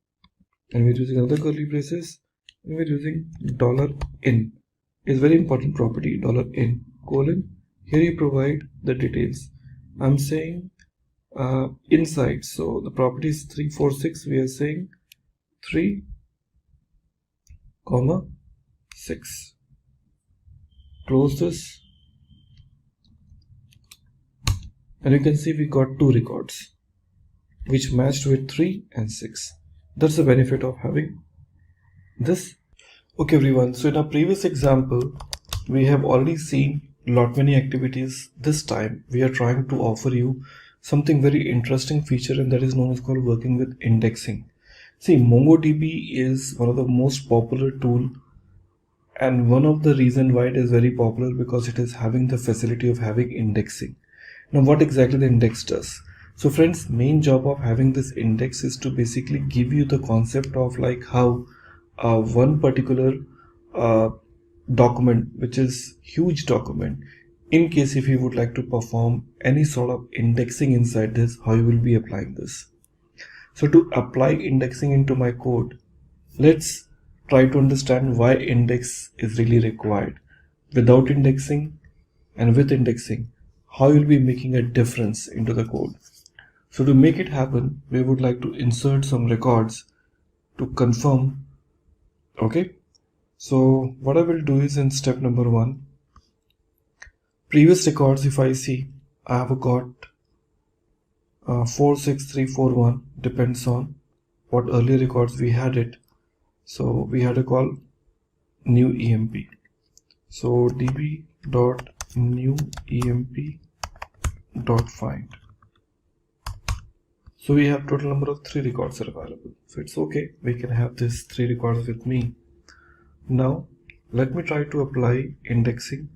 and we're using another curly braces, and we're using $in. Is very important property, $in, colon, here you provide the details. I'm saying inside, so the property is 346, we are saying 3, 6. Close this, and you can see we got 2 records which matched with 3 and 6. That's the benefit of having this. Okay everyone, so in our previous example we have already seen lot many activities. This time we are trying to offer you something very interesting feature, and that is known as called working with indexing. See, MongoDB is one of the most popular tool, and one of the reason why it is very popular because it is having the facility of having indexing. Now what exactly the index does? So friends, main job of having this index is to basically give you the concept of like how one particular document, which is huge document, in case if you would like to perform any sort of indexing inside this, how you will be applying this. So to apply indexing into my code, let's try to understand why index is really required. Without indexing and with indexing, how you'll be making a difference into the code. So to make it happen, we would like to insert some records to confirm. Okay, so what I will do is in step number 1, previous records, if I see, I have got 46341, depends on what earlier records we had it. So we had a call new emp. So db.new-emp.find. So we have total number of 3 records are available. So it's okay, we can have this 3 records with me. Now let me try to apply indexing.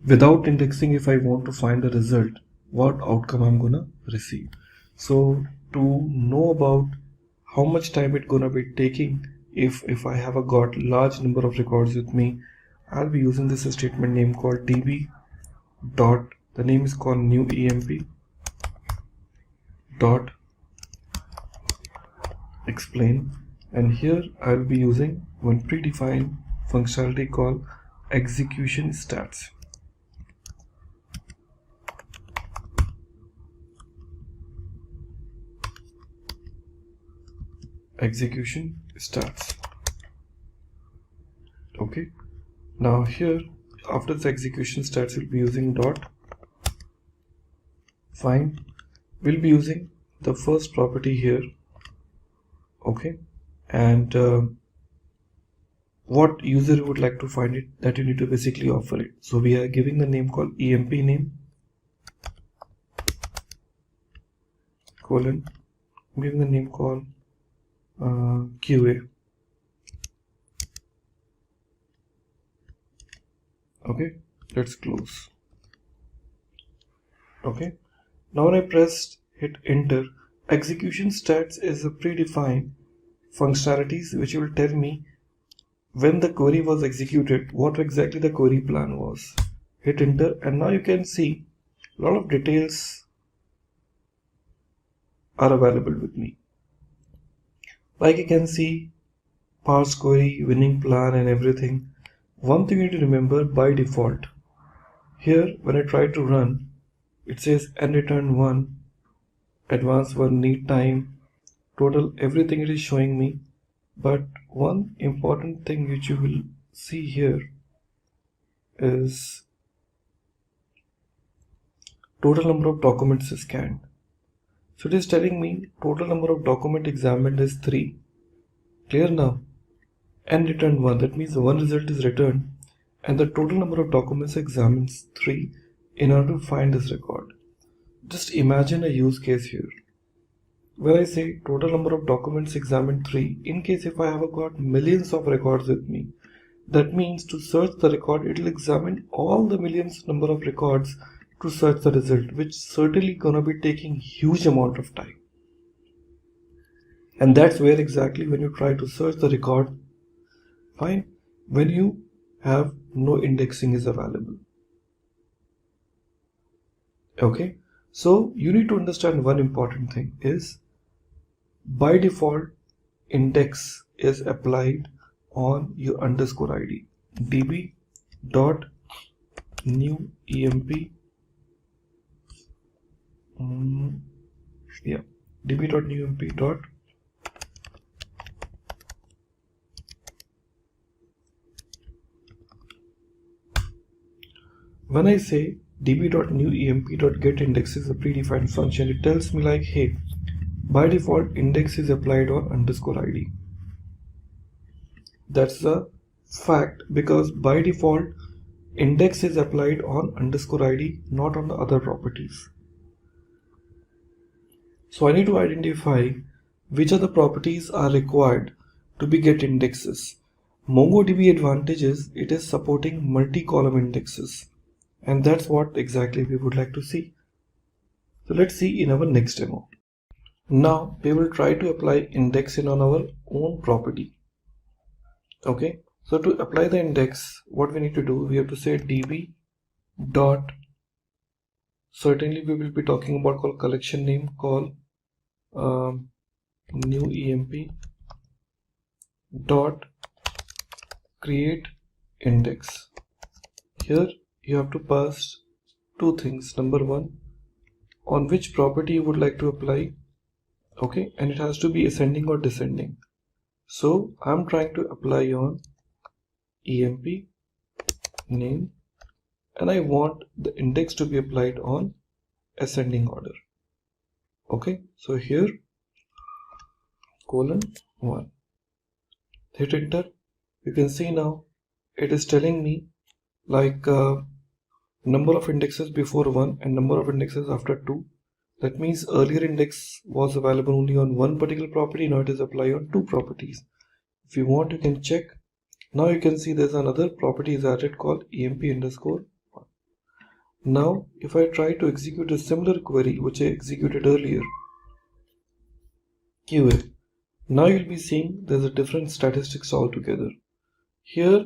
Without indexing, if I want to find the result, what outcome I'm gonna receive. So to know about how much time it's gonna be taking, if I have got large number of records with me, I'll be using this statement name called db dot, the name is called new emp dot explain, and here I'll be using one predefined functionality called execution stats. Execution stats. Okay, now here after the execution stats we'll be using dot find. We'll be using the first property here. Okay, and what user would like to find it, that you need to basically offer it. So we are giving the name called emp name colon, I'm giving the name called QA. Okay, let's close. Okay, now when I hit enter, execution stats is a predefined functionalities which will tell me when the query was executed, what exactly the query plan was. Hit enter, and now you can see a lot of details are available with me. Like you can see parse query, winning plan and everything. One thing you need to remember, by default here when I try to run, it says and return 1, advanced 1, need time, total, everything it is showing me. But one important thing which you will see here is total number of documents scanned. So it is telling me total number of document examined is 3. Clear now? And return 1, that means one result is returned and the total number of documents examined is 3 in order to find this record. Just imagine a use case here. When I say total number of documents examined 3, in case if I have got millions of records with me, that means to search the record, it will examine all the millions number of records to search the result, which certainly gonna be taking huge amount of time. And that's where exactly when you try to search the record, fine, when you have no indexing is available. Okay, so you need to understand one important thing is by default index is applied on your underscore id, db dot new emp db.newemp dot when I say db.newemp.getIndex is a predefined function, it tells me like, hey, by default index is applied on underscore id. That's the fact, because by default index is applied on underscore id, not on the other properties. So I need to identify which of the properties are required to be get indexes. MongoDB advantage is it is supporting multi-column indexes, and that's what exactly we would like to see. So let's see in our next demo. Now we will try to apply indexing on our own property. Okay, So to apply the index, what we need to do, we have to say db dot, certainly we will be talking about called collection name, call new emp dot create index. Here you have to pass two things. Number one, on which property you would like to apply, okay, and it has to be ascending or descending. So I'm trying to apply on emp name, and I want the index to be applied on ascending order. Okay, so here colon 1, hit enter. You can see now it is telling me like number of indexes before 1 and number of indexes after 2. That means earlier index was available only on one particular property, now it is applied on two properties. If you want, you can check. Now you can see there's another property is added called emp underscore 1. Now if I try to execute a similar query which I executed earlier, QA, now you'll be seeing there's a different statistics altogether. Here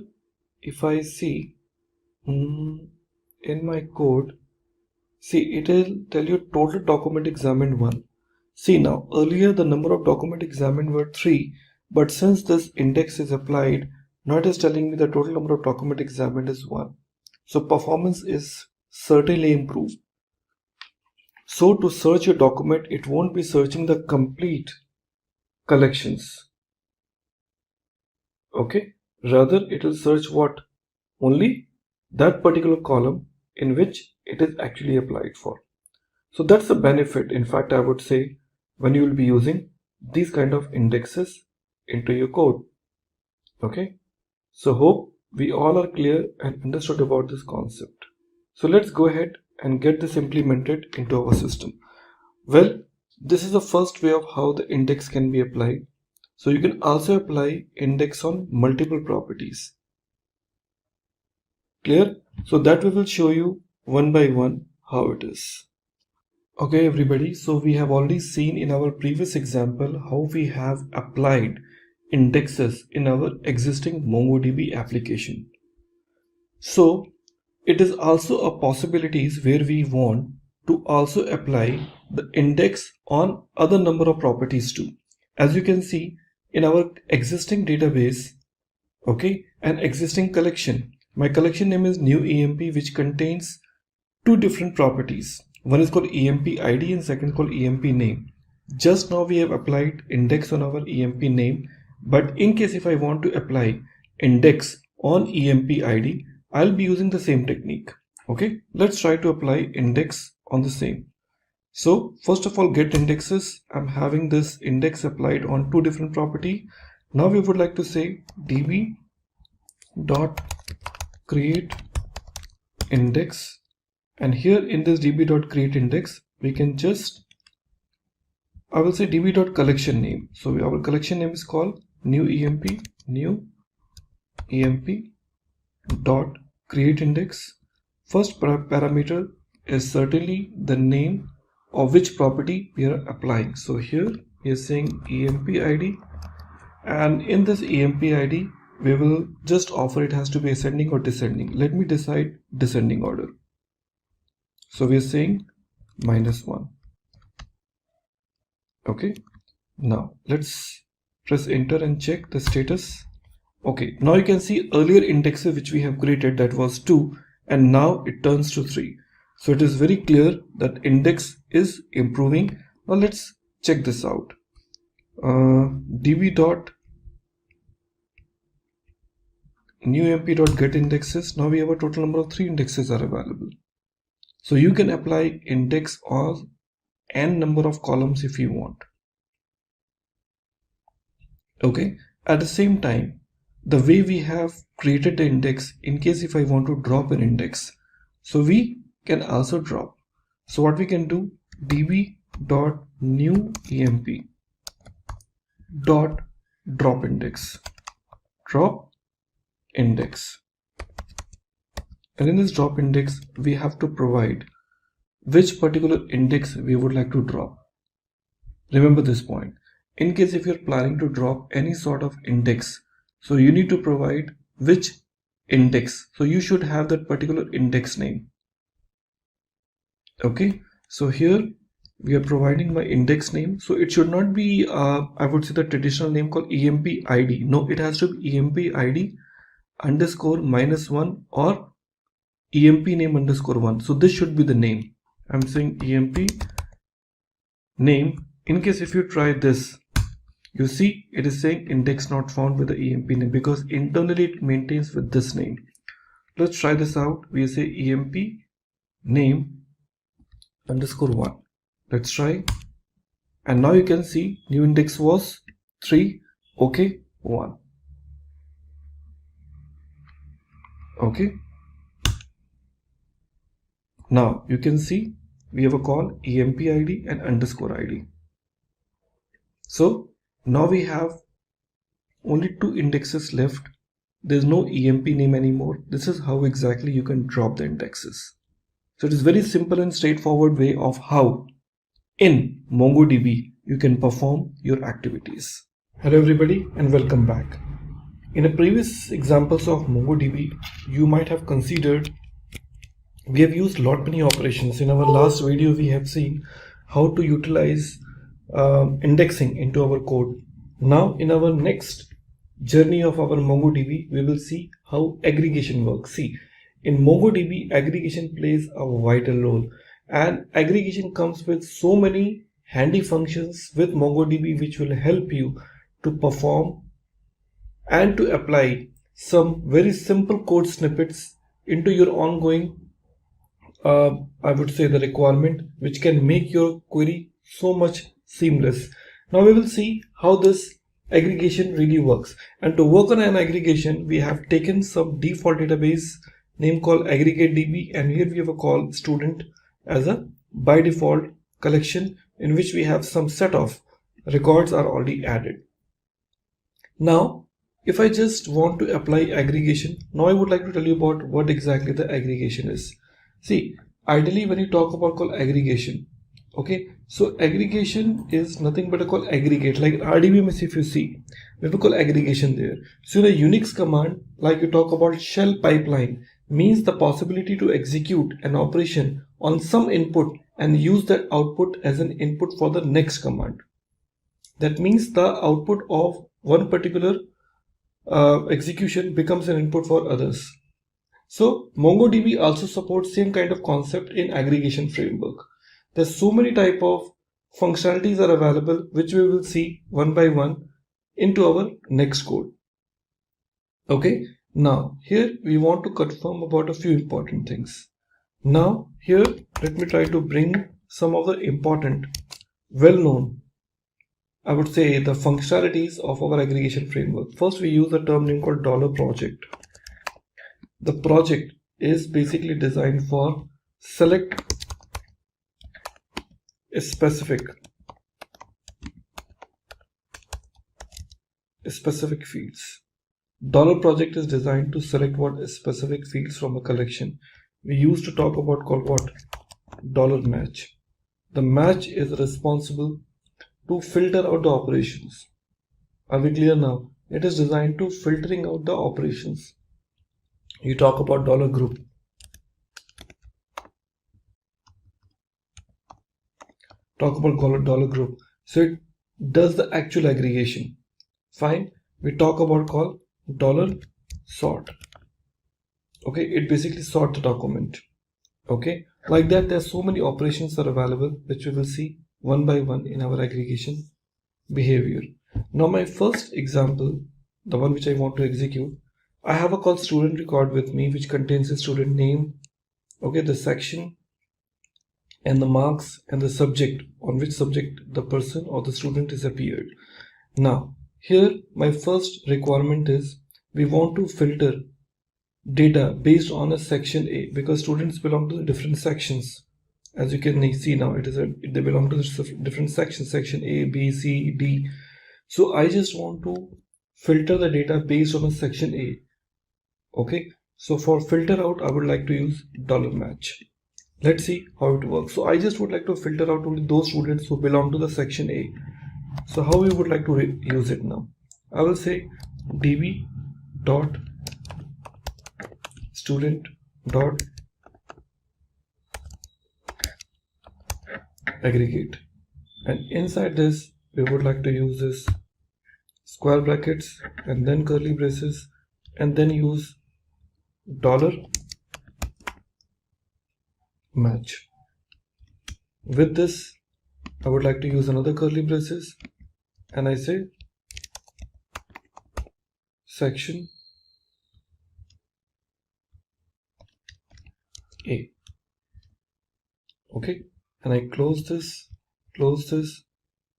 if I see in my code, see it will tell you total document examined 1. See now earlier the number of document examined were 3, but since this index is applied, now it is telling me the total number of document examined is 1. So performance is certainly improved. So to search your document, it won't be searching the complete collections, okay, rather it will search what, only that particular column in which it is actually applied for. So that's the benefit, in fact I would say, when you will be using these kind of indexes into your code. Okay, so hope we all are clear and understood about this concept. So let's go ahead and get this implemented into our system. Well, this is the first way of how the index can be applied. So you can also apply index on multiple properties. Clear? So that we will show you one by one how it is. Okay everybody, so we have already seen in our previous example how we have applied indexes in our existing MongoDB application. So it is also a possibilities where we want to also apply the index on other number of properties too. As you can see in our existing database, okay, an existing collection, my collection name is new emp, which contains two different properties. One is called emp id and second is called emp name. Just now we have applied index on our emp name, but in case if I want to apply index on emp id, I'll be using the same technique. Okay, let's try to apply index on the same. So first of all, get indexes. I'm having this index applied on two different property. Now we would like to say db dot create index, and here in this db dot create index we can just, I will say db dot collection name. So our collection name is called new emp dot create index. First parameter is certainly the name of which property we are applying. So here we are saying emp id, and in this emp id we will just offer it has to be ascending or descending. Let me decide descending order. So we are saying -1. Okay, now let's press enter and check the status. Okay, now you can see earlier indexes which we have created, that was 2, and now it turns to 3. So it is very clear that index is improving. Now let's check this out. db dot new emp dot get indexes. Now we have a total number of 3 indexes are available. So you can apply index on n number of columns if you want. Okay, at the same time, the way we have created the index, in case if I want to drop an index, so we can also drop. So what we can do, db dot new emp dot drop index, and in this drop index we have to provide which particular index we would like to drop. Remember this point. In case if you're planning to drop any sort of index, so you need to provide which index. So you should have that particular index name. Okay, so here we are providing my index name. So it should not be I would say the traditional name called emp id. No, it has to be emp id underscore -1 or emp name underscore 1. So this should be the name. I'm saying emp name. In case if you try this, you see it is saying index not found with the emp name because internally it maintains with this name. Let's try this out. We say emp name underscore 1. Let's try, and now you can see new index was 3. Okay, 1. Okay, now you can see we have a call emp id and underscore id. So now we have only 2 indexes left. There's no emp name anymore. This is how exactly you can drop the indexes. So it is very simple and straightforward way of how in MongoDB you can perform your activities. Hello everybody and welcome back. In the previous examples of MongoDB, you might have considered we have used lot many operations. In our last video we have seen how to utilize indexing into our code. Now in our next journey of our MongoDB, we will see how aggregation works. See, in MongoDB, aggregation plays a vital role, and aggregation comes with so many handy functions with MongoDB which will help you to perform and to apply some very simple code snippets into your ongoing I would say the requirement, which can make your query so much seamless. Now we will see how this aggregation really works, and to work on an aggregation we have taken some default database name called aggregate.db, and here we have a call student as a by default collection in which we have some set of records are already added. Now if I just want to apply aggregation, now I would like to tell you about what exactly the aggregation is. See, ideally when you talk about call aggregation, okay, so aggregation is nothing but a call aggregate. Like RDBMS, if you see, we have a call aggregation there. So in a Unix command, like you talk about shell pipeline, means the possibility to execute an operation on some input and use that output as an input for the next command. That means the output of one particular execution becomes an input for others. So MongoDB also supports same kind of concept in aggregation framework. There's so many type of functionalities are available which we will see one by one into our next code. Okay, now here we want to confirm about a few important things. Now here let me try to bring some of the important well-known, I would say, the functionalities of our aggregation framework. First we use a term name called $project. The project is basically designed for select a specific fields. $project is designed to select what specific fields from a collection. We used to talk about called what? $match. The match is responsible to filter out the operations. Are we clear now? It is designed to filtering out the operations. You talk about $group. Talk about $group. So it does the actual aggregation. Fine. We talk about call $sort. Okay, it basically sort the document. Okay, like that there's so many operations are available which we will see one by one in our aggregation behavior. Now my first example, the one which I want to execute, I have a call student record with me which contains the student name, okay, the section and the marks and the subject, on which subject the person or the student is appeared. Now here my first requirement is we want to filter data based on a section A because students belong to the different sections. As you can see now, they belong to the different sections, section A, B, C, D. So I just want to filter the data based on a section A. Okay, so for filter out I would like to use $match. Let's see how it works. So I just would like to filter out only those students who belong to the section A. So how we would like to use it now? I will say db dot student dot aggregate, and inside this we would like to use this square brackets and then curly braces and then use dollar match. With this I would like to use another curly braces and I say section A. Okay, and I close this, close this,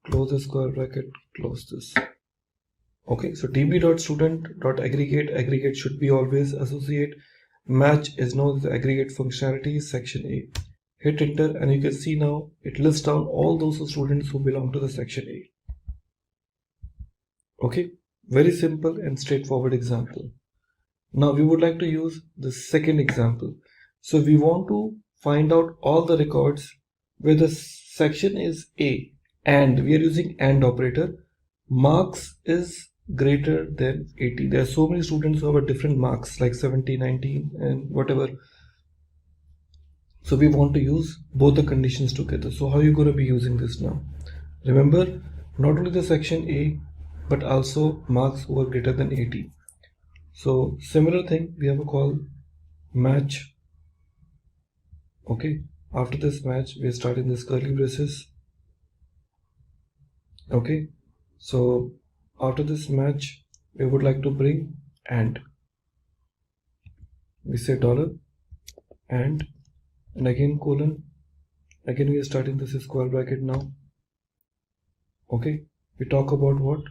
close the square bracket, close this. Okay, so db.student.aggregate, aggregate should be always associate. Match is now the aggregate functionality, section A. Hit enter and you can see now it lists down all those students who belong to the section A. Okay, very simple and straightforward example. Now we would like to use the second example. So we want to find out all the records where the section is A and we are using AND operator. Marks is greater than 80. There are so many students who have a different marks like 70, 19 and whatever. So we want to use both the conditions together. So how are you going to be using this now? Remember, not only the section A but also marks who are greater than 80. So similar thing, we have a call match. Okay, after this match we are starting this curly braces. Okay, so after this match we would like to bring AND. We say dollar and again colon. Again we are starting this square bracket now. Okay, we talk about what?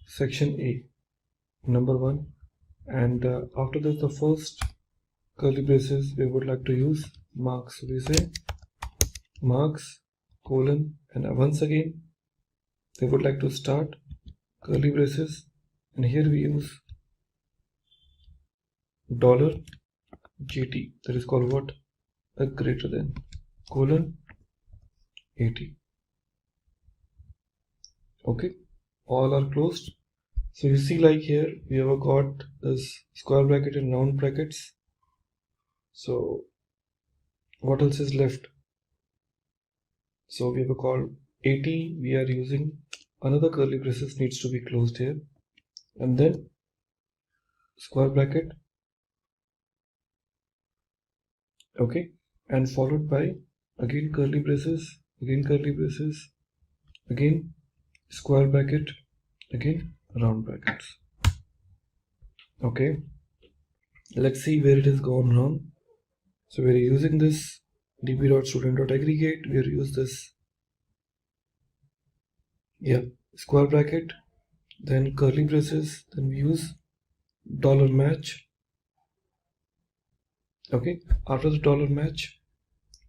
Section A, number 1, and after this the first curly braces we would like to use marks. So we say marks colon and once again they would like to start curly braces and here we use dollar GT, that is called what? A greater than colon 80. Okay, all are closed. So you see like here we have got this square bracket and round brackets. So what else is left? So we have a call 80, we are using another curly braces needs to be closed here and then square bracket, okay, and followed by again curly braces, again curly braces, again square bracket, again round brackets. Okay, let's see where it has gone wrong. So we are using this db.student.aggregate, we are use this square bracket, then curly braces, then we use dollar match. Okay, after the dollar match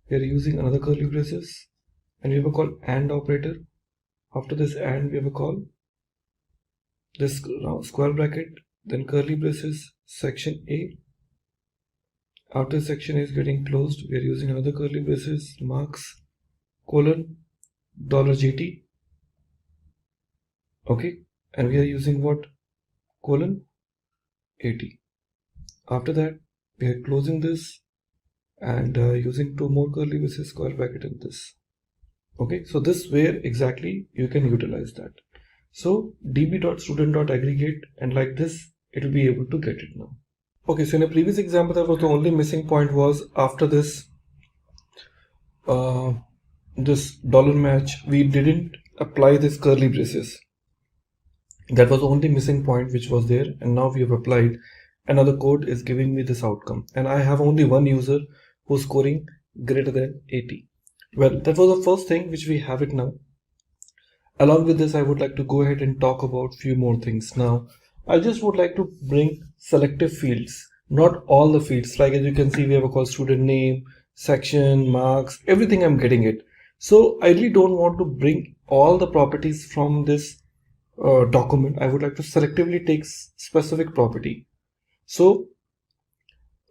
we are using another curly braces and we have a call AND operator. After this AND we have a call this square bracket, then curly braces, section A. After section A is getting closed we are using another curly braces, marks colon dollar GT. Okay, and we are using what? Colon 80. After that we are closing this and using two more curly braces, square bracket in this. Okay, so this where exactly you can utilize that. So db.student.aggregate and like this it will be able to get it now. Okay, so in a previous example that was the only missing point was after this this dollar match we didn't apply this curly braces. That was the only missing point which was there, and now we have applied. Another code is giving me this outcome and I have only one user who's scoring greater than 80. Well, that was the first thing which we have it now. Along with this I would like to go ahead and talk about few more things. Now I just would like to bring selective fields, not all the fields. Like as you can see we have a call student name, section, marks, everything I'm getting it. So I really don't want to bring all the properties from this document. I would like to selectively take specific property. So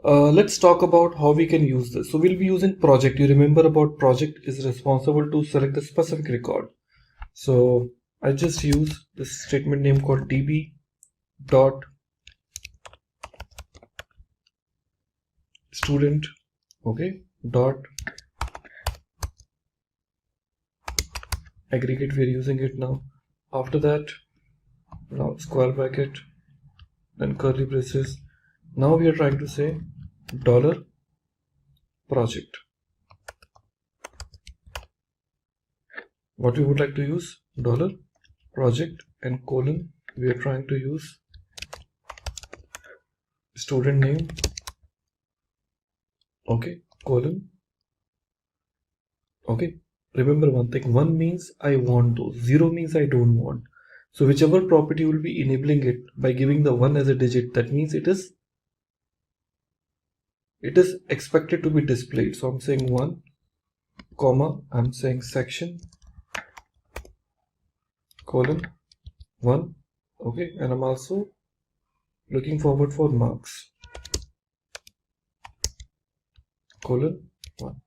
let's talk about how we can use this. So we'll be using project. You remember about project is responsible to select the specific record. So I just use this statement name called db dot student, okay, dot aggregate, we're using it now. After that, now square bracket, then curly braces. Now we are trying to say dollar project. What we would like to use, dollar project, and colon, we are trying to use student name, okay, colon, okay. Remember one thing, 1 means I want those, 0 means I don't want. So whichever property will be enabling it by giving the 1 as a digit, that means it is expected to be displayed. So I'm saying 1, comma, I'm saying section, colon, 1, okay, and I'm also looking forward for marks, colon, 1.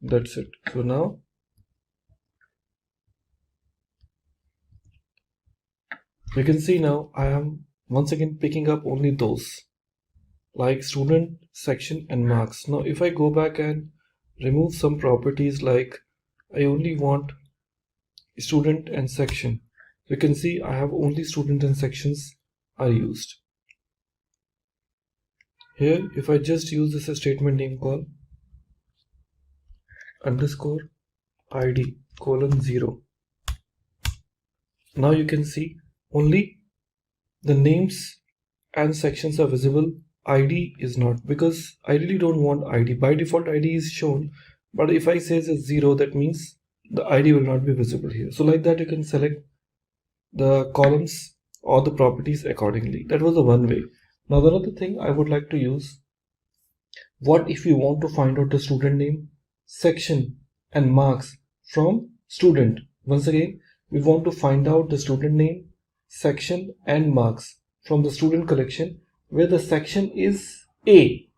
That's it. So now you can see now I am once again picking up only those like student, section, and marks. Now if I go back and remove some properties, like I only want student and section, you can see I have only student and sections are used. Here if I just use this statement name call underscore id colon 0, now you can see only the names and sections are visible, id is not, because I really don't want id. By default id is shown, but if I say it's 0, that means the id will not be visible here. So like that you can select the columns or the properties accordingly. That was the one way. Now the other thing I would like to use, what if you want to find out the student name, section, and marks from student? Once again, we want to find out the student name, section, and marks from the student collection where the section is A.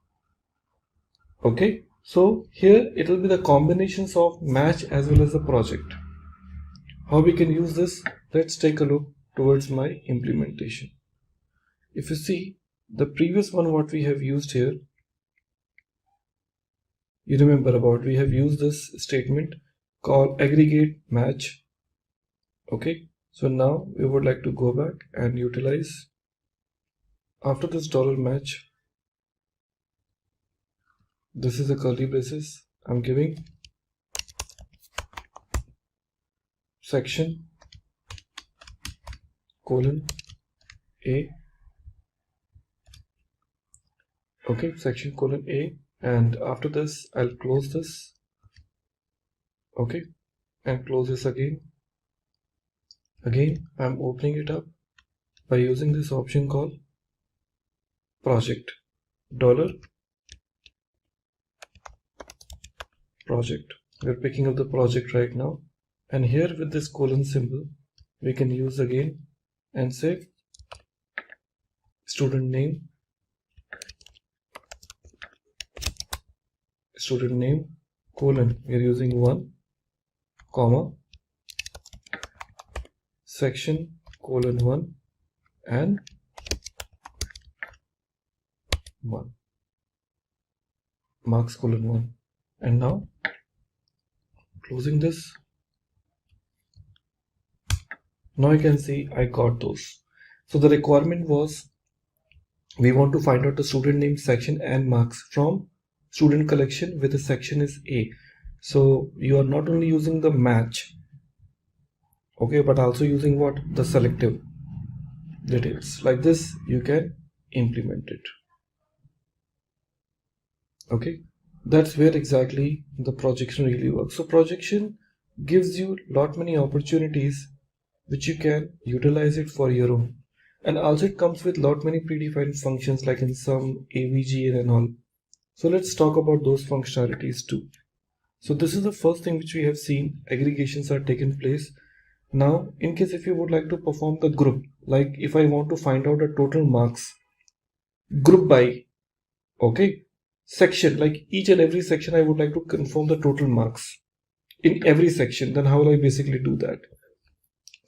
Okay, so here it will be the combinations of match as well as the project. How we can use this? Let's take a look towards my implementation. If you see the previous one, what we have used here, you remember about, we have used this statement called aggregate match. Okay, so now we would like to go back and utilize, after this dollar match, this is a curly braces, I'm giving section colon A, okay, section colon A, and after this I'll close this, okay, and close this again. Again I'm opening it up by using this option called project, dollar project. We're picking up the project right now, and here with this colon symbol we can use again and say student name, colon, we are using 1, comma, section colon 1 and 1, marks colon 1, and now closing this. Now you can see I got those. So the requirement was we want to find out the student name, section, and marks from student collection where the section is A. So you are not only using the match, okay, but also using what? The selective details. Like this you can implement it. Okay, that's where exactly the projection really works. So projection gives you lot many opportunities which you can utilize it for your own, and also it comes with lot many predefined functions like in some AVG and all. So let's talk about those functionalities too. So this is the first thing which we have seen, aggregations are taken place. Now in case if you would like to perform the group, like if I want to find out the total marks, group by, okay, section, like each and every section I would like to confirm the total marks in every section, then how will I basically do that?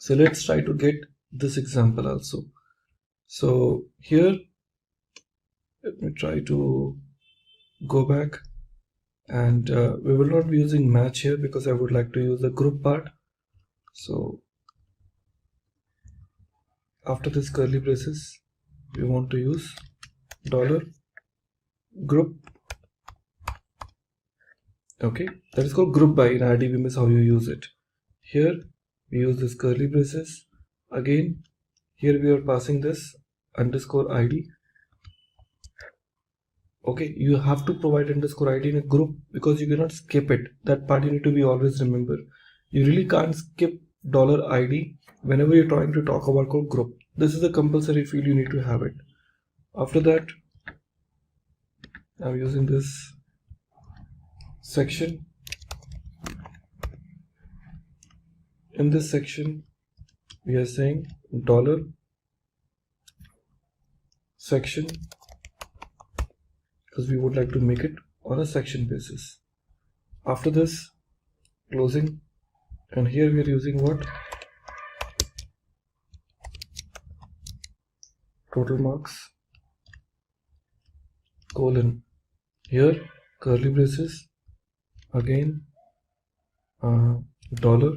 So let's try to get this example also. So here let me try to go back, and we will not be using match here because I would like to use the group part. So after this curly braces, we want to use dollar group. Okay, that is called group by in RDBMS is how you use it. Here we use this curly braces. Again, here we are passing this underscore ID. Okay, you have to provide underscore ID in a group because you cannot skip it. That part you need to be always remember. You really can't skip $ID whenever you're trying to talk about called group. This is a compulsory field, you need to have it. After that, I'm using this section. In this section, we are saying dollar section because we would like to make it on a section basis. After this, closing, and here we are using what? Total marks, colon. Here curly braces, again dollar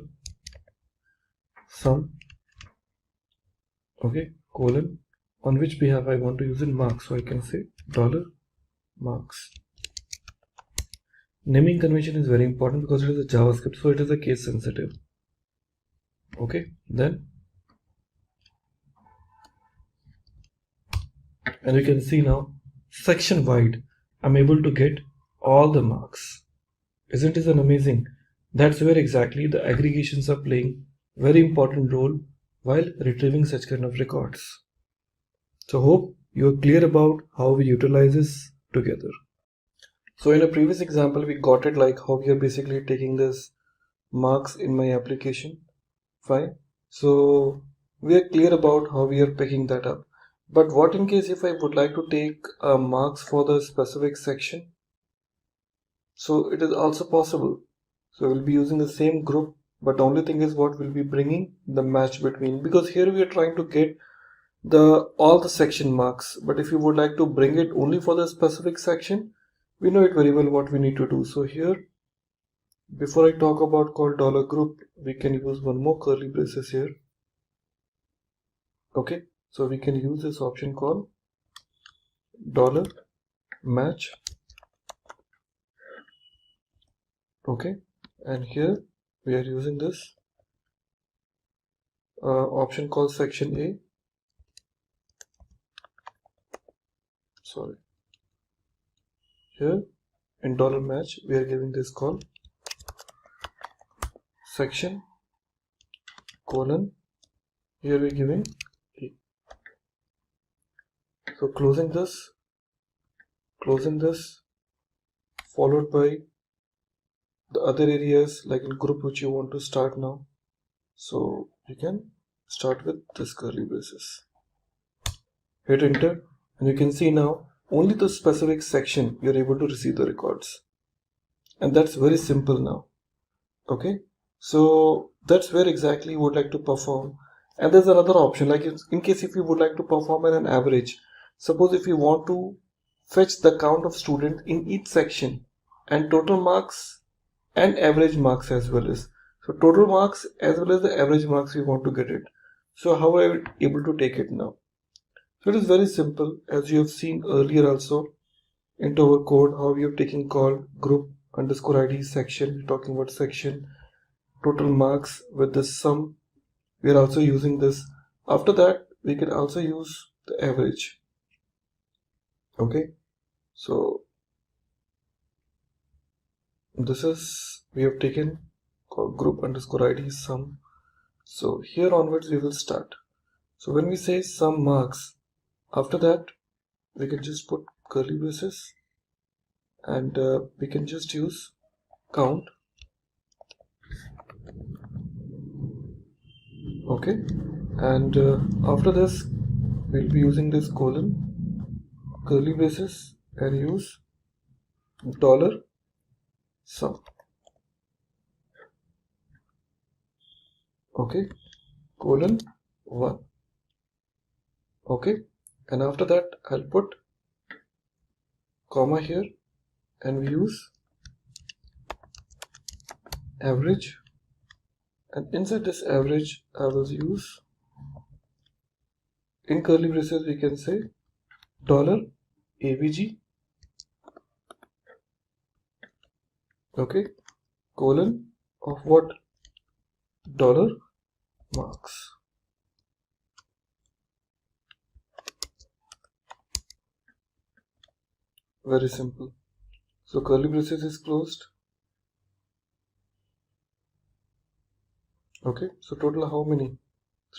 sum, okay, colon, on which behalf I want to use in marks, so I can say dollar marks. Naming convention is very important because it is a JavaScript, so it is a case sensitive. Okay, then, and you can see now section wide I'm able to get all the marks. Isn't it amazing? That's where exactly the aggregations are playing very important role while retrieving such kind of records. So hope you are clear about how we utilize this together. So in a previous example, we got it like how we are basically taking this marks in my application. Fine. So we are clear about how we are picking that up. But what in case if I would like to take marks for the specific section? So it is also possible. So we'll be using the same group, but the only thing is what we'll be bringing the match between, because here we are trying to get all the section marks. But if you would like to bring it only for the specific section, we know it very well what we need to do. So here, before I talk about called dollar group, we can use one more curly braces here. Okay, so we can use this option called dollar match. Okay, and here we are using this option called section A. Sorry, here in dollar match we are giving this call section colon, here we are giving A. So closing this, followed by the other areas like in group which you want to start now. So you can start with this curly braces. Hit enter, and you can see now only the specific section you're able to receive the records. And that's very simple now. Okay, so that's where exactly you would like to perform. And there's another option, like in case if you would like to perform at an average. Suppose if you want to fetch the count of students in each section and total marks and average marks as well as. So total marks as well as the average marks we want to get it. So how are I able to take it now? So it is very simple, as you have seen earlier also into our code how we have taken called group underscore ID section. We're talking about section total marks with the sum. We are also using this. After that we can also use the average. Okay, so this is we have taken called group underscore ID sum. So here onwards we will start. So when we say sum marks, after that we can just put curly braces and we can just use count. Okay, and after this we'll be using this colon, curly braces, and use dollar sum. Okay, colon 1. Okay, and after that I'll put comma here and we use average, and inside this average I will use, in curly braces we can say $AVG, okay, colon of what? Dollar marks. Very simple. So curly braces is closed. Okay, so total how many?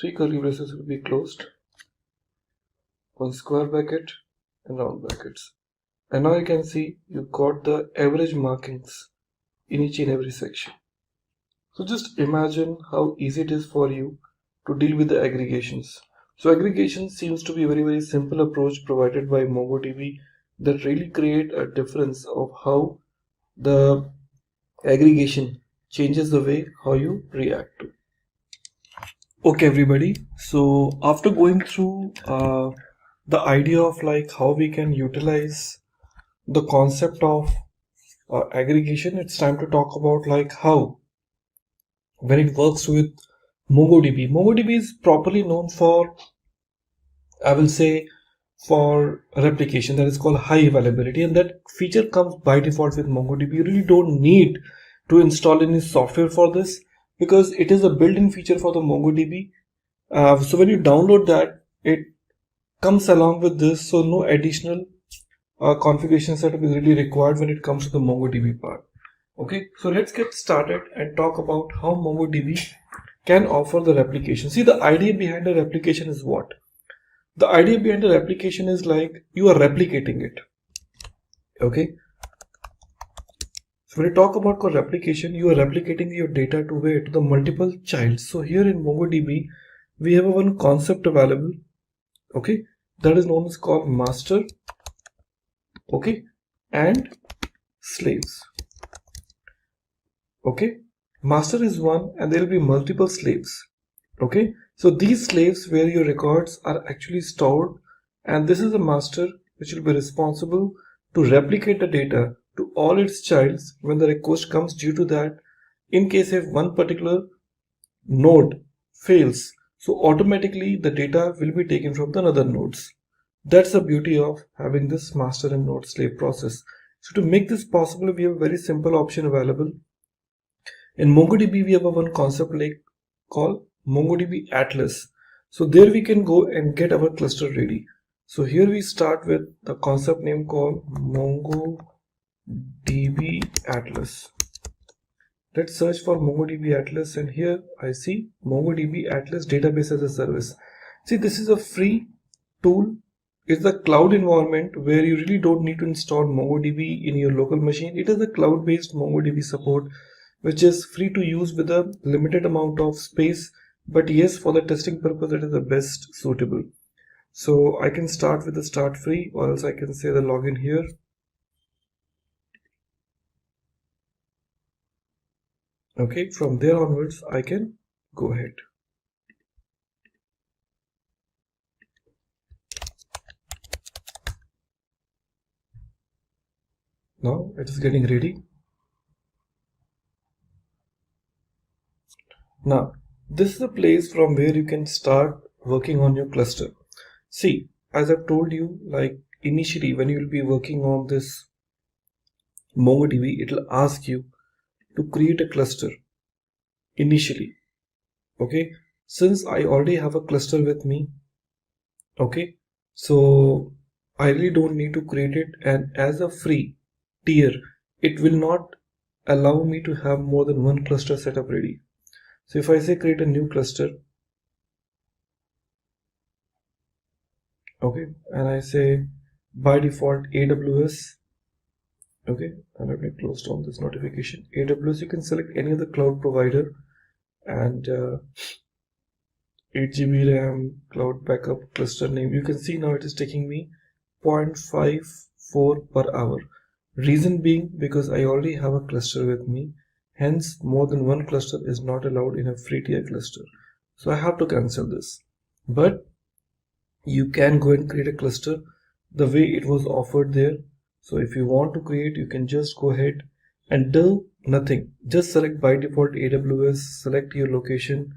3 curly braces will be closed, 1 square bracket and round brackets. And now you can see you got the average markings in each and every section. So just imagine how easy it is for you to deal with the aggregations. So aggregation seems to be a very simple approach provided by MongoDB that really create a difference of how the aggregation changes the way how you react to. Okay everybody, so after going through the idea of like how we can utilize the concept of aggregation, it's time to talk about like how when it works with MongoDB. MongoDB is properly known for, I will say, for replication, that is called high availability, and that feature comes by default with MongoDB. You really don't need to install any software for this because it is a built-in feature for the MongoDB. So when you download that, it comes along with this, so no additional configuration setup is really required when it comes to the MongoDB part. Okay, so let's get started and talk about how MongoDB can offer the replication. See, the idea behind the replication is what? The idea behind the replication is like you are replicating it. Okay, so when you talk about replication, you are replicating your data to where? To the multiple childs. So here in MongoDB, we have one concept available. Okay, that is known as called master. Okay, and slaves. Okay, master is one and there will be multiple slaves. Okay, so these slaves where your records are actually stored, and this is a master which will be responsible to replicate the data to all its childs when the request comes. Due to that, in case if one particular node fails, so automatically the data will be taken from the other nodes. That's the beauty of having this master and node slave process. So to make this possible, we have a very simple option available. In MongoDB, we have one concept like called MongoDB Atlas. So there we can go and get our cluster ready. So here we start with the concept name called MongoDB Atlas. Let's search for MongoDB Atlas, and here I see MongoDB Atlas Database as a Service. See, this is a free tool. It's a cloud environment where you really don't need to install MongoDB in your local machine. It is a cloud-based MongoDB support which is free to use with a limited amount of space, but yes, for the testing purpose it is the best suitable. So I can start with the start free, or else I can say the login here. Okay, from there onwards I can go ahead. Now it is getting ready. Now, this is the place from where you can start working on your cluster. See, as I've told you, like initially when you will be working on this MongoDB, it will ask you to create a cluster initially. Okay, since I already have a cluster with me, okay, so I really don't need to create it, and as a free tier, it will not allow me to have more than one cluster setup ready. So if I say create a new cluster, okay, and I say by default AWS, okay, and let me close down this notification. AWS, you can select any other cloud provider, and 8 GB RAM, cloud backup, cluster name. You can see now it is taking me 0.54 per hour. Reason being because I already have a cluster with me. Hence, more than one cluster is not allowed in a free tier cluster. So I have to cancel this. But you can go and create a cluster the way it was offered there. So if you want to create, you can just go ahead and do nothing. Just select by default AWS, select your location.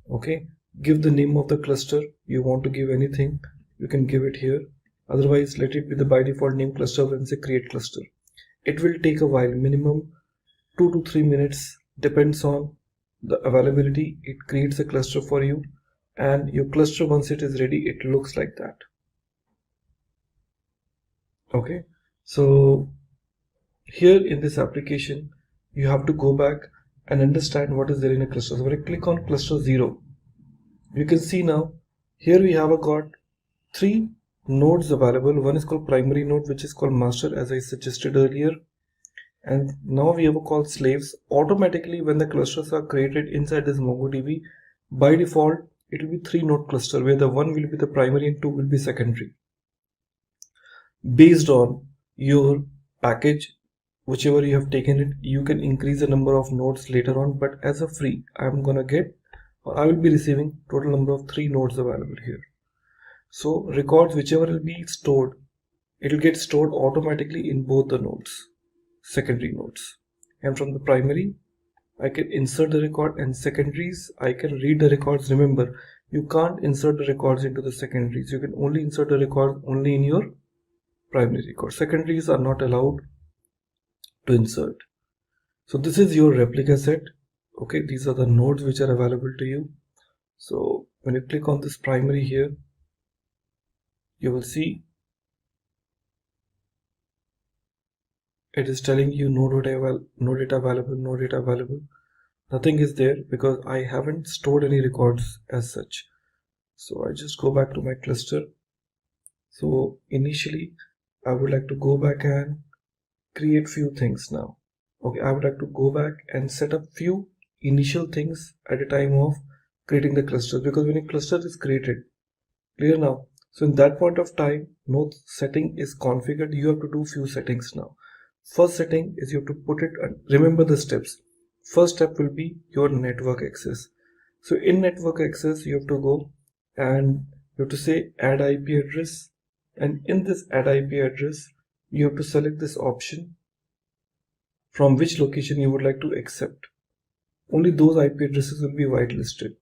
Okay, give the name of the cluster. You want to give anything, you can give it here. Otherwise, let it be the by default name cluster and say create cluster. It will take a while, minimum 2 to 3 minutes, depends on the availability. It creates a cluster for you, and your cluster, once it is ready, it looks like that. Okay, so here in this application, you have to go back and understand what is there in a cluster. So when I click on cluster 0, you can see now here we have got 3 nodes available. One is called primary node, which is called master, as I suggested earlier, and now we have called slaves. Automatically, when the clusters are created inside this MongoDB, by default it will be 3 node cluster, where the one will be the primary and 2 will be secondary. Based on your package, whichever you have taken it, you can increase the number of nodes later on, but as a free, I'm gonna get, or I will be receiving total number of 3 nodes available here. So records, whichever will be stored, it will get stored automatically in both the nodes, secondary nodes. And from the primary, I can insert the record, and secondaries, I can read the records. Remember, you can't insert the records into the secondaries. You can only insert the record only in your primary record. Secondaries are not allowed to insert. So this is your replica set. Okay, these are the nodes which are available to you. So when you click on this primary here, you will see it is telling you no data available. Nothing is there because I haven't stored any records as such. So I just go back to my cluster. So initially I would like to go back and create few things now. Okay, I would like to go back and set up few initial things at a time of creating the cluster, because when a cluster is created, clear now, so in that point of time, no setting is configured. You have to do few settings now. First setting is you have to put it, remember the steps. First step will be your network access. So in network access, you have to go and you have to say add IP address, and in this add IP address, you have to select this option from which location you would like to accept. Only those IP addresses will be whitelisted.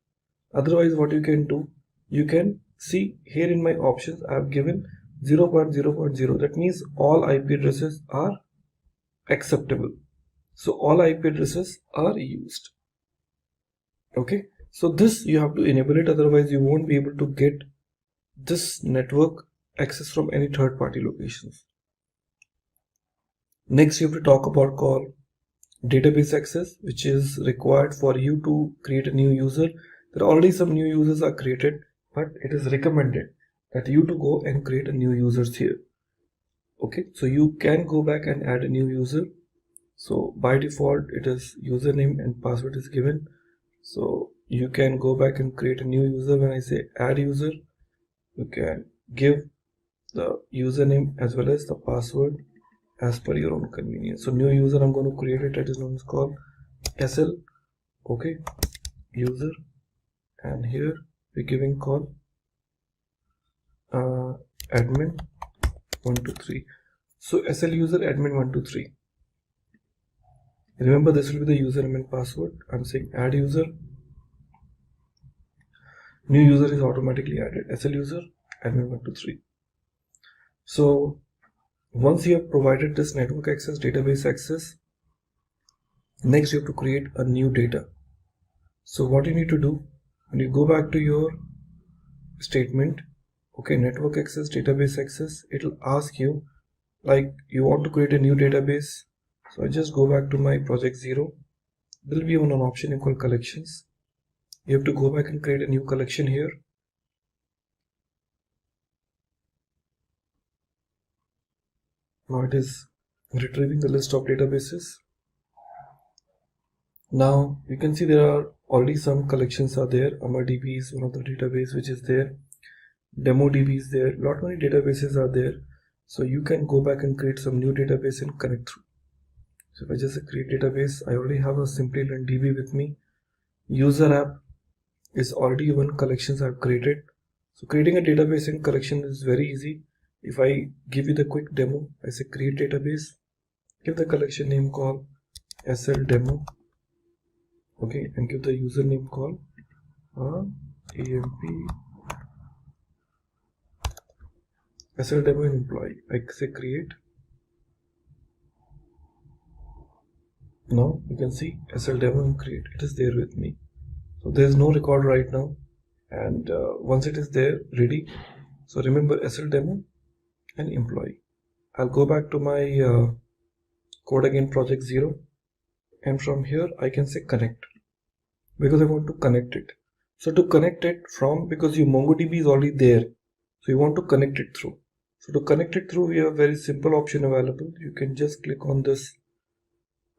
Otherwise, what you can do, you can see here in my options, I have given 0.0.0. That means all IP addresses are acceptable. So all IP addresses are used. Okay, so this you have to enable it, otherwise you won't be able to get this network access from any third-party locations. Next, you have to talk about call database access, which is required for you to create a new user. There are already some new users are created, but it is recommended that you to go and create a new users here. Okay, so you can go back and add a new user. So by default, it is username and password is given. So you can go back and create a new user. When I say add user, you can give the username as well as the password as per your own convenience. So new user, I'm going to create it. That is known as called SL. Okay, user, and here we're giving call admin 123. So SL user admin 123. Remember, this will be the username and password. I'm saying add user. New user is automatically added. SL user admin 123. So once you have provided this network access, database access, next you have to create a new data. So what you need to do, when you go back to your statement, okay, network access, database access, it will ask you like you want to create a new database. So I just go back to my project 0. There will be an option called collections. You have to go back and create a new collection here. Now it is retrieving the list of databases. Now you can see there are already some collections are there. AmarDB is one of the database which is there. DemoDB is there. Lot many databases are there. So you can go back and create some new database and connect through. So if I just create database, I already have a Simplilearn DB with me. User app is already one collections I've created. So creating a database and collection is very easy. If I give you the quick demo, I say create database, give the collection name called SL demo, okay, and give the username called AMP SL demo and employee. I say create. Now you can see SL demo and create. It is there with me. So there is no record right now, and once it is there ready, so remember SL demo and employee. I'll go back to my code again, project 0, and from here I can say connect because I want to connect it. So to connect it from, because your MongoDB is already there, so you want to connect it through. So to connect it through, we have a very simple option available. You can just click on this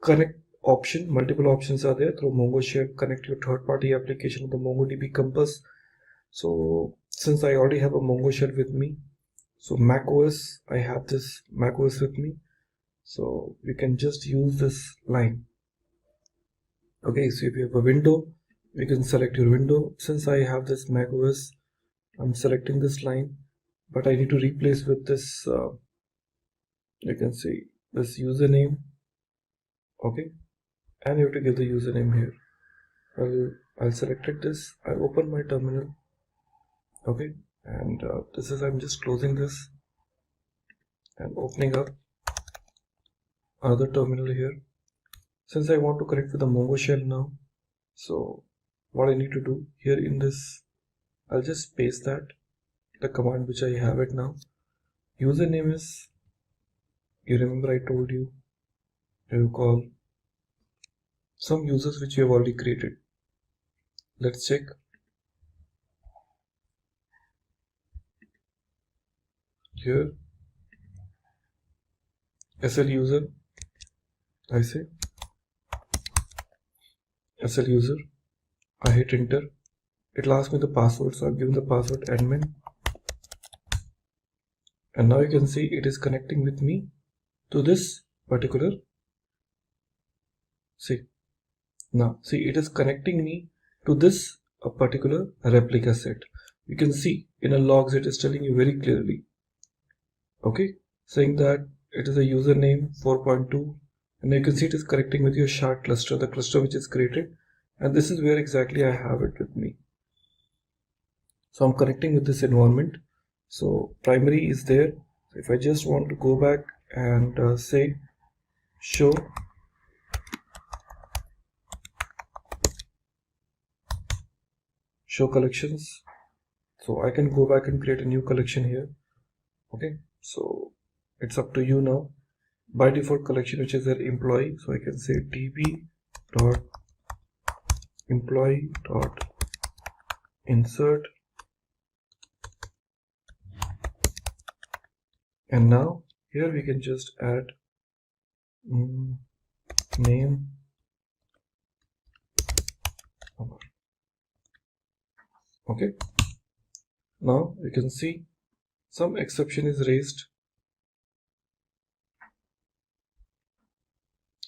connect option. Multiple options are there. Through Mongo Share, connect your third-party application with the MongoDB Compass. So since I already have a Mongo Share with me, so Mac OS, I have this Mac OS with me, so you can just use this line. Okay, so if you have a window, you can select your window. Since I have this Mac OS, I'm selecting this line, but I need to replace with this you can see this username, okay, and you have to give the username here. I'll select this. I open my terminal, okay, and this is, I'm just closing this and opening up another terminal here. Since I want to connect with the Mongo shell now, so what I need to do here in this, I'll just paste that, the command which I have it now. Username is, you remember I told you, you call some users which you have already created. Let's check. Here, SL user, I say SL user, I hit enter. It will ask me the password, so I've given the password admin, and now you can see it is connecting with me to this particular, see, now see it is connecting me to this particular replica set. You can see in a logs it is telling you very clearly, okay, saying that it is a username 4.2, and you can see it is connecting with your shard cluster, the cluster which is created, and this is where exactly I have it with me. So I'm connecting with this environment. So primary is there. So if I just want to go back and say show collections, so I can go back and create a new collection here. Okay, so it's up to you now. By default collection which is their employee, so I can say db dot employee dot insert, and now here we can just add name, okay. Now you can see some exception is raised,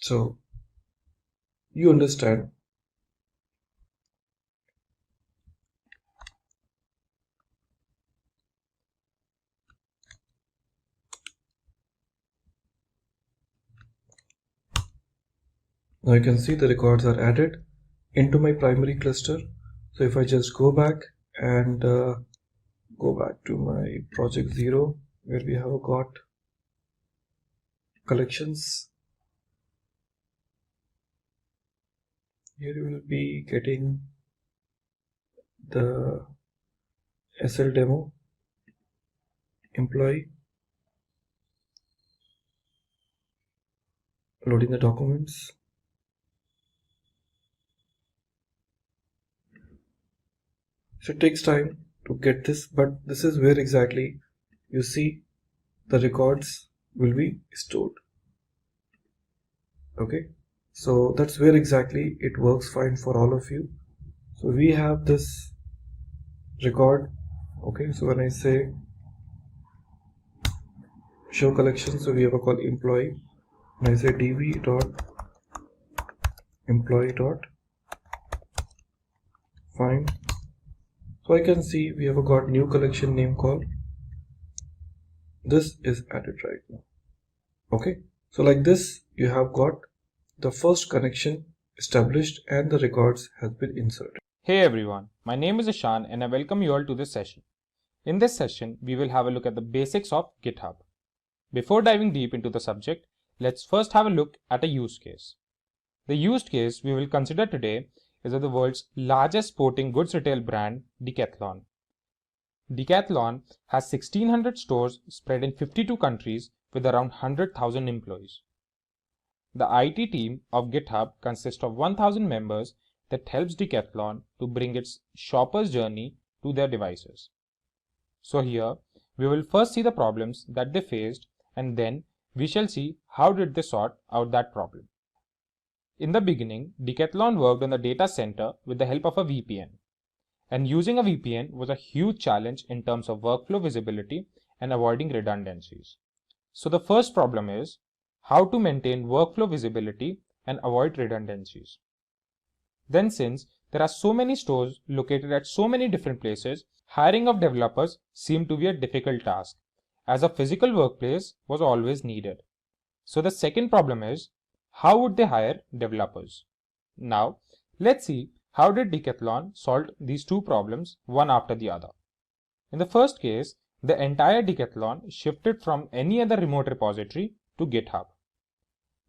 so you understand. Now you can see the records are added into my primary cluster. So if I just go back and go back to my project 0 where we have got collections, here you will be getting the SL demo employee, loading the documents. So it takes time to get this, but this is where exactly you see the records will be stored. Okay, so that's where exactly it works fine for all of you. So we have this record. Okay, so when I say show collection, so we have a call employee, and I say db dot employee dot find. So I can see we have got new collection name called this is added right now. Okay, so like this, you have got the first connection established and the records has been inserted. Hey everyone, my name is Ishan and I welcome you all to this session. In this session, we will have a look at the basics of GitHub. Before diving deep into the subject, let's first have a look at a use case. The use case we will consider today is of the world's largest sporting goods retail brand, Decathlon. Decathlon has 1600 stores spread in 52 countries with around 100,000 employees. The IT team of GitHub consists of 1000 members that helps Decathlon to bring its shopper's journey to their devices. So here, we will first see the problems that they faced and then we shall see how did they sort out that problem. In the beginning, Decathlon worked on the data center with the help of a VPN. And using a VPN was a huge challenge in terms of workflow visibility and avoiding redundancies. So the first problem is how to maintain workflow visibility and avoid redundancies. Then since there are so many stores located at so many different places, hiring of developers seemed to be a difficult task, as a physical workplace was always needed. So the second problem is, how would they hire developers? Now, let's see how did Decathlon solve these two problems one after the other. In the first case, the entire Decathlon shifted from any other remote repository to GitHub.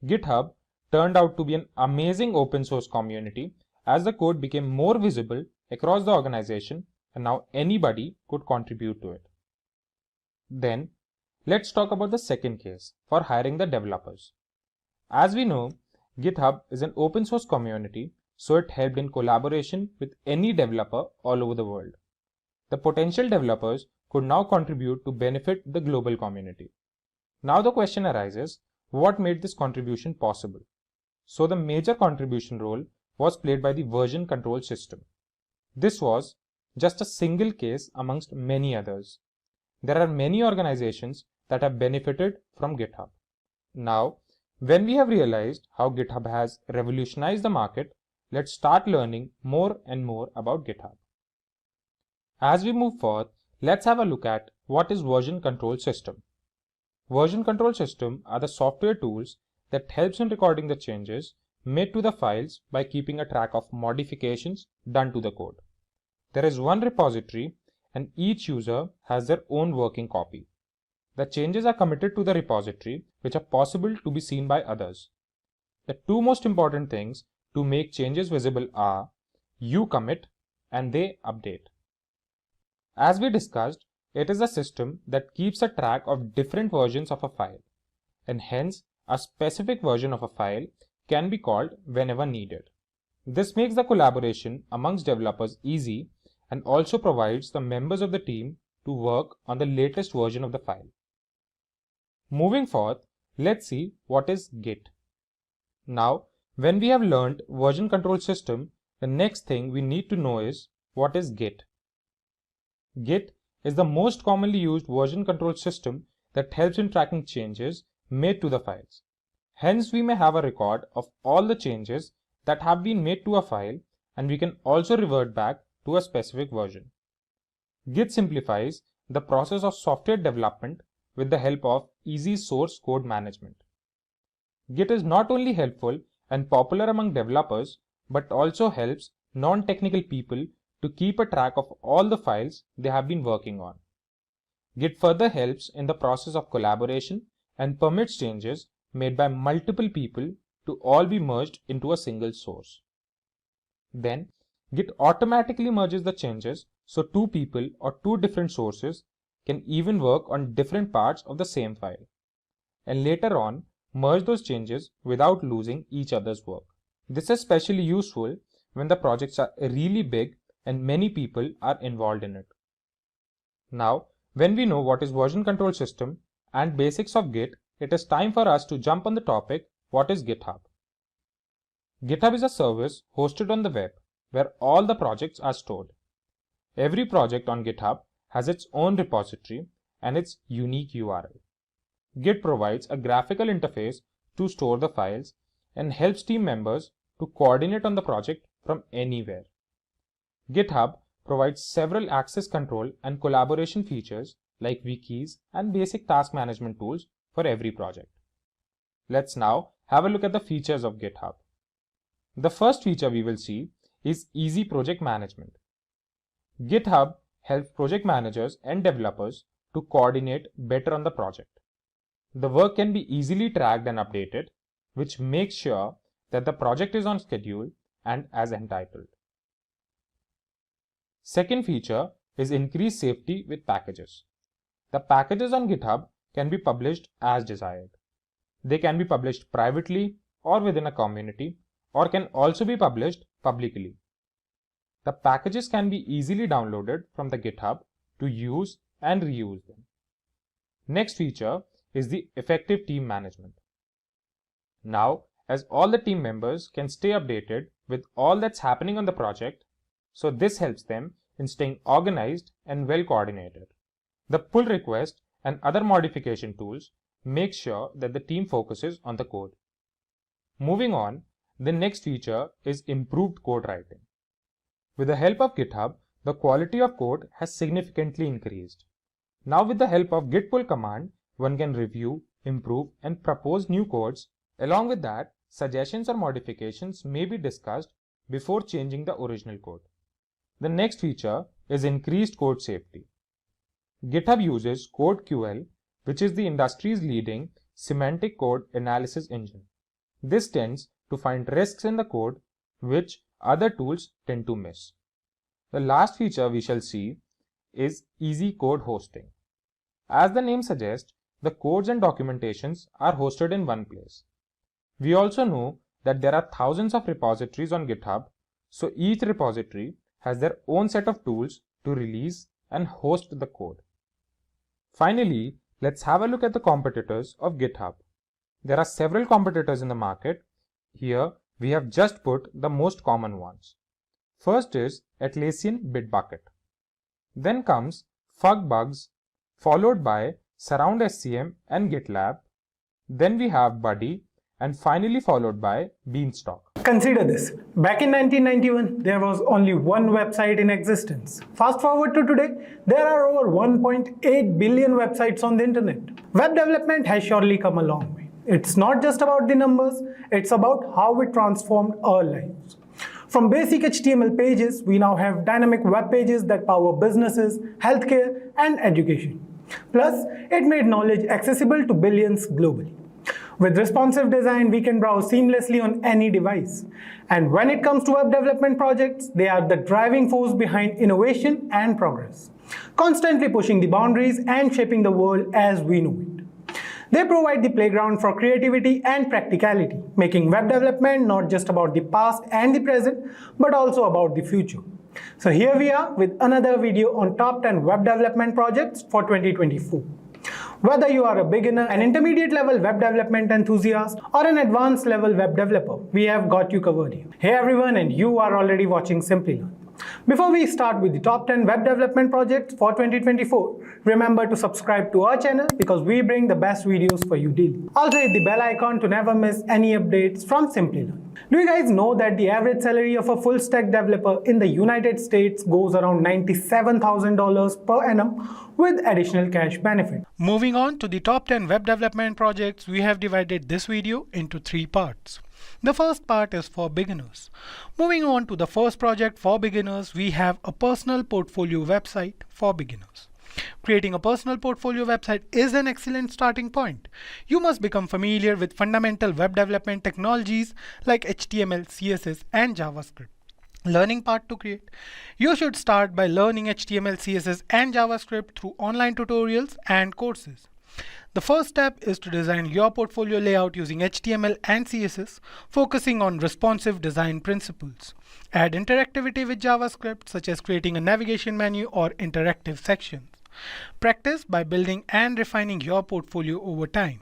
GitHub turned out to be an amazing open source community as the code became more visible across the organization and now anybody could contribute to it. Then, let's talk about the second case for hiring the developers. As we know, GitHub is an open source community, so it helped in collaboration with any developer all over the world. The potential developers could now contribute to benefit the global community. Now the question arises, what made this contribution possible? So the major contribution role was played by the version control system. This was just a single case amongst many others. There are many organizations that have benefited from GitHub. Now, when we have realized how GitHub has revolutionized the market, let's start learning more and more about GitHub. As we move forward, let's have a look at what is version control system. Version control system are the software tools that helps in recording the changes made to the files by keeping a track of modifications done to the code. There is one repository and each user has their own working copy. The changes are committed to the repository which are possible to be seen by others. The two most important things to make changes visible are you commit and they update. As we discussed, it is a system that keeps a track of different versions of a file, and hence a specific version of a file can be called whenever needed. This makes the collaboration amongst developers easy and also provides the members of the team to work on the latest version of the file. Moving forward, let's see what is Git. Now, when we have learned version control system, the next thing we need to know is what is Git. Git is the most commonly used version control system that helps in tracking changes made to the files. Hence, we may have a record of all the changes that have been made to a file, and we can also revert back to a specific version. Git simplifies the process of software development with the help of easy source code management. Git is not only helpful and popular among developers, but also helps non-technical people to keep a track of all the files they have been working on. Git further helps in the process of collaboration and permits changes made by multiple people to all be merged into a single source. Then, Git automatically merges the changes so two people or two different sources can even work on different parts of the same file, and later on merge those changes without losing each other's work. This is especially useful when the projects are really big and many people are involved in it. Now, when we know what is version control system and basics of Git, it is time for us to jump on the topic, what is GitHub? GitHub is a service hosted on the web where all the projects are stored. Every project on GitHub has its own repository and its unique URL. Git provides a graphical interface to store the files and helps team members to coordinate on the project from anywhere. GitHub provides several access control and collaboration features like wikis and basic task management tools for every project. Let's now have a look at the features of GitHub. The first feature we will see is easy project management. GitHub helps project managers and developers to coordinate better on the project. The work can be easily tracked and updated, which makes sure that the project is on schedule and as entitled. Second feature is increased safety with packages. The packages on GitHub can be published as desired. They can be published privately or within a community, or can also be published publicly. The packages can be easily downloaded from the GitHub to use and reuse them. Next feature is the effective team management. Now, as all the team members can stay updated with all that's happening on the project, so this helps them in staying organized and well coordinated. The pull request and other modification tools make sure that the team focuses on the code. Moving on, the next feature is improved code writing. With the help of GitHub, the quality of code has significantly increased. Now with the help of git pull command, one can review, improve and propose new codes. Along with that, suggestions or modifications may be discussed before changing the original code. The next feature is increased code safety. GitHub uses CodeQL, which is the industry's leading semantic code analysis engine. This tends to find risks in the code which other tools tend to miss. The last feature we shall see is easy code hosting. As the name suggests, the codes and documentations are hosted in one place. We also know that there are thousands of repositories on GitHub, so each repository has their own set of tools to release and host the code. Finally, let's have a look at the competitors of GitHub. There are several competitors in the market. Here, we have just put the most common ones. First is Atlassian Bitbucket. Then comes Fugbugs, followed by Surround SCM and GitLab. Then we have Buddy, and finally followed by Beanstalk. Consider this. Back in 1991, there was only one website in existence. Fast forward to today, there are over 1.8 billion websites on the internet. Web development has surely come a long way. It's not just about the numbers, it's about how it transformed our lives. From basic HTML pages, we now have dynamic web pages that power businesses, healthcare, and education. Plus, it made knowledge accessible to billions globally. With responsive design, we can browse seamlessly on any device. And when it comes to web development projects, they are the driving force behind innovation and progress, constantly pushing the boundaries and shaping the world as we know it. They provide the playground for creativity and practicality, making web development not just about the past and the present, but also about the future. So here we are with another video on top 10 web development projects for 2024. Whether you are a beginner, an intermediate level web development enthusiast, or an advanced level web developer, we have got you covered here. Hey everyone, and you are already watching Simplilearn. Before we start with the top 10 web development projects for 2024, remember to subscribe to our channel because we bring the best videos for you daily. Also hit the bell icon to never miss any updates from Simplilearn. Do you guys know that the average salary of a full stack developer in the United States goes around $97,000 per annum with additional cash benefit? Moving on to the top 10 web development projects, we have divided this video into 3 parts. The first part is for beginners. Moving on to the first project for beginners, we have a personal portfolio website for beginners. Creating a personal portfolio website is an excellent starting point. You must become familiar with fundamental web development technologies like HTML, CSS, and JavaScript. Learning part to create. You should start by learning HTML, CSS, and JavaScript through online tutorials and courses. The first step is to design your portfolio layout using HTML and CSS, focusing on responsive design principles. Add interactivity with JavaScript, such as creating a navigation menu or interactive sections. Practice by building and refining your portfolio over time.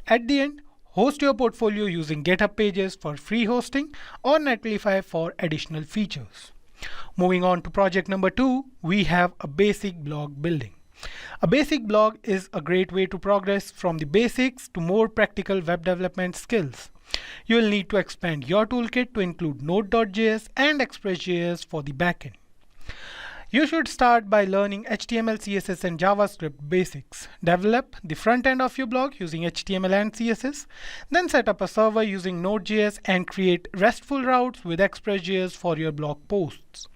At the end, host your portfolio using GitHub Pages for free hosting or Netlify for additional features. Moving on to project number 2, we have a basic blog building. A basic blog is a great way to progress from the basics to more practical web development skills. You will need to expand your toolkit to include Node.js and Express.js for the backend. You should start by learning HTML, CSS, and JavaScript basics. Develop the front end of your blog using HTML and CSS. Then set up a server using Node.js and create RESTful routes with Express.js for your blog posts.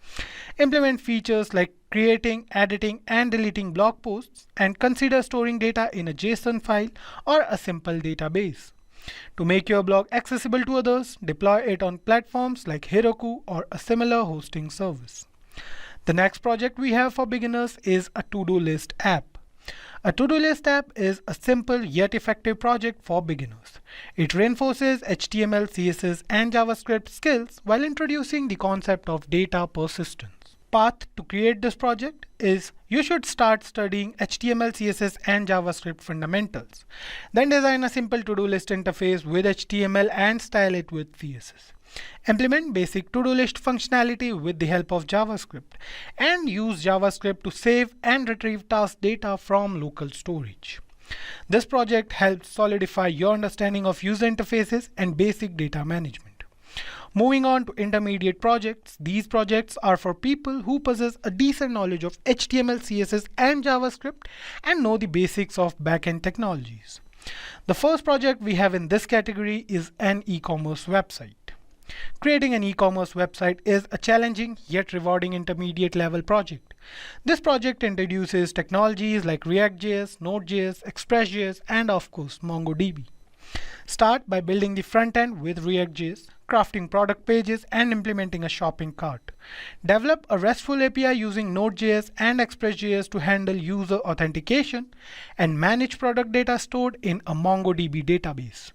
Implement features like creating, editing, and deleting blog posts, and consider storing data in a JSON file or a simple database. To make your blog accessible to others, deploy it on platforms like Heroku or a similar hosting service. The next project we have for beginners is a to-do list app. A to-do list app is a simple yet effective project for beginners. It reinforces HTML, CSS, and JavaScript skills while introducing the concept of data persistence. Path to create this project is you should start studying HTML, CSS, and JavaScript fundamentals. Then design a simple to-do list interface with HTML and style it with CSS. Implement basic to-do list functionality with the help of JavaScript, and use JavaScript to save and retrieve task data from local storage. This project helps solidify your understanding of user interfaces and basic data management. Moving on to intermediate projects, these projects are for people who possess a decent knowledge of HTML, CSS, and JavaScript and know the basics of backend technologies. The first project we have in this category is an e-commerce website. Creating an e-commerce website is a challenging yet rewarding intermediate level project. This project introduces technologies like React.js, Node.js, Express.js, and of course MongoDB. Start by building the front end with React.js, crafting product pages, and implementing a shopping cart. Develop a RESTful API using Node.js and Express.js to handle user authentication and manage product data stored in a MongoDB database.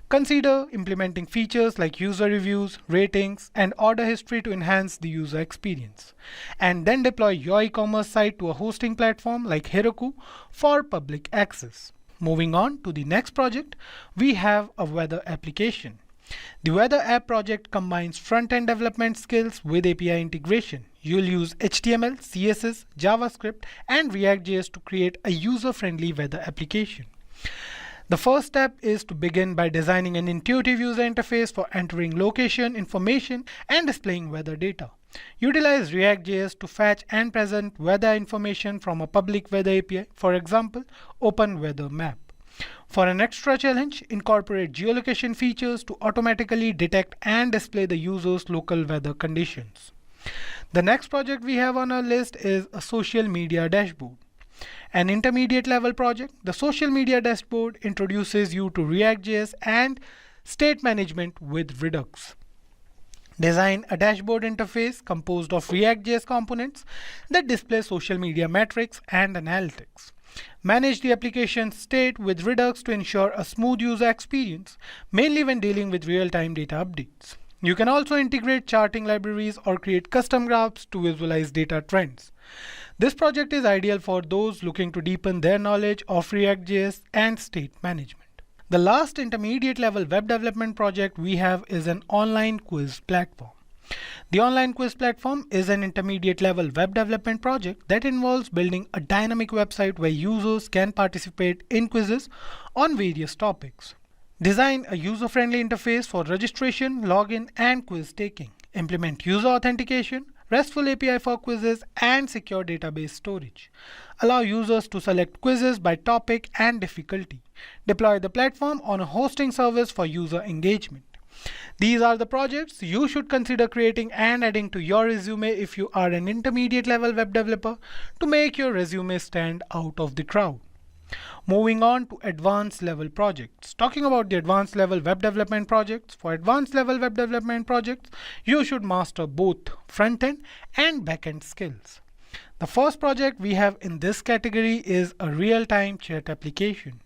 Consider implementing features like user reviews, ratings, and order history to enhance the user experience. And then deploy your e-commerce site to a hosting platform like Heroku for public access. Moving on to the next project, we have a weather application. The weather app project combines front-end development skills with API integration. You'll use HTML, CSS, JavaScript, and React.js to create a user-friendly weather application. The first step is to begin by designing an intuitive user interface for entering location information and displaying weather data. Utilize React.js to fetch and present weather information from a public weather API, for example, Open Weather Map. For an extra challenge, incorporate geolocation features to automatically detect and display the user's local weather conditions. The next project we have on our list is a social media dashboard. An intermediate level project, the social media dashboard introduces you to React.js and state management with Redux. Design a dashboard interface composed of React.js components that display social media metrics and analytics. Manage the application state with Redux to ensure a smooth user experience, mainly when dealing with real-time data updates. You can also integrate charting libraries or create custom graphs to visualize data trends. This project is ideal for those looking to deepen their knowledge of React.js and state management. The last intermediate level web development project we have is an online quiz platform. The online quiz platform is an intermediate level web development project that involves building a dynamic website where users can participate in quizzes on various topics. Design a user-friendly interface for registration, login, and quiz taking. Implement user authentication, RESTful API for quizzes, and secure database storage. Allow users to select quizzes by topic and difficulty. Deploy the platform on a hosting service for user engagement. These are the projects you should consider creating and adding to your resume if you are an intermediate level web developer to make your resume stand out of the crowd. Moving on to advanced level projects. Talking about the advanced level web development projects, for advanced level web development projects, you should master both front-end and back-end skills. The first project we have in this category is a real-time chat application.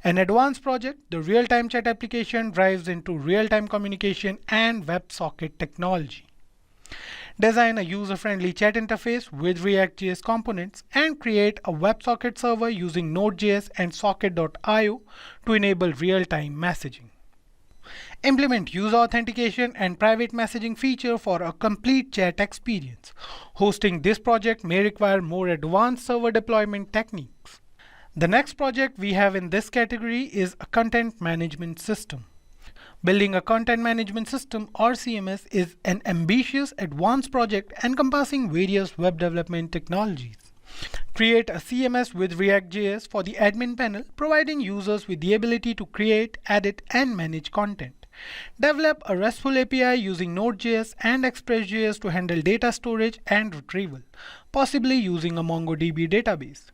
An advanced project, the real-time chat application drives into real-time communication and WebSocket technology. Design a user-friendly chat interface with React.js components and create a WebSocket server using Node.js and Socket.io to enable real-time messaging. Implement user authentication and private messaging feature for a complete chat experience. Hosting this project may require more advanced server deployment techniques. The next project we have in this category is a content management system. Building a content management system or CMS is an ambitious, advanced project encompassing various web development technologies. Create a CMS with React.js for the admin panel, providing users with the ability to create, edit, and manage content. Develop a RESTful API using Node.js and Express.js to handle data storage and retrieval, possibly using a MongoDB database.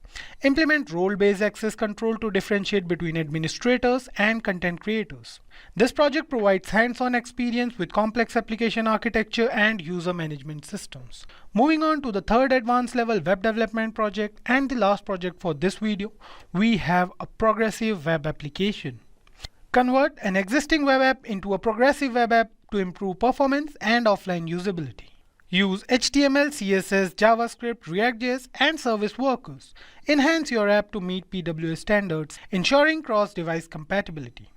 Implement role-based access control to differentiate between administrators and content creators. This project provides hands-on experience with complex application architecture and user management systems. Moving on to the third advanced level web development project and the last project for this video, we have a progressive web application. Convert an existing web app into a progressive web app to improve performance and offline usability. Use HTML, CSS, JavaScript, React.js, and service workers. Enhance your app to meet PWA standards, ensuring cross-device compatibility.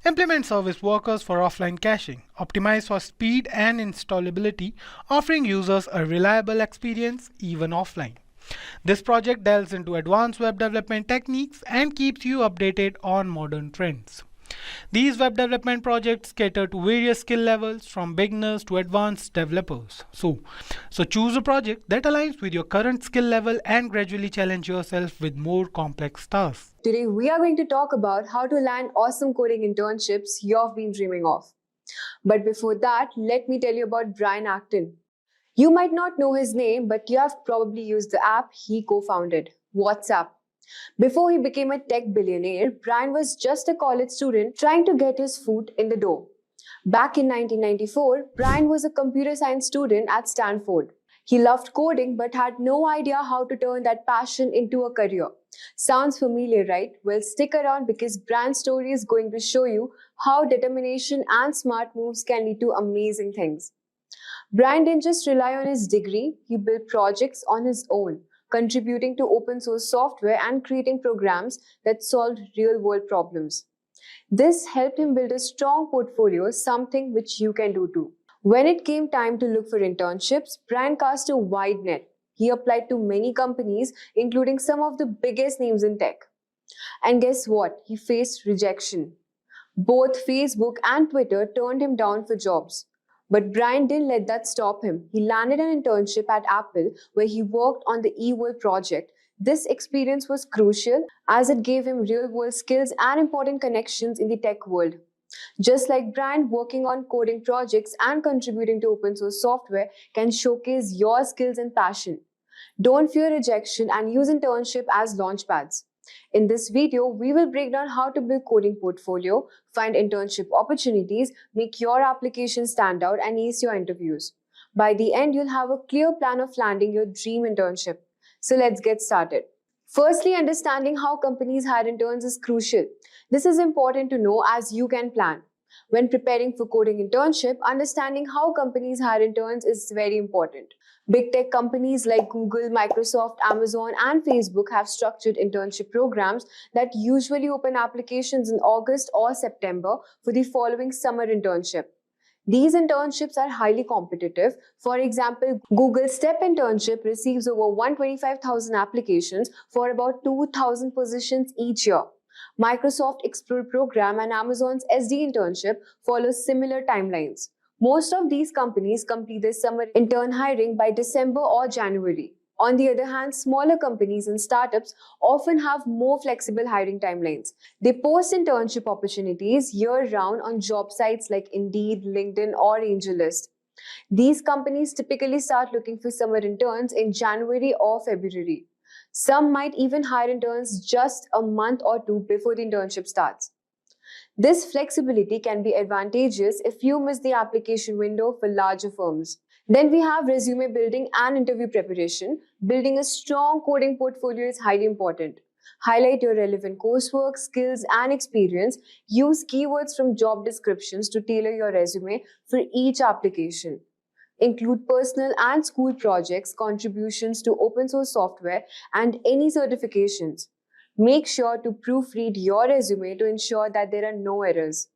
Implement service workers for offline caching. Optimize for speed and installability, offering users a reliable experience even offline. This project delves into advanced web development techniques and keeps you updated on modern trends. These web development projects cater to various skill levels from beginners to advanced developers. So choose a project that aligns with your current skill level and gradually challenge yourself with more complex tasks. Today, we are going to talk about how to land awesome coding internships you've been dreaming of. But before that, let me tell you about Brian Acton. You might not know his name, but you have probably used the app he co-founded, WhatsApp. Before he became a tech billionaire, Brian was just a college student trying to get his foot in the door. Back in 1994, Brian was a computer science student at Stanford. He loved coding but had no idea how to turn that passion into a career. Sounds familiar, right? Well, stick around because Brian's story is going to show you how determination and smart moves can lead to amazing things. Brian didn't just rely on his degree, he built projects on his own, contributing to open source software and creating programs that solved real-world problems. This helped him build a strong portfolio, something which you can do too. When it came time to look for internships, Brian cast a wide net. He applied to many companies, including some of the biggest names in tech. And guess what? He faced rejection. Both Facebook and Twitter turned him down for jobs. But Brian didn't let that stop him. He landed an internship at Apple where he worked on the eWorld project. This experience was crucial as it gave him real-world skills and important connections in the tech world. Just like Brian, working on coding projects and contributing to open source software can showcase your skills and passion. Don't fear rejection and use internship as launchpads. In this video, we will break down how to build coding portfolio, find internship opportunities, make your application stand out, and ace your interviews. By the end, you'll have a clear plan of landing your dream internship. So let's get started. Firstly, understanding how companies hire interns is crucial. This is important to know as you can plan. When preparing for coding internship, understanding how companies hire interns is very important. Big tech companies like Google, Microsoft, Amazon, and Facebook have structured internship programs that usually open applications in August or September for the following summer internship. These internships are highly competitive. For example, Google's STEP internship receives over 125,000 applications for about 2,000 positions each year. Microsoft Explore program and Amazon's SD internship follow similar timelines. Most of these companies complete their summer intern hiring by December or January. On the other hand, smaller companies and startups often have more flexible hiring timelines. They post internship opportunities year-round on job sites like Indeed, LinkedIn, or AngelList. These companies typically start looking for summer interns in January or February. Some might even hire interns just a month or two before the internship starts. This flexibility can be advantageous if you miss the application window for larger firms. Then we have resume building and interview preparation. Building a strong coding portfolio is highly important. Highlight your relevant coursework, skills, and experience. Use keywords from job descriptions to tailor your resume for each application. Include personal and school projects, contributions to open source software, and any certifications. Make sure to proofread your resume to ensure that there are no errors.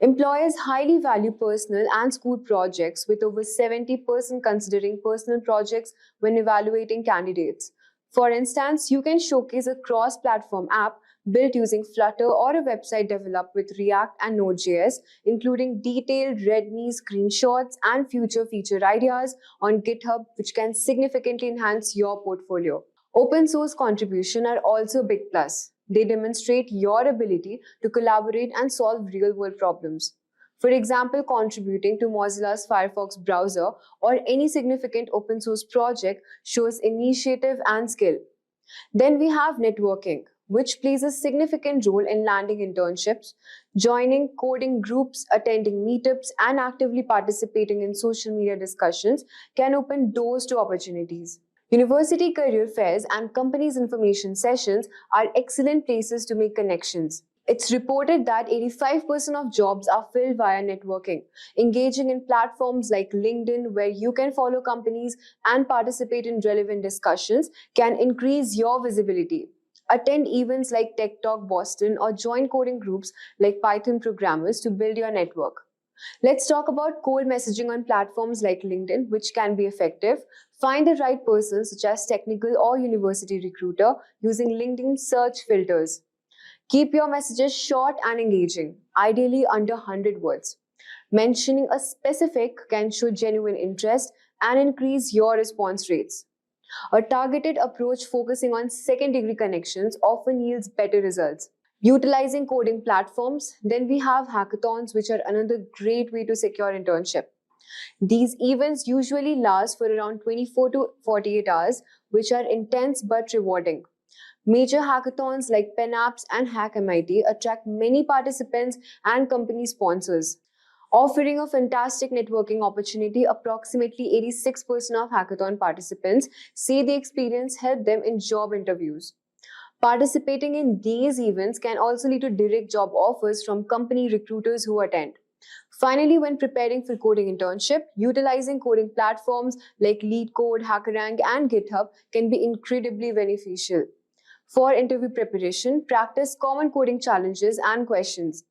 Employers highly value personal and school projects, with over 70% considering personal projects when evaluating candidates. For instance, you can showcase a cross-platform app built using Flutter, or a website developed with React and Node.js, including detailed README screenshots and future feature ideas on GitHub, which can significantly enhance your portfolio. Open source contributions are also a big plus. They demonstrate your ability to collaborate and solve real-world problems. For example, contributing to Mozilla's Firefox browser or any significant open source project shows initiative and skill. Then we have networking, which plays a significant role in landing internships. Joining coding groups, attending meetups, and actively participating in social media discussions can open doors to opportunities. University career fairs and companies' information sessions are excellent places to make connections. It's reported that 85% of jobs are filled via networking. Engaging in platforms like LinkedIn, where you can follow companies and participate in relevant discussions, can increase your visibility. Attend events like Tech Talk Boston or join coding groups like Python programmers to build your network. Let's talk about cold messaging on platforms like LinkedIn, which can be effective. Find the right person, such as technical or university recruiter, using LinkedIn search filters. Keep your messages short and engaging, ideally under 100 words. Mentioning a specific can show genuine interest and increase your response rates. A targeted approach focusing on second-degree connections often yields better results. Utilizing coding platforms, then we have hackathons, which are another great way to secure internship. These events usually last for around 24 to 48 hours, which are intense but rewarding. Major hackathons like PenApps and Hack MIT attract many participants and company sponsors. Offering a fantastic networking opportunity, approximately 86% of hackathon participants say the experience helped them in job interviews. Participating in these events can also lead to direct job offers from company recruiters who attend. Finally, when preparing for coding internship, utilizing coding platforms like LeetCode, HackerRank, and GitHub can be incredibly beneficial. For interview preparation, practice common coding challenges and questions.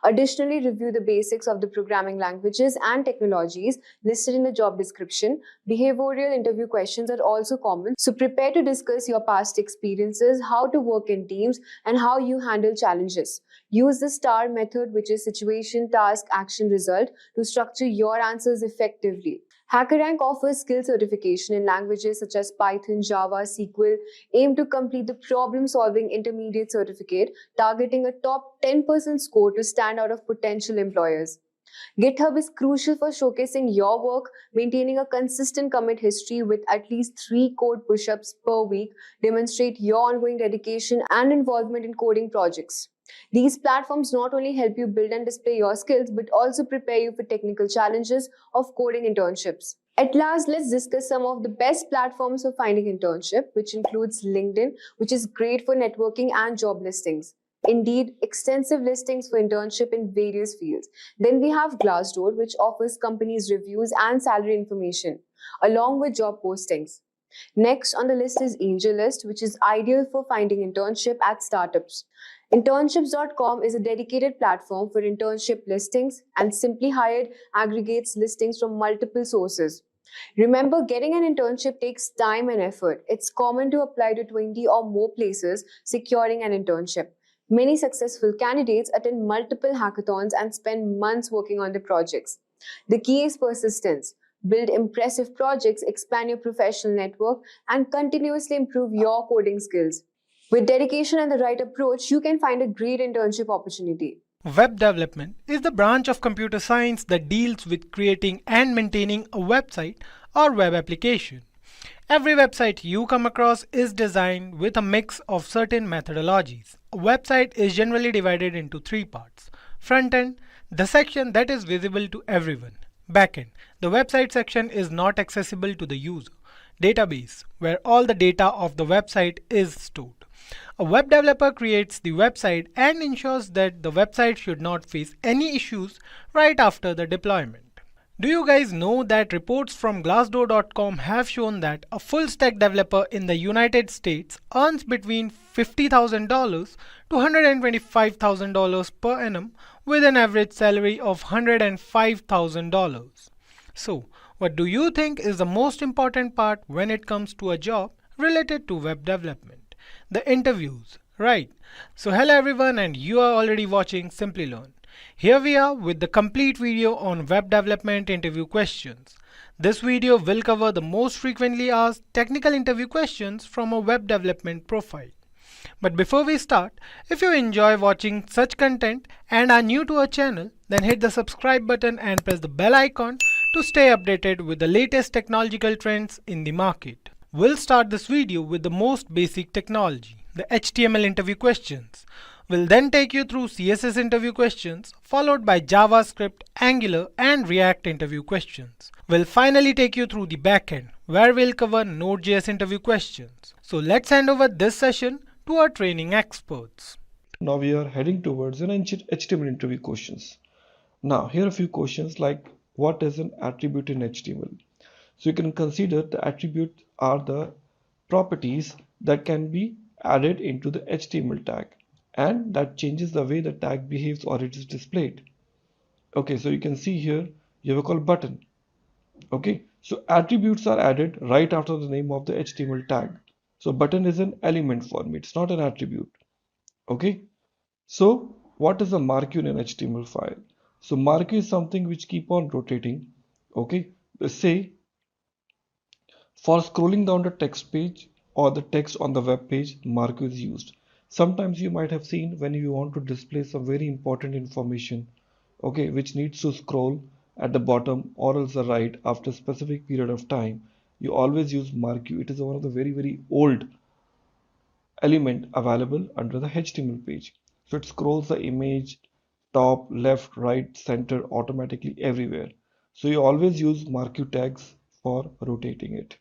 Additionally, review the basics of the programming languages and technologies listed in the job description. Behavioral interview questions are also common, so prepare to discuss your past experiences, how to work in teams, and how you handle challenges. Use the STAR method, which is situation, task, action, result, to structure your answers effectively. HackerRank offers skill certification in languages such as Python, Java, SQL, aim to complete the problem-solving intermediate certificate, targeting a top 10% score to stand out of potential employers. GitHub is crucial for showcasing your work. Maintaining a consistent commit history with at least 3 code push-ups per week demonstrate your ongoing dedication and involvement in coding projects. These platforms not only help you build and display your skills, but also prepare you for technical challenges of coding internships. At last, let's discuss some of the best platforms for finding internship, which includes LinkedIn, which is great for networking and job listings. Indeed, extensive listings for internship in various fields. Then we have Glassdoor, which offers companies reviews and salary information, along with job postings. Next on the list is AngelList, which is ideal for finding internship at startups. Internships.com is a dedicated platform for internship listings, and Simply Hired aggregates listings from multiple sources. Remember, getting an internship takes time and effort. It's common to apply to 20 or more places securing an internship. Many successful candidates attend multiple hackathons and spend months working on the projects. The key is persistence. Build impressive projects, expand your professional network, and continuously improve your coding skills. With dedication and the right approach, you can find a great internship opportunity. Web development is the branch of computer science that deals with creating and maintaining a website or web application. Every website you come across is designed with a mix of certain methodologies. A website is generally divided into 3 parts. Front end, the section that is visible to everyone. Backend, the website section is not accessible to the user. Database, where all the data of the website is stored. A web developer creates the website and ensures that the website should not face any issues right after the deployment. Do you guys know that reports from Glassdoor.com have shown that a full stack developer in the United States earns between $50,000 to $125,000 per annum with an average salary of $105,000. So, what do you think is the most important part when it comes to a job related to web development? The interviews. Right. So hello everyone, and you are already watching Simplilearn. Here we are with the complete video on web development interview questions. This video will cover the most frequently asked technical interview questions from a web development profile. But before we start, if you enjoy watching such content and are new to our channel, then hit the subscribe button and press the bell icon to stay updated with the latest technological trends in the market. We'll start this video with the most basic technology, the HTML interview questions. We'll then take you through CSS interview questions, followed by JavaScript, Angular, and React interview questions. We'll finally take you through the backend, where we'll cover Node.js interview questions. So let's hand over this session to our training experts. Now we are heading towards an HTML interview questions. Now here are a few questions like what is an attribute in HTML? So you can consider the attributes are the properties that can be added into the HTML tag and that changes the way the tag behaves or it is displayed. Okay, so you can see here you have a call button. Okay, so attributes are added right after the name of the HTML tag. So button is an element for me, it's not an attribute. Okay, so what is a marquee in an HTML file? So marquee is something which keep on rotating. Okay, say for scrolling down the text page or the text on the web page, marquee is used. Sometimes you might have seen when you want to display some very important information, okay, which needs to scroll at the bottom or else the right after a specific period of time, you always use marquee. It is one of the very old element available under the HTML page. So it scrolls the image top, left, right, center automatically everywhere. So you always use marquee tags for rotating it.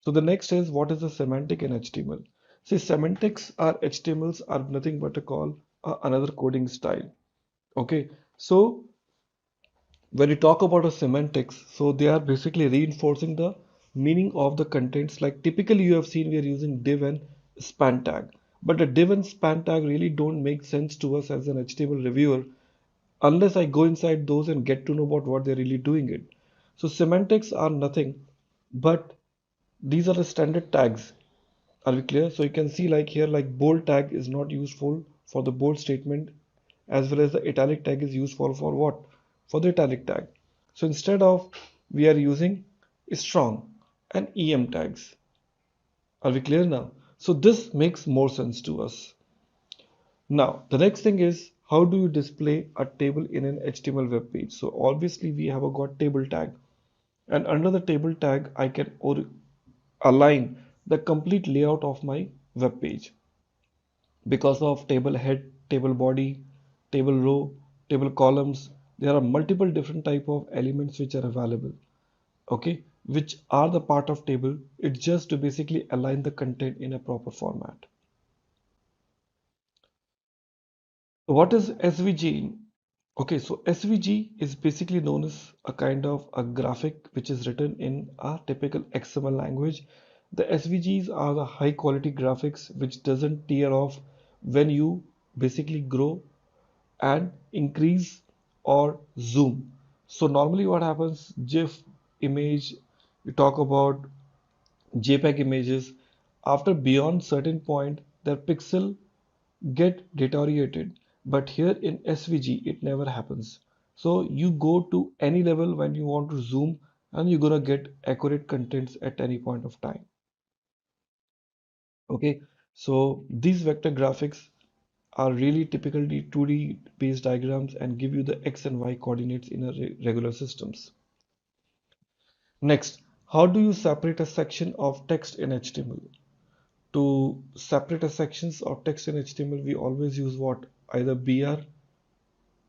So the next is what is the semantic in HTML? See, semantics are HTMLs are nothing but a call another coding style. Okay, so when you talk about a semantics, so they are basically reinforcing the meaning of the contents. Like typically you have seen we are using div and span tag, but the div and span tag really don't make sense to us as an HTML reviewer unless I go inside those and get to know about what they're really doing it. So semantics are nothing but these are the standard tags. Are we clear? So you can see like here, like bold tag is not useful for the bold statement, as well as the italic tag is used for what? For the italic tag. So instead of we are using strong and em tags. Are we clear now? So this makes more sense to us. Now the next thing is how do you display a table in an HTML web page? So obviously we have got table tag, and under the table tag I can align the complete layout of my web page because of table head, table body, table row, table columns. There are multiple different type of elements which are available, okay, which are the part of table. It's just to basically align the content in a proper format. What is SVG? Okay, so SVG is basically known as a kind of a graphic which is written in a typical XML language. The SVGs are the high quality graphics which doesn't tear off when you basically grow and increase or zoom. So normally what happens, GIF image, you talk about JPEG images, after beyond certain point their pixel get deteriorated, but here in SVG it never happens. So you go to any level when you want to zoom and you're gonna get accurate contents at any point of time. Okay, so these vector graphics are really typically 2D based diagrams and give you the X and Y coordinates in a regular systems. Next, how do you separate a section of text in HTML? To separate a sections of text in HTML, we always use what? Either BR,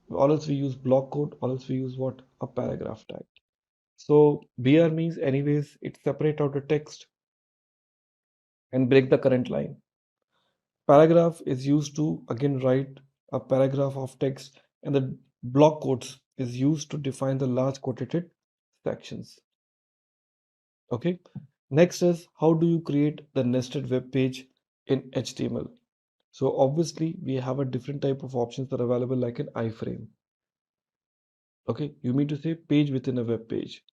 or else we use block code, or else we use what? A paragraph tag. So BR means anyways, it separate out the text and break the current line. Paragraph is used to again write a paragraph of text, and the block quotes is used to define the large quoted sections. Okay. Next is how do you create the nested web page in HTML? So obviously we have a different type of options that are available like an iframe. Okay, you mean to say page within a web page.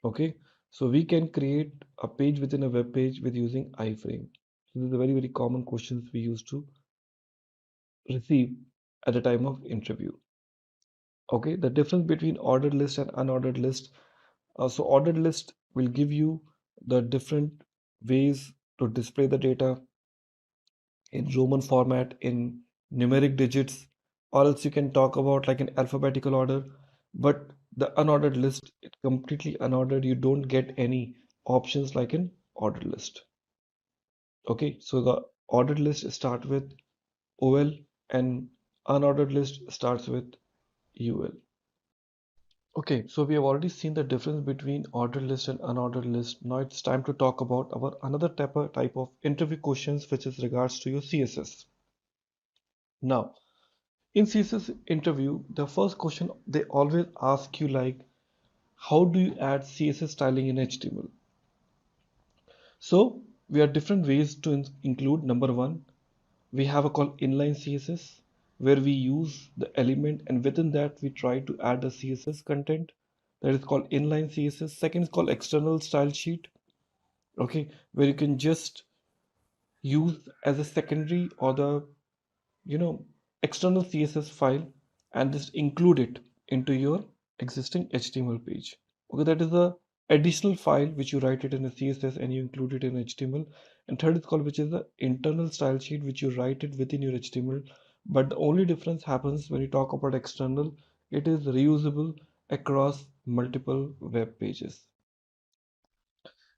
Okay, so we can create a page within a web page with using iframe. So these are very common questions we used to receive at the time of interview. Okay, the difference between ordered list and unordered list. So ordered list will give you the different ways to display the data in Roman format, in numeric digits, or else you can talk about like an alphabetical order. But the unordered list, it's completely unordered. You don't get any options like an ordered list. Okay, so the ordered list start with OL and unordered list starts with UL. Okay, so we have already seen the difference between ordered list and unordered list. Now it's time to talk about our another type of interview questions, which is regards to your CSS. Now, in CSS interview, the first question they always ask you like, how do you add CSS styling in HTML? So we have different ways to include. Number one, we have a called inline CSS, where we use the element and within that we try to add a CSS content. That is called inline CSS. Second is called external style sheet. Okay, where you can just use as a secondary or the external CSS file and just include it into your existing HTML page. Okay, that is the additional file which you write it in a CSS and you include it in HTML. And third is called which is the internal style sheet, which you write it within your HTML. But the only difference happens when you talk about external, it is reusable across multiple web pages.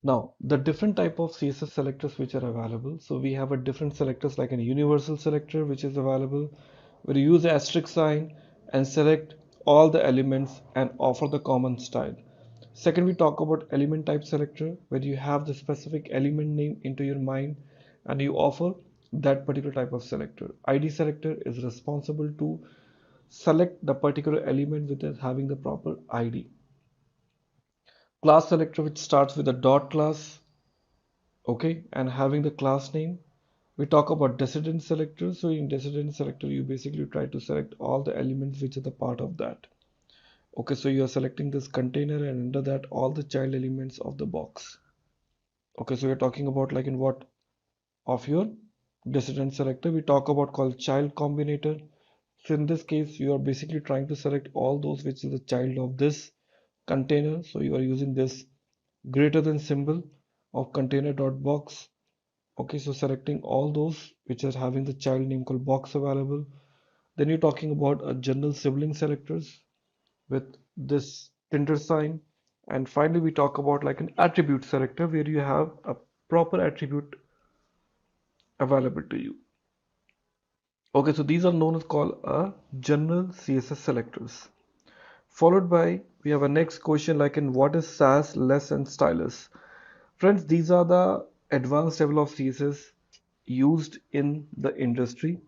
Now, the different type of CSS selectors which are available. So we have a different selectors like a universal selector which is available, where you use the asterisk sign and select all the elements and offer the common style. Second, we talk about element type selector, where you have the specific element name into your mind and you offer that particular type of selector. ID selector is responsible to select the particular element with it having the proper ID. Class selector, which starts with a dot class, okay, and having the class name. We talk about descendant selector. So in descendant selector, you basically try to select all the elements which are the part of that. Okay, so you are selecting this container and under that all the child elements of the box. Okay, so we're talking about like in what of your descendant selector. We talk about called child combinator. So in this case, you are basically trying to select all those which is the child of this container. So you are using this greater than symbol of container.box. Okay, so selecting all those which are having the child name called box available. Then you're talking about a general sibling selectors with this Tinder sign. And finally, we talk about like an attribute selector where you have a proper attribute available to you. Okay, so these are known as called a general CSS selectors. Followed by, we have a next question like in what is Sass, less and stylus. Friends, these are the advanced level of CSS used in the industry.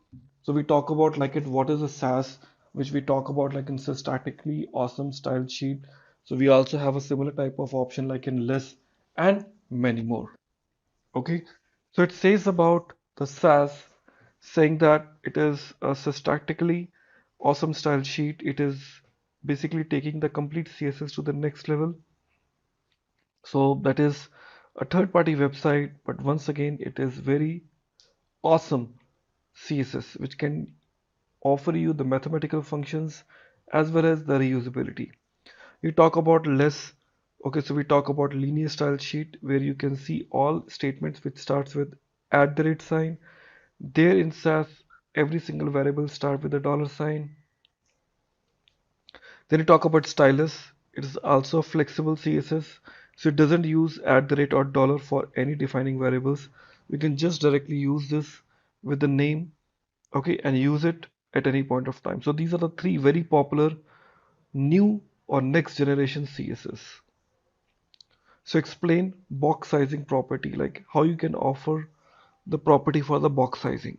So we talk about like it what is a Sass, which we talk about like in statically awesome style sheet. So we also have a similar type of option like in less and many more. Okay, so it says about the Sass saying that it is a statically awesome style sheet. It is basically taking the complete CSS to the next level. So that is a third-party website, but once again, it is very awesome CSS, which can offer you the mathematical functions as well as the reusability. You talk about less. Okay, so we talk about linear style sheet where you can see all statements which starts with @sign. There in Sass, every single variable start with a $sign. Then you talk about stylus. It is also flexible CSS. So it doesn't use @ or dollar for any defining variables. We can just directly use this with the name, okay, and use it at any point of time. So these are the three very popular new or next generation CSS. So explain box sizing property, like how you can offer the property for the box sizing.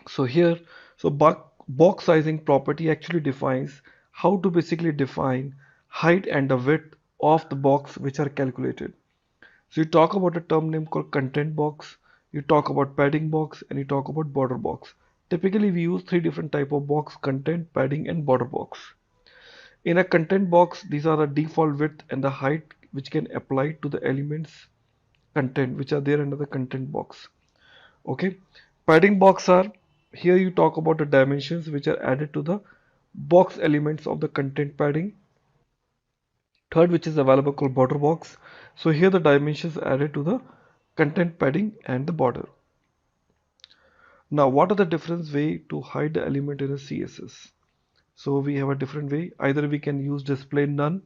So here, so box sizing property actually defines how to basically define height and the width of the box which are calculated. So you talk about a term name called content box, you talk about padding box, and you talk about border box. Typically we use three different type of box: content, padding, and border box. In a content box, these are the default width and the height which can apply to the elements content which are there under the content box. Okay, padding box are, here you talk about the dimensions which are added to the box elements of the content padding. Third, which is available called border box. So here the dimensions added to the content padding and the border. Now what are the different way to hide the element in a CSS? So we have a different way. Either we can use display none.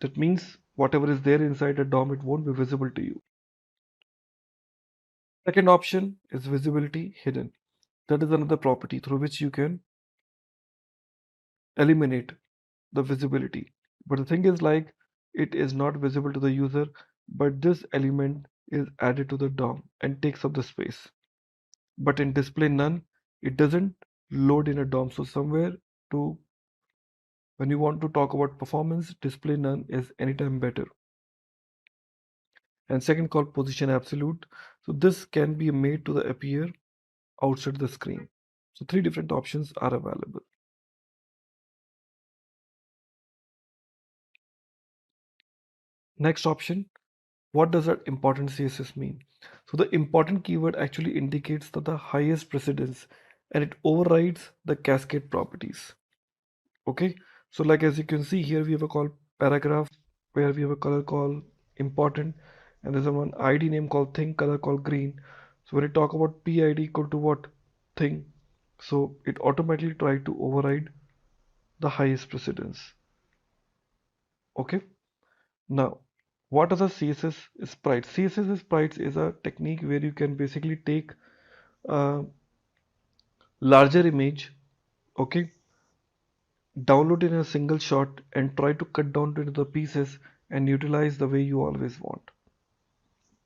That means whatever is there inside a DOM, it won't be visible to you. Second option is visibility hidden. That is another property through which you can eliminate the visibility. But the thing is, like, it is not visible to the user, but this element is added to the DOM and takes up the space. But in display none, it doesn't load in a DOM. So somewhere to, when you want to talk about performance, display none is anytime better. And second called position absolute. So this can be made to the appear outside the screen. So three different options are available. Next option, what does that important CSS mean? So the important keyword actually indicates that the highest precedence and it overrides the cascade properties. Okay, so like as you can see here, we have a call paragraph where we have a color called important, and there's a one ID name called thing, color called green. So when you talk about PID equal to what thing, so it automatically try to override the highest precedence. Okay, now what are the CSS sprites? CSS sprites is a technique where you can basically take a larger image, okay, download in a single shot and try to cut down into the pieces and utilize the way you always want.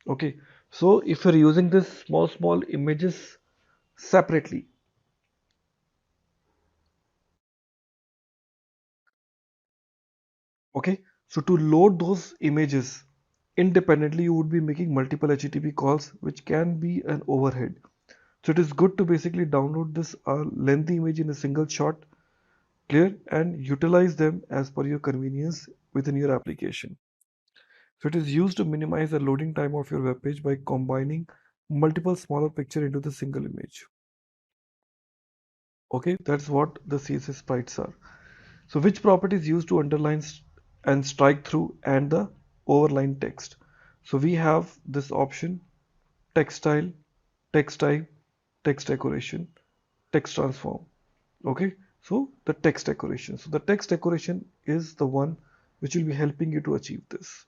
Okay, so if you're using this small images separately, okay, so to load those images independently, you would be making multiple HTTP calls, which can be an overhead. So it is good to basically download this lengthy image in a single shot, clear, and utilize them as per your convenience within your application. So it is used to minimize the loading time of your web page by combining multiple smaller picture into the single image. Okay, that's what the CSS sprites are. So which properties used to underline and strike through and the overline text? So we have this option, text style, text type, text decoration, text transform. Okay, so the text decoration. So the text decoration is the one which will be helping you to achieve this.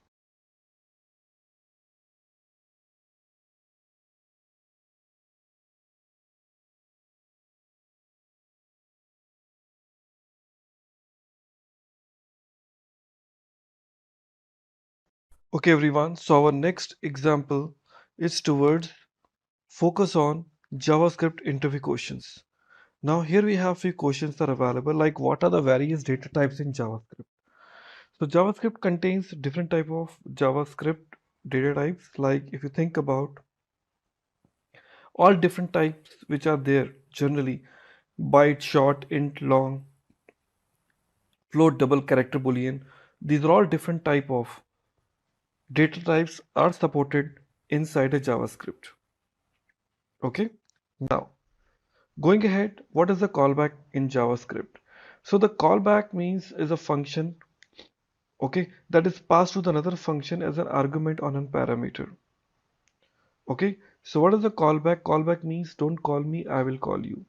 Okay everyone, so our next example is towards focus on JavaScript interview questions. Now here we have few questions that are available, like what are the various data types in JavaScript. So JavaScript contains different type of JavaScript data types, like if you think about all different types which are there generally, byte, short, int, long, float, double, character, boolean, these are all different type of data types are supported inside a JavaScript. Okay, now going ahead, what is the callback in JavaScript? So the callback means is a function, okay, that is passed to another function as an argument on a parameter. Okay, so what is the callback? Callback means don't call me, I will call you.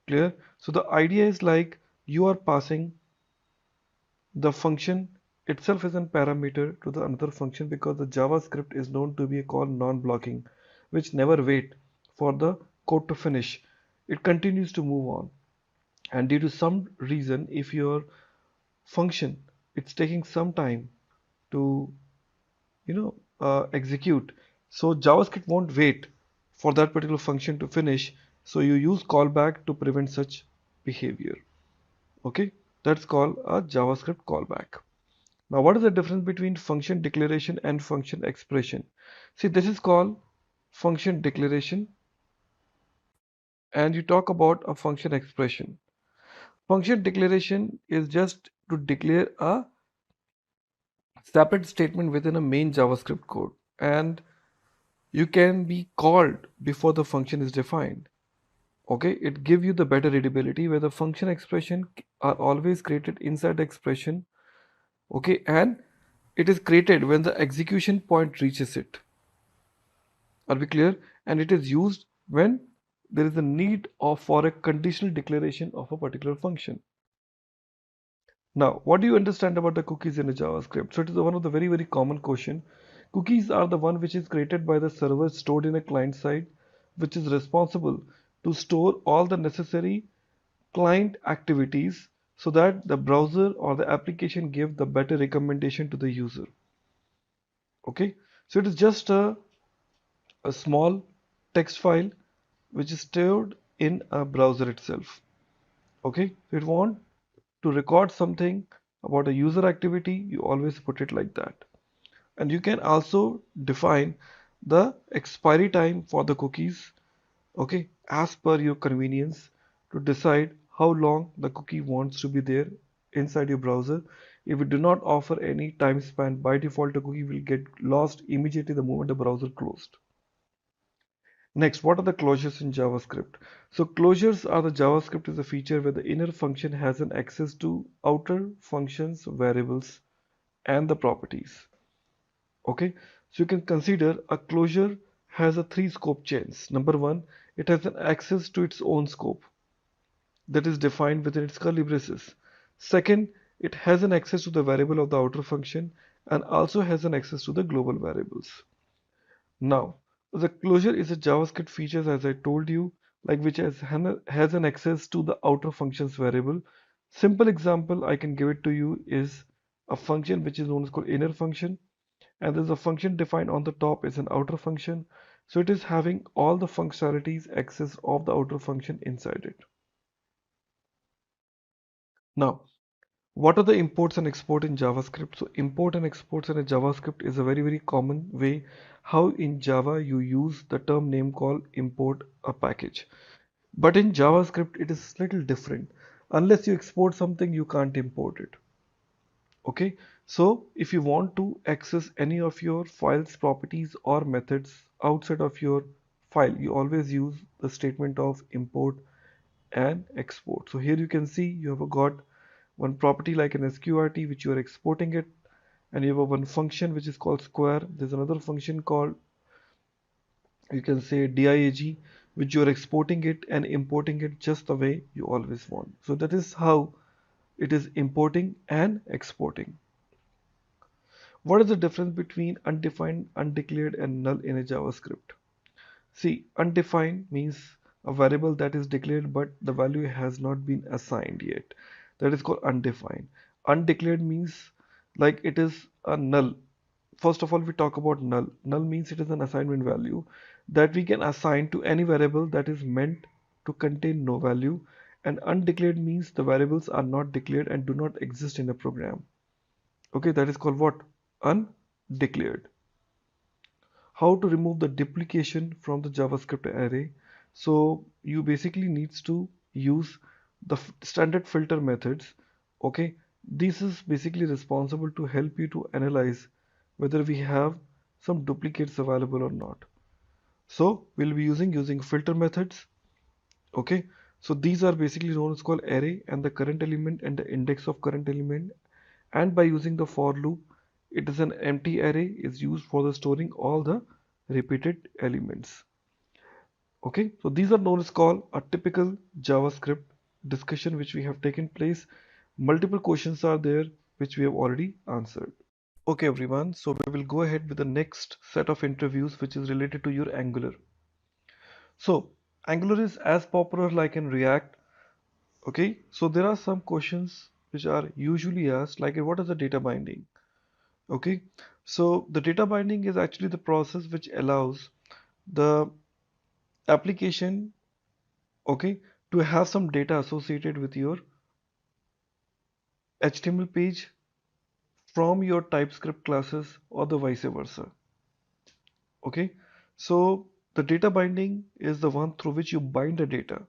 Clear? So the idea is like you are passing the function itself as a parameter to the another function, because the JavaScript is known to be a call non-blocking, which never wait for the code to finish. It continues to move on. And due to some reason, if your function it's taking some time to execute, so JavaScript won't wait for that particular function to finish, so you use callback to prevent such behavior. Okay, that's called a JavaScript callback. Now what is the difference between function declaration and function expression? See, this is called function declaration, and you talk about a function expression. Function declaration is just to declare a separate statement within a main JavaScript code, and you can be called before the function is defined. Okay, it gives you the better readability where the function expression are always created inside the expression. Okay, and it is created when the execution point reaches it. Are we clear? And it is used when there is a need for a conditional declaration of a particular function. Now, what do you understand about the cookies in a JavaScript? So it is one of the very common question. Cookies are the one which is created by the server stored in a client side, which is responsible to store all the necessary client activities so that the browser or the application give the better recommendation to the user. Okay, so it is just a small text file which is stored in a browser itself. Okay, so if you want to record something about a user activity, you always put it like that. And you can also define the expiry time for the cookies, okay, as per your convenience to decide how long the cookie wants to be there inside your browser. If it do not offer any time span, by default the cookie will get lost immediately the moment the browser closed. Next, what are the closures in JavaScript? So closures are the JavaScript is a feature where the inner function has an access to outer functions, variables, and the properties. Okay, so you can consider a closure has a three scope chains. Number one, it has an access to its own scope that is defined within its curly braces. Second, it has an access to the variable of the outer function and also has an access to the global variables. Now, the closure is a JavaScript feature, as I told you, like which has an access to the outer functions variable. Simple example I can give it to you is a function which is known as called inner function, and there's a function defined on the top is an outer function. So it is having all the functionalities access of the outer function inside it. Now, what are the imports and export in JavaScript? So import and exports in a JavaScript is a very common way how in Java you use the term name called import a package. But in JavaScript it is little different. Unless you export something, you can't import it. Okay, so if you want to access any of your files, properties or methods outside of your file, you always use the statement of import and export. So here you can see you have got one property like an sqrt which you are exporting it, and you have one function which is called square. There's another function called, you can say, diag, which you are exporting it and importing it just the way you always want. So that is how it is importing and exporting. What is the difference between undefined, undeclared and null in a JavaScript? See, undefined means a variable that is declared but the value has not been assigned yet. That is called undefined. Undeclared means like it is a null. First of all, we talk about null. Null means it is an assignment value that we can assign to any variable that is meant to contain no value. And undeclared means the variables are not declared and do not exist in a program. Okay, that is called what? Undeclared. How to remove the duplication from the JavaScript array? So you basically needs to use the standard filter methods. Okay, this is basically responsible to help you to analyze whether we have some duplicates available or not. So we'll be using filter methods. Okay, so these are basically known as called array and the current element and the index of current element, and by using the for loop, it is an empty array is used for the storing all the repeated elements. Okay, so these are known as called a typical JavaScript discussion which we have taken place. Multiple questions are there which we have already answered. Okay everyone, so we will go ahead with the next set of interviews which is related to your Angular. So Angular is as popular like in React. Okay, so there are some questions which are usually asked like what is the data binding? Okay, so the data binding is actually the process which allows the application, okay, to have some data associated with your HTML page from your TypeScript classes or the vice versa. Okay, so the data binding is the one through which you bind the data.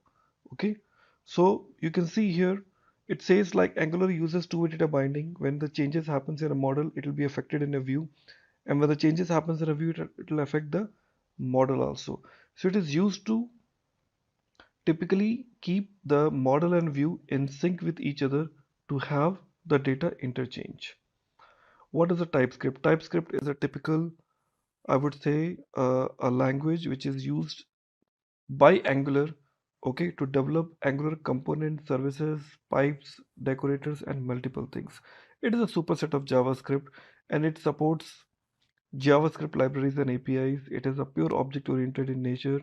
Okay, so you can see here it says like Angular uses two-way data binding. When the changes happens in a model, it will be affected in a view, and when the changes happens in a view, it will affect the model also. So it is used to typically keep the model and view in sync with each other to have the data interchange. What is a TypeScript? TypeScript is a typical, I would say, a language which is used by Angular, okay, to develop Angular component services, pipes, decorators, and multiple things. It is a superset of JavaScript and it supports JavaScript libraries and APIs. It is a pure object-oriented in nature,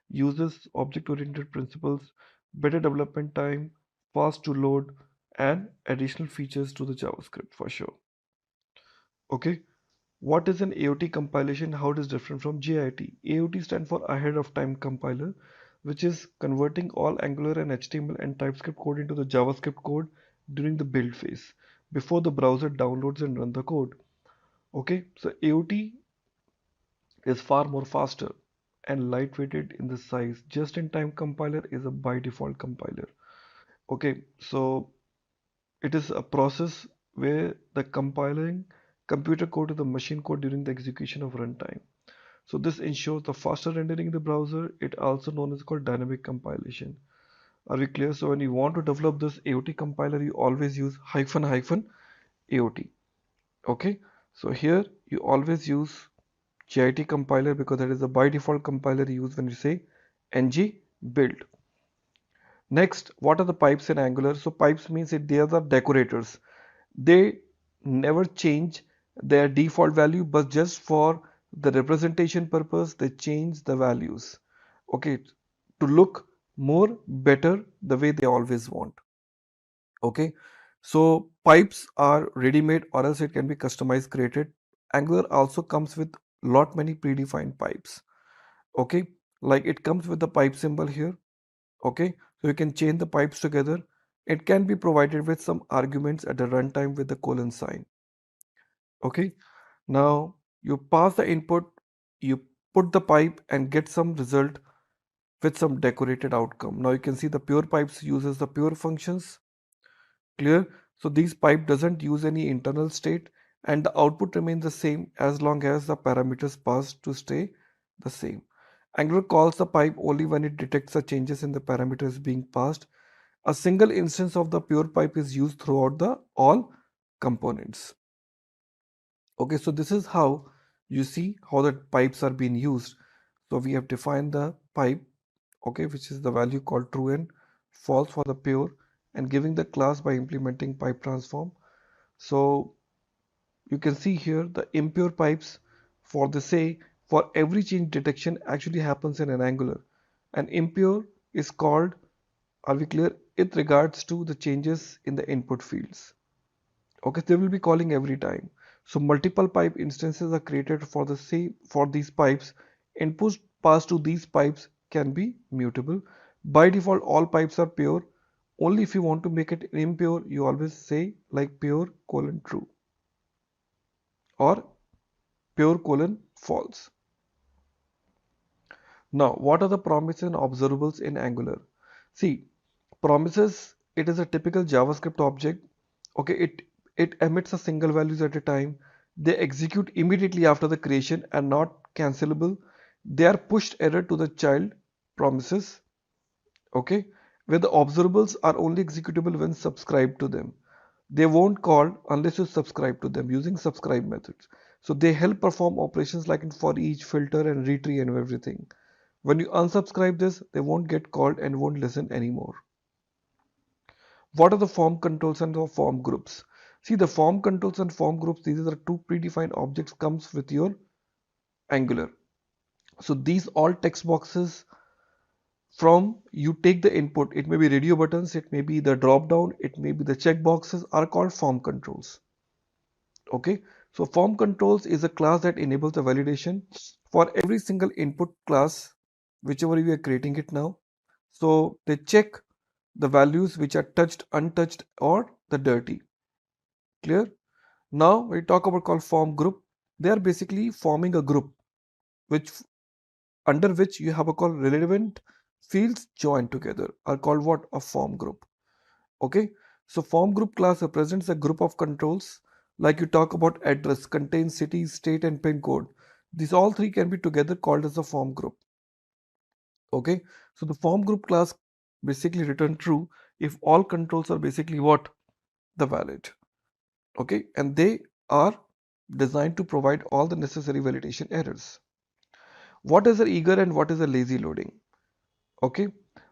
uses object-oriented principles, better development time, fast to load, and additional features to the JavaScript for sure. Okay, what is an AOT compilation? How it is different from JIT? AOT stands for ahead of time compiler, which is converting all Angular and HTML and TypeScript code into the JavaScript code during the build phase before the browser downloads and run the code. Okay, so AOT is far more faster and lightweighted in the size. Just-in-time compiler is a by default compiler. Okay, so it is a process where the compiling computer code to the machine code during the execution of runtime. So this ensures the faster rendering in the browser. It also known as called dynamic compilation. Are we clear? So when you want to develop this AOT compiler, you always use hyphen hyphen AOT. Okay, so here you always use JIT compiler because that is the by default compiler used when you say ng build. Next, what are the pipes in Angular? So pipes means they are the decorators. They never change their default value, but just for the representation purpose, they change the values. Okay, to look more better the way they always want. Okay, so pipes are ready-made or else it can be customized, created. Angular also comes with lot many predefined pipes. Okay, like it comes with the pipe symbol here. Okay, so you can chain the pipes together. It can be provided with some arguments at the runtime with the colon sign. Okay, now you pass the input, you put the pipe and get some result with some decorated outcome. Now you can see the pure pipes uses the pure functions. Clear? So these pipe doesn't use any internal state and the output remains the same as long as the parameters passed to stay the same. Angular calls the pipe only when it detects the changes in the parameters being passed. A single instance of the pure pipe is used throughout the all components. Okay, so this is how you see how the pipes are being used. So we have defined the pipe, okay, which is the value called true and false for the pure, and giving the class by implementing pipe transform. So you can see here the impure pipes for the say for every change detection actually happens in an Angular. And impure is called, are we clear? It regards to the changes in the input fields. Okay, they will be calling every time. So multiple pipe instances are created for the say for these pipes. Inputs passed to these pipes can be mutable. By default, all pipes are pure. Only if you want to make it impure, you always say like pure colon true or pure colon false. Now, what are the promises and observables in Angular? See, promises, it is a typical JavaScript object. Okay, it emits a single values at a time. They execute immediately after the creation and not cancelable. They are pushed error to the child promises. Okay, where the observables are only executable when subscribed to them. They won't call unless you subscribe to them using subscribe methods. So they help perform operations like in for each, filter and retree and everything. When you unsubscribe this, they won't get called and won't listen anymore. What are the form controls and the form groups? See, the form controls and form groups, these are the two predefined objects comes with your Angular. So these all text boxes from you take the input, it may be radio buttons, it may be the drop down, it may be the check boxes are called form controls. Okay, so form controls is a class that enables the validation for every single input class, whichever we are creating it now. So they check the values which are touched, untouched or the dirty. Clear? Now we talk about called form group. They are basically forming a group which under which you have a called relevant fields joined together are called what? A form group. Okay, so form group class represents a group of controls like you talk about address contains city, state and pin code. These all three can be together called as a form group. Okay, so the form group class basically return true if all controls are basically what? The valid. Okay, and they are designed to provide all the necessary validation errors. What is a eager and what is a lazy loading? Okay,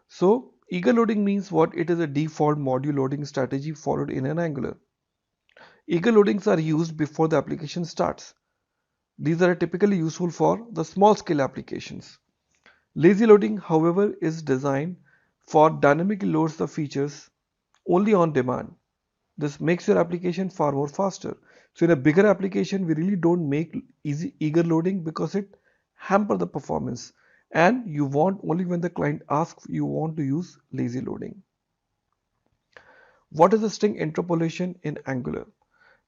so eager loading means what? It is a default module loading strategy followed in an Angular. Eager loadings are used before the application starts. These are typically useful for the small scale applications. Lazy loading, however, is designed for dynamically loads the features only on demand. This makes your application far more faster. So in a bigger application, we really don't make eager loading because it hamper the performance. And you want only when the client asks you want to use lazy loading. What is a string interpolation in Angular?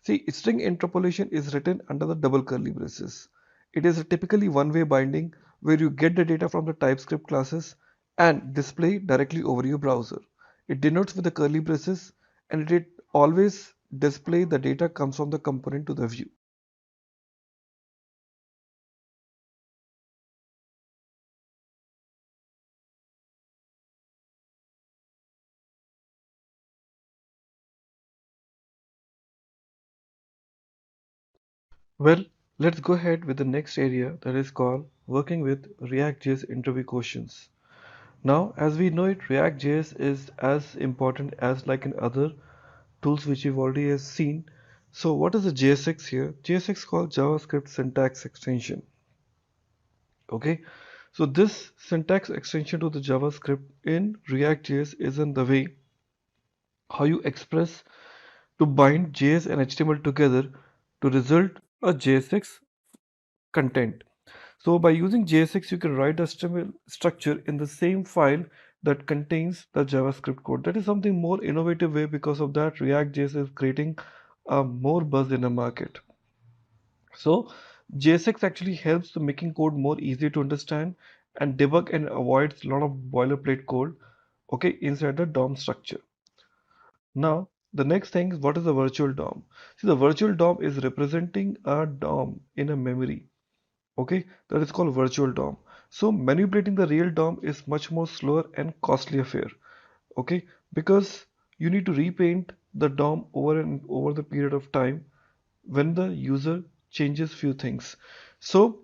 See, string interpolation is written under the double curly braces. It is a typically one-way binding where you get the data from the TypeScript classes and display directly over your browser. It denotes with the curly braces and it always display the data comes from the component to the view. Well, let's go ahead with the next area that is called working with React.js interview questions. Now, as we know it, React.js is as important as like in other tools which you've already has seen. So what is the JSX here? JSX called JavaScript syntax extension. Okay, so this syntax extension to the JavaScript in React.js is in the way how you express to bind JS and HTML together to result a JSX content. So by using JSX, you can write a HTML structure in the same file that contains the JavaScript code. That is something more innovative way. Because of that, React.js is creating more buzz in the market. So JSX actually helps to making code more easy to understand and debug and avoids a lot of boilerplate code, okay, inside the DOM structure. Now, the next thing is what is the virtual DOM? See, the virtual DOM is representing a DOM in a memory. Okay, that is called virtual DOM. So manipulating the real DOM is much more slower and costly affair. Okay, because you need to repaint the DOM over and over the period of time when the user changes few things. So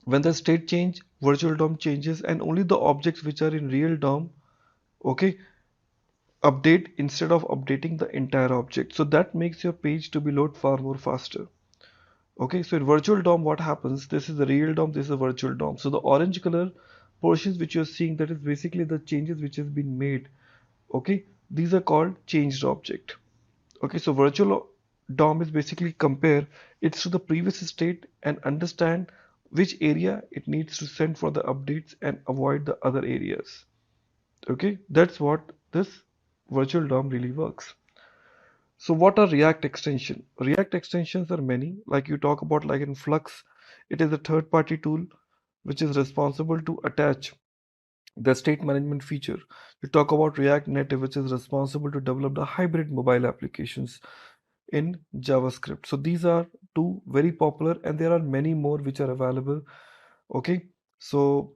when the state change, virtual DOM changes and only the objects which are in real DOM, okay, update instead of updating the entire object. So that makes your page to be load far more faster. Okay, so in virtual DOM, what happens? This is the real DOM, this is a virtual DOM. So the orange color portions which you're seeing, that is basically the changes which has been made. Okay, these are called changed object. Okay, so virtual DOM is basically compare it to the previous state and understand which area it needs to send for the updates and avoid the other areas. Okay, that's what this virtual DOM really works. So what are React extension? React extensions are many, like you talk about like in Flux, it is a third-party tool which is responsible to attach the state management feature. You talk about React Native, which is responsible to develop the hybrid mobile applications in JavaScript. So these are two very popular and there are many more which are available. Okay, so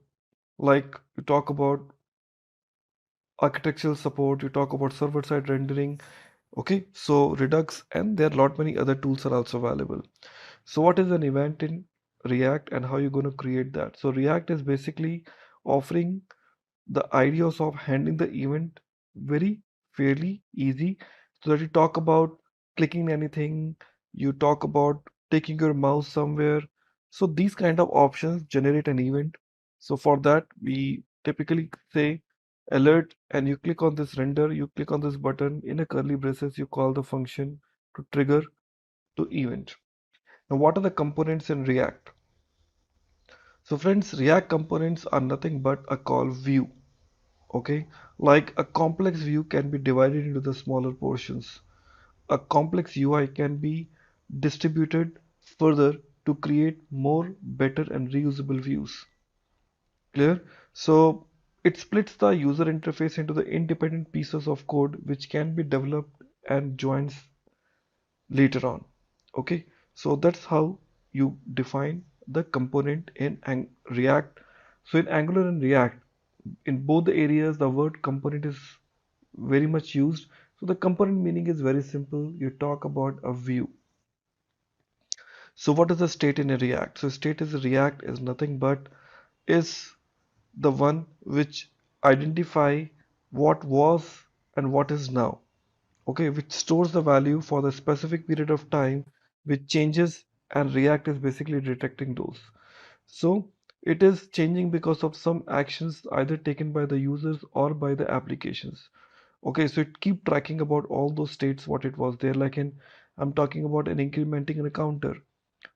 like you talk about architectural support, you talk about server-side rendering. Okay, so Redux and there are a lot many other tools are also available. So what is an event in React and how you're going to create that? So React is basically offering the ideas of handling the event very fairly easy, so that you talk about clicking anything, you talk about taking your mouse somewhere. So these kind of options generate an event. So for that we typically say alert and you click on this render, you click on this button in a curly braces, you call the function to trigger to event. Now what are the components in React? So friends, React components are nothing but a call view. Okay, like a complex view can be divided into the smaller portions. A complex UI can be distributed further to create more better and reusable views. Clear? So it splits the user interface into the independent pieces of code which can be developed and joins later on. Okay, so that's how you define the component in React. So in Angular and React, in both the areas, the word component is very much used. So the component meaning is very simple. You talk about a view. So what is the state in a React? So state is a React is nothing but is the one which identify what was and what is now. Okay, which stores the value for the specific period of time, which changes, and React is basically detecting those. So it is changing because of some actions either taken by the users or by the applications. Okay, so it keep tracking about all those states what it was there. Like in, I'm talking about an incrementing in a counter.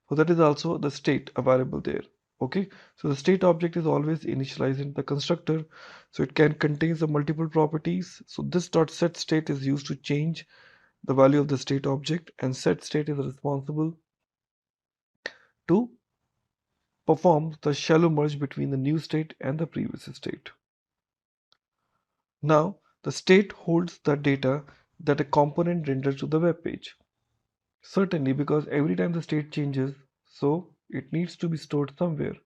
So that is also the state available there. Okay, so the state object is always initialized in the constructor, so it can contain the multiple properties. So this dot set state is used to change the value of the state object, and set state is responsible to perform the shallow merge between the new state and the previous state. Now the state holds the data that a component renders to the web page. Certainly, because every time the state changes, so it needs to be stored somewhere.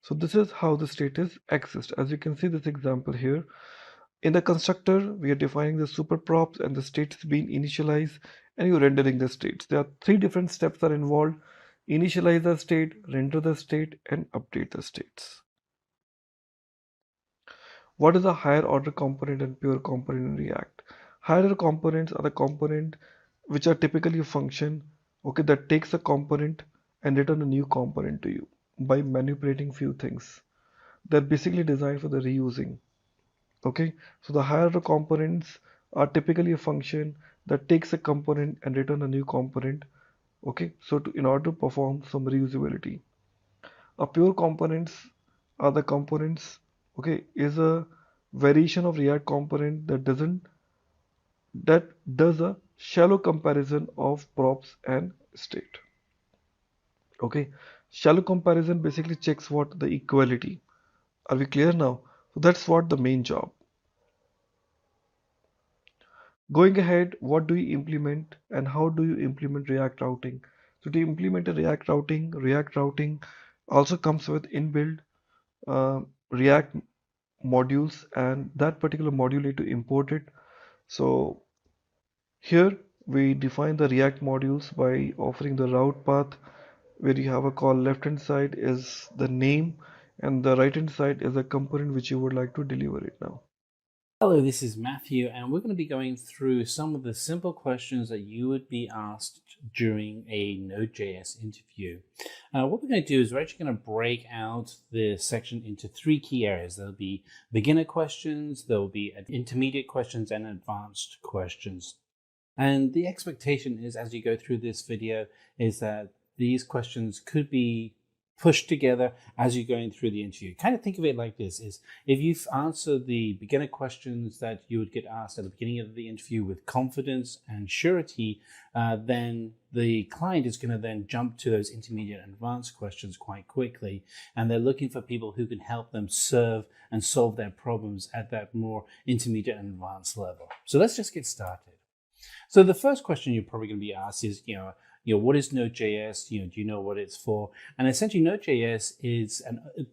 So this is how the state is accessed. As you can see this example here, in the constructor we are defining the super props and the states being initialized, and you're rendering the states. There are three different steps are involved: initialize the state, render the state, and update the states. What is a higher order component and pure component in React? Higher order components are the component which are typically a function, okay, that takes a component and return a new component to you by manipulating few things. They're basically designed for the reusing. Okay, so the higher order components are typically a function that takes a component and return a new component. Okay, so in order to perform some reusability. A pure components are the components, okay, is a variation of React component that does a shallow comparison of props and state. Okay, shallow comparison basically checks what the equality. Are we clear now? So that's what the main job. Going ahead, what do you implement and how do you implement React routing? So to implement a React routing also comes with inbuilt React modules, and that particular module need to import it. So here we define the React modules by offering the route path, where you have a call. Left hand side is the name and the right hand side is the component which you would like to deliver it now. Hello, this is Matthew, and we're going to be going through some of the simple questions that you would be asked during a Node.js interview. What we're going to do is we're actually going to break out the section into three key areas. There'll be beginner questions, there'll be intermediate questions, and advanced questions. And the expectation is, as you go through this video, is that these questions could be pushed together as you're going through the interview. Kind of think of it like this: is if you've answered the beginner questions that you would get asked at the beginning of the interview with confidence and surety, then the client is going to then jump to those intermediate and advanced questions quite quickly, and they're looking for people who can help them serve and solve their problems at that more intermediate and advanced level. So let's just get started. So the first question you're probably going to be asked is, what is Node.js? Do you know what it's for? And essentially, Node.js is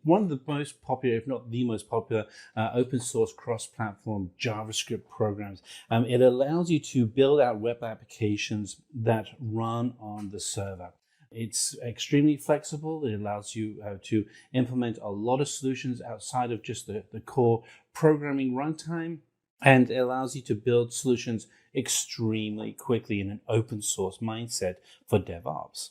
one of the most popular, if not the most popular, open source cross-platform JavaScript programs. It allows you to build out web applications that run on the server. It's extremely flexible. It allows you to implement a lot of solutions outside of just the core programming runtime. And it allows you to build solutions extremely quickly in an open source mindset for DevOps.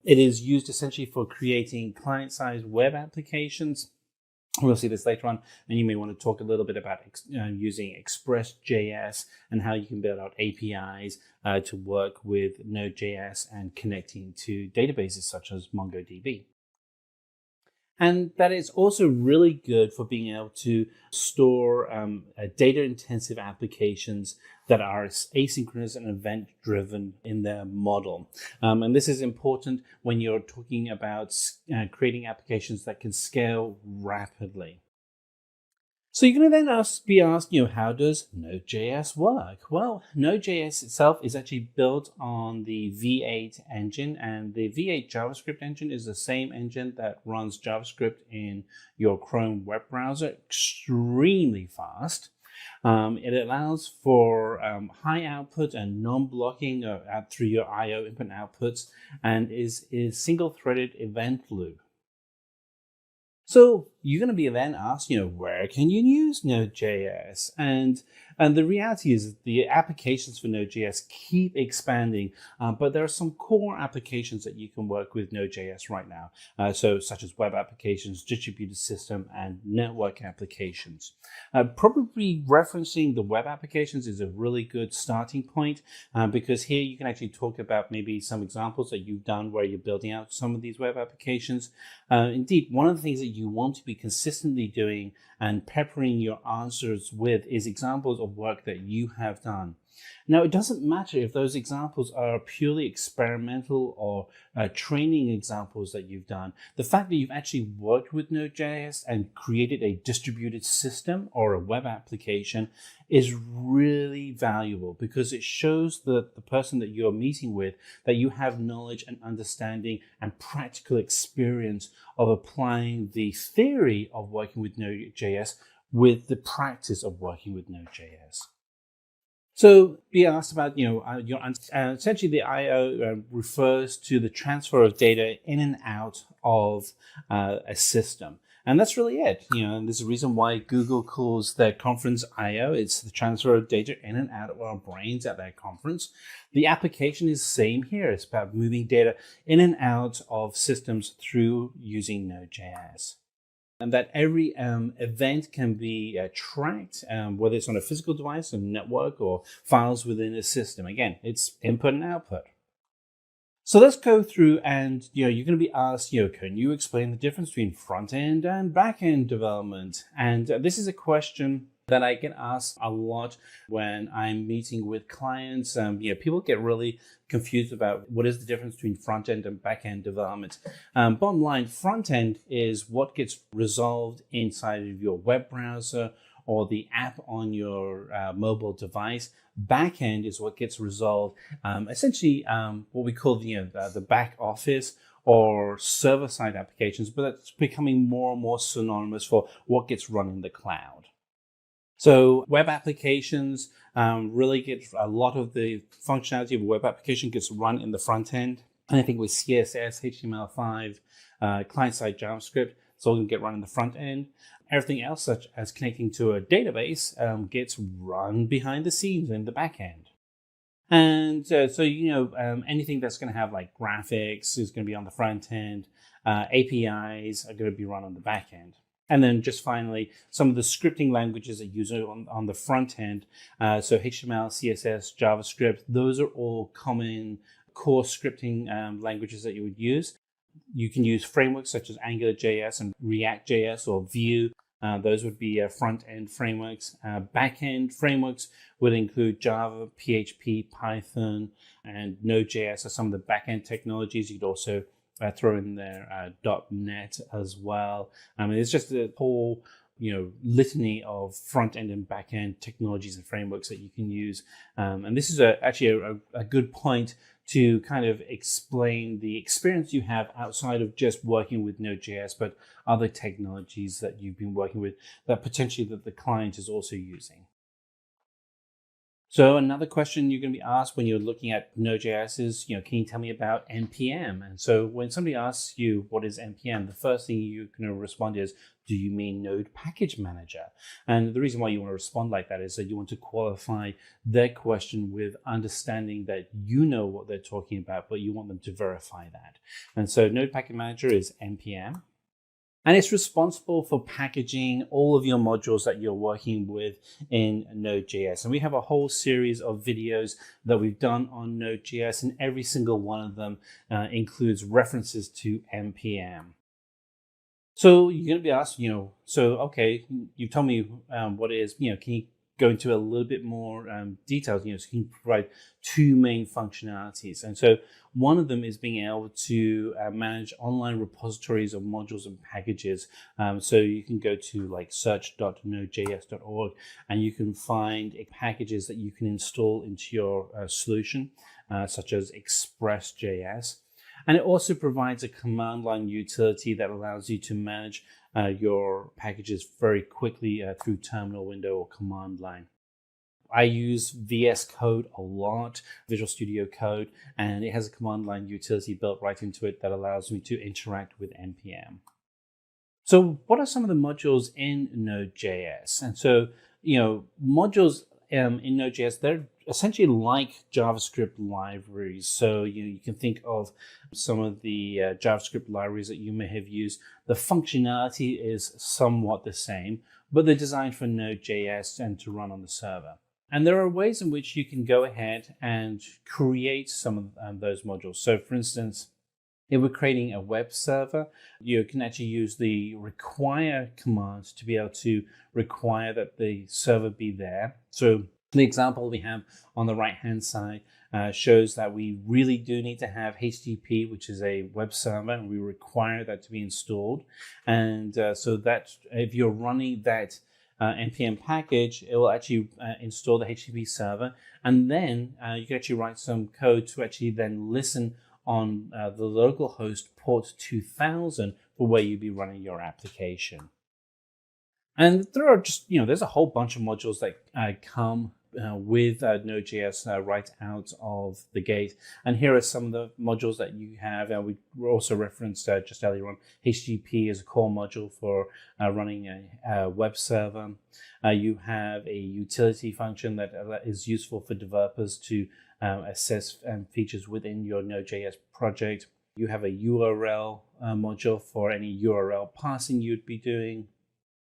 It is used essentially for creating client-side web applications. We'll see this later on, and you may want to talk a little bit about using Express.js and how you can build out APIs to work with Node.js and connecting to databases such as MongoDB. And that is also really good for being able to store data-intensive applications that are asynchronous and event-driven in their model. And this is important when you're talking about creating applications that can scale rapidly. So you're going to then be asked, how does Node.js work? Well, Node.js itself is actually built on the V8 engine, and the V8 JavaScript engine is the same engine that runs JavaScript in your Chrome web browser extremely fast. It allows for high output and non-blocking through your I/O input and outputs, and is single-threaded event loop. So you're going to be then asked, where can you use Node.js? And the reality is the applications for Node.js keep expanding, but there are some core applications that you can work with Node.js right now. Such as web applications, distributed system, and network applications. Probably referencing the web applications is a really good starting point, because here you can actually talk about maybe some examples that you've done where you're building out some of these web applications. Indeed, one of the things that you want to be consistently doing and peppering your answers with is examples of work that you have done. Now, it doesn't matter if those examples are purely experimental or training examples that you've done. The fact that you've actually worked with Node.js and created a distributed system or a web application is really valuable, because it shows the person that you're meeting with that you have knowledge and understanding and practical experience of applying the theory of working with Node.js with the practice of working with Node.js. So be asked about, essentially the I/O refers to the transfer of data in and out of a system. And that's really it. And there's a reason why Google calls their conference I/O. It's the transfer of data in and out of our brains at their conference. The application is the same here. It's about moving data in and out of systems through using Node.js. And that every event can be tracked, whether it's on a physical device, a network, or files within a system. Again, it's input and output. So let's go through, and you're going to be asked, can you explain the difference between front-end and back-end development? And this is a question that I get asked a lot when I'm meeting with clients. People get really confused about what is the difference between front-end and back-end development. Bottom line, front-end is what gets resolved inside of your web browser or the app on your mobile device. Back-end is what gets resolved, essentially what we call the back office or server-side applications, but that's becoming more and more synonymous for what gets run in the cloud. So web applications really get a lot of the functionality of a web application gets run in the front end. Anything with CSS, HTML5, client-side JavaScript, it's all going to get run in the front end. Everything else, such as connecting to a database, gets run behind the scenes in the back end. And anything that's going to have like graphics is going to be on the front end. APIs are going to be run on the back end. And then just finally, some of the scripting languages that you use on the front end. So HTML, CSS, JavaScript, those are all common core scripting languages that you would use. You can use frameworks such as AngularJS and React.js or Vue. Those would be front-end frameworks. Back-end frameworks would include Java, PHP, Python, and Node.js are some of the back-end technologies. You'd also throw in there .NET as well. It's just a whole litany of front-end and back-end technologies and frameworks that you can use. And this is actually a good point to kind of explain the experience you have outside of just working with Node.js, but other technologies that you've been working with that potentially that the client is also using. So another question you're going to be asked when you're looking at Node.js is, can you tell me about NPM? And so when somebody asks you what is NPM, the first thing you're going to respond is, do you mean Node Package Manager? And the reason why you want to respond like that is that you want to qualify their question with understanding that you know what they're talking about, but you want them to verify that. And so Node Package Manager is NPM. And it's responsible for packaging all of your modules that you're working with in Node.js. And we have a whole series of videos that we've done on Node.js, and every single one of them includes references to NPM. So you're going to be asked, okay, you told me what it is, can you go into a little bit more details, so you can provide two main functionalities. And so one of them is being able to manage online repositories of modules and packages. So you can go to like search.nodejs.org and you can find packages that you can install into your solution, such as Express.js. And it also provides a command line utility that allows you to manage your packages very quickly through terminal window or command line. I use VS Code a lot, Visual Studio Code, and it has a command line utility built right into it that allows me to interact with NPM. So what are some of the modules in Node.js? And so, modules in Node.js, they're essentially like JavaScript libraries. So you can think of some of the JavaScript libraries that you may have used. The functionality is somewhat the same, but they're designed for Node.js and to run on the server. And there are ways in which you can go ahead and create some of those modules. So for instance, if we're creating a web server, you can actually use the require command to be able to require that the server be there. So the example we have on the right-hand side shows that we really do need to have HTTP, which is a web server, and we require that to be installed. And so that if you're running that npm package, it will actually install the HTTP server, and then you can actually write some code to actually then listen on the local host port 2000 for where you'll be running your application. And there are just, there's a whole bunch of modules that come with Node.js right out of the gate. And here are some of the modules that you have. We also referenced just earlier on, HTTP is a core module for running a web server. You have a utility function that is useful for developers to assess features within your Node.js project. You have a URL module for any URL parsing you'd be doing.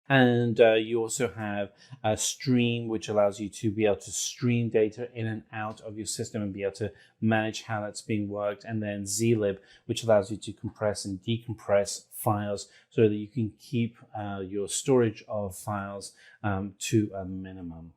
And you also have a stream, which allows you to be able to stream data in and out of your system and be able to manage how that's being worked. And then zlib, which allows you to compress and decompress files so that you can keep your storage of files to a minimum.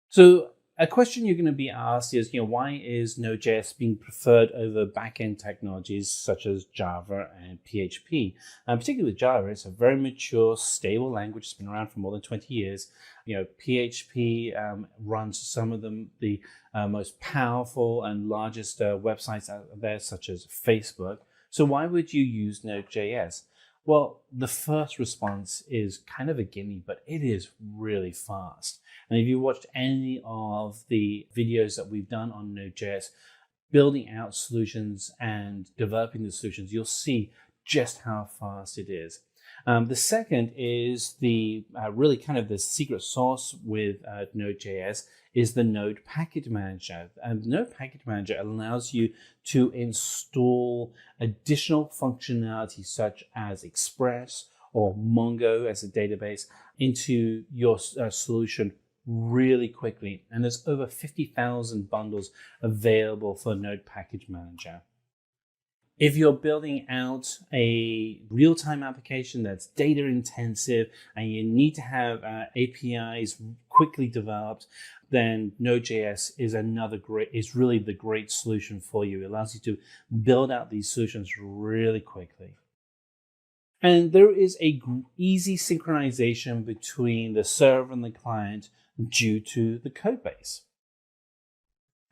So a question you're going to be asked is, why is Node.js being preferred over backend technologies such as Java and PHP? Particularly with Java, it's a very mature, stable language. It's been around for more than 20 years. PHP runs some of the most powerful and largest websites out there, such as Facebook. So why would you use Node.js? Well, the first response is kind of a gimme, but it is really fast. And if you watched any of the videos that we've done on Node.js, building out solutions and developing the solutions, you'll see just how fast it is. The second is the really kind of the secret sauce with Node.js is the Node Package Manager. And the Node Package Manager allows you to install additional functionality such as Express or Mongo as a database into your solution really quickly. And there's over 50,000 bundles available for Node Package Manager. If you're building out a real-time application that's data intensive and you need to have APIs quickly developed, then Node.js is really the great solution for you. It allows you to build out these solutions really quickly. And there is a easy synchronization between the server and the client due to the code base.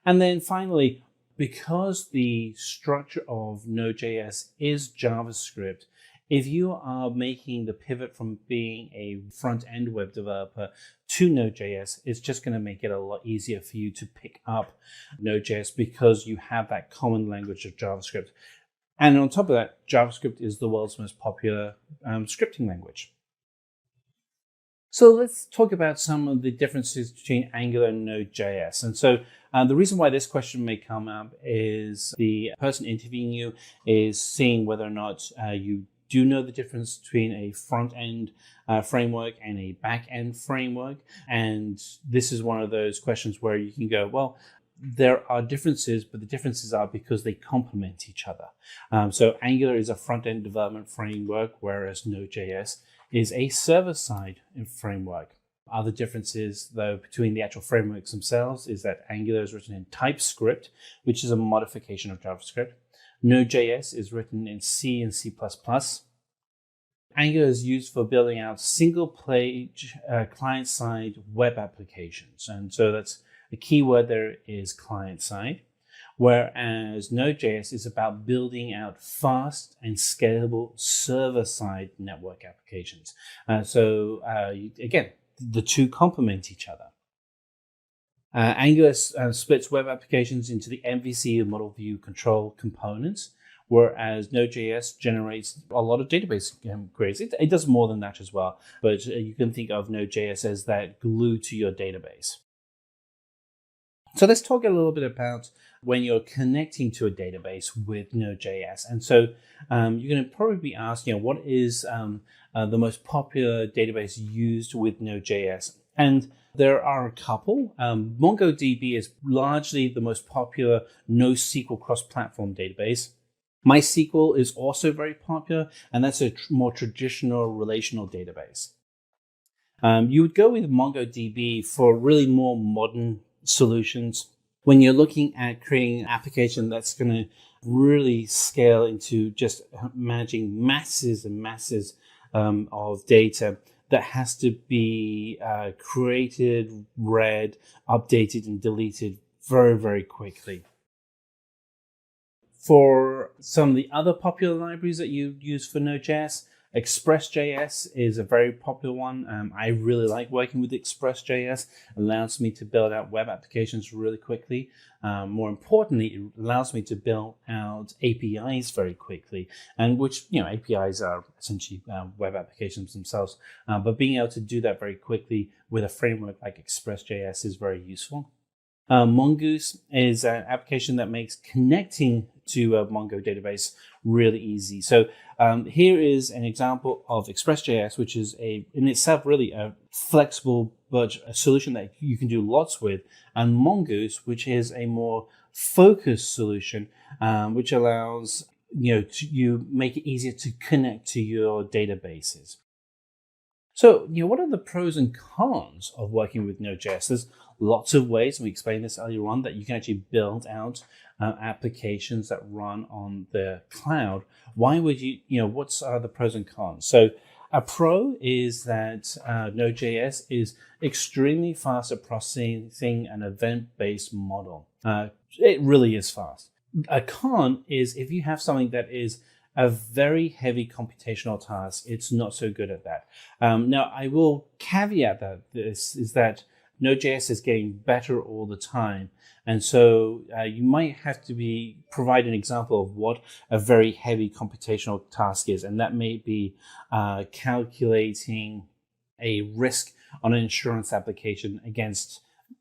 And then finally, because the structure of Node.js is JavaScript, if you are making the pivot from being a front-end web developer to Node.js, it's just going to make it a lot easier for you to pick up Node.js because you have that common language of JavaScript. And on top of that, JavaScript is the world's most popular scripting language. So let's talk about some of the differences between Angular and Node.js. And so the reason why this question may come up is the person interviewing you is seeing whether or not you do know the difference between a front-end framework and a back-end framework. And this is one of those questions where you can go, well, there are differences, but the differences are because they complement each other. So Angular is a front-end development framework, whereas Node.js is a server-side framework. Other differences, though, between the actual frameworks themselves is that Angular is written in TypeScript, which is a modification of JavaScript. Node.js is written in C and C++. Angular is used for building out single-page client-side web applications. And so that's the key word there is client-side. Whereas Node.js is about building out fast and scalable server-side network applications. Again, the two complement each other. Angular splits web applications into the MVC and model view control components, whereas Node.js generates a lot of database queries. It does more than that as well, but you can think of Node.js as that glue to your database. So let's talk a little bit about when you're connecting to a database with Node.js. And so you're going to probably be asked, what is the most popular database used with Node.js? And there are a couple. MongoDB is largely the most popular NoSQL cross-platform database. MySQL is also very popular, and that's a more traditional relational database. You would go with MongoDB for really more modern solutions. When you're looking at creating an application that's going to really scale into just managing masses and masses of data that has to be created, read, updated, and deleted very, very quickly. For some of the other popular libraries that you use for Node.js, Express.js is a very popular one. I really like working with Express.js. It allows me to build out web applications really quickly. More importantly, it allows me to build out APIs very quickly, and which, APIs are essentially web applications themselves. But being able to do that very quickly with a framework like Express.js is very useful. Mongoose is an application that makes connecting to a Mongo database really easy. So here is an example of Express.js, which is in itself really a flexible but a solution that you can do lots with, and Mongoose, which is a more focused solution, which allows you make it easier to connect to your databases. So, what are the pros and cons of working with Node.js? There's lots of ways, and we explained this earlier on, that you can actually build out applications that run on the cloud. Why would what are the pros and cons? So a pro is that Node.js is extremely fast at processing an event-based model. It really is fast. A con is if you have something that is a very heavy computational task, it's not so good at that. Now, I will caveat that Node.js is getting better all the time. And so you might have to provide an example of what a very heavy computational task is. And that may be calculating a risk on an insurance application against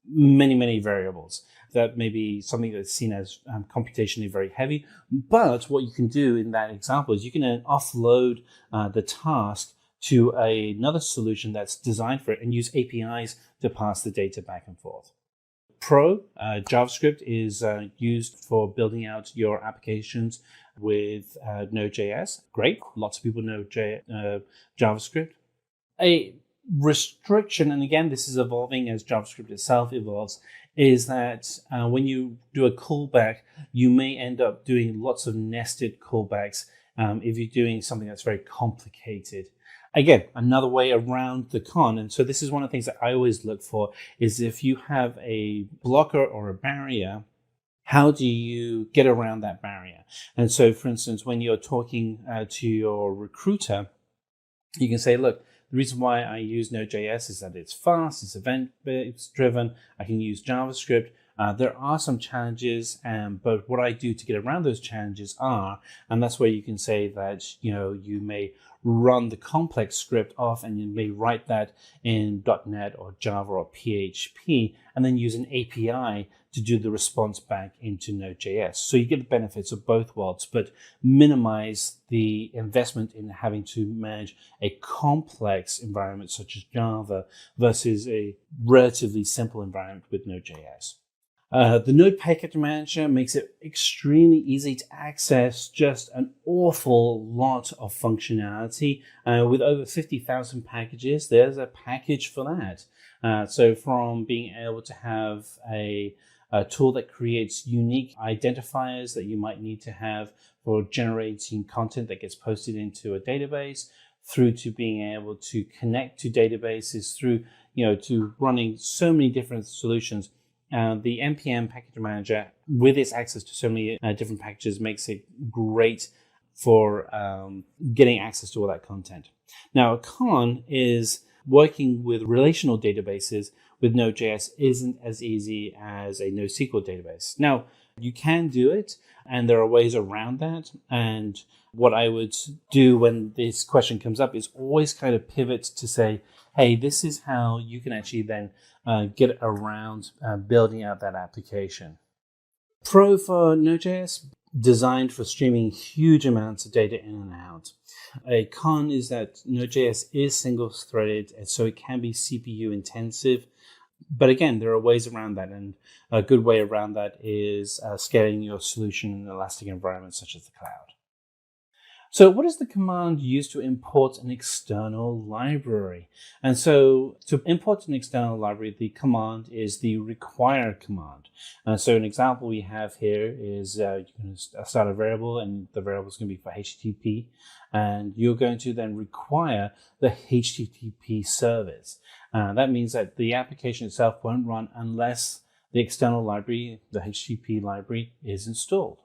many, many variables. That may be something that's seen as computationally very heavy. But what you can do in that example is you can then offload the task to another solution that's designed for it and use APIs to pass the data back and forth. Pro, JavaScript is used for building out your applications with Node.js. Great, lots of people know JavaScript. A restriction, and again, this is evolving as JavaScript itself evolves, is that when you do a callback, you may end up doing lots of nested callbacks if you're doing something that's very complicated. Again, another way around the con, and so this is one of the things that I always look for, is if you have a blocker or a barrier, how do you get around that barrier? And so, for instance, when you're talking to your recruiter, you can say, look, the reason why I use Node.js is that it's fast, it's event-based driven, I can use JavaScript. There are some challenges, but what I do to get around those challenges and that's where you can say that, you may run the complex script off and you may write that in .NET or Java or PHP, and then use an API to do the response back into Node.js. So you get the benefits of both worlds, but minimize the investment in having to manage a complex environment such as Java versus a relatively simple environment with Node.js. The Node Package Manager makes it extremely easy to access just an awful lot of functionality. With over 50,000 packages, there's a package for that. So from being able to have a tool that creates unique identifiers that you might need to have for generating content that gets posted into a database, through to being able to connect to databases, through to running so many different solutions. The NPM package manager, with its access to so many different packages, makes it great for getting access to all that content. Now, a con is working with relational databases with Node.js isn't as easy as a NoSQL database. Now, you can do it, and there are ways around that. And what I would do when this question comes up is always kind of pivot to say, hey, this is how you can actually then get around building out that application. Pro for Node.js, designed for streaming huge amounts of data in and out. A con is that Node.js is single-threaded, and so it can be CPU intensive. But again, there are ways around that, and a good way around that is scaling your solution in elastic environments such as the cloud. So what is the command used to import an external library? And so to import an external library, the command is the require command. So an example we have here is you can start a variable, and the variable is going to be for HTTP, and you're going to then require the HTTP service. That means that the application itself won't run unless the external library, the HTTP library, is installed.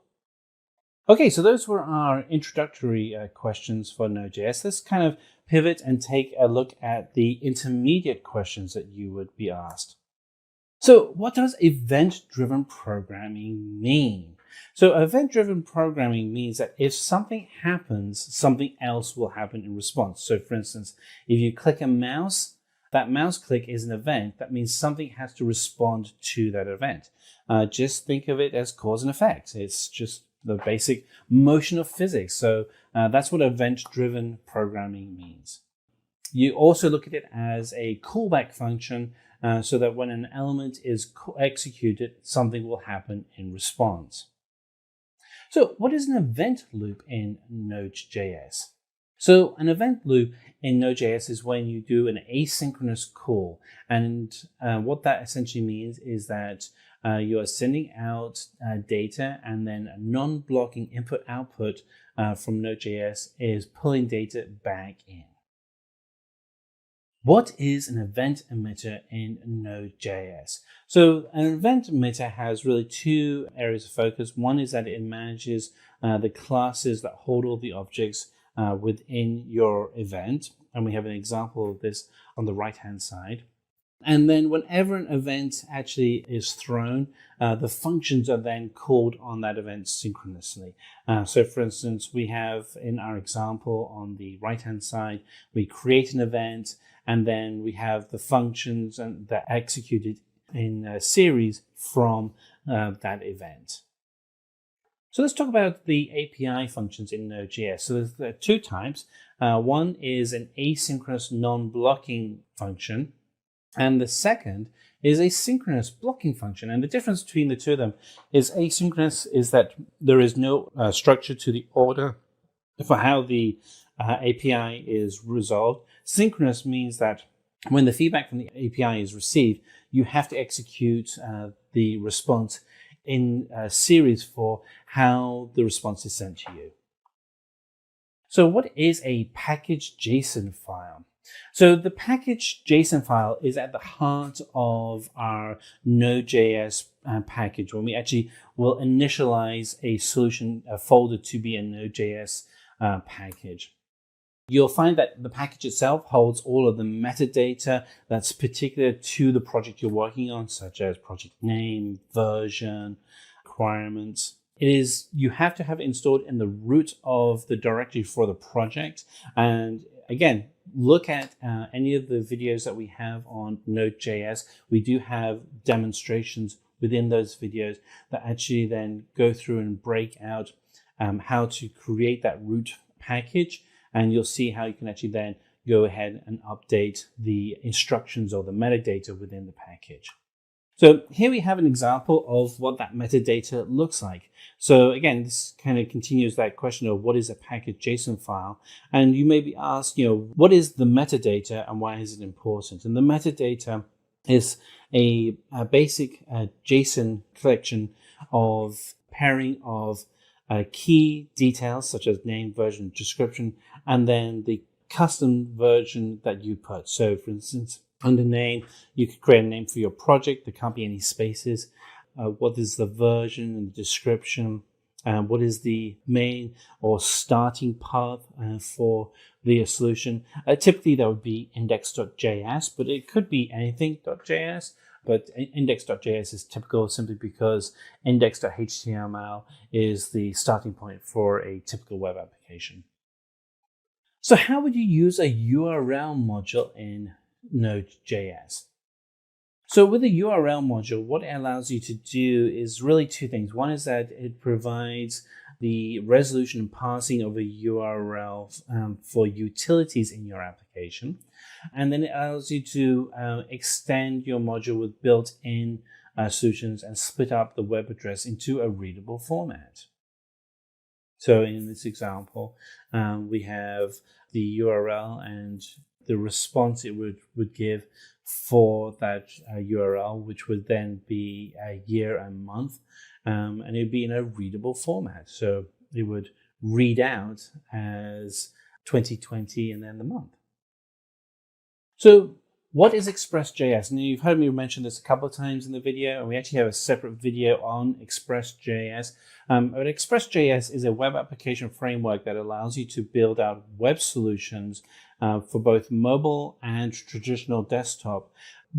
Okay, so those were our introductory questions for Node.js. Let's kind of pivot and take a look at the intermediate questions that you would be asked. So what does event-driven programming mean? So event-driven programming means that if something happens, something else will happen in response. So for instance, if you click a mouse, that mouse click is an event. That means something has to respond to that event. Just think of it as cause and effect. It's just the basic motion of physics. So that's what event-driven programming means. You also look at it as a callback function so that when an element is executed, something will happen in response. So what is an event loop in Node.js? So an event loop in Node.js is when you do an asynchronous call. And what that essentially means is that you are sending out data, and then a non-blocking input-output from Node.js is pulling data back in. What is an event emitter in Node.js? So an event emitter has really two areas of focus. One is that it manages the classes that hold all the objects within your event. And we have an example of this on the right-hand side. And then whenever an event actually is thrown, the functions are then called on that event synchronously. So for instance, we have in our example on the right-hand side, we create an event, and then we have the functions that are executed in a series from that event. So let's talk about the API functions in Node.js. So there are two types. One is an asynchronous non-blocking function, and the second is a synchronous blocking function. And the difference between the two of them is asynchronous is that there is no structure to the order for how the API is resolved. Synchronous means that when the feedback from the API is received, you have to execute the response in a series for how the response is sent to you. So what is a package JSON file? So the package JSON file is at the heart of our Node.js package, when we actually will initialize a solution, a folder to be a Node.js package. You'll find that the package itself holds all of the metadata that's particular to the project you're working on, such as project name, version, requirements. You have to have it installed in the root of the directory for the project. And again, look at any of the videos that we have on Node.js. We do have demonstrations within those videos that actually then go through and break out how to create that root package. And you'll see how you can actually then go ahead and update the instructions or the metadata within the package. So here we have an example of what that metadata looks like. So again, this kind of continues that question of what is a package JSON file? And you may be asked, what is the metadata and why is it important? And the metadata is a basic JSON collection of pairing of key details such as name, version, description, and then the custom version that you put. So for instance, under name, you could create a name for your project. There can't be any spaces. What is the version and the description? What is the main or starting path for the solution? Typically, that would be index.js, but it could be anything.js. But index.js is typical simply because index.html is the starting point for a typical web application. So how would you use a URL module in Node.js? So with the URL module, what it allows you to do is really two things. One is that it provides the resolution and parsing of a URL for utilities in your application. And then it allows you to extend your module with built-in solutions and split up the web address into a readable format. So in this example, we have the URL and the response it would give for that URL, which would then be a year and month, and it would be in a readable format. So it would read out as 2020 and then the month. So what is Express.js? Now you've heard me mention this a couple of times in the video, and we actually have a separate video on Express.js. But Express.js is a web application framework that allows you to build out web solutions for both mobile and traditional desktop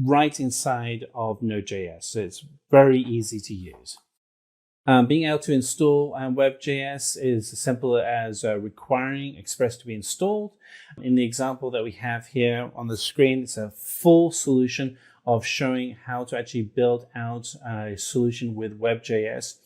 right inside of Node.js. So it's very easy to use. Being able to install Web.js is as simple as requiring Express to be installed. In the example that we have here on the screen, it's a full solution of showing how to actually build out a solution with Web.js.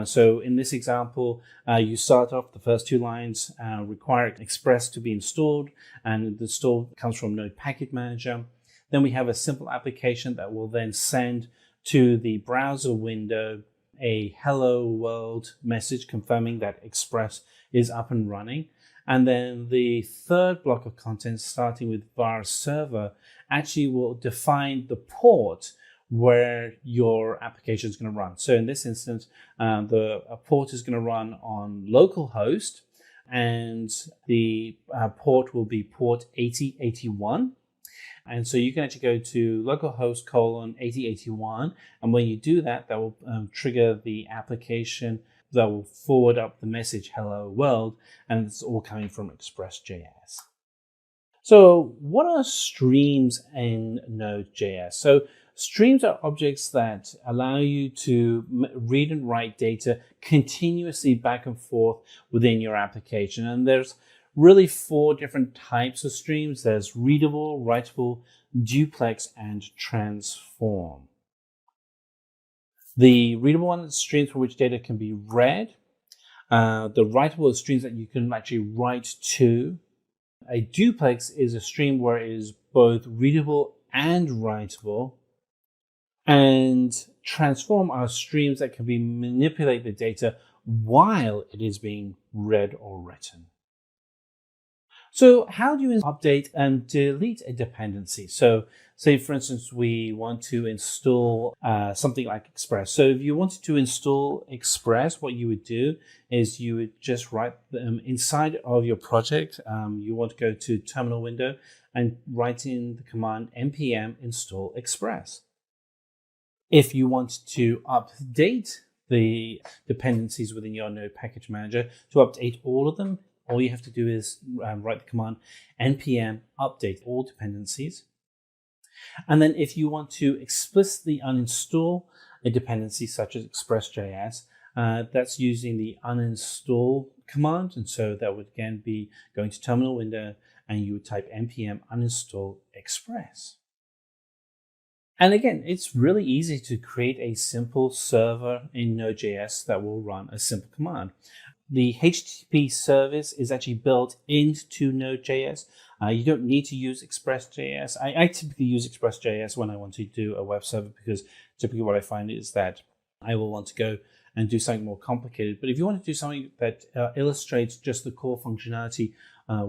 So in this example, you start off the first two lines, require Express to be installed, and the install comes from Node Package Manager. Then we have a simple application that will then send to the browser window a hello world message confirming that Express is up and running. And then the third block of content, starting with var server, actually will define the port where your application is going to run. So in this instance, the port is going to run on localhost, and the port will be port 8081. And so you can actually go to localhost 8081. And when you do that, that will trigger the application that will forward up the message, hello world. And it's all coming from Express.js. So what are streams in Node.js? So streams are objects that allow you to read and write data continuously back and forth within your application. And there's really four different types of streams. There's readable, writable, duplex, and transform. The readable one is streams for which data can be read. The writable is streams that you can actually write to. A duplex is a stream where it is both readable and writable. And transform are streams that can be manipulate the data while it is being read or written. So how do you update and delete a dependency? So say, for instance, we want to install something like Express. So if you wanted to install Express, what you would do is you would just write inside of your project. You want to go to terminal window and write in the command npm install Express. If you want to update the dependencies within your Node Package Manager, to update all of them, all you have to do is write the command npm update all dependencies. And then if you want to explicitly uninstall a dependency such as Express.js, that's using the uninstall command. And so that would again be going to terminal window and you would type npm uninstall Express. And again, it's really easy to create a simple server in Node.js that will run a simple command. The HTTP service is actually built into Node.js. You don't need to use Express.js. I typically use Express.js when I want to do a web server, because typically what I find is that I will want to go and do something more complicated. But if you want to do something that illustrates just the core functionality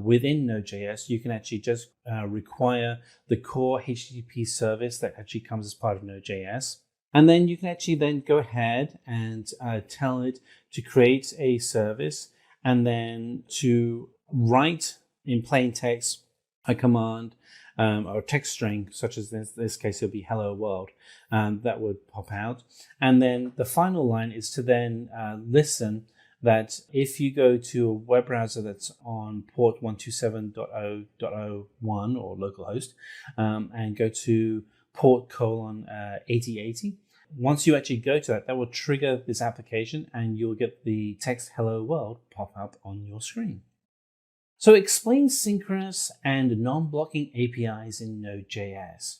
within Node.js, you can actually just require the core HTTP service that actually comes as part of Node.js. And then you can actually then go ahead and tell it to create a service and then to write in plain text a command or a text string, such as in this case, it'll be hello world, that would pop out. And then the final line is to then listen that if you go to a web browser that's on port 127.0.01 or localhost and go to port 8080, once you actually go to that, that will trigger this application and you'll get the text hello world pop up on your screen. So explain synchronous and non-blocking APIs in Node.js.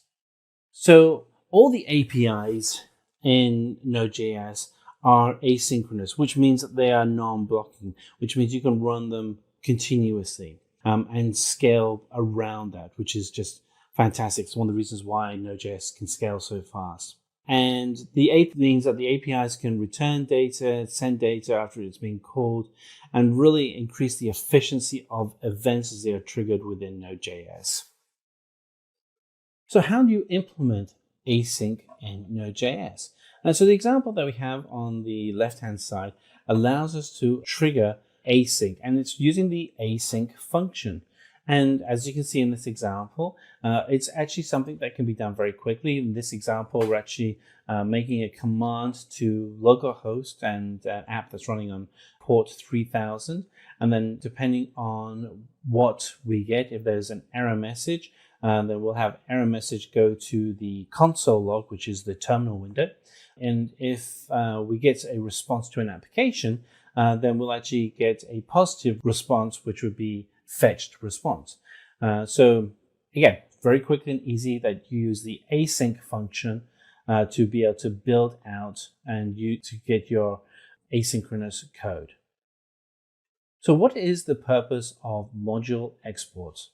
So all the APIs in Node.js are asynchronous, which means that they are non-blocking, which means you can run them continuously and scale around that, which is just fantastic. It's one of the reasons why Node.js can scale so fast. And the means that the APIs can return data, send data after it's been called, and really increase the efficiency of events as they are triggered within Node.js. So how do you implement async in Node.js? And so the example that we have on the left-hand side allows us to trigger async, and it's using the async function. And as you can see in this example, it's actually something that can be done very quickly. In this example, we're actually making a command to localhost and an app that's running on port 3000. And then depending on what we get, if there's an error message, then we'll have error message go to the console log, which is the terminal window. And if we get a response to an application, then we'll actually get a positive response, which would be fetched response. So again, very quick and easy that you use the async function to be able to build out and to get your asynchronous code. So what is the purpose of module exports?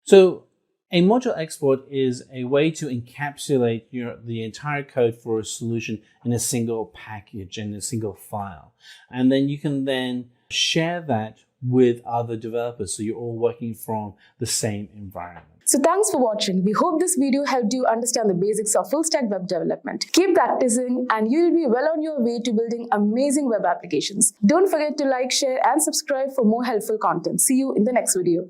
So a module export is a way to encapsulate the entire code for a solution in a single package, in a single file. And then you can then share that with other developers, so you're all working from the same environment. So thanks for watching. We hope this video helped you understand the basics of full stack web development. Keep practicing and you'll be well on your way to building amazing web applications. Don't forget to like, share and subscribe for more helpful content. See you in the next video.